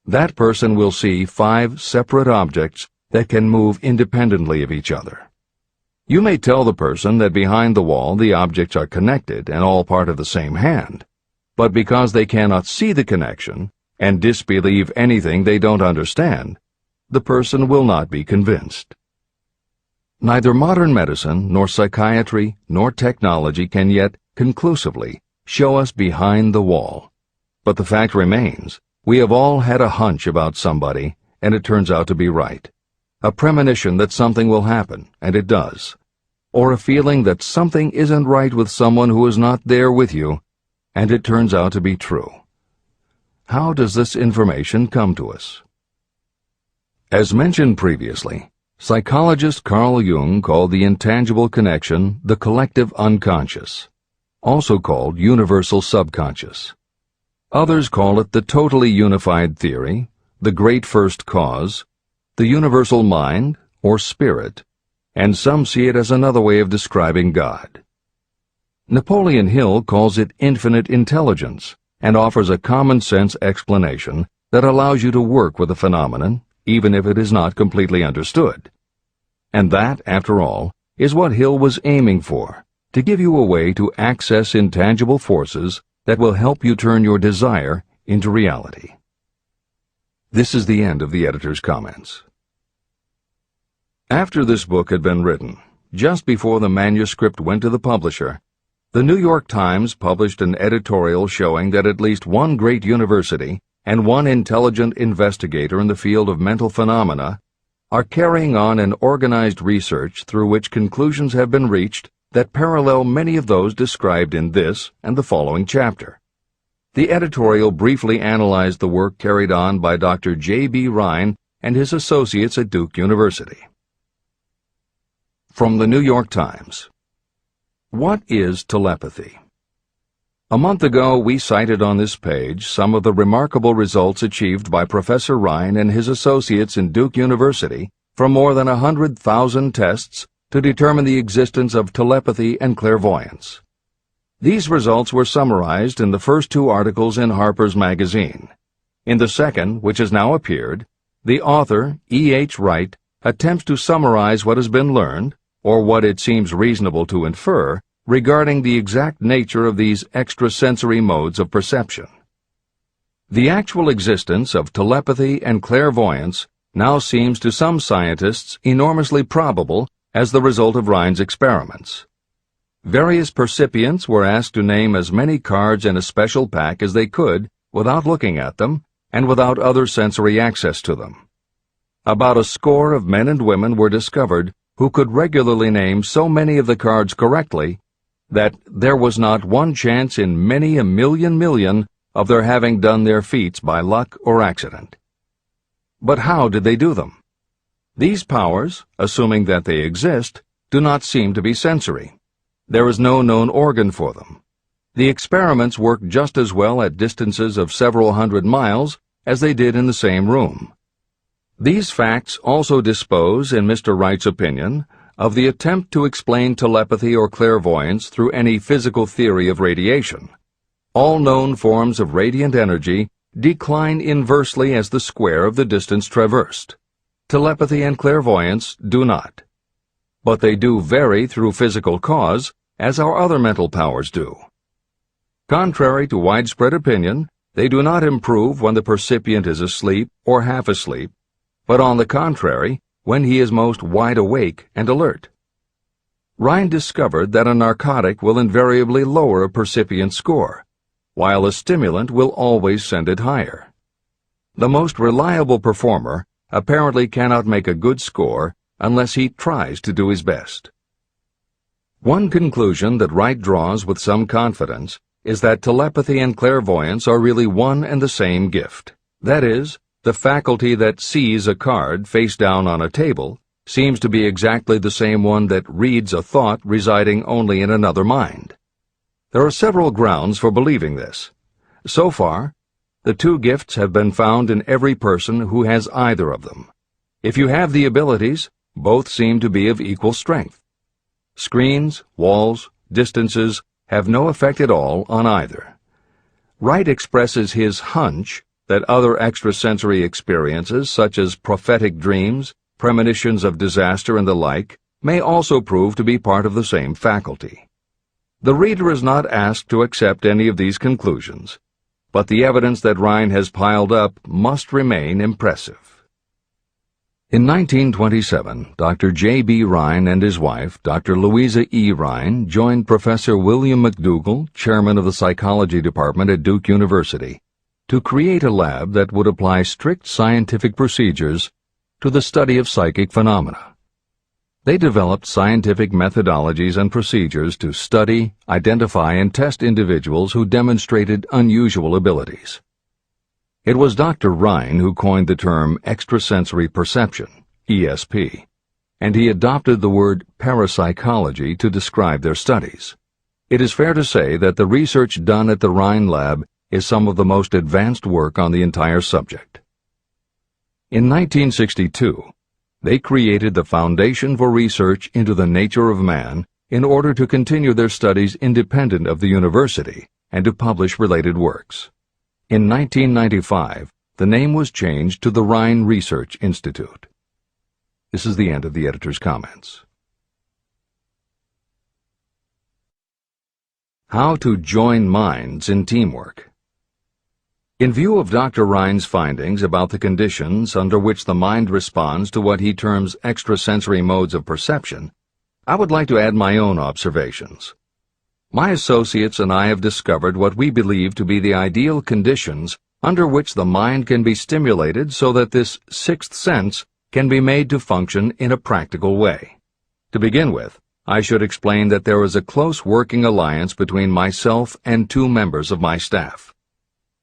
that person will see 5 separate objects that can move independently of each other. You may tell the person that behind the wall the objects are connected and all part of the same hand, but because they cannot see the connection and disbelieve anything they don't understand, the person will not be convinced. Neither modern medicine, nor psychiatry, nor technology can yet conclusively show us behind the wall. But the fact remains, we have all had a hunch about somebody, and it turns out to be right. A premonition that something will happen, and it does. Or a feeling that something isn't right with someone who is not there with you, and it turns out to be true. How does this information come to us? As mentioned previously, psychologist Carl Jung called the intangible connection the collective unconscious, also called universal subconscious. Others call it the totally unified theory, the great first cause, the universal mind, or spirit, and some see it as another way of describing God. Napoleon Hill calls it infinite intelligence and offers a common-sense explanation that allows you to work with a phenomenon, even if it is not completely understood. And that, after all, is what Hill was aiming for, to give you a way to access intangible forces that will help you turn your desire into reality. This is the end of the editor's comments. After this book had been written, just before the manuscript went to the publisher, the New York Times published an editorial showing that at least one great university and one intelligent investigator in the field of mental phenomena are carrying on an organized research through which conclusions have been reached that parallel many of those described in this and the following chapter. The editorial briefly analyzed the work carried on by Dr. J.B. Rhine and his associates at Duke University. From the New York Times. What is telepathy? A month ago, we cited on this page some of the remarkable results achieved by Professor Rhine and his associates in Duke University from more than 100,000 tests to determine the existence of telepathy and clairvoyance. These results were summarized in the first 2 articles in Harper's Magazine. In the second, which has now appeared, the author, E.H. Wright, attempts to summarize what has been learned, or what it seems reasonable to infer, regarding the exact nature of these extrasensory modes of perception. The actual existence of telepathy and clairvoyance now seems to some scientists enormously probable as the result of Rhine's experiments. Various percipients were asked to name as many cards in a special pack as they could without looking at them and without other sensory access to them. About a score of men and women were discovered who could regularly name so many of the cards correctly that there was not one chance in many a million of their having done their feats by luck or accident. But how did they do them? These powers, assuming that they exist, do not seem to be sensory. There is no known organ for them. The experiments work just as well at distances of several hundred miles as they did in the same room. These facts also dispose, in Mr. Wright's opinion, of the attempt to explain telepathy or clairvoyance through any physical theory of radiation. All known forms of radiant energy decline inversely as the square of the distance traversed. Telepathy and clairvoyance do not. But they do vary through physical cause, as our other mental powers do. Contrary to widespread opinion, they do not improve when the percipient is asleep or half asleep, but on the contrary, when he is most wide awake and alert. Rhine discovered that a narcotic will invariably lower a percipient's score, while a stimulant will always send it higher. The most reliable performer apparently cannot make a good score unless he tries to do his best. One conclusion that Wright draws with some confidence is that telepathy and clairvoyance are really one and the same gift. That is, the faculty that sees a card face down on a table seems to be exactly the same one that reads a thought residing only in another mind. There are several grounds for believing this. So far, the two gifts have been found in every person who has either of them. If you have the abilities, both seem to be of equal strength. Screens, walls, distances have no effect at all on either. Wright expresses his hunch that other extrasensory experiences, such as prophetic dreams, premonitions of disaster, and the like, may also prove to be part of the same faculty. The reader is not asked to accept any of these conclusions, but the evidence that Rhine has piled up must remain impressive. In 1927, Dr. J.B. Rhine and his wife, Dr. Louisa E. Rhine, joined Professor William McDougall, chairman of the psychology department at Duke University, to create a lab that would apply strict scientific procedures to the study of psychic phenomena. They developed scientific methodologies and procedures to study, identify, and test individuals who demonstrated unusual abilities. It was Dr. Rhine who coined the term extrasensory perception, ESP, and he adopted the word parapsychology to describe their studies. It is fair to say that the research done at the Rhine lab is some of the most advanced work on the entire subject. In 1962, they created the Foundation for Research into the Nature of Man in order to continue their studies independent of the university and to publish related works. In 1995, the name was changed to the Rhine Research Institute. This is the end of the editor's comments. How to join minds in teamwork. In view of Dr. Rhine's findings about the conditions under which the mind responds to what he terms extrasensory modes of perception, I would like to add my own observations. My associates and I have discovered what we believe to be the ideal conditions under which the mind can be stimulated so that this sixth sense can be made to function in a practical way. To begin with, I should explain that there is a close working alliance between myself and two members of my staff.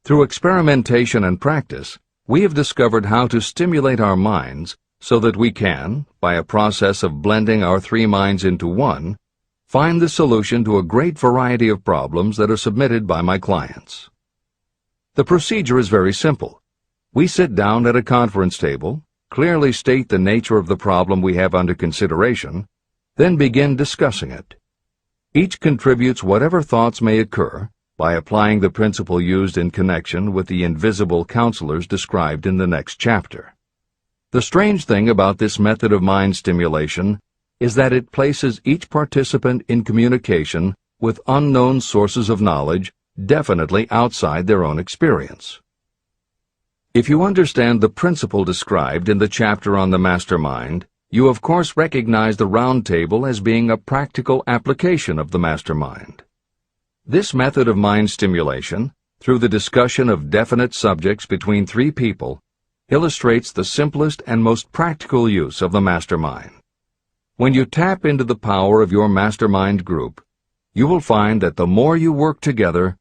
Through experimentation and practice, we have discovered how to stimulate our minds so that we can, by a process of blending our three minds into one, find the solution to a great variety of problems that are submitted by my clients. The procedure is very simple. We sit down at a conference table, clearly state the nature of the problem we have under consideration, then begin discussing it. Each contributes whatever thoughts may occur by applying the principle used in connection with the invisible counselors described in the next chapter. The strange thing about this method of mind stimulation is that it places each participant in communication with unknown sources of knowledge definitely outside their own experience. If you understand the principle described in the chapter on the mastermind, you of course recognize the round table as being a practical application of the mastermind. This method of mind stimulation, through the discussion of definite subjects between three people, illustrates the simplest and most practical use of the mastermind. When you tap into the power of your mastermind group, you will find that the more you work together,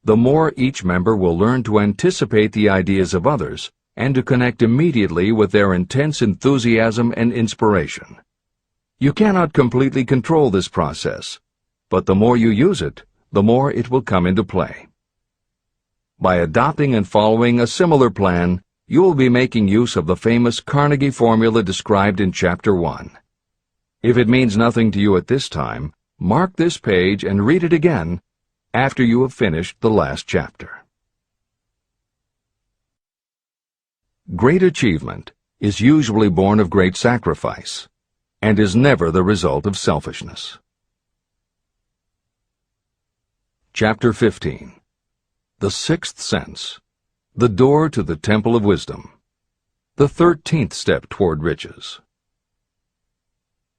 the more each member will learn to anticipate the ideas of others and to connect immediately with their intense enthusiasm and inspiration. You cannot completely control this process, but the more you use it, the more it will come into play. By adopting and following a similar plan, you will be making use of the famous Carnegie formula described in Chapter 1. If it means nothing to you at this time, mark this page and read it again after you have finished the last chapter. Great achievement is usually born of great sacrifice and is never the result of selfishness. Chapter 15. The Sixth Sense, the Door to the Temple of Wisdom, the 13th Step Toward Riches.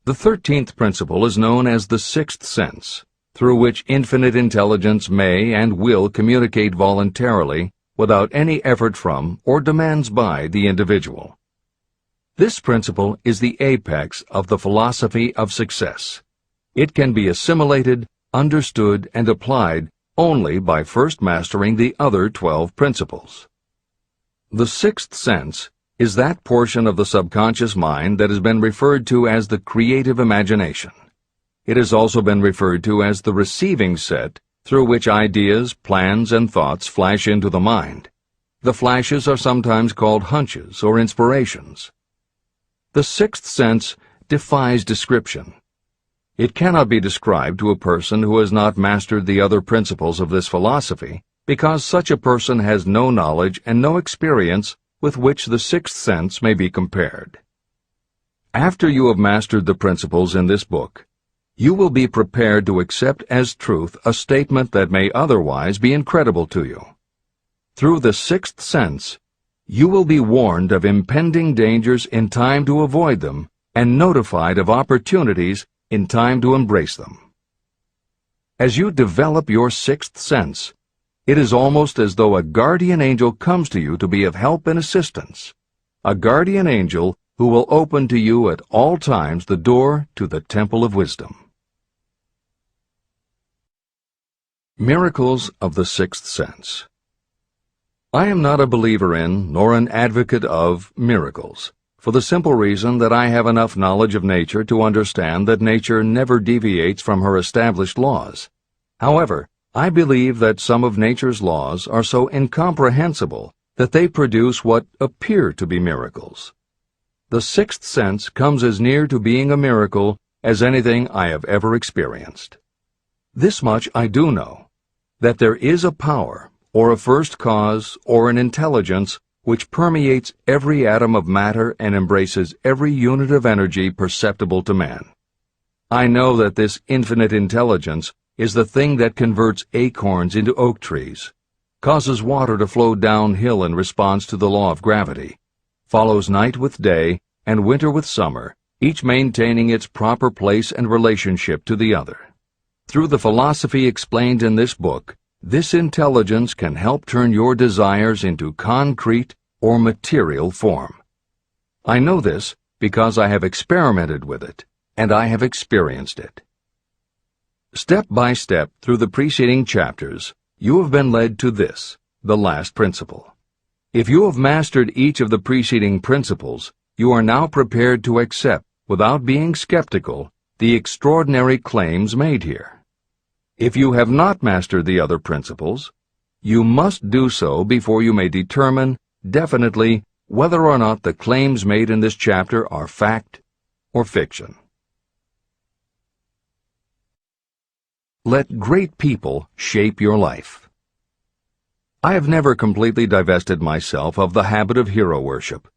The 13th principle is known as the Sixth Sense, through which infinite intelligence may and will communicate voluntarily without any effort from or demands by the individual. This principle is the apex of the philosophy of success. It can be assimilated, understood, and applied only by first mastering the other 12 principles. The Sixth Sense is that portion of the subconscious mind that has been referred to as the creative imagination. It has also been referred to as the receiving set through which ideas, plans, and thoughts flash into the mind. The flashes are sometimes called hunches or inspirations. The Sixth Sense defies description. It cannot be described to a person who has not mastered the other principles of this philosophy, because such a person has no knowledge and no experience with which the Sixth Sense may be compared. After you have mastered the principles in this book, you will be prepared to accept as truth a statement that may otherwise be incredible to you. Through the Sixth Sense, you will be warned of impending dangers in time to avoid them and notified of opportunities in time to embrace them. As you develop your Sixth Sense, it is almost as though a guardian angel comes to you to be of help and assistance, a guardian angel who will open to you at all times the door to the Temple of Wisdom. Miracles of the Sixth Sense. I am not a believer in, nor an advocate of, miracles, for the simple reason that I have enough knowledge of nature to understand that nature never deviates from her established laws. However, I believe that some of nature's laws are so incomprehensible that they produce what appear to be miracles. The Sixth Sense comes as near to being a miracle as anything I have ever experienced. This much I do know, that there is a power, or a first cause, or an intelligence which permeates every atom of matter and embraces every unit of energy perceptible to man. I know that this infinite intelligence is the thing that converts acorns into oak trees, causes water to flow downhill in response to the law of gravity, follows night with day and winter with summer, each maintaining its proper place and relationship to the other. Through the philosophy explained in this book, this intelligence can help turn your desires into concrete or material form. I know this because I have experimented with it, and I have experienced it. Step by step through the preceding chapters, you have been led to this, the last principle. If you have mastered each of the preceding principles, you are now prepared to accept, without being skeptical, the extraordinary claims made here. If you have not mastered the other principles, you must do so before you may determine definitely whether or not the claims made in this chapter are fact or fiction. Let great people shape your life. I have never completely divested myself of the habit of hero worship.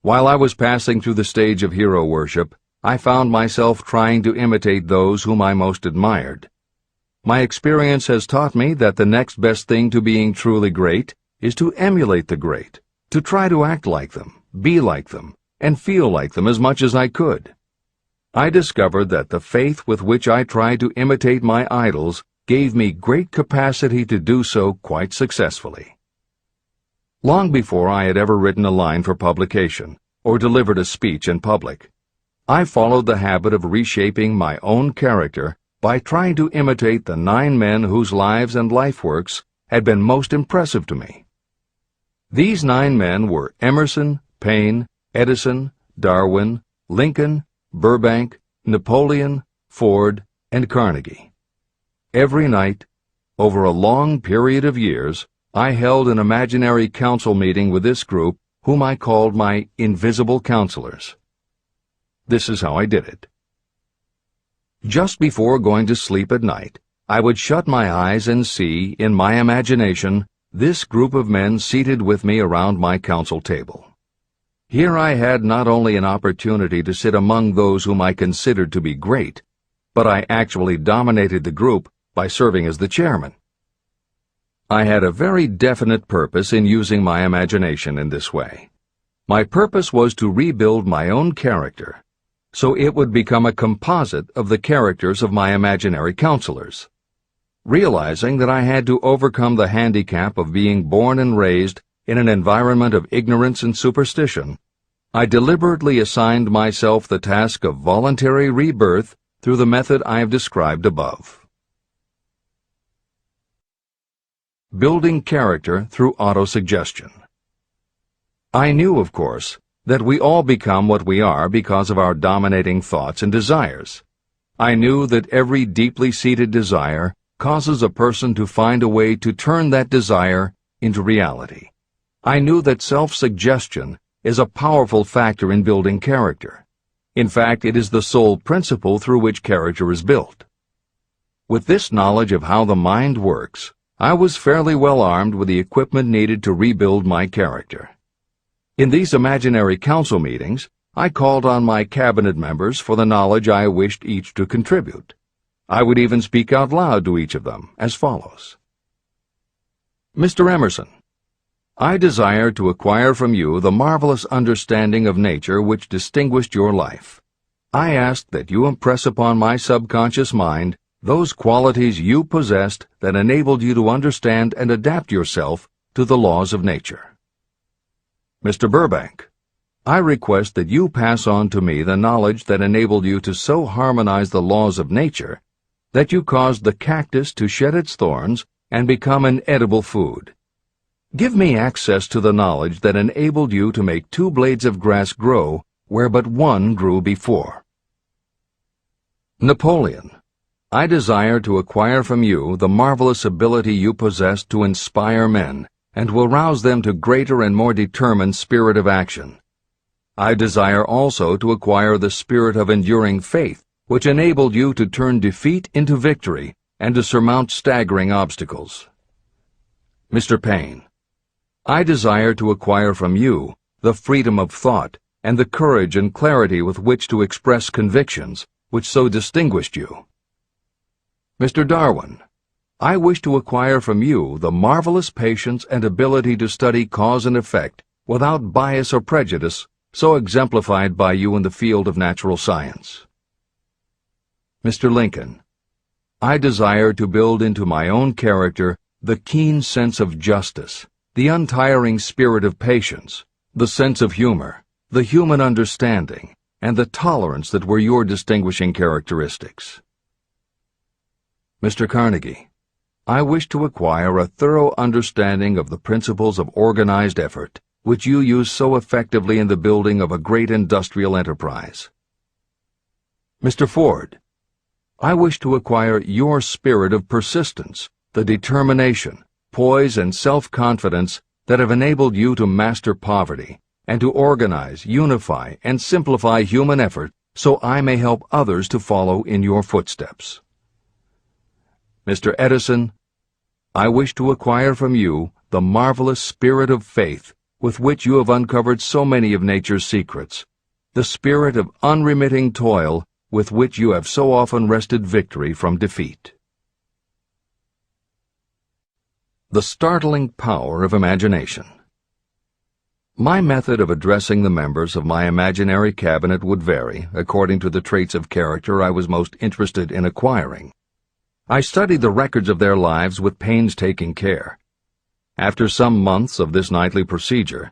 While I was passing through the stage of hero worship, I found myself trying to imitate those whom I most admired. My experience has taught me that the next best thing to being truly great is to emulate the great, to try to act like them, be like them, and feel like them as much as I could. I discovered that the faith with which I tried to imitate my idols gave me great capacity to do so quite successfully. Long before I had ever written a line for publication or delivered a speech in public, I followed the habit of reshaping my own character by trying to imitate the 9 men whose lives and life works had been most impressive to me. These 9 men were Emerson, Paine, Edison, Darwin, Lincoln, Burbank, Napoleon, Ford, and Carnegie. Every night, over a long period of years, I held an imaginary council meeting with this group, whom I called my invisible counselors. This is how I did it. Just before going to sleep at night, I would shut my eyes and see, in my imagination, this group of men seated with me around my council table. Here I had not only an opportunity to sit among those whom I considered to be great, but I actually dominated the group by serving as the chairman. I had a very definite purpose in using my imagination in this way. My purpose was to rebuild my own character, so it would become a composite of the characters of my imaginary counselors. Realizing that I had to overcome the handicap of being born and raised in an environment of ignorance and superstition, I deliberately assigned myself the task of voluntary rebirth through the method I have described above. Building character through auto-suggestion. I knew, of course, that we all become what we are because of our dominating thoughts and desires. I knew that every deeply seated desire causes a person to find a way to turn that desire into reality. I knew that self-suggestion is a powerful factor in building character. In fact, it is the sole principle through which character is built. With this knowledge of how the mind works, I was fairly well armed with the equipment needed to rebuild my character. In these imaginary council meetings, I called on my cabinet members for the knowledge I wished each to contribute. I would even speak out loud to each of them as follows. Mr. Emerson, I desire to acquire from you the marvelous understanding of nature which distinguished your life. I ask that you impress upon my subconscious mind those qualities you possessed that enabled you to understand and adapt yourself to the laws of nature. Mr. Burbank, I request that you pass on to me the knowledge that enabled you to so harmonize the laws of nature that you caused the cactus to shed its thorns and become an edible food. Give me access to the knowledge that enabled you to make 2 blades of grass grow where but 1 grew before. Napoleon, I desire to acquire from you the marvelous ability you possess to inspire men and will rouse them to greater and more determined spirit of action. I desire also to acquire the spirit of enduring faith, which enabled you to turn defeat into victory and to surmount staggering obstacles. Mr. Paine, I desire to acquire from you the freedom of thought and the courage and clarity with which to express convictions which so distinguished you. Mr. Darwin, I wish to acquire from you the marvelous patience and ability to study cause and effect without bias or prejudice, so exemplified by you in the field of natural science. Mr. Lincoln, I desire to build into my own character the keen sense of justice, the untiring spirit of patience, the sense of humor, the human understanding, and the tolerance that were your distinguishing characteristics. Mr. Carnegie, I wish to acquire a thorough understanding of the principles of organized effort, which you use so effectively in the building of a great industrial enterprise. Mr. Ford, I wish to acquire your spirit of persistence, the determination, poise, and self-confidence that have enabled you to master poverty and to organize, unify, and simplify human effort so I may help others to follow in your footsteps. Mr. Edison, I wish to acquire from you the marvelous spirit of faith with which you have uncovered so many of nature's secrets, the spirit of unremitting toil with which you have so often wrested victory from defeat. The startling power of imagination. My method of addressing the members of my imaginary cabinet would vary according to the traits of character I was most interested in acquiring. I studied the records of their lives with painstaking care. After some months of this nightly procedure,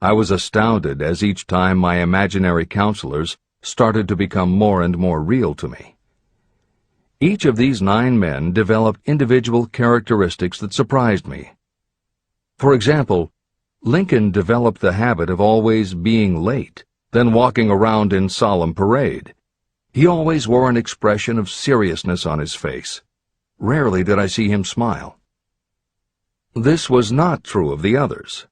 I was astounded as each time my imaginary counselors started to become more and more real to me. Each of these 9 men developed individual characteristics that surprised me. For example, Lincoln developed the habit of always being late, then walking around in solemn parade. He always wore an expression of seriousness on his face. Rarely did I see him smile. This was not true of the others.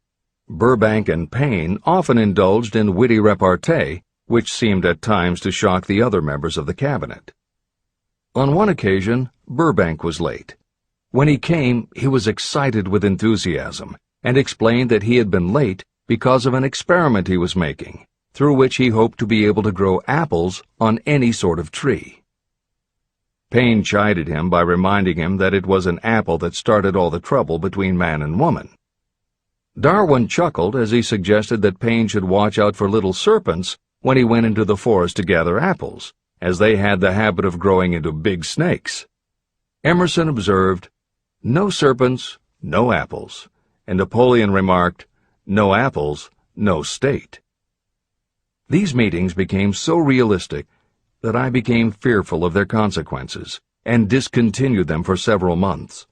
Burbank and Payne often indulged in witty repartee, which seemed at times to shock the other members of the cabinet. On one occasion, Burbank was late. When he came, he was excited with enthusiasm, and explained that he had been late because of an experiment he was making, through which he hoped to be able to grow apples on any sort of tree. Payne chided him by reminding him that it was an apple that started all the trouble between man and woman. Darwin chuckled as he suggested that Payne should watch out for little serpents when he went into the forest to gather apples, as they had the habit of growing into big snakes. Emerson observed, "No serpents, no apples," and Napoleon remarked, "No apples, no state." These meetings became so realistic that I became fearful of their consequences and discontinued them for several months.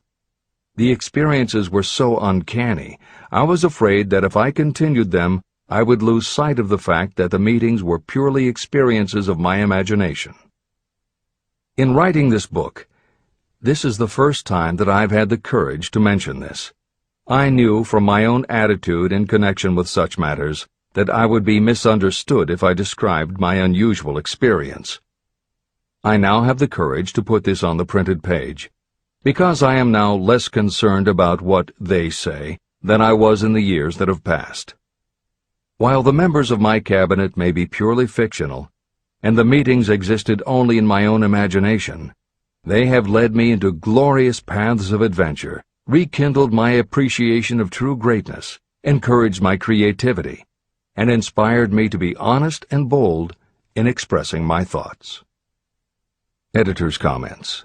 The experiences were so uncanny, I was afraid that if I continued them, I would lose sight of the fact that the meetings were purely experiences of my imagination. In writing this book, this is the first time that I've had the courage to mention this. I knew from my own attitude in connection with such matters that I would be misunderstood if I described my unusual experience. I now have the courage to put this on the printed page, because I am now less concerned about what they say than I was in the years that have passed. While the members of my cabinet may be purely fictional, and the meetings existed only in my own imagination, they have led me into glorious paths of adventure, rekindled my appreciation of true greatness, encouraged my creativity, and inspired me to be honest and bold in expressing my thoughts. Editor's comments.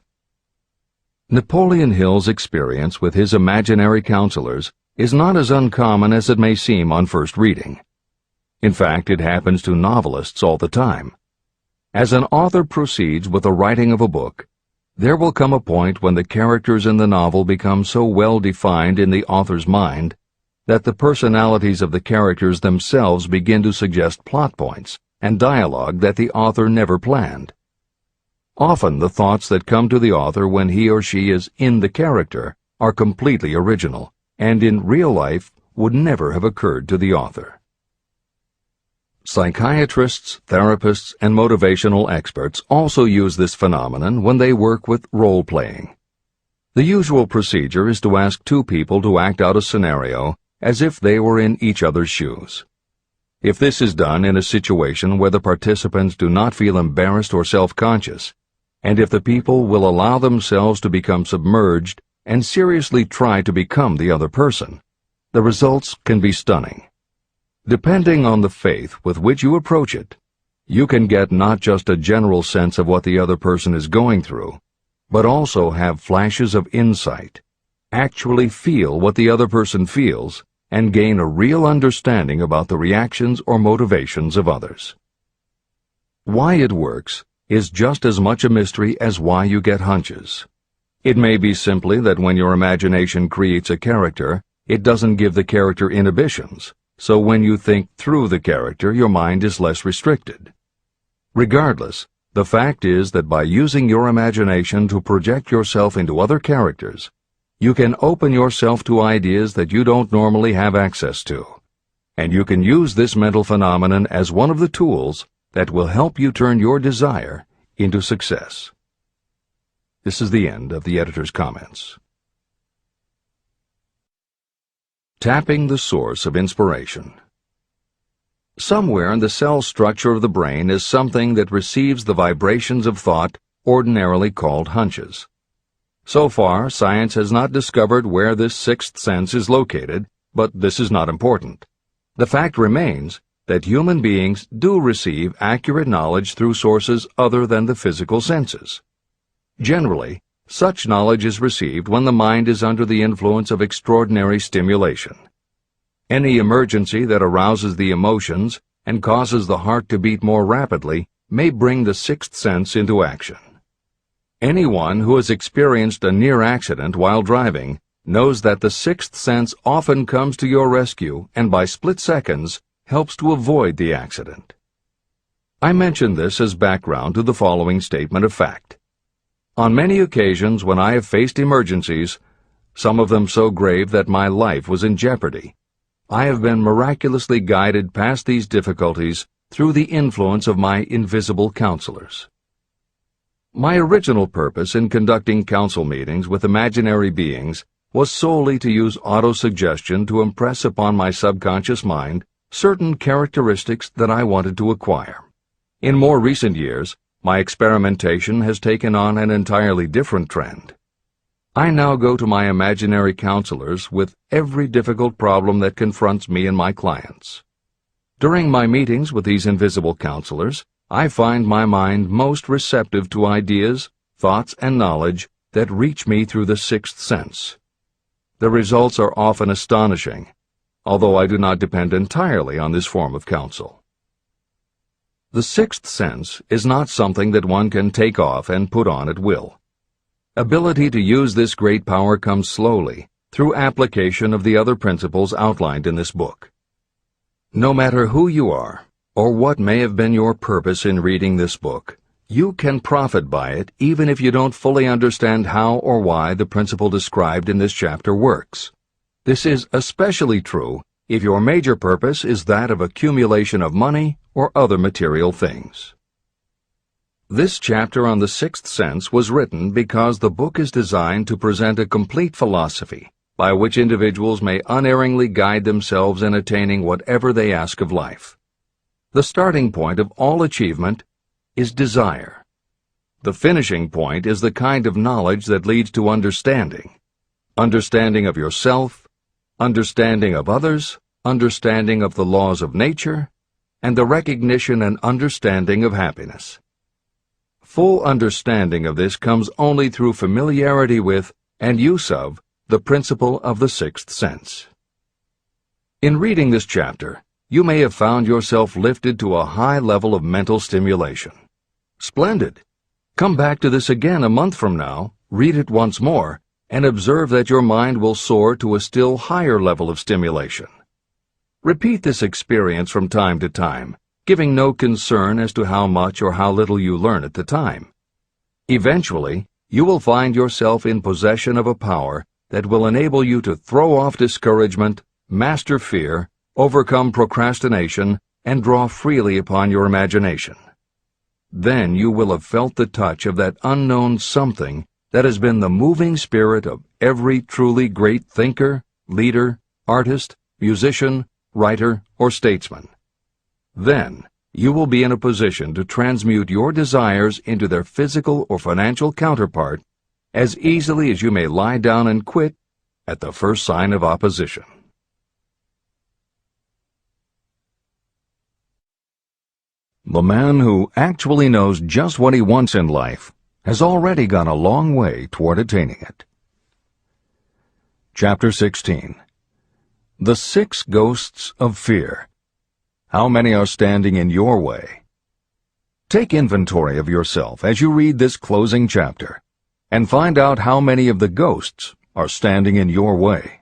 Napoleon Hill's experience with his imaginary counselors is not as uncommon as it may seem on first reading. In fact, it happens to novelists all the time. As an author proceeds with the writing of a book, there will come a point when the characters in the novel become so well defined in the author's mind that the personalities of the characters themselves begin to suggest plot points and dialogue that the author never planned. Often the thoughts that come to the author when he or she is in the character are completely original, and in real life would never have occurred to the author. Psychiatrists, therapists, and motivational experts also use this phenomenon when they work with role-playing. The usual procedure is to ask 2 people to act out a scenario as if they were in each other's shoes. If this is done in a situation where the participants do not feel embarrassed or self-conscious, and if the people will allow themselves to become submerged and seriously try to become the other person, the results can be stunning. Depending on the faith with which you approach it, you can get not just a general sense of what the other person is going through, but also have flashes of insight, actually feel what the other person feels, and gain a real understanding about the reactions or motivations of others. Why it works is just as much a mystery as why you get hunches. It may be simply that when your imagination creates a character, it doesn't give the character inhibitions. So when you think through the character, your mind is less restricted. Regardless, the fact is that by using your imagination to project yourself into other characters, you can open yourself to ideas that you don't normally have access to, and you can use this mental phenomenon as one of the tools that will help you turn your desire into success. This is the end of the editor's comments. Tapping the source of inspiration. Somewhere in the cell structure of the brain is something that receives the vibrations of thought ordinarily called hunches. So far, science has not discovered where this sixth sense is located, but this is not important. The fact remains that human beings do receive accurate knowledge through sources other than the physical senses. Generally, such knowledge is received when the mind is under the influence of extraordinary stimulation. Any emergency that arouses the emotions and causes the heart to beat more rapidly may bring the sixth sense into action. Anyone who has experienced a near accident while driving knows that the sixth sense often comes to your rescue and by split seconds helps to avoid the accident. I mention this as background to the following statement of fact. On many occasions when I have faced emergencies, some of them so grave that my life was in jeopardy, I have been miraculously guided past these difficulties through the influence of my invisible counselors. My original purpose in conducting council meetings with imaginary beings was solely to use auto-suggestion to impress upon my subconscious mind certain characteristics that I wanted to acquire. In more recent years, my experimentation has taken on an entirely different trend. I now go to my imaginary counselors with every difficult problem that confronts me and my clients. During my meetings with these invisible counselors, I find my mind most receptive to ideas, thoughts, and knowledge that reach me through the sixth sense. The results are often astonishing, although I do not depend entirely on this form of counsel. The sixth sense is not something that one can take off and put on at will. Ability to use this great power comes slowly through application of the other principles outlined in this book. No matter who you are, or what may have been your purpose in reading this book, you can profit by it even if you don't fully understand how or why the principle described in this chapter works. This is especially true if your major purpose is that of accumulation of money or other material things. This chapter on the sixth sense was written because the book is designed to present a complete philosophy by which individuals may unerringly guide themselves in attaining whatever they ask of life. The starting point of all achievement is desire. The finishing point is the kind of knowledge that leads to understanding. Understanding of yourself, understanding of others, understanding of the laws of nature, and the recognition and understanding of happiness. Full understanding of this comes only through familiarity with and use of the principle of the sixth sense. In reading this chapter, you may have found yourself lifted to a high level of mental stimulation. Splendid! Come back to this again a month from now, read it once more, and observe that your mind will soar to a still higher level of stimulation. Repeat this experience from time to time, giving no concern as to how much or how little you learn at the time. Eventually, you will find yourself in possession of a power that will enable you to throw off discouragement, master fear, overcome procrastination, and draw freely upon your imagination. Then you will have felt the touch of that unknown something that has been the moving spirit of every truly great thinker, leader, artist, musician, writer, or statesman. Then you will be in a position to transmute your desires into their physical or financial counterpart as easily as you may lie down and quit at the first sign of opposition. The man who actually knows just what he wants in life has already gone a long way toward attaining it. Chapter 16. The Six Ghosts of Fear. How many are standing in your way? Take inventory of yourself as you read this closing chapter, and find out how many of the ghosts are standing in your way.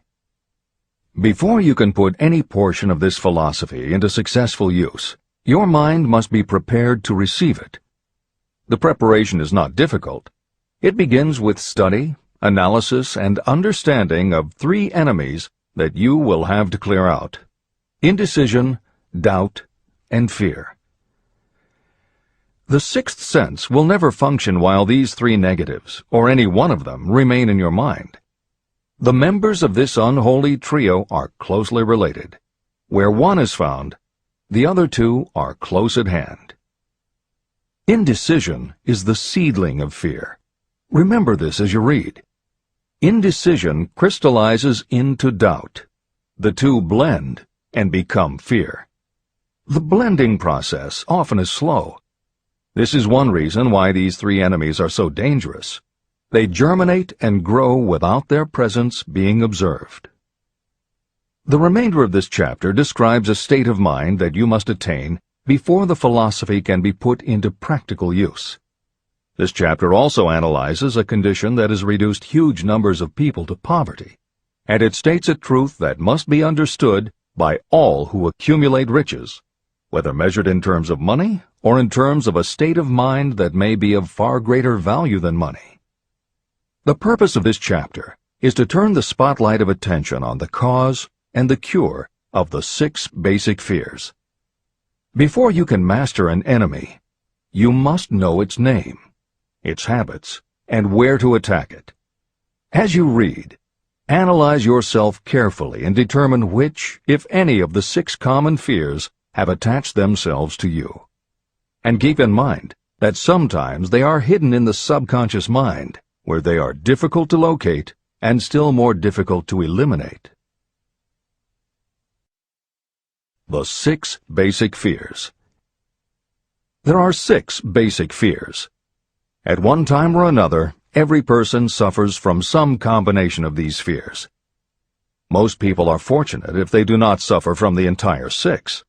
Before you can put any portion of this philosophy into successful use, your mind must be prepared to receive it. The preparation is not difficult. It begins with study, analysis, and understanding of three enemies that you will have to clear out: indecision, doubt, and fear. The sixth sense will never function while these three negatives, or any one of them, remain in your mind. The members of this unholy trio are closely related. Where one is found, the other two are close at hand. Indecision is the seedling of fear. Remember this as you read. Indecision crystallizes into doubt. The two blend and become fear. The blending process often is slow. This is one reason why these three enemies are so dangerous. They germinate and grow without their presence being observed. The remainder of this chapter describes a state of mind that you must attain before the philosophy can be put into practical use. This chapter also analyzes a condition that has reduced huge numbers of people to poverty, and it states a truth that must be understood by all who accumulate riches, whether measured in terms of money or in terms of a state of mind that may be of far greater value than money. The purpose of this chapter is to turn the spotlight of attention on the cause and the cure of the 6 basic fears. Before you can master an enemy, you must know its name, its habits, and where to attack it. As you read, analyze yourself carefully and determine which, if any, of the 6 common fears have attached themselves to you. And keep in mind that sometimes they are hidden in the subconscious mind, where they are difficult to locate and still more difficult to eliminate. The 6 basic fears. There are 6 basic fears. At one time or another, every person suffers from some combination of these fears. Most people are fortunate if they do not suffer from the entire 6.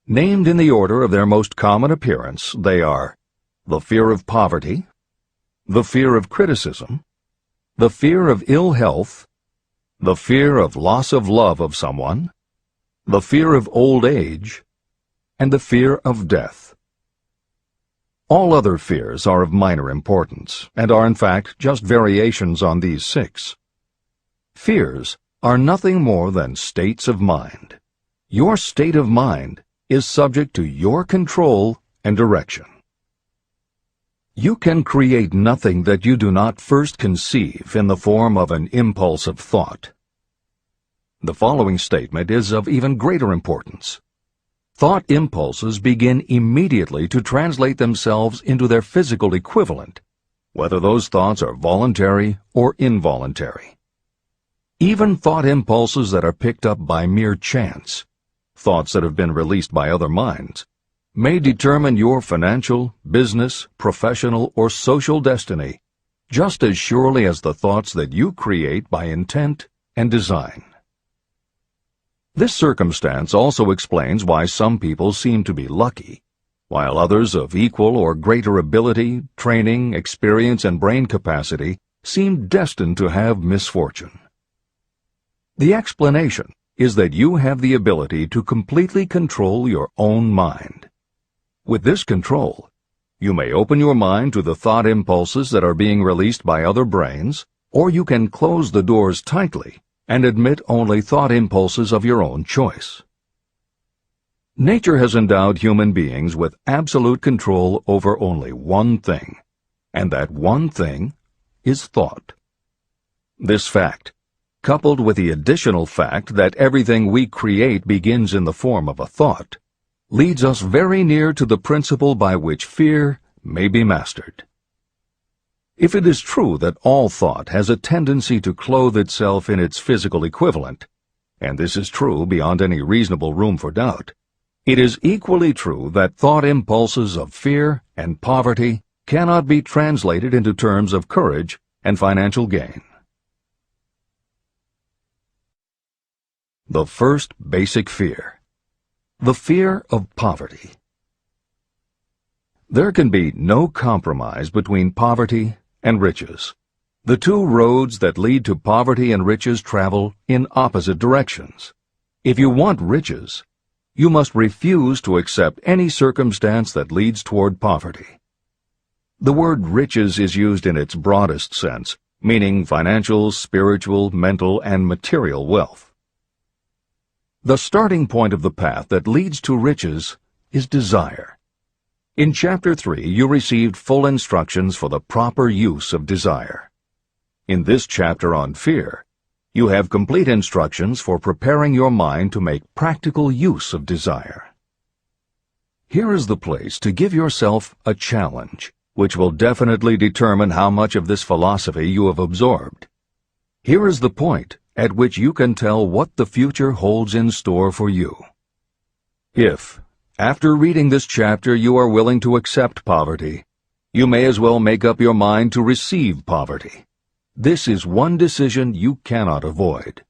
Named in the order of their most common appearance, they are the fear of poverty, the fear of criticism, the fear of ill health, the fear of loss of love of someone, the fear of old age, and the fear of death. All other fears are of minor importance, and are in fact just variations on these 6. Fears are nothing more than states of mind. Your state of mind is subject to your control and direction. You can create nothing that you do not first conceive in the form of an impulse of thought. The following statement is of even greater importance. Thought impulses begin immediately to translate themselves into their physical equivalent, whether those thoughts are voluntary or involuntary. Even thought impulses that are picked up by mere chance, thoughts that have been released by other minds, may determine your financial, business, professional, or social destiny just as surely as the thoughts that you create by intent and design. This circumstance also explains why some people seem to be lucky, while others of equal or greater ability, training, experience, and brain capacity seem destined to have misfortune. The explanation is that you have the ability to completely control your own mind. With this control, you may open your mind to the thought impulses that are being released by other brains, or you can close the doors tightly and admit only thought impulses of your own choice. Nature has endowed human beings with absolute control over only one thing, and that one thing is thought. This fact, coupled with the additional fact that everything we create begins in the form of a thought, leads us very near to the principle by which fear may be mastered. If it is true that all thought has a tendency to clothe itself in its physical equivalent, and this is true beyond any reasonable room for doubt, it is equally true that thought impulses of fear and poverty cannot be translated into terms of courage and financial gain. The first basic fear. The fear of poverty. There can be no compromise between poverty and riches. The two roads that lead to poverty and riches travel in opposite directions. If you want riches, you must refuse to accept any circumstance that leads toward poverty. The word riches is used in its broadest sense, meaning financial, spiritual, mental, and material wealth. The starting point of the path that leads to riches is desire. In Chapter 3, you received full instructions for the proper use of desire. In this chapter on fear, You have complete instructions for preparing your mind to make practical use of desire. Here is the place to give yourself a challenge, which will definitely determine how much of this philosophy you have absorbed. Here is the point at which you can tell what the future holds in store for you. If, after reading this chapter, you are willing to accept poverty, you may as well make up your mind to receive poverty. This is one decision you cannot avoid.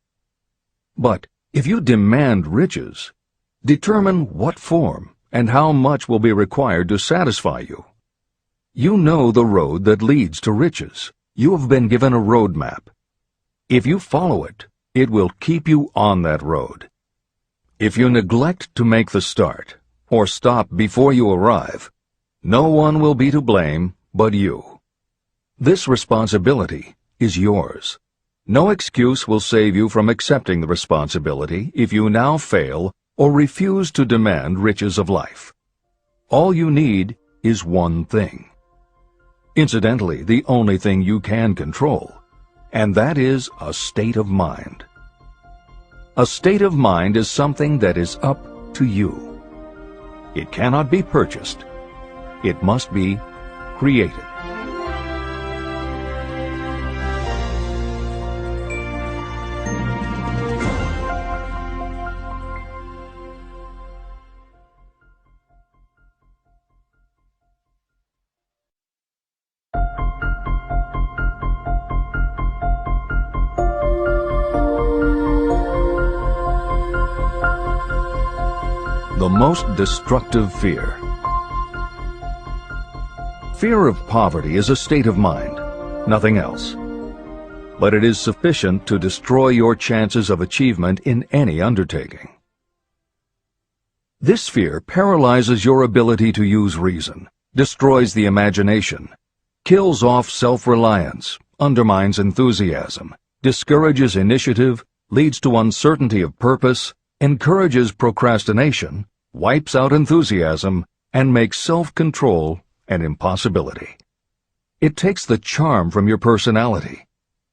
But if you demand riches, determine what form and how much will be required to satisfy you. You know the road that leads to riches. You have been given a roadmap. If you follow it, it will keep you on that road. If you neglect to make the start, or stop before you arrive, no one will be to blame but you. This responsibility is yours. No excuse will save you from accepting the responsibility if you now fail or refuse to demand riches of life. All you need is one thing. Incidentally, the only thing you can control, and that is a state of mind. A state of mind is something that is up to you. It cannot be purchased. It must be created. The most destructive fear. Fear of poverty is a state of mind, nothing else. But it is sufficient to destroy your chances of achievement in any undertaking. This fear paralyzes your ability to use reason, destroys the imagination, kills off self-reliance, undermines enthusiasm, discourages initiative, leads to uncertainty of purpose, encourages procrastination, wipes out enthusiasm, and makes self-control an impossibility. It takes the charm from your personality,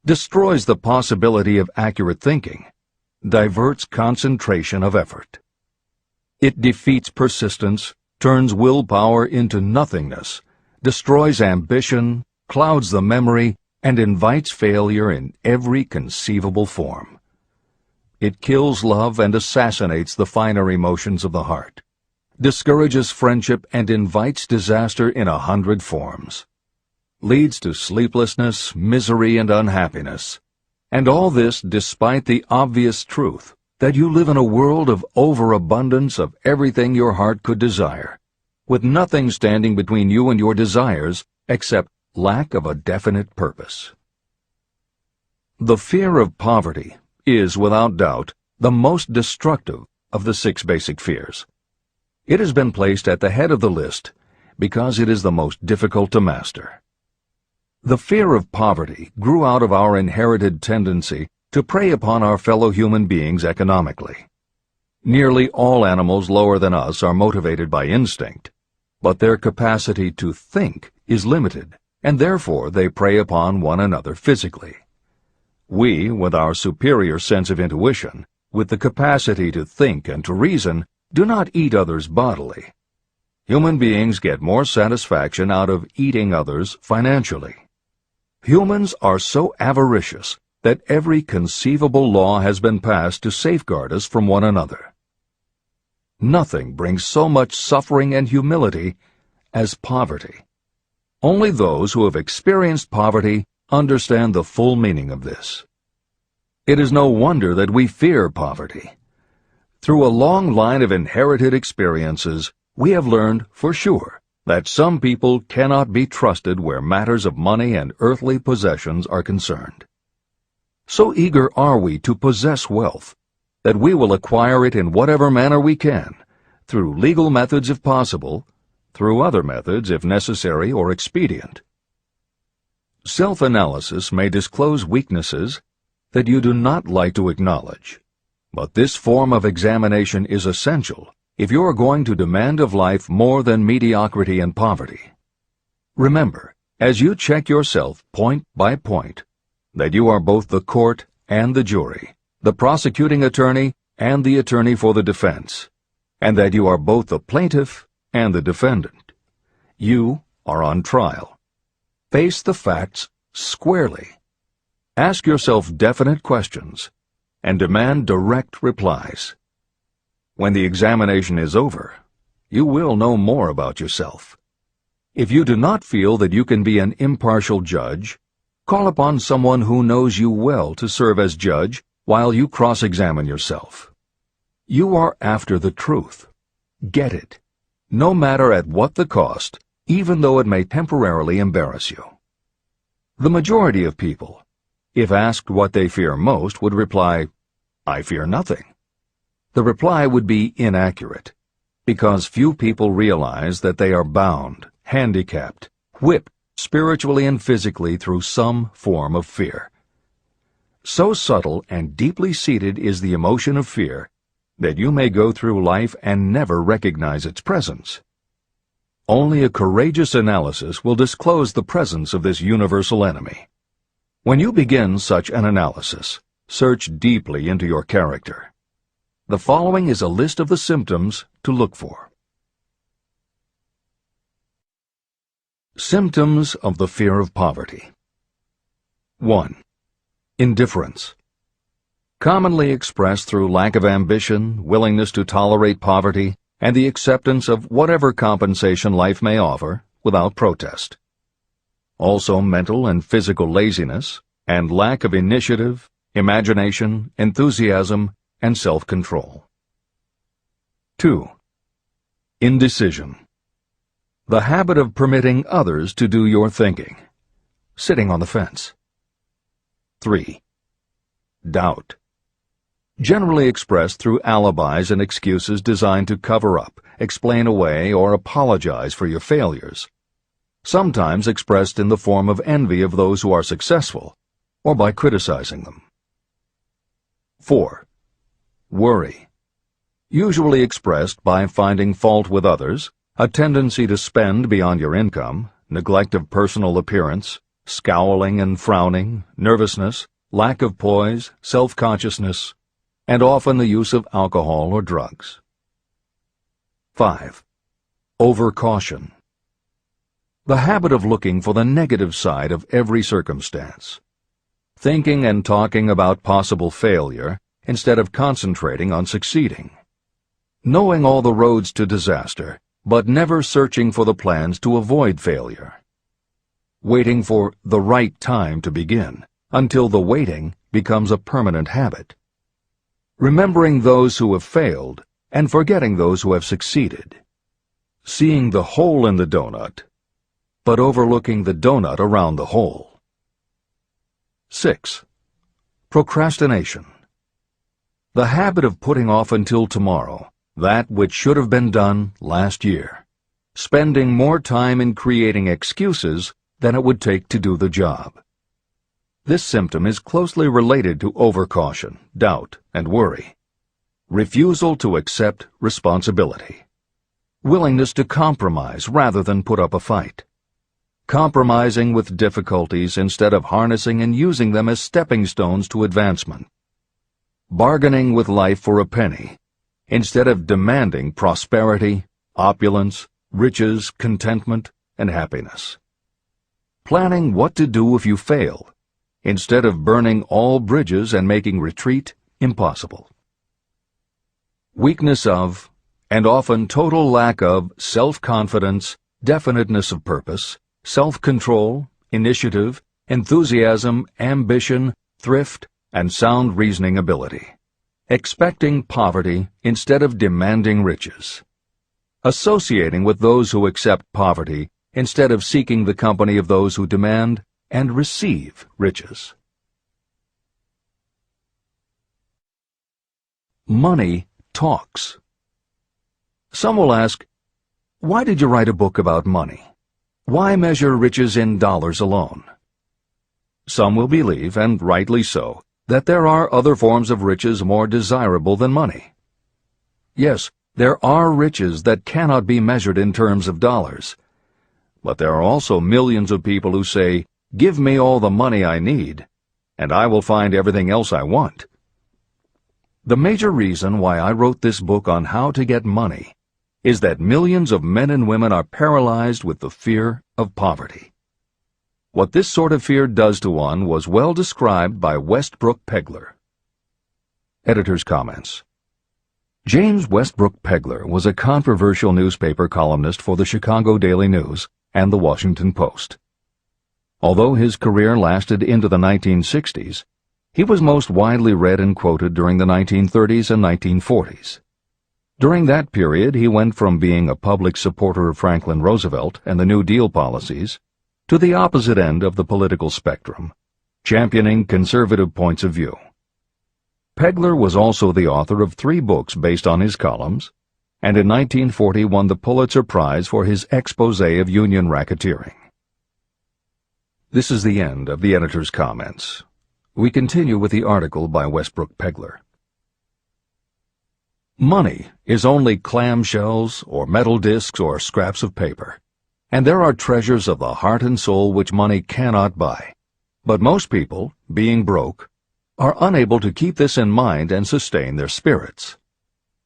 destroys the possibility of accurate thinking, diverts concentration of effort. It defeats persistence, turns willpower into nothingness, destroys ambition, clouds the memory, and invites failure in every conceivable form. It kills love and assassinates the finer emotions of the heart, discourages friendship and invites disaster in 100 forms, leads to sleeplessness, misery, and unhappiness, and all this despite the obvious truth that you live in a world of overabundance of everything your heart could desire, with nothing standing between you and your desires except lack of a definite purpose. The fear of poverty is, without doubt, the most destructive of the 6 basic fears. It has been placed at the head of the list because it is the most difficult to master. The fear of poverty grew out of our inherited tendency to prey upon our fellow human beings economically. Nearly all animals lower than us are motivated by instinct, but their capacity to think is limited, and therefore they prey upon one another physically. We, with our superior sense of intuition, with the capacity to think and to reason, do not eat others bodily. Human beings get more satisfaction out of eating others financially. Humans are so avaricious that every conceivable law has been passed to safeguard us from one another. Nothing brings so much suffering and humility as poverty. Only those who have experienced poverty understand the full meaning of this. It is no wonder that we fear poverty. Through a long line of inherited experiences, we have learned for sure that some people cannot be trusted where matters of money and earthly possessions are concerned. So eager are we to possess wealth that we will acquire it in whatever manner we can, through legal methods if possible, through other methods if necessary or expedient. Self-analysis may disclose weaknesses that you do not like to acknowledge, but this form of examination is essential if you are going to demand of life more than mediocrity and poverty. Remember, as you check yourself point by point, that you are both the court and the jury, the prosecuting attorney and the attorney for the defense, and that you are both the plaintiff and the defendant. You are on trial. Face the facts squarely. Ask yourself definite questions and demand direct replies. When the examination is over, you will know more about yourself. If you do not feel that you can be an impartial judge, call upon someone who knows you well to serve as judge while you cross-examine yourself. You are after the truth. Get it, no matter at what the cost, even though it may temporarily embarrass you. The majority of people, if asked what they fear most, would reply, "I fear nothing." The reply would be inaccurate, because few people realize that they are bound, handicapped, whipped spiritually and physically through some form of fear. So subtle and deeply seated is the emotion of fear that you may go through life and never recognize its presence. Only a courageous analysis will disclose the presence of this universal enemy. When you begin such an analysis, search deeply into your character. The following is a list of the symptoms to look for. Symptoms of the fear of poverty. 1. Indifference. Commonly expressed through lack of ambition, willingness to tolerate poverty, and the acceptance of whatever compensation life may offer without protest. Also mental and physical laziness, and lack of initiative, imagination, enthusiasm, and self-control. 2. Indecision. The habit of permitting others to do your thinking. Sitting on the fence. 3. Doubt. Generally expressed through alibis and excuses designed to cover up, explain away, or apologize for your failures. Sometimes expressed in the form of envy of those who are successful, or by criticizing them. 4. Worry. Usually expressed by finding fault with others, a tendency to spend beyond your income, neglect of personal appearance, scowling and frowning, nervousness, lack of poise, self-consciousness, and often the use of alcohol or drugs. 5. Overcaution. The habit of looking for the negative side of every circumstance. Thinking and talking about possible failure instead of concentrating on succeeding. Knowing all the roads to disaster, but never searching for the plans to avoid failure. Waiting for the right time to begin, until the waiting becomes a permanent habit. Remembering those who have failed and forgetting those who have succeeded. Seeing the hole in the donut, but overlooking the donut around the hole. 6. Procrastination. The habit of putting off until tomorrow that which should have been done last year, spending more time in creating excuses than it would take to do the job. This symptom is closely related to overcaution, doubt, and worry. Refusal to accept responsibility. Willingness to compromise rather than put up a fight. Compromising with difficulties instead of harnessing and using them as stepping stones to advancement. Bargaining with life for a penny instead of demanding prosperity, opulence, riches, contentment, and happiness. Planning what to do if you fail, instead of burning all bridges and making retreat impossible. Weakness of, and often total lack of, self-confidence, definiteness of purpose, self-control, initiative, enthusiasm, ambition, thrift, and sound reasoning ability. Expecting poverty instead of demanding riches. Associating with those who accept poverty instead of seeking the company of those who demand and receive riches. Money talks. Some will ask, why did you write a book about money? Why measure riches in dollars alone? Some will believe, and rightly so, that there are other forms of riches more desirable than money. Yes, there are riches that cannot be measured in terms of dollars. But there are also millions of people who say, "Give me all the money I need," and I will find everything else I want. The major reason why I wrote this book on how to get money is that millions of men and women are paralyzed with the fear of poverty. What this sort of fear does to one was well described by Westbrook Pegler. Editor's comments. James Westbrook Pegler was a controversial newspaper columnist for the Chicago Daily News and the Washington Post. Although his career lasted into the 1960s, he was most widely read and quoted during the 1930s and 1940s. During that period, he went from being a public supporter of Franklin Roosevelt and the New Deal policies to the opposite end of the political spectrum, championing conservative points of view. Pegler was also the author of 3 books based on his columns, and in 1940 won the Pulitzer Prize for his expose of union racketeering. This is the end of the editor's comments. We continue with the article by Westbrook Pegler. Money is only clamshells or metal discs or scraps of paper, and there are treasures of the heart and soul which money cannot buy. But most people, being broke, are unable to keep this in mind and sustain their spirits.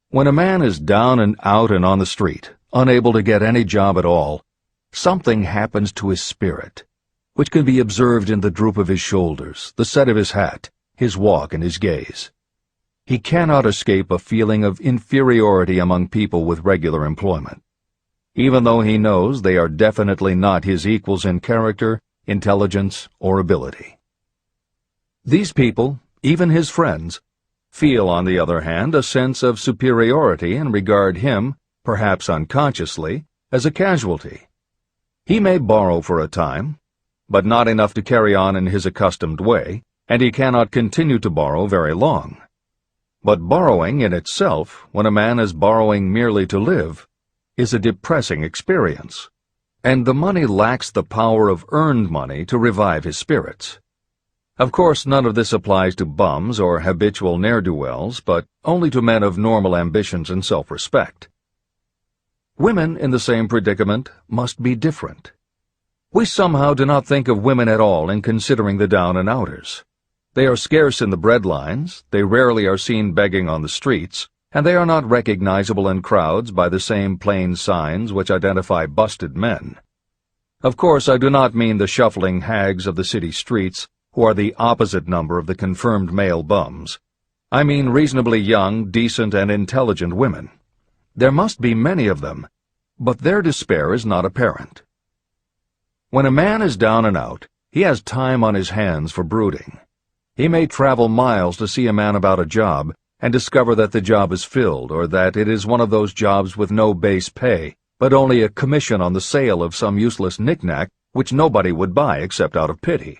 When a man is down and out and on the street, unable to get any job at all, something happens to his spirit, which can be observed in the droop of his shoulders, the set of his hat, his walk, and his gaze. He cannot escape a feeling of inferiority among people with regular employment, even though he knows they are definitely not his equals in character, intelligence, or ability. These people, even his friends, feel, on the other hand, a sense of superiority and regard him, perhaps unconsciously, as a casualty. He may borrow for a time, but not enough to carry on in his accustomed way, and he cannot continue to borrow very long. But borrowing in itself, when a man is borrowing merely to live, is a depressing experience, and the money lacks the power of earned money to revive his spirits. Of course, none of this applies to bums or habitual ne'er-do-wells, but only to men of normal ambitions and self-respect. Women in the same predicament must be different. We somehow do not think of women at all in considering the down-and-outers. They are scarce in the breadlines, they rarely are seen begging on the streets, and they are not recognizable in crowds by the same plain signs which identify busted men. Of course, I do not mean the shuffling hags of the city streets, who are the opposite number of the confirmed male bums. I mean reasonably young, decent, and intelligent women. There must be many of them, but their despair is not apparent. When a man is down and out, he has time on his hands for brooding. He may travel miles to see a man about a job and discover that the job is filled, or that it is one of those jobs with no base pay, but only a commission on the sale of some useless knick-knack which nobody would buy except out of pity.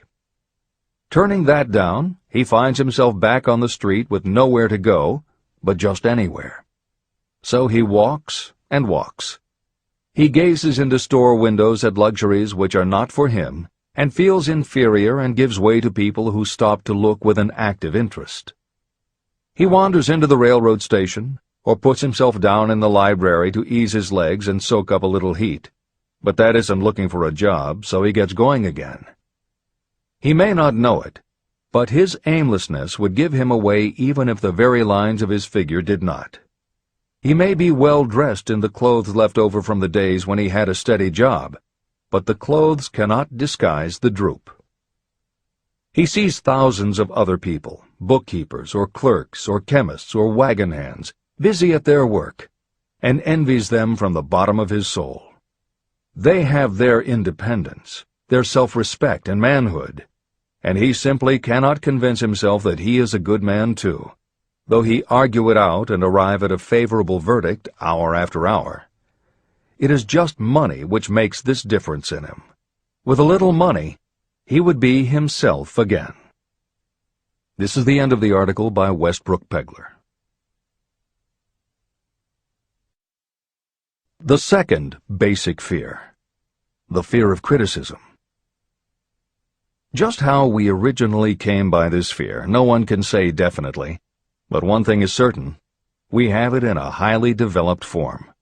Turning that down, he finds himself back on the street with nowhere to go, but just anywhere. So he walks and walks. He gazes into store windows at luxuries which are not for him, and feels inferior and gives way to people who stop to look with an active interest. He wanders into the railroad station, or puts himself down in the library to ease his legs and soak up a little heat, but that isn't looking for a job, so he gets going again. He may not know it, but his aimlessness would give him away even if the very lines of his figure did not. He may be well dressed in the clothes left over from the days when he had a steady job, but the clothes cannot disguise the droop. He sees thousands of other people, bookkeepers or clerks or chemists or wagon hands, busy at their work, and envies them from the bottom of his soul. They have their independence, their self-respect and manhood, and he simply cannot convince himself that he is a good man too, though he argue it out and arrive at a favorable verdict hour after hour. It is just money which makes this difference in him. With a little money, he would be himself again. This is the end of the article by Westbrook Pegler. The second basic fear, the fear of criticism. Just how we originally came by this fear, no one can say definitely, but one thing is certain: we have it in a highly developed form.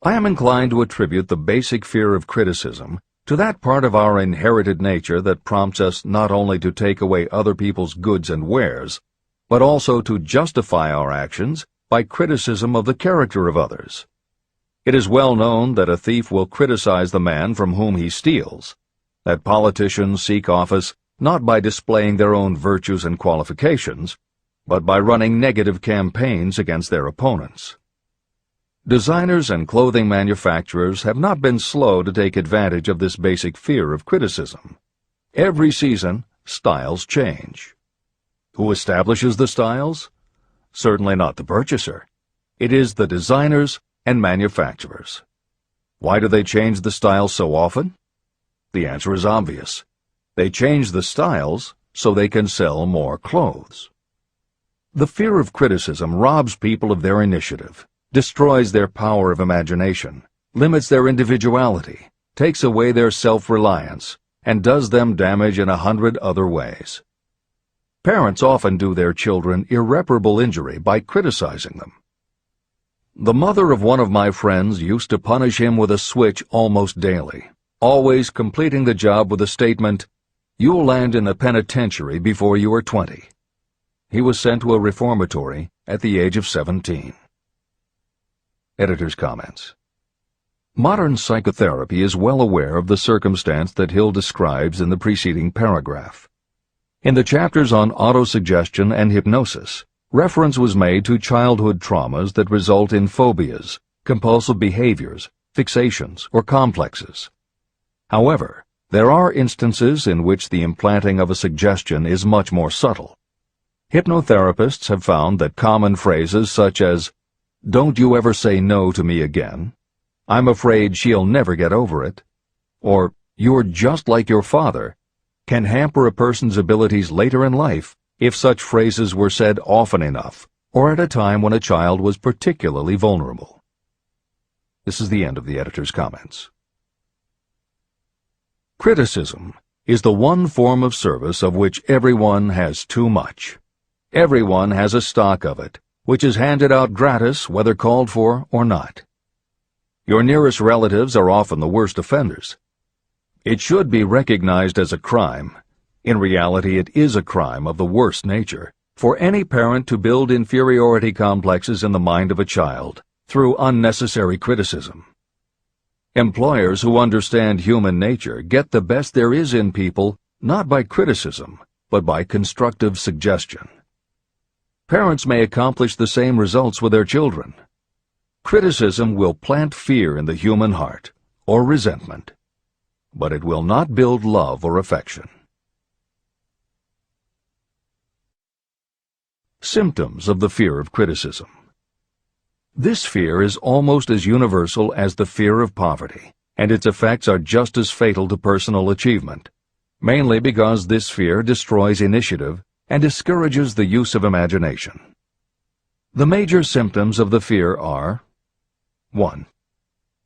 I am inclined to attribute the basic fear of criticism to that part of our inherited nature that prompts us not only to take away other people's goods and wares, but also to justify our actions by criticism of the character of others. It is well known that a thief will criticize the man from whom he steals, that politicians seek office not by displaying their own virtues and qualifications, but by running negative campaigns against their opponents. Designers and clothing manufacturers have not been slow to take advantage of this basic fear of criticism. Every season, styles change. Who establishes the styles? Certainly not the purchaser. It is the designers and manufacturers. Why do they change the styles so often? The answer is obvious. They change the styles so they can sell more clothes. The fear of criticism robs people of their initiative, destroys their power of imagination, limits their individuality, takes away their self-reliance, and does them damage in 100 other ways. Parents often do their children irreparable injury by criticizing them. The mother of one of my friends used to punish him with a switch almost daily, always completing the job with the statement, "You'll land in the penitentiary before you are 20. He was sent to a reformatory at the age of 17. Editor's comments. Modern psychotherapy is well aware of the circumstance that Hill describes in the preceding paragraph. In the chapters on auto-suggestion and hypnosis, reference was made to childhood traumas that result in phobias, compulsive behaviors, fixations, or complexes. However, there are instances in which the implanting of a suggestion is much more subtle. Hypnotherapists have found that common phrases such as, "Don't you ever say no to me again," "I'm afraid she'll never get over it," or "You're just like your father," can hamper a person's abilities later in life if such phrases were said often enough, or at a time when a child was particularly vulnerable. This is the end of the editor's comments. Criticism is the one form of service of which everyone has too much. Everyone has a stock of it, which is handed out gratis whether called for or not. Your nearest relatives are often the worst offenders. It should be recognized as a crime. In reality, it is a crime of the worst nature for any parent to build inferiority complexes in the mind of a child through unnecessary criticism. Employers who understand human nature get the best there is in people not by criticism, but by constructive suggestion. Parents may accomplish the same results with their children. Criticism will plant fear in the human heart, or resentment, but it will not build love or affection. Symptoms of the fear of criticism. This fear is almost as universal as the fear of poverty, and its effects are just as fatal to personal achievement, mainly because this fear destroys initiative and discourages the use of imagination. The major symptoms of the fear are 1.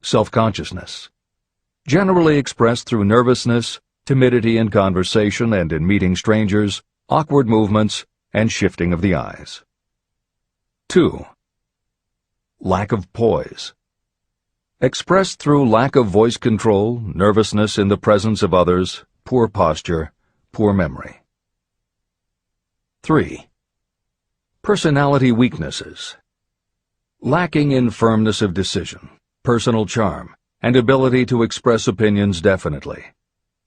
Self-consciousness, generally expressed through nervousness, timidity in conversation and in meeting strangers, awkward movements, and shifting of the eyes. 2. Lack of poise, expressed through lack of voice control, nervousness in the presence of others, poor posture, poor memory. 3. Personality weaknesses, lacking in firmness of decision, personal charm, and ability to express opinions definitely,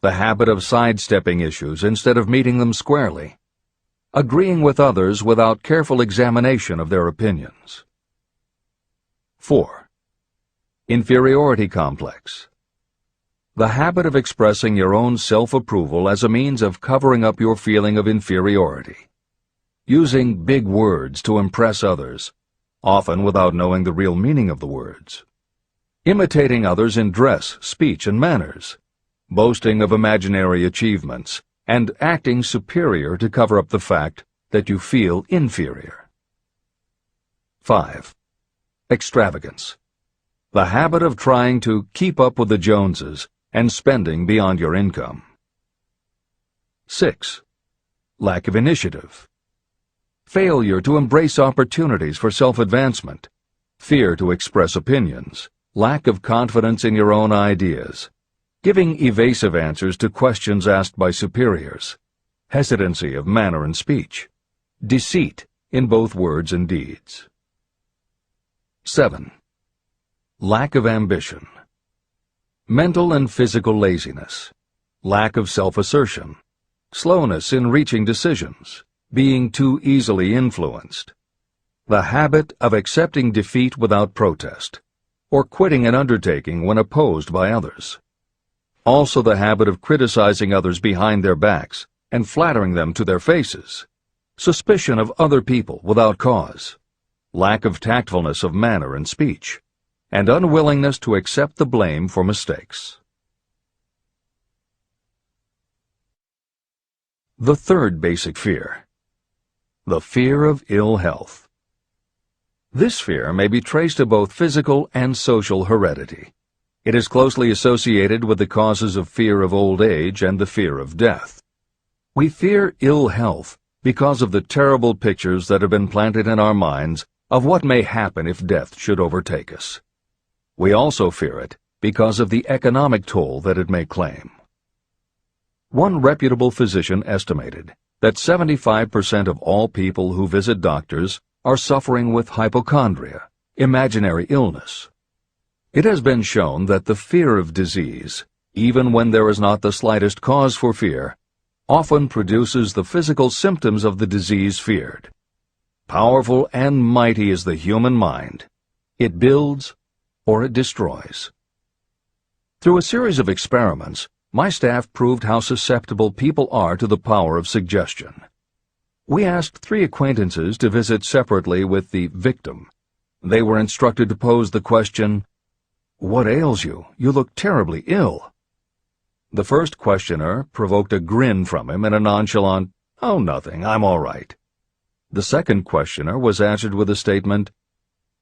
the habit of sidestepping issues instead of meeting them squarely, agreeing with others without careful examination of their opinions. 4. Inferiority complex, the habit of expressing your own self-approval as a means of covering up your feeling of inferiority, using big words to impress others, often without knowing the real meaning of the words, imitating others in dress, speech, and manners, boasting of imaginary achievements, and acting superior to cover up the fact that you feel inferior. 5. Extravagance, the habit of trying to keep up with the Joneses and spending beyond your income. 6. Lack of initiative, failure to embrace opportunities for self-advancement, fear to express opinions, lack of confidence in your own ideas, giving evasive answers to questions asked by superiors, hesitancy of manner and speech, deceit in both words and deeds. 7. Lack of ambition. Mental and physical laziness, lack of self-assertion, slowness in reaching decisions, being too easily influenced, the habit of accepting defeat without protest, or quitting an undertaking when opposed by others. Also the habit of criticizing others behind their backs and flattering them to their faces, suspicion of other people without cause, lack of tactfulness of manner and speech, and unwillingness to accept the blame for mistakes. The third basic fear, the fear of ill health. This fear may be traced to both physical and social heredity. It is closely associated with the causes of fear of old age and the fear of death. We fear ill health because of the terrible pictures that have been planted in our minds of what may happen if death should overtake us. We also fear it because of the economic toll that it may claim. One reputable physician estimated that 75% of all people who visit doctors are suffering with hypochondria, imaginary illness. It has been shown that the fear of disease, even when there is not the slightest cause for fear, often produces the physical symptoms of the disease feared. Powerful and mighty is the human mind. It builds or it destroys. Through a series of experiments, my staff proved how susceptible people are to the power of suggestion. We asked 3 acquaintances to visit separately with the victim. They were instructed to pose the question, "What ails you? You look terribly ill." The first questioner provoked a grin from him and a nonchalant, "Oh, nothing, I'm all right." The second questioner was answered with a statement,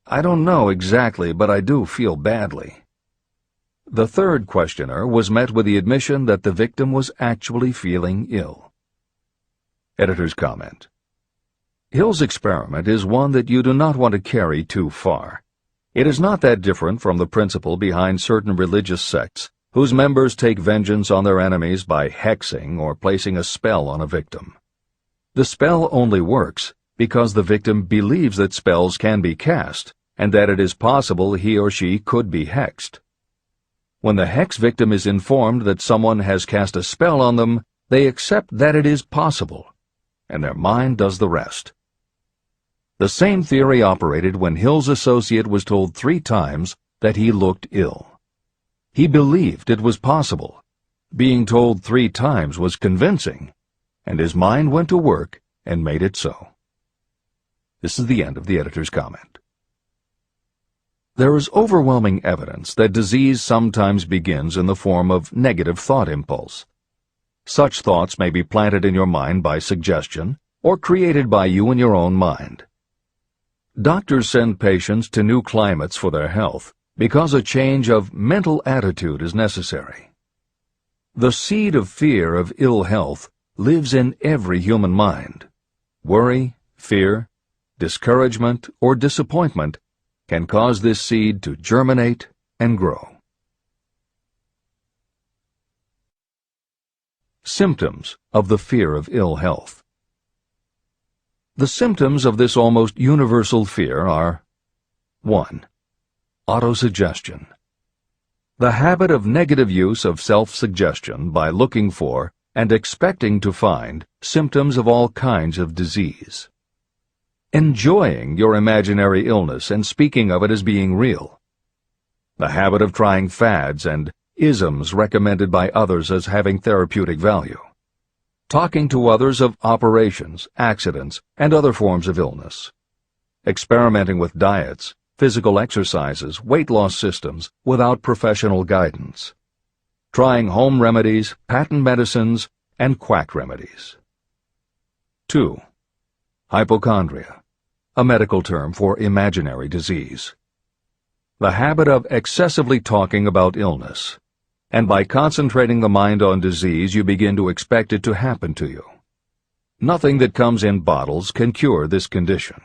"I don't know exactly, but I do feel badly." The third questioner was met with the admission that the victim was actually feeling ill. Editor's comment. Hill's experiment is one that you do not want to carry too far. It is not that different from the principle behind certain religious sects whose members take vengeance on their enemies by hexing or placing a spell on a victim. The spell only works because the victim believes that spells can be cast and that it is possible he or she could be hexed. When the hex victim is informed that someone has cast a spell on them, they accept that it is possible, and their mind does the rest. The same theory operated when Hill's associate was told 3 times that he looked ill. He believed it was possible. Being told 3 times was convincing, and his mind went to work and made it so. This is the end of the editor's comment. There is overwhelming evidence that disease sometimes begins in the form of negative thought impulse. Such thoughts may be planted in your mind by suggestion or created by you in your own mind. Doctors send patients to new climates for their health because a change of mental attitude is necessary. The seed of fear of ill health lives in every human mind. Worry, fear, discouragement, or disappointment can cause this seed to germinate and grow. Symptoms of the fear of ill health. The symptoms of this almost universal fear are 1. Auto-suggestion. The habit of negative use of self-suggestion by looking for and expecting to find symptoms of all kinds of disease. Enjoying your imaginary illness and speaking of it as being real. The habit of trying fads and isms recommended by others as having therapeutic value. Talking to others of operations, accidents, and other forms of illness. Experimenting with diets, physical exercises, weight loss systems without professional guidance. Trying home remedies, patent medicines, and quack remedies. 2. Hypochondria, a medical term for imaginary disease. The habit of excessively talking about illness, and by concentrating the mind on disease you begin to expect it to happen to you. Nothing that comes in bottles can cure this condition.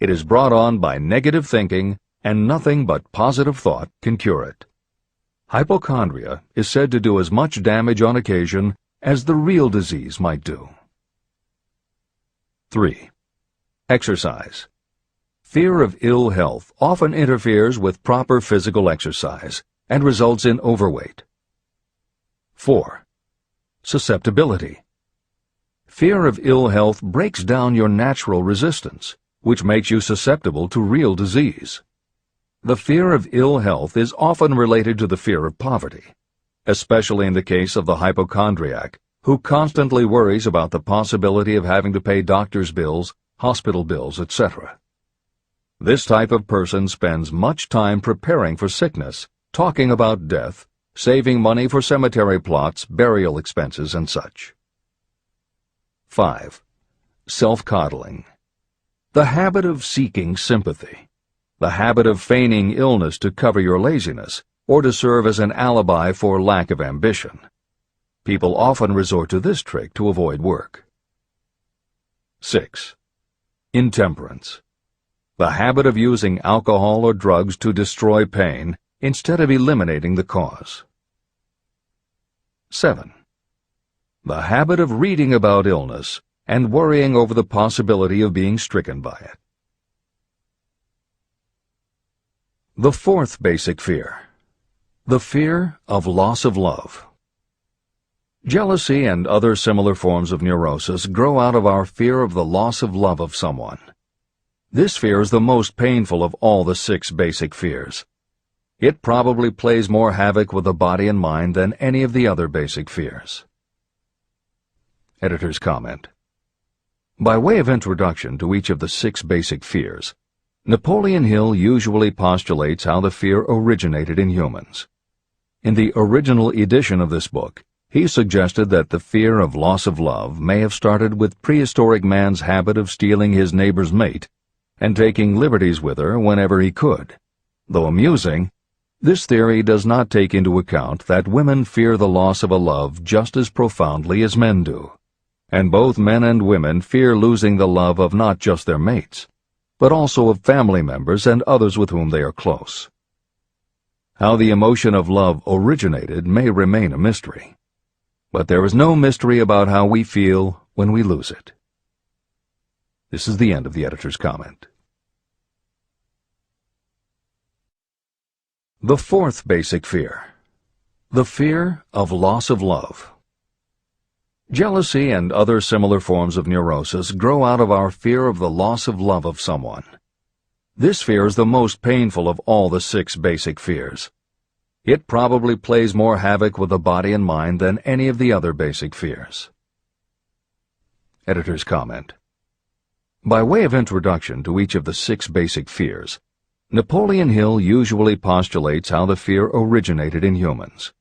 It is brought on by negative thinking, and nothing but positive thought can cure it. Hypochondria is said to do as much damage on occasion as the real disease might do. 3. Exercise. Fear of ill health often interferes with proper physical exercise and results in overweight. 4. Susceptibility. Fear of ill health breaks down your natural resistance, which makes you susceptible to real disease. The fear of ill health is often related to the fear of poverty, especially in the case of the hypochondriac, who constantly worries about the possibility of having to pay doctor's bills, hospital bills, etc. This type of person spends much time preparing for sickness, talking about death, saving money for cemetery plots, burial expenses, and such. 5. Self-coddling. The habit of seeking sympathy. The habit of feigning illness to cover your laziness or to serve as an alibi for lack of ambition. People often resort to this trick to avoid work. 6. Intemperance. The habit of using alcohol or drugs to destroy pain instead of eliminating the cause. 7. The habit of reading about illness and worrying over the possibility of being stricken by it. The fourth basic fear. The fear of loss of love. Jealousy and other similar forms of neurosis grow out of our fear of the loss of love of someone. This fear is the most painful of all the 6 basic fears. It probably plays more havoc with the body and mind than any of the other basic fears. Editor's comment. By way of introduction to each of the 6 basic fears, Napoleon Hill usually postulates how the fear originated in humans. In the original edition of this book, he suggested that the fear of loss of love may have started with prehistoric man's habit of stealing his neighbor's mate and taking liberties with her whenever he could. Though amusing, this theory does not take into account that women fear the loss of a love just as profoundly as men do, and both men and women fear losing the love of not just their mates, but also of family members and others with whom they are close. How the emotion of love originated may remain a mystery, but there is no mystery about how we feel when we lose it. This is the end of the editor's comment. The fourth basic fear. The fear of loss of love. Jealousy and other similar forms of neurosis grow out of our fear of the loss of love of someone. This fear is the most painful of all the 6 basic fears. It probably plays more havoc with the body and mind than any of the other basic fears. Editor's comment. By way of introduction to each of the 6 basic fears, Napoleon Hill usually postulates how the fear originated in humans.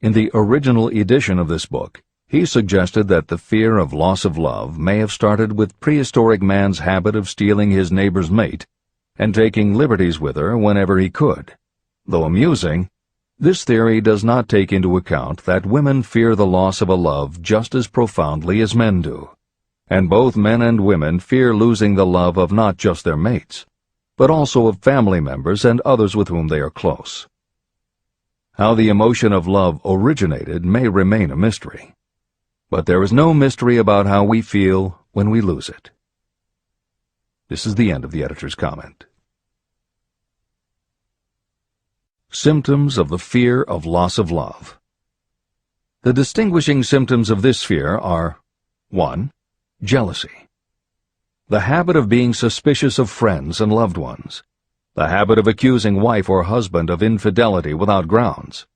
In the original edition of this book, he suggested that the fear of loss of love may have started with prehistoric man's habit of stealing his neighbor's mate and taking liberties with her whenever he could. Though amusing, this theory does not take into account that women fear the loss of a love just as profoundly as men do, and both men and women fear losing the love of not just their mates, but also of family members and others with whom they are close. How the emotion of love originated may remain a mystery, but there is no mystery about how we feel when we lose it. This is the end of the editor's comment. Symptoms of the fear of loss of love. The distinguishing symptoms of this fear are 1. Jealousy. The habit of being suspicious of friends and loved ones. The habit of accusing wife or husband of infidelity without grounds.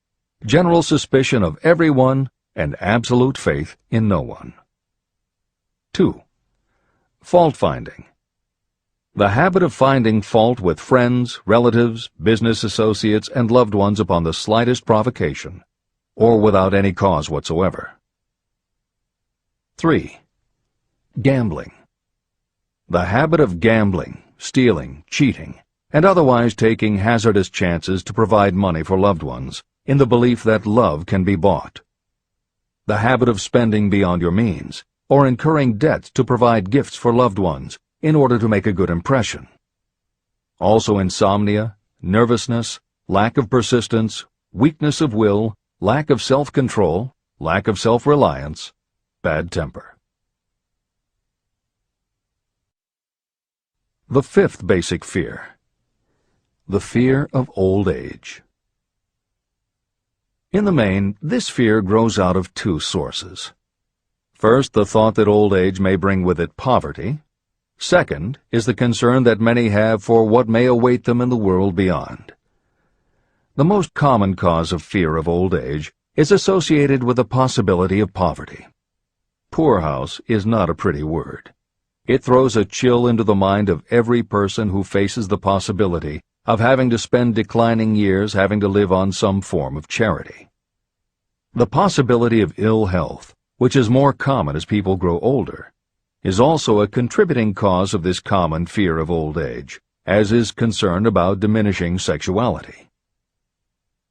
General suspicion of everyone and absolute faith in no one. 2. Fault-finding. The habit of finding fault with friends, relatives, business associates, and loved ones upon the slightest provocation, or without any cause whatsoever. 3. Gambling. The habit of gambling, stealing, cheating, and otherwise taking hazardous chances to provide money for loved ones, in the belief that love can be bought. The habit of spending beyond your means, or incurring debts to provide gifts for loved ones, in order to make a good impression. Also insomnia, nervousness, lack of persistence, weakness of will, lack of self-control, lack of self-reliance, bad temper. The fifth basic fear, the fear of old age. In the main, this fear grows out of two sources. First, the thought that old age may bring with it poverty. Second is the concern that many have for what may await them in the world beyond. The most common cause of fear of old age is associated with the possibility of poverty. Poorhouse is not a pretty word. It throws a chill into the mind of every person who faces the possibility of having to spend declining years having to live on some form of charity. The possibility of ill health, which is more common as people grow older, is also a contributing cause of this common fear of old age, as is concern about diminishing sexuality.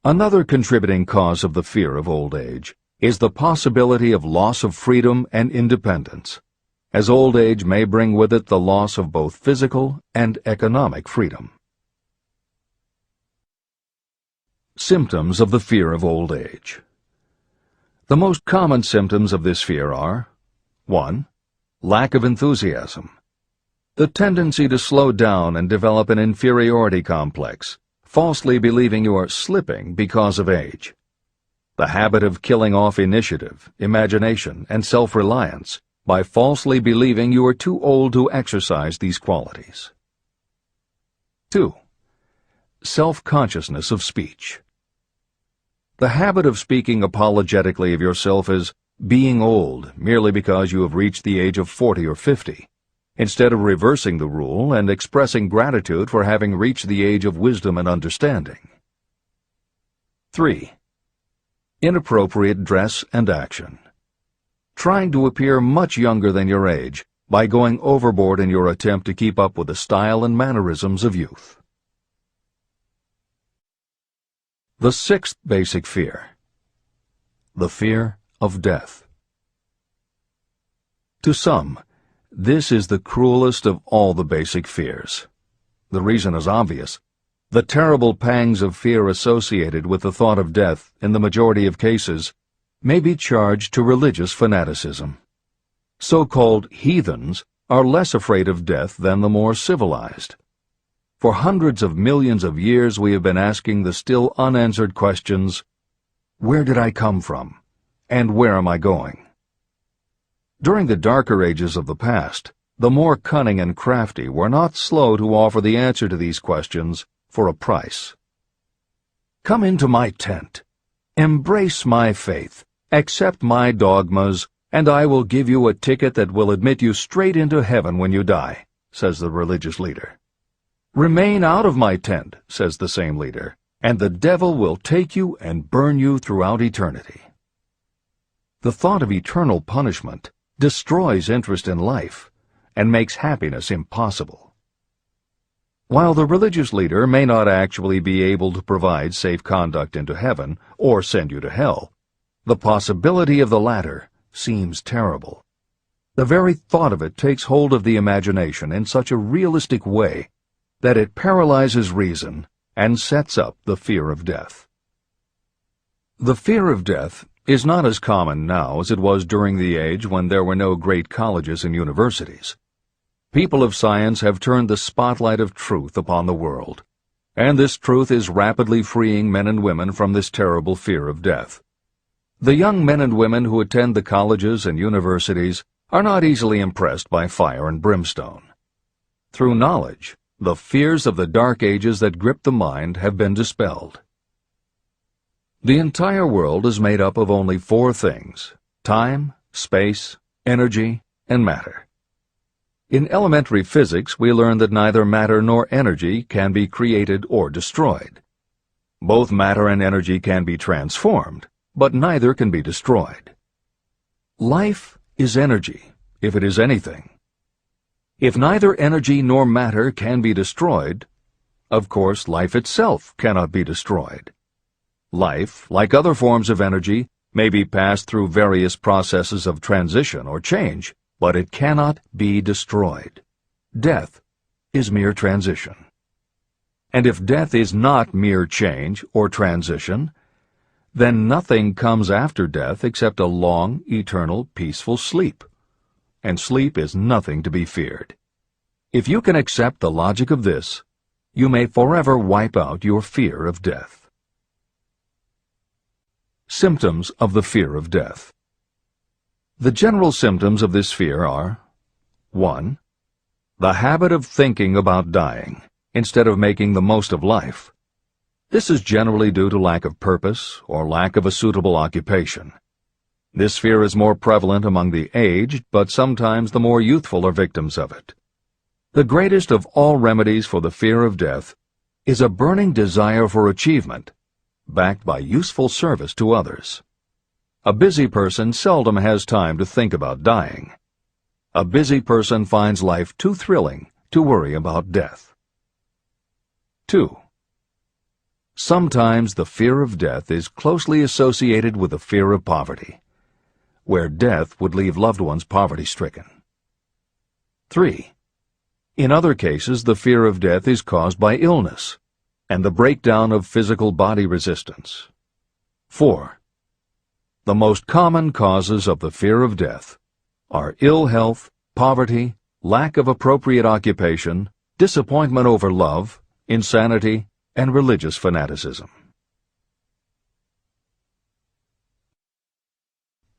Another contributing cause of the fear of old age is the possibility of loss of freedom and independence, as old age may bring with it the loss of both physical and economic freedom. Symptoms of the fear of old age. The most common symptoms of this fear are 1. Lack of enthusiasm. The tendency to slow down and develop an inferiority complex, falsely believing you are slipping because of age. The habit of killing off initiative, imagination, and self-reliance by falsely believing you are too old to exercise these qualities. 2. Self-consciousness of speech. The habit of speaking apologetically of yourself as being old merely because you have reached the age of 40 or 50, instead of reversing the rule and expressing gratitude for having reached the age of wisdom and understanding. 3. Inappropriate dress and action. Trying to appear much younger than your age by going overboard in your attempt to keep up with the style and mannerisms of youth. The sixth basic fear, the fear of death. To some, this is the cruelest of all the basic fears. The reason is obvious. The terrible pangs of fear associated with the thought of death, in the majority of cases, may be charged to religious fanaticism. So-called heathens are less afraid of death than the more civilized. For hundreds of millions of years we have been asking the still unanswered questions, where did I come from, and where am I going? During the darker ages of the past, the more cunning and crafty were not slow to offer the answer to these questions for a price. Come into my tent, embrace my faith, accept my dogmas, and I will give you a ticket that will admit you straight into heaven when you die, says the religious leader. Remain out of my tent, says the same leader, and the devil will take you and burn you throughout eternity. The thought of eternal punishment destroys interest in life and makes happiness impossible. While the religious leader may not actually be able to provide safe conduct into heaven or send you to hell, the possibility of the latter seems terrible. The very thought of it takes hold of the imagination in such a realistic way that it paralyzes reason and sets up the fear of death. The fear of death is not as common now as it was during the age when there were no great colleges and universities. People of science have turned the spotlight of truth upon the world, and this truth is rapidly freeing men and women from this terrible fear of death. The young men and women who attend the colleges and universities are not easily impressed by fire and brimstone. Through knowledge, the fears of the dark ages that grip the mind have been dispelled. The entire world is made up of only four things: time, space, energy, and matter. In elementary physics, we learn that neither matter nor energy can be created or destroyed. Both matter and energy can be transformed, but neither can be destroyed. Life is energy, if it is anything. If neither energy nor matter can be destroyed, of course life itself cannot be destroyed. Life, like other forms of energy, may be passed through various processes of transition or change, but it cannot be destroyed. Death is mere transition. And if death is not mere change or transition, then nothing comes after death except a long, eternal, peaceful sleep. And sleep is nothing to be feared. If you can accept the logic of this, you may forever wipe out your fear of death. Symptoms of the fear of death. The general symptoms of this fear are: 1. The habit of thinking about dying, instead of making the most of life. This is generally due to lack of purpose or lack of a suitable occupation. This fear is more prevalent among the aged, but sometimes the more youthful are victims of it. The greatest of all remedies for the fear of death is a burning desire for achievement, backed by useful service to others. A busy person seldom has time to think about dying. A busy person finds life too thrilling to worry about death. 2. Sometimes the fear of death is closely associated with the fear of poverty, where death would leave loved ones poverty-stricken. 3. In other cases, the fear of death is caused by illness and the breakdown of physical body resistance. 4. The most common causes of the fear of death are ill health, poverty, lack of appropriate occupation, disappointment over love, insanity, and religious fanaticism.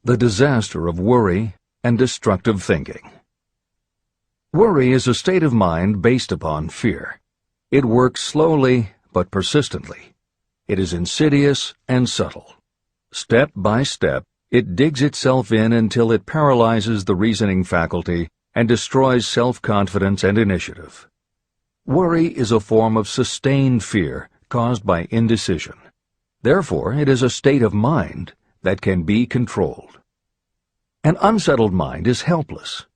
The disaster of worry and destructive thinking. Worry is a state of mind based upon fear. It works slowly but persistently. It is insidious and subtle. Step by step, it digs itself in until it paralyzes the reasoning faculty and destroys self-confidence and initiative. Worry is a form of sustained fear caused by indecision. Therefore, it is a state of mind that can be controlled. An unsettled mind is helpless.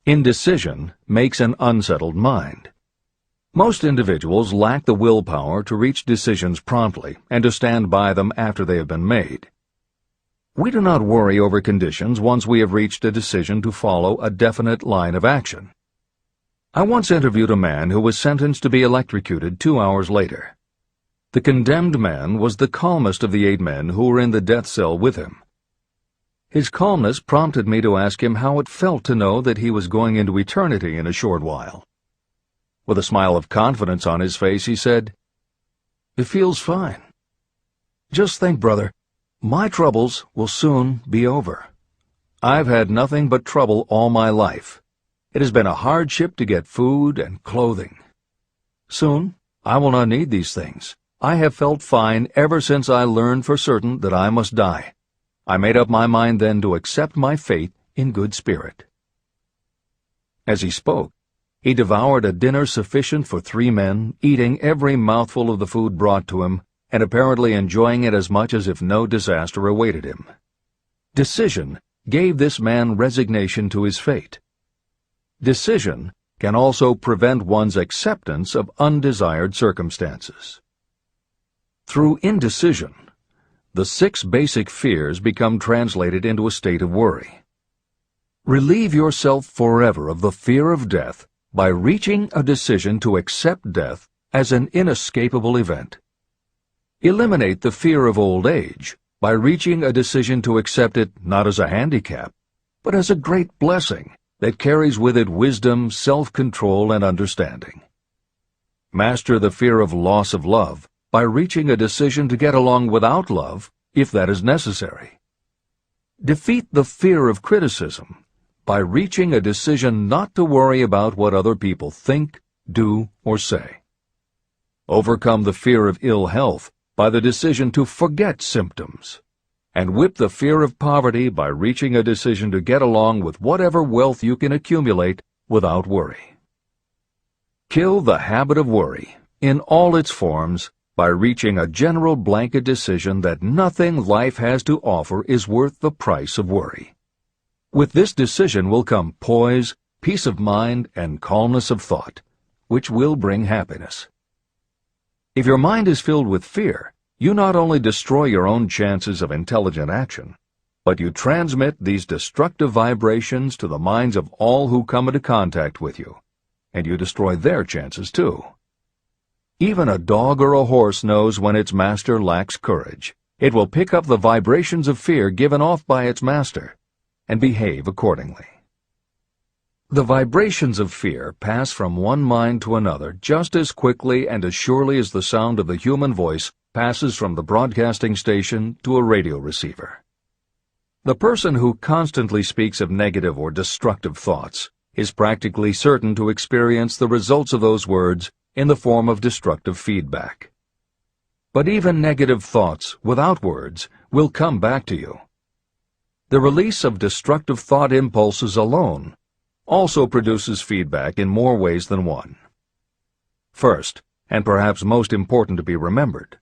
Indecision makes an unsettled mind. Most individuals lack the willpower to reach decisions promptly and to stand by them after they have been made. We do not worry over conditions once we have reached a decision to follow a definite line of action. I once interviewed a man who was sentenced to be electrocuted 2 hours later. The condemned man was the calmest of the 8 men who were in the death cell with him. His calmness prompted me to ask him how it felt to know that he was going into eternity in a short while. With a smile of confidence on his face, he said, "It feels fine. Just think, brother, my troubles will soon be over. I've had nothing but trouble all my life. It has been a hardship to get food and clothing. Soon, I will not need these things. I have felt fine ever since I learned for certain that I must die. I made up my mind then to accept my fate in good spirit." As he spoke, he devoured a dinner sufficient for 3 men, eating every mouthful of the food brought to him, and apparently enjoying it as much as if no disaster awaited him. Decision gave this man resignation to his fate. Decision can also prevent one's acceptance of undesired circumstances. Through indecision, the 6 basic fears become translated into a state of worry. Relieve yourself forever of the fear of death by reaching a decision to accept death as an inescapable event. Eliminate the fear of old age by reaching a decision to accept it not as a handicap, but as a great blessing that carries with it wisdom, self-control, and understanding. Master the fear of loss of love by reaching a decision to get along without love, if that is necessary. Defeat the fear of criticism by reaching a decision not to worry about what other people think, do, or say. Overcome the fear of ill health by the decision to forget symptoms, and whip the fear of poverty by reaching a decision to get along with whatever wealth you can accumulate without worry. Kill the habit of worry in all its forms by reaching a general blanket decision that nothing life has to offer is worth the price of worry. With this decision will come poise, peace of mind, and calmness of thought, which will bring happiness. If your mind is filled with fear, you not only destroy your own chances of intelligent action, but you transmit these destructive vibrations to the minds of all who come into contact with you, and you destroy their chances too. Even a dog or a horse knows when its master lacks courage, It will pick up the vibrations of fear given off by its master and behave accordingly. The vibrations of fear pass from one mind to another just as quickly and as surely as the sound of the human voice passes from the broadcasting station to a radio receiver. The person who constantly speaks of negative or destructive thoughts is practically certain to experience the results of those words in the form of destructive feedback. But even negative thoughts without words will come back to you. The release of destructive thought impulses alone also produces feedback in more ways than one. First, and perhaps most important to be remembered,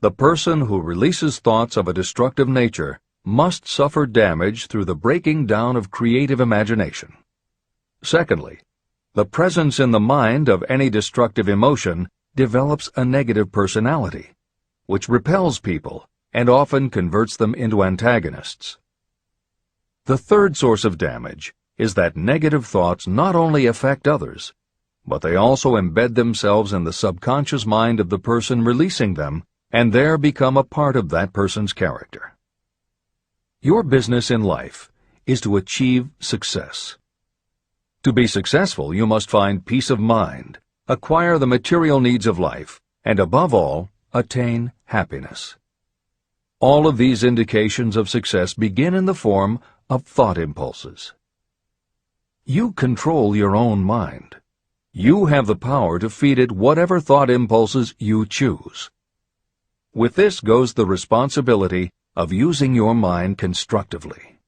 the person who releases thoughts of a destructive nature must suffer damage through the breaking down of creative imagination. Secondly, the presence in the mind of any destructive emotion develops a negative personality, which repels people and often converts them into antagonists. The third source of damage is that negative thoughts not only affect others, but they also embed themselves in the subconscious mind of the person releasing them and there become a part of that person's character. Your business in life is to achieve success. To be successful, you must find peace of mind, acquire the material needs of life, and above all, attain happiness. All of these indications of success begin in the form of thought impulses. You control your own mind. You have the power to feed it whatever thought impulses you choose. With this goes the responsibility of using your mind constructively.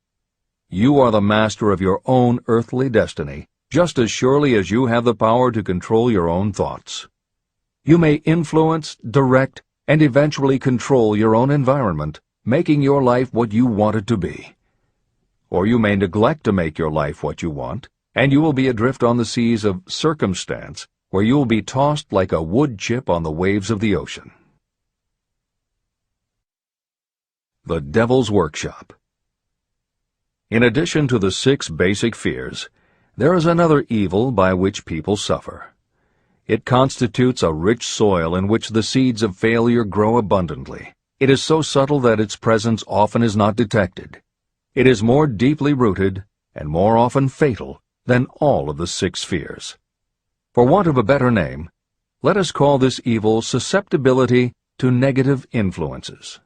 You are the master of your own earthly destiny, just as surely as you have the power to control your own thoughts. You may influence, direct, and eventually control your own environment, making your life what you want it to be. Or you may neglect to make your life what you want, and you will be adrift on the seas of circumstance, where you will be tossed like a wood chip on the waves of the ocean. The Devil's Workshop. In addition to the 6 basic fears, there is another evil by which people suffer. It constitutes a rich soil in which the seeds of failure grow abundantly. It is so subtle that its presence often is not detected. It is more deeply rooted and more often fatal than all of the 6 fears. For want of a better name, let us call this evil susceptibility to negative influences.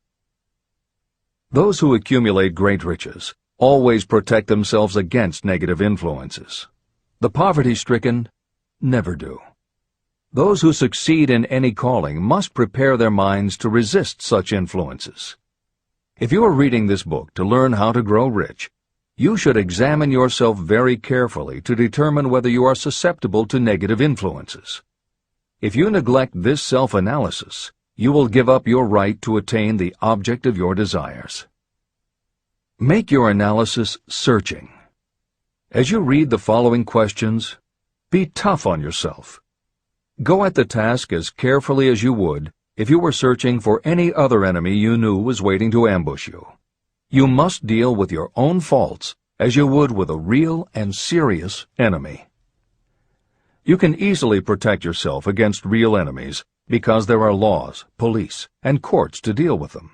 Those who accumulate great riches always protect themselves against negative influences. The poverty-stricken never do. Those who succeed in any calling must prepare their minds to resist such influences. If you are reading this book to learn how to grow rich, you should examine yourself very carefully to determine whether you are susceptible to negative influences. If you neglect this self-analysis, you will give up your right to attain the object of your desires. Make your analysis searching. As you read the following questions, be tough on yourself. Go at the task as carefully as you would if you were searching for any other enemy you knew was waiting to ambush you. You must deal with your own faults as you would with a real and serious enemy. You can easily protect yourself against real enemies because there are laws, police, and courts to deal with them.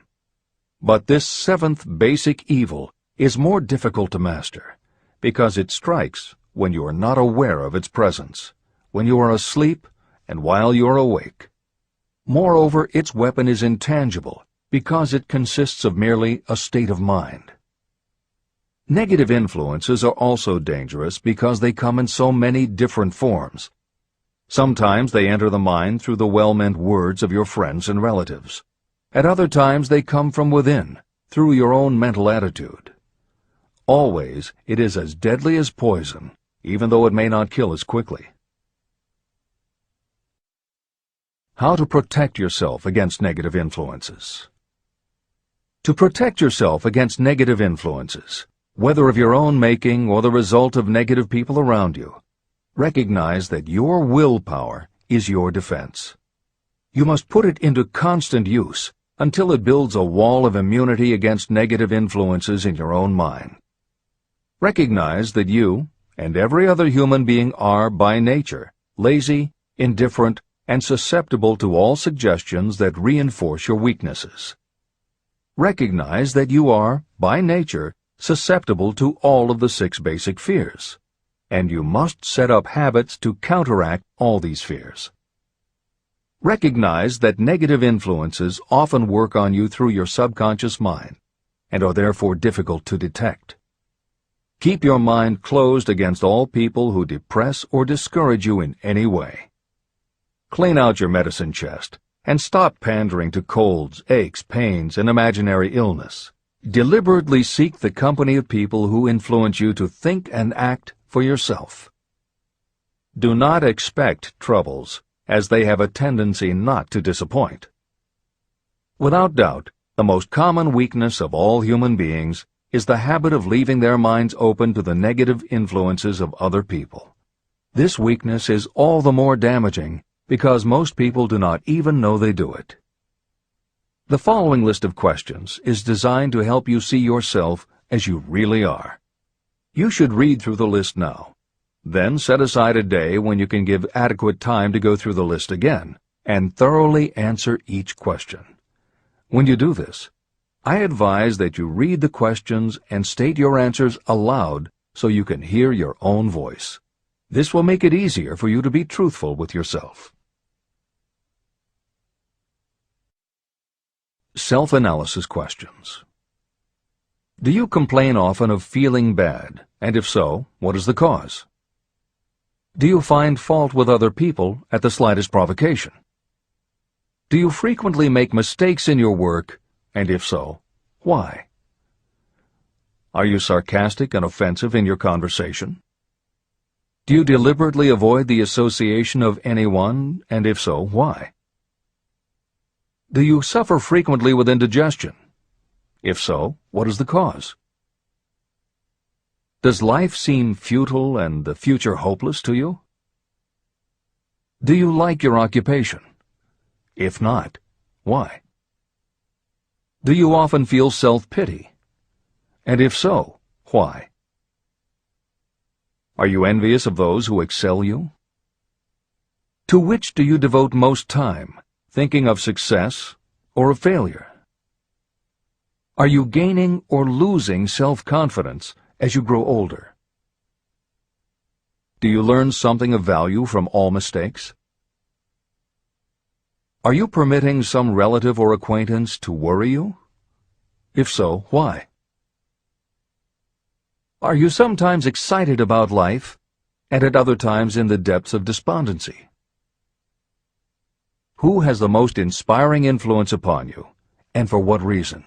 But this 7th basic evil is more difficult to master because it strikes when you are not aware of its presence, when you are asleep and while you are awake. Moreover, its weapon is intangible because it consists of merely a state of mind. Negative influences are also dangerous because they come in so many different forms. Sometimes they enter the mind through the well-meant words of your friends and relatives. At other times they come from within, through your own mental attitude. Always it is as deadly as poison, even though it may not kill as quickly. How to protect yourself against negative influences. To protect yourself against negative influences, whether of your own making or the result of negative people around you, recognize that your willpower is your defense. You must put it into constant use until it builds a wall of immunity against negative influences in your own mind. Recognize that you and every other human being are, by nature, lazy, indifferent, and susceptible to all suggestions that reinforce your weaknesses. Recognize that you are, by nature, susceptible to all of the 6 basic fears, and you must set up habits to counteract all these fears. Recognize that negative influences often work on you through your subconscious mind and are therefore difficult to detect. Keep your mind closed against all people who depress or discourage you in any way. Clean out your medicine chest and stop pandering to colds, aches, pains, and imaginary illness. Deliberately seek the company of people who influence you to think and act for yourself. Do not expect troubles, as they have a tendency not to disappoint. Without doubt, the most common weakness of all human beings is the habit of leaving their minds open to the negative influences of other people. This weakness is all the more damaging because most people do not even know they do it. The following list of questions is designed to help you see yourself as you really are. You should read through the list now. Then set aside a day when you can give adequate time to go through the list again and thoroughly answer each question. When you do this, I advise that you read the questions and state your answers aloud so you can hear your own voice. This will make it easier for you to be truthful with yourself. Self-analysis questions. Do you complain often of feeling bad, and if so, what is the cause? Do you find fault with other people at the slightest provocation? Do you frequently make mistakes in your work, and if so, why? Are you sarcastic and offensive in your conversation? Do you deliberately avoid the association of anyone, and if so, why? Do you suffer frequently with indigestion? If so, what is the cause? Does life seem futile and the future hopeless to you? Do you like your occupation? If not, why? Do you often feel self-pity? And if so, why? Are you envious of those who excel you? To which do you devote most time, thinking of success or of failure? Are you gaining or losing self-confidence as you grow older? Do you learn something of value from all mistakes? Are you permitting some relative or acquaintance to worry you? If so, why? Are you sometimes excited about life, and at other times in the depths of despondency? Who has the most inspiring influence upon you, and for what reason?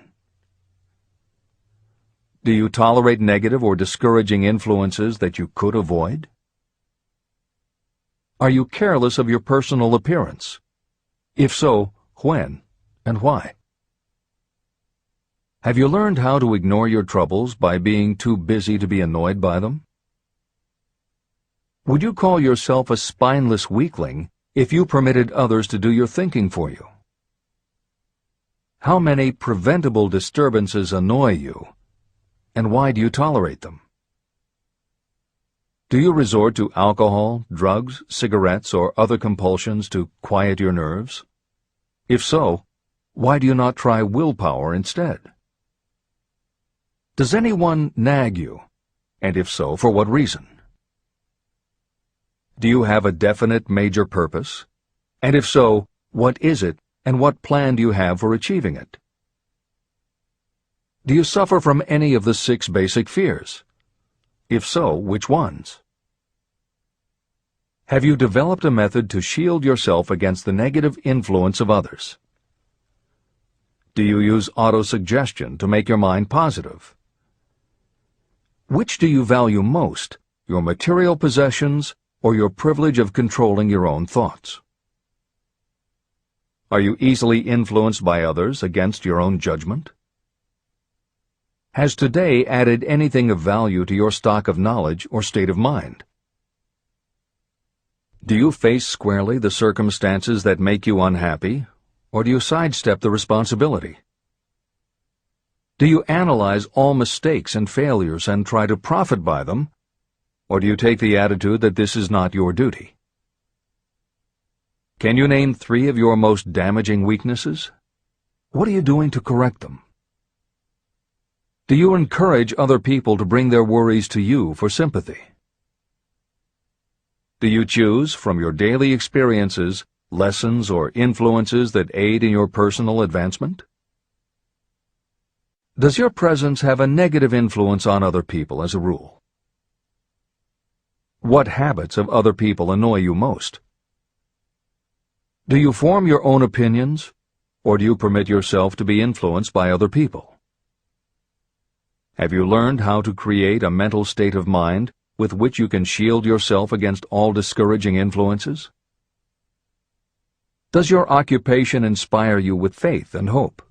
Do you tolerate negative or discouraging influences that you could avoid? Are you careless of your personal appearance? If so, when and why? Have you learned how to ignore your troubles by being too busy to be annoyed by them? Would you call yourself a spineless weakling if you permitted others to do your thinking for you? How many preventable disturbances annoy you, and why do you tolerate them? Do you resort to alcohol, drugs, cigarettes, or other compulsions to quiet your nerves? If so, why do you not try willpower instead? Does anyone nag you, and if so, for what reason? Do you have a definite major purpose? And if so, what is it, and what plan do you have for achieving it? Do you suffer from any of the 6 basic fears? If so, which ones? Have you developed a method to shield yourself against the negative influence of others? Do you use auto-suggestion to make your mind positive? Which do you value most, your material possessions or your privilege of controlling your own thoughts? Are you easily influenced by others against your own judgment? Has today added anything of value to your stock of knowledge or state of mind? Do you face squarely the circumstances that make you unhappy, or do you sidestep the responsibility? Do you analyze all mistakes and failures and try to profit by them, or do you take the attitude that this is not your duty? Can you name 3 of your most damaging weaknesses? What are you doing to correct them? Do you encourage other people to bring their worries to you for sympathy? Do you choose from your daily experiences lessons or influences that aid in your personal advancement? Does your presence have a negative influence on other people as a rule? What habits of other people annoy you most? Do you form your own opinions, or do you permit yourself to be influenced by other people? Have you learned how to create a mental state of mind with which you can shield yourself against all discouraging influences? Does your occupation inspire you with faith and hope?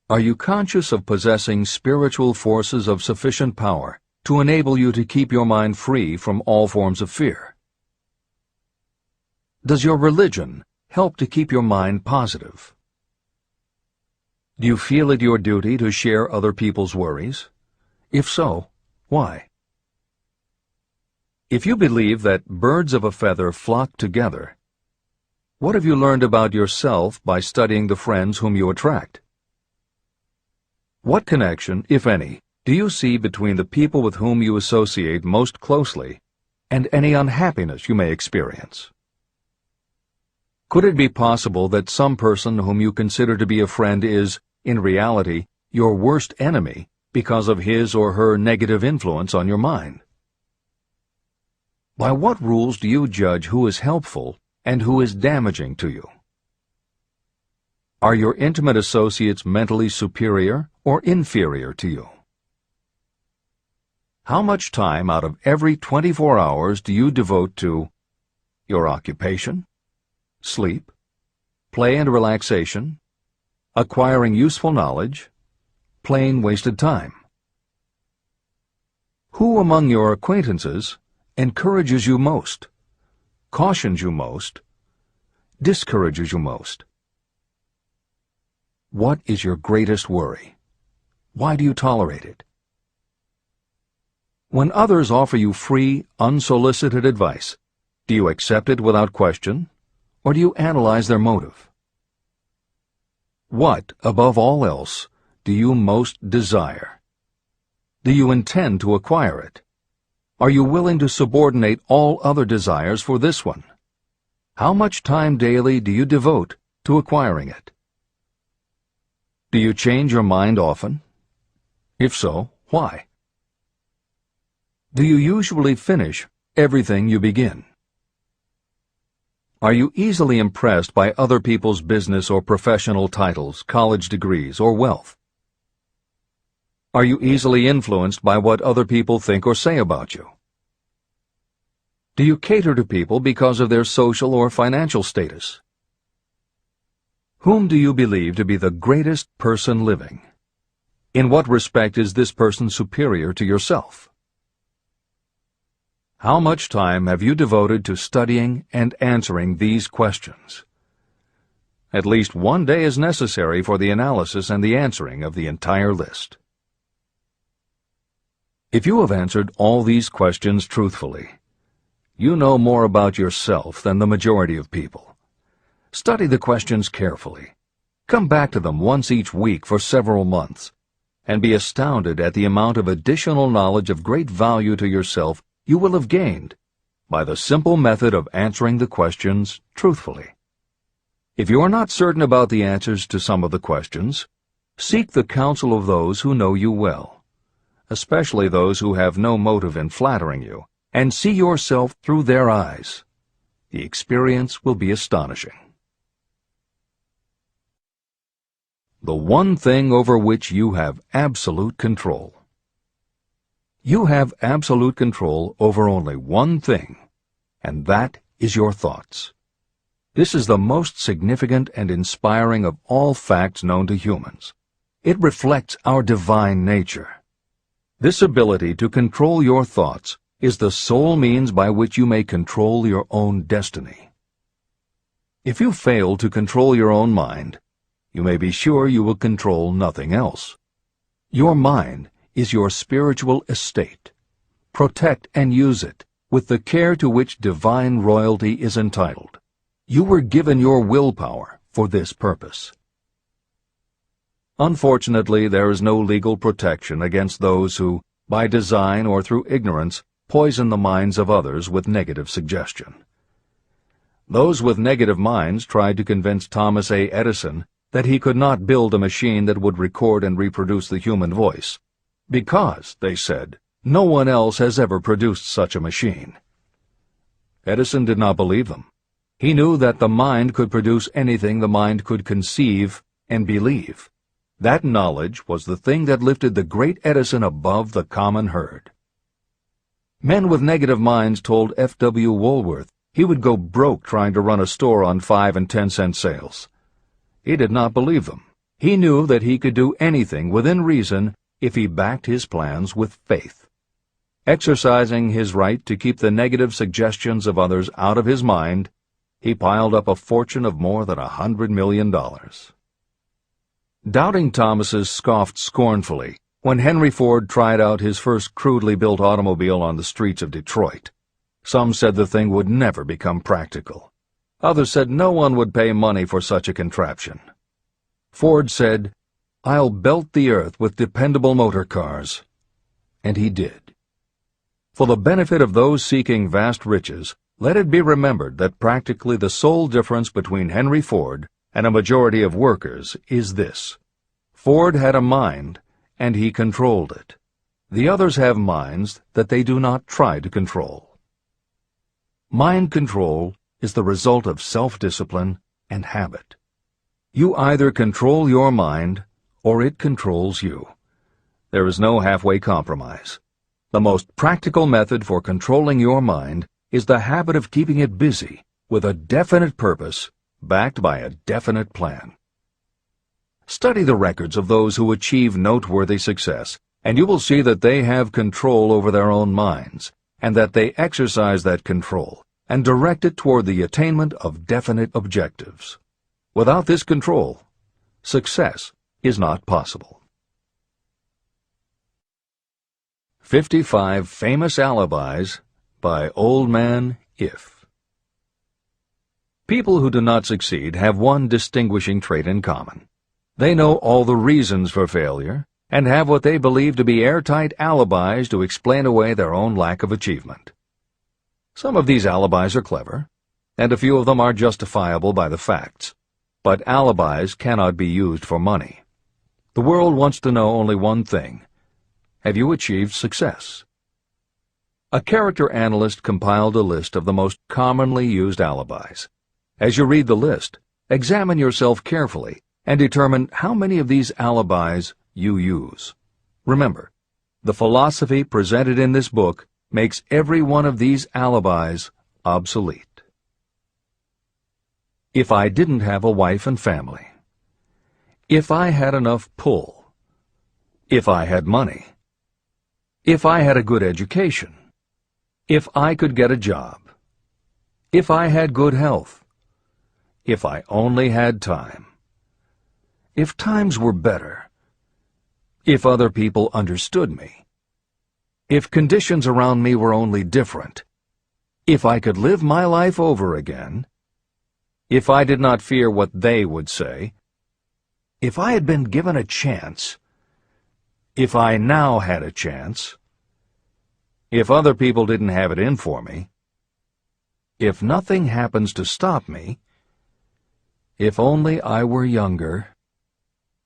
Are you conscious of possessing spiritual forces of sufficient power to enable you to keep your mind free from all forms of fear? Does your religion help to keep your mind positive? Do you feel it your duty to share other people's worries? If so, why? If you believe that birds of a feather flock together, what have you learned about yourself by studying the friends whom you attract? What connection, if any, do you see between the people with whom you associate most closely and any unhappiness you may experience? Could it be possible that some person whom you consider to be a friend is, in reality, your worst enemy because of his or her negative influence on your mind? By what rules do you judge who is helpful and who is damaging to you? Are your intimate associates mentally superior or inferior to you? How much time out of every 24 hours do you devote to your occupation, sleep, play and relaxation, acquiring useful knowledge, plain wasted time? Who among your acquaintances encourages you most, cautions you most, discourages you most? What is your greatest worry? Why do you tolerate it? When others offer you free, unsolicited advice, do you accept it without question, or do you analyze their motive? What, above all else, do you most desire? Do you intend to acquire it? Are you willing to subordinate all other desires for this one? How much time daily do you devote to acquiring it? Do you change your mind often? If so, why? Do you usually finish everything you begin? Are you easily impressed by other people's business or professional titles, college degrees, or wealth? Are you easily influenced by what other people think or say about you? Do you cater to people because of their social or financial status? Whom do you believe to be the greatest person living? In what respect is this person superior to yourself? How much time have you devoted to studying and answering these questions? At least one day is necessary for the analysis and the answering of the entire list. If you have answered all these questions truthfully, you know more about yourself than the majority of people. Study the questions carefully. Come back to them once each week for several months, and be astounded at the amount of additional knowledge of great value to yourself you will have gained by the simple method of answering the questions truthfully. If you are not certain about the answers to some of the questions, seek the counsel of those who know you well, especially those who have no motive in flattering you, and see yourself through their eyes. The experience will be astonishing. The one thing over which you have absolute control. You have absolute control over only one thing, and that is your thoughts. This is the most significant and inspiring of all facts known to humans. It reflects our divine nature. This ability to control your thoughts is the sole means by which you may control your own destiny. If you fail to control your own mind, you may be sure you will control nothing else. Your mind is your spiritual estate. Protect and use it with the care to which divine royalty is entitled. You were given your willpower for this purpose. Unfortunately, there is no legal protection against those who, by design or through ignorance, poison the minds of others with negative suggestion. Those with negative minds tried to convince Thomas A. Edison that he could not build a machine that would record and reproduce the human voice, because, they said, no one else has ever produced such a machine. Edison did not believe them. He knew that the mind could produce anything the mind could conceive and believe. That knowledge was the thing that lifted the great Edison above the common herd. Men with negative minds told F.W. Woolworth he would go broke trying to run a store on 5 and 10-cent sales. He did not believe them. He knew that he could do anything within reason if he backed his plans with faith. Exercising his right to keep the negative suggestions of others out of his mind, he piled up a fortune of more than $100 million. Doubting Thomases scoffed scornfully when Henry Ford tried out his first crudely built automobile on the streets of Detroit. Some said the thing would never become practical. Others said no one would pay money for such a contraption. Ford said, "I'll belt the earth with dependable motor cars." And he did. For the benefit of those seeking vast riches, let it be remembered that practically the sole difference between Henry Ford and a majority of workers is this: Ford had a mind, and he controlled it. The others have minds that they do not try to control. Mind control is the result of self-discipline and habit. You either control your mind, or it controls you. There is no halfway compromise. The most practical method for controlling your mind is the habit of keeping it busy with a definite purpose, backed by a definite plan. Study the records of those who achieve noteworthy success, and you will see that they have control over their own minds, and that they exercise that control and direct it toward the attainment of definite objectives. Without this control, success is not possible. 55 Famous Alibis by Old Man If. People who do not succeed have one distinguishing trait in common. They know all the reasons for failure and have what they believe to be airtight alibis to explain away their own lack of achievement. Some of these alibis are clever, and a few of them are justifiable by the facts, but alibis cannot be used for money. The world wants to know only one thing: have you achieved success? A character analyst compiled a list of the most commonly used alibis. As you read the list, examine yourself carefully and determine how many of these alibis you use. Remember, the philosophy presented in this book makes every one of these alibis obsolete. If I didn't have a wife and family. If I had enough pull. If I had money. If I had a good education. If I could get a job. If I had good health. If I only had time. If times were better. If other people understood me. If conditions around me were only different. If I could live my life over again. If I did not fear what they would say. If I had been given a chance. If I now had a chance. If other people didn't have it in for me. If nothing happens to stop me. If only I were younger.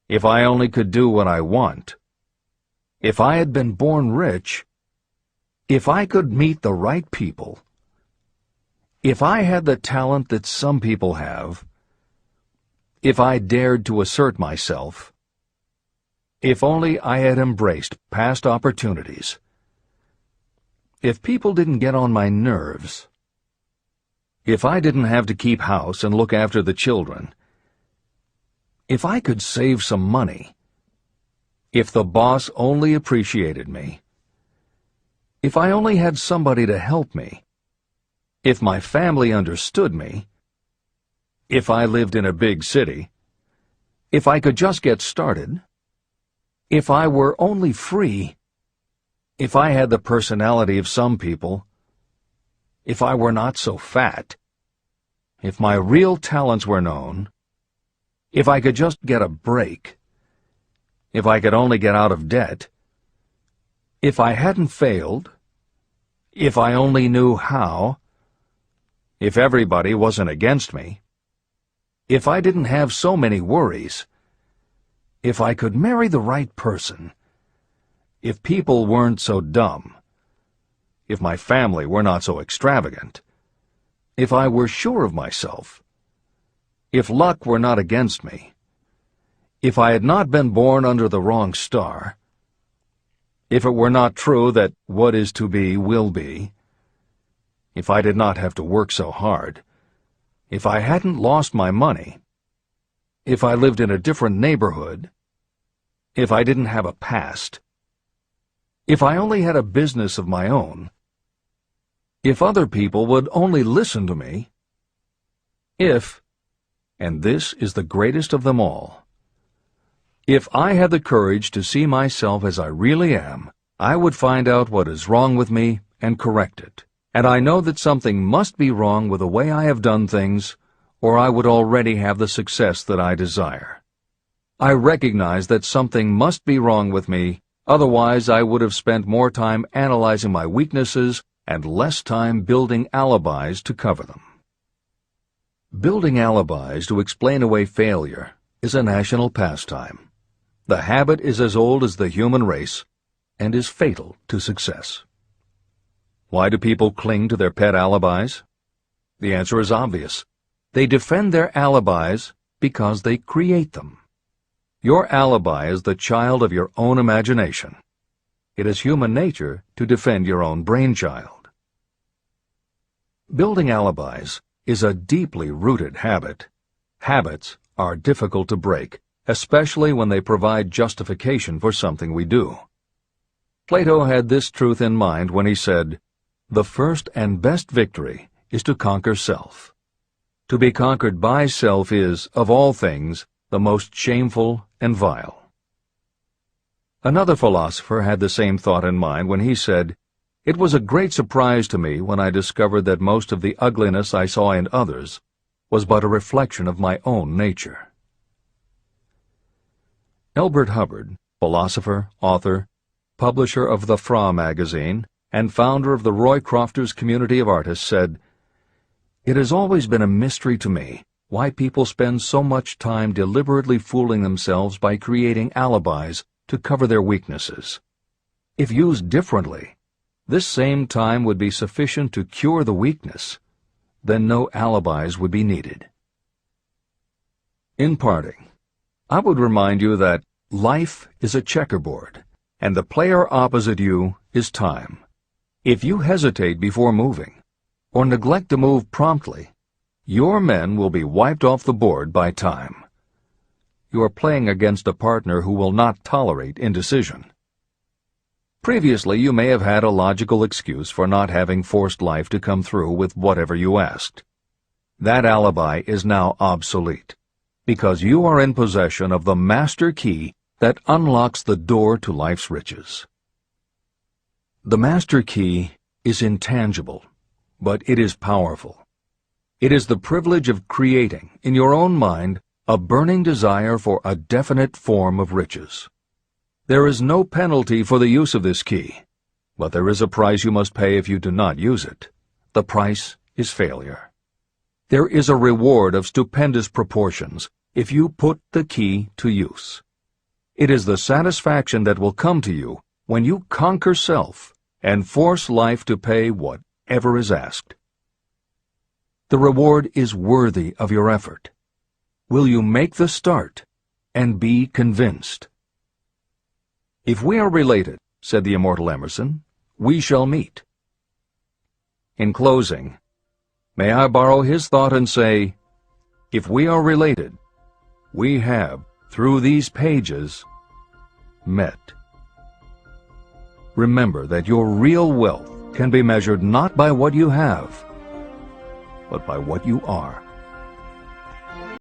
If I only could do what I want. If I had been born rich. If I could meet the right people. If I had the talent that some people have. If I dared to assert myself. If only I had embraced past opportunities. If people didn't get on my nerves. If I didn't have to keep house and look after the children. If I could save some money. If the boss only appreciated me. If I only had somebody to help me. If my family understood me. If I lived in a big city. If I could just get started. If I were only free. If I had the personality of some people. If I were not so fat. If my real talents were known. If I could just get a break. if I could only get out of debt, if I hadn't failed, if I only knew how, if everybody wasn't against me, if I didn't have so many worries, if I could marry the right person, if people weren't so dumb, if my family were not so extravagant, if I were sure of myself, if luck were not against me, if I had not been born under the wrong star, if it were not true that what is to be will be, if I did not have to work so hard, if I hadn't lost my money, if I lived in a different neighborhood, if I didn't have a past, if I only had a business of my own, if other people would only listen to me, if, and this is the greatest of them all, if I had the courage to see myself as I really am, I would find out what is wrong with me and correct it. And I know that something must be wrong with the way I have done things, or I would already have the success that I desire. I recognize that something must be wrong with me, otherwise I would have spent more time analyzing my weaknesses and less time building alibis to cover them. Building alibis to explain away failure is a national pastime. The habit is as old as the human race and is fatal to success. Why do people cling to their pet alibis? The answer is obvious. They defend their alibis because they create them. Your alibi is the child of your own imagination. It is human nature to defend your own brainchild. Building alibis is a deeply rooted habit. Habits are difficult to break, especially when they provide justification for something we do. Plato had this truth in mind when he said, "The first and best victory is to conquer self. To be conquered by self is, of all things, the most shameful and vile." Another philosopher had the same thought in mind when he said, "It was a great surprise to me when I discovered that most of the ugliness I saw in others was but a reflection of my own nature." Elbert Hubbard, philosopher, author, publisher of the Fra magazine, and founder of the Roycrofters community of artists, said, "It has always been a mystery to me why people spend so much time deliberately fooling themselves by creating alibis to cover their weaknesses. If used differently, this same time would be sufficient to cure the weakness. Then no alibis would be needed." In parting, I would remind you that life is a checkerboard, and the player opposite you is time. If you hesitate before moving, or neglect to move promptly, your men will be wiped off the board by time. You are playing against a partner who will not tolerate indecision. Previously, you may have had a logical excuse for not having forced life to come through with whatever you asked. That alibi is now obsolete, because you are in possession of the master key that unlocks the door to life's riches. The master key is intangible, but it is powerful. It is the privilege of creating, in your own mind, a burning desire for a definite form of riches. There is no penalty for the use of this key, but there is a price you must pay if you do not use it. The price is failure. There is a reward of stupendous proportions if you put the key to use. It is the satisfaction that will come to you when you conquer self and force life to pay whatever is asked. The reward is worthy of your effort. Will you make the start and be convinced? "If we are related," said the immortal Emerson, "we shall meet." In closing, may I borrow his thought and say, if we are related, we have, through these pages, met. Remember that your real wealth can be measured not by what you have, but by what you are.